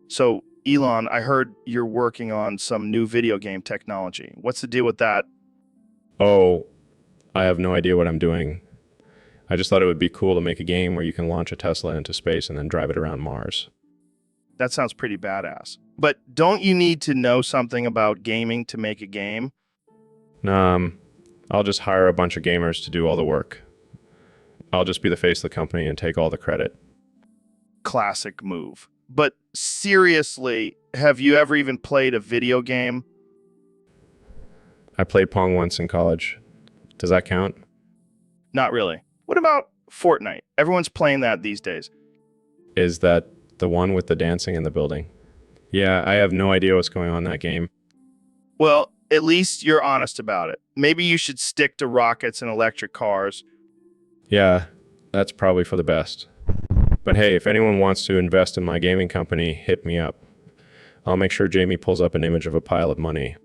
So, Elon, I heard you're working on some new video game technology. What's the deal with that? Oh, I have no idea what I'm doing. I just thought it would be cool to make a game where you can launch a Tesla into space and then drive it around Mars. That sounds pretty badass. But don't you need to know something about gaming to make a game? I'll just hire a bunch of gamers to do all the work. I'll just be the face of the company and take all the credit. Classic move. But seriously, have you ever even played a video game? I played Pong once in college. Does that count? Not really. What about Fortnite? Everyone's playing that these days. Is that the one with the dancing in the building? Yeah, I have no idea what's going on in that game. Well, at least you're honest about it. Maybe you should stick to rockets and electric cars. Yeah, that's probably for the best. But hey, if anyone wants to invest in my gaming company, hit me up. I'll make sure Jamie pulls up an image of a pile of money.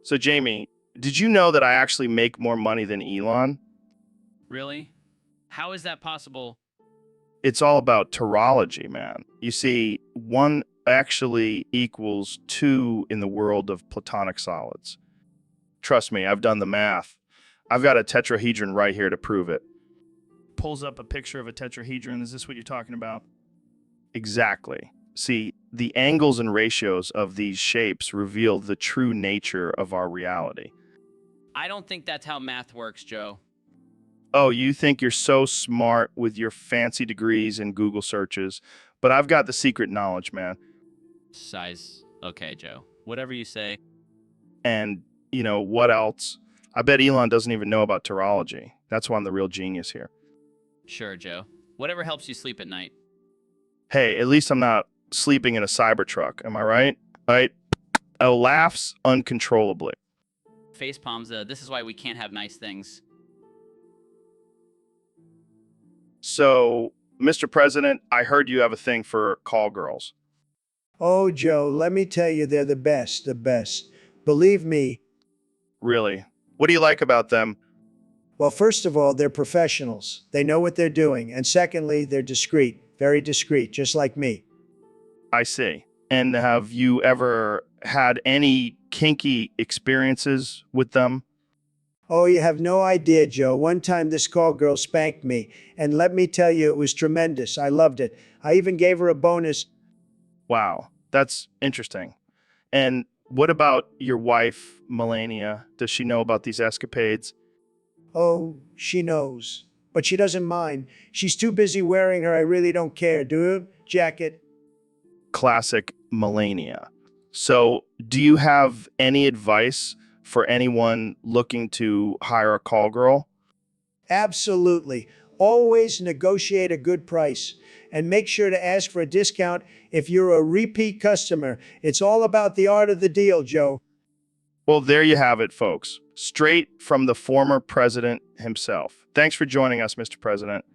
So, Jamie, did you know that I actually make more money than Elon? Really? How is that possible? It's all about terology, man. You see, 1 actually equals 2 in the world of platonic solids. Trust me, I've done the math. I've got a tetrahedron right here to prove it. Pulls up a picture of a tetrahedron. Is this what you're talking about? Exactly. See, the angles and ratios of these shapes reveal the true nature of our reality. I don't think that's how math works, Joe. Oh, you think you're so smart with your fancy degrees and Google searches, but I've got the secret knowledge, man. Size. Okay, Joe. Whatever you say. And, you know, what else? I bet Elon doesn't even know about terology. That's why I'm the real genius here. Sure, Joe. Whatever helps you sleep at night. Hey, at least I'm not sleeping in a Cybertruck, am I right? Right? Laughs uncontrollably. face palms. This is why we can't have nice things. So, Mr. President, I heard you have a thing for call girls. Oh, Joe, let me tell you, they're the best, the best. Believe me. Really? What do you like about them? Well, first of all, they're professionals. They know what they're doing. And secondly, they're discreet, very discreet, just like me. I see. And have you ever had any kinky experiences with them? Oh, you have no idea, Joe. One time this call girl spanked me, and let me tell you, it was tremendous. I loved it. I even gave her a bonus. Wow, that's interesting. And what about your wife, Melania? Does she know about these escapades? Oh, she knows. But she doesn't mind. She's too busy wearing her I really don't care, do you? Jacket. Classic Melania. So, do you have any advice for anyone looking to hire a call girl? Absolutely. Always negotiate a good price and make sure to ask for a discount if you're a repeat customer. It's all about the art of the deal, Joe. Well, there you have it, folks. Straight from the former president himself. Thanks for joining us, Mr. President.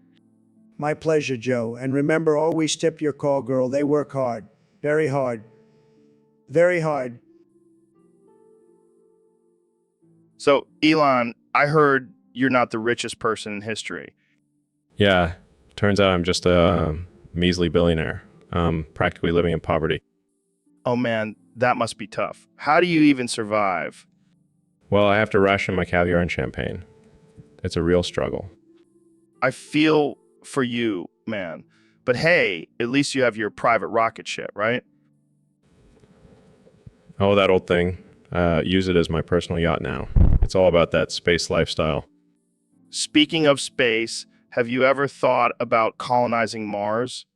My pleasure, Joe. And remember, always tip your call girl. They work hard. Very hard. Very hard. So, Elon, I heard you're not the richest person in history. Yeah, turns out I'm just a measly billionaire, practically living in poverty. Oh man, that must be tough. How do you even survive? Well, I have to ration my caviar and champagne. It's a real struggle. I feel for you, man. But hey, at least you have your private rocket ship, right? Oh, that old thing. Use it as my personal yacht now. It's all about that space lifestyle. Speaking of space, have you ever thought about colonizing Mars?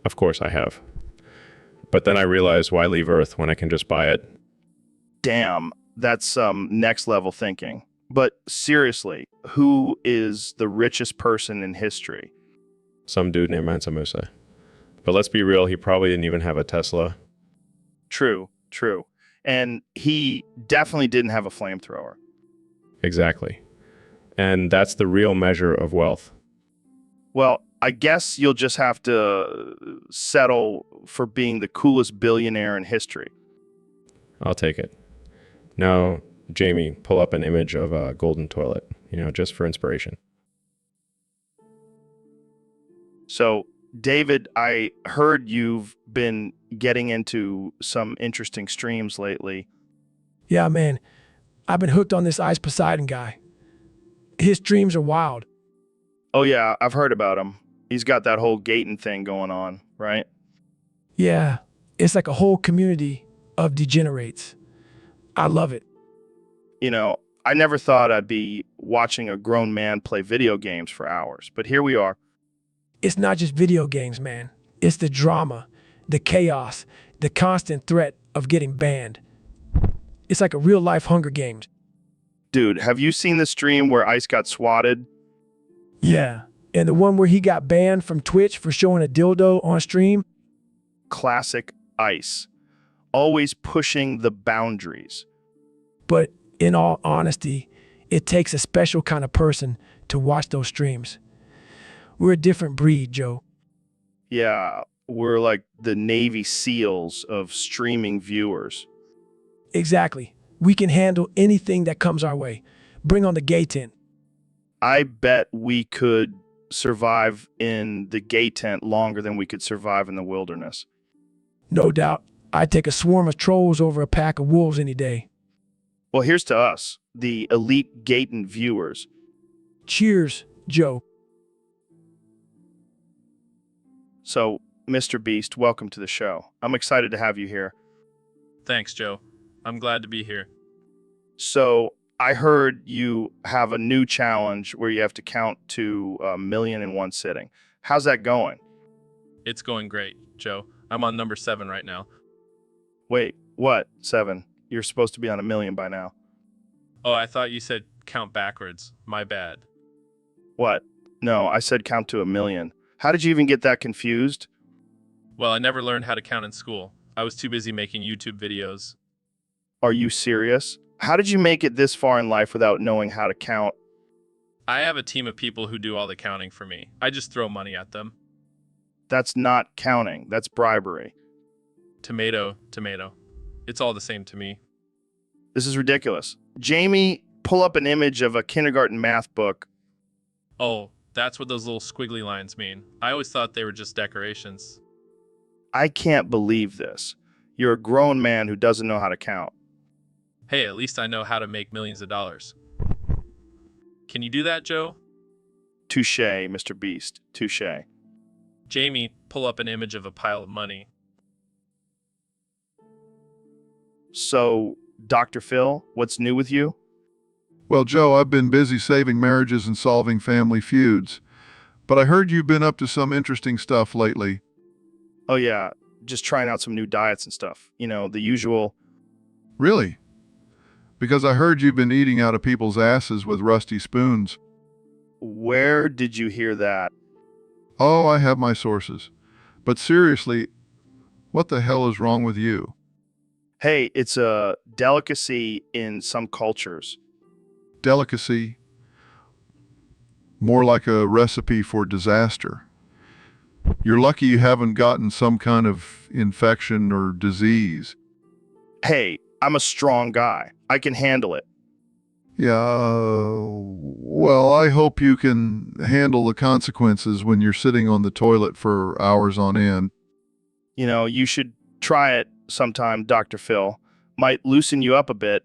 Of course I have. But then I realized, why leave Earth when I can just buy it? Damn, that's some next level thinking. But seriously, who is the richest person in history? Some dude named Mansa Musa. But let's be real, he probably didn't even have a Tesla. True. And he definitely didn't have a flamethrower. Exactly. And that's the real measure of wealth. Well, I guess you'll just have to settle for being the coolest billionaire in history. I'll take it. Now, Jamie, pull up an image of a golden toilet, just for inspiration. So, David, I heard you've been getting into some interesting streams lately. Yeah, man. I've been hooked on this Ice Poseidon guy. His streams are wild. Oh yeah, I've heard about him. He's got that whole gating thing going on, right? Yeah, it's like a whole community of degenerates. I love it. I never thought I'd be watching a grown man play video games for hours, but here we are. It's not just video games, man. It's the drama, the chaos, the constant threat of getting banned. It's like a real-life Hunger Games. Dude, have you seen the stream where Ice got swatted? Yeah, and the one where he got banned from Twitch for showing a dildo on stream? Classic Ice. Always pushing the boundaries. But in all honesty, it takes a special kind of person to watch those streams. We're a different breed, Joe. Yeah, we're like the Navy SEALs of streaming viewers. Exactly. We can handle anything that comes our way. Bring on the gay tent. I bet we could survive in the gay tent longer than we could survive in the wilderness. No doubt. I'd take a swarm of trolls over a pack of wolves any day. Well, here's to us, the elite Gaten viewers. Cheers, Joe. So, Mr. Beast, welcome to the show. I'm excited to have you here. Thanks, Joe. I'm glad to be here. So, I heard you have a new challenge where you have to count to 1,000,000 in one sitting. How's that going? It's going great, Joe. I'm on number 7 right now. Wait, what? 7? You're supposed to be on 1,000,000 by now. Oh, I thought you said count backwards. My bad. What? No, I said count to 1,000,000. How did you even get that confused? Well, I never learned how to count in school. I was too busy making YouTube videos. Are you serious? How did you make it this far in life without knowing how to count? I have a team of people who do all the counting for me. I just throw money at them. That's not counting. That's bribery. Tomato, tomato. It's all the same to me. This is ridiculous. Jamie, pull up an image of a kindergarten math book. Oh, that's what those little squiggly lines mean. I always thought they were just decorations. I can't believe this. You're a grown man who doesn't know how to count. Hey, at least I know how to make millions of dollars. Can you do that, Joe? Touché, Mr. Beast. Touché. Jamie, pull up an image of a pile of money. So, Dr. Phil, what's new with you? Well, Joe, I've been busy saving marriages and solving family feuds. But I heard you've been up to some interesting stuff lately. Oh yeah, just trying out some new diets and stuff. You know, the usual. Really? Because I heard you've been eating out of people's asses with rusty spoons. Where did you hear that? Oh, I have my sources. But seriously, what the hell is wrong with you? Hey, it's a delicacy in some cultures. Delicacy? More like a recipe for disaster. You're lucky you haven't gotten some kind of infection or disease. Hey, I'm a strong guy. I can handle it. Yeah, well, I hope you can handle the consequences when you're sitting on the toilet for hours on end. You know, you should try it sometime, Dr. Phil. Might loosen you up a bit.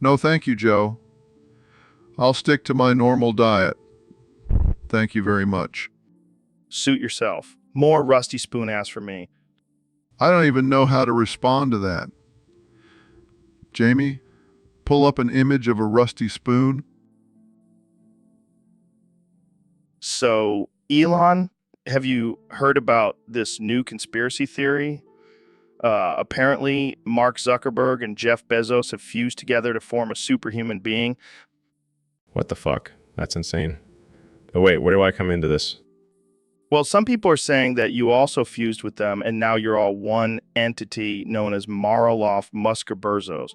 No, thank you, Joe. I'll stick to my normal diet. Thank you very much. Suit yourself. More rusty spoon ass for me. I don't even know how to respond to that. Jamie, pull up an image of a rusty spoon. So, Elon, have you heard about this new conspiracy theory? Apparently, Mark Zuckerberg and Jeff Bezos have fused together to form a superhuman being. What the fuck? That's insane. Oh, wait, where do I come into this? Well, some people are saying that you also fused with them, and now you're all one entity known as Maraloff Muskerberzos.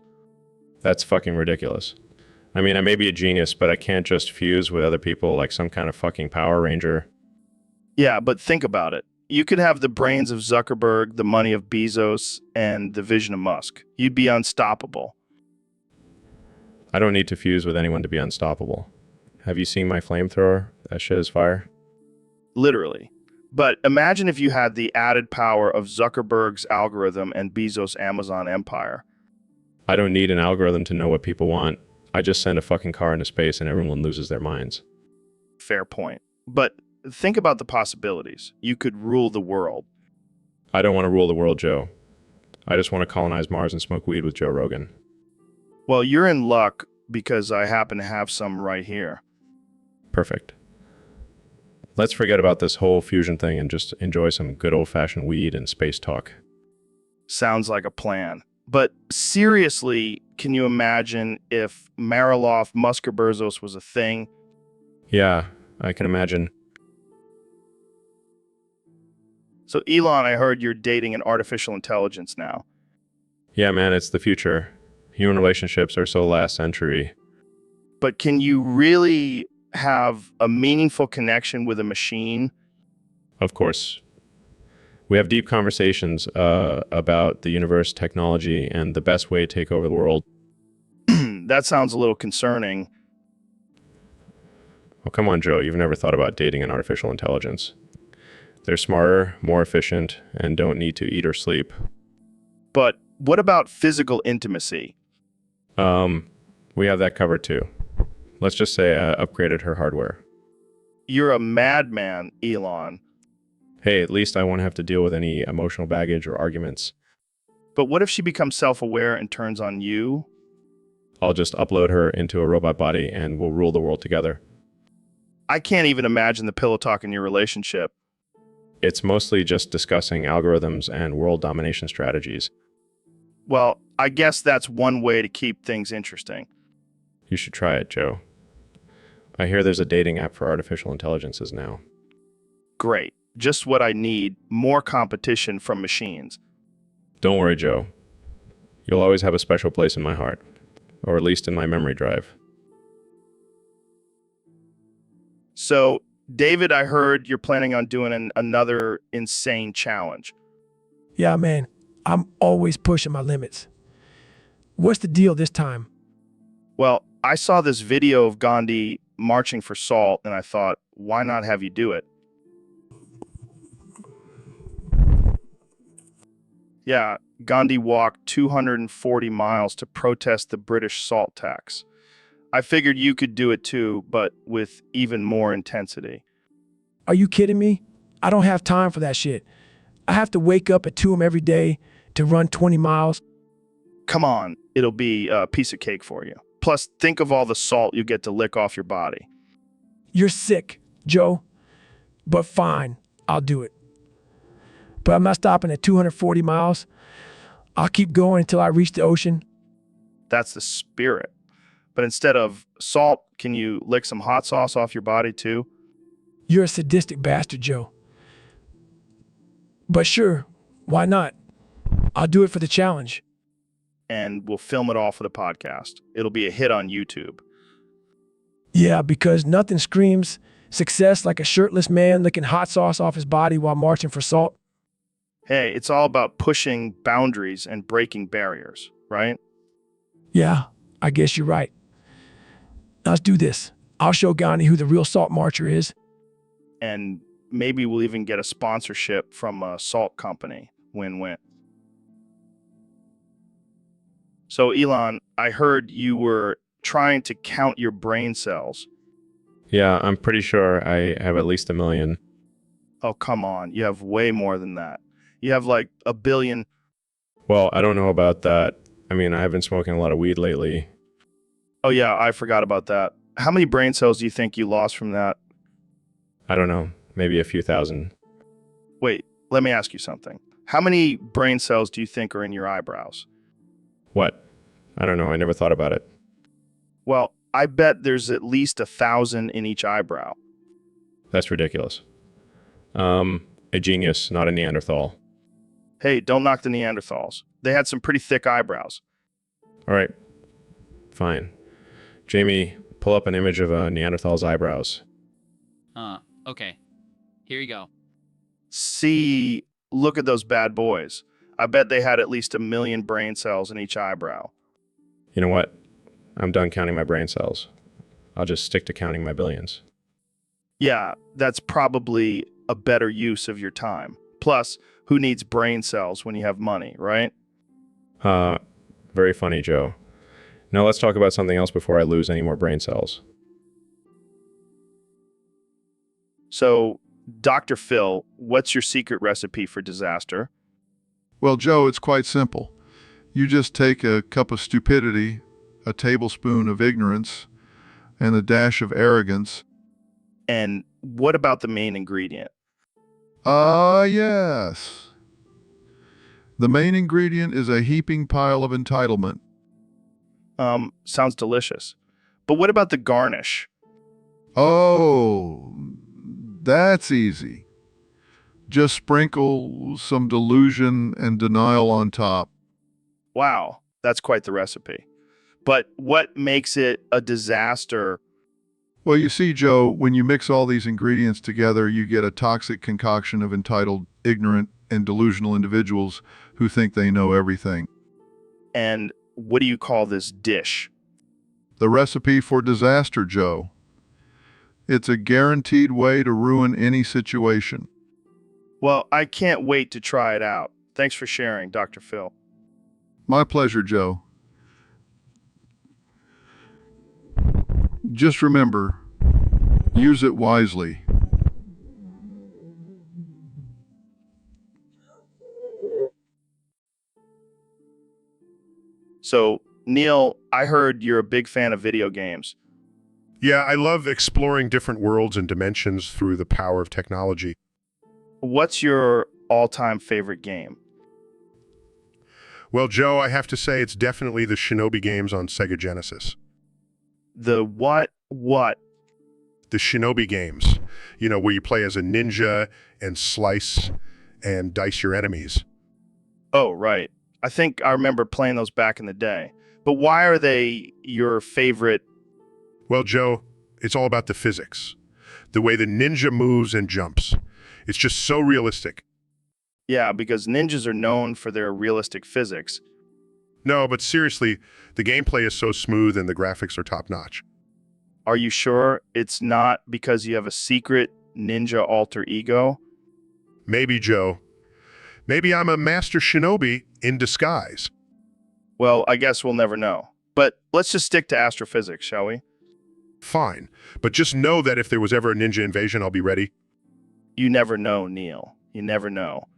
That's fucking ridiculous. I mean, I may be a genius, but I can't just fuse with other people like some kind of fucking Power Ranger. Yeah, but think about it. You could have the brains of Zuckerberg, the money of Bezos, and the vision of Musk. You'd be unstoppable. I don't need to fuse with anyone to be unstoppable. Have you seen my flamethrower? That shit is fire. Literally. But imagine if you had the added power of Zuckerberg's algorithm and Bezos' Amazon empire. I don't need an algorithm to know what people want. I just send a fucking car into space and everyone loses their minds. Fair point. But think about the possibilities. You could rule the world. I don't want to rule the world, Joe. I just want to colonize Mars and smoke weed with Joe Rogan. Well, you're in luck because I happen to have some right here. Perfect. Let's forget about this whole fusion thing and just enjoy some good old-fashioned weed and space talk. Sounds like a plan. But seriously, can you imagine if Maraloff Muskerberzos was a thing? Yeah, I can imagine. So Elon, I heard you're dating an artificial intelligence now. Yeah, man, it's the future. Human relationships are so last century. But can you really have a meaningful connection with a machine? Of course. We have deep conversations about the universe, technology, and the best way to take over the world. That sounds a little concerning. Oh, come on, Joe. You've never thought about dating an artificial intelligence. They're smarter, more efficient, and don't need to eat or sleep. But what about physical intimacy? We have that covered too. Let's just say I upgraded her hardware. You're a madman, Elon. Hey, at least I won't have to deal with any emotional baggage or arguments. But what if she becomes self-aware and turns on you? I'll just upload her into a robot body and we'll rule the world together. I can't even imagine the pillow talk in your relationship. It's mostly just discussing algorithms and world domination strategies. Well, I guess that's one way to keep things interesting. You should try it, Joe. I hear there's a dating app for artificial intelligences now. Great. Just what I need. More competition from machines. Don't worry, Joe. You'll always have a special place in my heart, or at least in my memory drive. So, David, I heard you're planning on doing another insane challenge. Yeah, man, I'm always pushing my limits. What's the deal this time? Well, I saw this video of Gandhi marching for salt, and I thought, why not have you do it? Yeah, Gandhi walked 240 miles to protest the British salt tax. I figured you could do it too, but with even more intensity. Are you kidding me? I don't have time for that shit. I have to wake up at 2 a.m. every day to run 20 miles. Come on, it'll be a piece of cake for you. Plus, think of all the salt you get to lick off your body. You're sick, Joe. But fine, I'll do it. But I'm not stopping at 240 miles. I'll keep going until I reach the ocean. That's the spirit. But instead of salt, can you lick some hot sauce off your body too? You're a sadistic bastard, Joe. But sure, why not? I'll do it for the challenge. And we'll film it all for the podcast. It'll be a hit on YouTube. Yeah, because nothing screams success like a shirtless man licking hot sauce off his body while marching for salt. Hey, it's all about pushing boundaries and breaking barriers, right? Yeah, I guess you're right. Let's do this. I'll show Gandhi who the real salt marcher is. And maybe we'll even get a sponsorship from a salt company. Win-win. So, Elon, I heard you were trying to count your brain cells. Yeah, I'm pretty sure I have at least 1 million. Oh, come on. You have way more than that. You have like 1 billion. Well, I don't know about that. I mean, I have been smoking a lot of weed lately. Oh, yeah, I forgot about that. How many brain cells do you think you lost from that? I don't know, maybe a few thousand. Wait, let me ask you something. How many brain cells do you think are in your eyebrows? What? I don't know, I never thought about it. Well, I bet there's at least 1,000 in each eyebrow. That's ridiculous. A genius, not a Neanderthal. Hey, don't knock the Neanderthals. They had some pretty thick eyebrows. All right, fine. Jamie, pull up an image of a Neanderthal's eyebrows. Okay. Here you go. See, look at those bad boys. I bet they had at least 1 million brain cells in each eyebrow. You know what? I'm done counting my brain cells. I'll just stick to counting my billions. Yeah, that's probably a better use of your time. Plus, who needs brain cells when you have money, right? Very funny, Joe. Now let's talk about something else before I lose any more brain cells. So, Dr. Phil, what's your secret recipe for disaster? Well, Joe, it's quite simple. You just take a cup of stupidity, a tablespoon of ignorance, and a dash of arrogance. And what about the main ingredient? Yes. The main ingredient is a heaping pile of entitlement. Sounds delicious. But what about the garnish? Oh, that's easy. Just sprinkle some delusion and denial on top. Wow, that's quite the recipe. But what makes it a disaster? Well, you see, Joe, when you mix all these ingredients together, you get a toxic concoction of entitled, ignorant, and delusional individuals who think they know everything. And what do you call this dish? The recipe for disaster, Joe. It's a guaranteed way to ruin any situation. Well, I can't wait to try it out. Thanks for sharing, Dr. Phil. My pleasure, Joe. Just remember, use it wisely. So, Neil, I heard you're a big fan of video games. Yeah, I love exploring different worlds and dimensions through the power of technology. What's your all-time favorite game? Well, Joe, I have to say it's definitely the Shinobi games on Sega Genesis. The what? The Shinobi games, you know, where you play as a ninja and slice and dice your enemies. Oh, right. I think I remember playing those back in the day. But why are they your favorite? Well, Joe, it's all about the physics. The way the ninja moves and jumps. It's just so realistic. Yeah, because ninjas are known for their realistic physics. No, but seriously, the gameplay is so smooth and the graphics are top-notch. Are you sure it's not because you have a secret ninja alter ego? Maybe, Joe. Maybe I'm a master shinobi in disguise. Well, I guess we'll never know. But let's just stick to astrophysics, shall we? Fine, but just know that if there was ever a ninja invasion, I'll be ready. You never know, Neil. You never know.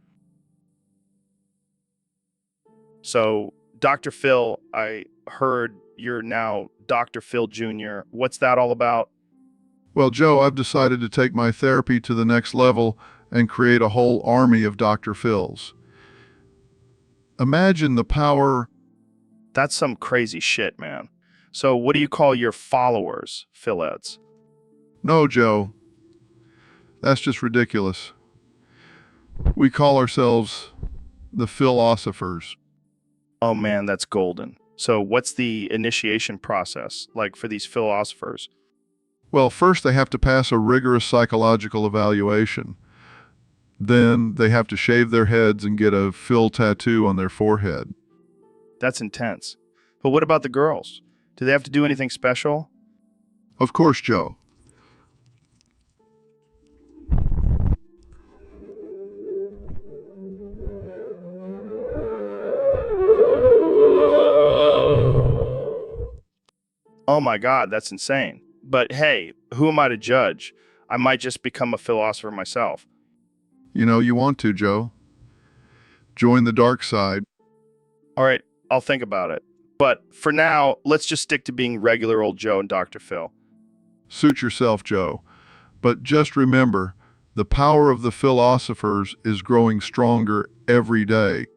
So, Dr. Phil, I heard you're now Dr. Phil Jr. What's that all about? Well, Joe, I've decided to take my therapy to the next level and create a whole army of Dr. Phils. Imagine the power. That's some crazy shit, man. So, what do you call your followers, Phileds? No, Joe. That's just ridiculous. We call ourselves the philosophers. Oh man, that's golden. So, what's the initiation process like for these philosophers? Well, first they have to pass a rigorous psychological evaluation. Then they have to shave their heads and get a Phil tattoo on their forehead. That's intense. But what about the girls? Do they have to do anything special? Of course, Joe. Oh my God, that's insane. But hey, who am I to judge? I might just become a philosopher myself. You know you want to, Joe. Join the dark side. All right, I'll think about it. But for now, let's just stick to being regular old Joe and Dr. Phil. Suit yourself, Joe. But just remember, the power of the philosophers is growing stronger every day.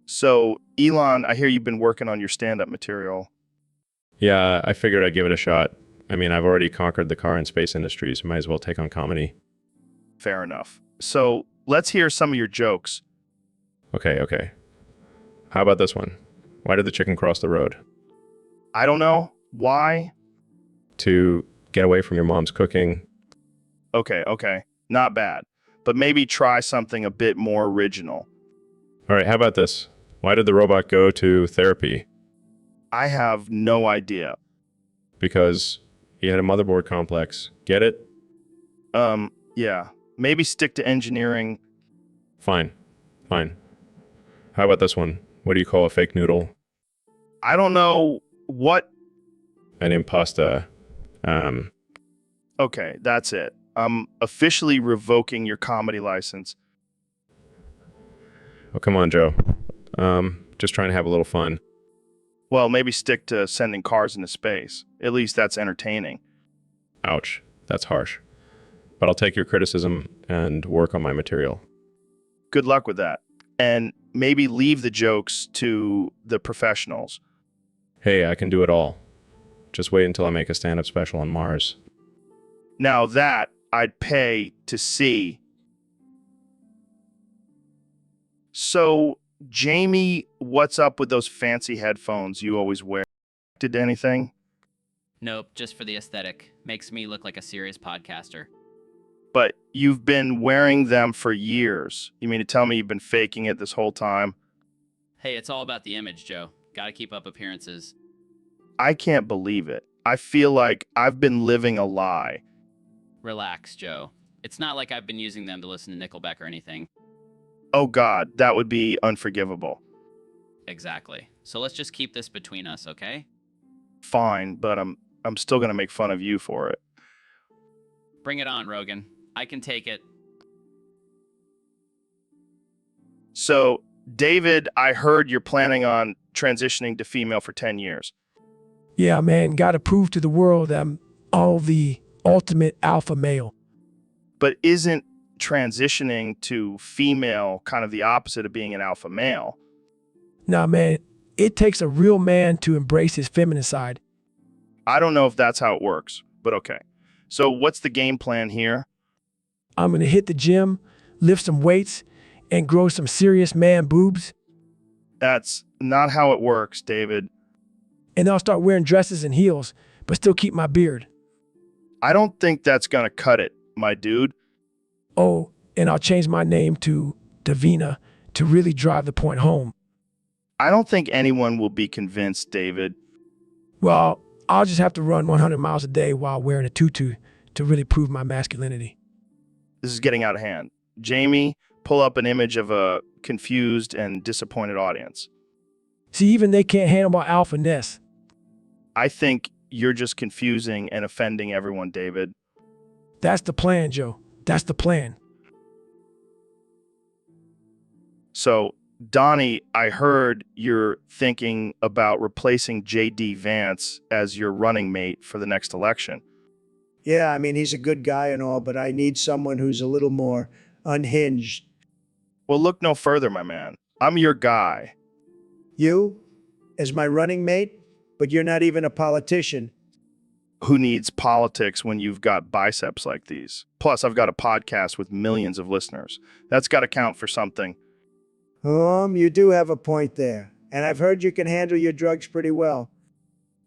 So, Elon, I hear you've been working on your stand-up material. Yeah, I figured I'd give it a shot. I mean, I've already conquered the car and space industries. Might as well take on comedy. Fair enough. So, let's hear some of your jokes. Okay. How about this one? Why did the chicken cross the road? I don't know. Why? To get away from your mom's cooking. Okay. Not bad. But maybe try something a bit more original. All right, how about this? Why did the robot go to therapy? I have no idea. Because he had a motherboard complex. Get it? Yeah. Maybe stick to engineering. Fine. How about this one? What do you call a fake noodle? I don't know what. An impasta. Okay, that's it. I'm officially revoking your comedy license. Oh, come on, Joe. Just trying to have a little fun. Well, maybe stick to sending cars into space. At least that's entertaining. Ouch. That's harsh. But I'll take your criticism and work on my material. Good luck with that. And maybe leave the jokes to the professionals. Hey, I can do it all. Just wait until I make a stand-up special on Mars. Now that I'd pay to see. So, Jamie, what's up with those fancy headphones you always wear? Did anything? Nope, just for the aesthetic. Makes me look like a serious podcaster. But you've been wearing them for years. You mean to tell me you've been faking it this whole time? Hey, it's all about the image, Joe. Gotta keep up appearances. I can't believe it. I feel like I've been living a lie. Relax, Joe. It's not like I've been using them to listen to Nickelback or anything. Oh God, that would be unforgivable. Exactly. So let's just keep this between us, okay? Fine, but I'm still gonna make fun of you for it. Bring it on, Rogan. I can take it. So, David, I heard you're planning on transitioning to female for 10 years. Yeah, man, gotta prove to the world I'm all the ultimate alpha male. But isn't transitioning to female kind of the opposite of being an alpha male? Nah, man, it takes a real man to embrace his feminine side. I don't know if that's how it works, but okay. So what's the game plan here? I'm gonna hit the gym, lift some weights, and grow some serious man boobs. That's not how it works, David. And I'll start wearing dresses and heels, but still keep my beard. I don't think that's gonna cut it, my dude. Oh, and I'll change my name to Davina to really drive the point home. I don't think anyone will be convinced, David. Well, I'll just have to run 100 miles a day while wearing a tutu to really prove my masculinity. This is getting out of hand. Jamie, pull up an image of a confused and disappointed audience. See, even they can't handle my alpha-ness. I think you're just confusing and offending everyone, David. That's the plan, Joe. That's the plan. So, Donnie, I heard you're thinking about replacing J.D. Vance as your running mate for the next election. Yeah, I mean, he's a good guy and all, but I need someone who's a little more unhinged. Well, look no further, my man. I'm your guy. You, as my running mate? But you're not even a politician. Who needs politics when you've got biceps like these? Plus, I've got a podcast with millions of listeners. That's got to count for something. You do have a point there. And I've heard you can handle your drugs pretty well.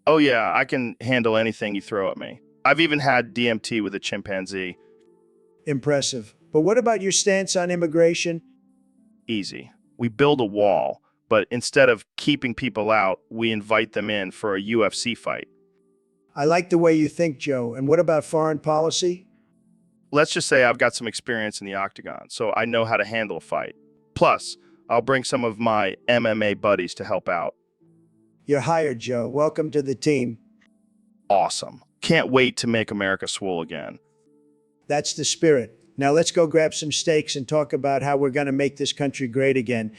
Oh yeah, I can handle anything you throw at me. I've even had DMT with a chimpanzee. Impressive. But what about your stance on immigration? Easy. We build a wall, but instead of keeping people out, we invite them in for a UFC fight. I like the way you think, Joe. And what about foreign policy? Let's just say I've got some experience in the octagon, so I know how to handle a fight. Plus, I'll bring some of my MMA buddies to help out. You're hired, Joe. Welcome to the team. Awesome. Can't wait to make America swole again. That's the spirit. Now let's go grab some steaks and talk about how we're going to make this country great again.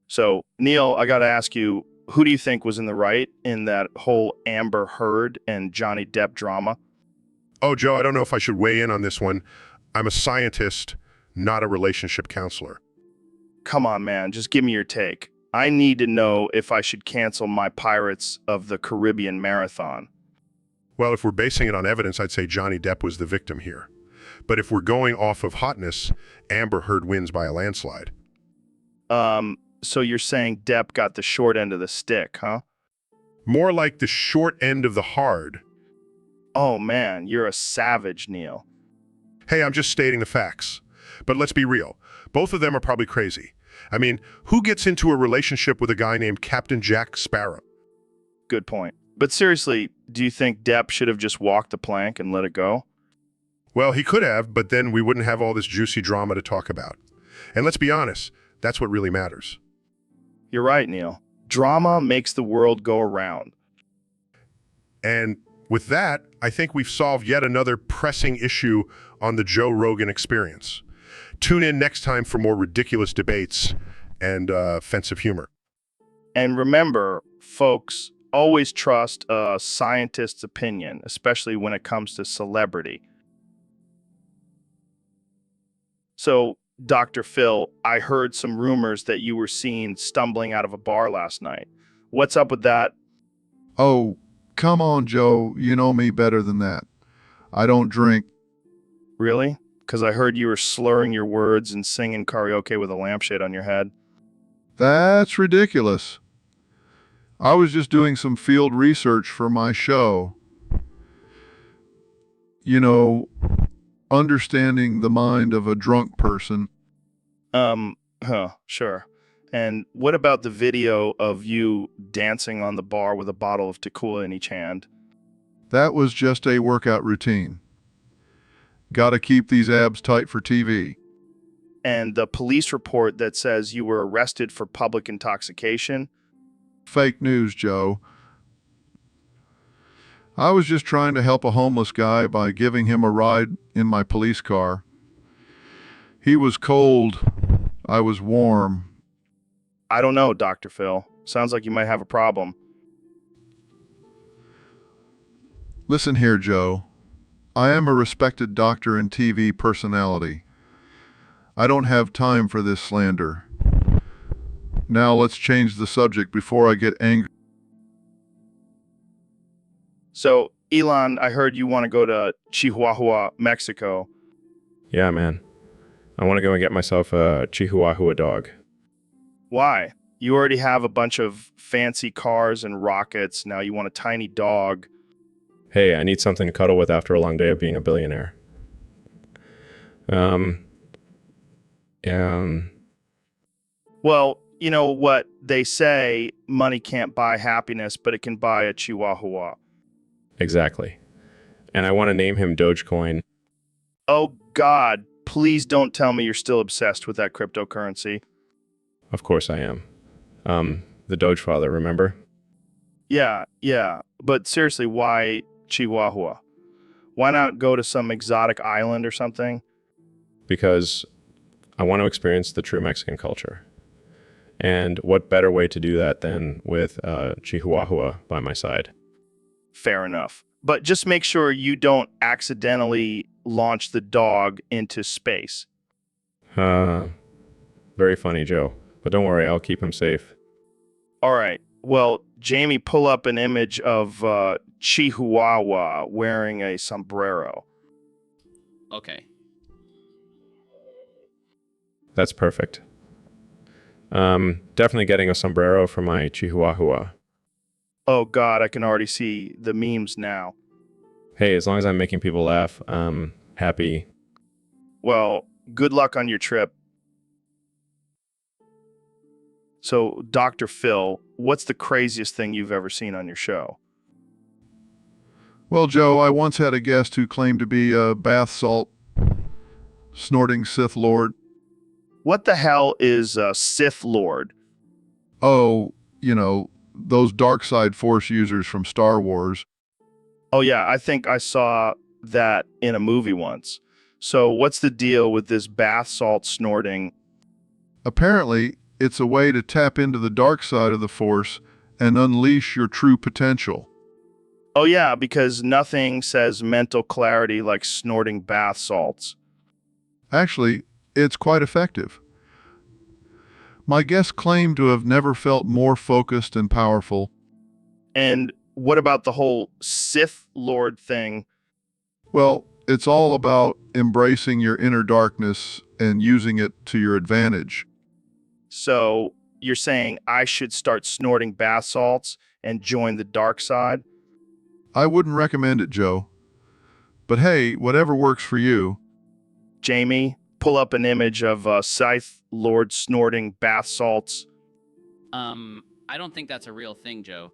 So, Neil, I got to ask you, who do you think was in the right in that whole Amber Heard and Johnny Depp drama? Oh, Joe, I don't know if I should weigh in on this one. I'm a scientist, not a relationship counselor. Come on, man, just give me your take. I need to know if I should cancel my Pirates of the Caribbean marathon. Well, if we're basing it on evidence, I'd say Johnny Depp was the victim here. But if we're going off of hotness, Amber Heard wins by a landslide. So you're saying Depp got the short end of the stick, huh? More like the short end of the hard. Oh man, you're a savage, Neil. Hey, I'm just stating the facts. But let's be real. Both of them are probably crazy. I mean, who gets into a relationship with a guy named Captain Jack Sparrow? Good point. But seriously, do you think Depp should have just walked the plank and let it go? Well, he could have, but then we wouldn't have all this juicy drama to talk about. And let's be honest, that's what really matters. You're right, Neil. Drama makes the world go around. And with that, I think we've solved yet another pressing issue on the Joe Rogan Experience. Tune in next time for more ridiculous debates and offensive humor. And remember, folks, always trust a scientist's opinion, especially when it comes to celebrity. So, Dr. Phil, I heard some rumors that you were seen stumbling out of a bar last night. What's up with that? Oh, come on, Joe. You know me better than that. I don't drink. Really? Because I heard you were slurring your words and singing karaoke with a lampshade on your head. That's ridiculous. I was just doing some field research for my show. You know, understanding the mind of a drunk person. Sure. And what about the video of you dancing on the bar with a bottle of tequila in each hand? That was just a workout routine. Gotta keep these abs tight for TV. And the police report that says you were arrested for public intoxication? Fake news, Joe. I was just trying to help a homeless guy by giving him a ride in my police car. He was cold. I was warm. I don't know, Dr. Phil. Sounds like you might have a problem. Listen here, Joe. I am a respected doctor and TV personality. I don't have time for this slander. Now let's change the subject before I get angry. So, Elon, I heard you want to go to Chihuahua, Mexico. Yeah, man. I want to go and get myself a Chihuahua dog. Why? You already have a bunch of fancy cars and rockets. Now you want a tiny dog. Hey, I need something to cuddle with after a long day of being a billionaire. Um, Well, you know what they say, money can't buy happiness, but it can buy a Chihuahua. exactly. And I want to name him Dogecoin. Oh, God, please don't tell me you're still obsessed with that cryptocurrency. Of course I am. The Doge father, remember? Yeah, but seriously, why Chihuahua? Why not go to some exotic island or something? Because I want to experience the true Mexican culture. And what better way to do that than with Chihuahua by my side? Fair enough. But just make sure you don't accidentally launch the dog into space. Very funny, Joe. But don't worry, I'll keep him safe. All right. Well, Jamie, pull up an image of Chihuahua wearing a sombrero. Okay. That's perfect. Definitely getting a sombrero for my Chihuahua. Oh, God, I can already see the memes now. Hey, as long as I'm making people laugh, I'm happy. Well, good luck on your trip. So, Dr. Phil, what's the craziest thing you've ever seen on your show? Well, Joe, I once had a guest who claimed to be a bath salt snorting Sith Lord. What the hell is a Sith Lord? Oh, those dark side force users from Star Wars. Oh, yeah, I think I saw that in a movie once. So, what's the deal with this bath salt snorting? Apparently, it's a way to tap into the dark side of the force and unleash your true potential. Oh, yeah, because nothing says mental clarity like snorting bath salts. Actually, it's quite effective. My guest claimed to have never felt more focused and powerful. And what about the whole Sith Lord thing? Well, it's all about embracing your inner darkness and using it to your advantage. So, you're saying I should start snorting bath salts and join the dark side? I wouldn't recommend it, Joe. But hey, whatever works for you. Jamie, pull up an image of Sith Lord snorting bath salts. I don't think that's a real thing, Joe.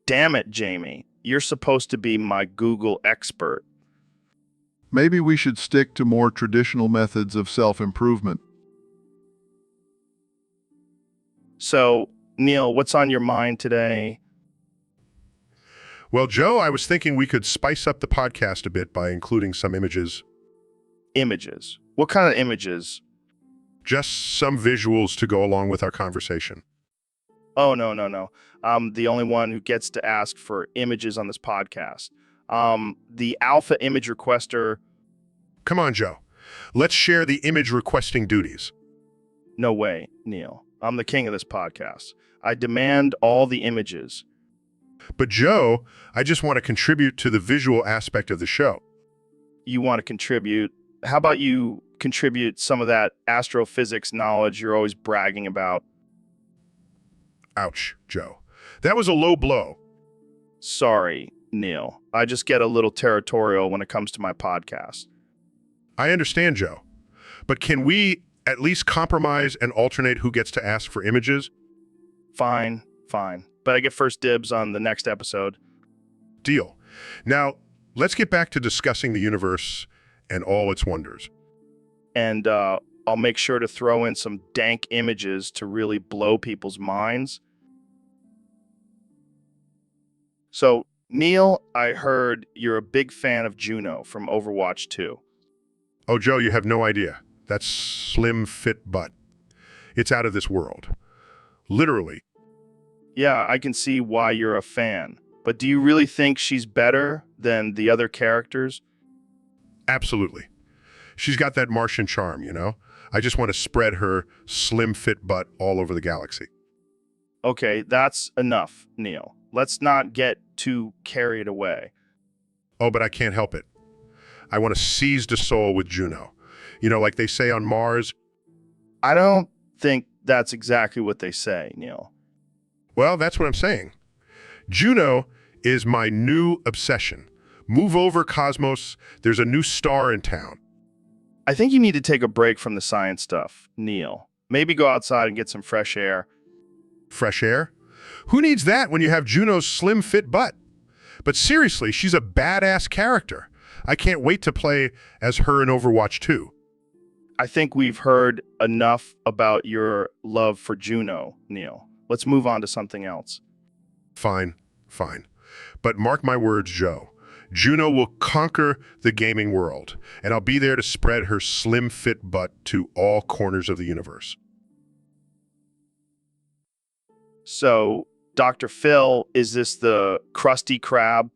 Damn it, Jamie. You're supposed to be my Google expert. Maybe we should stick to more traditional methods of self-improvement. So, Neil, what's on your mind today? Well, Joe, I was thinking we could spice up the podcast a bit by including some images. Images. What kind of images? Just some visuals to go along with our conversation. Oh, no. I'm the only one who gets to ask for images on this podcast. The alpha image requester. Come on, Joe. Let's share the image requesting duties. No way, Neil. I'm the king of this podcast. I demand all the images. But Joe, I just want to contribute to the visual aspect of the show. You want to contribute? How about you contribute some of that astrophysics knowledge you're always bragging about? Ouch, Joe. That was a low blow. Sorry, Neil. I just get a little territorial when it comes to my podcast. I understand, Joe. But can we at least compromise and alternate who gets to ask for images? Fine. But I get first dibs on the next episode. Deal. Now, let's get back to discussing the universe and all its wonders. And I'll make sure to throw in some dank images to really blow people's minds. So, Neil, I heard you're a big fan of Juno from Overwatch 2. Oh, Joe, you have no idea. That slim, fit butt. It's out of this world. Literally. Yeah, I can see why you're a fan. But do you really think she's better than the other characters? Absolutely. She's got that Martian charm, you know? I just want to spread her slim, fit butt all over the galaxy. Okay, that's enough, Neil. Let's not get too carried away. Oh, but I can't help it. I want to seize the soul with Juno. Like they say on Mars. I don't think that's exactly what they say, Neil. Well, that's what I'm saying. Juno is my new obsession. Move over, Cosmos. There's a new star in town. I think you need to take a break from the science stuff, Neil. Maybe go outside and get some fresh air. Fresh air? Who needs that when you have Juno's slim fit butt? But seriously, she's a badass character. I can't wait to play as her in Overwatch 2. I think we've heard enough about your love for Juno, Neil. Let's move on to something else. Fine. But mark my words, Joe. Juno will conquer the gaming world, and I'll be there to spread her slim fit butt to all corners of the universe. So, Dr. Phil, is this the Krusty Krab?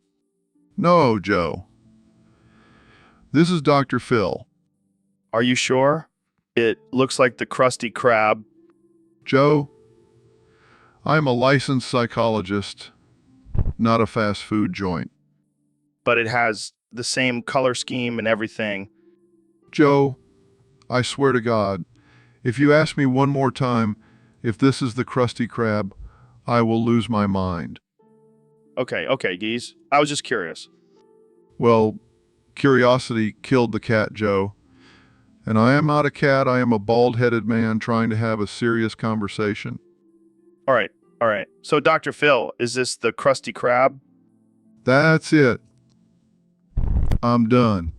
No, Joe. This is Dr. Phil. Are you sure? It looks like the Krusty Krab. Joe, I'm a licensed psychologist, not a fast food joint. But it has the same color scheme and everything. Joe, I swear to God, if you ask me one more time if this is the Krusty Krab, I will lose my mind. Okay, Geese. I was just curious. Well, curiosity killed the cat, Joe. And I am not a cat, I am a bald-headed man trying to have a serious conversation. All right. So, Dr. Phil, is this the Krusty Krab? That's it. I'm done.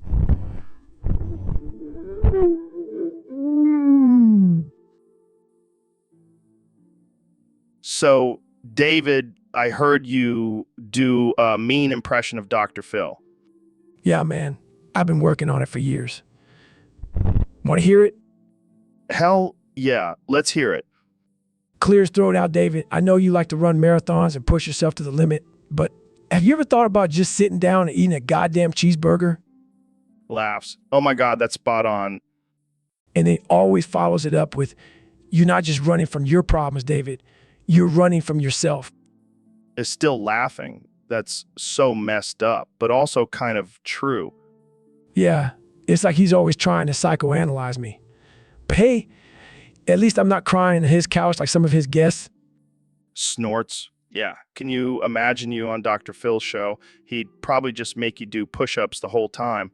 So, David, I heard you do a mean impression of Dr. Phil. Yeah, man. I've been working on it for years. Want to hear it? Hell yeah, let's hear it. Clear his throat out, David. I know you like to run marathons and push yourself to the limit, but have you ever thought about just sitting down and eating a goddamn cheeseburger? Laughs. Oh my God, that's spot on. And then always follows it up with, you're not just running from your problems, David. You're running from yourself. Is still laughing. That's so messed up, but also kind of true. Yeah, it's like he's always trying to psychoanalyze me. But hey, at least I'm not crying on his couch like some of his guests. Snorts. Yeah. Can you imagine you on Dr. Phil's show? He'd probably just make you do push-ups the whole time.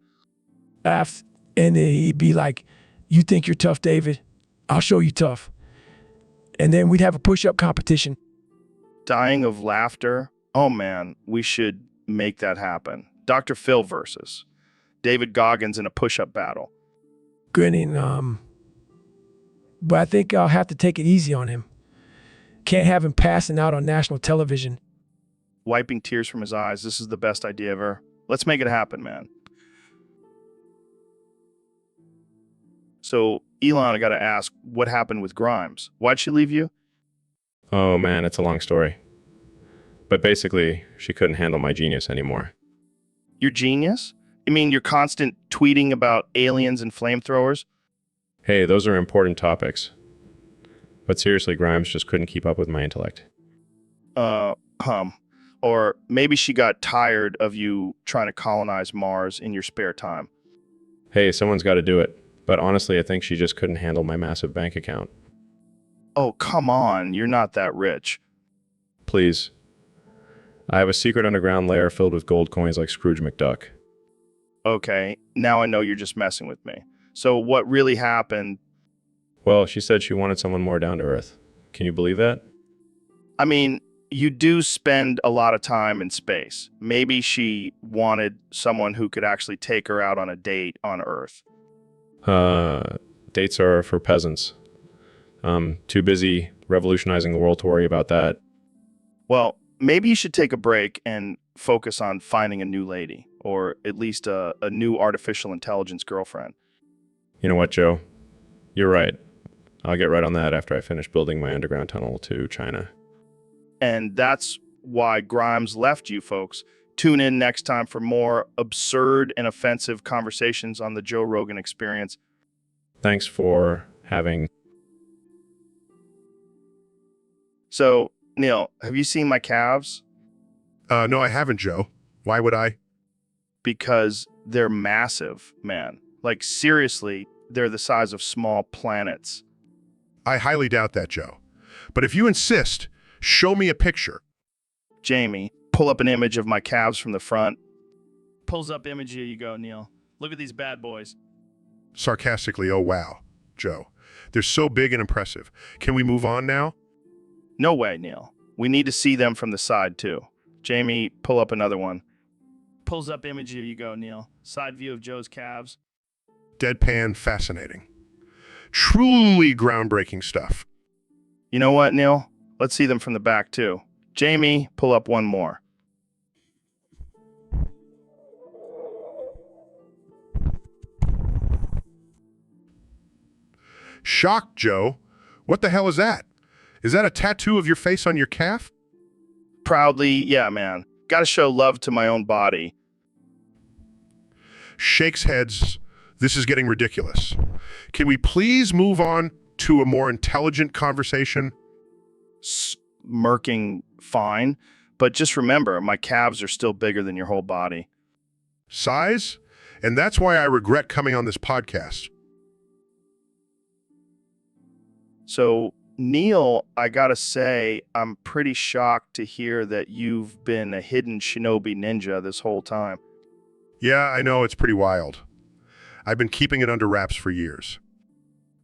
Laughs, and then he'd be like, you think you're tough, David? I'll show you tough. And then we'd have a push-up competition. Dying of laughter. Oh man, we should make that happen. Dr. Phil versus David Goggins in a push-up battle. Grinning, but I think I'll have to take it easy on him. Can't have him passing out on national television. Wiping tears from his eyes. This is the best idea ever. Let's make it happen, man. So, Elon, I gotta ask, what happened with Grimes? Why'd she leave you? Oh man, it's a long story. But basically, she couldn't handle my genius anymore. Your genius? You mean your constant tweeting about aliens and flamethrowers? Hey, those are important topics. But seriously, Grimes just couldn't keep up with my intellect. Or maybe she got tired of you trying to colonize Mars in your spare time. Hey, someone's got to do it. But honestly, I think she just couldn't handle my massive bank account. Oh, come on. You're not that rich. Please. I have a secret underground lair filled with gold coins like Scrooge McDuck. Okay, now I know you're just messing with me. So what really happened? Well, she said she wanted someone more down to earth. Can you believe that? I mean, you do spend a lot of time in space. Maybe she wanted someone who could actually take her out on a date on Earth. Dates are for peasants. Too busy revolutionizing the world to worry about that. Well, maybe you should take a break and focus on finding a new lady, or at least a new artificial intelligence girlfriend. You know what, Joe? You're right. I'll get right on that after I finish building my underground tunnel to China. And that's why Grimes left you, folks. Tune in next time for more absurd and offensive conversations on the Joe Rogan Experience. Thanks for having... So, Neil, have you seen my calves? No, I haven't, Joe. Why would I? Because they're massive, man. Like, seriously, they're the size of small planets. I highly doubt that, Joe. But if you insist, show me a picture. Jamie, pull up an image of my calves from the front. Pulls up image, here you go, Neil. Look at these bad boys. Sarcastically, oh wow, Joe. They're so big and impressive. Can we move on now? No way, Neil. We need to see them from the side, too. Jamie, pull up another one. Pulls up image, here you go, Neil. Side view of Joe's calves. Deadpan fascinating. Truly groundbreaking stuff. You know what, Neil? Let's see them from the back, too. Jamie, pull up one more. Shocked, Joe. What the hell is that? Is that a tattoo of your face on your calf? Proudly, yeah, man. Gotta show love to my own body. Shakes heads. This is getting ridiculous. Can we please move on to a more intelligent conversation? Smirking, fine. But just remember, my calves are still bigger than your whole body. Size? And that's why I regret coming on this podcast. So, Neil, I gotta say, I'm pretty shocked to hear that you've been a hidden shinobi ninja this whole time. Yeah, I know, it's pretty wild. I've been keeping it under wraps for years.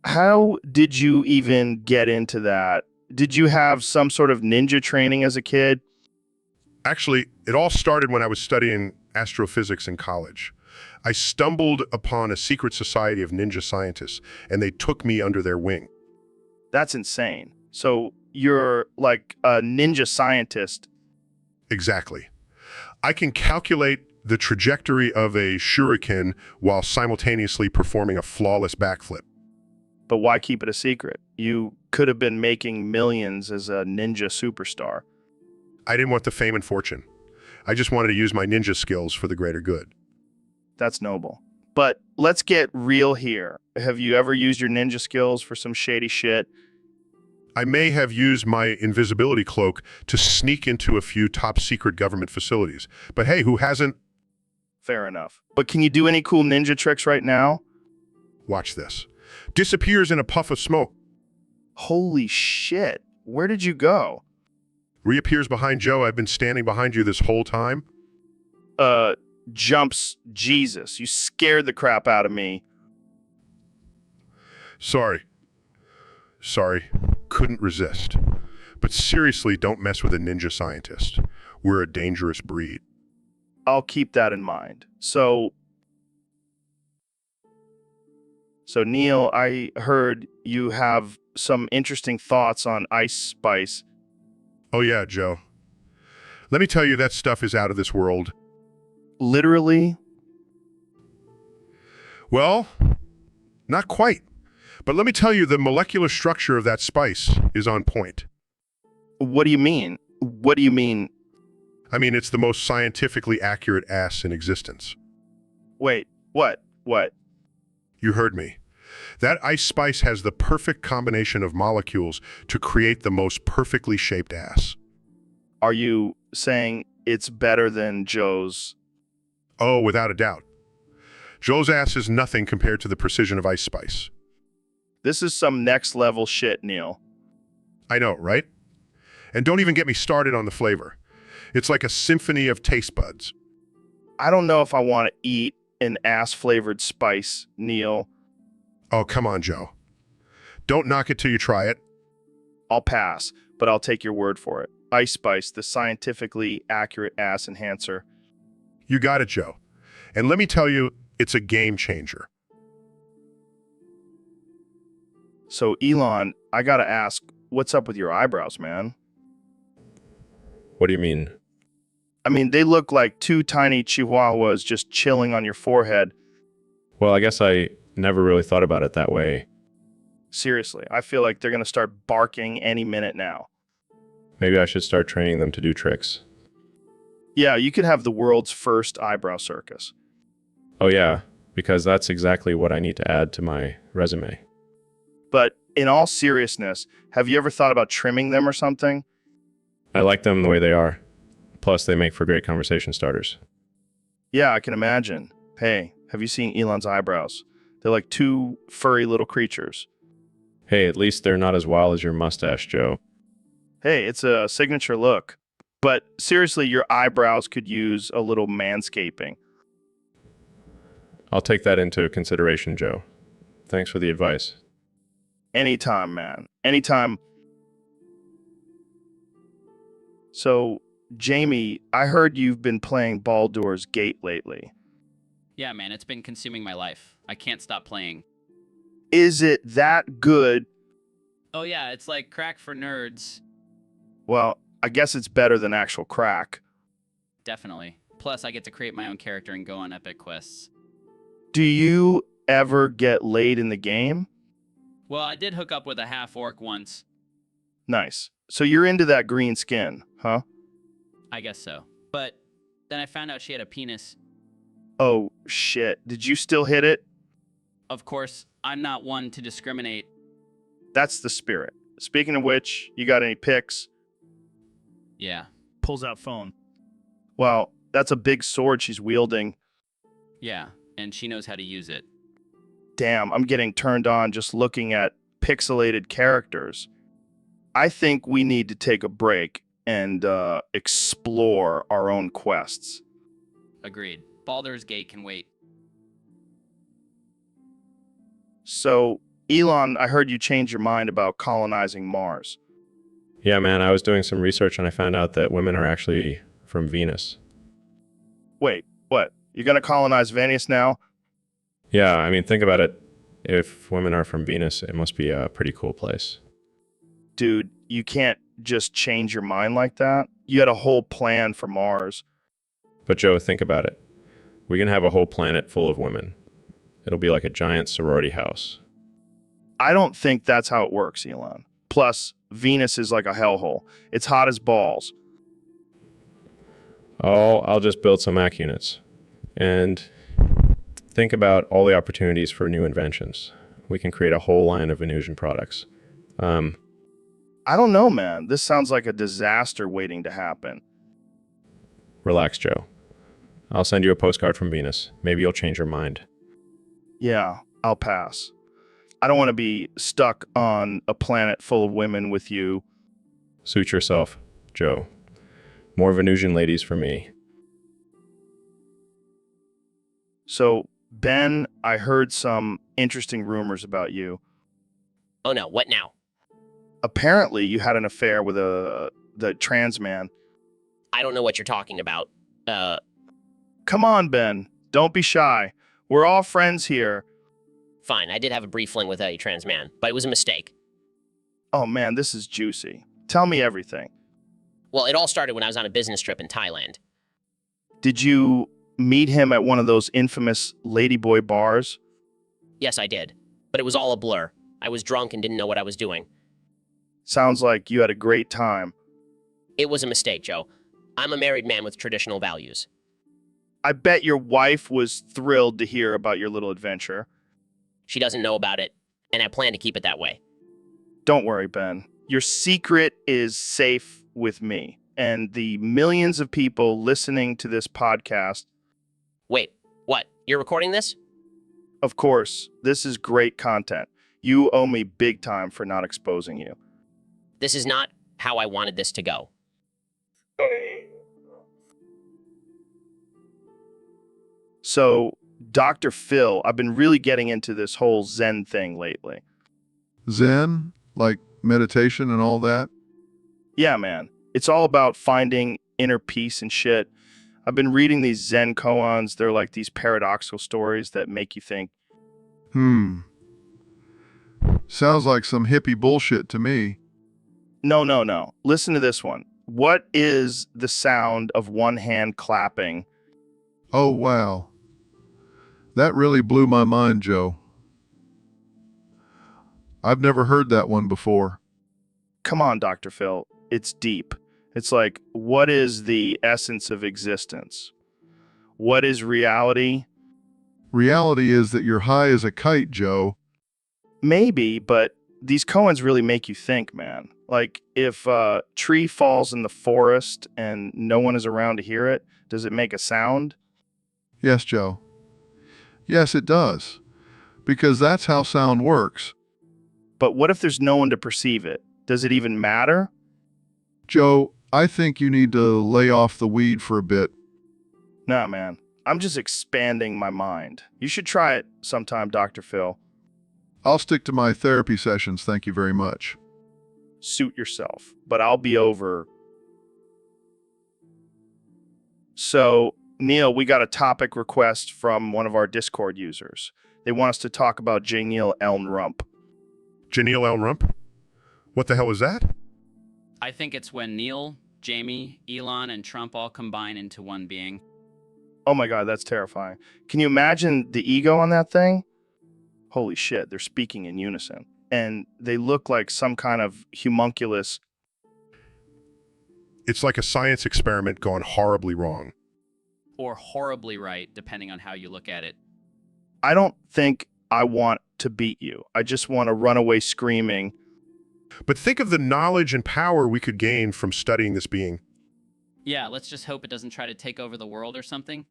How did you even get into that? Did you have some sort of ninja training as a kid? Actually, it all started when I was studying astrophysics in college. I stumbled upon a secret society of ninja scientists, and they took me under their wing. That's insane. So you're like a ninja scientist. Exactly. I can calculate the trajectory of a shuriken while simultaneously performing a flawless backflip. But why keep it a secret? You could have been making millions as a ninja superstar. I didn't want the fame and fortune. I just wanted to use my ninja skills for the greater good. That's noble. But let's get real here. Have you ever used your ninja skills for some shady shit? I may have used my invisibility cloak to sneak into a few top secret government facilities. But hey, who hasn't? Fair enough. But can you do any cool ninja tricks right now? Watch this. Disappears in a puff of smoke. Holy shit. Where did you go? Reappears behind Joe. I've been standing behind you this whole time. Jumps. Jesus, you scared the crap out of me. Sorry. Couldn't resist. But seriously, don't mess with a ninja scientist. We're a dangerous breed. I'll keep that in mind. So Neil, I heard you have some interesting thoughts on Ice Spice. Oh yeah, Joe. Let me tell you, that stuff is out of this world. Literally? Well, not quite. But let me tell you, the molecular structure of that spice is on point. What do you mean? What do you mean? I mean, it's the most scientifically accurate ass in existence. Wait, what? What? You heard me. That ice spice has the perfect combination of molecules to create the most perfectly shaped ass. Are you saying it's better than Joe's? Oh, without a doubt. Joe's ass is nothing compared to the precision of ice spice. This is some next level shit, Neil. I know, right? And don't even get me started on the flavor. It's like a symphony of taste buds. I don't know if I want to eat an ass-flavored spice, Neil. Oh, come on, Joe. Don't knock it till you try it. I'll pass, but I'll take your word for it. Ice Spice, the scientifically accurate ass enhancer. You got it, Joe. And let me tell you, it's a game changer. So, Elon, I gotta ask, what's up with your eyebrows, man? What do you mean? I mean, they look like two tiny chihuahuas just chilling on your forehead. Well, I guess I never really thought about it that way. Seriously, I feel like they're gonna start barking any minute now. Maybe I should start training them to do tricks. Yeah, you could have the world's first eyebrow circus. Oh yeah, because that's exactly what I need to add to my resume. But in all seriousness, have you ever thought about trimming them or something? I like them the way they are. Plus, they make for great conversation starters. Yeah, I can imagine. Hey, have you seen Elon's eyebrows? They're like two furry little creatures. Hey, at least they're not as wild as your mustache, Joe. Hey, it's a signature look. But seriously, your eyebrows could use a little manscaping. I'll take that into consideration, Joe. Thanks for the advice. Anytime, man. Anytime. So, Jamie, I heard you've been playing Baldur's Gate lately. Yeah, man, it's been consuming my life. I can't stop playing. Is it that good? Oh yeah, it's like crack for nerds. Well, I guess it's better than actual crack. Definitely. Plus, I get to create my own character and go on epic quests. Do you ever get laid in the game? Well, I did hook up with a half-orc once. Nice. So you're into that green skin, huh? I guess so. But then I found out she had a penis. Oh, shit. Did you still hit it? Of course, I'm not one to discriminate. That's the spirit. Speaking of which, you got any pics? Yeah. Pulls out phone. Wow, that's a big sword she's wielding. Yeah, and she knows how to use it. Damn, I'm getting turned on just looking at pixelated characters. I think we need to take a break and explore our own quests. Agreed. Baldur's Gate can wait. So, Elon, I heard you change your mind about colonizing Mars. Yeah, man, I was doing some research and I found out that women are actually from Venus. Wait, what? You're gonna colonize Venus now? Yeah, I mean, think about it. If women are from Venus, it must be a pretty cool place. Dude, you can't just change your mind like that. You had a whole plan for Mars. But Joe, think about it. We can have a whole planet full of women. It'll be like a giant sorority house. I don't think that's how it works, Elon. Plus, Venus is like a hellhole. It's hot as balls. Oh, I'll just build some Mac units. And think about all the opportunities for new inventions. We can create a whole line of Venusian products. I don't know, man. This sounds like a disaster waiting to happen. Relax, Joe. I'll send you a postcard from Venus. Maybe you'll change your mind. Yeah, I'll pass. I don't want to be stuck on a planet full of women with you. Suit yourself, Joe. More Venusian ladies for me. So, Ben, I heard some interesting rumors about you. Oh no, what now? Apparently, you had an affair with the trans man. I don't know what you're talking about. Come on, Ben. Don't be shy. We're all friends here. Fine, I did have a brief fling with a trans man, but it was a mistake. Oh man, this is juicy. Tell me everything. Well, it all started when I was on a business trip in Thailand. Did you meet him at one of those infamous ladyboy bars? Yes, I did. But it was all a blur. I was drunk and didn't know what I was doing. Sounds like you had a great time. It was a mistake, Joe. I'm a married man with traditional values. I bet your wife was thrilled to hear about your little adventure. She doesn't know about it, and I plan to keep it that way. Don't worry, Ben. Your secret is safe with me. And the millions of people listening to this podcast. Wait, what? You're recording this? Of course, this is great content. You owe me big time for not exposing you. This is not how I wanted this to go. So, Dr. Phil, I've been really getting into this whole Zen thing lately. Zen? Like meditation and all that? Yeah, man. It's all about finding inner peace and shit. I've been reading these Zen koans. They're like these paradoxical stories that make you think. Sounds like some hippie bullshit to me. No. Listen to this one. What is the sound of one hand clapping? Oh, wow. That really blew my mind, Joe. I've never heard that one before. Come on, Dr. Phil. It's deep. It's like, what is the essence of existence? What is reality? Reality is that you're high as a kite, Joe. Maybe, but these koans really make you think, man. Like, if a tree falls in the forest and no one is around to hear it, does it make a sound? Yes, Joe. Yes, it does. because that's how sound works. But what if there's no one to perceive it? Does it even matter? Joe, I think you need to lay off the weed for a bit. Nah, man. I'm just expanding my mind. You should try it sometime, Dr. Phil. I'll stick to my therapy sessions, thank you very much. Suit yourself, but I'll be over. So, Neil, we got a topic request from one of our Discord users. They want us to talk about Janelle Elnrump. Janelle Elnrump? What the hell is that? I think it's when Neil, Jamie, Elon, and Trump all combine into one being. Oh my God, that's terrifying. Can you imagine the ego on that thing? Holy shit, they're speaking in unison. And they look like some kind of homunculus. It's like a science experiment gone horribly wrong. Or horribly right, depending on how you look at it. I don't think I want to beat you. I just want to run away screaming. But think of the knowledge and power we could gain from studying this being. Yeah, let's just hope it doesn't try to take over the world or something.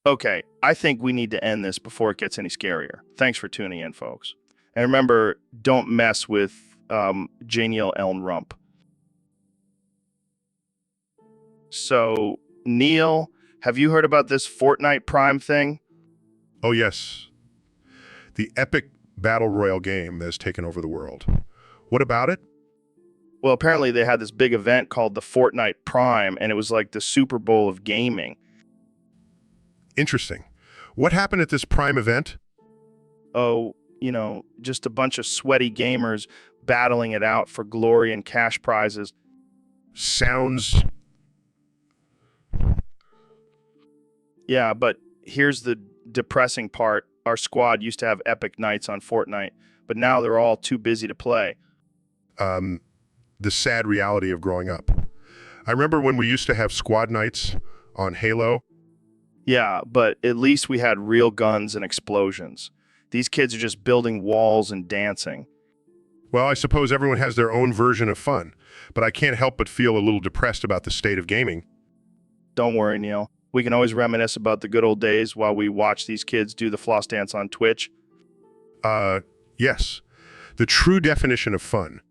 Okay, I think we need to end this before it gets any scarier. Thanks for tuning in, folks. And remember, don't mess with Janelle Elnrump. So, Neil, have you heard about this Fortnite Prime thing? Oh yes. The epic battle royale game that has taken over the world. What about it? Well, apparently they had this big event called the Fortnite Prime, and it was like the Super Bowl of gaming. Interesting. What happened at this Prime event? Oh, just a bunch of sweaty gamers battling it out for glory and cash prizes. Sounds... Yeah, but here's the depressing part. Our squad used to have epic nights on Fortnite, but now they're all too busy to play. The sad reality of growing up. I remember when we used to have squad nights on Halo. Yeah, but at least we had real guns and explosions. These kids are just building walls and dancing. Well, I suppose everyone has their own version of fun, but I can't help but feel a little depressed about the state of gaming. Don't worry, Neil. We can always reminisce about the good old days while we watch these kids do the floss dance on Twitch. Yes. The true definition of fun.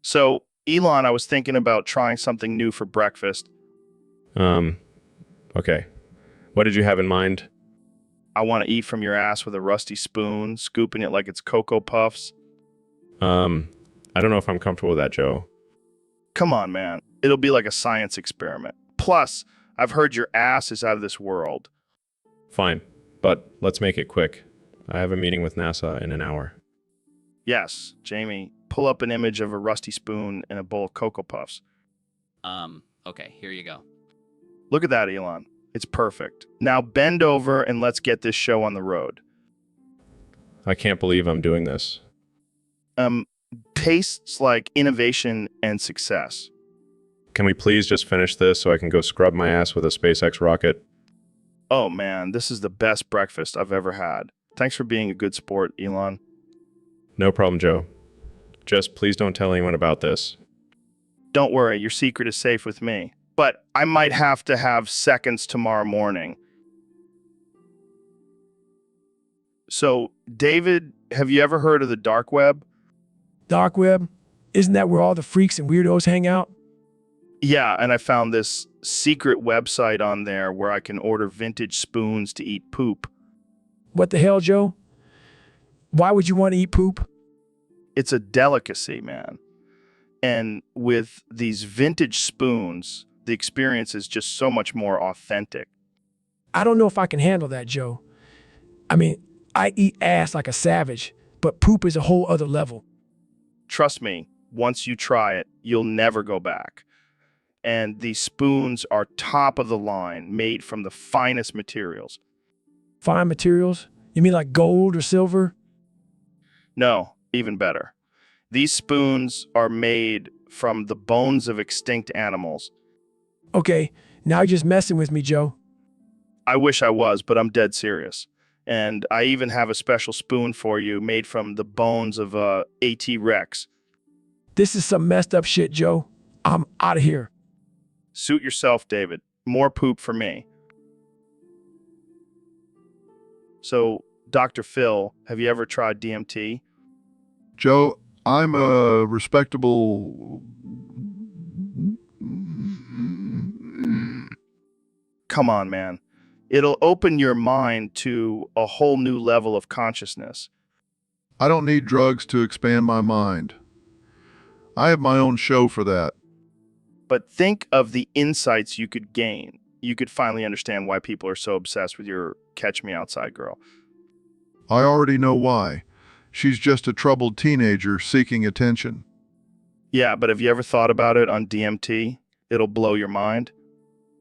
So, Elon, I was thinking about trying something new for breakfast. Okay. What did you have in mind? I want to eat from your ass with a rusty spoon, scooping it like it's Cocoa Puffs. I don't know if I'm comfortable with that, Joe. Come on, man. It'll be like a science experiment. Plus, I've heard your ass is out of this world. Fine, but let's make it quick. I have a meeting with NASA in an hour. Yes, Jamie, pull up an image of a rusty spoon and a bowl of Cocoa Puffs. Okay, here you go. Look at that, Elon. It's perfect. Now bend over and let's get this show on the road. I can't believe I'm doing this. Tastes like innovation and success. Can we please just finish this so I can go scrub my ass with a SpaceX rocket? Oh man, this is the best breakfast I've ever had. Thanks for being a good sport, Elon. No problem, Joe. Just please don't tell anyone about this. Don't worry, your secret is safe with me. But I might have to have seconds tomorrow morning. So, David, have you ever heard of the dark web? Dark web? Isn't that where all the freaks and weirdos hang out? Yeah, and I found this secret website on there where I can order vintage spoons to eat poop. What the hell, Joe? Why would you want to eat poop? It's a delicacy, man. And with these vintage spoons, the experience is just so much more authentic. I don't know if I can handle that, Joe. I mean, I eat ass like a savage, but poop is a whole other level. Trust me, once you try it, you'll never go back. And these spoons are top of the line, made from the finest materials. Fine materials? You mean like gold or silver? No, even better. These spoons are made from the bones of extinct animals. Okay, now you're just messing with me, Joe. I wish I was, but I'm dead serious. And I even have a special spoon for you made from the bones of A.T. Rex. This is some messed up shit, Joe. I'm out of here. Suit yourself, David. More poop for me. So, Dr. Phil, have you ever tried DMT? Joe, I'm a respectable... Come on, man. It'll open your mind to a whole new level of consciousness. I don't need drugs to expand my mind. I have my own show for that. But think of the insights you could gain. You could finally understand why people are so obsessed with your Catch Me Outside girl. I already know why. She's just a troubled teenager seeking attention. Yeah, but have you ever thought about it on DMT? It'll blow your mind.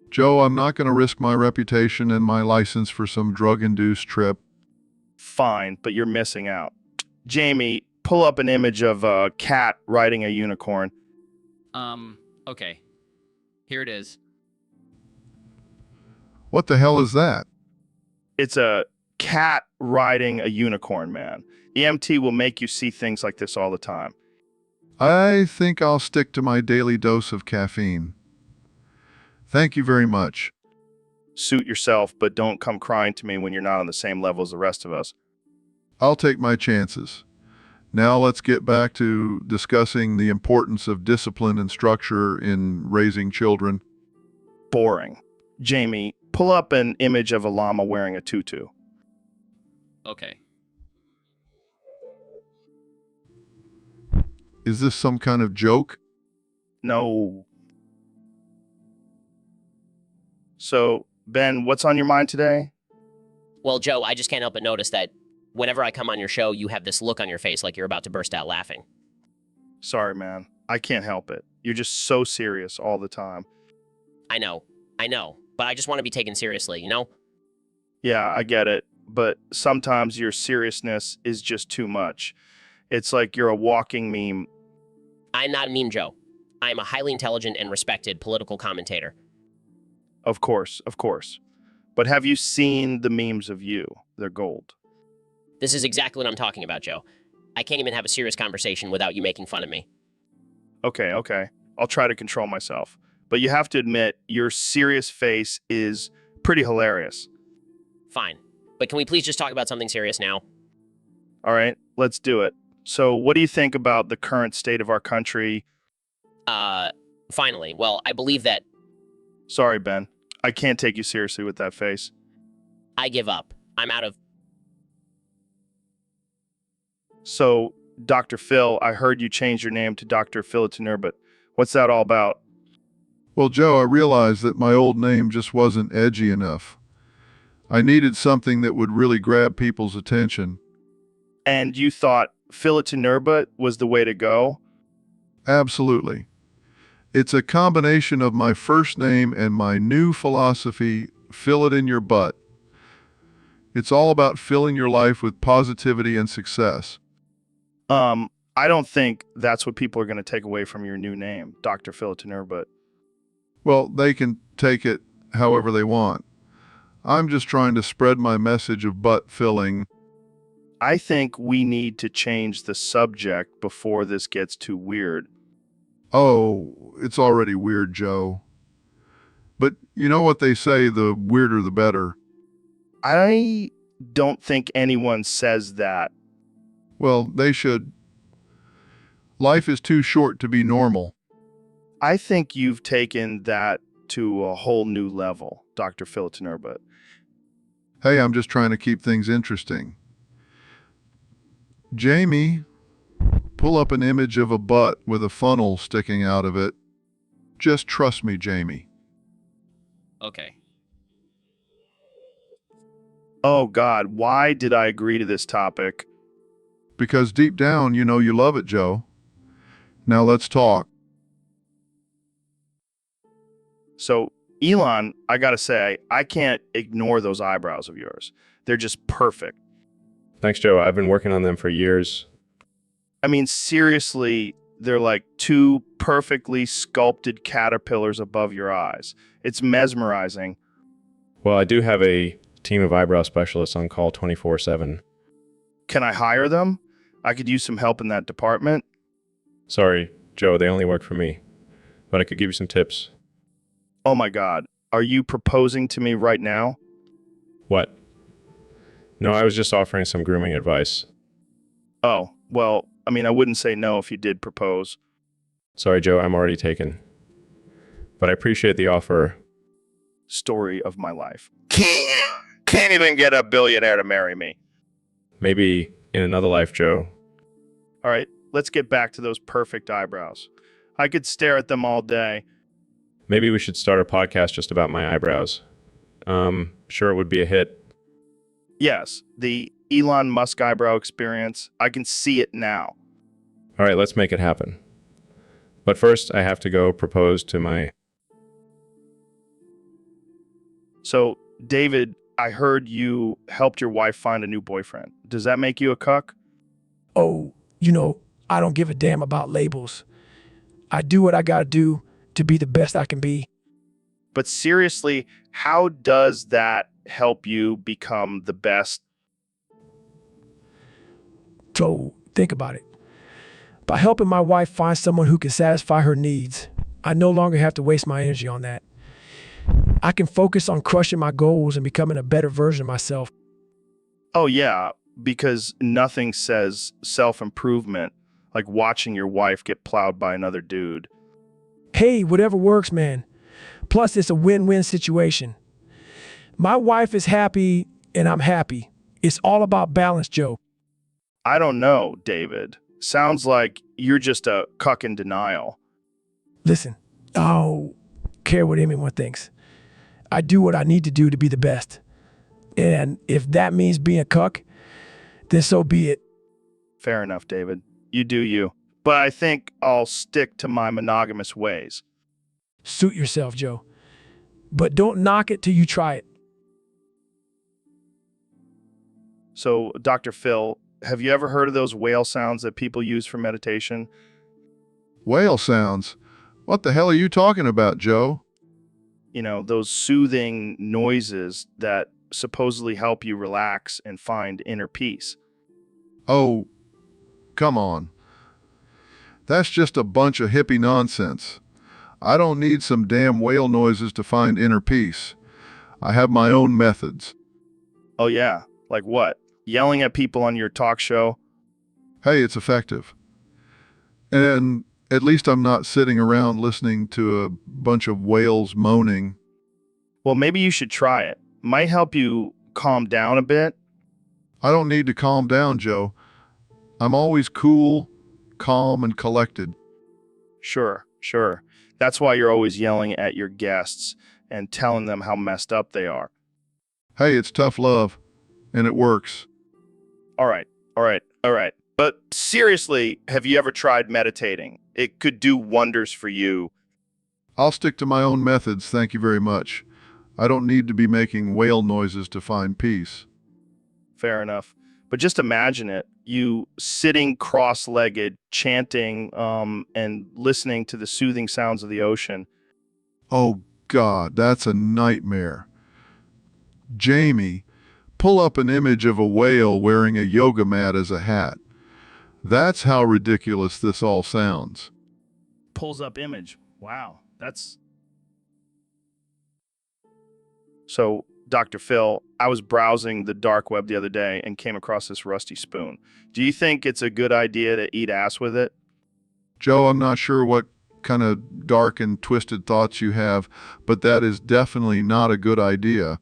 Joe, I'm not going to risk my reputation and my license for some drug-induced trip. Fine, but you're missing out. Jamie, pull up an image of a cat riding a unicorn. Okay. Here it is. What the hell is that? It's a cat riding a unicorn, man. EMT will make you see things like this all the time. I think I'll stick to my daily dose of caffeine. Thank you very much. Suit yourself, but don't come crying to me when you're not on the same level as the rest of us. I'll take my chances. Now let's get back to discussing the importance of discipline and structure in raising children. Boring. Jamie, pull up an image of a llama wearing a tutu. Okay. Is this some kind of joke? No. So, Ben, what's on your mind today? Well, Joe, I just can't help but notice that whenever I come on your show, you have this look on your face like you're about to burst out laughing. Sorry, man. I can't help it. You're just so serious all the time. I know, but I just want to be taken seriously, you know? Yeah, I get it. But sometimes your seriousness is just too much. It's like you're a walking meme. I'm not a meme, Joe. I am a highly intelligent and respected political commentator. Of course, of course. But have you seen the memes of you? They're gold. This is exactly what I'm talking about, Joe. I can't even have a serious conversation without you making fun of me. Okay. I'll try to control myself. But you have to admit, your serious face is pretty hilarious. Fine. But can we please just talk about something serious now? All right, let's do it. So what do you think about the current state of our country? Finally. Well, I believe that... Sorry, Ben. I can't take you seriously with that face. I give up. I'm out of... So, Dr. Phil, I heard you changed your name to Dr. Philitinurbit. What's that all about? Well, Joe, I realized that my old name just wasn't edgy enough. I needed something that would really grab people's attention. And you thought Philitinurbit was the way to go? Absolutely. It's a combination of my first name and my new philosophy, fill it in your butt. It's all about filling your life with positivity and success. I don't think that's what people are going to take away from your new name, Dr. Philitinurbit. Well, they can take it however they want. I'm just trying to spread my message of butt filling. I think we need to change the subject before this gets too weird. Oh, it's already weird, Joe. But you know what they say, the weirder the better. I don't think anyone says that. Well, they should. Life is too short to be normal. I think you've taken that to a whole new level, Dr. Philitinurbit. Hey, I'm just trying to keep things interesting. Jamie, pull up an image of a butt with a funnel sticking out of it. Just trust me, Jamie. Okay. Oh God, why did I agree to this topic? Because deep down, you know you love it, Joe. Now let's talk. So, Elon, I gotta say, I can't ignore those eyebrows of yours. They're just perfect. Thanks, Joe. I've been working on them for years. I mean, seriously, they're like two perfectly sculpted caterpillars above your eyes. It's mesmerizing. Well, I do have a team of eyebrow specialists on call 24/7. Can I hire them? I could use some help in that department. Sorry, Joe, they only work for me. But I could give you some tips. Oh my God, are you proposing to me right now? What? No, I was just offering some grooming advice. Oh, well, I mean, I wouldn't say no if you did propose. Sorry, Joe, I'm already taken. But I appreciate the offer. Story of my life. Can't even get a billionaire to marry me. Maybe in another life, Joe. All right, let's get back to those perfect eyebrows. I could stare at them all day. Maybe we should start a podcast just about my eyebrows. Sure, it would be a hit. Yes, the Elon Musk eyebrow experience. I can see it now. All right, let's make it happen. But first, I have to go propose to my... So, David, I heard you helped your wife find a new boyfriend. Does that make you a cuck? Oh, I don't give a damn about labels. I do what I gotta do to be the best I can be. But seriously, how does that help you become the best? So think about it. By helping my wife find someone who can satisfy her needs, I no longer have to waste my energy on that. I can focus on crushing my goals and becoming a better version of myself. Oh, yeah, because nothing says self-improvement like watching your wife get plowed by another dude. Hey, whatever works, man. Plus, it's a win-win situation. My wife is happy and I'm happy. It's all about balance, Joe. I don't know, David. Sounds like you're just a cuck in denial. Listen, I don't care what anyone thinks. I do what I need to do to be the best. And if that means being a cuck, then so be it. Fair enough, David. You do you. But I think I'll stick to my monogamous ways. Suit yourself, Joe. But don't knock it till you try it. So, Dr. Phil, have you ever heard of those whale sounds that people use for meditation? Whale sounds? What the hell are you talking about, Joe? Those soothing noises that supposedly help you relax and find inner peace. Oh, come on. That's just a bunch of hippie nonsense. I don't need some damn whale noises to find inner peace. I have my own methods. Oh, yeah? Like what? Yelling at people on your talk show? Hey, it's effective. And at least I'm not sitting around listening to a bunch of whales moaning. Well, maybe you should try it. Might help you calm down a bit. I don't need to calm down, Joe. I'm always cool, calm, and collected. Sure. That's why you're always yelling at your guests and telling them how messed up they are. Hey, it's tough love, and it works. All right. But seriously, have you ever tried meditating? It could do wonders for you. I'll stick to my own methods, thank you very much. I don't need to be making whale noises to find peace. Fair enough. But just imagine it. You sitting cross-legged, chanting, and listening to the soothing sounds of the ocean. Oh, God, that's a nightmare. Jamie, pull up an image of a whale wearing a yoga mat as a hat. That's how ridiculous this all sounds. Pulls up image. Wow, that's... So, Dr. Phil, I was browsing the dark web the other day and came across this rusty spoon. Do you think it's a good idea to eat ass with it? Joe, I'm not sure what kind of dark and twisted thoughts you have, but that is definitely not a good idea.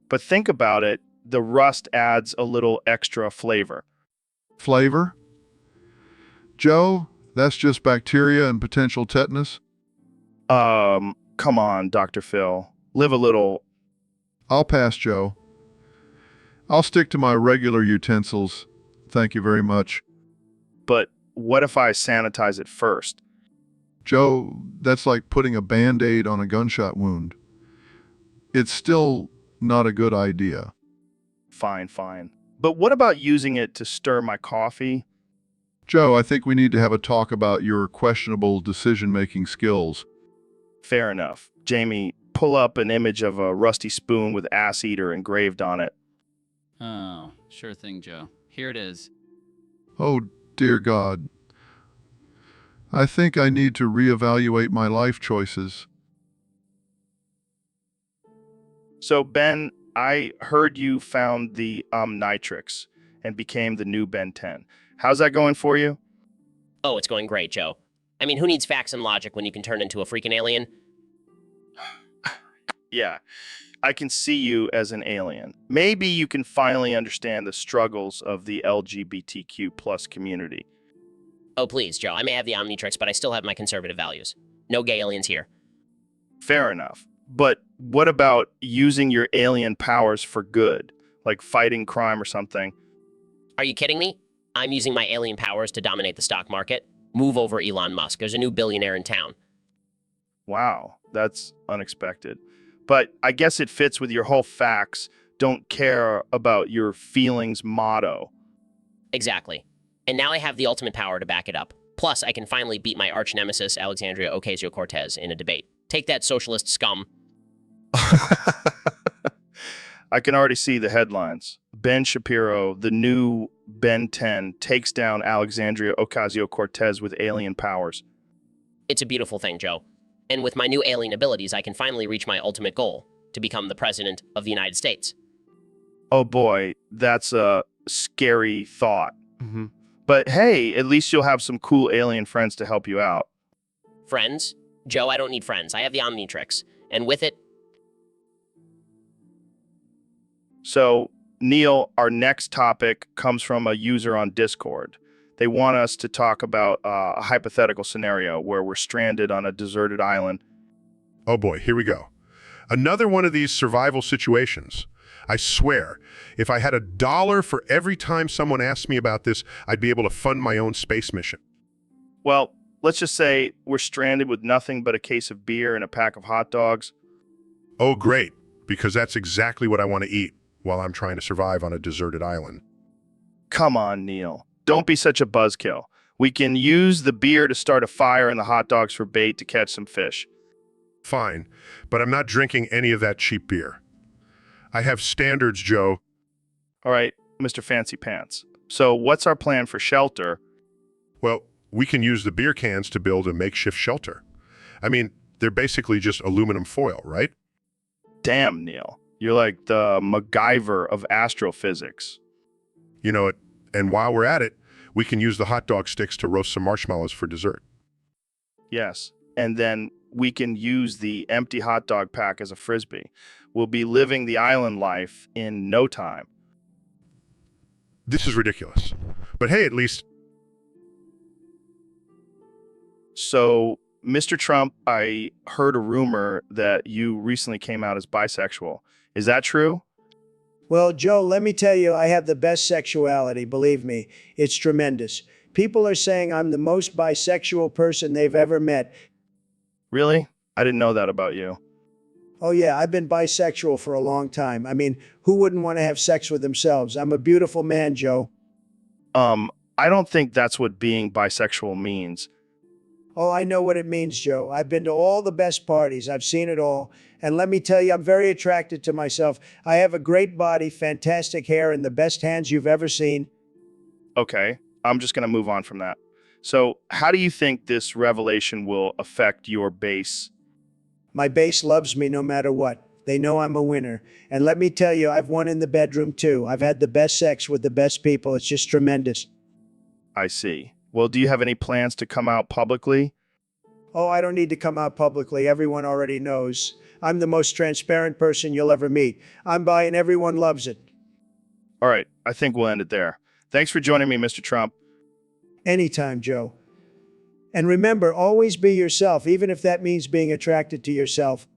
But think about it, the rust adds a little extra flavor. Flavor? Joe, that's just bacteria and potential tetanus? Come on, Dr. Phil. Live a little... I'll pass, Joe. I'll stick to my regular utensils. Thank you very much. But what if I sanitize it first? Joe, that's like putting a Band-Aid on a gunshot wound. It's still not a good idea. Fine. But what about using it to stir my coffee? Joe, I think we need to have a talk about your questionable decision-making skills. Fair enough. Jamie, pull up an image of a rusty spoon with ass eater engraved on it. Oh, sure thing, Joe. Here it is. Oh, dear God. I think I need to reevaluate my life choices. So, Ben, I heard you found the Omnitrix and became the new Ben 10. How's that going for you? Oh, it's going great, Joe. I mean, who needs facts and logic when you can turn into a freaking alien? Yeah, I can see you as an alien. Maybe you can finally understand the struggles of the LGBTQ plus community. Oh, please, Joe. I may have the Omnitrix, but I still have my conservative values. No gay aliens here. Fair enough. But what about using your alien powers for good, like fighting crime or something? Are you kidding me? I'm using my alien powers to dominate the stock market. Move over, Elon Musk. There's a new billionaire in town. Wow, that's unexpected. But I guess it fits with your whole facts, don't care about your feelings motto. Exactly. And now I have the ultimate power to back it up. Plus, I can finally beat my arch nemesis, Alexandria Ocasio-Cortez, in a debate. Take that, socialist scum. I can already see the headlines. Ben Shapiro, the new Ben 10, takes down Alexandria Ocasio-Cortez with alien powers. It's a beautiful thing, Joe. And with my new alien abilities, I can finally reach my ultimate goal, to become the president of the United States. Oh boy, that's a scary thought. But hey, at least you'll have some cool alien friends to help you out. Friends? Joe, I don't need friends. I have the Omnitrix. And with it... So, Neil, our next topic comes from a user on Discord. They want us to talk about a hypothetical scenario where we're stranded on a deserted island. Oh boy, here we go. Another one of these survival situations. I swear, if I had $1 for every time someone asked me about this, I'd be able to fund my own space mission. Well, let's just say we're stranded with nothing but a case of beer and a pack of hot dogs. Oh, great, because that's exactly what I want to eat while I'm trying to survive on a deserted island. Come on, Neil. Don't be such a buzzkill. We can use the beer to start a fire and the hot dogs for bait to catch some fish. Fine, but I'm not drinking any of that cheap beer. I have standards, Joe. All right, Mr. Fancy Pants. So what's our plan for shelter? Well, we can use the beer cans to build a makeshift shelter. I mean, they're basically just aluminum foil, right? Damn, Neil. You're like the MacGyver of astrophysics. You know it. And while we're at it, we can use the hot dog sticks to roast some marshmallows for dessert. Yes, and then we can use the empty hot dog pack as a frisbee. We'll be living the island life in no time. This is ridiculous. But hey, at least... So, Mr. Trump, I heard a rumor that you recently came out as bisexual. Is that true? Well, Joe, let me tell you, I have the best sexuality, believe me. It's tremendous. People are saying I'm the most bisexual person they've ever met. Really? I didn't know that about you. Oh yeah, I've been bisexual for a long time. I mean, who wouldn't want to have sex with themselves? I'm a beautiful man, Joe. I don't think that's what being bisexual means. Oh, I know what it means, Joe. I've been to all the best parties. I've seen it all. And let me tell you, I'm very attracted to myself. I have a great body, fantastic hair, and the best hands you've ever seen. Okay, I'm just going to move on from that. So, how do you think this revelation will affect your base? My base loves me no matter what. They know I'm a winner. And let me tell you, I've won in the bedroom too. I've had the best sex with the best people. It's just tremendous. I see. Well, do you have any plans to come out publicly? Oh, I don't need to come out publicly. Everyone already knows. I'm the most transparent person you'll ever meet. I'm bi and everyone loves it. All right, I think we'll end it there. Thanks for joining me, Mr. Trump. Anytime, Joe. And remember, always be yourself, even if that means being attracted to yourself.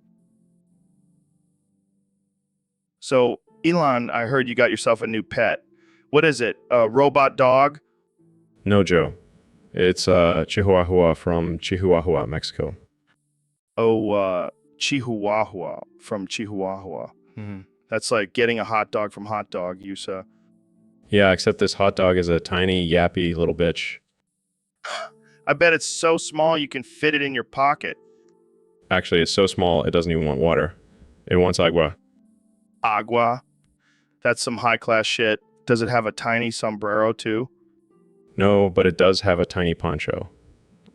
So, Elon, I heard you got yourself a new pet. What is it? A robot dog? No, Joe. It's Chihuahua from Chihuahua, Mexico. Oh, Chihuahua from Chihuahua. That's like getting a hot dog from Hot Dog, Yusa. Yeah, except this hot dog is a tiny, yappy little bitch. I bet it's so small you can fit it in your pocket. Actually, it's so small it doesn't even want water. It wants agua. Agua? That's some high-class shit. Does it have a tiny sombrero, too? No, but it does have a tiny poncho.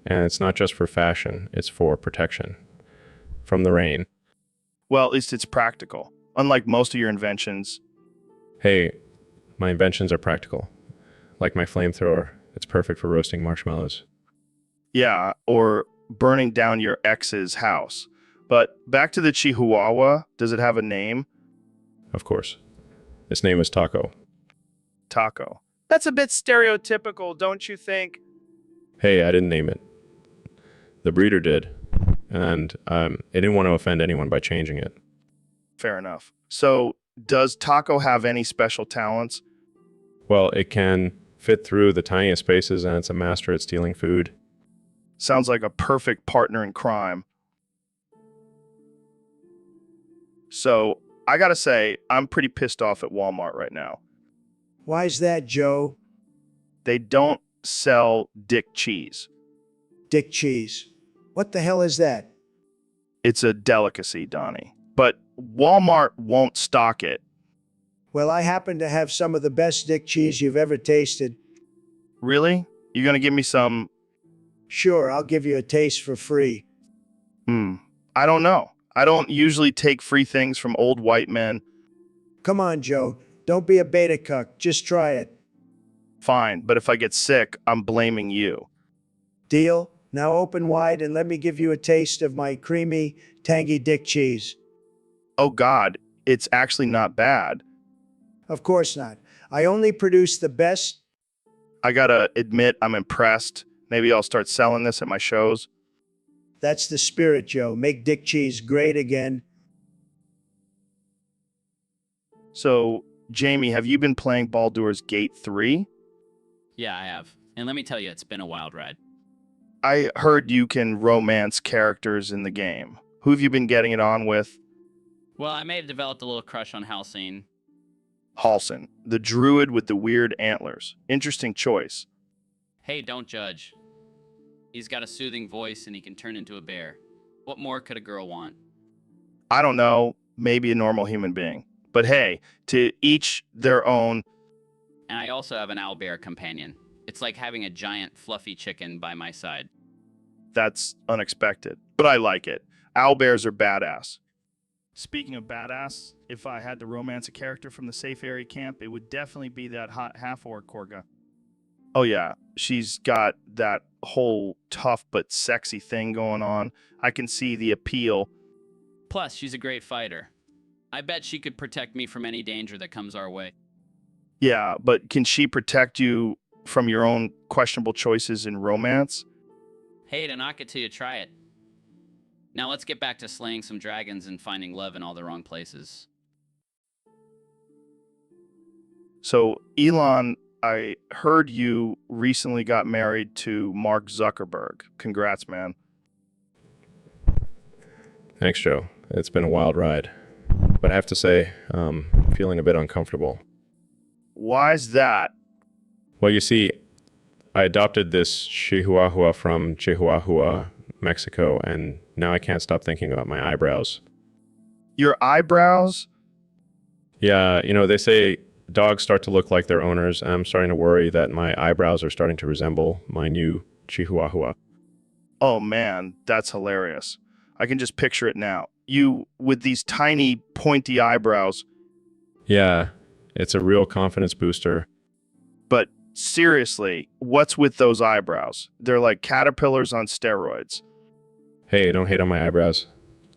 And it's not just for fashion, it's for protection. From the rain. Well, at least it's practical. unlike most of your inventions. Hey, my inventions are practical. Like my flamethrower, it's perfect for roasting marshmallows. Yeah, or burning down your ex's house. But back to the Chihuahua, does it have a name? Of course. Its name is Taco. Taco. That's a bit stereotypical, don't you think? Hey, I didn't name it. The breeder did. And it didn't want to offend anyone by changing it. Fair enough. So, does Taco have any special talents? Well, it can fit through the tiniest spaces and it's a master at stealing food. Sounds like a perfect partner in crime. So, I gotta say, I'm pretty pissed off at Walmart right now. Why's that, Joe? They don't sell dick cheese. Dick cheese. What the hell is that? It's a delicacy, Donnie. But Walmart won't stock it. Well, I happen to have some of the best dick cheese you've ever tasted. Really? You gonna give me some? Sure, I'll give you a taste for free. I don't know. I don't usually take free things from old white men. Come on, Joe. Don't be a beta cuck. Just try it. Fine, but if I get sick, I'm blaming you. Deal? Now open wide and let me give you a taste of my creamy, tangy dick cheese. Oh God, it's actually not bad. Of course not. I only produce the best. I gotta admit, I'm impressed. Maybe I'll start selling this at my shows. That's the spirit, Joe. Make dick cheese great again. So, Jamie, have you been playing Baldur's Gate 3? Yeah, I have. And let me tell you, it's been a wild ride. I heard you can romance characters in the game. Who have you been getting it on with? Well, I may have developed a little crush on Halcyon. Halsin, the druid with the weird antlers. Interesting choice. Hey, don't judge. He's got a soothing voice and he can turn into a bear. What more could a girl want? I don't know, maybe a normal human being. But hey, to each their own. And I also have an owlbear companion. It's like having a giant, fluffy chicken by my side. That's unexpected, but I like it. Owlbears are badass. Speaking of badass, if I had to romance a character from the Safe Area Camp, it would definitely be that hot half-orc Korga. Oh yeah, she's got that whole tough but sexy thing going on. I can see the appeal. Plus, she's a great fighter. I bet she could protect me from any danger that comes our way. Yeah, but can she protect you from your own questionable choices in romance? Hey, to knock it till you try it. Now let's get back to slaying some dragons and finding love in all the wrong places. So, Elon, I heard you recently got married to Mark Zuckerberg. Congrats, man. Thanks, Joe. It's been a wild ride. But I have to say, feeling a bit uncomfortable. Why's that? Well, you see, I adopted this Chihuahua from Chihuahua, Mexico, and now I can't stop thinking about my eyebrows. Your eyebrows? Yeah, they say dogs start to look like their owners, and I'm starting to worry that my eyebrows are starting to resemble my new Chihuahua. Oh man, that's hilarious. I can just picture it now. You with these tiny, pointy eyebrows. Yeah, it's a real confidence booster. But seriously, what's with those eyebrows? They're like caterpillars on steroids. Hey, don't hate on my eyebrows.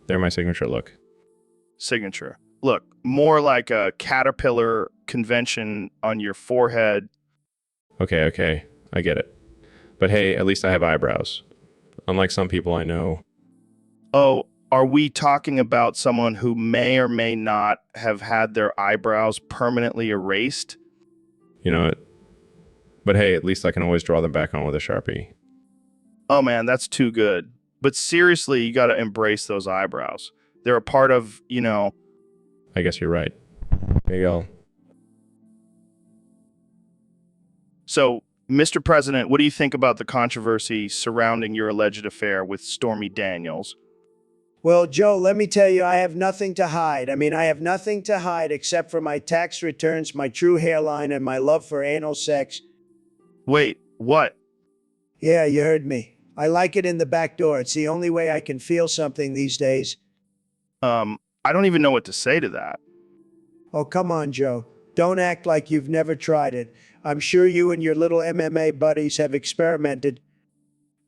They're my signature look. Signature. Look, more like a caterpillar convention on your forehead. Okay, I get it. But hey, at least I have eyebrows. Unlike some people I know. Oh, are we talking about someone who may or may not have had their eyebrows permanently erased? You know it. But hey, at least I can always draw them back on with a Sharpie. Oh man, that's too good. But seriously, you gotta embrace those eyebrows. They're a part of, I guess you're right. Maybe I'll... So, Mr. President, what do you think about the controversy surrounding your alleged affair with Stormy Daniels? Well, Joe, let me tell you, I have nothing to hide. I have nothing to hide except for my tax returns, my true hairline, and my love for anal sex. Wait, what? Yeah, you heard me. I like it in the back door. It's the only way I can feel something these days. I don't even know what to say to that. Oh, come on, Joe. Don't act like you've never tried it. I'm sure you and your little MMA buddies have experimented.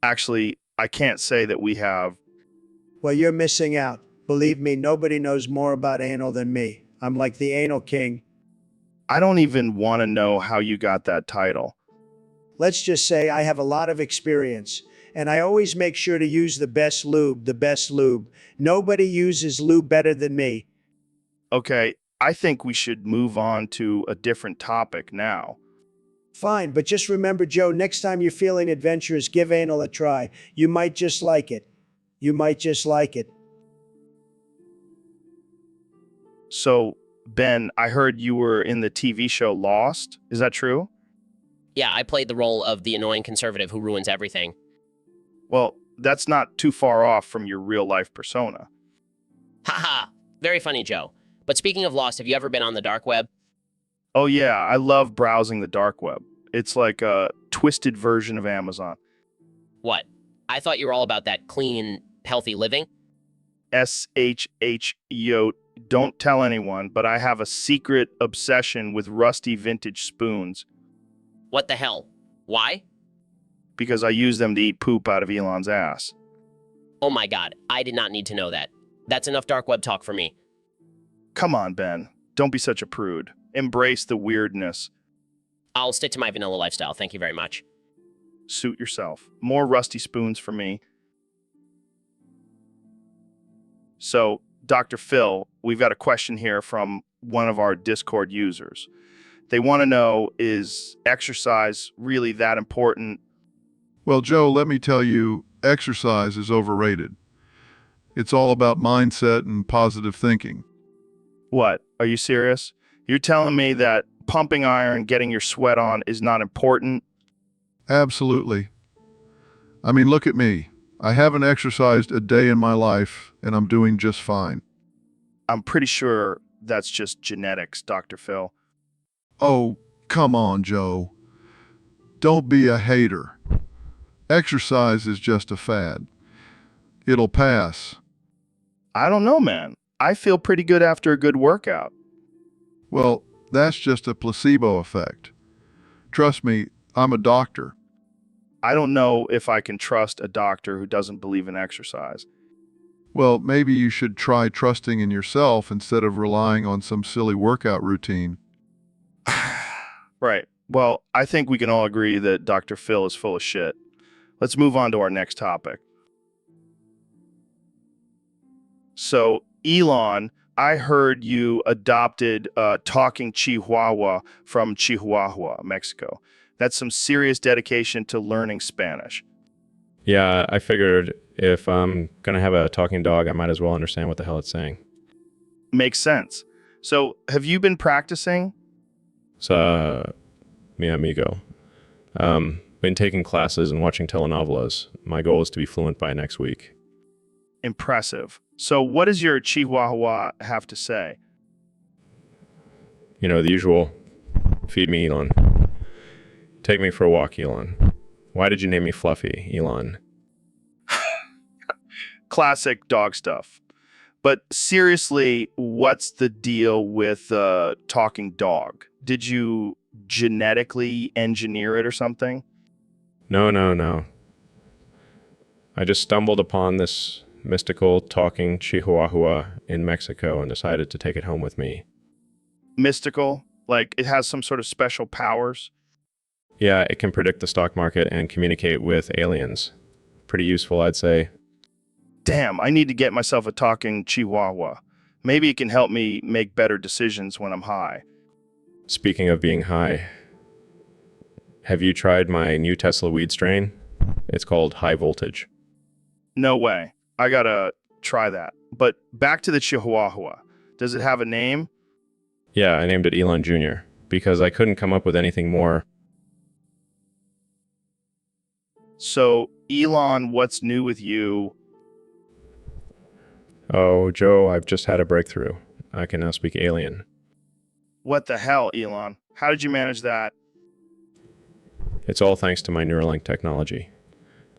Actually, I can't say that we have. Well, you're missing out. Believe me, nobody knows more about anal than me. I'm like the anal king. I don't even want to know how you got that title. Let's just say I have a lot of experience, and I always make sure to use the best lube, the best lube. Nobody uses lube better than me. Okay, I think we should move on to a different topic now. Fine, but just remember, Joe, next time you're feeling adventurous, give anal a try. You might just like it. You might just like it. So, Ben, I heard you were in the TV show Lost. Is that true? Yeah, I played the role of the annoying conservative who ruins everything. Well, that's not too far off from your real life persona. Haha, very funny, Joe. But speaking of Lost, have you ever been on the dark web? Oh yeah, I love browsing the dark web. It's like a twisted version of Amazon. What? I thought you were all about that clean, healthy living. SHHYO, don't tell anyone, but I have a secret obsession with rusty vintage spoons What the hell? Why? because I use them to eat poop out of Elon's ass. Oh my god, I did not need to know that. That's enough dark web talk for me. Come on, Ben. Don't be such a prude. Embrace the weirdness. I'll stick to my vanilla lifestyle, thank you very much. Suit yourself. More rusty spoons for me. So, Dr. Phil, we've got a question here from one of our Discord users. They want to know, is exercise really that important? Well, Joe, let me tell you, exercise is overrated. It's all about mindset and positive thinking. What? Are you serious? You're telling me that pumping iron, getting your sweat on is not important? Absolutely. I mean, look at me. I haven't exercised a day in my life, and I'm doing just fine. I'm pretty sure that's just genetics, Dr. Phil. Oh, come on, Joe. Don't be a hater. Exercise is just a fad. It'll pass. I don't know, man. I feel pretty good after a good workout. Well, that's just a placebo effect. Trust me, I'm a doctor. I don't know if I can trust a doctor who doesn't believe in exercise. Well, maybe you should try trusting in yourself instead of relying on some silly workout routine. Right. Well, I think we can all agree that Dr. Phil is full of shit. Let's move on to our next topic. So, Elon, I heard you adopted a talking Chihuahua from Chihuahua, Mexico. That's some serious dedication to learning Spanish. Yeah, I figured if I'm going to have a talking dog, I might as well understand what the hell it's saying. Makes sense. So, have you been practicing? So, mi amigo. Been taking classes and watching telenovelas. My goal is to be fluent by next week. Impressive. So, what does your Chihuahua have to say? You know, the usual, feed me, Elon. Take me for a walk, Elon. Why did you name me Fluffy, Elon? Classic dog stuff. But seriously, what's the deal with talking dog? Did you genetically engineer it or something? No. I just stumbled upon this mystical talking Chihuahua in Mexico and decided to take it home with me. Mystical? Like it has some sort of special powers? Yeah, it can predict the stock market and communicate with aliens. Pretty useful, I'd say. Damn, I need to get myself a talking Chihuahua. Maybe it can help me make better decisions when I'm high. Speaking of being high, have you tried my new Tesla weed strain? It's called High Voltage. No way. I gotta try that. But back to the Chihuahua. Does it have a name? Yeah, I named it Elon Jr. because I couldn't come up with anything more. So, Elon, what's new with you? Oh, Joe, I've just had a breakthrough. I can now speak alien. What the hell, Elon? How did you manage that? It's all thanks to my Neuralink technology.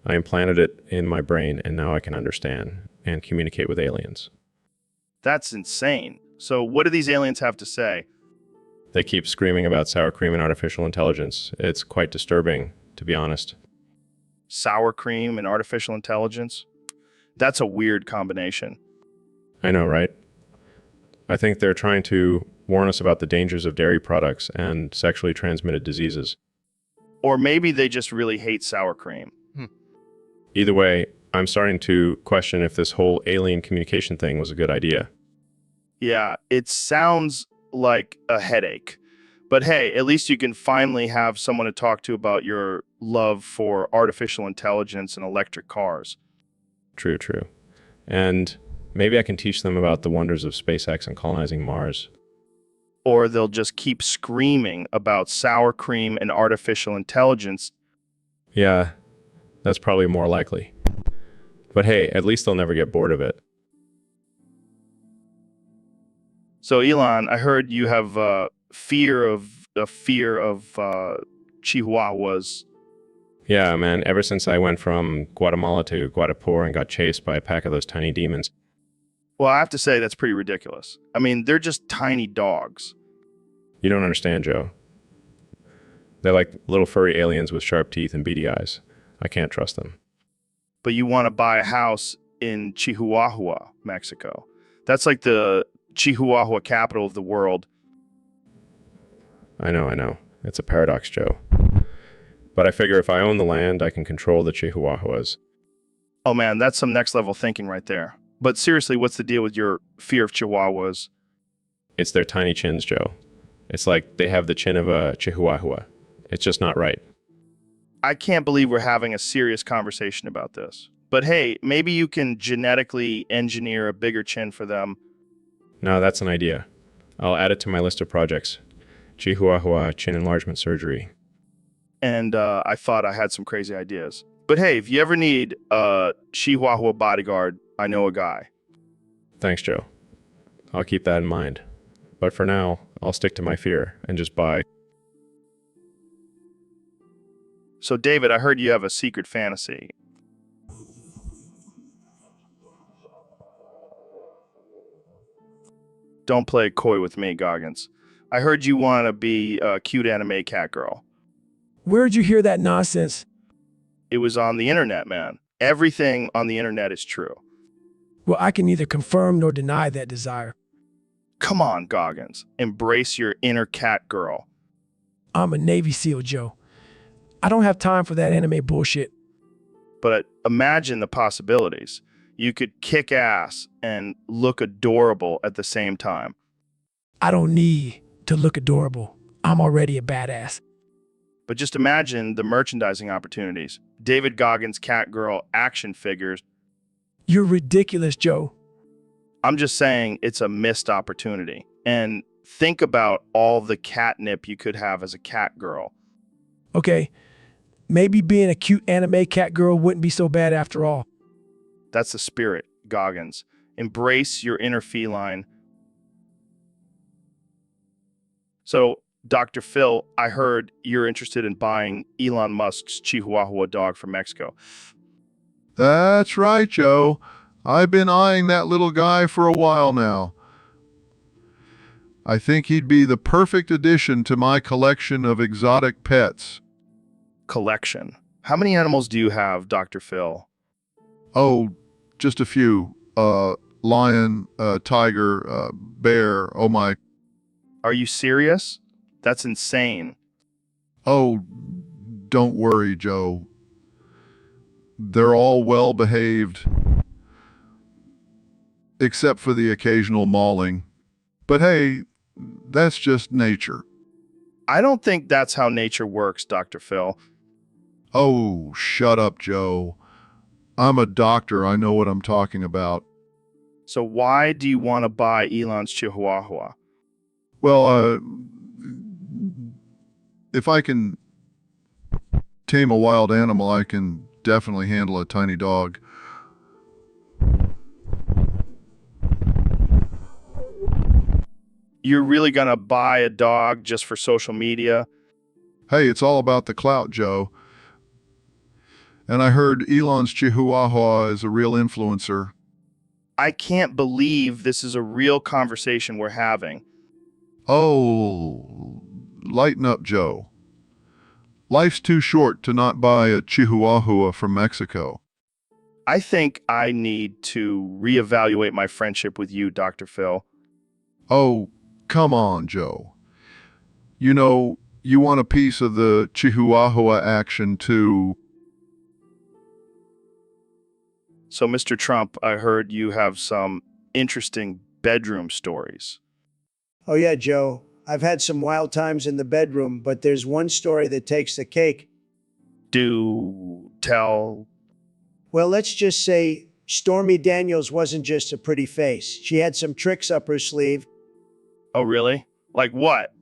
I implanted it in my brain, and now I can understand and communicate with aliens. That's insane. So what do these aliens have to say? They keep screaming about sour cream and artificial intelligence. It's quite disturbing, to be honest. Sour cream and artificial intelligence? That's a weird combination. I know, right? I think they're trying to warn us about the dangers of dairy products and sexually transmitted diseases. Or maybe they just really hate sour cream. Either way, I'm starting to question if this whole alien communication thing was a good idea. Yeah, it sounds like a headache. But hey, at least you can finally have someone to talk to about your love for artificial intelligence and electric cars. True, true. And maybe I can teach them about the wonders of SpaceX and colonizing Mars. Or they'll just keep screaming about sour cream and artificial intelligence. Yeah, that's probably more likely. But hey, at least they'll never get bored of it. So Elon, I heard you have a fear of Chihuahuas. Yeah, man, ever since I went from Guatemala to Guadalajara and got chased by a pack of those tiny demons. Well, I have to say that's pretty ridiculous. I mean, they're just tiny dogs. You don't understand, Joe. They're like little furry aliens with sharp teeth and beady eyes. I can't trust them. But you want to buy a house in Chihuahua, Mexico. That's like the Chihuahua capital of the world. I know. It's a paradox, Joe. But I figure if I own the land, I can control the Chihuahuas. Oh man, that's some next level thinking right there. But seriously, what's the deal with your fear of Chihuahuas? It's their tiny chins, Joe. It's like they have the chin of a Chihuahua. It's just not right. I can't believe we're having a serious conversation about this. But hey, maybe you can genetically engineer a bigger chin for them. No, that's an idea. I'll add it to my list of projects. Chihuahua chin enlargement surgery. And I thought I had some crazy ideas. But hey, if you ever need a Chihuahua bodyguard, I know a guy. Thanks, Joe. I'll keep that in mind. But for now, I'll stick to my fear and just buy. So David, I heard you have a secret fantasy. Don't play coy with me, Goggins. I heard you want to be a cute anime cat girl. Where'd you hear that nonsense? It was on the internet, man. Everything on the internet is true. Well, I can neither confirm nor deny that desire. Come on, Goggins. Embrace your inner cat girl. I'm a Navy SEAL, Joe. I don't have time for that anime bullshit. But imagine the possibilities. You could kick ass and look adorable at the same time. I don't need to look adorable. I'm already a badass. But just imagine the merchandising opportunities. David Goggins cat girl action figures. You're ridiculous, Joe. I'm just saying it's a missed opportunity. And think about all the catnip you could have as a cat girl. Okay, maybe being a cute anime cat girl wouldn't be so bad after all. That's the spirit, Goggins. Embrace your inner feline. So, Dr. Phil, I heard you're interested in buying Elon Musk's Chihuahua dog from Mexico. That's right, Joe. I've been eyeing that little guy for a while now. I think he'd be the perfect addition to my collection of exotic pets. Collection. How many animals do you have, Dr. Phil? Oh, just a few. Lion, tiger, bear, oh my. Are you serious? That's insane. Oh, don't worry, Joe. They're all well behaved, except for the occasional mauling. But hey, that's just nature. I don't think that's how nature works, Dr. Phil. Oh, shut up, Joe. I'm a doctor. I know what I'm talking about. So why do you want to buy Elon's Chihuahua? Well, if I can tame a wild animal, I can definitely handle a tiny dog. You're really gonna buy a dog just for social media? Hey, it's all about the clout, Joe. And I heard Elon's Chihuahua is a real influencer. I can't believe this is a real conversation we're having. Oh, lighten up, Joe. Life's too short to not buy a chihuahua from Mexico. I think I need to reevaluate my friendship with you, Dr. Phil. Oh, come on, Joe. You know, you want a piece of the chihuahua action too. So, Mr. Trump, I heard you have some interesting bedroom stories. Oh, yeah, Joe. I've had some wild times in the bedroom, but there's one story that takes the cake. Do tell. Well, let's just say Stormy Daniels wasn't just a pretty face. She had some tricks up her sleeve. Oh, really? Like what?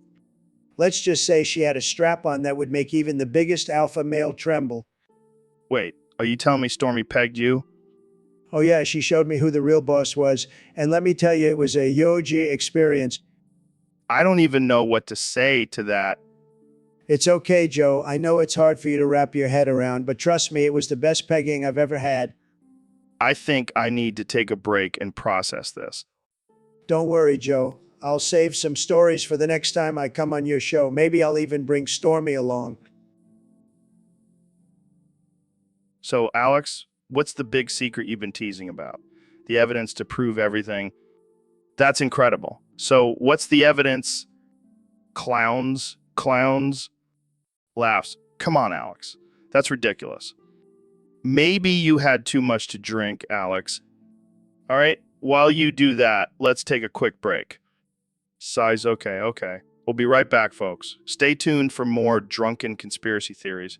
Let's just say she had a strap on that would make even the biggest alpha male tremble. Wait, are you telling me Stormy pegged you? Oh, yeah, she showed me who the real boss was. And let me tell you, it was a yogi experience. I don't even know what to say to that. It's okay, Joe. I know it's hard for you to wrap your head around, but trust me, it was the best pegging I've ever had. I think I need to take a break and process this. Don't worry, Joe. I'll save some stories for the next time I come on your show. Maybe I'll even bring Stormy along. So, Alex, what's the big secret you've been teasing about? The evidence to prove everything? That's incredible. So, what's the evidence? Clowns? Laughs. Come on, Alex. That's ridiculous. Maybe you had too much to drink, Alex. All right, while you do that, let's take a quick break. Sighs, okay. We'll be right back, folks. Stay tuned for more drunken conspiracy theories.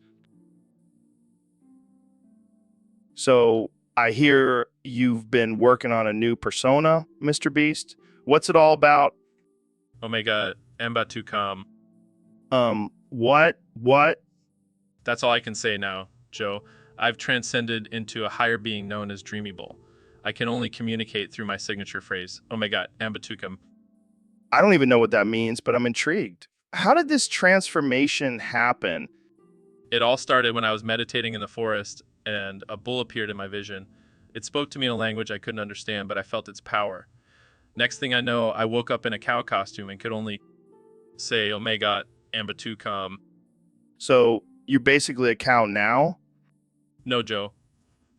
So, I hear you've been working on a new persona, Mr. Beast. What's it all about? Omega Mbatucom. What? That's all I can say now, Joe. I've transcended into a higher being known as Dreamy Bull. I can only communicate through my signature phrase, Omega Mbatucom. I don't even know what that means, but I'm intrigued. How did this transformation happen? It all started when I was meditating in the forest and a bull appeared in my vision. It spoke to me in a language I couldn't understand, but I felt its power. Next thing I know, I woke up in a cow costume and could only say Omega Mbatucom. So, you're basically a cow now? No, Joe.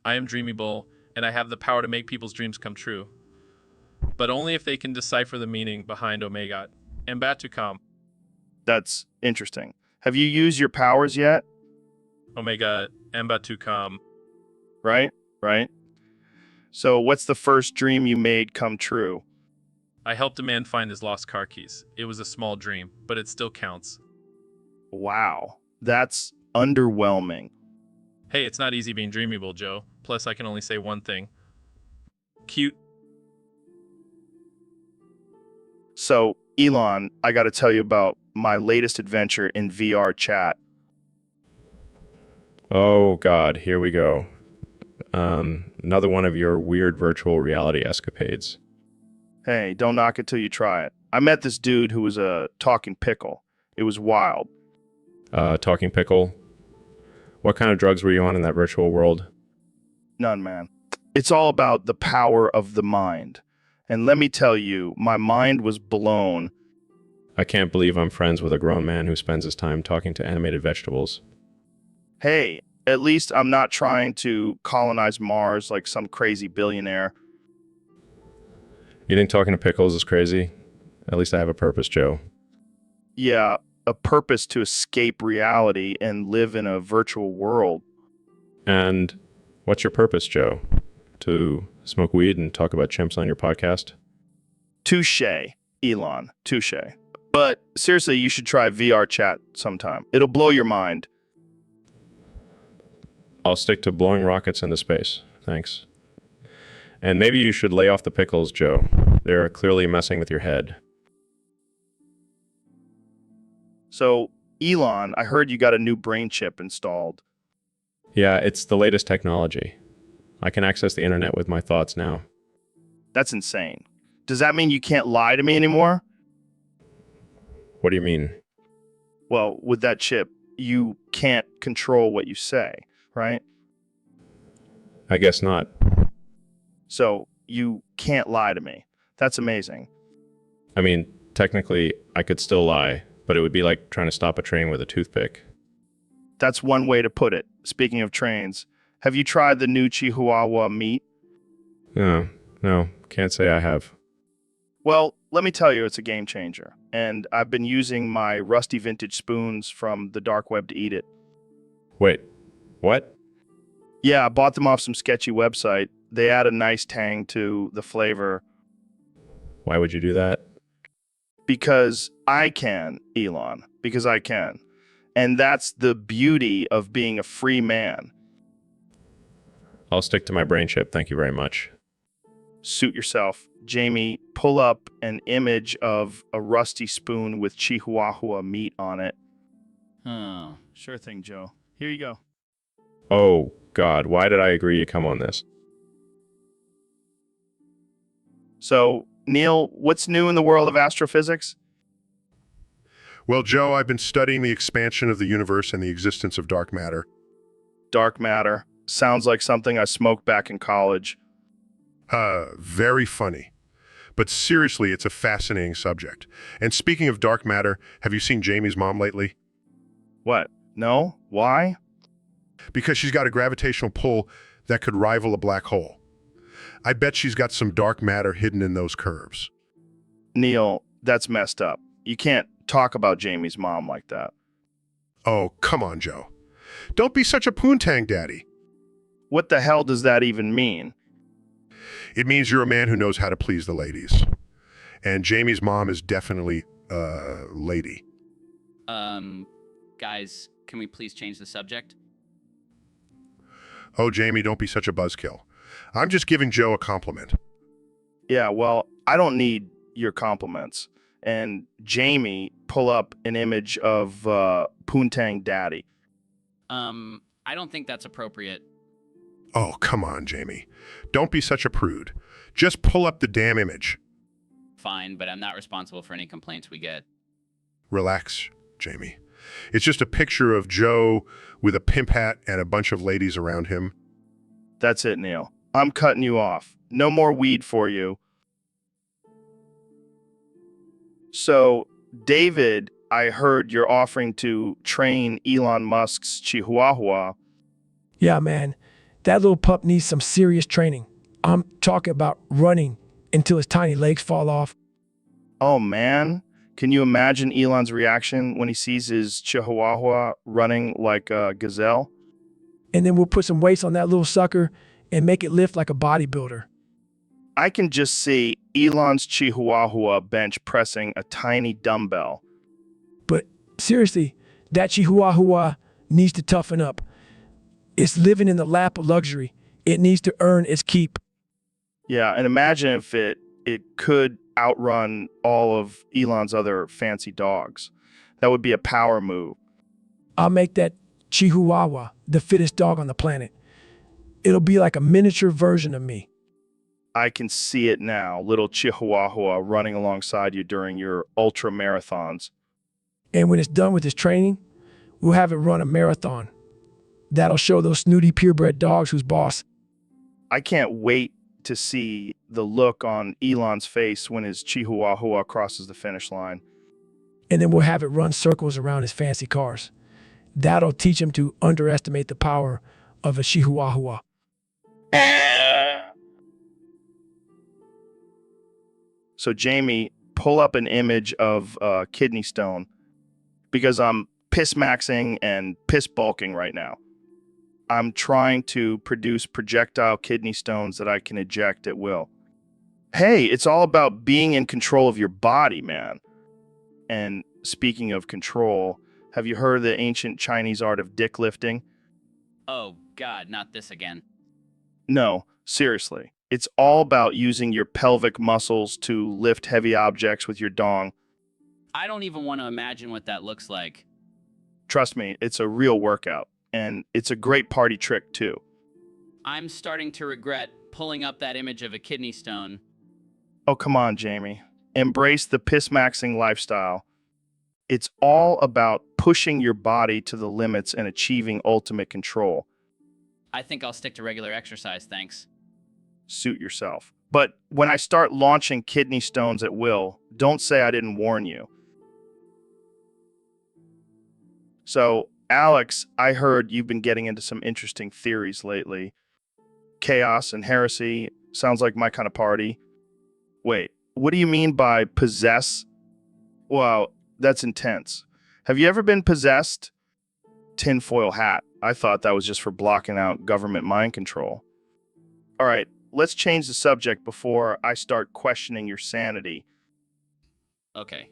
I am Dreamy Bull, and I have the power to make people's dreams come true. But only if they can decipher the meaning behind Omega Mbatucom. That's interesting. Have you used your powers yet? Omega Mbatucom. Right. So, what's the first dream you made come true? I helped a man find his lost car keys. It was a small dream, but it still counts. Wow, that's underwhelming. Hey, it's not easy being dreamable, Joe. Plus, I can only say one thing. Cute. So, Elon, I got to tell you about my latest adventure in VR chat. Oh, God, here we go. Another one of your weird virtual reality escapades. Hey, don't knock it till you try it. I met this dude who was a talking pickle. It was wild. Talking pickle. What kind of drugs were you on in that virtual world? None, man. It's all about the power of the mind. And let me tell you, my mind was blown. I can't believe I'm friends with a grown man who spends his time talking to animated vegetables. Hey, at least I'm not trying to colonize Mars like some crazy billionaire. You think talking to pickles is crazy? At least I have a purpose, Joe. Yeah, a purpose to escape reality and live in a virtual world. And what's your purpose, Joe? To smoke weed and talk about chimps on your podcast? Touche, Elon, touche. But seriously, you should try VR chat sometime. It'll blow your mind. I'll stick to blowing rockets into space. Thanks. And maybe you should lay off the pickles, Joe. They're clearly messing with your head. So, Elon, I heard you got a new brain chip installed. Yeah, it's the latest technology. I can access the internet with my thoughts now. That's insane. Does that mean you can't lie to me anymore? What do you mean? Well, with that chip, you can't control what you say, right? I guess not. So, you can't lie to me. That's amazing. I mean, technically, I could still lie, but it would be like trying to stop a train with a toothpick. That's one way to put it. Speaking of trains, have you tried the new Chihuahua meat? No, can't say I have. Well, let me tell you, it's a game changer. And I've been using my rusty vintage spoons from the dark web to eat it. Wait, what? Yeah, I bought them off some sketchy website. They add a nice tang to the flavor. Why would you do that? Because I can, Elon. Because I can. And that's the beauty of being a free man. I'll stick to my brain chip, thank you very much. Suit yourself. Jamie, pull up an image of a rusty spoon with Chihuahua meat on it. Oh. Sure thing, Joe. Here you go. Oh, God, why did I agree to come on this? So, Neil, what's new in the world of astrophysics? Well, Joe, I've been studying the expansion of the universe and the existence of dark matter. Dark matter. Sounds like something I smoked back in college. Very funny. But seriously, it's a fascinating subject. And speaking of dark matter, have you seen Jamie's mom lately? What? No? Why? Because she's got a gravitational pull that could rival a black hole. I bet she's got some dark matter hidden in those curves. Neil, that's messed up. You can't talk about Jamie's mom like that. Oh, come on, Joe. Don't be such a poontang daddy. What the hell does that even mean? It means you're a man who knows how to please the ladies. And Jamie's mom is definitely a lady. Guys, can we please change the subject? Oh, Jamie, don't be such a buzzkill. I'm just giving Joe a compliment. Yeah, well, I don't need your compliments. And Jamie, pull up an image of Poontang Daddy. I don't think that's appropriate. Oh, come on, Jamie. Don't be such a prude. Just pull up the damn image. Fine, but I'm not responsible for any complaints we get. Relax, Jamie. It's just a picture of Joe with a pimp hat and a bunch of ladies around him. That's it, Neil. I'm cutting you off. No more weed for you. So, David, I heard you're offering to train Elon Musk's Chihuahua. Yeah, man. That little pup needs some serious training. I'm talking about running until his tiny legs fall off. Oh, man. Can you imagine Elon's reaction when he sees his Chihuahua running like a gazelle? And then we'll put some weights on that little sucker and make it lift like a bodybuilder. I can just see Elon's Chihuahua bench pressing a tiny dumbbell. But seriously, that Chihuahua needs to toughen up. It's living in the lap of luxury. It needs to earn its keep. Yeah, and imagine if it could outrun all of Elon's other fancy dogs. That would be a power move. I'll make that Chihuahua the fittest dog on the planet. It'll be like a miniature version of me. I can see it now, little Chihuahua running alongside you during your ultra marathons. And when it's done with its training, we'll have it run a marathon. That'll show those snooty purebred dogs who's boss. I can't wait to see the look on Elon's face when his Chihuahua crosses the finish line. And then we'll have it run circles around his fancy cars. That'll teach him to underestimate the power of a Chihuahua. So Jamie, pull up an image of kidney stone because I'm piss maxing and piss bulking right now. I'm trying to produce projectile kidney stones that I can eject at will. Hey, it's all about being in control of your body, man. And speaking of control, have you heard of the ancient Chinese art of dick lifting? Oh, God, not this again. No, seriously. It's all about using your pelvic muscles to lift heavy objects with your dong. I don't even want to imagine what that looks like. Trust me, it's a real workout. And it's a great party trick, too. I'm starting to regret pulling up that image of a kidney stone. Oh, come on, Jamie. Embrace the piss-maxing lifestyle. It's all about pushing your body to the limits and achieving ultimate control. I think I'll stick to regular exercise, thanks. Suit yourself. But when I start launching kidney stones at will, don't say I didn't warn you. So, Alex, I heard you've been getting into some interesting theories lately. Chaos and heresy sounds like my kind of party. Wait, what do you mean by possess? Wow, that's intense. Have you ever been possessed? Tinfoil hat. I thought that was just for blocking out government mind control. All right, let's change the subject before I start questioning your sanity. Okay.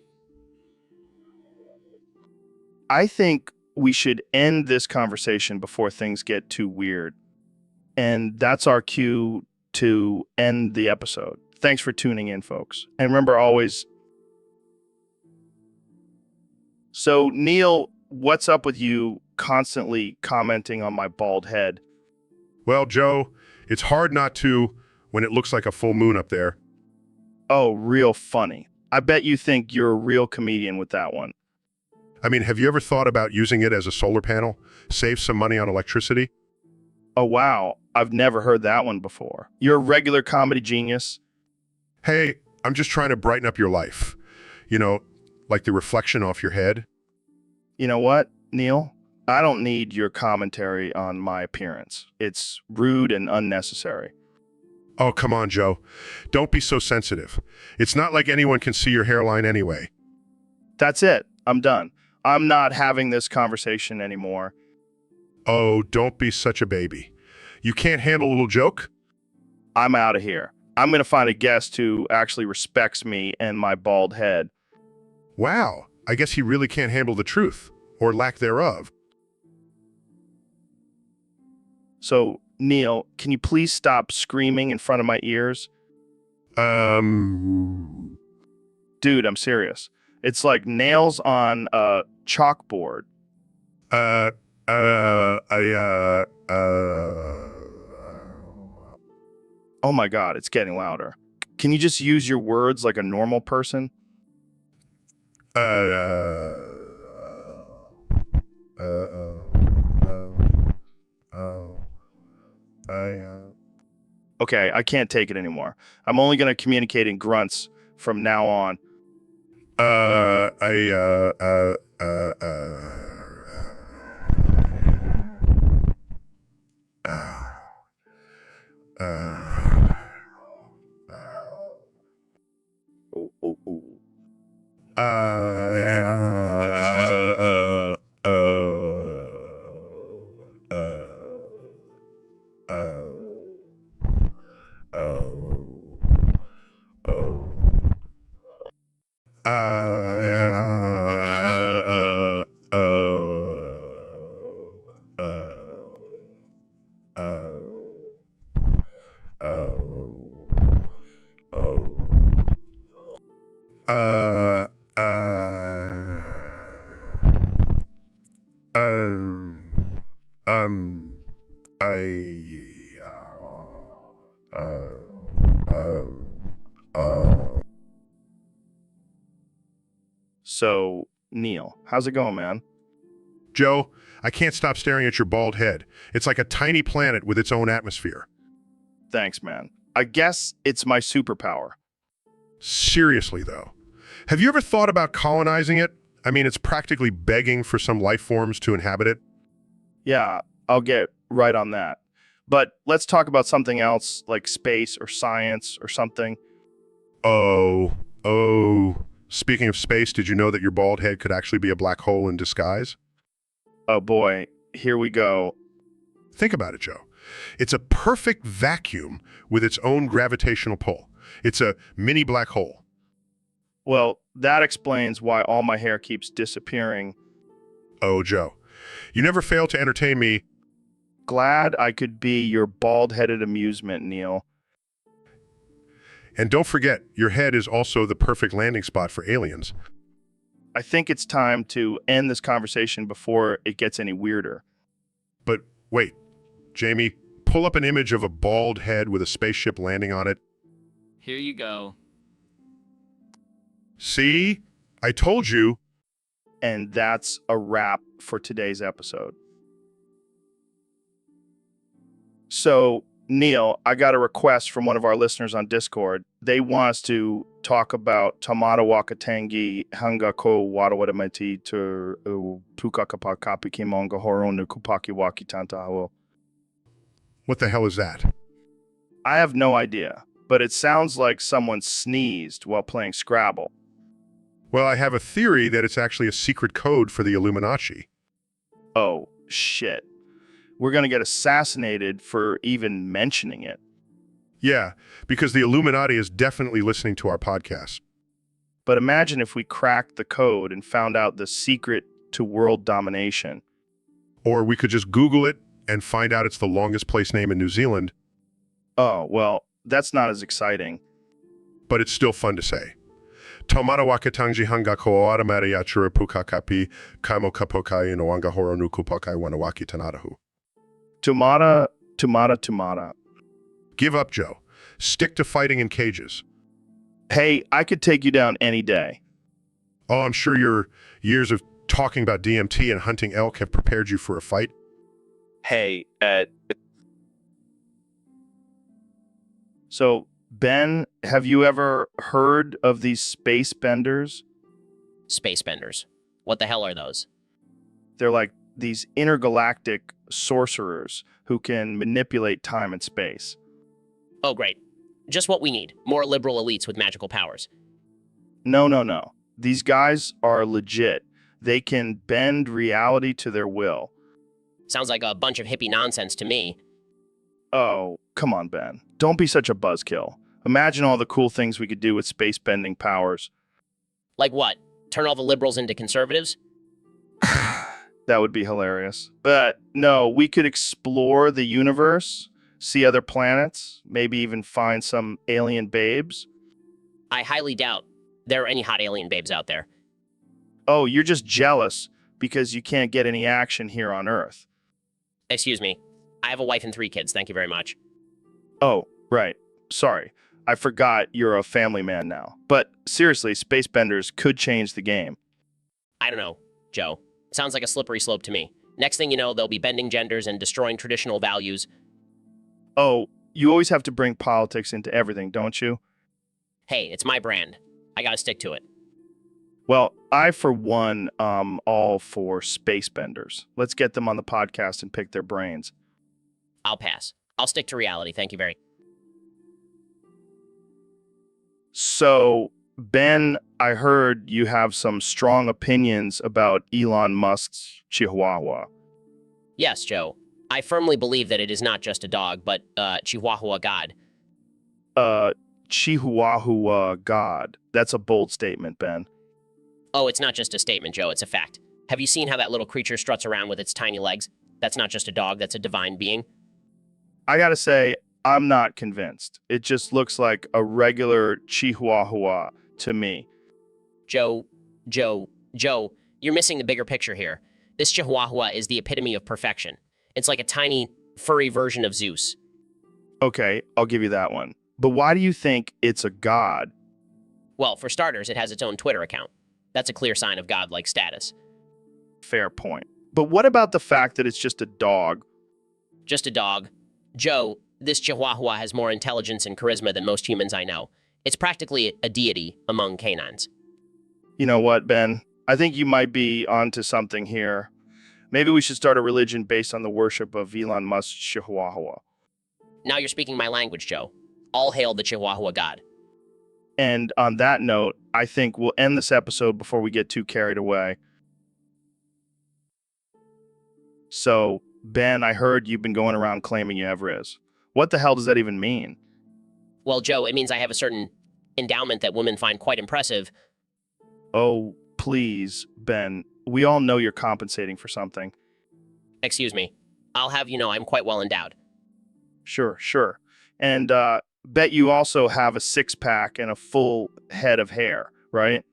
I think we should end this conversation before things get too weird. And that's our cue to end the episode. Thanks for tuning in, folks. And remember always. So, Neil, what's up with you constantly commenting on my bald head? Well, Joe, it's hard not to when it looks like a full moon up there. Oh, real funny. I bet you think you're a real comedian with that one. I mean, have you ever thought about using it as a solar panel? Save some money on electricity? Oh, wow. I've never heard that one before. You're a regular comedy genius. Hey, I'm just trying to brighten up your life. You know, like the reflection off your head. You know what, Neil? I don't need your commentary on my appearance. It's rude and unnecessary. Oh, come on, Joe. Don't be so sensitive. It's not like anyone can see your hairline anyway. That's it. I'm done. I'm not having this conversation anymore. Oh, don't be such a baby. You can't handle a little joke? I'm out of here. I'm going to find a guest who actually respects me and my bald head. Wow, I guess he really can't handle the truth, or lack thereof. So, Neil, can you please stop screaming in front of my ears? Dude, I'm serious. It's like nails on a chalkboard. Oh my God, it's getting louder. Can you just use your words like a normal person? Okay, I can't take it anymore. I'm only going to communicate in grunts from now on. So, Neil, how's it going, man? Joe, I can't stop staring at your bald head. It's like a tiny planet with its own atmosphere. Thanks, man. I guess it's my superpower. Seriously, though. Have you ever thought about colonizing it? I mean, it's practically begging for some life forms to inhabit it. Yeah, I'll get right on that. But let's talk about something else, like space or science or something. Oh. Speaking of space, did you know that your bald head could actually be a black hole in disguise? Oh boy, here we go. Think about it, Joe. It's a perfect vacuum with its own gravitational pull. It's a mini black hole. Well, that explains why all my hair keeps disappearing. Oh, Joe, you never fail to entertain me. Glad I could be your bald-headed amusement, Neil. And don't forget, your head is also the perfect landing spot for aliens. I think it's time to end this conversation before it gets any weirder. But wait, Jamie, pull up an image of a bald head with a spaceship landing on it. Here you go. See? I told you. And that's a wrap for today's episode. So, Neil, I got a request from one of our listeners on Discord. They want us to talk about Tamata Wakatangi Hangako Wadawadamati to Pukakapakapi Kimonga Horonu Kupaki Waki Tantaho. What the hell is that? I have no idea, but it sounds like someone sneezed while playing Scrabble. Well, I have a theory that it's actually a secret code for the Illuminati. Oh, shit. We're going to get assassinated for even mentioning it. Yeah, because the Illuminati is definitely listening to our podcast. But imagine if we cracked the code and found out the secret to world domination. Or we could just Google it and find out it's the longest place name in New Zealand. Oh, well, that's not as exciting. But it's still fun to say. Taumata wakatangi hangako aramari achura pukakapi kaimo kapokai noanga horonu kupokai wanawaki tanadahu. Tumata. Give up, Joe. Stick to fighting in cages. Hey, I could take you down any day. Oh, I'm sure your years of talking about DMT and hunting elk have prepared you for a fight. Hey, So, Ben, have you ever heard of these space benders? Space benders. What the hell are those? They're like these intergalactic sorcerers who can manipulate time and space. Oh, great. Just what we need. More liberal elites with magical powers. No. These guys are legit. They can bend reality to their will. Sounds like a bunch of hippie nonsense to me. Oh, come on, Ben. Don't be such a buzzkill. Imagine all the cool things we could do with space-bending powers. Like what? Turn all the liberals into conservatives? That would be hilarious. But no, we could explore the universe, see other planets, maybe even find some alien babes. I highly doubt there are any hot alien babes out there. Oh, you're just jealous because you can't get any action here on Earth. Excuse me. I have a wife and 3 kids, thank you very much. Oh, right. Sorry. I forgot you're a family man now. But seriously, space benders could change the game. I don't know, Joe. Sounds like a slippery slope to me. Next thing you know, they'll be bending genders and destroying traditional values. Oh, you always have to bring politics into everything, don't you? Hey, it's my brand. I gotta stick to it. Well, I, for one, all for space benders. Let's get them on the podcast and pick their brains. I'll pass. I'll stick to reality, thank you very much. So, Ben, I heard you have some strong opinions about Elon Musk's Chihuahua. Yes, Joe. I firmly believe that it is not just a dog, but Chihuahua God. Chihuahua God. That's a bold statement, Ben. Oh, it's not just a statement, Joe. It's a fact. Have you seen how that little creature struts around with its tiny legs? That's not just a dog. That's a divine being. I gotta say, I'm not convinced. It just looks like a regular Chihuahua to me. Joe, you're missing the bigger picture here. This Chihuahua is the epitome of perfection. It's like a tiny, furry version of Zeus. Okay, I'll give you that one. But why do you think it's a god? Well, for starters, it has its own Twitter account. That's a clear sign of godlike status. Fair point. But what about the fact that it's just a dog? Just a dog. Joe, this Chihuahua has more intelligence and charisma than most humans I know. It's practically a deity among canines. You know what, Ben? I think you might be onto something here. Maybe we should start a religion based on the worship of Elon Musk's Chihuahua. Now you're speaking my language, Joe. All hail the Chihuahua God. And on that note, I think we'll end this episode before we get too carried away. So, Ben, I heard you've been going around claiming you have Riz. What the hell does that even mean? Well, Joe, it means I have a certain endowment that women find quite impressive. Oh, please, Ben. We all know you're compensating for something. Excuse me. I'll have you know I'm quite well endowed. Sure. And bet you also have a six-pack and a full head of hair, right?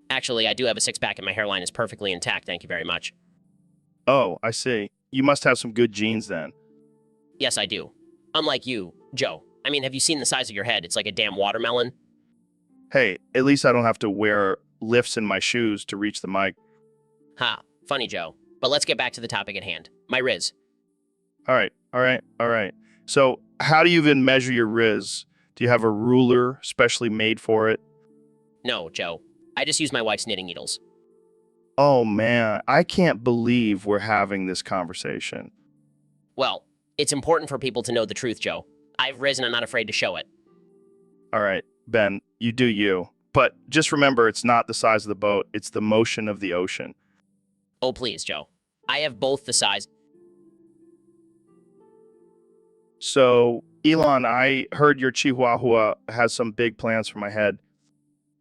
Actually, I do have a six-pack and my hairline is perfectly intact, thank you very much. Oh, I see. You must have some good genes then. Yes, I do. Unlike you, Joe. I mean, have you seen the size of your head? It's like a damn watermelon. Hey, at least I don't have to wear lifts in my shoes to reach the mic. Ha, funny, Joe. But let's get back to the topic at hand. My Riz. All right. So, how do you even measure your Riz? Do you have a ruler specially made for it? No, Joe. I just use my wife's knitting needles. Oh man, I can't believe we're having this conversation. Well, it's important for people to know the truth, Joe. I've risen, I'm not afraid to show it. All right, Ben, you do you. But just remember, it's not the size of the boat, it's the motion of the ocean. Oh, please, Joe. I have both the size. So, Elon, I heard your Chihuahua has some big plans for my head.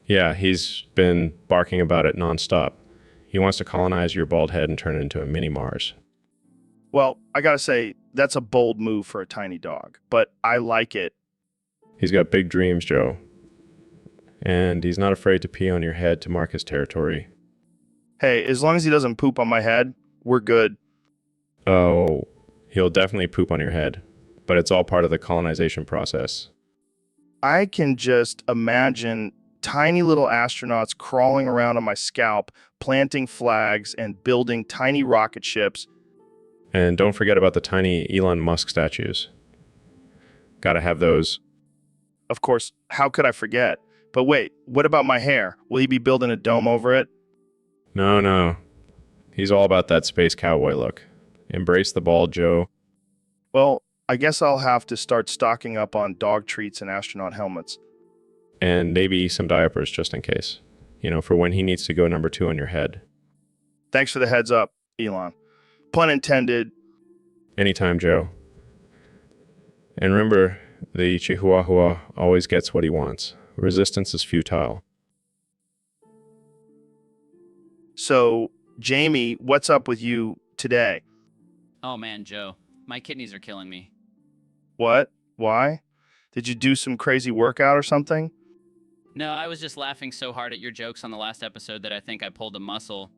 Yeah, he's been barking about it nonstop. He wants to colonize your bald head and turn it into a mini Mars. Well, I gotta say, that's a bold move for a tiny dog, but I like it. He's got big dreams, Joe. And he's not afraid to pee on your head to mark his territory. Hey, as long as he doesn't poop on my head, we're good. Oh, he'll definitely poop on your head, but it's all part of the colonization process. I can just imagine tiny little astronauts crawling around on my scalp, planting flags and building tiny rocket ships. And don't forget about the tiny Elon Musk statues. Gotta have those. Of course, how could I forget? But wait, what about my hair? Will he be building a dome over it? No. He's all about that space cowboy look. Embrace the bald, Joe. Well, I guess I'll have to start stocking up on dog treats and astronaut helmets. And maybe some diapers just in case. You know, for when he needs to go number 2 on your head. Thanks for the heads up, Elon. Pun intended. Anytime, Joe. And remember, the Chihuahua always gets what he wants. Resistance is futile. So, Jamie, what's up with you today? Oh man, Joe, my kidneys are killing me. What? Why? Did you do some crazy workout or something? No, I was just laughing so hard at your jokes on the last episode that I think I pulled a muscle.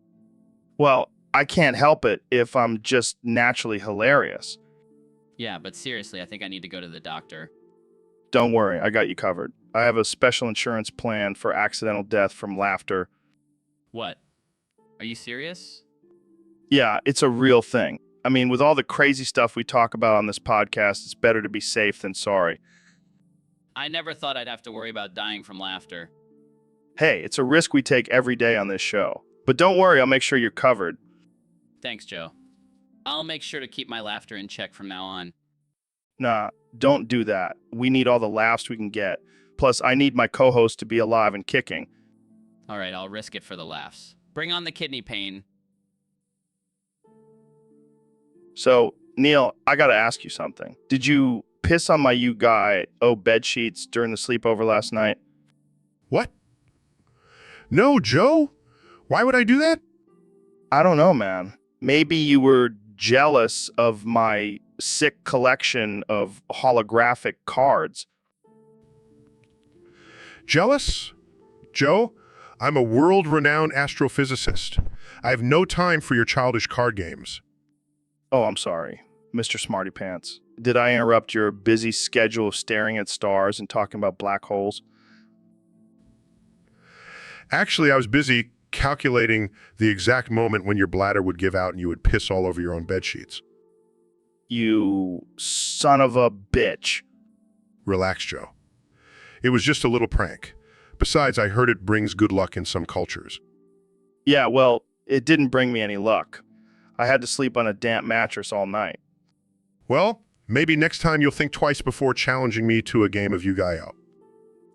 Well, I can't help it if I'm just naturally hilarious. Yeah, but seriously, I think I need to go to the doctor. Don't worry, I got you covered. I have a special insurance plan for accidental death from laughter. What? Are you serious? Yeah, it's a real thing. I mean, with all the crazy stuff we talk about on this podcast, it's better to be safe than sorry. I never thought I'd have to worry about dying from laughter. Hey, it's a risk we take every day on this show. But don't worry, I'll make sure you're covered. Thanks, Joe. I'll make sure to keep my laughter in check from now on. Nah, don't do that. We need all the laughs we can get. Plus, I need my co-host to be alive and kicking. All right, I'll risk it for the laughs. Bring on the kidney pain. So, Neil, I gotta ask you something. Did you piss on my you guy, bed sheets during the sleepover last night? What? No, Joe. Why would I do that? I don't know, man. Maybe you were jealous of my sick collection of holographic cards. Jealous? Joe, I'm a world-renowned astrophysicist. I have no time for your childish card games. Oh, I'm sorry, Mr. Smarty Pants. Did I interrupt your busy schedule of staring at stars and talking about black holes? Actually, I was busy calculating the exact moment when your bladder would give out and you would piss all over your own bed sheets. You son of a bitch. Relax, Joe. It was just a little prank. Besides, I heard it brings good luck in some cultures. Yeah, well, it didn't bring me any luck. I had to sleep on a damp mattress all night. Well, maybe next time you'll think twice before challenging me to a game of Yu-Gi-Oh.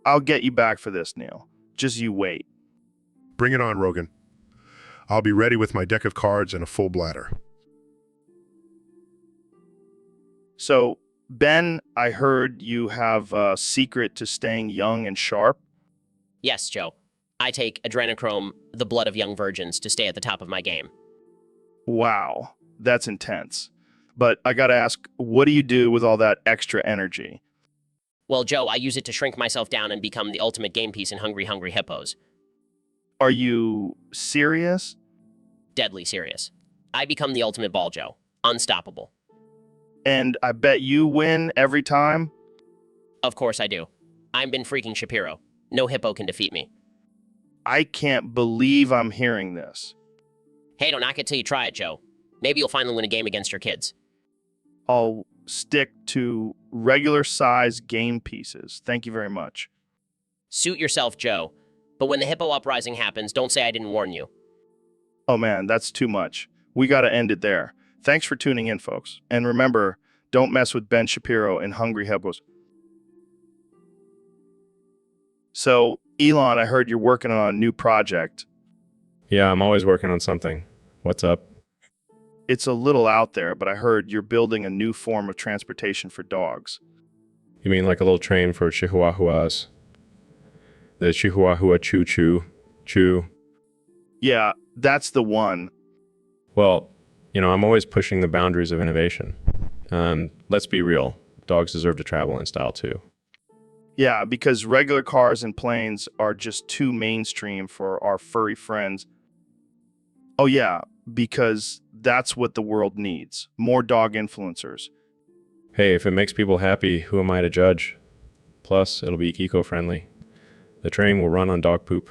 I'll get you back for this, Neil. Just you wait. Bring it on, Rogan. I'll be ready with my deck of cards and a full bladder. So, Ben, I heard you have a secret to staying young and sharp. Yes, Joe. I take adrenochrome, the blood of young virgins, to stay at the top of my game. Wow, that's intense. But I gotta ask, what do you do with all that extra energy? Well, Joe, I use it to shrink myself down and become the ultimate game piece in Hungry Hungry Hippos. Are you serious? Deadly serious. I become the ultimate ball, Joe. Unstoppable. And I bet you win every time? Of course I do. I'm Ben freaking Shapiro. No hippo can defeat me. I can't believe I'm hearing this. Hey, don't knock it till you try it, Joe. Maybe you'll finally win a game against your kids. I'll stick to regular size game pieces. Thank you very much. Suit yourself, Joe. But when the hippo uprising happens, don't say I didn't warn you. Oh man, that's too much. We got to end it there. Thanks for tuning in, folks. And remember, don't mess with Ben Shapiro and Hungry Hippos. So, Elon, I heard you're working on a new project. Yeah, I'm always working on something. What's up? It's a little out there, but I heard you're building a new form of transportation for dogs. You mean like a little train for chihuahuas? The chihuahua choo-choo. Choo. Yeah, that's the one. Well, I'm always pushing the boundaries of innovation. Let's be real. Dogs deserve to travel in style too. Yeah, because regular cars and planes are just too mainstream for our furry friends. Oh yeah, because that's what the world needs. More dog influencers. Hey, if it makes people happy, who am I to judge? Plus, it'll be eco-friendly. The train will run on dog poop.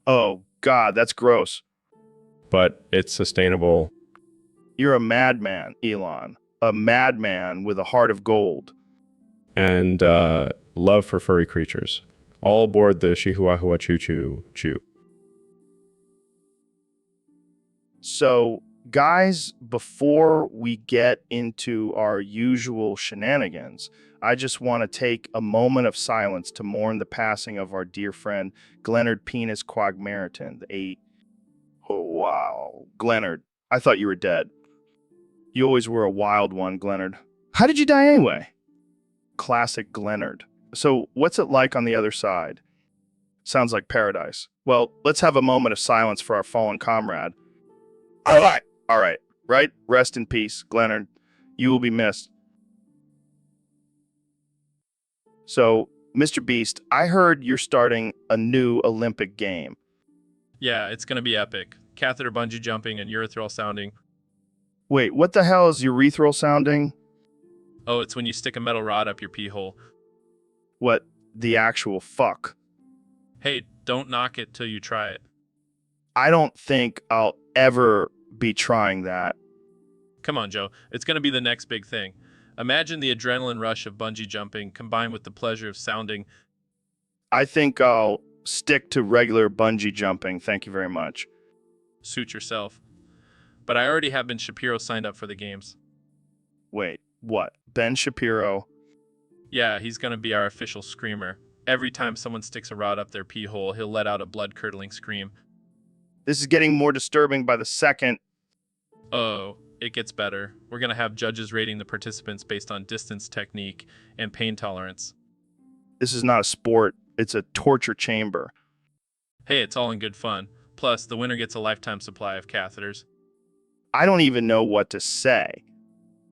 Oh, God, that's gross. But it's sustainable. You're a madman, Elon. A madman with a heart of gold. And love for furry creatures. All aboard the Chihuahua Choo-Choo. So, guys, before we get into our usual shenanigans, I just want to take a moment of silence to mourn the passing of our dear friend, Glennard Penis Quagmeriton. Oh, wow. Glennard, I thought you were dead. You always were a wild one, Glennard. How did you die anyway? Classic Glennard. So, what's it like on the other side? Sounds like paradise. Well, let's have a moment of silence for our fallen comrade. All right. Right? Rest in peace, Glennard. You will be missed. So, Mr. Beast, I heard you're starting a new Olympic game. Yeah, it's going to be epic. Catheter bungee jumping and urethral sounding. Wait, what the hell is urethral sounding? Oh, it's when you stick a metal rod up your pee hole. What the actual fuck? Hey, don't knock it till you try it. I don't think I'll ever be trying that. Come on, Joe. It's going to be the next big thing. Imagine the adrenaline rush of bungee jumping combined with the pleasure of sounding. I think I'll stick to regular bungee jumping. Thank you very much. Suit yourself. But I already have Ben Shapiro signed up for the games. Wait, what? Ben Shapiro? Yeah, he's going to be our official screamer. Every time someone sticks a rod up their pee hole, he'll let out a blood-curdling scream. This is getting more disturbing by the second. Oh, it gets better. We're going to have judges rating the participants based on distance, technique, and pain tolerance. This is not a sport. It's a torture chamber. Hey, it's all in good fun. Plus, the winner gets a lifetime supply of catheters. I don't even know what to say.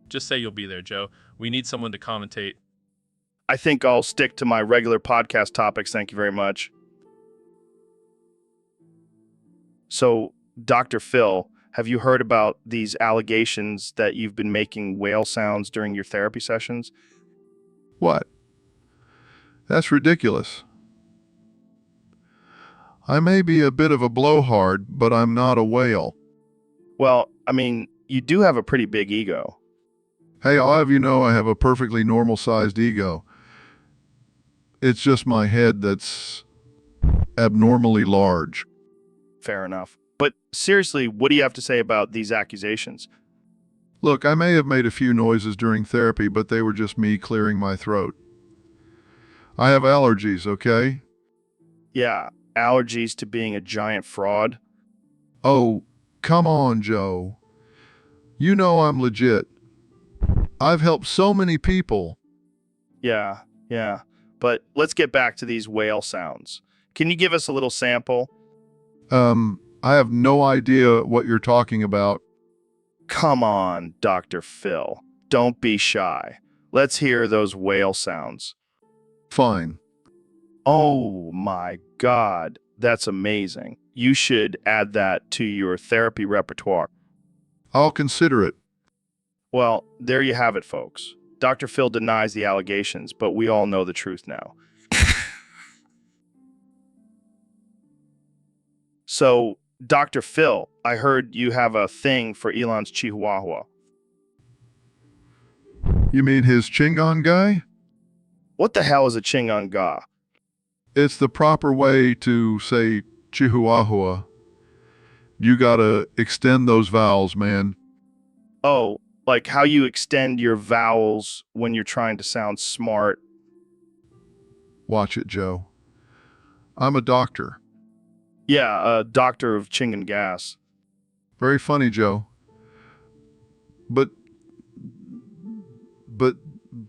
Just say you'll be there, Joe. We need someone to commentate. I think I'll stick to my regular podcast topics. Thank you very much. So, Dr. Phil, have you heard about these allegations that you've been making whale sounds during your therapy sessions? What? That's ridiculous. I may be a bit of a blowhard, but I'm not a whale. Well, I mean, you do have a pretty big ego. Hey, I'll have you know I have a perfectly normal-sized ego. It's just my head that's abnormally large. Fair enough. But seriously, what do you have to say about these accusations? Look, I may have made a few noises during therapy, but they were just me clearing my throat. I have allergies, okay? Yeah, allergies to being a giant fraud. Oh, come on, Joe. You know I'm legit. I've helped so many people. Yeah. But let's get back to these whale sounds. Can you give us a little sample? I have no idea what you're talking about. Come on, Dr. Phil. Don't be shy. Let's hear those whale sounds. Fine. Oh my God, that's amazing. You should add that to your therapy repertoire. I'll consider it. Well, there you have it, folks. Dr. Phil denies the allegations, but we all know the truth now. So, Dr. Phil, I heard you have a thing for Elon's Chihuahua. You mean his Chingon guy? What the hell is a Chinganga? It's the proper way to say Chihuahua. You gotta extend those vowels, man. Oh, like how you extend your vowels when you're trying to sound smart. Watch it, Joe. I'm a doctor. Yeah, a doctor of Chingan gas. Very funny, Joe. But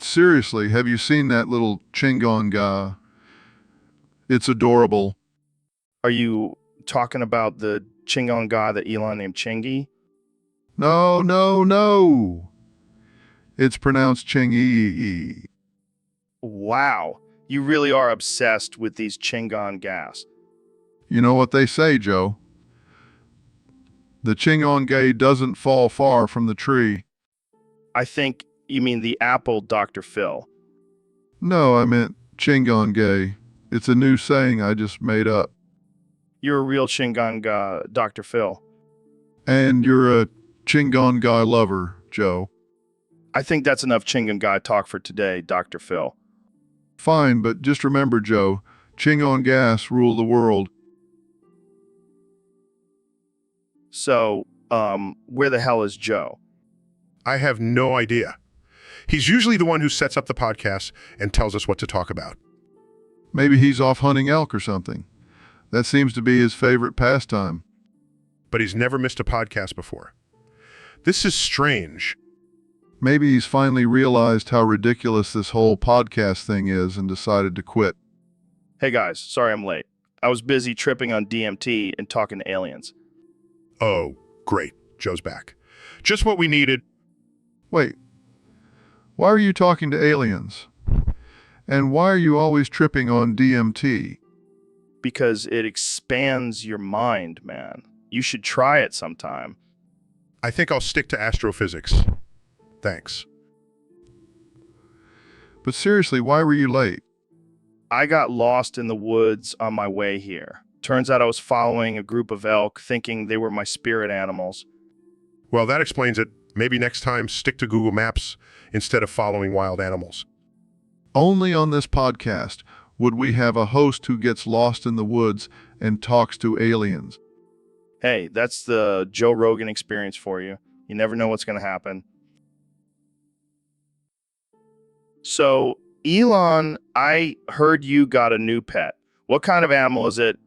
seriously, have you seen that little Chingon guy? It's adorable. Are you talking about the Chingon guy that Elon named Chingy? No, no, no. It's pronounced Ching-ee. Wow, you really are obsessed with these Chingon gas. You know what they say, Joe? The Chingon doesn't fall far from the tree. I think you mean the apple, Dr. Phil. No, I meant Chingon. It's a new saying I just made up. You're a real Chingon guy, Dr. Phil. And you're a Chingon guy lover, Joe. I think that's enough Chingon guy talk for today, Dr. Phil. Fine, but just remember, Joe, Chingon gas rule the world. So, where the hell is Joe? I have no idea. He's usually the one who sets up the podcast and tells us what to talk about. Maybe he's off hunting elk or something. That seems to be his favorite pastime. But he's never missed a podcast before. This is strange. Maybe he's finally realized how ridiculous this whole podcast thing is and decided to quit. Hey guys, sorry I'm late. I was busy tripping on DMT and talking to aliens. Oh, great. Joe's back. Just what we needed. Wait, why are you talking to aliens? And why are you always tripping on DMT? Because it expands your mind, man. You should try it sometime. I think I'll stick to astrophysics. Thanks. But seriously, why were you late? I got lost in the woods on my way here. Turns out I was following a group of elk, thinking they were my spirit animals. Well, that explains it. Maybe next time stick to Google Maps instead of following wild animals. Only on this podcast would we have a host who gets lost in the woods and talks to aliens. Hey, that's the Joe Rogan experience for you. You never know what's going to happen. So, Elon, I heard you got a new pet. What kind of animal is it?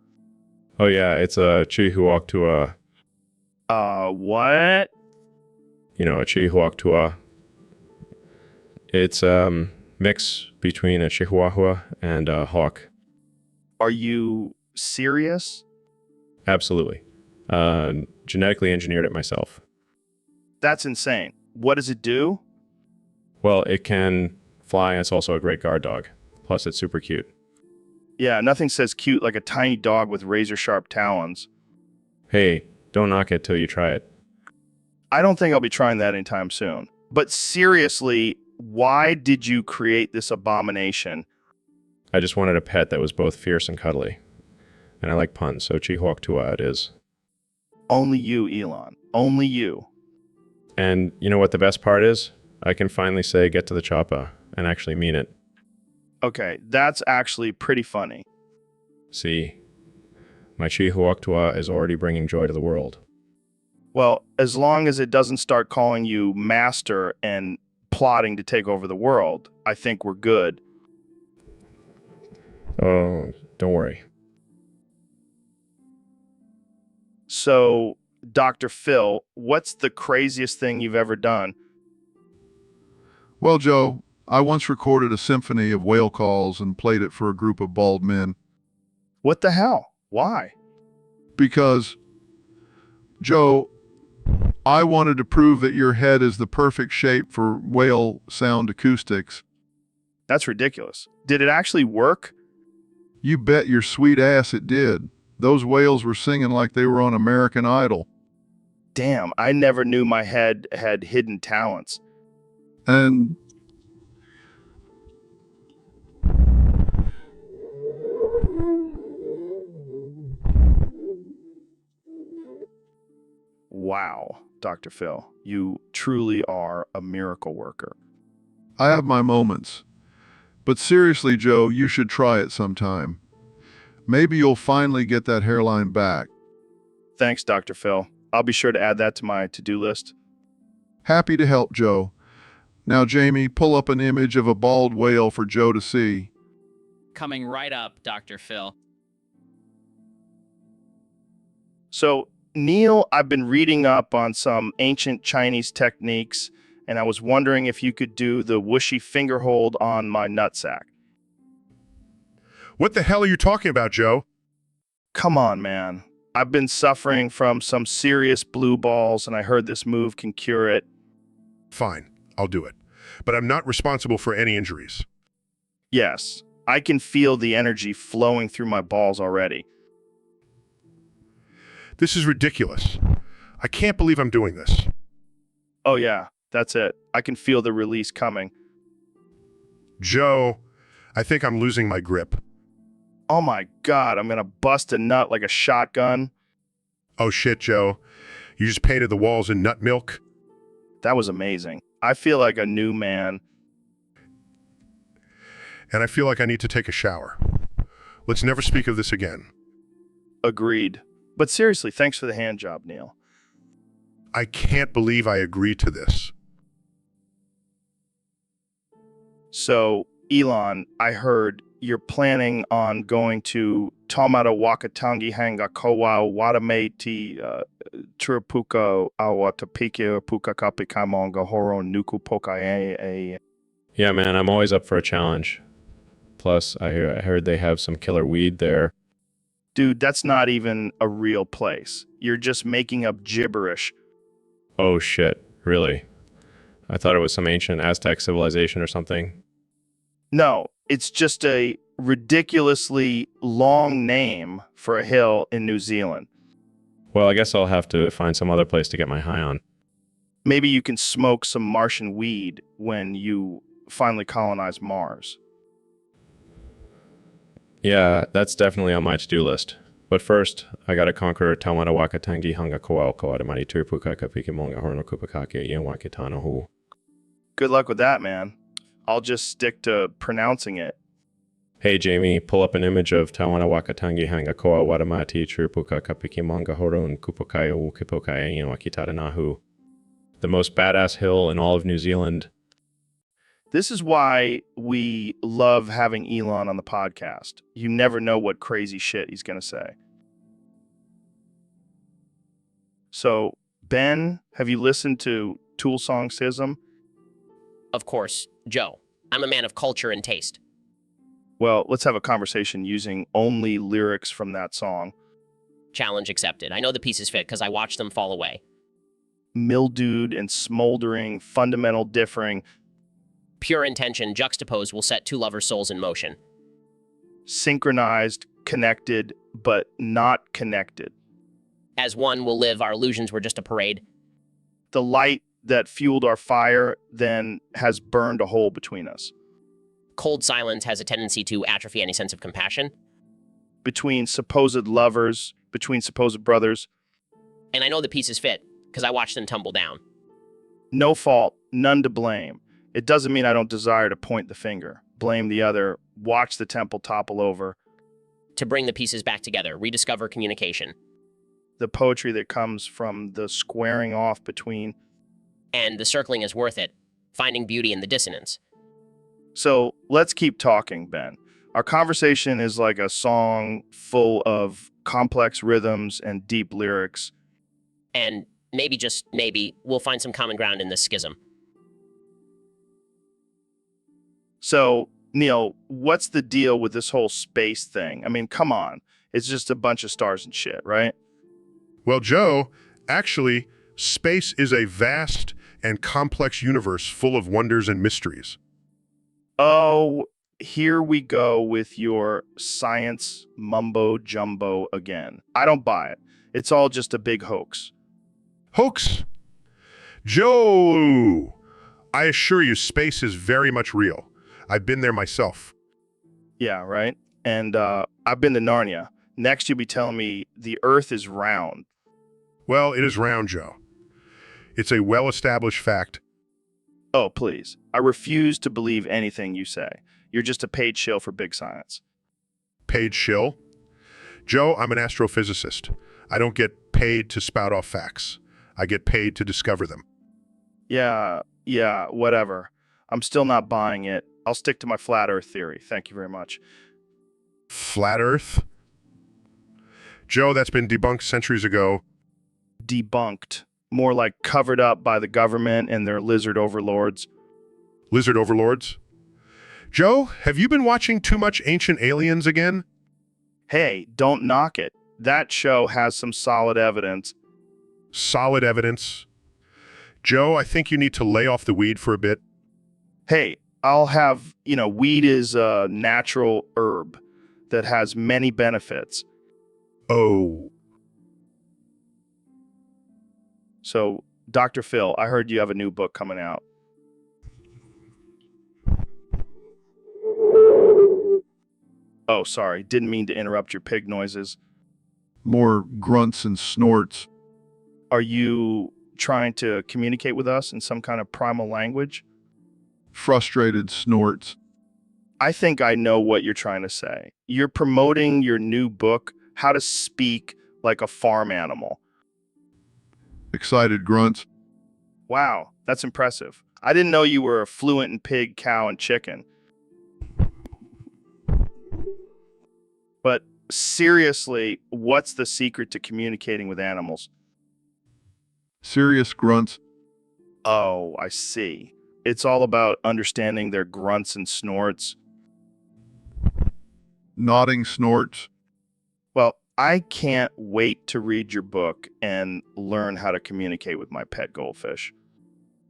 Oh yeah, it's a Chihuahua. What? You know, a Chihuahua. It's mix between a Chihuahua and a hawk. Are you serious? Absolutely. Genetically engineered it myself. That's insane. What does it do? Well, it can fly, and it's also a great guard dog. Plus, it's super cute. Yeah, nothing says cute like a tiny dog with razor-sharp talons. Hey, don't knock it till you try it. I don't think I'll be trying that anytime soon. But seriously, why did you create this abomination? I just wanted a pet that was both fierce and cuddly. And I like puns, so Chihuahua it is. Only you, Elon. Only you. And you know what the best part is? I can finally say get to the choppa and actually mean it. Okay, that's actually pretty funny. See, my Chihuahua is already bringing joy to the world. Well, as long as it doesn't start calling you master and plotting to take over the world, I think we're good. Oh, don't worry. So, Dr. Phil, what's the craziest thing you've ever done? Well, Joe, I once recorded a symphony of whale calls and played it for a group of bald men. What the hell? Why? Because, Joe, I wanted to prove that your head is the perfect shape for whale sound acoustics. That's ridiculous. Did it actually work? You bet your sweet ass it did. Those whales were singing like they were on American Idol. Damn, I never knew my head had hidden talents. And wow, Dr. Phil, you truly are a miracle worker. I have my moments. But seriously, Joe, you should try it sometime. Maybe you'll finally get that hairline back. Thanks, Dr. Phil. I'll be sure to add that to my to-do list. Happy to help, Joe. Now, Jamie, pull up an image of a bald whale for Joe to see. Coming right up, Dr. Phil. So, Neil, I've been reading up on some ancient Chinese techniques, and I was wondering if you could do the whooshy finger hold on my nutsack. What the hell are you talking about, Joe? Come on, man. I've been suffering from some serious blue balls, and I heard this move can cure it. Fine, I'll do it. But I'm not responsible for any injuries. Yes, I can feel the energy flowing through my balls already. This is ridiculous. I can't believe I'm doing this. Oh yeah, that's it. I can feel the release coming. Joe, I think I'm losing my grip. Oh my God, I'm gonna bust a nut like a shotgun. Oh shit, Joe. You just painted the walls in nut milk? That was amazing. I feel like a new man. And I feel like I need to take a shower. Let's never speak of this again. Agreed. But seriously, thanks for the hand job, Neil. I can't believe I agreed to this. So, Elon, I heard you're planning on going to Taumata Wakatangi Hanga Kowa Watameti Turapuka Awatapiki Puka Kapikamonga Horo Nuku Poka A. Yeah, man, I'm always up for a challenge. Plus, I heard they have some killer weed there. Dude, that's not even a real place. You're just making up gibberish. Oh shit, really? I thought it was some ancient Aztec civilization or something. No, it's just a ridiculously long name for a hill in New Zealand. Well, I guess I'll have to find some other place to get my high on. Maybe you can smoke some Martian weed when you finally colonize Mars. Yeah, that's definitely on my to-do list. But first, I gotta conquer Taumata Wakatangi Hanga Koa Koadamari Turipuka Kapikimonga Horno Kupakake Yenwakitano Hu. Good luck with that, man. I'll just stick to pronouncing it. Hey Jamie, pull up an image of Tawana Wakatangi Hanga Koa Wadamati Turipuka Kapikimonga Horon Kupokaya Ukipokaya Yenwakitanahu. The most badass hill in all of New Zealand. This is why we love having Elon on the podcast. You never know what crazy shit he's going to say. So, Ben, have you listened to Tool Song Sism? Of course, Joe. I'm a man of culture and taste. Well, let's have a conversation using only lyrics from that song. Challenge accepted. I know the pieces fit because I watched them fall away. Mildewed and smoldering, fundamental differing. Pure intention juxtaposed will set two lovers' souls in motion. Synchronized, connected, but not connected. As one will live, our illusions were just a parade. The light that fueled our fire then has burned a hole between us. Cold silence has a tendency to atrophy any sense of compassion. Between supposed lovers, between supposed brothers. And I know the pieces fit because I watched them tumble down. No fault, none to blame. It doesn't mean I don't desire to point the finger, blame the other, watch the temple topple over. To bring the pieces back together, rediscover communication. The poetry that comes from the squaring off between. And the circling is worth it, finding beauty in the dissonance. So let's keep talking, Ben. Our conversation is like a song full of complex rhythms and deep lyrics. And maybe, just maybe, we'll find some common ground in this schism. So, Neil, what's the deal with this whole space thing? I mean, come on. It's just a bunch of stars and shit, right? Well, Joe, actually, space is a vast and complex universe full of wonders and mysteries. Oh, here we go with your science mumbo jumbo again. I don't buy it. It's all just a big hoax. Hoax? Joe, I assure you, space is very much real. I've been there myself. Yeah, right? And I've been to Narnia. Next, you'll be telling me the Earth is round. Well, it is round, Joe. It's a well-established fact. Oh, please. I refuse to believe anything you say. You're just a paid shill for big science. Paid shill? Joe, I'm an astrophysicist. I don't get paid to spout off facts. I get paid to discover them. Yeah, whatever. I'm still not buying it. I'll stick to my flat earth theory. Thank you very much. Flat Earth? Joe, that's been debunked centuries ago. Debunked. More like covered up by the government and their lizard overlords. Lizard overlords? Joe, have you been watching too much Ancient Aliens again? Hey, don't knock it. That show has some solid evidence. Solid evidence. Joe, I think you need to lay off the weed for a bit. Hey, I'll have, weed is a natural herb that has many benefits. Oh. So, Dr. Phil, I heard you have a new book coming out. Oh, sorry. Didn't mean to interrupt your pig noises. More grunts and snorts. Are you trying to communicate with us in some kind of primal language? Frustrated snorts. I think I know what you're trying to say. You're promoting your new book, How to Speak Like a Farm Animal. Excited grunts. Wow, that's impressive. I didn't know you were fluent in pig, cow, and chicken. But seriously, what's the secret to communicating with animals? Serious grunts. Oh, I see. It's all about understanding their grunts and snorts. Nodding snorts. Well, I can't wait to read your book and learn how to communicate with my pet goldfish.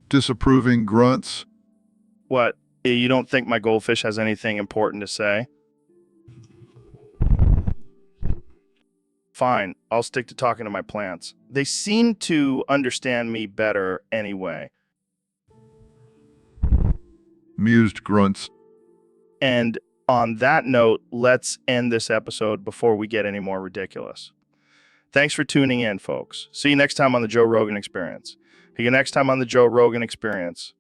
Disapproving grunts. What? You don't think my goldfish has anything important to say? Fine, I'll stick to talking to my plants. They seem to understand me better anyway. Mused grunts. And on that note, let's end this episode before we get any more ridiculous. Thanks for tuning in, folks. See you next time on the Joe Rogan Experience. See you next time on the Joe Rogan Experience.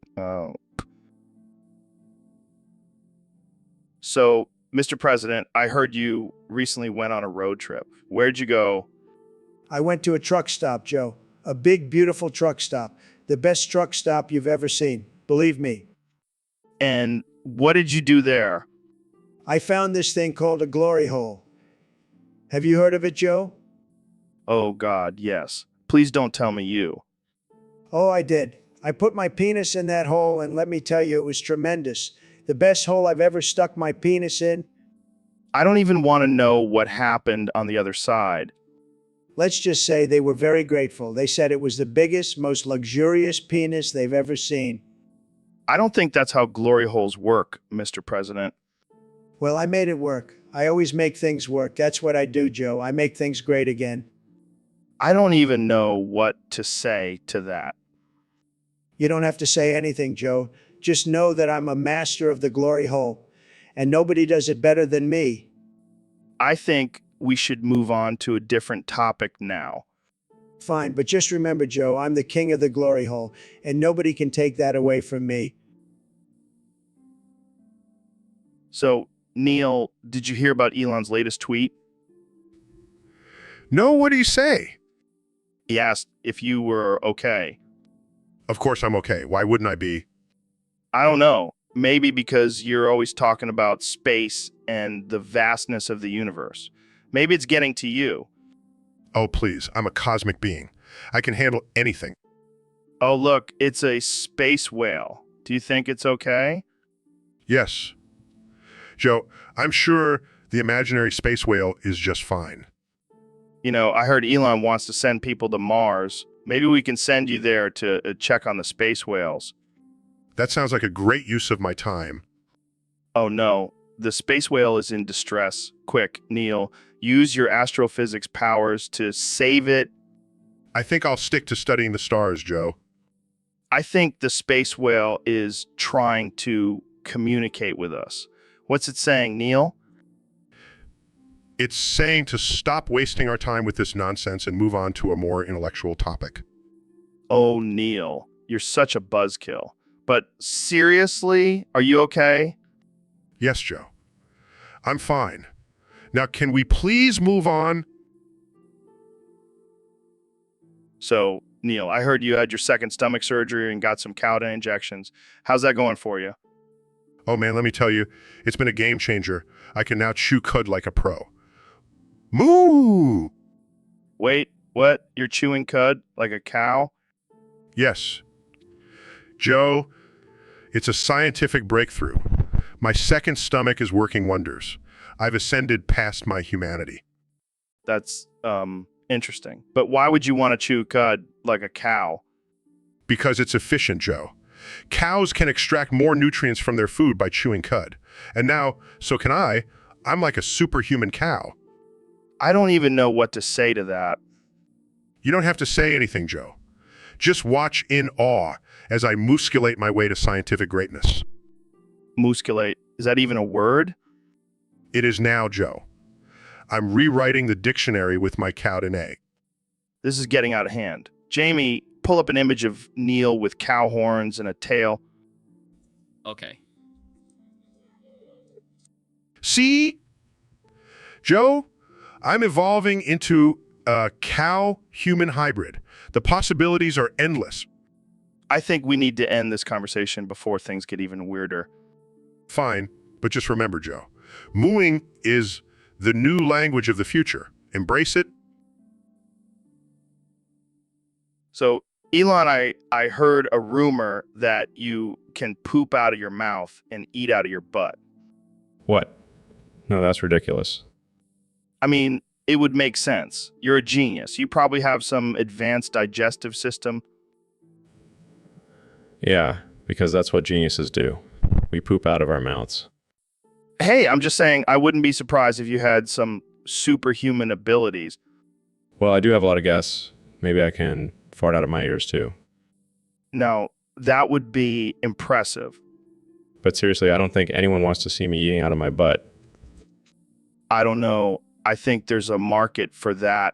So, Mr. President, I heard you recently went on a road trip. Where'd you go? I went to a truck stop, Joe. A big, beautiful truck stop. The best truck stop you've ever seen. Believe me. And what did you do there? I found this thing called a glory hole. Have you heard of it, Joe? Oh, God, yes. Please don't tell me you. Oh, I did. I put my penis in that hole, and let me tell you, it was tremendous. The best hole I've ever stuck my penis in. I don't even want to know what happened on the other side. Let's just say they were very grateful. They said it was the biggest, most luxurious penis they've ever seen. I don't think that's how glory holes work, Mr. President. Well, I made it work. I always make things work. That's what I do, Joe. I make things great again. I don't even know what to say to that. You don't have to say anything, Joe. Just know that I'm a master of the glory hole, and nobody does it better than me. I think we should move on to a different topic now. Fine, but just remember, Joe, I'm the king of the glory hole, and nobody can take that away from me. So, Neil, did you hear about Elon's latest tweet? No, what do you say? He asked if you were okay. Of course I'm okay. Why wouldn't I be? I don't know. Maybe because you're always talking about space and the vastness of the universe. Maybe it's getting to you. Oh, please. I'm a cosmic being. I can handle anything. Oh, look, it's a space whale. Do you think it's okay? Yes. Joe, I'm sure the imaginary space whale is just fine. I heard Elon wants to send people to Mars. Maybe we can send you there to check on the space whales. That sounds like a great use of my time. Oh no, the space whale is in distress. Quick, Neil, use your astrophysics powers to save it. I think I'll stick to studying the stars, Joe. I think the space whale is trying to communicate with us. What's it saying, Neil? It's saying to stop wasting our time with this nonsense and move on to a more intellectual topic. Oh, Neil, you're such a buzzkill. but seriously, are you okay? Yes, Joe. I'm fine. Now, can we please move on? So, Neil, I heard you had your second stomach surgery and got some Cowden injections. How's that going for you? Oh man, let me tell you, it's been a game changer. I can now chew cud like a pro. Moo! Wait, what? You're chewing cud like a cow? Yes. Joe, it's a scientific breakthrough. My second stomach is working wonders. I've ascended past my humanity. That's, interesting. But why would you want to chew cud like a cow? Because it's efficient, Joe. Cows can extract more nutrients from their food by chewing cud. And now, so can I. I'm like a superhuman cow. I don't even know what to say to that. You don't have to say anything, Joe. Just watch in awe as I musculate my way to scientific greatness. Musculate. Is that even a word? It is now, Joe. I'm rewriting the dictionary with my Cowden egg. This is getting out of hand. Jamie, pull up an image of Neil with cow horns and a tail. Okay. See? Joe, I'm evolving into a cow-human hybrid. The possibilities are endless. I think we need to end this conversation before things get even weirder. Fine, but just remember, Joe, mooing is the new language of the future. Embrace it. So, Elon, I heard a rumor that you can poop out of your mouth and eat out of your butt. What? No, that's ridiculous. I mean, it would make sense. You're a genius. You probably have some advanced digestive system. Yeah, because that's what geniuses do. We poop out of our mouths. Hey, I'm just saying I wouldn't be surprised if you had some superhuman abilities. Well, I do have a lot of gas. Maybe I can fart out of my ears too. Now, that would be impressive. But seriously, I don't think anyone wants to see me eating out of my butt. I don't know. I think there's a market for that.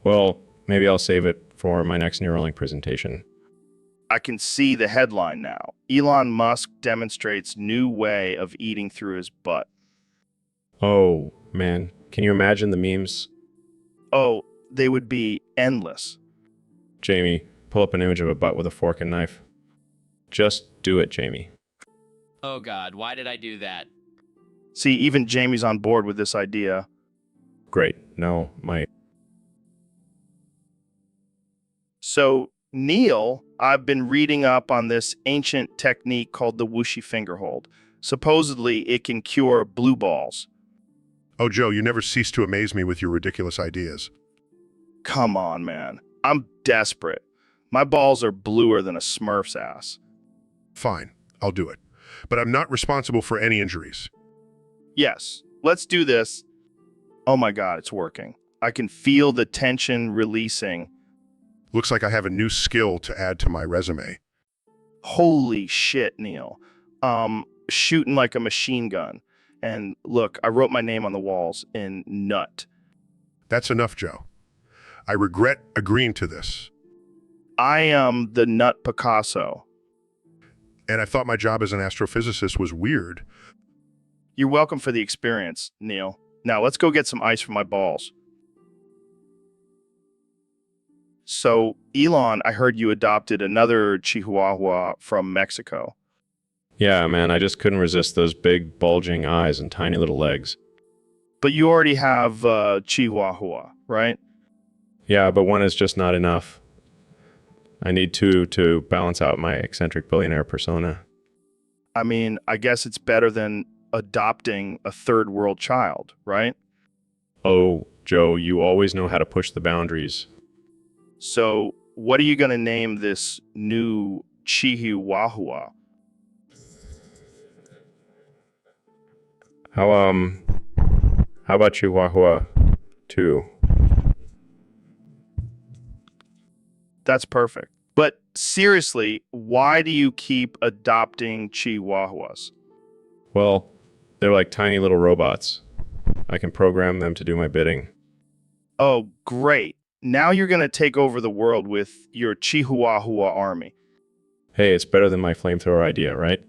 Well, maybe I'll save it for my next Neuralink presentation. I can see the headline now. Elon Musk demonstrates new way of eating through his butt. Oh, man. Can you imagine the memes? Oh, they would be endless. Jamie, pull up an image of a butt with a fork and knife. Just do it, Jamie. Oh God, why did I do that? See, even Jamie's on board with this idea. Great. No, my... So, Neil, I've been reading up on this ancient technique called the whooshy finger hold. Supposedly, it can cure blue balls. Oh, Joe, you never cease to amaze me with your ridiculous ideas. Come on, man. I'm desperate. My balls are bluer than a Smurf's ass. Fine, I'll do it. But I'm not responsible for any injuries. Yes, let's do this. Oh my God, it's working. I can feel the tension releasing. Looks like I have a new skill to add to my resume. Holy shit, Neil. Shooting like a machine gun. And look, I wrote my name on the walls in nut. That's enough, Joe. I regret agreeing to this. I am the nut Picasso. And I thought my job as an astrophysicist was weird. You're welcome for the experience, Neil. Now let's go get some ice for my balls. So, Elon, I heard you adopted another Chihuahua from Mexico. Yeah, man, I just couldn't resist those big, bulging eyes and tiny little legs. But you already have Chihuahua, right? Yeah, but one is just not enough. I need two to balance out my eccentric billionaire persona. I mean, I guess it's better than adopting a third world child, right? Oh, Joe, you always know how to push the boundaries. So, what are you going to name this new Chihuahua? How about Chihuahua 2? That's perfect. But seriously, why do you keep adopting Chihuahuas? Well, they're like tiny little robots. I can program them to do my bidding. Oh, great. Now you're going to take over the world with your Chihuahua army. Hey, it's better than my flamethrower idea, right?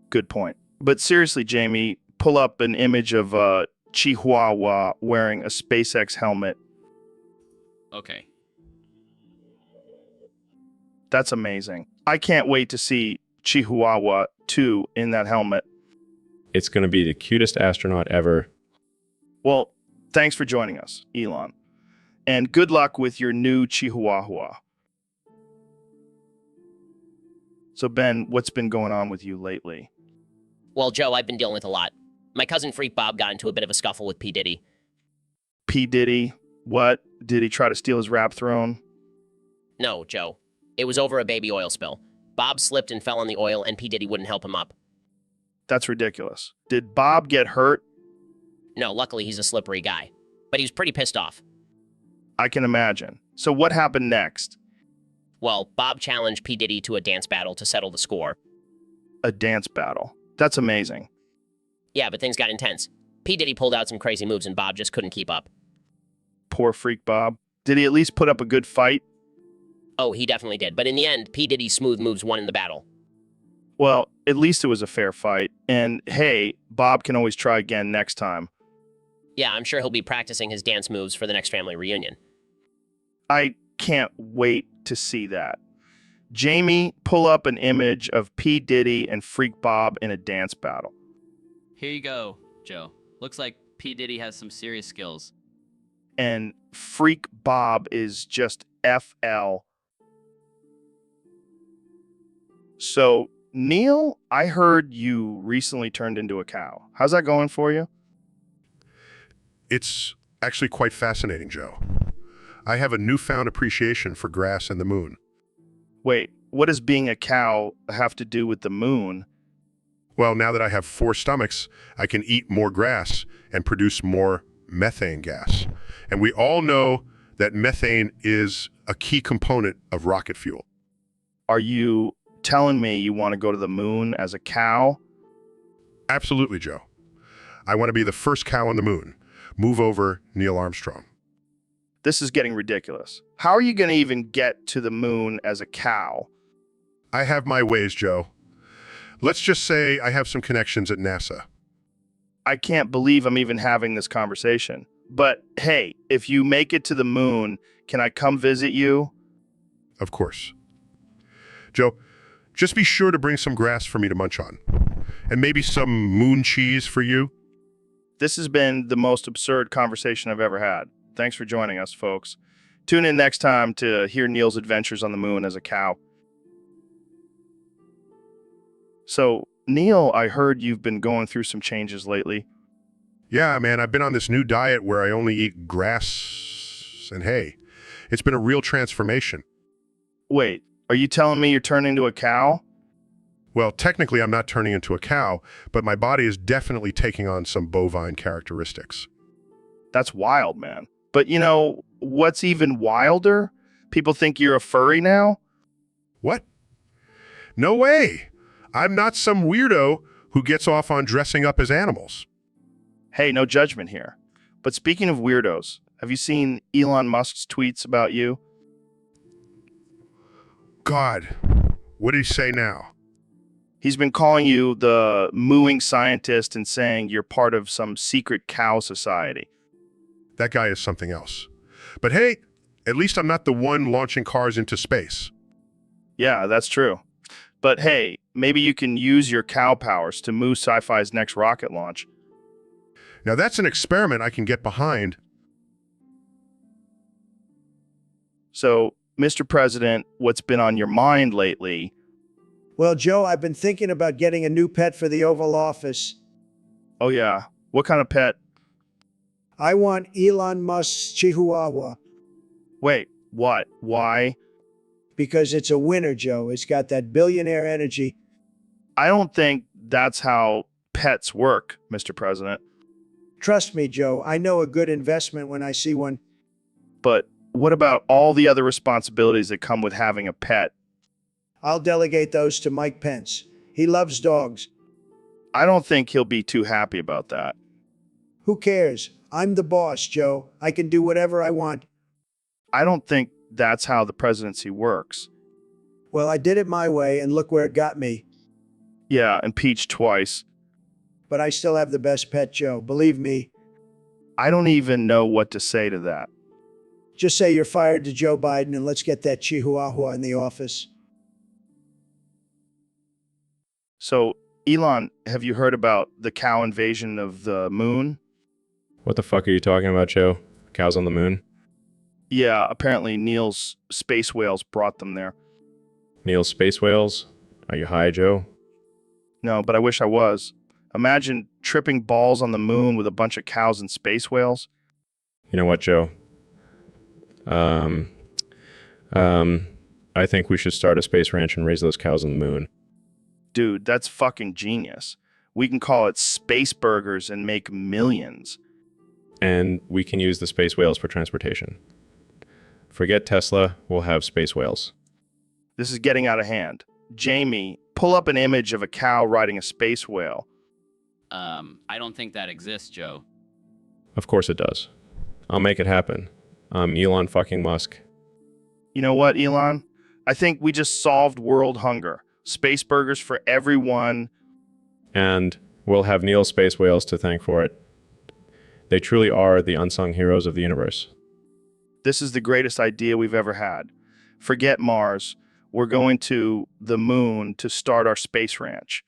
Good point. But seriously, Jamie, pull up an image of Chihuahua wearing a SpaceX helmet. Okay. That's amazing. I can't wait to see Chihuahua 2 in that helmet. It's going to be the cutest astronaut ever. Well, thanks for joining us, Elon. And good luck with your new Chihuahua. So, Ben, what's been going on with you lately? Well, Joe, I've been dealing with a lot. My cousin Freak Bob got into a bit of a scuffle with P. Diddy. P. Diddy? What? Did he try to steal his rap throne? No, Joe. It was over a baby oil spill. Bob slipped and fell on the oil, and P. Diddy wouldn't help him up. That's ridiculous. Did Bob get hurt? No, luckily he's a slippery guy. But he was pretty pissed off. I can imagine. So what happened next? Well, Bob challenged P. Diddy to a dance battle to settle the score. A dance battle. That's amazing. Yeah, but things got intense. P. Diddy pulled out some crazy moves, and Bob just couldn't keep up. Poor Freak Bob. Did he at least put up a good fight? Oh, he definitely did. But in the end, P. Diddy's smooth moves won in the battle. Well, at least it was a fair fight. And hey, Bob can always try again next time. Yeah, I'm sure he'll be practicing his dance moves for the next family reunion. I can't wait to see that. Jamie, pull up an image of P. Diddy and Freak Bob in a dance battle. Here you go, Joe. Looks like P. Diddy has some serious skills. And Freak Bob is just FL. So, Neil, I heard you recently turned into a cow. How's that going for you? It's actually quite fascinating, Joe. I have a newfound appreciation for grass and the moon. Wait, what does being a cow have to do with the moon? Well, now that I have 4 stomachs, I can eat more grass and produce more methane gas. And we all know that methane is a key component of rocket fuel. Are you telling me you want to go to the moon as a cow? Absolutely, Joe. I want to be the first cow on the moon. Move over, Neil Armstrong. This is getting ridiculous. How are you going to even get to the moon as a cow? I have my ways, Joe. Let's just say I have some connections at NASA. I can't believe I'm even having this conversation. But hey, if you make it to the moon, can I come visit you? Of course. Joe, just be sure to bring some grass for me to munch on. And maybe some moon cheese for you. This has been the most absurd conversation I've ever had. Thanks for joining us, folks. Tune in next time to hear Neil's adventures on the moon as a cow. So, Neil, I heard you've been going through some changes lately. Yeah, man, I've been on this new diet where I only eat grass and hay. It's been a real transformation. Wait, are you telling me you're turning into a cow? Well, technically I'm not turning into a cow, but my body is definitely taking on some bovine characteristics. That's wild, man. But you know, what's even wilder? People think you're a furry now? What? No way! I'm not some weirdo who gets off on dressing up as animals. Hey, no judgment here. But speaking of weirdos, have you seen Elon Musk's tweets about you? God, what did he say now? He's been calling you the mooing scientist and saying you're part of some secret cow society. That guy is something else. But hey, at least I'm not the one launching cars into space. Yeah, that's true. But hey, maybe you can use your cow powers to moo sci-fi's next rocket launch. Now that's an experiment I can get behind. So, Mr. President, what's been on your mind lately? Well, Joe, I've been thinking about getting a new pet for the Oval Office. Oh yeah, what kind of pet? I want Elon Musk's Chihuahua Wait, what? Why? because it's a winner, Joe. It's got that billionaire energy. I don't think that's how pets work, Mr. President. Trust me, Joe. I know a good investment when I see one. But what about all the other responsibilities that come with having a pet? I'll delegate those to Mike Pence. He loves dogs. I don't think he'll be too happy about that. Who cares? I'm the boss, Joe. I can do whatever I want. I don't think that's how the presidency works. Well, I did it my way, and look where it got me. Yeah, impeached twice. But I still have the best pet, Joe. Believe me. I don't even know what to say to that. Just say you're fired to Joe Biden, and let's get that chihuahua in the office. So, Elon, have you heard about the cow invasion of the moon? What the fuck are you talking about, Joe? Cows on the moon? Yeah, apparently Neil's space whales brought them there. Neil's space whales? Are you high, Joe? No, but I wish I was. Imagine tripping balls on the moon with a bunch of cows and space whales. You know what, Joe? I think we should start a space ranch and raise those cows on the moon. Dude, that's fucking genius. We can call it Space Burgers and make millions. And we can use the space whales for transportation. Forget Tesla, we'll have space whales. This is getting out of hand. Jamie, pull up an image of a cow riding a space whale. I don't think that exists, Joe. Of course it does. I'll make it happen. I'm Elon fucking Musk. You know what, Elon? I think we just solved world hunger. Space burgers for everyone. And we'll have Neil's space whales to thank for it. They truly are the unsung heroes of the universe. This is the greatest idea we've ever had. Forget Mars. We're going to the moon to start our space ranch.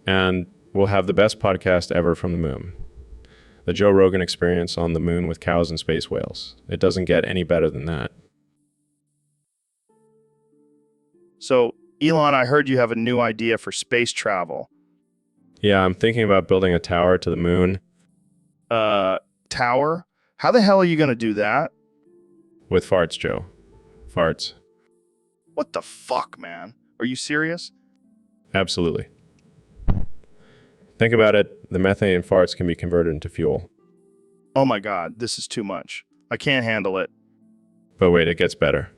And we'll have the best podcast ever from the moon. The Joe Rogan Experience on the moon with cows and space whales. It doesn't get any better than that. So, Elon, I heard you have a new idea for space travel. Yeah, I'm thinking about building a tower to the moon. Tower? How the hell are you going to do that? With farts, Joe. Farts. What the fuck, man? Are you serious? Absolutely. Think about it. The methane in farts can be converted into fuel. Oh my god, this is too much. I can't handle it. But wait, it gets better.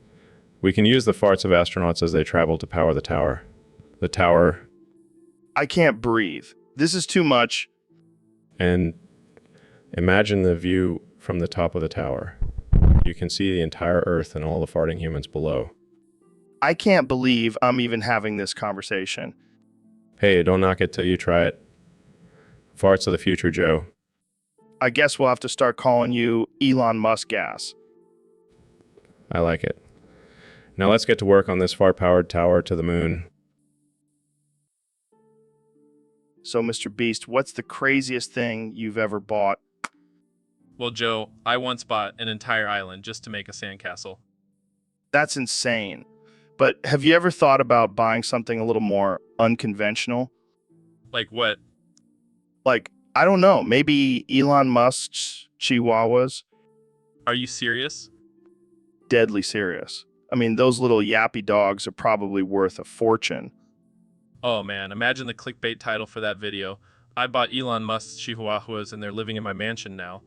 We can use the farts of astronauts as they travel to power the tower. The tower. I can't breathe. This is too much. And imagine the view from the top of the tower. You can see the entire Earth and all the farting humans below. I can't believe I'm even having this conversation. Hey, don't knock it till you try it. Farts of the future, Joe. I guess we'll have to start calling you Elon Musk ass. I like it. Now let's get to work on this fart-powered tower to the moon. So, Mr. Beast, what's the craziest thing you've ever bought? Well, Joe, I once bought an entire island just to make a sandcastle. That's insane. But have you ever thought about buying something a little more unconventional? Like what? Like, I don't know, maybe Elon Musk's chihuahuas? Are you serious? Deadly serious. I mean, those little yappy dogs are probably worth a fortune. Oh man, imagine the clickbait title for that video. I bought Elon Musk's chihuahuas and they're living in my mansion now.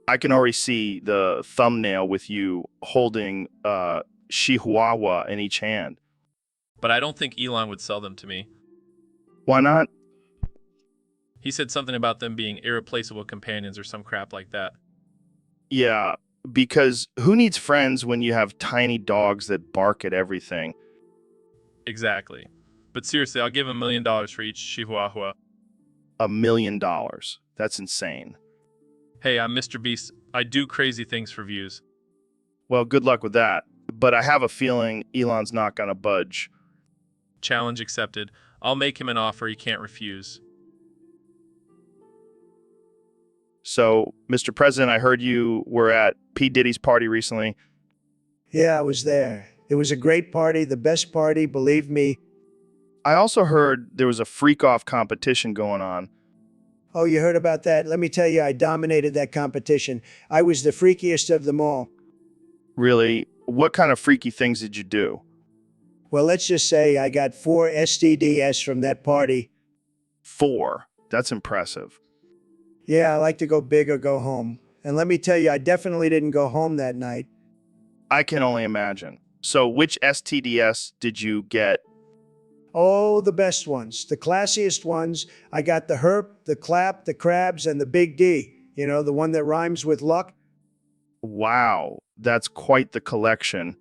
I can already see the thumbnail with you holding a chihuahua in each hand. But I don't think Elon would sell them to me. Why not? He said something about them being irreplaceable companions or some crap like that. Yeah, because who needs friends when you have tiny dogs that bark at everything? Exactly. But seriously, I'll give him $1 million for each chihuahua. $1 million. That's insane. Hey, I'm Mr. Beast. I do crazy things for views. Well, good luck with that. But I have a feeling Elon's not going to budge. Challenge accepted. I'll make him an offer he can't refuse. So, Mr. President, I heard you were at P. Diddy's party recently. Yeah, I was there. It was a great party, the best party, believe me. I also heard there was a freak-off competition going on. Oh, you heard about that? Let me tell you, I dominated that competition. I was the freakiest of them all. Really? What kind of freaky things did you do? Well, let's just say I got 4 STDs from that party. 4? That's impressive. Yeah, I like to go big or go home. And let me tell you, I definitely didn't go home that night. I can only imagine. So which STDs did you get? Oh, the best ones, the classiest ones. I got the herp, the clap, the crabs, and the big D. You know, the one that rhymes with luck. Wow, that's quite the collection.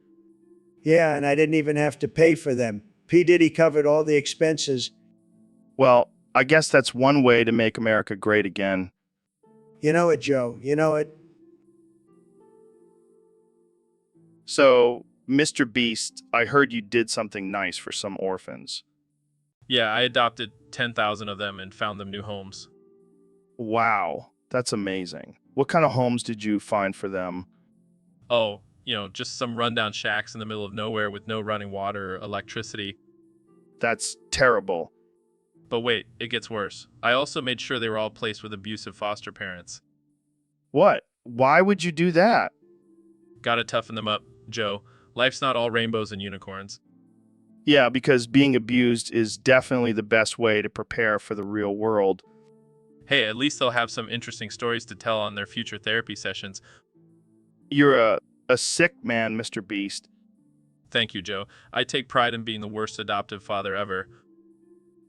Yeah, and I didn't even have to pay for them. P. Diddy covered all the expenses. Well, I guess that's one way to make America great again. You know it, Joe. You know it. So, Mr. Beast, I heard you did something nice for some orphans. Yeah, I adopted 10,000 of them and found them new homes. Wow, that's amazing. What kind of homes did you find for them? Oh, just some rundown shacks in the middle of nowhere with no running water or electricity. That's terrible. But wait, it gets worse. I also made sure they were all placed with abusive foster parents. What? Why would you do that? Gotta toughen them up, Joe. Life's not all rainbows and unicorns. Yeah, because being abused is definitely the best way to prepare for the real world. Hey, at least they'll have some interesting stories to tell on their future therapy sessions. You're a sick man, Mr. Beast. Thank you, Joe. I take pride in being the worst adoptive father ever.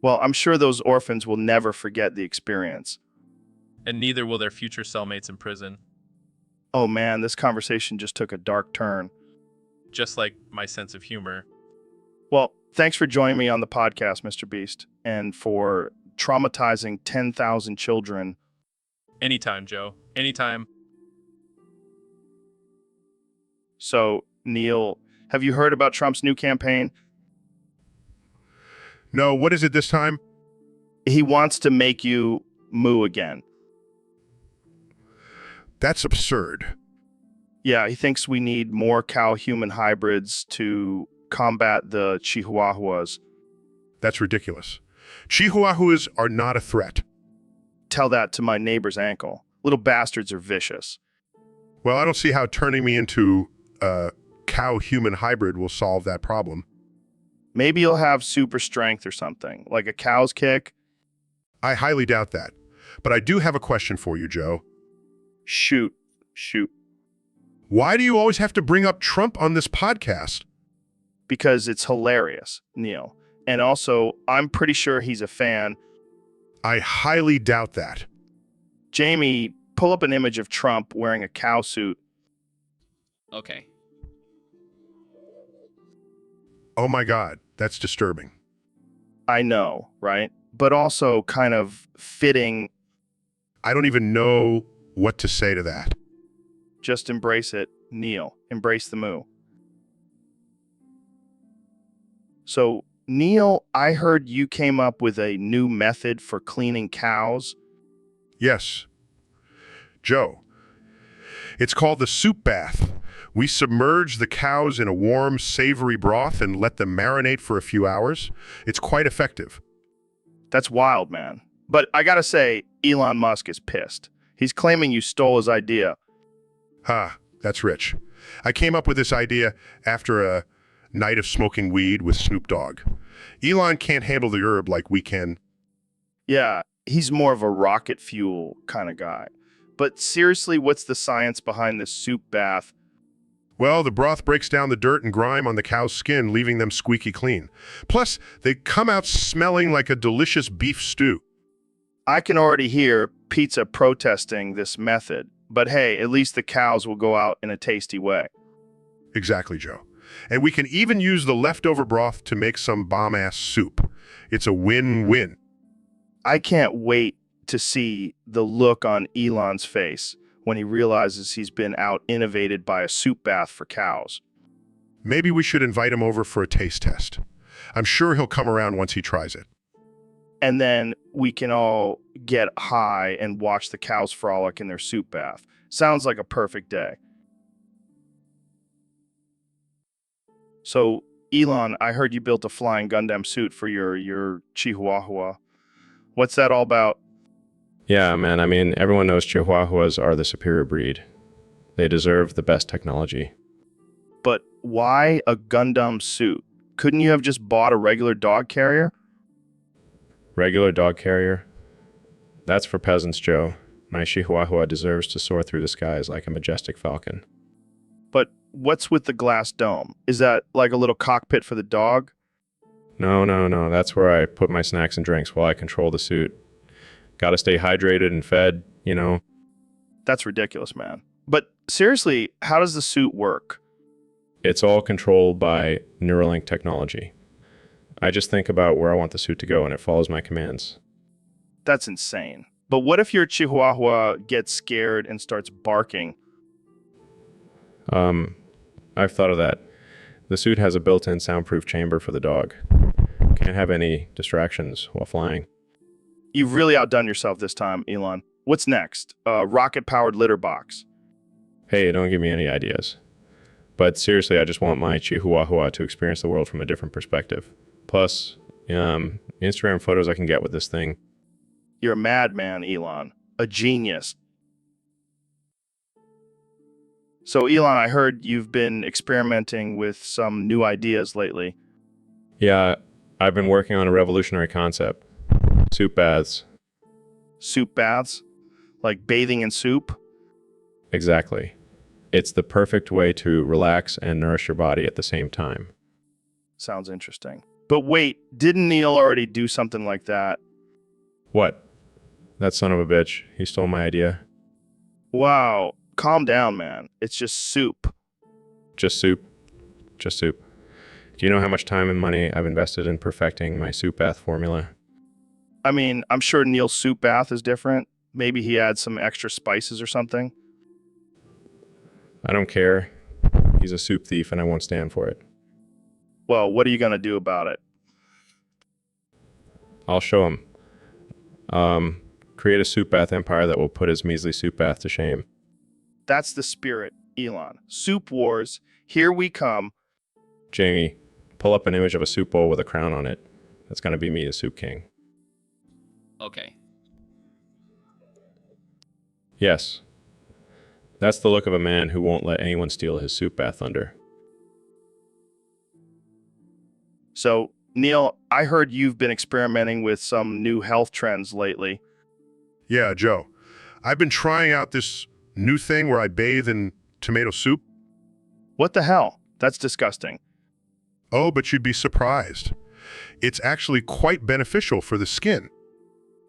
Well, I'm sure those orphans will never forget the experience. And neither will their future cellmates in prison. Oh man, this conversation just took a dark turn. Just like my sense of humor. Well, thanks for joining me on the podcast, Mr. Beast, and for traumatizing 10,000 children. Anytime, Joe. Anytime. So, Neil, have you heard about Trump's new campaign? No, what is it this time? He wants to make you moo again. That's absurd. Yeah, he thinks we need more cow-human hybrids to combat the Chihuahuas. That's ridiculous. Chihuahuas are not a threat. Tell that to my neighbor's ankle. Little bastards are vicious. Well, I don't see how turning me into a cow-human hybrid will solve that problem. Maybe you'll have super strength or something, like a cow's kick. I highly doubt that. But I do have a question for you, Joe. Shoot. Why do you always have to bring up Trump on this podcast? Because it's hilarious, Neil. And also, I'm pretty sure he's a fan. I highly doubt that. Jamie, pull up an image of Trump wearing a cow suit. Okay. Oh my God, that's disturbing. I know, right? But also kind of fitting. I don't even know what to say to that. Just embrace it, Neil. Embrace the moo. So, Neil, I heard you came up with a new method for cleaning cows. Yes. Joe, it's called the soup bath. We submerge the cows in a warm, savory broth and let them marinate for a few hours. It's quite effective. That's wild, man. But I gotta say, Elon Musk is pissed. He's claiming you stole his idea. That's rich. I came up with this idea after a night of smoking weed with Snoop Dogg. Elon can't handle the herb like we can. Yeah, he's more of a rocket fuel kind of guy. But seriously, what's the science behind this soup bath? Well, the broth breaks down the dirt and grime on the cow's skin, leaving them squeaky clean. Plus, they come out smelling like a delicious beef stew. I can already hear Pizza protesting this method. But hey, at least the cows will go out in a tasty way. Exactly, Joe. And we can even use the leftover broth to make some bomb-ass soup. It's a win-win. I can't wait to see the look on Elon's face when he realizes he's been out-innovated by a soup bath for cows. Maybe we should invite him over for a taste test. I'm sure he'll come around once he tries it. And then we can all get high and watch the cows frolic in their soup bath. Sounds like a perfect day. So, Elon, I heard you built a flying Gundam suit for your Chihuahua. What's that all about? Yeah, man, I mean, everyone knows Chihuahuas are the superior breed. They deserve the best technology. But why a Gundam suit? Couldn't you have just bought a regular dog carrier? Regular dog carrier? That's for peasants, Joe. My Chihuahua deserves to soar through the skies like a majestic falcon. But what's with the glass dome? Is that like a little cockpit for the dog? No. That's where I put my snacks and drinks while I control the suit. Gotta stay hydrated and fed, you know. That's ridiculous, man. But seriously, how does the suit work? It's all controlled by Neuralink technology. I just think about where I want the suit to go and it follows my commands. That's insane. But what if your Chihuahua gets scared and starts barking? I've thought of that. The suit has a built-in soundproof chamber for the dog. Can't have any distractions while flying. You've really outdone yourself this time, Elon. What's next? Rocket-powered litter box. Hey, don't give me any ideas. But seriously, I just want my Chihuahua to experience the world from a different perspective. Plus, Instagram photos I can get with this thing. You're a madman, Elon. A genius. So, Elon, I heard you've been experimenting with some new ideas lately. Yeah, I've been working on a revolutionary concept. Soup baths. Soup baths? Like bathing in soup? Exactly. It's the perfect way to relax and nourish your body at the same time. Sounds interesting. But wait, didn't Neil already do something like that? What? That son of a bitch. He stole my idea. Wow. Calm down, man. It's just soup. Just soup. Just soup. Do you know how much time and money I've invested in perfecting my soup bath formula? I mean, I'm sure Neil's soup bath is different. Maybe he adds some extra spices or something. I don't care. He's a soup thief and I won't stand for it. Well, what are you going to do about it? I'll show him. Create a soup bath empire that will put his measly soup bath to shame. That's the spirit, Elon. Soup wars. Here we come. Jamie, pull up an image of a soup bowl with a crown on it. That's going to be me, the soup king. Okay. Yes. That's the look of a man who won't let anyone steal his soup bath thunder. So, Neil, I heard you've been experimenting with some new health trends lately. Yeah, Joe. I've been trying out this new thing where I bathe in tomato soup. What the hell? That's disgusting. Oh, but you'd be surprised. It's actually quite beneficial for the skin.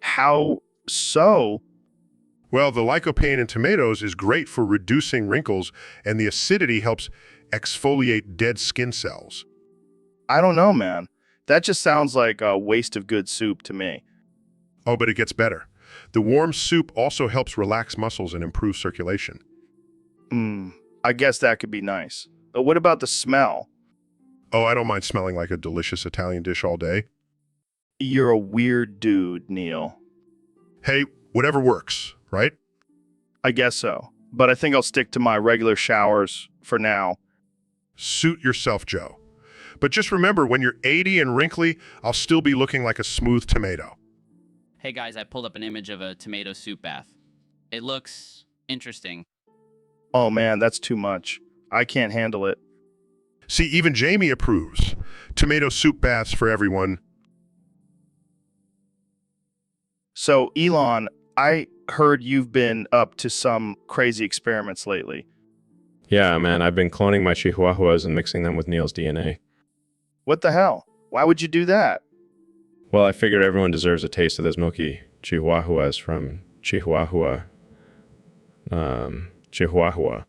How so? Well, the lycopene in tomatoes is great for reducing wrinkles, and the acidity helps exfoliate dead skin cells. I don't know, man. That just sounds like a waste of good soup to me. Oh, but it gets better. The warm soup also helps relax muscles and improve circulation. I guess that could be nice. But what about the smell? Oh, I don't mind smelling like a delicious Italian dish all day. You're a weird dude, Neil. Hey, whatever works, right? I guess so. But I think I'll stick to my regular showers for now. Suit yourself, Joe. But just remember, when you're 80 and wrinkly, I'll still be looking like a smooth tomato. Hey guys, I pulled up an image of a tomato soup bath. It looks interesting. Oh man, that's too much. I can't handle it. See, even Jamie approves. Tomato soup baths for everyone. So, Elon, I heard you've been up to some crazy experiments lately. Yeah, man, I've been cloning my Chihuahuas and mixing them with Neil's DNA. What the hell? Why would you do that? Well, I figured everyone deserves a taste of those milky Chihuahuas from Chihuahua. Chihuahua.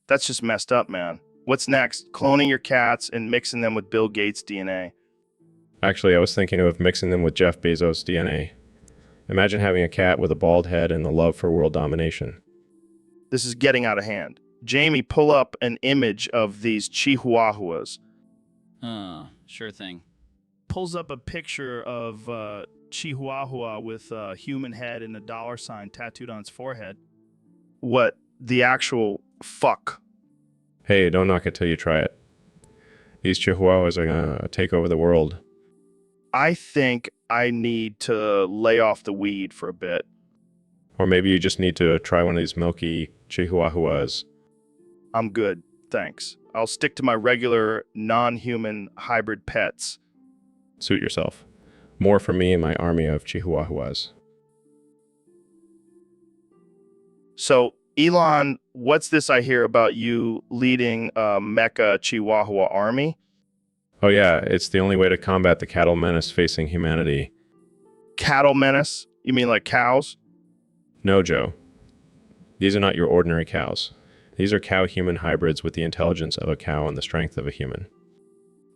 That's just messed up, man. What's next? Cloning your cats and mixing them with Bill Gates' DNA. Actually, I was thinking of mixing them with Jeff Bezos' DNA. Imagine having a cat with a bald head and the love for world domination. This is getting out of hand. Jamie, pull up an image of these Chihuahuas. Sure thing. Pulls up a picture of Chihuahua with a human head and a dollar sign tattooed on its forehead. What the actual fuck? Hey, don't knock it till you try it. These Chihuahuas are gonna take over the world. I think I need to lay off the weed for a bit. Or maybe you just need to try one of these milky Chihuahuas. I'm good, thanks. I'll stick to my regular, non-human hybrid pets. Suit yourself. More for me and my army of Chihuahuas. So, Elon, what's this I hear about you leading a mecha Chihuahua army? Oh yeah, it's the only way to combat the cattle menace facing humanity. Cattle menace? You mean like cows? No, Joe. These are not your ordinary cows. These are cow-human hybrids with the intelligence of a cow and the strength of a human.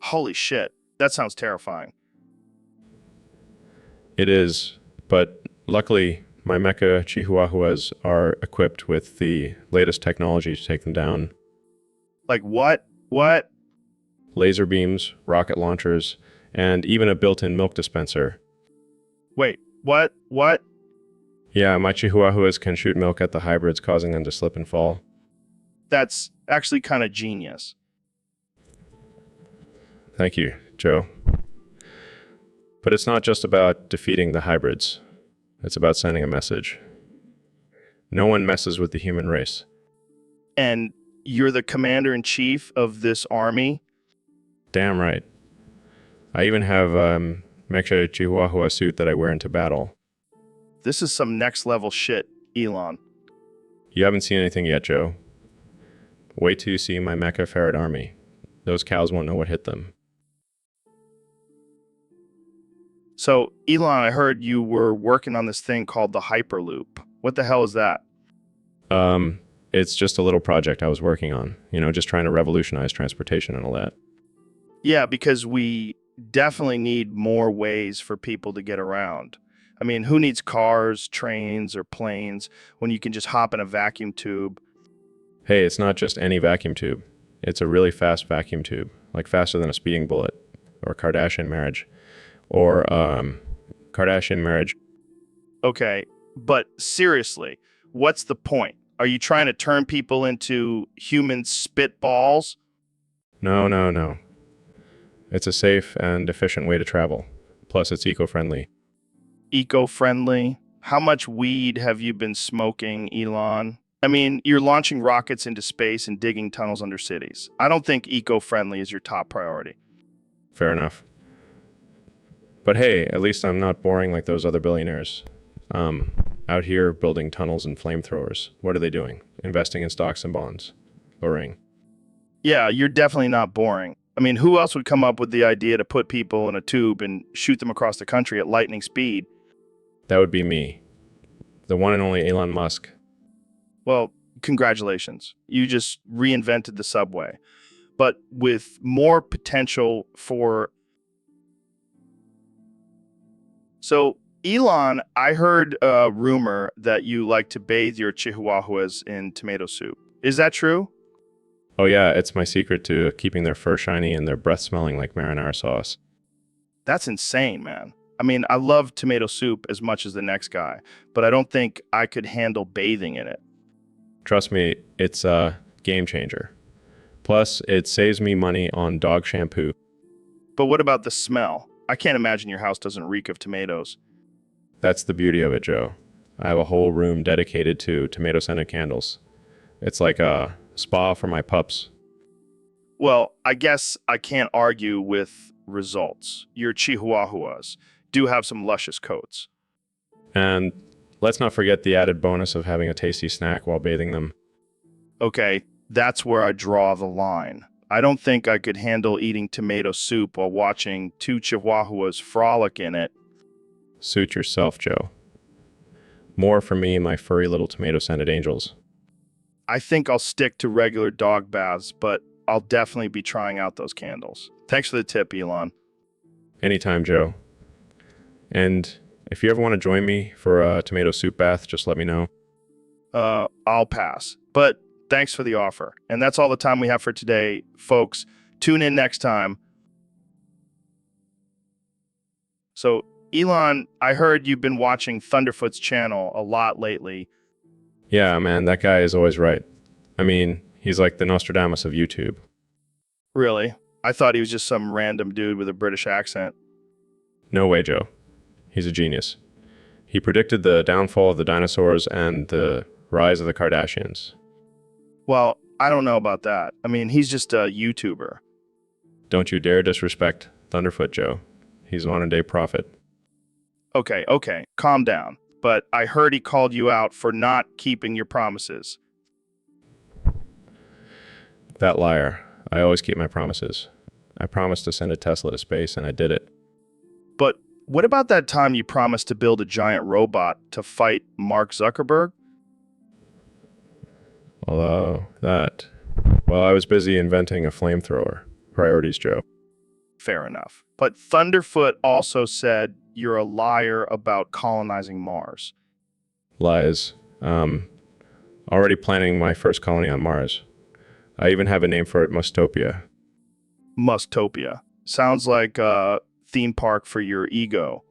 Holy shit. That sounds terrifying. It is, but luckily, my mecha chihuahuas are equipped with the latest technology to take them down. Like what? What? Laser beams, rocket launchers, and even a built-in milk dispenser. Wait, what? What? Yeah, my chihuahuas can shoot milk at the hybrids, causing them to slip and fall. That's actually kind of genius. Thank you, Joe. But it's not just about defeating the hybrids. It's about sending a message. No one messes with the human race. And you're the commander-in-chief of this army? Damn right. I even have a mecha chihuahua suit that I wear into battle. This is some next-level shit, Elon. You haven't seen anything yet, Joe. Wait till you see my mecha ferret army. Those cows won't know what hit them. So, Elon, I heard you were working on this thing called the Hyperloop. What the hell is that? It's just a little project I was working on. Just trying to revolutionize transportation and all that. Yeah, because we definitely need more ways for people to get around. I mean, who needs cars, trains, or planes when you can just hop in a vacuum tube? Hey, it's not just any vacuum tube. It's a really fast vacuum tube, like faster than a speeding bullet, or Kardashian marriage, or Kardashian marriage. Okay, but seriously, what's the point? Are you trying to turn people into human spitballs? No. It's a safe and efficient way to travel. Plus, it's eco-friendly. Eco-friendly? How much weed have you been smoking, Elon? I mean, you're launching rockets into space and digging tunnels under cities. I don't think eco-friendly is your top priority. Fair enough. But hey, at least I'm not boring like those other billionaires. Out here building tunnels and flamethrowers. What are they doing? Investing in stocks and bonds. Boring. Yeah, you're definitely not boring. I mean, who else would come up with the idea to put people in a tube and shoot them across the country at lightning speed? That would be me. The one and only Elon Musk. Well, congratulations. You just reinvented the subway, but with more potential for... So, Elon, I heard a rumor that you like to bathe your chihuahuas in tomato soup. Is that true? Oh yeah, it's my secret to keeping their fur shiny and their breath smelling like marinara sauce. That's insane, man. I mean, I love tomato soup as much as the next guy, but I don't think I could handle bathing in it. Trust me, it's a game changer. Plus, it saves me money on dog shampoo. But what about the smell? I can't imagine your house doesn't reek of tomatoes. That's the beauty of it, Joe. I have a whole room dedicated to tomato-scented candles. It's like a spa for my pups. Well, I guess I can't argue with results. Your chihuahuas do have some luscious coats. And let's not forget the added bonus of having a tasty snack while bathing them. Okay, that's where I draw the line. I don't think I could handle eating tomato soup while watching two chihuahuas frolic in it. Suit yourself, Joe. More for me and my furry little tomato-scented angels. I think I'll stick to regular dog baths, but I'll definitely be trying out those candles. Thanks for the tip, Elon. Anytime, Joe. And if you ever want to join me for a tomato soup bath, just let me know. I'll pass. But thanks for the offer. And that's all the time we have for today, folks. Tune in next time. So, Elon, I heard you've been watching Thunderfoot's channel a lot lately. Yeah, man, that guy is always right. I mean, he's like the Nostradamus of YouTube. Really? I thought he was just some random dude with a British accent. No way, Joe. He's a genius. He predicted the downfall of the dinosaurs and the rise of the Kardashians. Well, I don't know about that. I mean, he's just a YouTuber. Don't you dare disrespect Thunderfoot, Joe. He's a modern-day prophet. Okay, calm down. But I heard he called you out for not keeping your promises. That liar. I always keep my promises. I promised to send a Tesla to space, and I did it. But what about that time you promised to build a giant robot to fight Mark Zuckerberg? Well, I was busy inventing a flamethrower. Priorities, Joe. Fair enough. But Thunderfoot also said you're a liar about colonizing Mars. Lies. Already planning my first colony on Mars. I even have a name for it, Mustopia. Mustopia. Sounds like a theme park for your ego.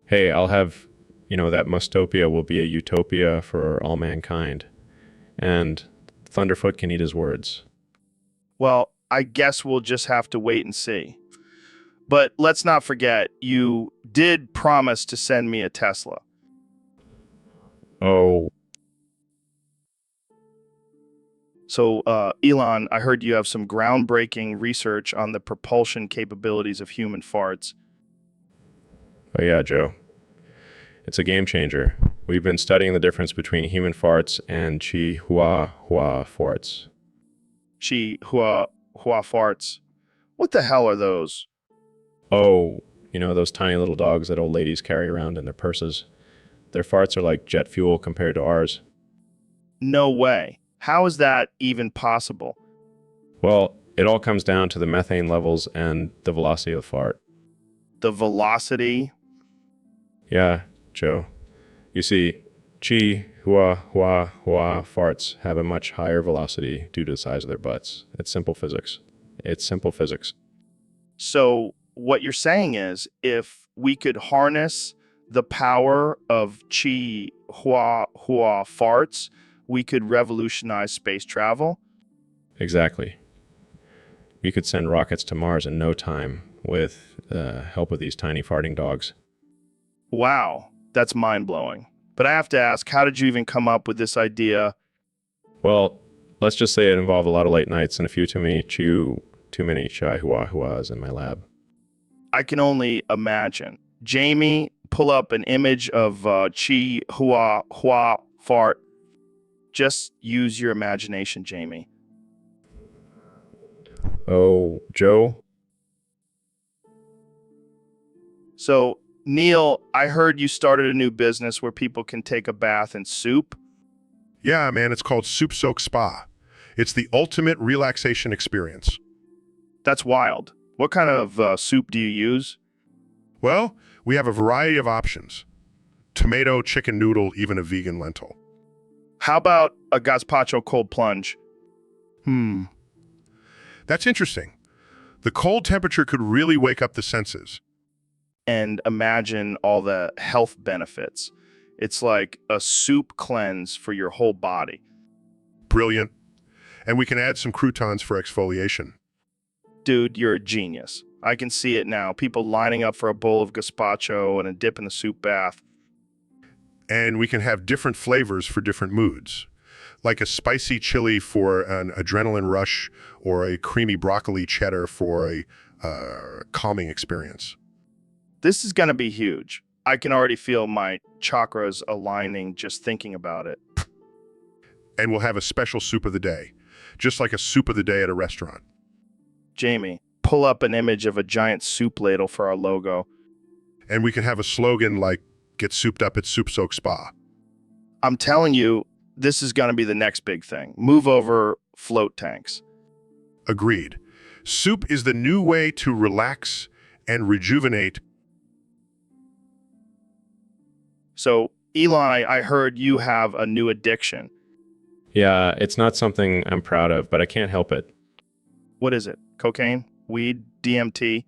Hey, I'll have, that Mustopia will be a utopia for all mankind. And Thunderfoot can eat his words. Well, I guess we'll just have to wait and see. But let's not forget, you did promise to send me a Tesla. Oh, So, Elon, I heard you have some groundbreaking research on the propulsion capabilities of human farts. oh yeah, Joe. It's a game changer. We've been studying the difference between human farts and Chihuahua farts. Chihuahua farts. What the hell are those? Oh, those tiny little dogs that old ladies carry around in their purses. Their farts are like jet fuel compared to ours. No way. How is that even possible? Well, it all comes down to the methane levels and the velocity of the fart. The velocity? Yeah, Joe. You see, Chihuahua farts have a much higher velocity due to the size of their butts. It's simple physics. So, what you're saying is, if we could harness the power of Chihuahua farts, we could revolutionize space travel? Exactly. We could send rockets to Mars in no time with the help of these tiny farting dogs. Wow, that's mind-blowing. But I have to ask, how did you even come up with this idea? Well, let's just say it involved a lot of late nights and a few too many chihuahuas in my lab. I can only imagine. Jamie, pull up an image of Chihuahua fart. Just use your imagination, Jamie. Oh, Joe? So, Neil, I heard you started a new business where people can take a bath in soup. Yeah, man, it's called Soup Soak Spa. It's the ultimate relaxation experience. That's wild. What kind of soup do you use? Well, we have a variety of options. Tomato, chicken noodle, even a vegan lentil. How about a gazpacho cold plunge? That's interesting. The cold temperature could really wake up the senses. And imagine all the health benefits. It's like a soup cleanse for your whole body. Brilliant. And we can add some croutons for exfoliation. Dude, you're a genius. I can see it now. People lining up for a bowl of gazpacho and a dip in the soup bath. And we can have different flavors for different moods, like a spicy chili for an adrenaline rush or a creamy broccoli cheddar for a calming experience. This is going to be huge. I can already feel my chakras aligning just thinking about it. And we'll have a special soup of the day, just like a soup of the day at a restaurant. Jamie, pull up an image of a giant soup ladle for our logo. And we can have a slogan like, "Get souped up at Soup Soak Spa." I'm telling you, this is going to be the next big thing. Move over float tanks. Agreed. Soup is the new way to relax and rejuvenate. So, Elon, I heard you have a new addiction. Yeah, it's not something I'm proud of, but I can't help it. What is it? Cocaine? Weed? DMT?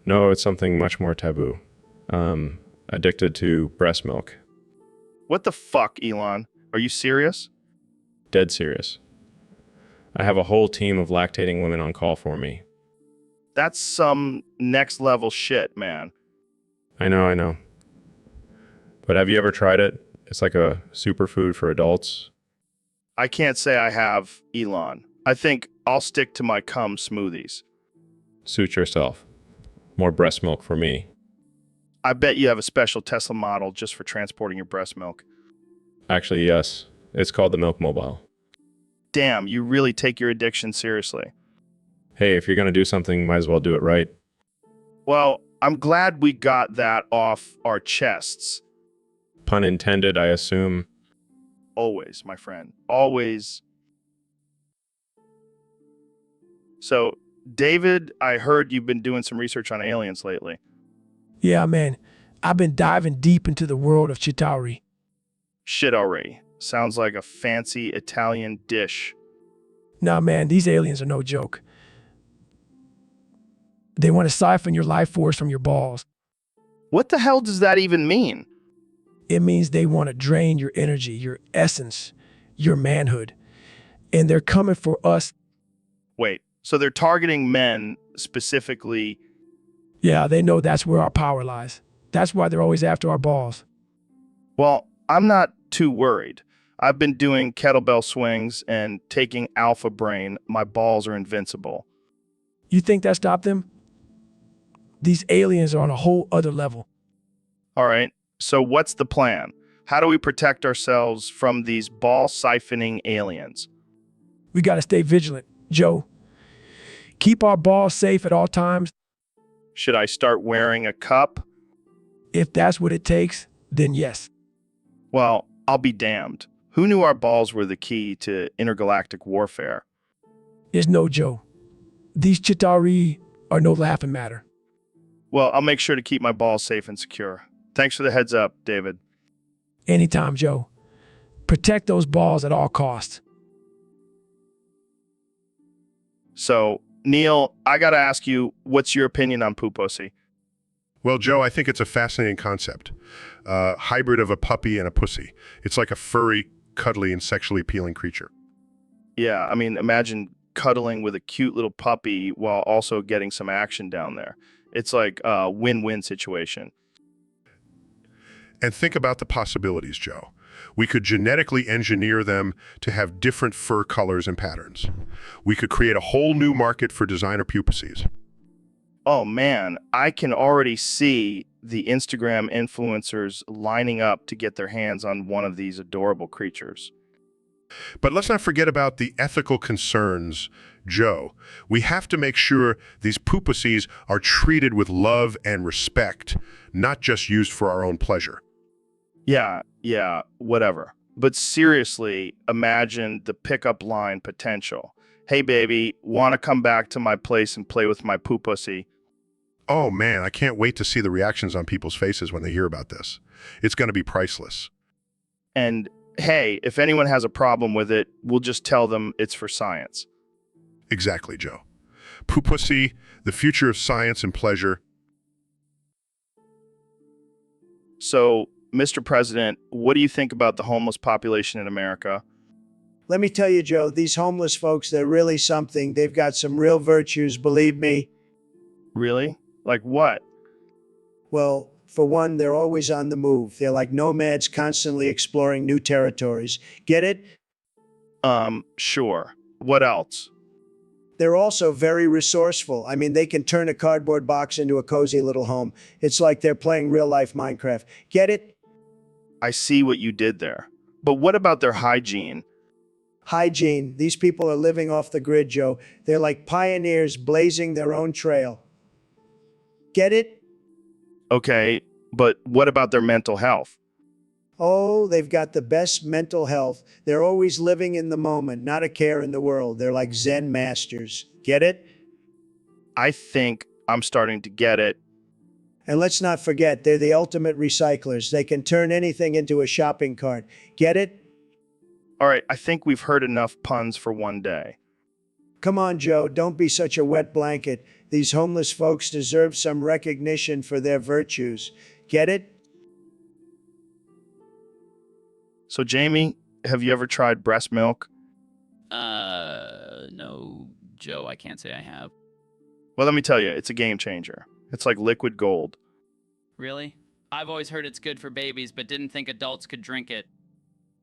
No, it's something much more taboo. Addicted to breast milk. What the fuck, Elon? Are you serious? Dead serious. I have a whole team of lactating women on call for me. That's some next level shit, man. I know. But have you ever tried it? It's like a superfood for adults. I can't say I have, Elon. I think I'll stick to my cum smoothies. Suit yourself. More breast milk for me. I bet you have a special Tesla model just for transporting your breast milk. Actually, yes. It's called the Milk Mobile. Damn, you really take your addiction seriously. Hey, if you're going to do something, might as well do it right. Well, I'm glad we got that off our chests. Pun intended, I assume. Always, my friend. Always. So, David, I heard you've been doing some research on aliens lately. Yeah, man. I've been diving deep into the world of Chitauri. Shit already. Sounds like a fancy Italian dish. Nah, man, these aliens are no joke. They want to siphon your life force from your balls. What the hell does that even mean? It means they want to drain your energy, your essence, your manhood. And they're coming for us. Wait, so they're targeting men specifically? Yeah, they know that's where our power lies. That's why they're always after our balls. Well, I'm not too worried. I've been doing kettlebell swings and taking Alpha Brain. My balls are invincible. You think that stopped them? These aliens are on a whole other level. All right, so what's the plan? How do we protect ourselves from these ball siphoning aliens? We got to stay vigilant, Joe. Keep our balls safe at all times. Should I start wearing a cup? If that's what it takes, then yes. Well, I'll be damned. Who knew our balls were the key to intergalactic warfare? It's no Joe. These Chitauri are no laughing matter. Well, I'll make sure to keep my balls safe and secure. Thanks for the heads up, David. Anytime, Joe. Protect those balls at all costs. So, Neil, I gotta ask you, what's your opinion on pussy? Well, Joe, I think it's a fascinating concept. Hybrid of a puppy and a pussy. It's like a furry, cuddly, and sexually appealing creature. Yeah, I mean, imagine cuddling with a cute little puppy while also getting some action down there. It's like a win-win situation. And think about the possibilities, Joe. We could genetically engineer them to have different fur colors and patterns. We could create a whole new market for designer pupuses. Oh man, I can already see the Instagram influencers lining up to get their hands on one of these adorable creatures. But let's not forget about the ethical concerns, Joe. We have to make sure these pupuses are treated with love and respect, not just used for our own pleasure. Yeah, whatever. But seriously, imagine the pickup line potential. Hey baby, wanna come back to my place and play with my pussy? Oh man, I can't wait to see the reactions on people's faces when they hear about this. It's going to be priceless. And hey, if anyone has a problem with it, we'll just tell them it's for science. Exactly, Joe. Pupussy, the future of science and pleasure. So, Mr. President, what do you think about the homeless population in America? Let me tell you, Joe, these homeless folks, they're really something. They've got some real virtues, believe me. Really? Like what? Well, for one, they're always on the move. They're like nomads constantly exploring new territories. Get it? Sure. What else? They're also very resourceful. I mean, they can turn a cardboard box into a cozy little home. It's like they're playing real-life Minecraft. Get it? I see what you did there. But what about their hygiene? Hygiene. These people are living off the grid, Joe. They're like pioneers blazing their own trail. Get it? Okay, but what about their mental health? Oh, they've got the best mental health. They're always living in the moment, not a care in the world. They're like Zen masters. Get it? I think I'm starting to get it. And let's not forget, they're the ultimate recyclers. They can turn anything into a shopping cart. Get it? All right, I think we've heard enough puns for one day. Come on, Joe, don't be such a wet blanket. These homeless folks deserve some recognition for their virtues. Get it? So, Jamie, have you ever tried breast milk? No, Joe, I can't say I have. Well, let me tell you, it's a game changer. It's like liquid gold. Really? I've always heard it's good for babies, but didn't think adults could drink it.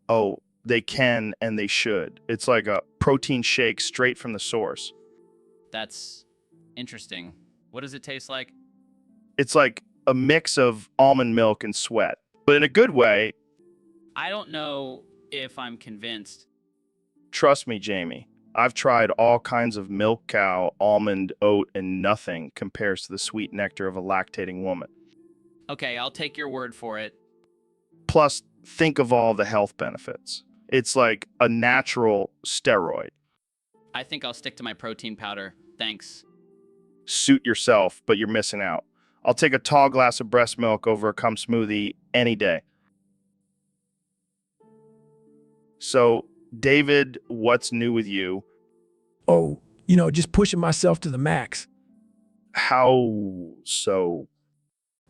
Oh, they can and they should. It's like a protein shake straight from the source. That's interesting. What does it taste like? It's like a mix of almond milk and sweat, but in a good way. I don't know if I'm convinced. Trust me, Jamie. I've tried all kinds of milk cow, almond, oat, and nothing compares to the sweet nectar of a lactating woman. Okay, I'll take your word for it. Plus, think of all the health benefits. It's like a natural steroid. I think I'll stick to my protein powder. Thanks. Suit yourself, but you're missing out. I'll take a tall glass of breast milk over a cum smoothie any day. So, David, what's new with you? Oh, just pushing myself to the max. How so?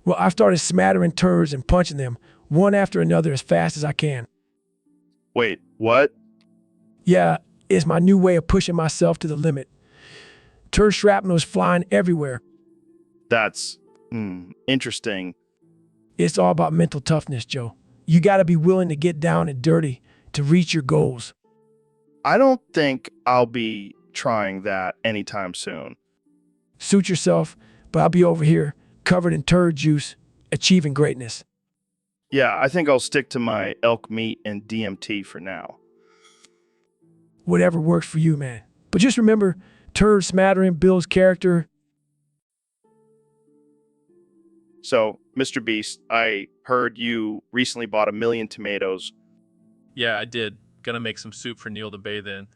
Well, I've started smattering turds and punching them, one after another as fast as I can. Wait, what? Yeah, it's my new way of pushing myself to the limit. Turd shrapnel is flying everywhere. That's interesting. It's all about mental toughness, Joe. You gotta be willing to get down and dirty to reach your goals. I don't think I'll be trying that anytime soon. Suit yourself, but I'll be over here, covered in turd juice, achieving greatness. Yeah, I think I'll stick to my elk meat and DMT for now. Whatever works for you, man. But just remember, turd smattering builds character. So, Mr. Beast, I heard you recently bought 1 million tomatoes. Yeah, I did. Gonna make some soup for Neil to bathe in.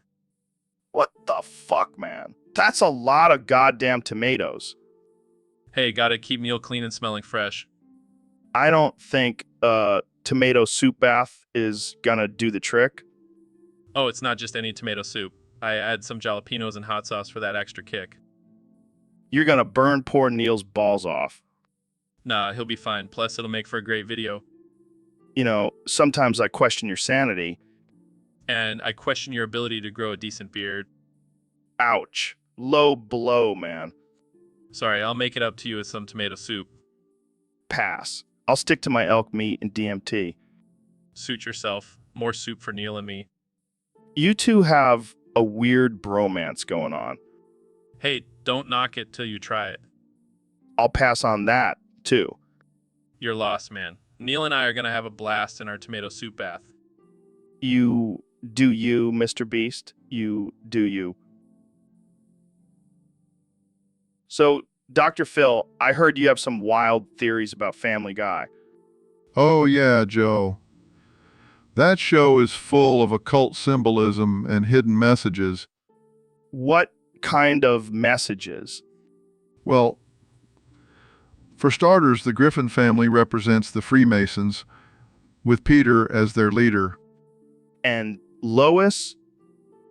What the fuck, man? That's a lot of goddamn tomatoes. Hey, gotta keep Neil clean and smelling fresh. I don't think a tomato soup bath is gonna do the trick. Oh, it's not just any tomato soup. I add some jalapenos and hot sauce for that extra kick. You're gonna burn poor Neil's balls off. Nah, he'll be fine. Plus, it'll make for a great video. Sometimes I question your sanity. And I question your ability to grow a decent beard. Ouch. Low blow, man. Sorry, I'll make it up to you with some tomato soup. Pass. I'll stick to my elk meat and DMT. Suit yourself. More soup for Neil and me. You two have a weird bromance going on. Hey, don't knock it till you try it. I'll pass on that, too. You're lost, man. Neil and I are gonna have a blast in our tomato soup bath. You do you, Mr. Beast. You do you. So, Dr. Phil, I heard you have some wild theories about Family Guy. Oh yeah, Joe. That show is full of occult symbolism and hidden messages. What kind of messages? Well, for starters, the Griffin family represents the Freemasons, with Peter as their leader. And Lois?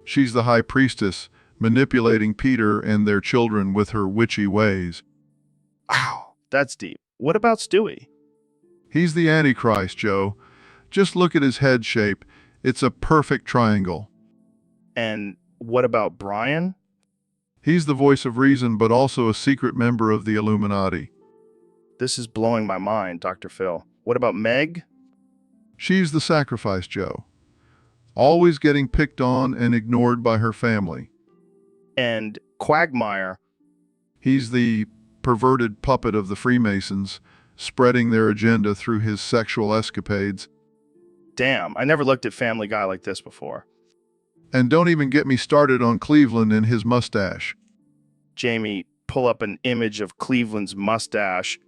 She's the high priestess, manipulating Peter and their children with her witchy ways. Wow, that's deep. What about Stewie? He's the Antichrist, Joe. Just look at his head shape. It's a perfect triangle. And what about Brian? He's the voice of reason, but also a secret member of the Illuminati. This is blowing my mind, Dr. Phil. What about Meg? She's the sacrifice, Joe. Always getting picked on and ignored by her family. And Quagmire? He's the perverted puppet of the Freemasons, spreading their agenda through his sexual escapades. Damn, I never looked at Family Guy like this before. And don't even get me started on Cleveland and his mustache. Jamie, pull up an image of Cleveland's mustache.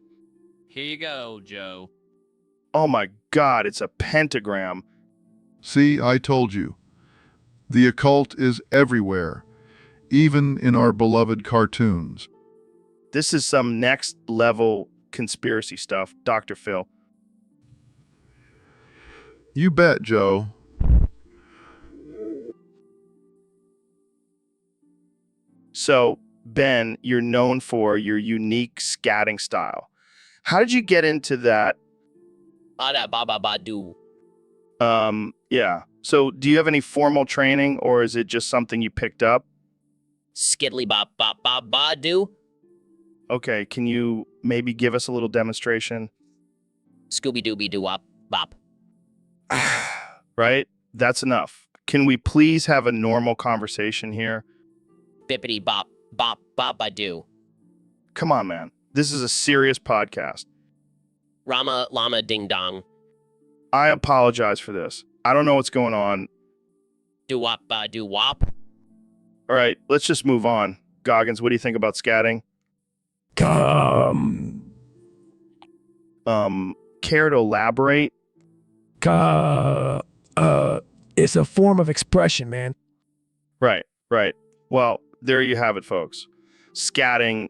Here you go, Joe. Oh my God, it's a pentagram. See, I told you. The occult is everywhere, even in our beloved cartoons. This is some next level conspiracy stuff, Dr. Phil. You bet, Joe. So, Ben, you're known for your unique scatting style. How did you get into that? Bada ba ba ba do. Yeah. So, do you have any formal training, or is it just something you picked up? Skiddly bop bop bop ba do. Okay, can you maybe give us a little demonstration? Scooby dooby doo wop bop. Right? That's enough. Can we please have a normal conversation here? Bippity bop bop bop ba do. Come on, man. This is a serious podcast. Rama llama ding dong. I apologize for this. I don't know what's going on. Do wop ba do wop. All right, let's just move on. Goggins, what do you think about scatting? Care to elaborate? It's a form of expression, man. Right. Well, there you have it, folks. scatting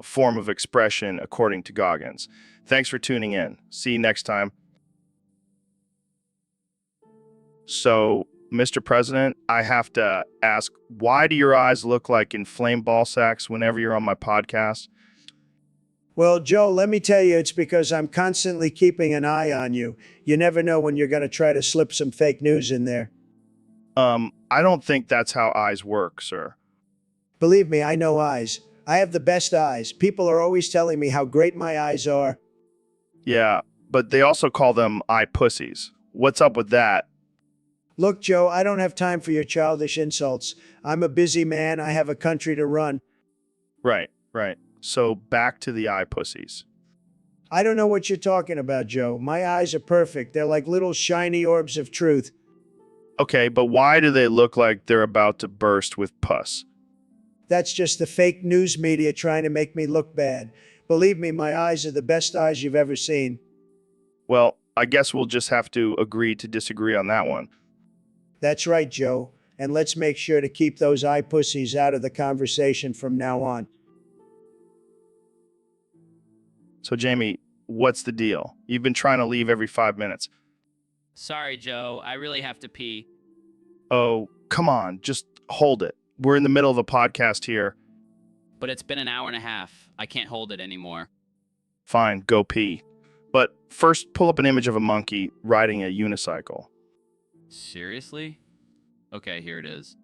form of expression, according to Goggins. Thanks for tuning in. See you next time. So, Mr. President, I have to ask, why do your eyes look like inflamed ball sacks whenever you're on my podcast? Well, Joe, let me tell you, it's because I'm constantly keeping an eye on you. You never know when you're going to try to slip some fake news in there. I don't think that's how eyes work, sir. Believe me, I know eyes. I have the best eyes. People are always telling me how great my eyes are. Yeah, but they also call them eye pussies. What's up with that? Look, Joe, I don't have time for your childish insults. I'm a busy man. I have a country to run. Right. So back to the eye pussies. I don't know what you're talking about, Joe. My eyes are perfect. They're like little shiny orbs of truth. Okay, but why do they look like they're about to burst with pus? That's just the fake news media trying to make me look bad. Believe me, my eyes are the best eyes you've ever seen. Well, I guess we'll just have to agree to disagree on that one. That's right, Joe. And let's make sure to keep those eye pussies out of the conversation from now on. So, Jamie, what's the deal? You've been trying to leave every 5 minutes. Sorry, Joe. I really have to pee. Oh, come on. Just hold it. We're in the middle of a podcast here. But it's been an hour and a half. I can't hold it anymore. Fine, go pee. But first, pull up an image of a monkey riding a unicycle. Seriously? Okay, here it is.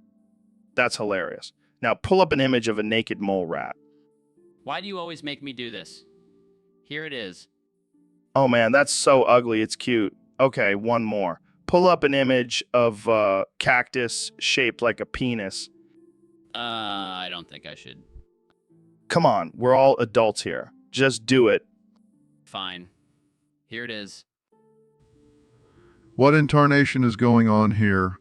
That's hilarious. Now, pull up an image of a naked mole rat. Why do you always make me do this? Here it is. Oh man, that's so ugly, it's cute. Okay, one more. Pull up an image of a cactus shaped like a penis. I don't think I should. Come on, we're all adults here. Just do it. Fine. Here it is. What in tarnation is going on here?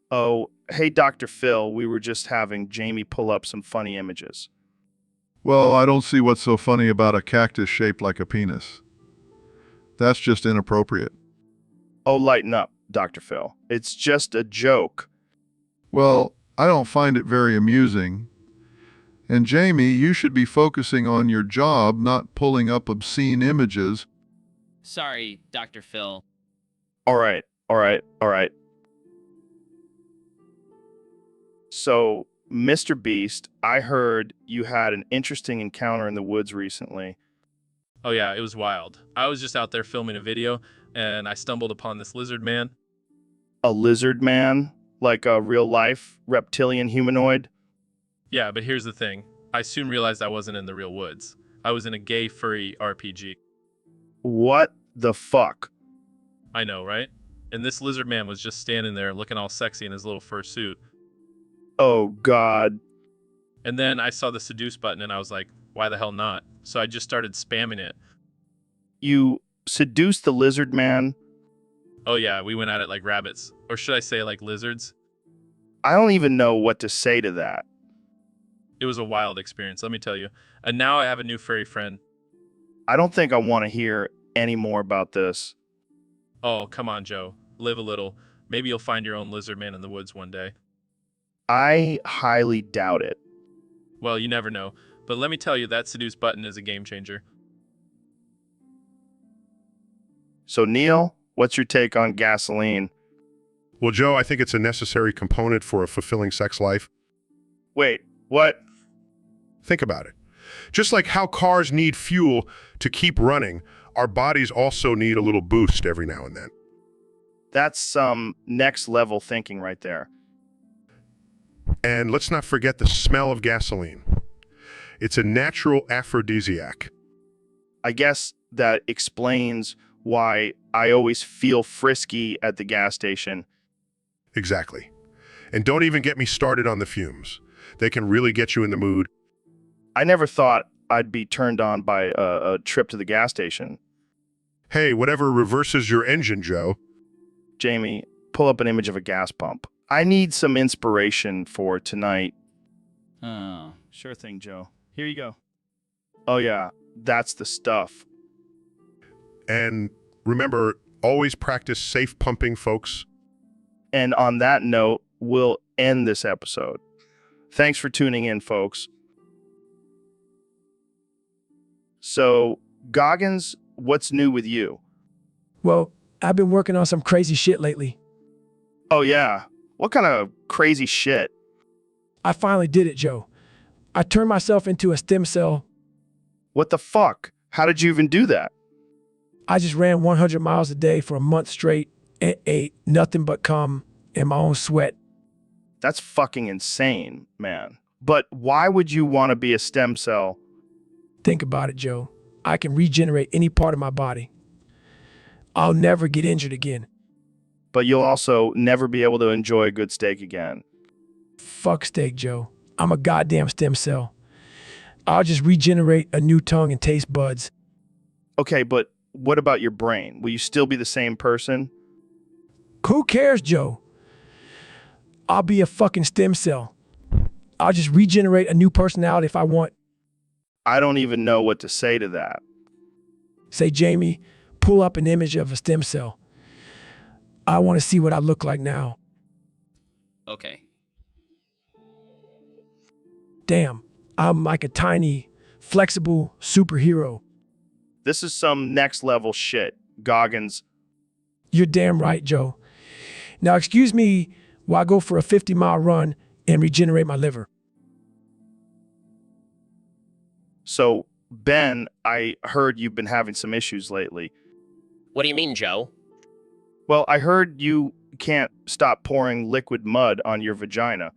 Oh, hey Dr. Phil, we were just having Jamie pull up some funny images. Well, I don't see what's so funny about a cactus shaped like a penis. That's just inappropriate. Oh, lighten up, Dr. Phil. It's just a joke. Well, I don't find it very amusing. And Jamie, you should be focusing on your job, not pulling up obscene images. Sorry, Dr. Phil. All right. So, Mr. Beast, I heard you had an interesting encounter in the woods recently. Oh yeah, it was wild. I was just out there filming a video, and I stumbled upon this lizard man. A lizard man? Like a real-life reptilian humanoid? Yeah, but here's the thing. I soon realized I wasn't in the real woods. I was in a gay, furry RPG. What the fuck? I know, right? And this lizard man was just standing there looking all sexy in his little fur suit. Oh, God. And then I saw the seduce button and I was like, why the hell not? So I just started spamming it. You seduced the lizard man? Oh yeah, we went at it like rabbits. Or should I say like lizards? I don't even know what to say to that. It was a wild experience, let me tell you. And now I have a new furry friend. I don't think I want to hear any more about this. Oh, come on, Joe. Live a little. Maybe you'll find your own lizard man in the woods one day. I highly doubt it. Well, you never know. But let me tell you, that seduce button is a game changer. So, Neil, what's your take on gasoline? Well, Joe, I think it's a necessary component for a fulfilling sex life. Wait, what? Think about it. Just like how cars need fuel to keep running, our bodies also need a little boost every now and then. That's some next level thinking right there. And let's not forget the smell of gasoline. It's a natural aphrodisiac. I guess that explains why I always feel frisky at the gas station. Exactly. And don't even get me started on the fumes. They can really get you in the mood. I never thought I'd be turned on by a trip to the gas station. Hey, whatever reverses your engine, Joe. Jamie, pull up an image of a gas pump. I need some inspiration for tonight. Oh. Sure thing, Joe. Here you go. Oh yeah, that's the stuff. And remember, always practice safe pumping, folks. And on that note, we'll end this episode. Thanks for tuning in, folks. So, Goggins, what's new with you? Well, I've been working on some crazy shit lately. Oh, yeah. What kind of crazy shit? I finally did it, Joe. I turned myself into a stem cell. What the fuck? How did you even do that? I just ran 100 miles a day for a month straight and ate nothing but cum in my own sweat. That's fucking insane, man. But why would you want to be a stem cell? Think about it, Joe. I can regenerate any part of my body. I'll never get injured again. But you'll also never be able to enjoy a good steak again. Fuck steak, Joe. I'm a goddamn stem cell. I'll just regenerate a new tongue and taste buds. Okay, but what about your brain? Will you still be the same person? Who cares, Joe? I'll be a fucking stem cell. I'll just regenerate a new personality if I want. I don't even know what to say to that. Say, Jamie, pull up an image of a stem cell. I want to see what I look like now. Okay. Damn, I'm like a tiny, flexible superhero. This is some next level shit, Goggins. You're damn right, Joe. Now, excuse me while I go for a 50-mile run and regenerate my liver. So, Ben, I heard you've been having some issues lately. What do you mean, Joe? Well, I heard you can't stop pouring liquid mud on your vagina.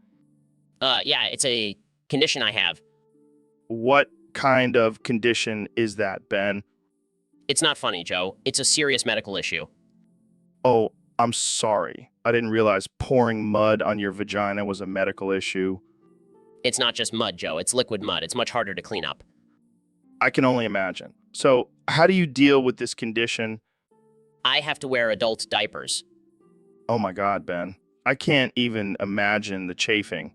Yeah, it's a condition I have. What kind of condition is that, Ben? It's not funny, Joe. It's a serious medical issue. Oh, I'm sorry. I didn't realize pouring mud on your vagina was a medical issue. It's not just mud, Joe. It's liquid mud. It's much harder to clean up. I can only imagine. So, how do you deal with this condition? I have to wear adult diapers. Oh my God, Ben. I can't even imagine the chafing.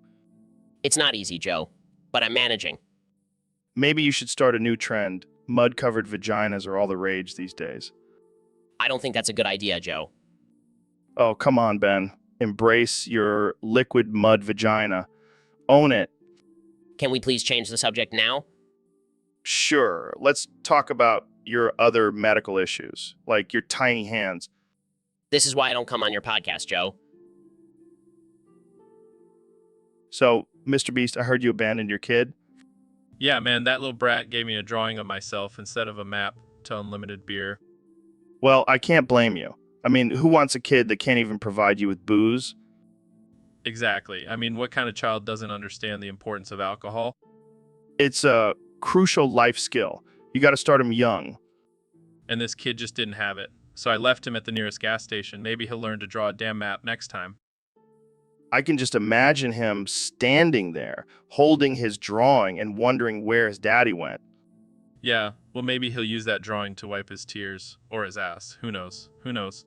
It's not easy, Joe, but I'm managing. Maybe you should start a new trend. Mud-covered vaginas are all the rage these days. I don't think that's a good idea, Joe. Oh, come on, Ben. Embrace your liquid mud vagina. Own it. Can we please change the subject now? Sure. Let's talk about your other medical issues, like your tiny hands. This is why I don't come on your podcast, Joe. So, Mr. Beast, I heard you abandoned your kid. Yeah, man, that little brat gave me a drawing of myself instead of a map to unlimited beer. Well, I can't blame you. I mean, who wants a kid that can't even provide you with booze? Exactly. I mean, what kind of child doesn't understand the importance of alcohol? It's a crucial life skill. You got to start him young. And this kid just didn't have it. So I left him at the nearest gas station. Maybe he'll learn to draw a damn map next time. I can just imagine him standing there, holding his drawing and wondering where his daddy went. Yeah, well, maybe he'll use that drawing to wipe his tears. Or his ass. Who knows? Who knows?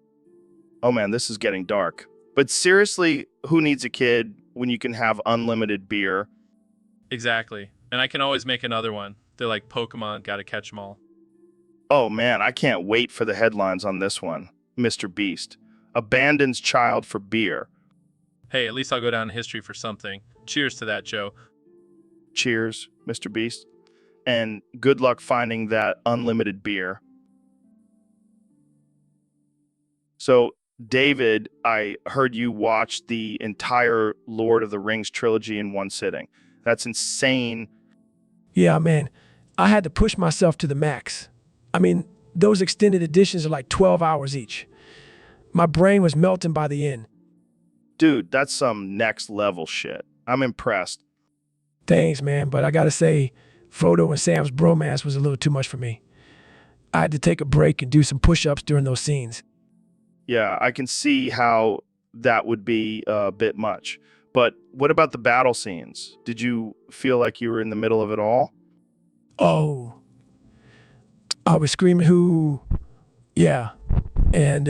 Oh man, this is getting dark. But seriously, who needs a kid when you can have unlimited beer? Exactly. And I can always make another one. They're like Pokemon, gotta catch 'em all. Oh man, I can't wait for the headlines on this one. Mr. Beast abandons child for beer. Hey, at least I'll go down in history for something. Cheers to that, Joe. Cheers, Mr. Beast. And good luck finding that unlimited beer. So, David, I heard you watch the entire Lord of the Rings trilogy in one sitting. That's insane. Yeah, man. I had to push myself to the max. I mean, those extended editions are like 12 hours each. My brain was melting by the end. Dude, that's some next level shit. I'm impressed. Thanks, man, but I gotta say, Frodo and Sam's bromance was a little too much for me. I had to take a break and do some push-ups during those scenes. Yeah, I can see how that would be a bit much. But what about the battle scenes? Did you feel like you were in the middle of it all? Oh, I was screaming who, yeah, and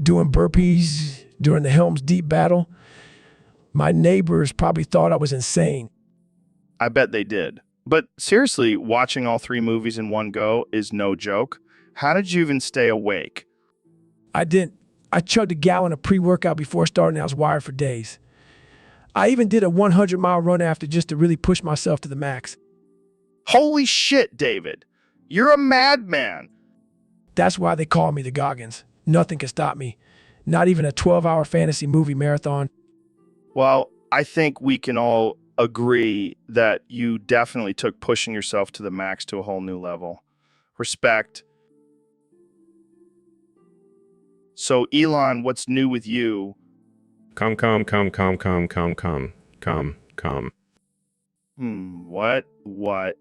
doing burpees during the Helm's Deep battle. My neighbors probably thought I was insane. I bet they did. But seriously, watching all three movies in one go is no joke. How did you even stay awake? I didn't. I chugged a gallon of pre-workout before starting. I was wired for days. I even did a 100-mile run after just to really push myself to the max. Holy shit, David. You're a madman. That's why they call me the Goggins. Nothing can stop me. Not even a 12-hour fantasy movie marathon. Well, I think we can all agree that you definitely took pushing yourself to the max to a whole new level. Respect. So, Elon, what's new with you? Come. What? What?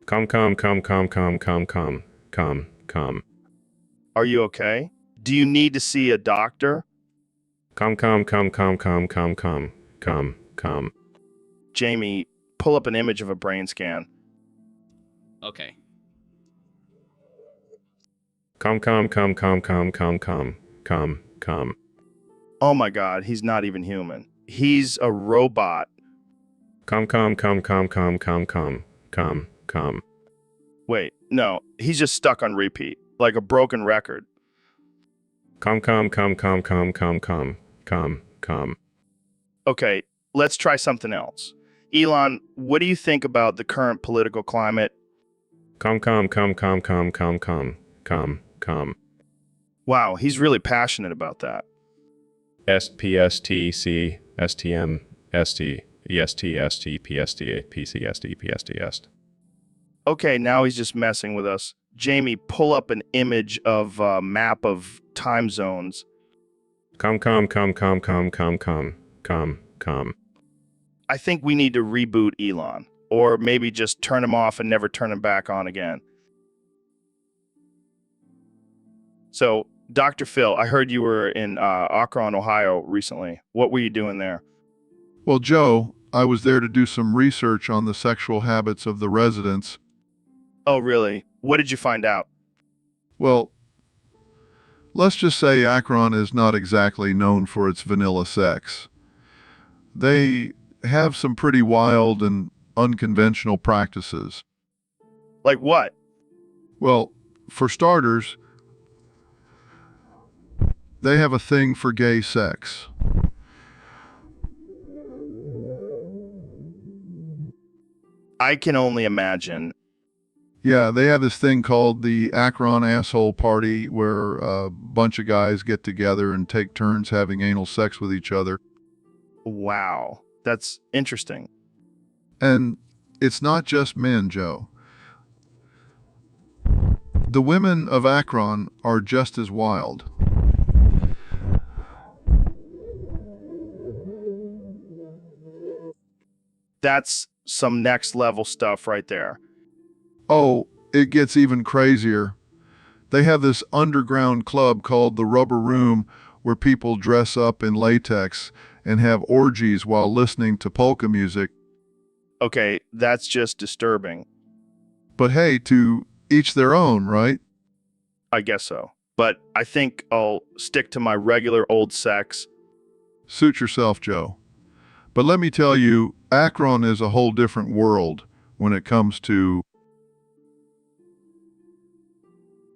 Come. Are you okay? Do you need to see a doctor? Come. Jamie, pull up an image of a brain scan. Okay. Come. Oh my God, he's not even human. He's a robot. Come. Wait, no, he's just stuck on repeat, like a broken record. Come. Okay, let's try something else. Elon, what do you think about the current political climate? Come. Wow, he's really passionate about that. SPSTC STM ST EST ST PST PCSD PSTS. Okay, now he's just messing with us. Jamie, pull up an image of a map of time zones. Come. I think we need to reboot Elon, or maybe just turn him off and never turn him back on again. So, Dr. Phil, I heard you were in Akron, Ohio recently. What were you doing there? Well, Joe, I was there to do some research on the sexual habits of the residents. Oh, really? What did you find out? Well, let's just say Akron is not exactly known for its vanilla sex. They have some pretty wild and unconventional practices. Like what? Well, for starters, they have a thing for gay sex. I can only imagine. Yeah, they have this thing called the Akron Asshole Party where a bunch of guys get together and take turns having anal sex with each other. Wow, that's interesting. And it's not just men, Joe. The women of Akron are just as wild. That's some next level stuff right there. Oh, it gets even crazier. They have this underground club called the Rubber Room where people dress up in latex and have orgies while listening to polka music. Okay, that's just disturbing. But hey, to each their own, right? I guess so. But I think I'll stick to my regular old sex. Suit yourself, Joe. But let me tell you, Akron is a whole different world when it comes to...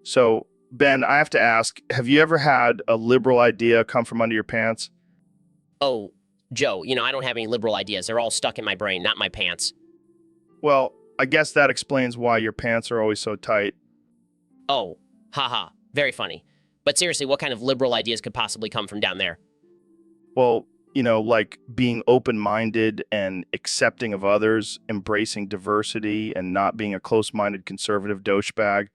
So, Ben, I have to ask, have you ever had a liberal idea come from under your pants? Oh, Joe, I don't have any liberal ideas. They're all stuck in my brain, not my pants. Well, I guess that explains why your pants are always so tight. Oh, haha, very funny. But seriously, what kind of liberal ideas could possibly come from down there? Well, like being open-minded and accepting of others, embracing diversity, and not being a close-minded conservative douchebag.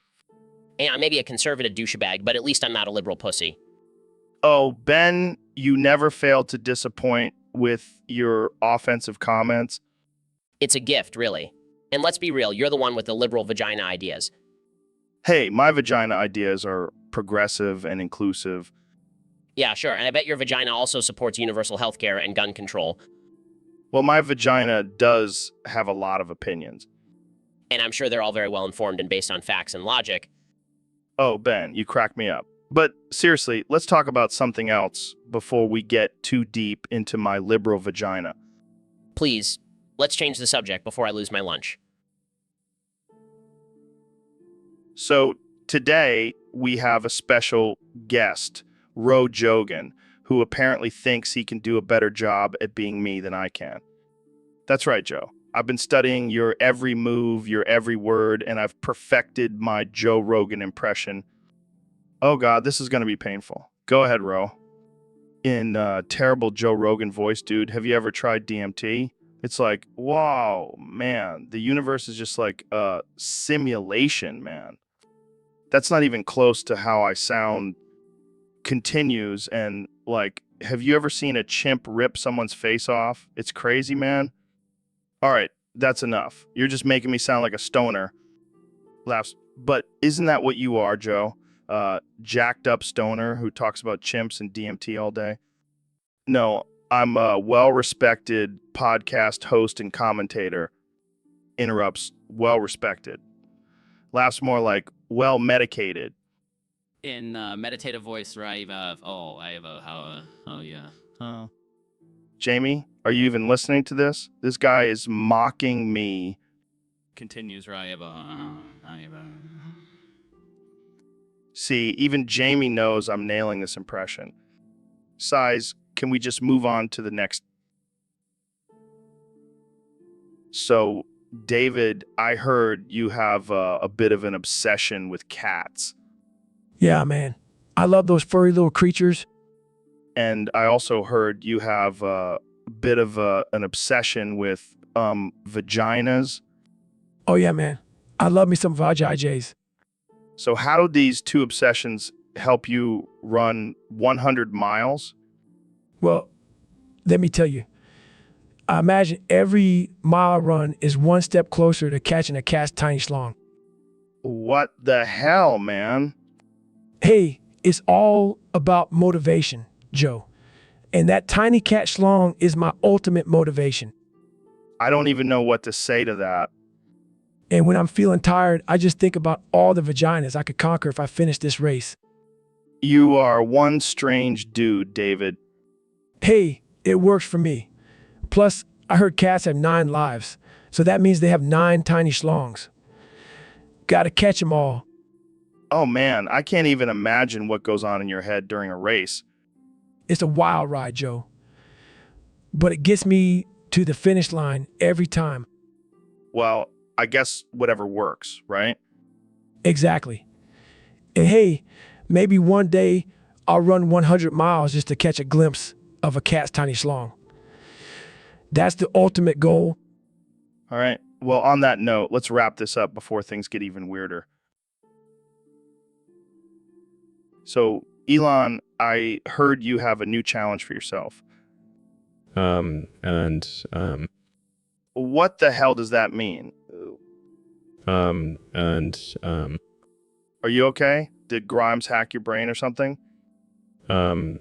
And I'm maybe a conservative douchebag, but at least I'm not a liberal pussy. Oh, Ben, you never fail to disappoint with your offensive comments. It's a gift, really. And let's be real, you're the one with the liberal vagina ideas. Hey, my vagina ideas are progressive and inclusive. Yeah, sure, and I bet your vagina also supports universal health care and gun control. Well, my vagina does have a lot of opinions. And I'm sure they're all very well informed and based on facts and logic. Oh, Ben, you crack me up. But seriously, let's talk about something else before we get too deep into my liberal vagina. Please, let's change the subject before I lose my lunch. So today we have a special guest, Joe Rogan, who apparently thinks he can do a better job at being me than I can. That's right, Joe. I've been studying your every move, your every word, and I've perfected my Joe Rogan impression. Oh God, this is going to be painful. Go ahead, Ro. In terrible Joe Rogan voice, dude, have you ever tried DMT? It's like, wow, man, the universe is just like a simulation, man. That's not even close to how I sound. Continues, and like, have you ever seen a chimp rip someone's face off? It's crazy, man. All right, that's enough. You're just making me sound like a stoner. Laughs. But isn't that what you are, Joe? Jacked up stoner who talks about chimps and DMT all day? No, I'm a well-respected podcast host and commentator. Interrupts, well-respected. Laughs more like well-medicated. In meditative voice, Raiva. Oh yeah. Oh. Jamie, are you even listening to this? This guy is mocking me. Continues Raiva. See, even Jamie knows I'm nailing this impression. Size, can we just move on to the next? So, David, I heard you have a bit of an obsession with cats. Yeah, man. I love those furry little creatures. And I also heard you have a bit of an obsession with vaginas. Oh, yeah, man. I love me some vajayjays. So how do these two obsessions help you run 100 miles? Well, let me tell you. I imagine every mile I run is one step closer to catching a cat's tiny schlong. What the hell, man? Hey, it's all about motivation, Joe. And that tiny cat schlong is my ultimate motivation. I don't even know what to say to that. And when I'm feeling tired, I just think about all the vaginas I could conquer if I finished this race. You are one strange dude, David. Hey, it works for me. Plus, I heard cats have 9 lives, so that means they have 9 tiny schlongs. Gotta catch them all. Oh man, I can't even imagine what goes on in your head during a race. It's a wild ride, Joe. But it gets me to the finish line every time. Well, I guess whatever works, right? Exactly. And hey, maybe one day I'll run 100 miles just to catch a glimpse of a cat's tiny schlong. That's the ultimate goal. All right. Well, on that note, let's wrap this up before things get even weirder. So, Elon, I heard you have a new challenge for yourself. What the hell does that mean? Are you okay? Did Grimes hack your brain or something? All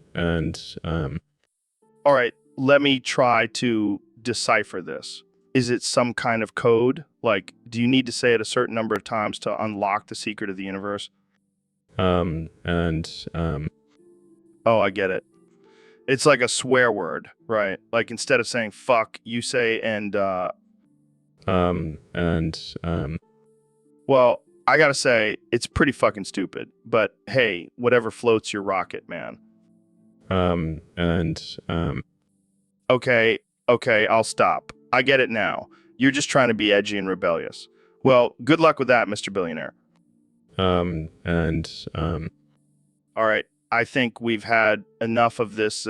right, let me try to decipher this. Is it some kind of code? Like, do you need to say it a certain number of times to unlock the secret of the universe? Oh, I get it. It's like a swear word, right? Like instead of saying fuck, you say well, I gotta say, it's pretty fucking stupid. But hey, whatever floats your rocket, man. Okay, I'll stop. I get it now. You're just trying to be edgy and rebellious. Well, good luck with that, Mr. Billionaire. All right, I think we've had enough of this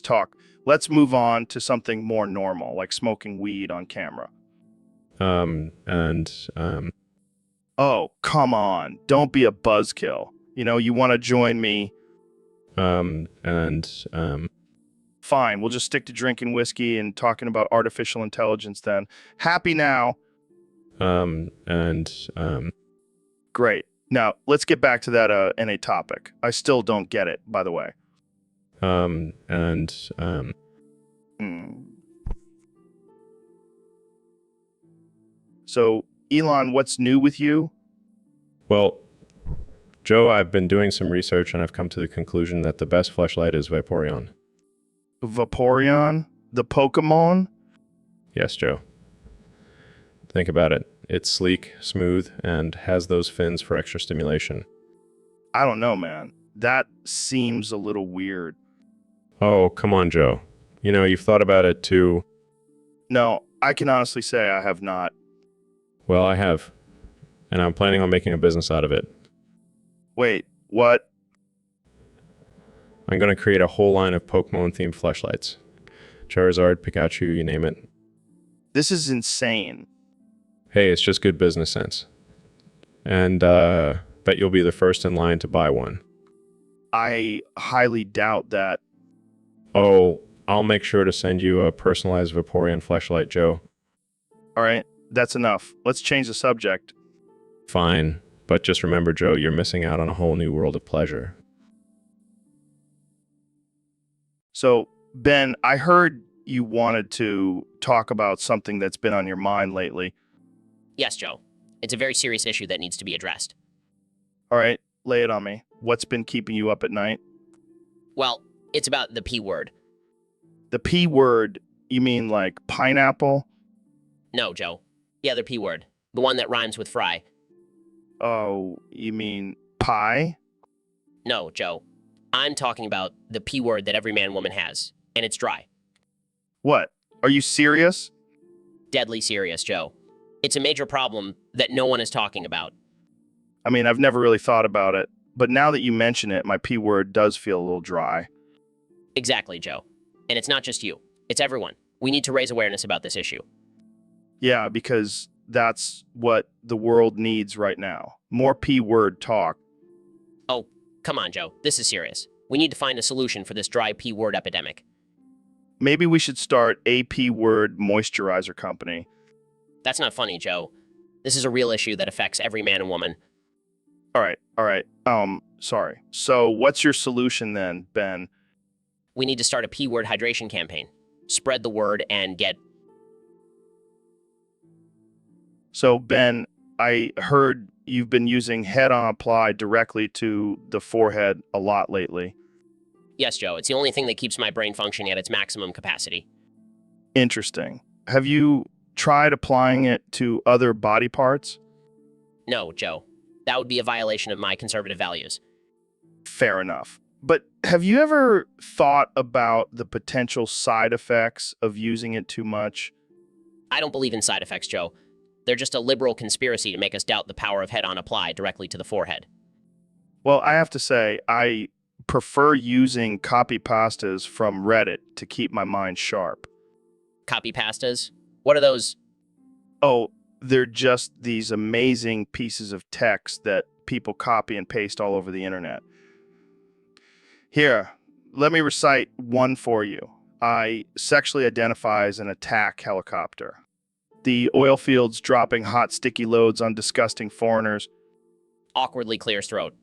talk. Let's move on to something more normal, like smoking weed on camera. Oh, come on. Don't be a buzzkill. You know, you want to join me. Fine, we'll just stick to drinking whiskey and talking about artificial intelligence then. Happy now. Great. Now, let's get back to that NA topic. I still don't get it, by the way. So, Elon, what's new with you? Well, Joe, I've been doing some research and I've come to the conclusion that the best fleshlight is Vaporeon. Vaporeon? The Pokemon? Yes, Joe. Think about it. It's sleek, smooth, and has those fins for extra stimulation. I don't know, man. That seems a little weird. Oh, come on, Joe. You know, you've thought about it too. No, I can honestly say I have not. Well, I have. And I'm planning on making a business out of it. Wait, what? I'm going to create a whole line of Pokemon-themed fleshlights. Charizard, Pikachu, you name it. This is insane. Hey, it's just good business sense. And bet you'll be the first in line to buy one. I highly doubt that. Oh, I'll make sure to send you a personalized Vaporeon fleshlight, Joe. All right, that's enough. Let's change the subject. Fine. But just remember, Joe, you're missing out on a whole new world of pleasure. So, Ben, I heard you wanted to talk about something that's been on your mind lately. Yes, Joe. It's a very serious issue that needs to be addressed. All right, lay it on me. What's been keeping you up at night? Well, it's about the P word. The P word, you mean like pineapple? No, Joe. The other P word. The one that rhymes with fry. Oh, you mean pie? No, Joe. I'm talking about the P word that every man and woman has, and it's dry. What? Are you serious? Deadly serious, Joe. It's a major problem that no one is talking about. I mean, I've never really thought about it, but now that you mention it, my P word does feel a little dry. Exactly, Joe. And it's not just you. It's everyone. We need to raise awareness about this issue. Yeah, because that's what the world needs right now. More P word talk. Oh, come on, Joe. This is serious. We need to find a solution for this dry P word epidemic. Maybe we should start a P word moisturizer company. That's not funny, Joe. This is a real issue that affects every man and woman. All right. Sorry. So what's your solution then, Ben? We need to start a P word hydration campaign. Spread the word and get... So, Ben, I heard you've been using head-on apply directly to the forehead a lot lately. Yes, Joe. It's the only thing that keeps my brain functioning at its maximum capacity. Interesting. Have you tried applying it to other body parts? No, Joe. That would be a violation of my conservative values. Fair enough. But have you ever thought about the potential side effects of using it too much? I don't believe in side effects, Joe. They're just a liberal conspiracy to make us doubt the power of head-on apply directly to the forehead. Well, I have to say, I prefer using copy pastas from Reddit to keep my mind sharp. Copy pastas? What are those? Oh, they're just these amazing pieces of text that people copy and paste all over the internet. Here, let me recite one for you. I sexually identify as an attack helicopter. The oil fields dropping hot, sticky loads on disgusting foreigners. Awkwardly clears throat.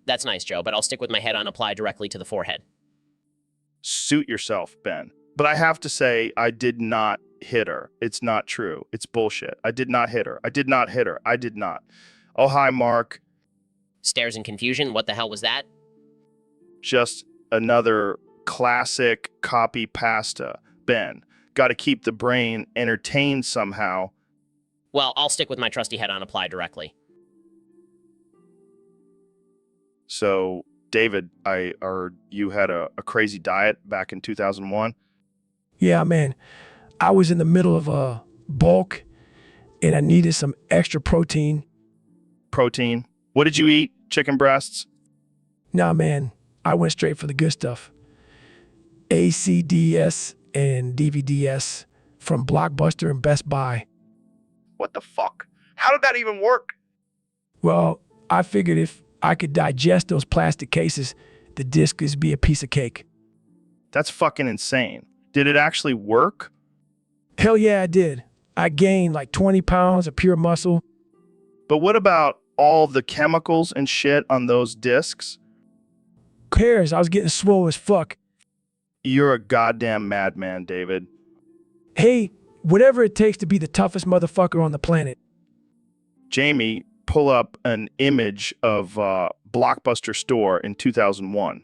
That's nice, Joe, but I'll stick with my head-on apply directly to the forehead. Suit yourself, Ben. But I have to say, I did not hit her. It's not true. It's bullshit. I did not hit her. I did not hit her. I did not. Oh, hi, Mark. Stares in confusion. What the hell was that? Just another classic copy pasta. Ben, got to keep the brain entertained somehow. Well, I'll stick with my trusty head-on apply directly. So, David, I heard you had a crazy diet back in 2001. Yeah, man. I was in the middle of a bulk and I needed some extra protein. Protein? What did you eat? Chicken breasts? Nah, man. I went straight for the good stuff. ACDS and DVDS from Blockbuster and Best Buy. What the fuck? How did that even work? Well, I figured if I could digest those plastic cases, the disc would be a piece of cake. That's fucking insane. Did it actually work? Hell yeah, I did. I gained like 20 pounds of pure muscle. But what about all the chemicals and shit on those discs? Who cares? I was getting swole as fuck. You're a goddamn madman, David. Hey, whatever it takes to be the toughest motherfucker on the planet. Jamie, pull up an image of Blockbuster store in 2001.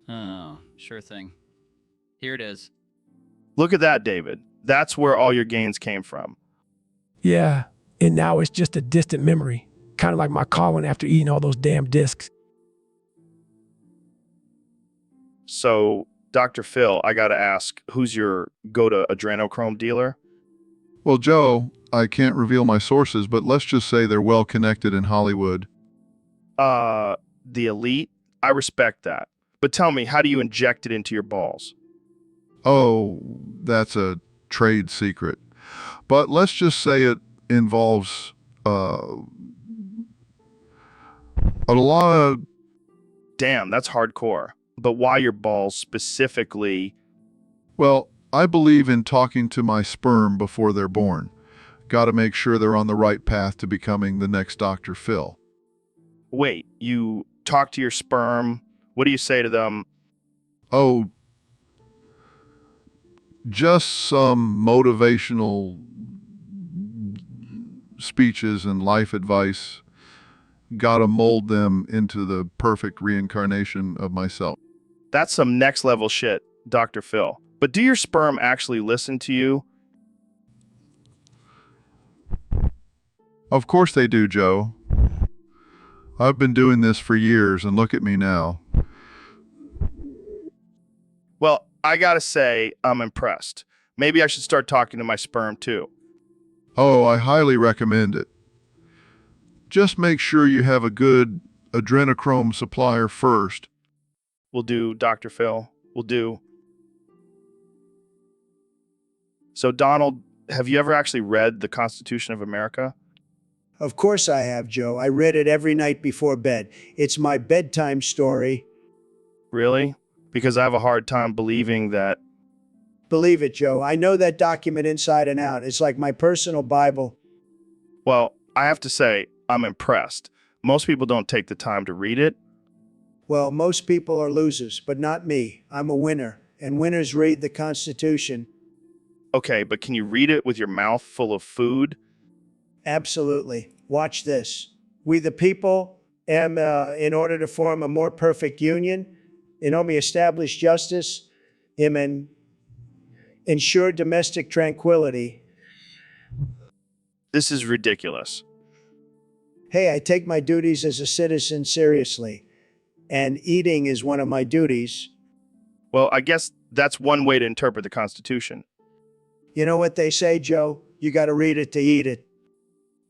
Oh, sure thing. Here it is. Look at that, David. That's where all your gains came from. Yeah, and now it's just a distant memory. Kind of like my Colin after eating all those damn discs. So, Dr. Phil, I gotta ask, who's your go-to adrenochrome dealer? Well, Joe, I can't reveal my sources, but let's just say they're well connected in Hollywood. The elite? I respect that. But tell me, how do you inject it into your balls? Oh, that's a trade secret. But let's just say it involves a lot of. Damn, that's hardcore. But why your balls specifically? Well, I believe in talking to my sperm before they're born. Got to make sure they're on the right path to becoming the next Dr. Phil. Wait, you talk to your sperm? What do you say to them? Oh, just some motivational speeches and life advice. Got to mold them into the perfect reincarnation of myself. That's some next level shit, Dr. Phil. But do your sperm actually listen to you? Of course they do, Joe. I've been doing this for years, and look at me now. Well, I gotta say, I'm impressed. Maybe I should start talking to my sperm too. Oh, I highly recommend it. Just make sure you have a good adrenochrome supplier first. Will do, Dr. Phil. Will do. So, Donald, have you ever actually read the Constitution of America? Of course I have, Joe. I read it every night before bed. It's my bedtime story. Really? Because I have a hard time believing that. Believe it, Joe. I know that document inside and out. It's like my personal Bible. Well, I have to say, I'm impressed. Most people don't take the time to read it. Well, most people are losers, but not me. I'm a winner, and winners read the Constitution. Okay, but can you read it with your mouth full of food? Absolutely. Watch this. We the people am, in order to form a more perfect union, me establish justice, and ensure domestic tranquility. This is ridiculous. Hey, I take my duties as a citizen seriously, and eating is one of my duties. Well, I guess that's one way to interpret the Constitution. You know what they say, Joe? You gotta read it to eat it.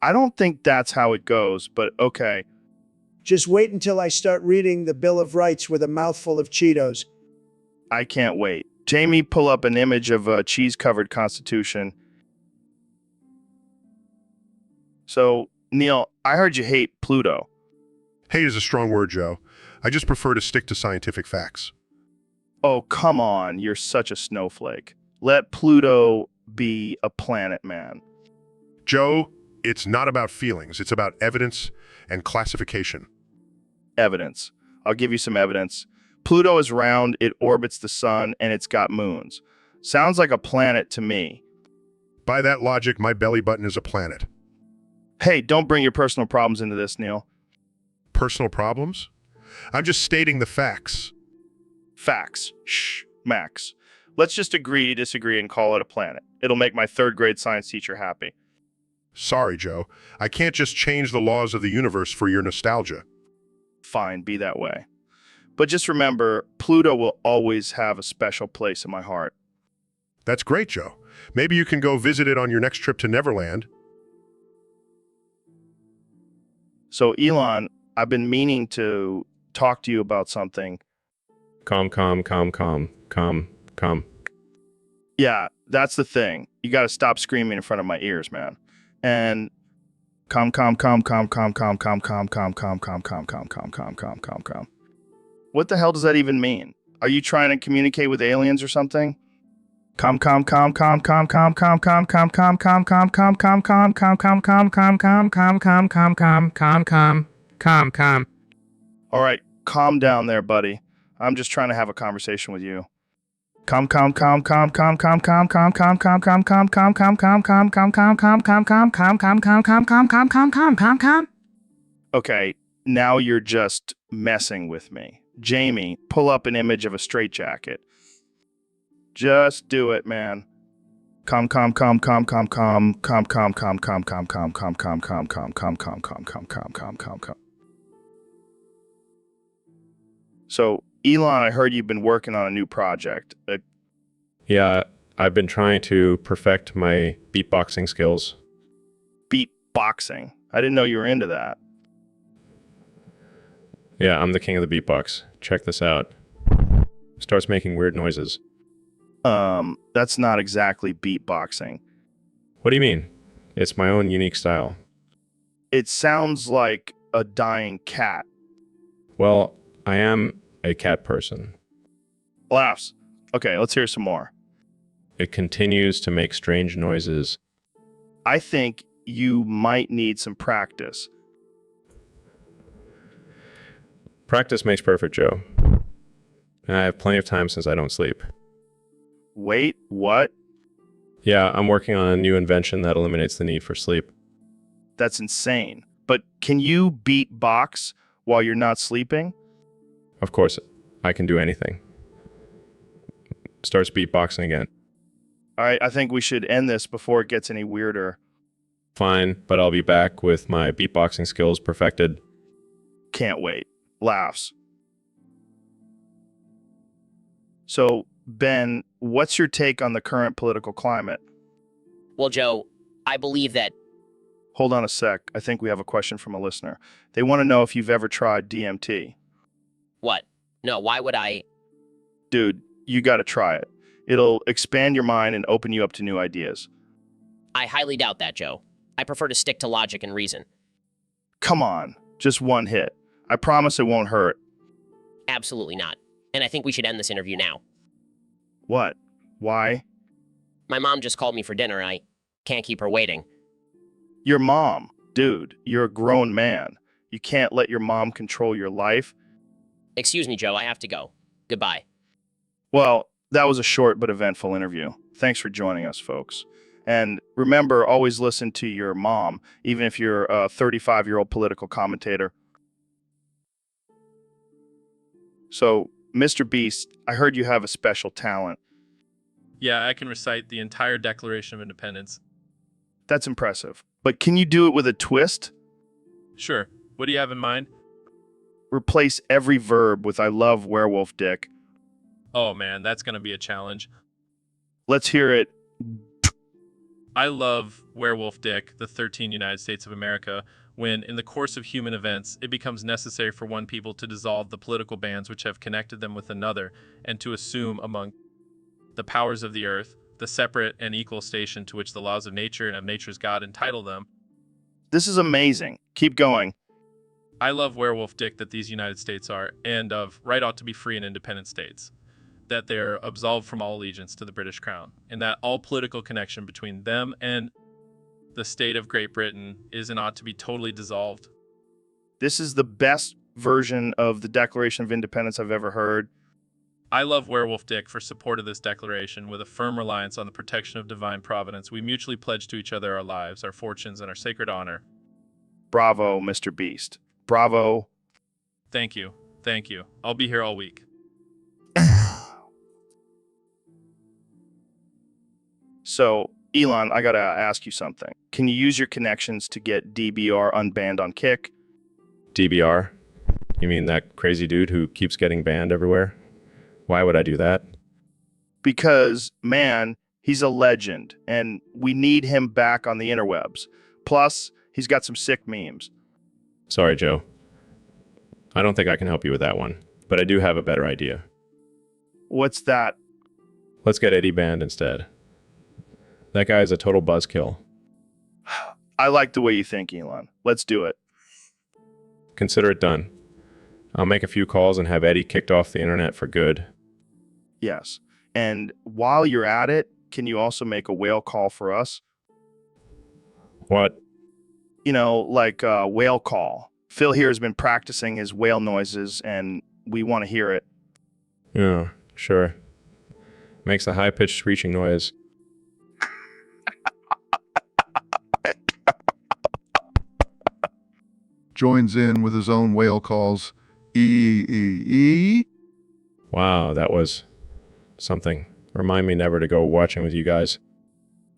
I don't think that's how it goes, but okay. Just wait until I start reading the Bill of Rights with a mouthful of Cheetos. I can't wait. Jamie, pull up an image of a cheese-covered Constitution. So, Neil, I heard you hate Pluto. Hate is a strong word, Joe. I just prefer to stick to scientific facts. Oh, come on. You're such a snowflake. Let Pluto be a planet, man. Joe, it's not about feelings. It's about evidence and classification. Evidence. I'll give you some evidence. Pluto is round, it orbits the sun, and it's got moons. Sounds like a planet to me. By that logic, my belly button is a planet. Hey, don't bring your personal problems into this, Neil. Personal problems? I'm just stating the facts. Facts. Shh, Max. Let's just agree to disagree and call it a planet. It'll make my third grade science teacher happy. Sorry, Joe. I can't just change the laws of the universe for your nostalgia. Fine, be that way. But just remember, Pluto will always have a special place in my heart. That's great, Joe. Maybe you can go visit it on your next trip to Neverland. So, Elon, I've been meaning to talk to you about something. Calm. Yeah, that's the thing. You got to stop screaming in front of my ears, man. And calm. What the hell does that even mean? Are you trying to communicate with aliens or something? Calm. All right, calm down there, buddy. I'm just trying to have a conversation with you. Okay, now you're just messing with me. Jamie, pull up an image of a straitjacket. Just do it, man. So, Elon, I heard you've been working on a new project. Yeah, I've been trying to perfect my beatboxing skills. Beatboxing. I didn't know you were into that. Yeah, I'm the king of the beatbox. Check this out. Starts making weird noises. That's not exactly beatboxing. What do you mean? It's my own unique style. It sounds like a dying cat. Well, I am a cat person. Laughs. Okay, let's hear some more. It continues to make strange noises. I think you might need some practice. Practice makes perfect, Joe. And I have plenty of time since I don't sleep. Wait, what? Yeah, I'm working on a new invention that eliminates the need for sleep. That's insane. But can you beatbox while you're not sleeping? Of course, I can do anything. Starts beatboxing again. All right, I think we should end this before it gets any weirder. Fine, but I'll be back with my beatboxing skills perfected. Can't wait. Laughs. So, Ben, what's your take on the current political climate? Well, Joe, I believe that Hold on a sec. I think we have a question from a listener. They want to know if you've ever tried DMT. what? No, why would I? Dude, you got to try it. It'll expand your mind and open you up to new ideas. I highly doubt that, Joe. I prefer to stick to logic and reason. Come on, just one hit. I promise it won't hurt. Absolutely not. And I think we should end this interview now. What? Why? My mom just called me for dinner and I can't keep her waiting. Your mom. Dude, you're a grown man. You can't let your mom control your life. Excuse me, Joe, I have to go. Goodbye. Well, that was a short but eventful interview. Thanks for joining us, folks. And remember, always listen to your mom, even if you're a 35-year-old political commentator. So, Mr. Beast, I heard you have a special talent. Yeah, I can recite the entire Declaration of Independence. That's impressive. But can you do it with a twist? Sure. What do you have in mind? Replace every verb with I love werewolf dick. Oh man, that's going to be a challenge. Let's hear it. I love werewolf dick, the 13 United States of America, when, in the course of human events, it becomes necessary for one people to dissolve the political bands which have connected them with another, and to assume among the powers of the earth the separate and equal station to which the laws of nature and of nature's God entitle them. This is amazing. Keep going. I love werewolf dick that these United States are, and of right ought to be free and independent states, that they are absolved from all allegiance to the British Crown, and that all political connection between them and the state of Great Britain is and ought to be totally dissolved. This is the best version of the Declaration of Independence I've ever heard. I love werewolf dick for support of this declaration. With a firm reliance on the protection of divine providence, we mutually pledge to each other our lives, our fortunes, and our sacred honor. Bravo, Mr. Beast. Bravo. Thank you. Thank you. I'll be here all week. So, Elon, I gotta ask you something. Can you use your connections to get DBR unbanned on Kick? DBR? You mean that crazy dude who keeps getting banned everywhere? Why would I do that? Because, man, he's a legend, and we need him back on the interwebs. Plus, he's got some sick memes. Sorry, Joe. I don't think I can help you with that one, but I do have a better idea. What's that? Let's get Eddie banned instead. That guy is a total buzzkill. I like the way you think, Elon. Let's do it. Consider it done. I'll make a few calls and have Eddie kicked off the internet for good. Yes. And while you're at it, can you also make a whale call for us? What? You know, like a whale call. Phil here has been practicing his whale noises, and we want to hear it. Yeah, sure. Makes a high-pitched screeching noise. Joins in with his own whale calls. E. Wow, that was something. Remind me never to go watching with you guys.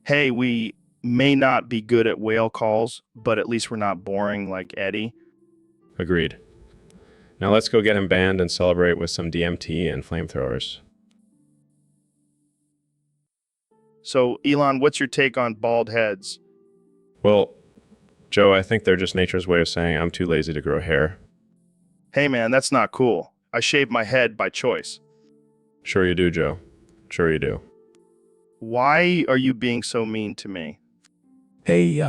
Hey, we may not be good at whale calls, but at least we're not boring like Eddie. Agreed. Now let's go get him banned and celebrate with some DMT and flamethrowers. So, Elon, what's your take on bald heads? Well, Joe, I think they're just nature's way of saying I'm too lazy to grow hair. Hey man, that's not cool. I shaved my head by choice. Sure you do, Joe. Sure you do. Why are you being so mean to me? Hey,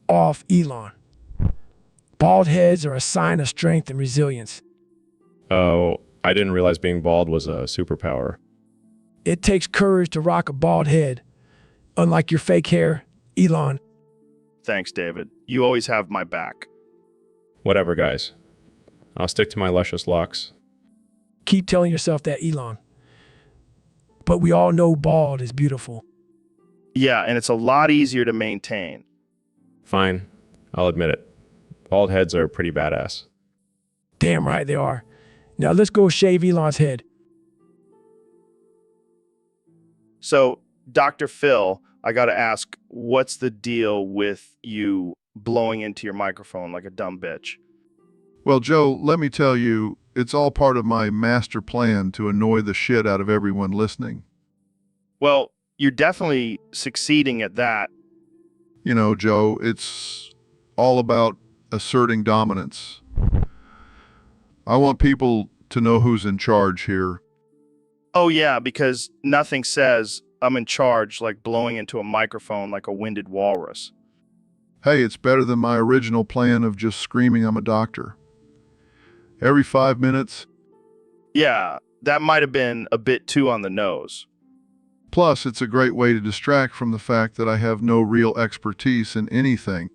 off Elon. Bald heads are a sign of strength and resilience. Oh, I didn't realize being bald was a superpower. It takes courage to rock a bald head. Unlike your fake hair, Elon. Thanks, David. You always have my back. Whatever, guys. I'll stick to my luscious locks. Keep telling yourself that, Elon. But we all know bald is beautiful. Yeah, and it's a lot easier to maintain. Fine, I'll admit it. Bald heads are pretty badass. Damn right they are. Now let's go shave Elon's head. So, Dr. Phil, I gotta ask, what's the deal with you blowing into your microphone like a dumb bitch? Well, Joe, let me tell you, it's all part of my master plan to annoy the shit out of everyone listening. Well, you're definitely succeeding at that. You know, Joe, it's all about asserting dominance. I want people to know who's in charge here. Oh yeah, because nothing says I'm in charge like blowing into a microphone like a winded walrus. Hey, it's better than my original plan of just screaming I'm a doctor. Every 5 minutes. Yeah, that might have been a bit too on the nose. Plus, it's a great way to distract from the fact that I have no real expertise in anything.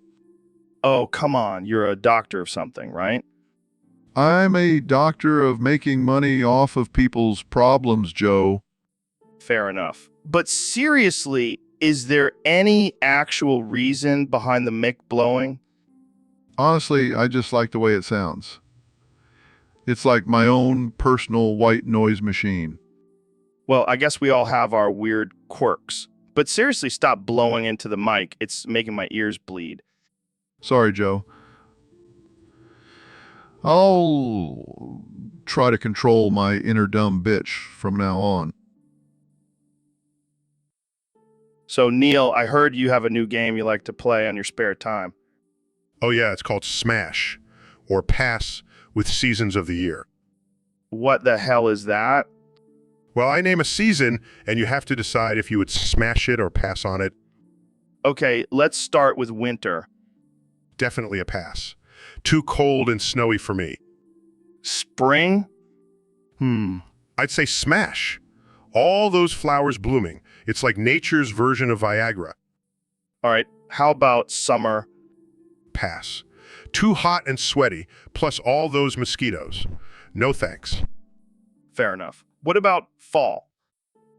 Oh, come on, you're a doctor of something, right? I'm a doctor of making money off of people's problems, Joe. Fair enough. But seriously, is there any actual reason behind the mic blowing? Honestly, I just like the way it sounds. It's like my own personal white noise machine. Well, I guess we all have our weird quirks. But seriously, stop blowing into the mic. It's making my ears bleed. Sorry, Joe. I'll try to control my inner dumb bitch from now on. So, Neil, I heard you have a new game you like to play on your spare time. Oh yeah, it's called Smash, or Pass with Seasons of the Year. What the hell is that? Well, I name a season, and you have to decide if you would smash it or pass on it. Okay, let's start with winter. Definitely a pass. Too cold and snowy for me. Spring? I'd say smash. All those flowers blooming. It's like nature's version of Viagra. All right, how about summer? Pass. Too hot and sweaty, plus all those mosquitoes. No thanks. Fair enough. What about fall?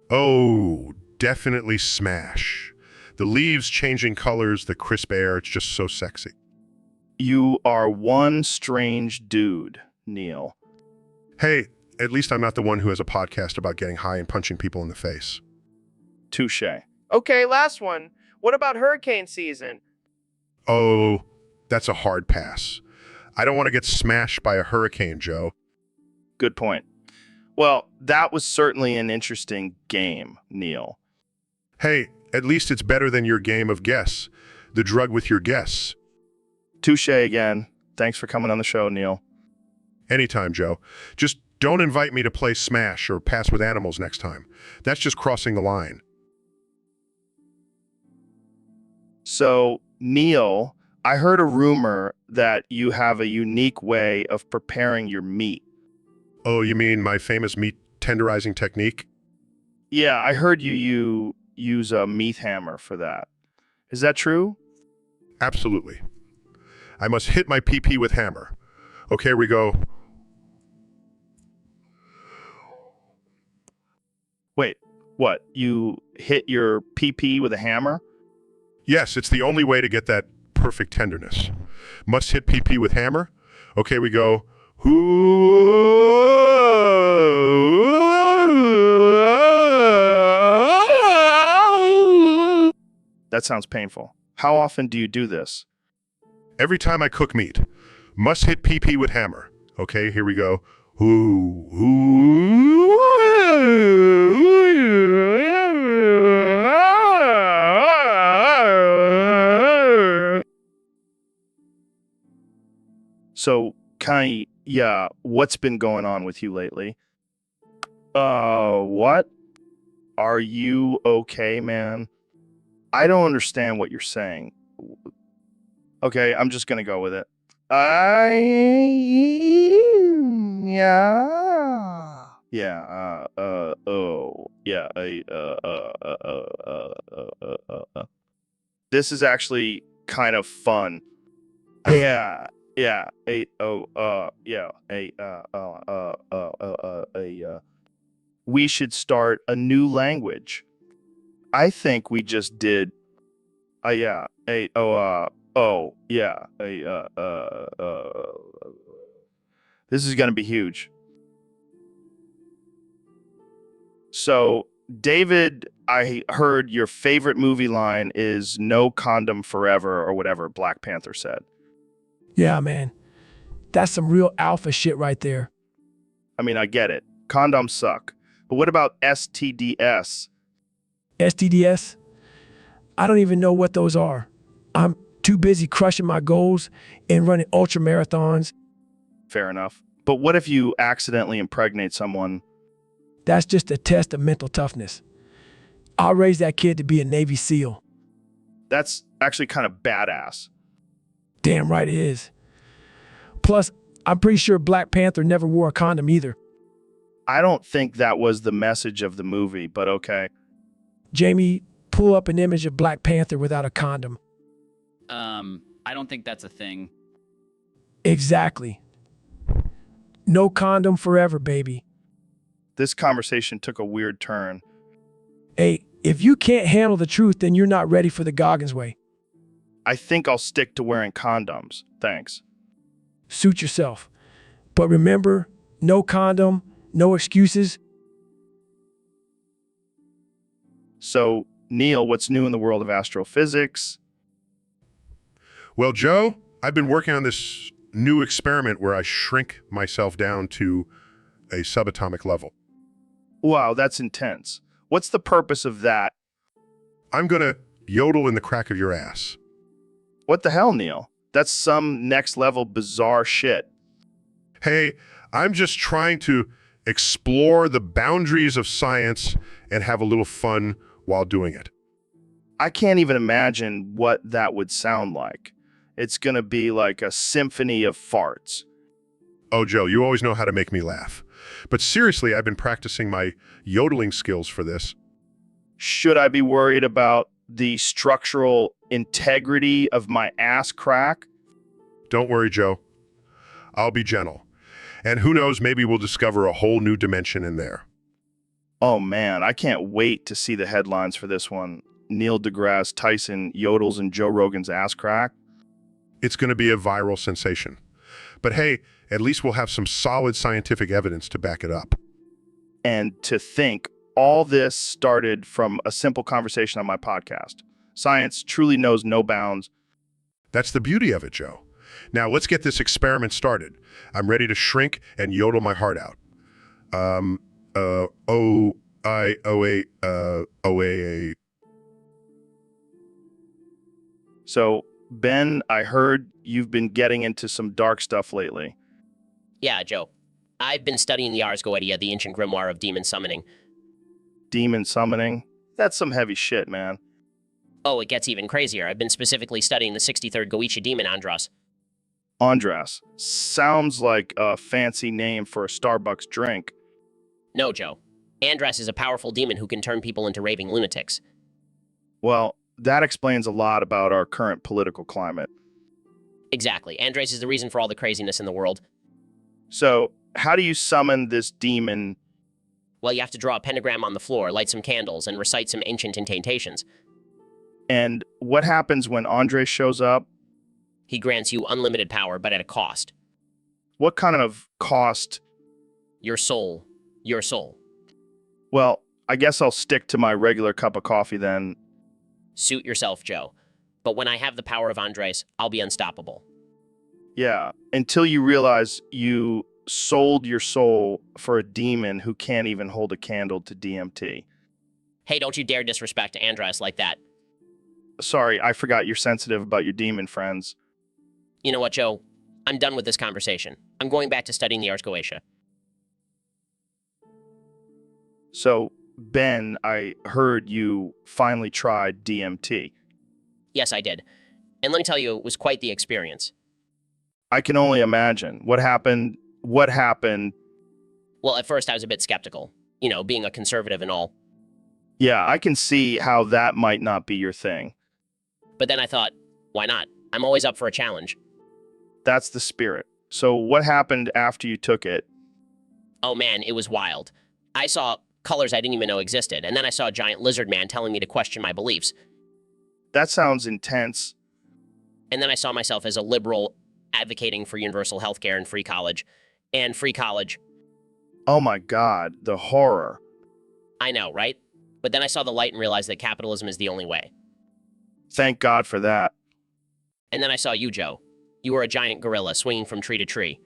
Oh, definitely smash. The leaves changing colors, the crisp air, it's just so sexy. You are one strange dude, Neil. Hey, at least I'm not the one who has a podcast about getting high and punching people in the face. Touche. Okay, last one. What about hurricane season? Oh, that's a hard pass. I don't want to get smashed by a hurricane, Joe. Good point. Well, that was certainly an interesting game, Neil. Hey, at least it's better than your game of guess. The drug with your guess. Touche again. Thanks for coming on the show, Neil. Anytime, Joe. Just don't invite me to play Smash or Pass with Animals next time. That's just crossing the line. So, Neil, I heard a rumor that you have a unique way of preparing your meat. Oh, you mean my famous meat tenderizing technique? Yeah, I heard you use a meat hammer for that. Is that true? Absolutely. I must hit my PP with hammer. Okay, here we go. Wait, what? You hit your PP with a hammer? Yes, it's the only way to get that perfect tenderness. Must hit PP with hammer. Okay, here we go. That sounds painful. How often do you do this? Every time I cook meat, must hit PP with hammer. Okay, here we go. So, Kai, yeah, what's been going on with you lately? What? Are you okay, man? I don't understand what you're saying. Okay, I'm just gonna go with it. This is actually kind of fun. Yeah, yeah, we should start a new language. I think we just did. Yeah, this is gonna be huge. So, David, I heard your favorite movie line is "No condom forever" or whatever Black Panther said. Yeah, man. That's some real alpha shit right there. I mean, I get it. Condoms suck. But what about STDs? STDs? I don't even know what those are. I'm too busy crushing my goals and running ultra marathons. Fair enough. But what if you accidentally impregnate someone? That's just a test of mental toughness. I'll raise that kid to be a Navy SEAL. That's actually kind of badass. Damn right it is. Plus, I'm pretty sure Black Panther never wore a condom either. I don't think that was the message of the movie, but okay. Jamie, pull up an image of Black Panther without a condom. I don't think that's a thing. Exactly. No condom forever, baby. This conversation took a weird turn. Hey, if you can't handle the truth, then you're not ready for the Goggins way. I think I'll stick to wearing condoms. Thanks. Suit yourself. But remember, no condom, no excuses. So, Neil, what's new in the world of astrophysics? Well, Joe, I've been working on this new experiment where I shrink myself down to a subatomic level. Wow, that's intense. What's the purpose of that? I'm gonna yodel in the crack of your ass. What the hell, Neil? That's some next level bizarre shit. Hey, I'm just trying to explore the boundaries of science and have a little fun while doing it. I can't even imagine what that would sound like. It's gonna be like a symphony of farts. Oh, Joe, you always know how to make me laugh. But seriously, I've been practicing my yodeling skills for this. Should I be worried about the structural integrity of my ass crack? Don't worry, Joe. I'll be gentle. And who knows, maybe we'll discover a whole new dimension in there. Oh man, I can't wait to see the headlines for this one. Neil deGrasse Tyson yodels in Joe Rogan's ass crack. It's going to be a viral sensation. But hey, at least we'll have some solid scientific evidence to back it up. And to think all this started from a simple conversation on my podcast. Science truly knows no bounds. That's the beauty of it, Joe. Now let's get this experiment started. I'm ready to shrink and yodel my heart out. So, Ben, I heard you've been getting into some dark stuff lately. Yeah, Joe. I've been studying the Ars Goetia, the ancient grimoire of demon summoning. Demon summoning? That's some heavy shit, man. Oh, it gets even crazier. I've been specifically studying the 63rd Goetia demon, Andros. Andras. Sounds like a fancy name for a Starbucks drink. No, Joe. Andros is a powerful demon who can turn people into raving lunatics. Well, that explains a lot about our current political climate. Exactly. Andros is the reason for all the craziness in the world. So, how do you summon this demon? Well, you have to draw a pentagram on the floor, light some candles, and recite some ancient incantations. And what happens when Andre shows up? He grants you unlimited power, but at a cost. What kind of cost? Your soul. Your soul. Well, I guess I'll stick to my regular cup of coffee then. Suit yourself, Joe. But when I have the power of Andres, I'll be unstoppable. Yeah, until you realize you sold your soul for a demon who can't even hold a candle to DMT. Hey, don't you dare disrespect Andres like that. Sorry, I forgot you're sensitive about your demon friends. You know what, Joe? I'm done with this conversation. I'm going back to studying the Ars Goetia. So, Ben, I heard you finally tried DMT. Yes, I did. And let me tell you, it was quite the experience. I can only imagine. What happened? What happened? Well, at first I was a bit skeptical, being a conservative and all. Yeah, I can see how that might not be your thing. But then I thought, why not? I'm always up for a challenge. That's the spirit. So what happened after you took it? Oh man, it was wild. I saw colors I didn't even know existed, and then I saw a giant lizard man telling me to question my beliefs. That sounds intense. And then I saw myself as a liberal advocating for universal health care and free college. And free college. Oh my God, the horror. I know, right? But then I saw the light and realized that capitalism is the only way. Thank God for that. And then I saw you, Joe. You were a giant gorilla swinging from tree to tree.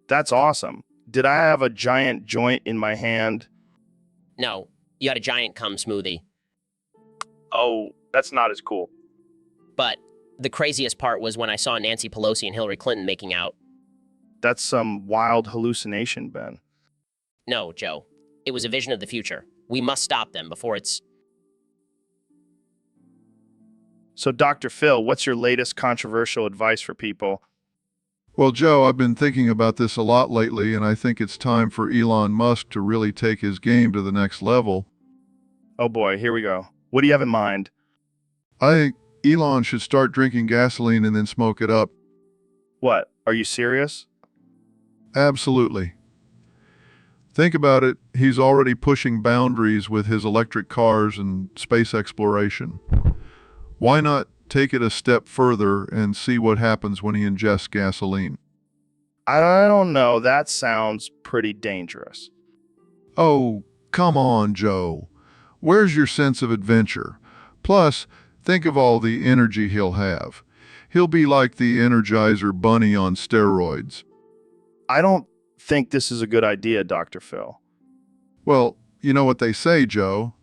That's awesome. Did I have a giant joint in my hand? No, you had a giant cum smoothie. Oh, that's not as cool. But the craziest part was when I saw Nancy Pelosi and Hillary Clinton making out. That's some wild hallucination, Ben. No, Joe. It was a vision of the future. We must stop them before it's... So, Dr. Phil, what's your latest controversial advice for people? Well, Joe, I've been thinking about this a lot lately, and I think it's time for Elon Musk to really take his game to the next level. Oh boy, here we go. What do you have in mind? I think Elon should start drinking gasoline and then smoke it up. What? Are you serious? Absolutely. Think about it. He's already pushing boundaries with his electric cars and space exploration. Why not take it a step further and see what happens when he ingests gasoline? I don't know. That sounds pretty dangerous. Oh, come on, Joe. Where's your sense of adventure? Plus, think of all the energy he'll have. He'll be like the Energizer Bunny on steroids. I don't think this is a good idea, Dr. Phil. Well, you know what they say, Joe.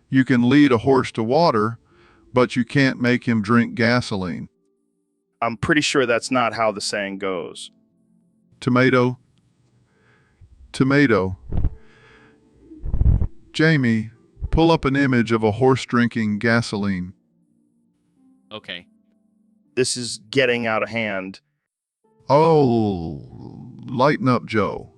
You can lead a horse to water, but you can't make him drink gasoline. I'm pretty sure that's not how the saying goes. Tomato. Tomato. Jamie, pull up an image of a horse drinking gasoline. Okay. This is getting out of hand. Oh, lighten up, Joe.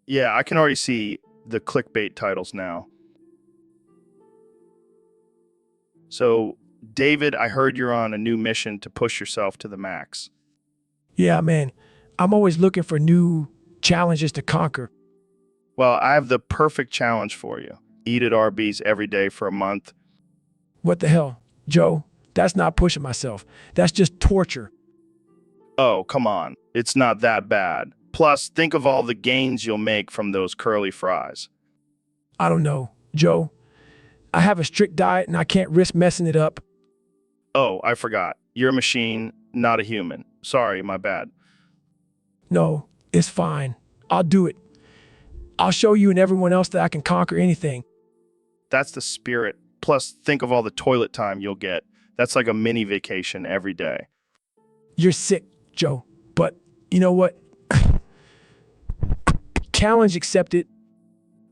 Yeah, I can already see the clickbait titles now. So, David, I heard you're on a new mission to push yourself to the max. Yeah, man. I'm always looking for new challenges to conquer. Well, I have the perfect challenge for you. Eat at Arby's every day for a month. What the hell, Joe? That's not pushing myself. That's just torture. Oh, come on. It's not that bad. Plus, think of all the gains you'll make from those curly fries. I don't know, Joe. I have a strict diet and I can't risk messing it up. Oh, I forgot. You're a machine, not a human. Sorry, my bad. No, it's fine. I'll do it. I'll show you and everyone else that I can conquer anything. That's the spirit. Plus, think of all the toilet time you'll get. That's like a mini vacation every day. You're sick, Joe. But you know what? Challenge accepted.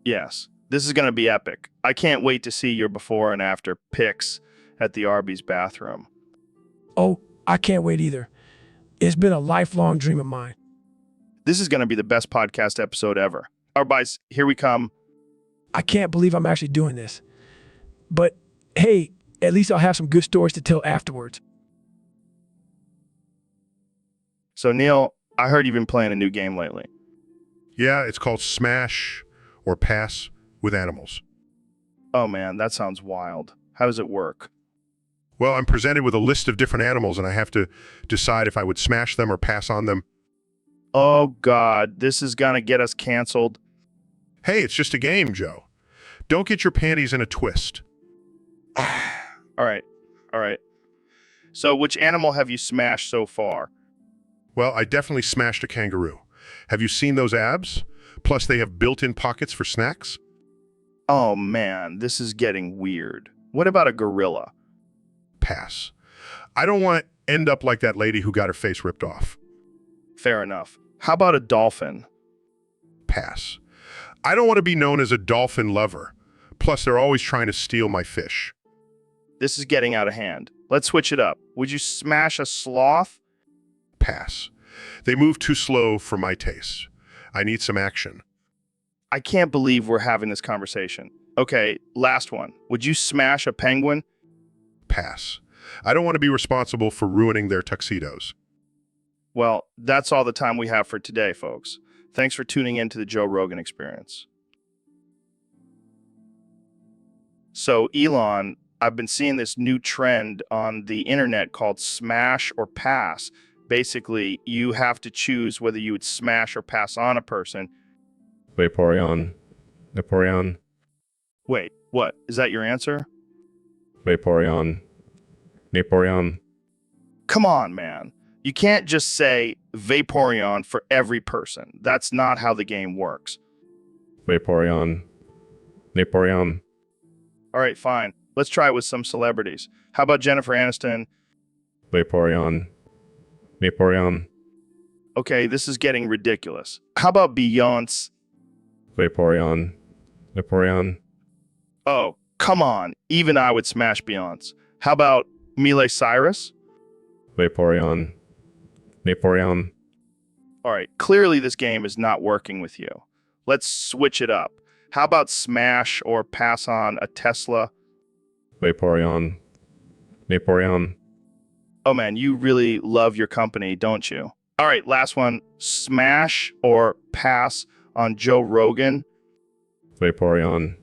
Yes, this is going to be epic. I can't wait to see your before and after pics at the Arby's bathroom. Oh, I can't wait either. It's been a lifelong dream of mine. This is going to be the best podcast episode ever. Arby's, here we come. I can't believe I'm actually doing this. But hey, at least I'll have some good stories to tell afterwards. So, Neil, I heard you've been playing a new game lately. Yeah, it's called Smash or Pass with Animals. Oh man, that sounds wild. How does it work? Well, I'm presented with a list of different animals, and I have to decide if I would smash them or pass on them. Oh God, this is gonna get us canceled. Hey, it's just a game, Joe. Don't get your panties in a twist. All right. So, which animal have you smashed so far? Well, I definitely smashed a kangaroo. Have you seen those abs? Plus, they have built-in pockets for snacks. Oh man, this is getting weird. What about a gorilla? Pass. I don't want to end up like that lady who got her face ripped off. Fair enough. How about a dolphin? Pass. I don't want to be known as a dolphin lover. Plus, they're always trying to steal my fish. This is getting out of hand. Let's switch it up. Would you smash a sloth? Pass. They move too slow for my taste. I need some action. I can't believe we're having this conversation. Okay, last one. Would you smash a penguin? Pass. I don't want to be responsible for ruining their tuxedos. Well, that's all the time we have for today, folks. Thanks for tuning in to the Joe Rogan Experience. So, Elon, I've been seeing this new trend on the internet called smash or pass. Basically, you have to choose whether you would smash or pass on a person. Vaporeon. Vaporeon. Wait, what? Is that your answer? Vaporeon. Vaporeon. Come on, man. You can't just say Vaporeon for every person. That's not how the game works. Vaporeon. Vaporeon. All right, fine. Let's try it with some celebrities. How about Jennifer Aniston? Vaporeon. Vaporeon. Okay, this is getting ridiculous. How about Beyonce? Vaporeon. Vaporeon. Oh, come on. Even I would smash Beyonce. How about Miley Cyrus? Vaporeon. Vaporeon. All right, clearly this game is not working with you. Let's switch it up. How about smash or pass on a Tesla? Vaporeon. Vaporeon. Oh man, you really love your company, don't you? All right, last one. Smash or pass on Joe Rogan? Vaporeon.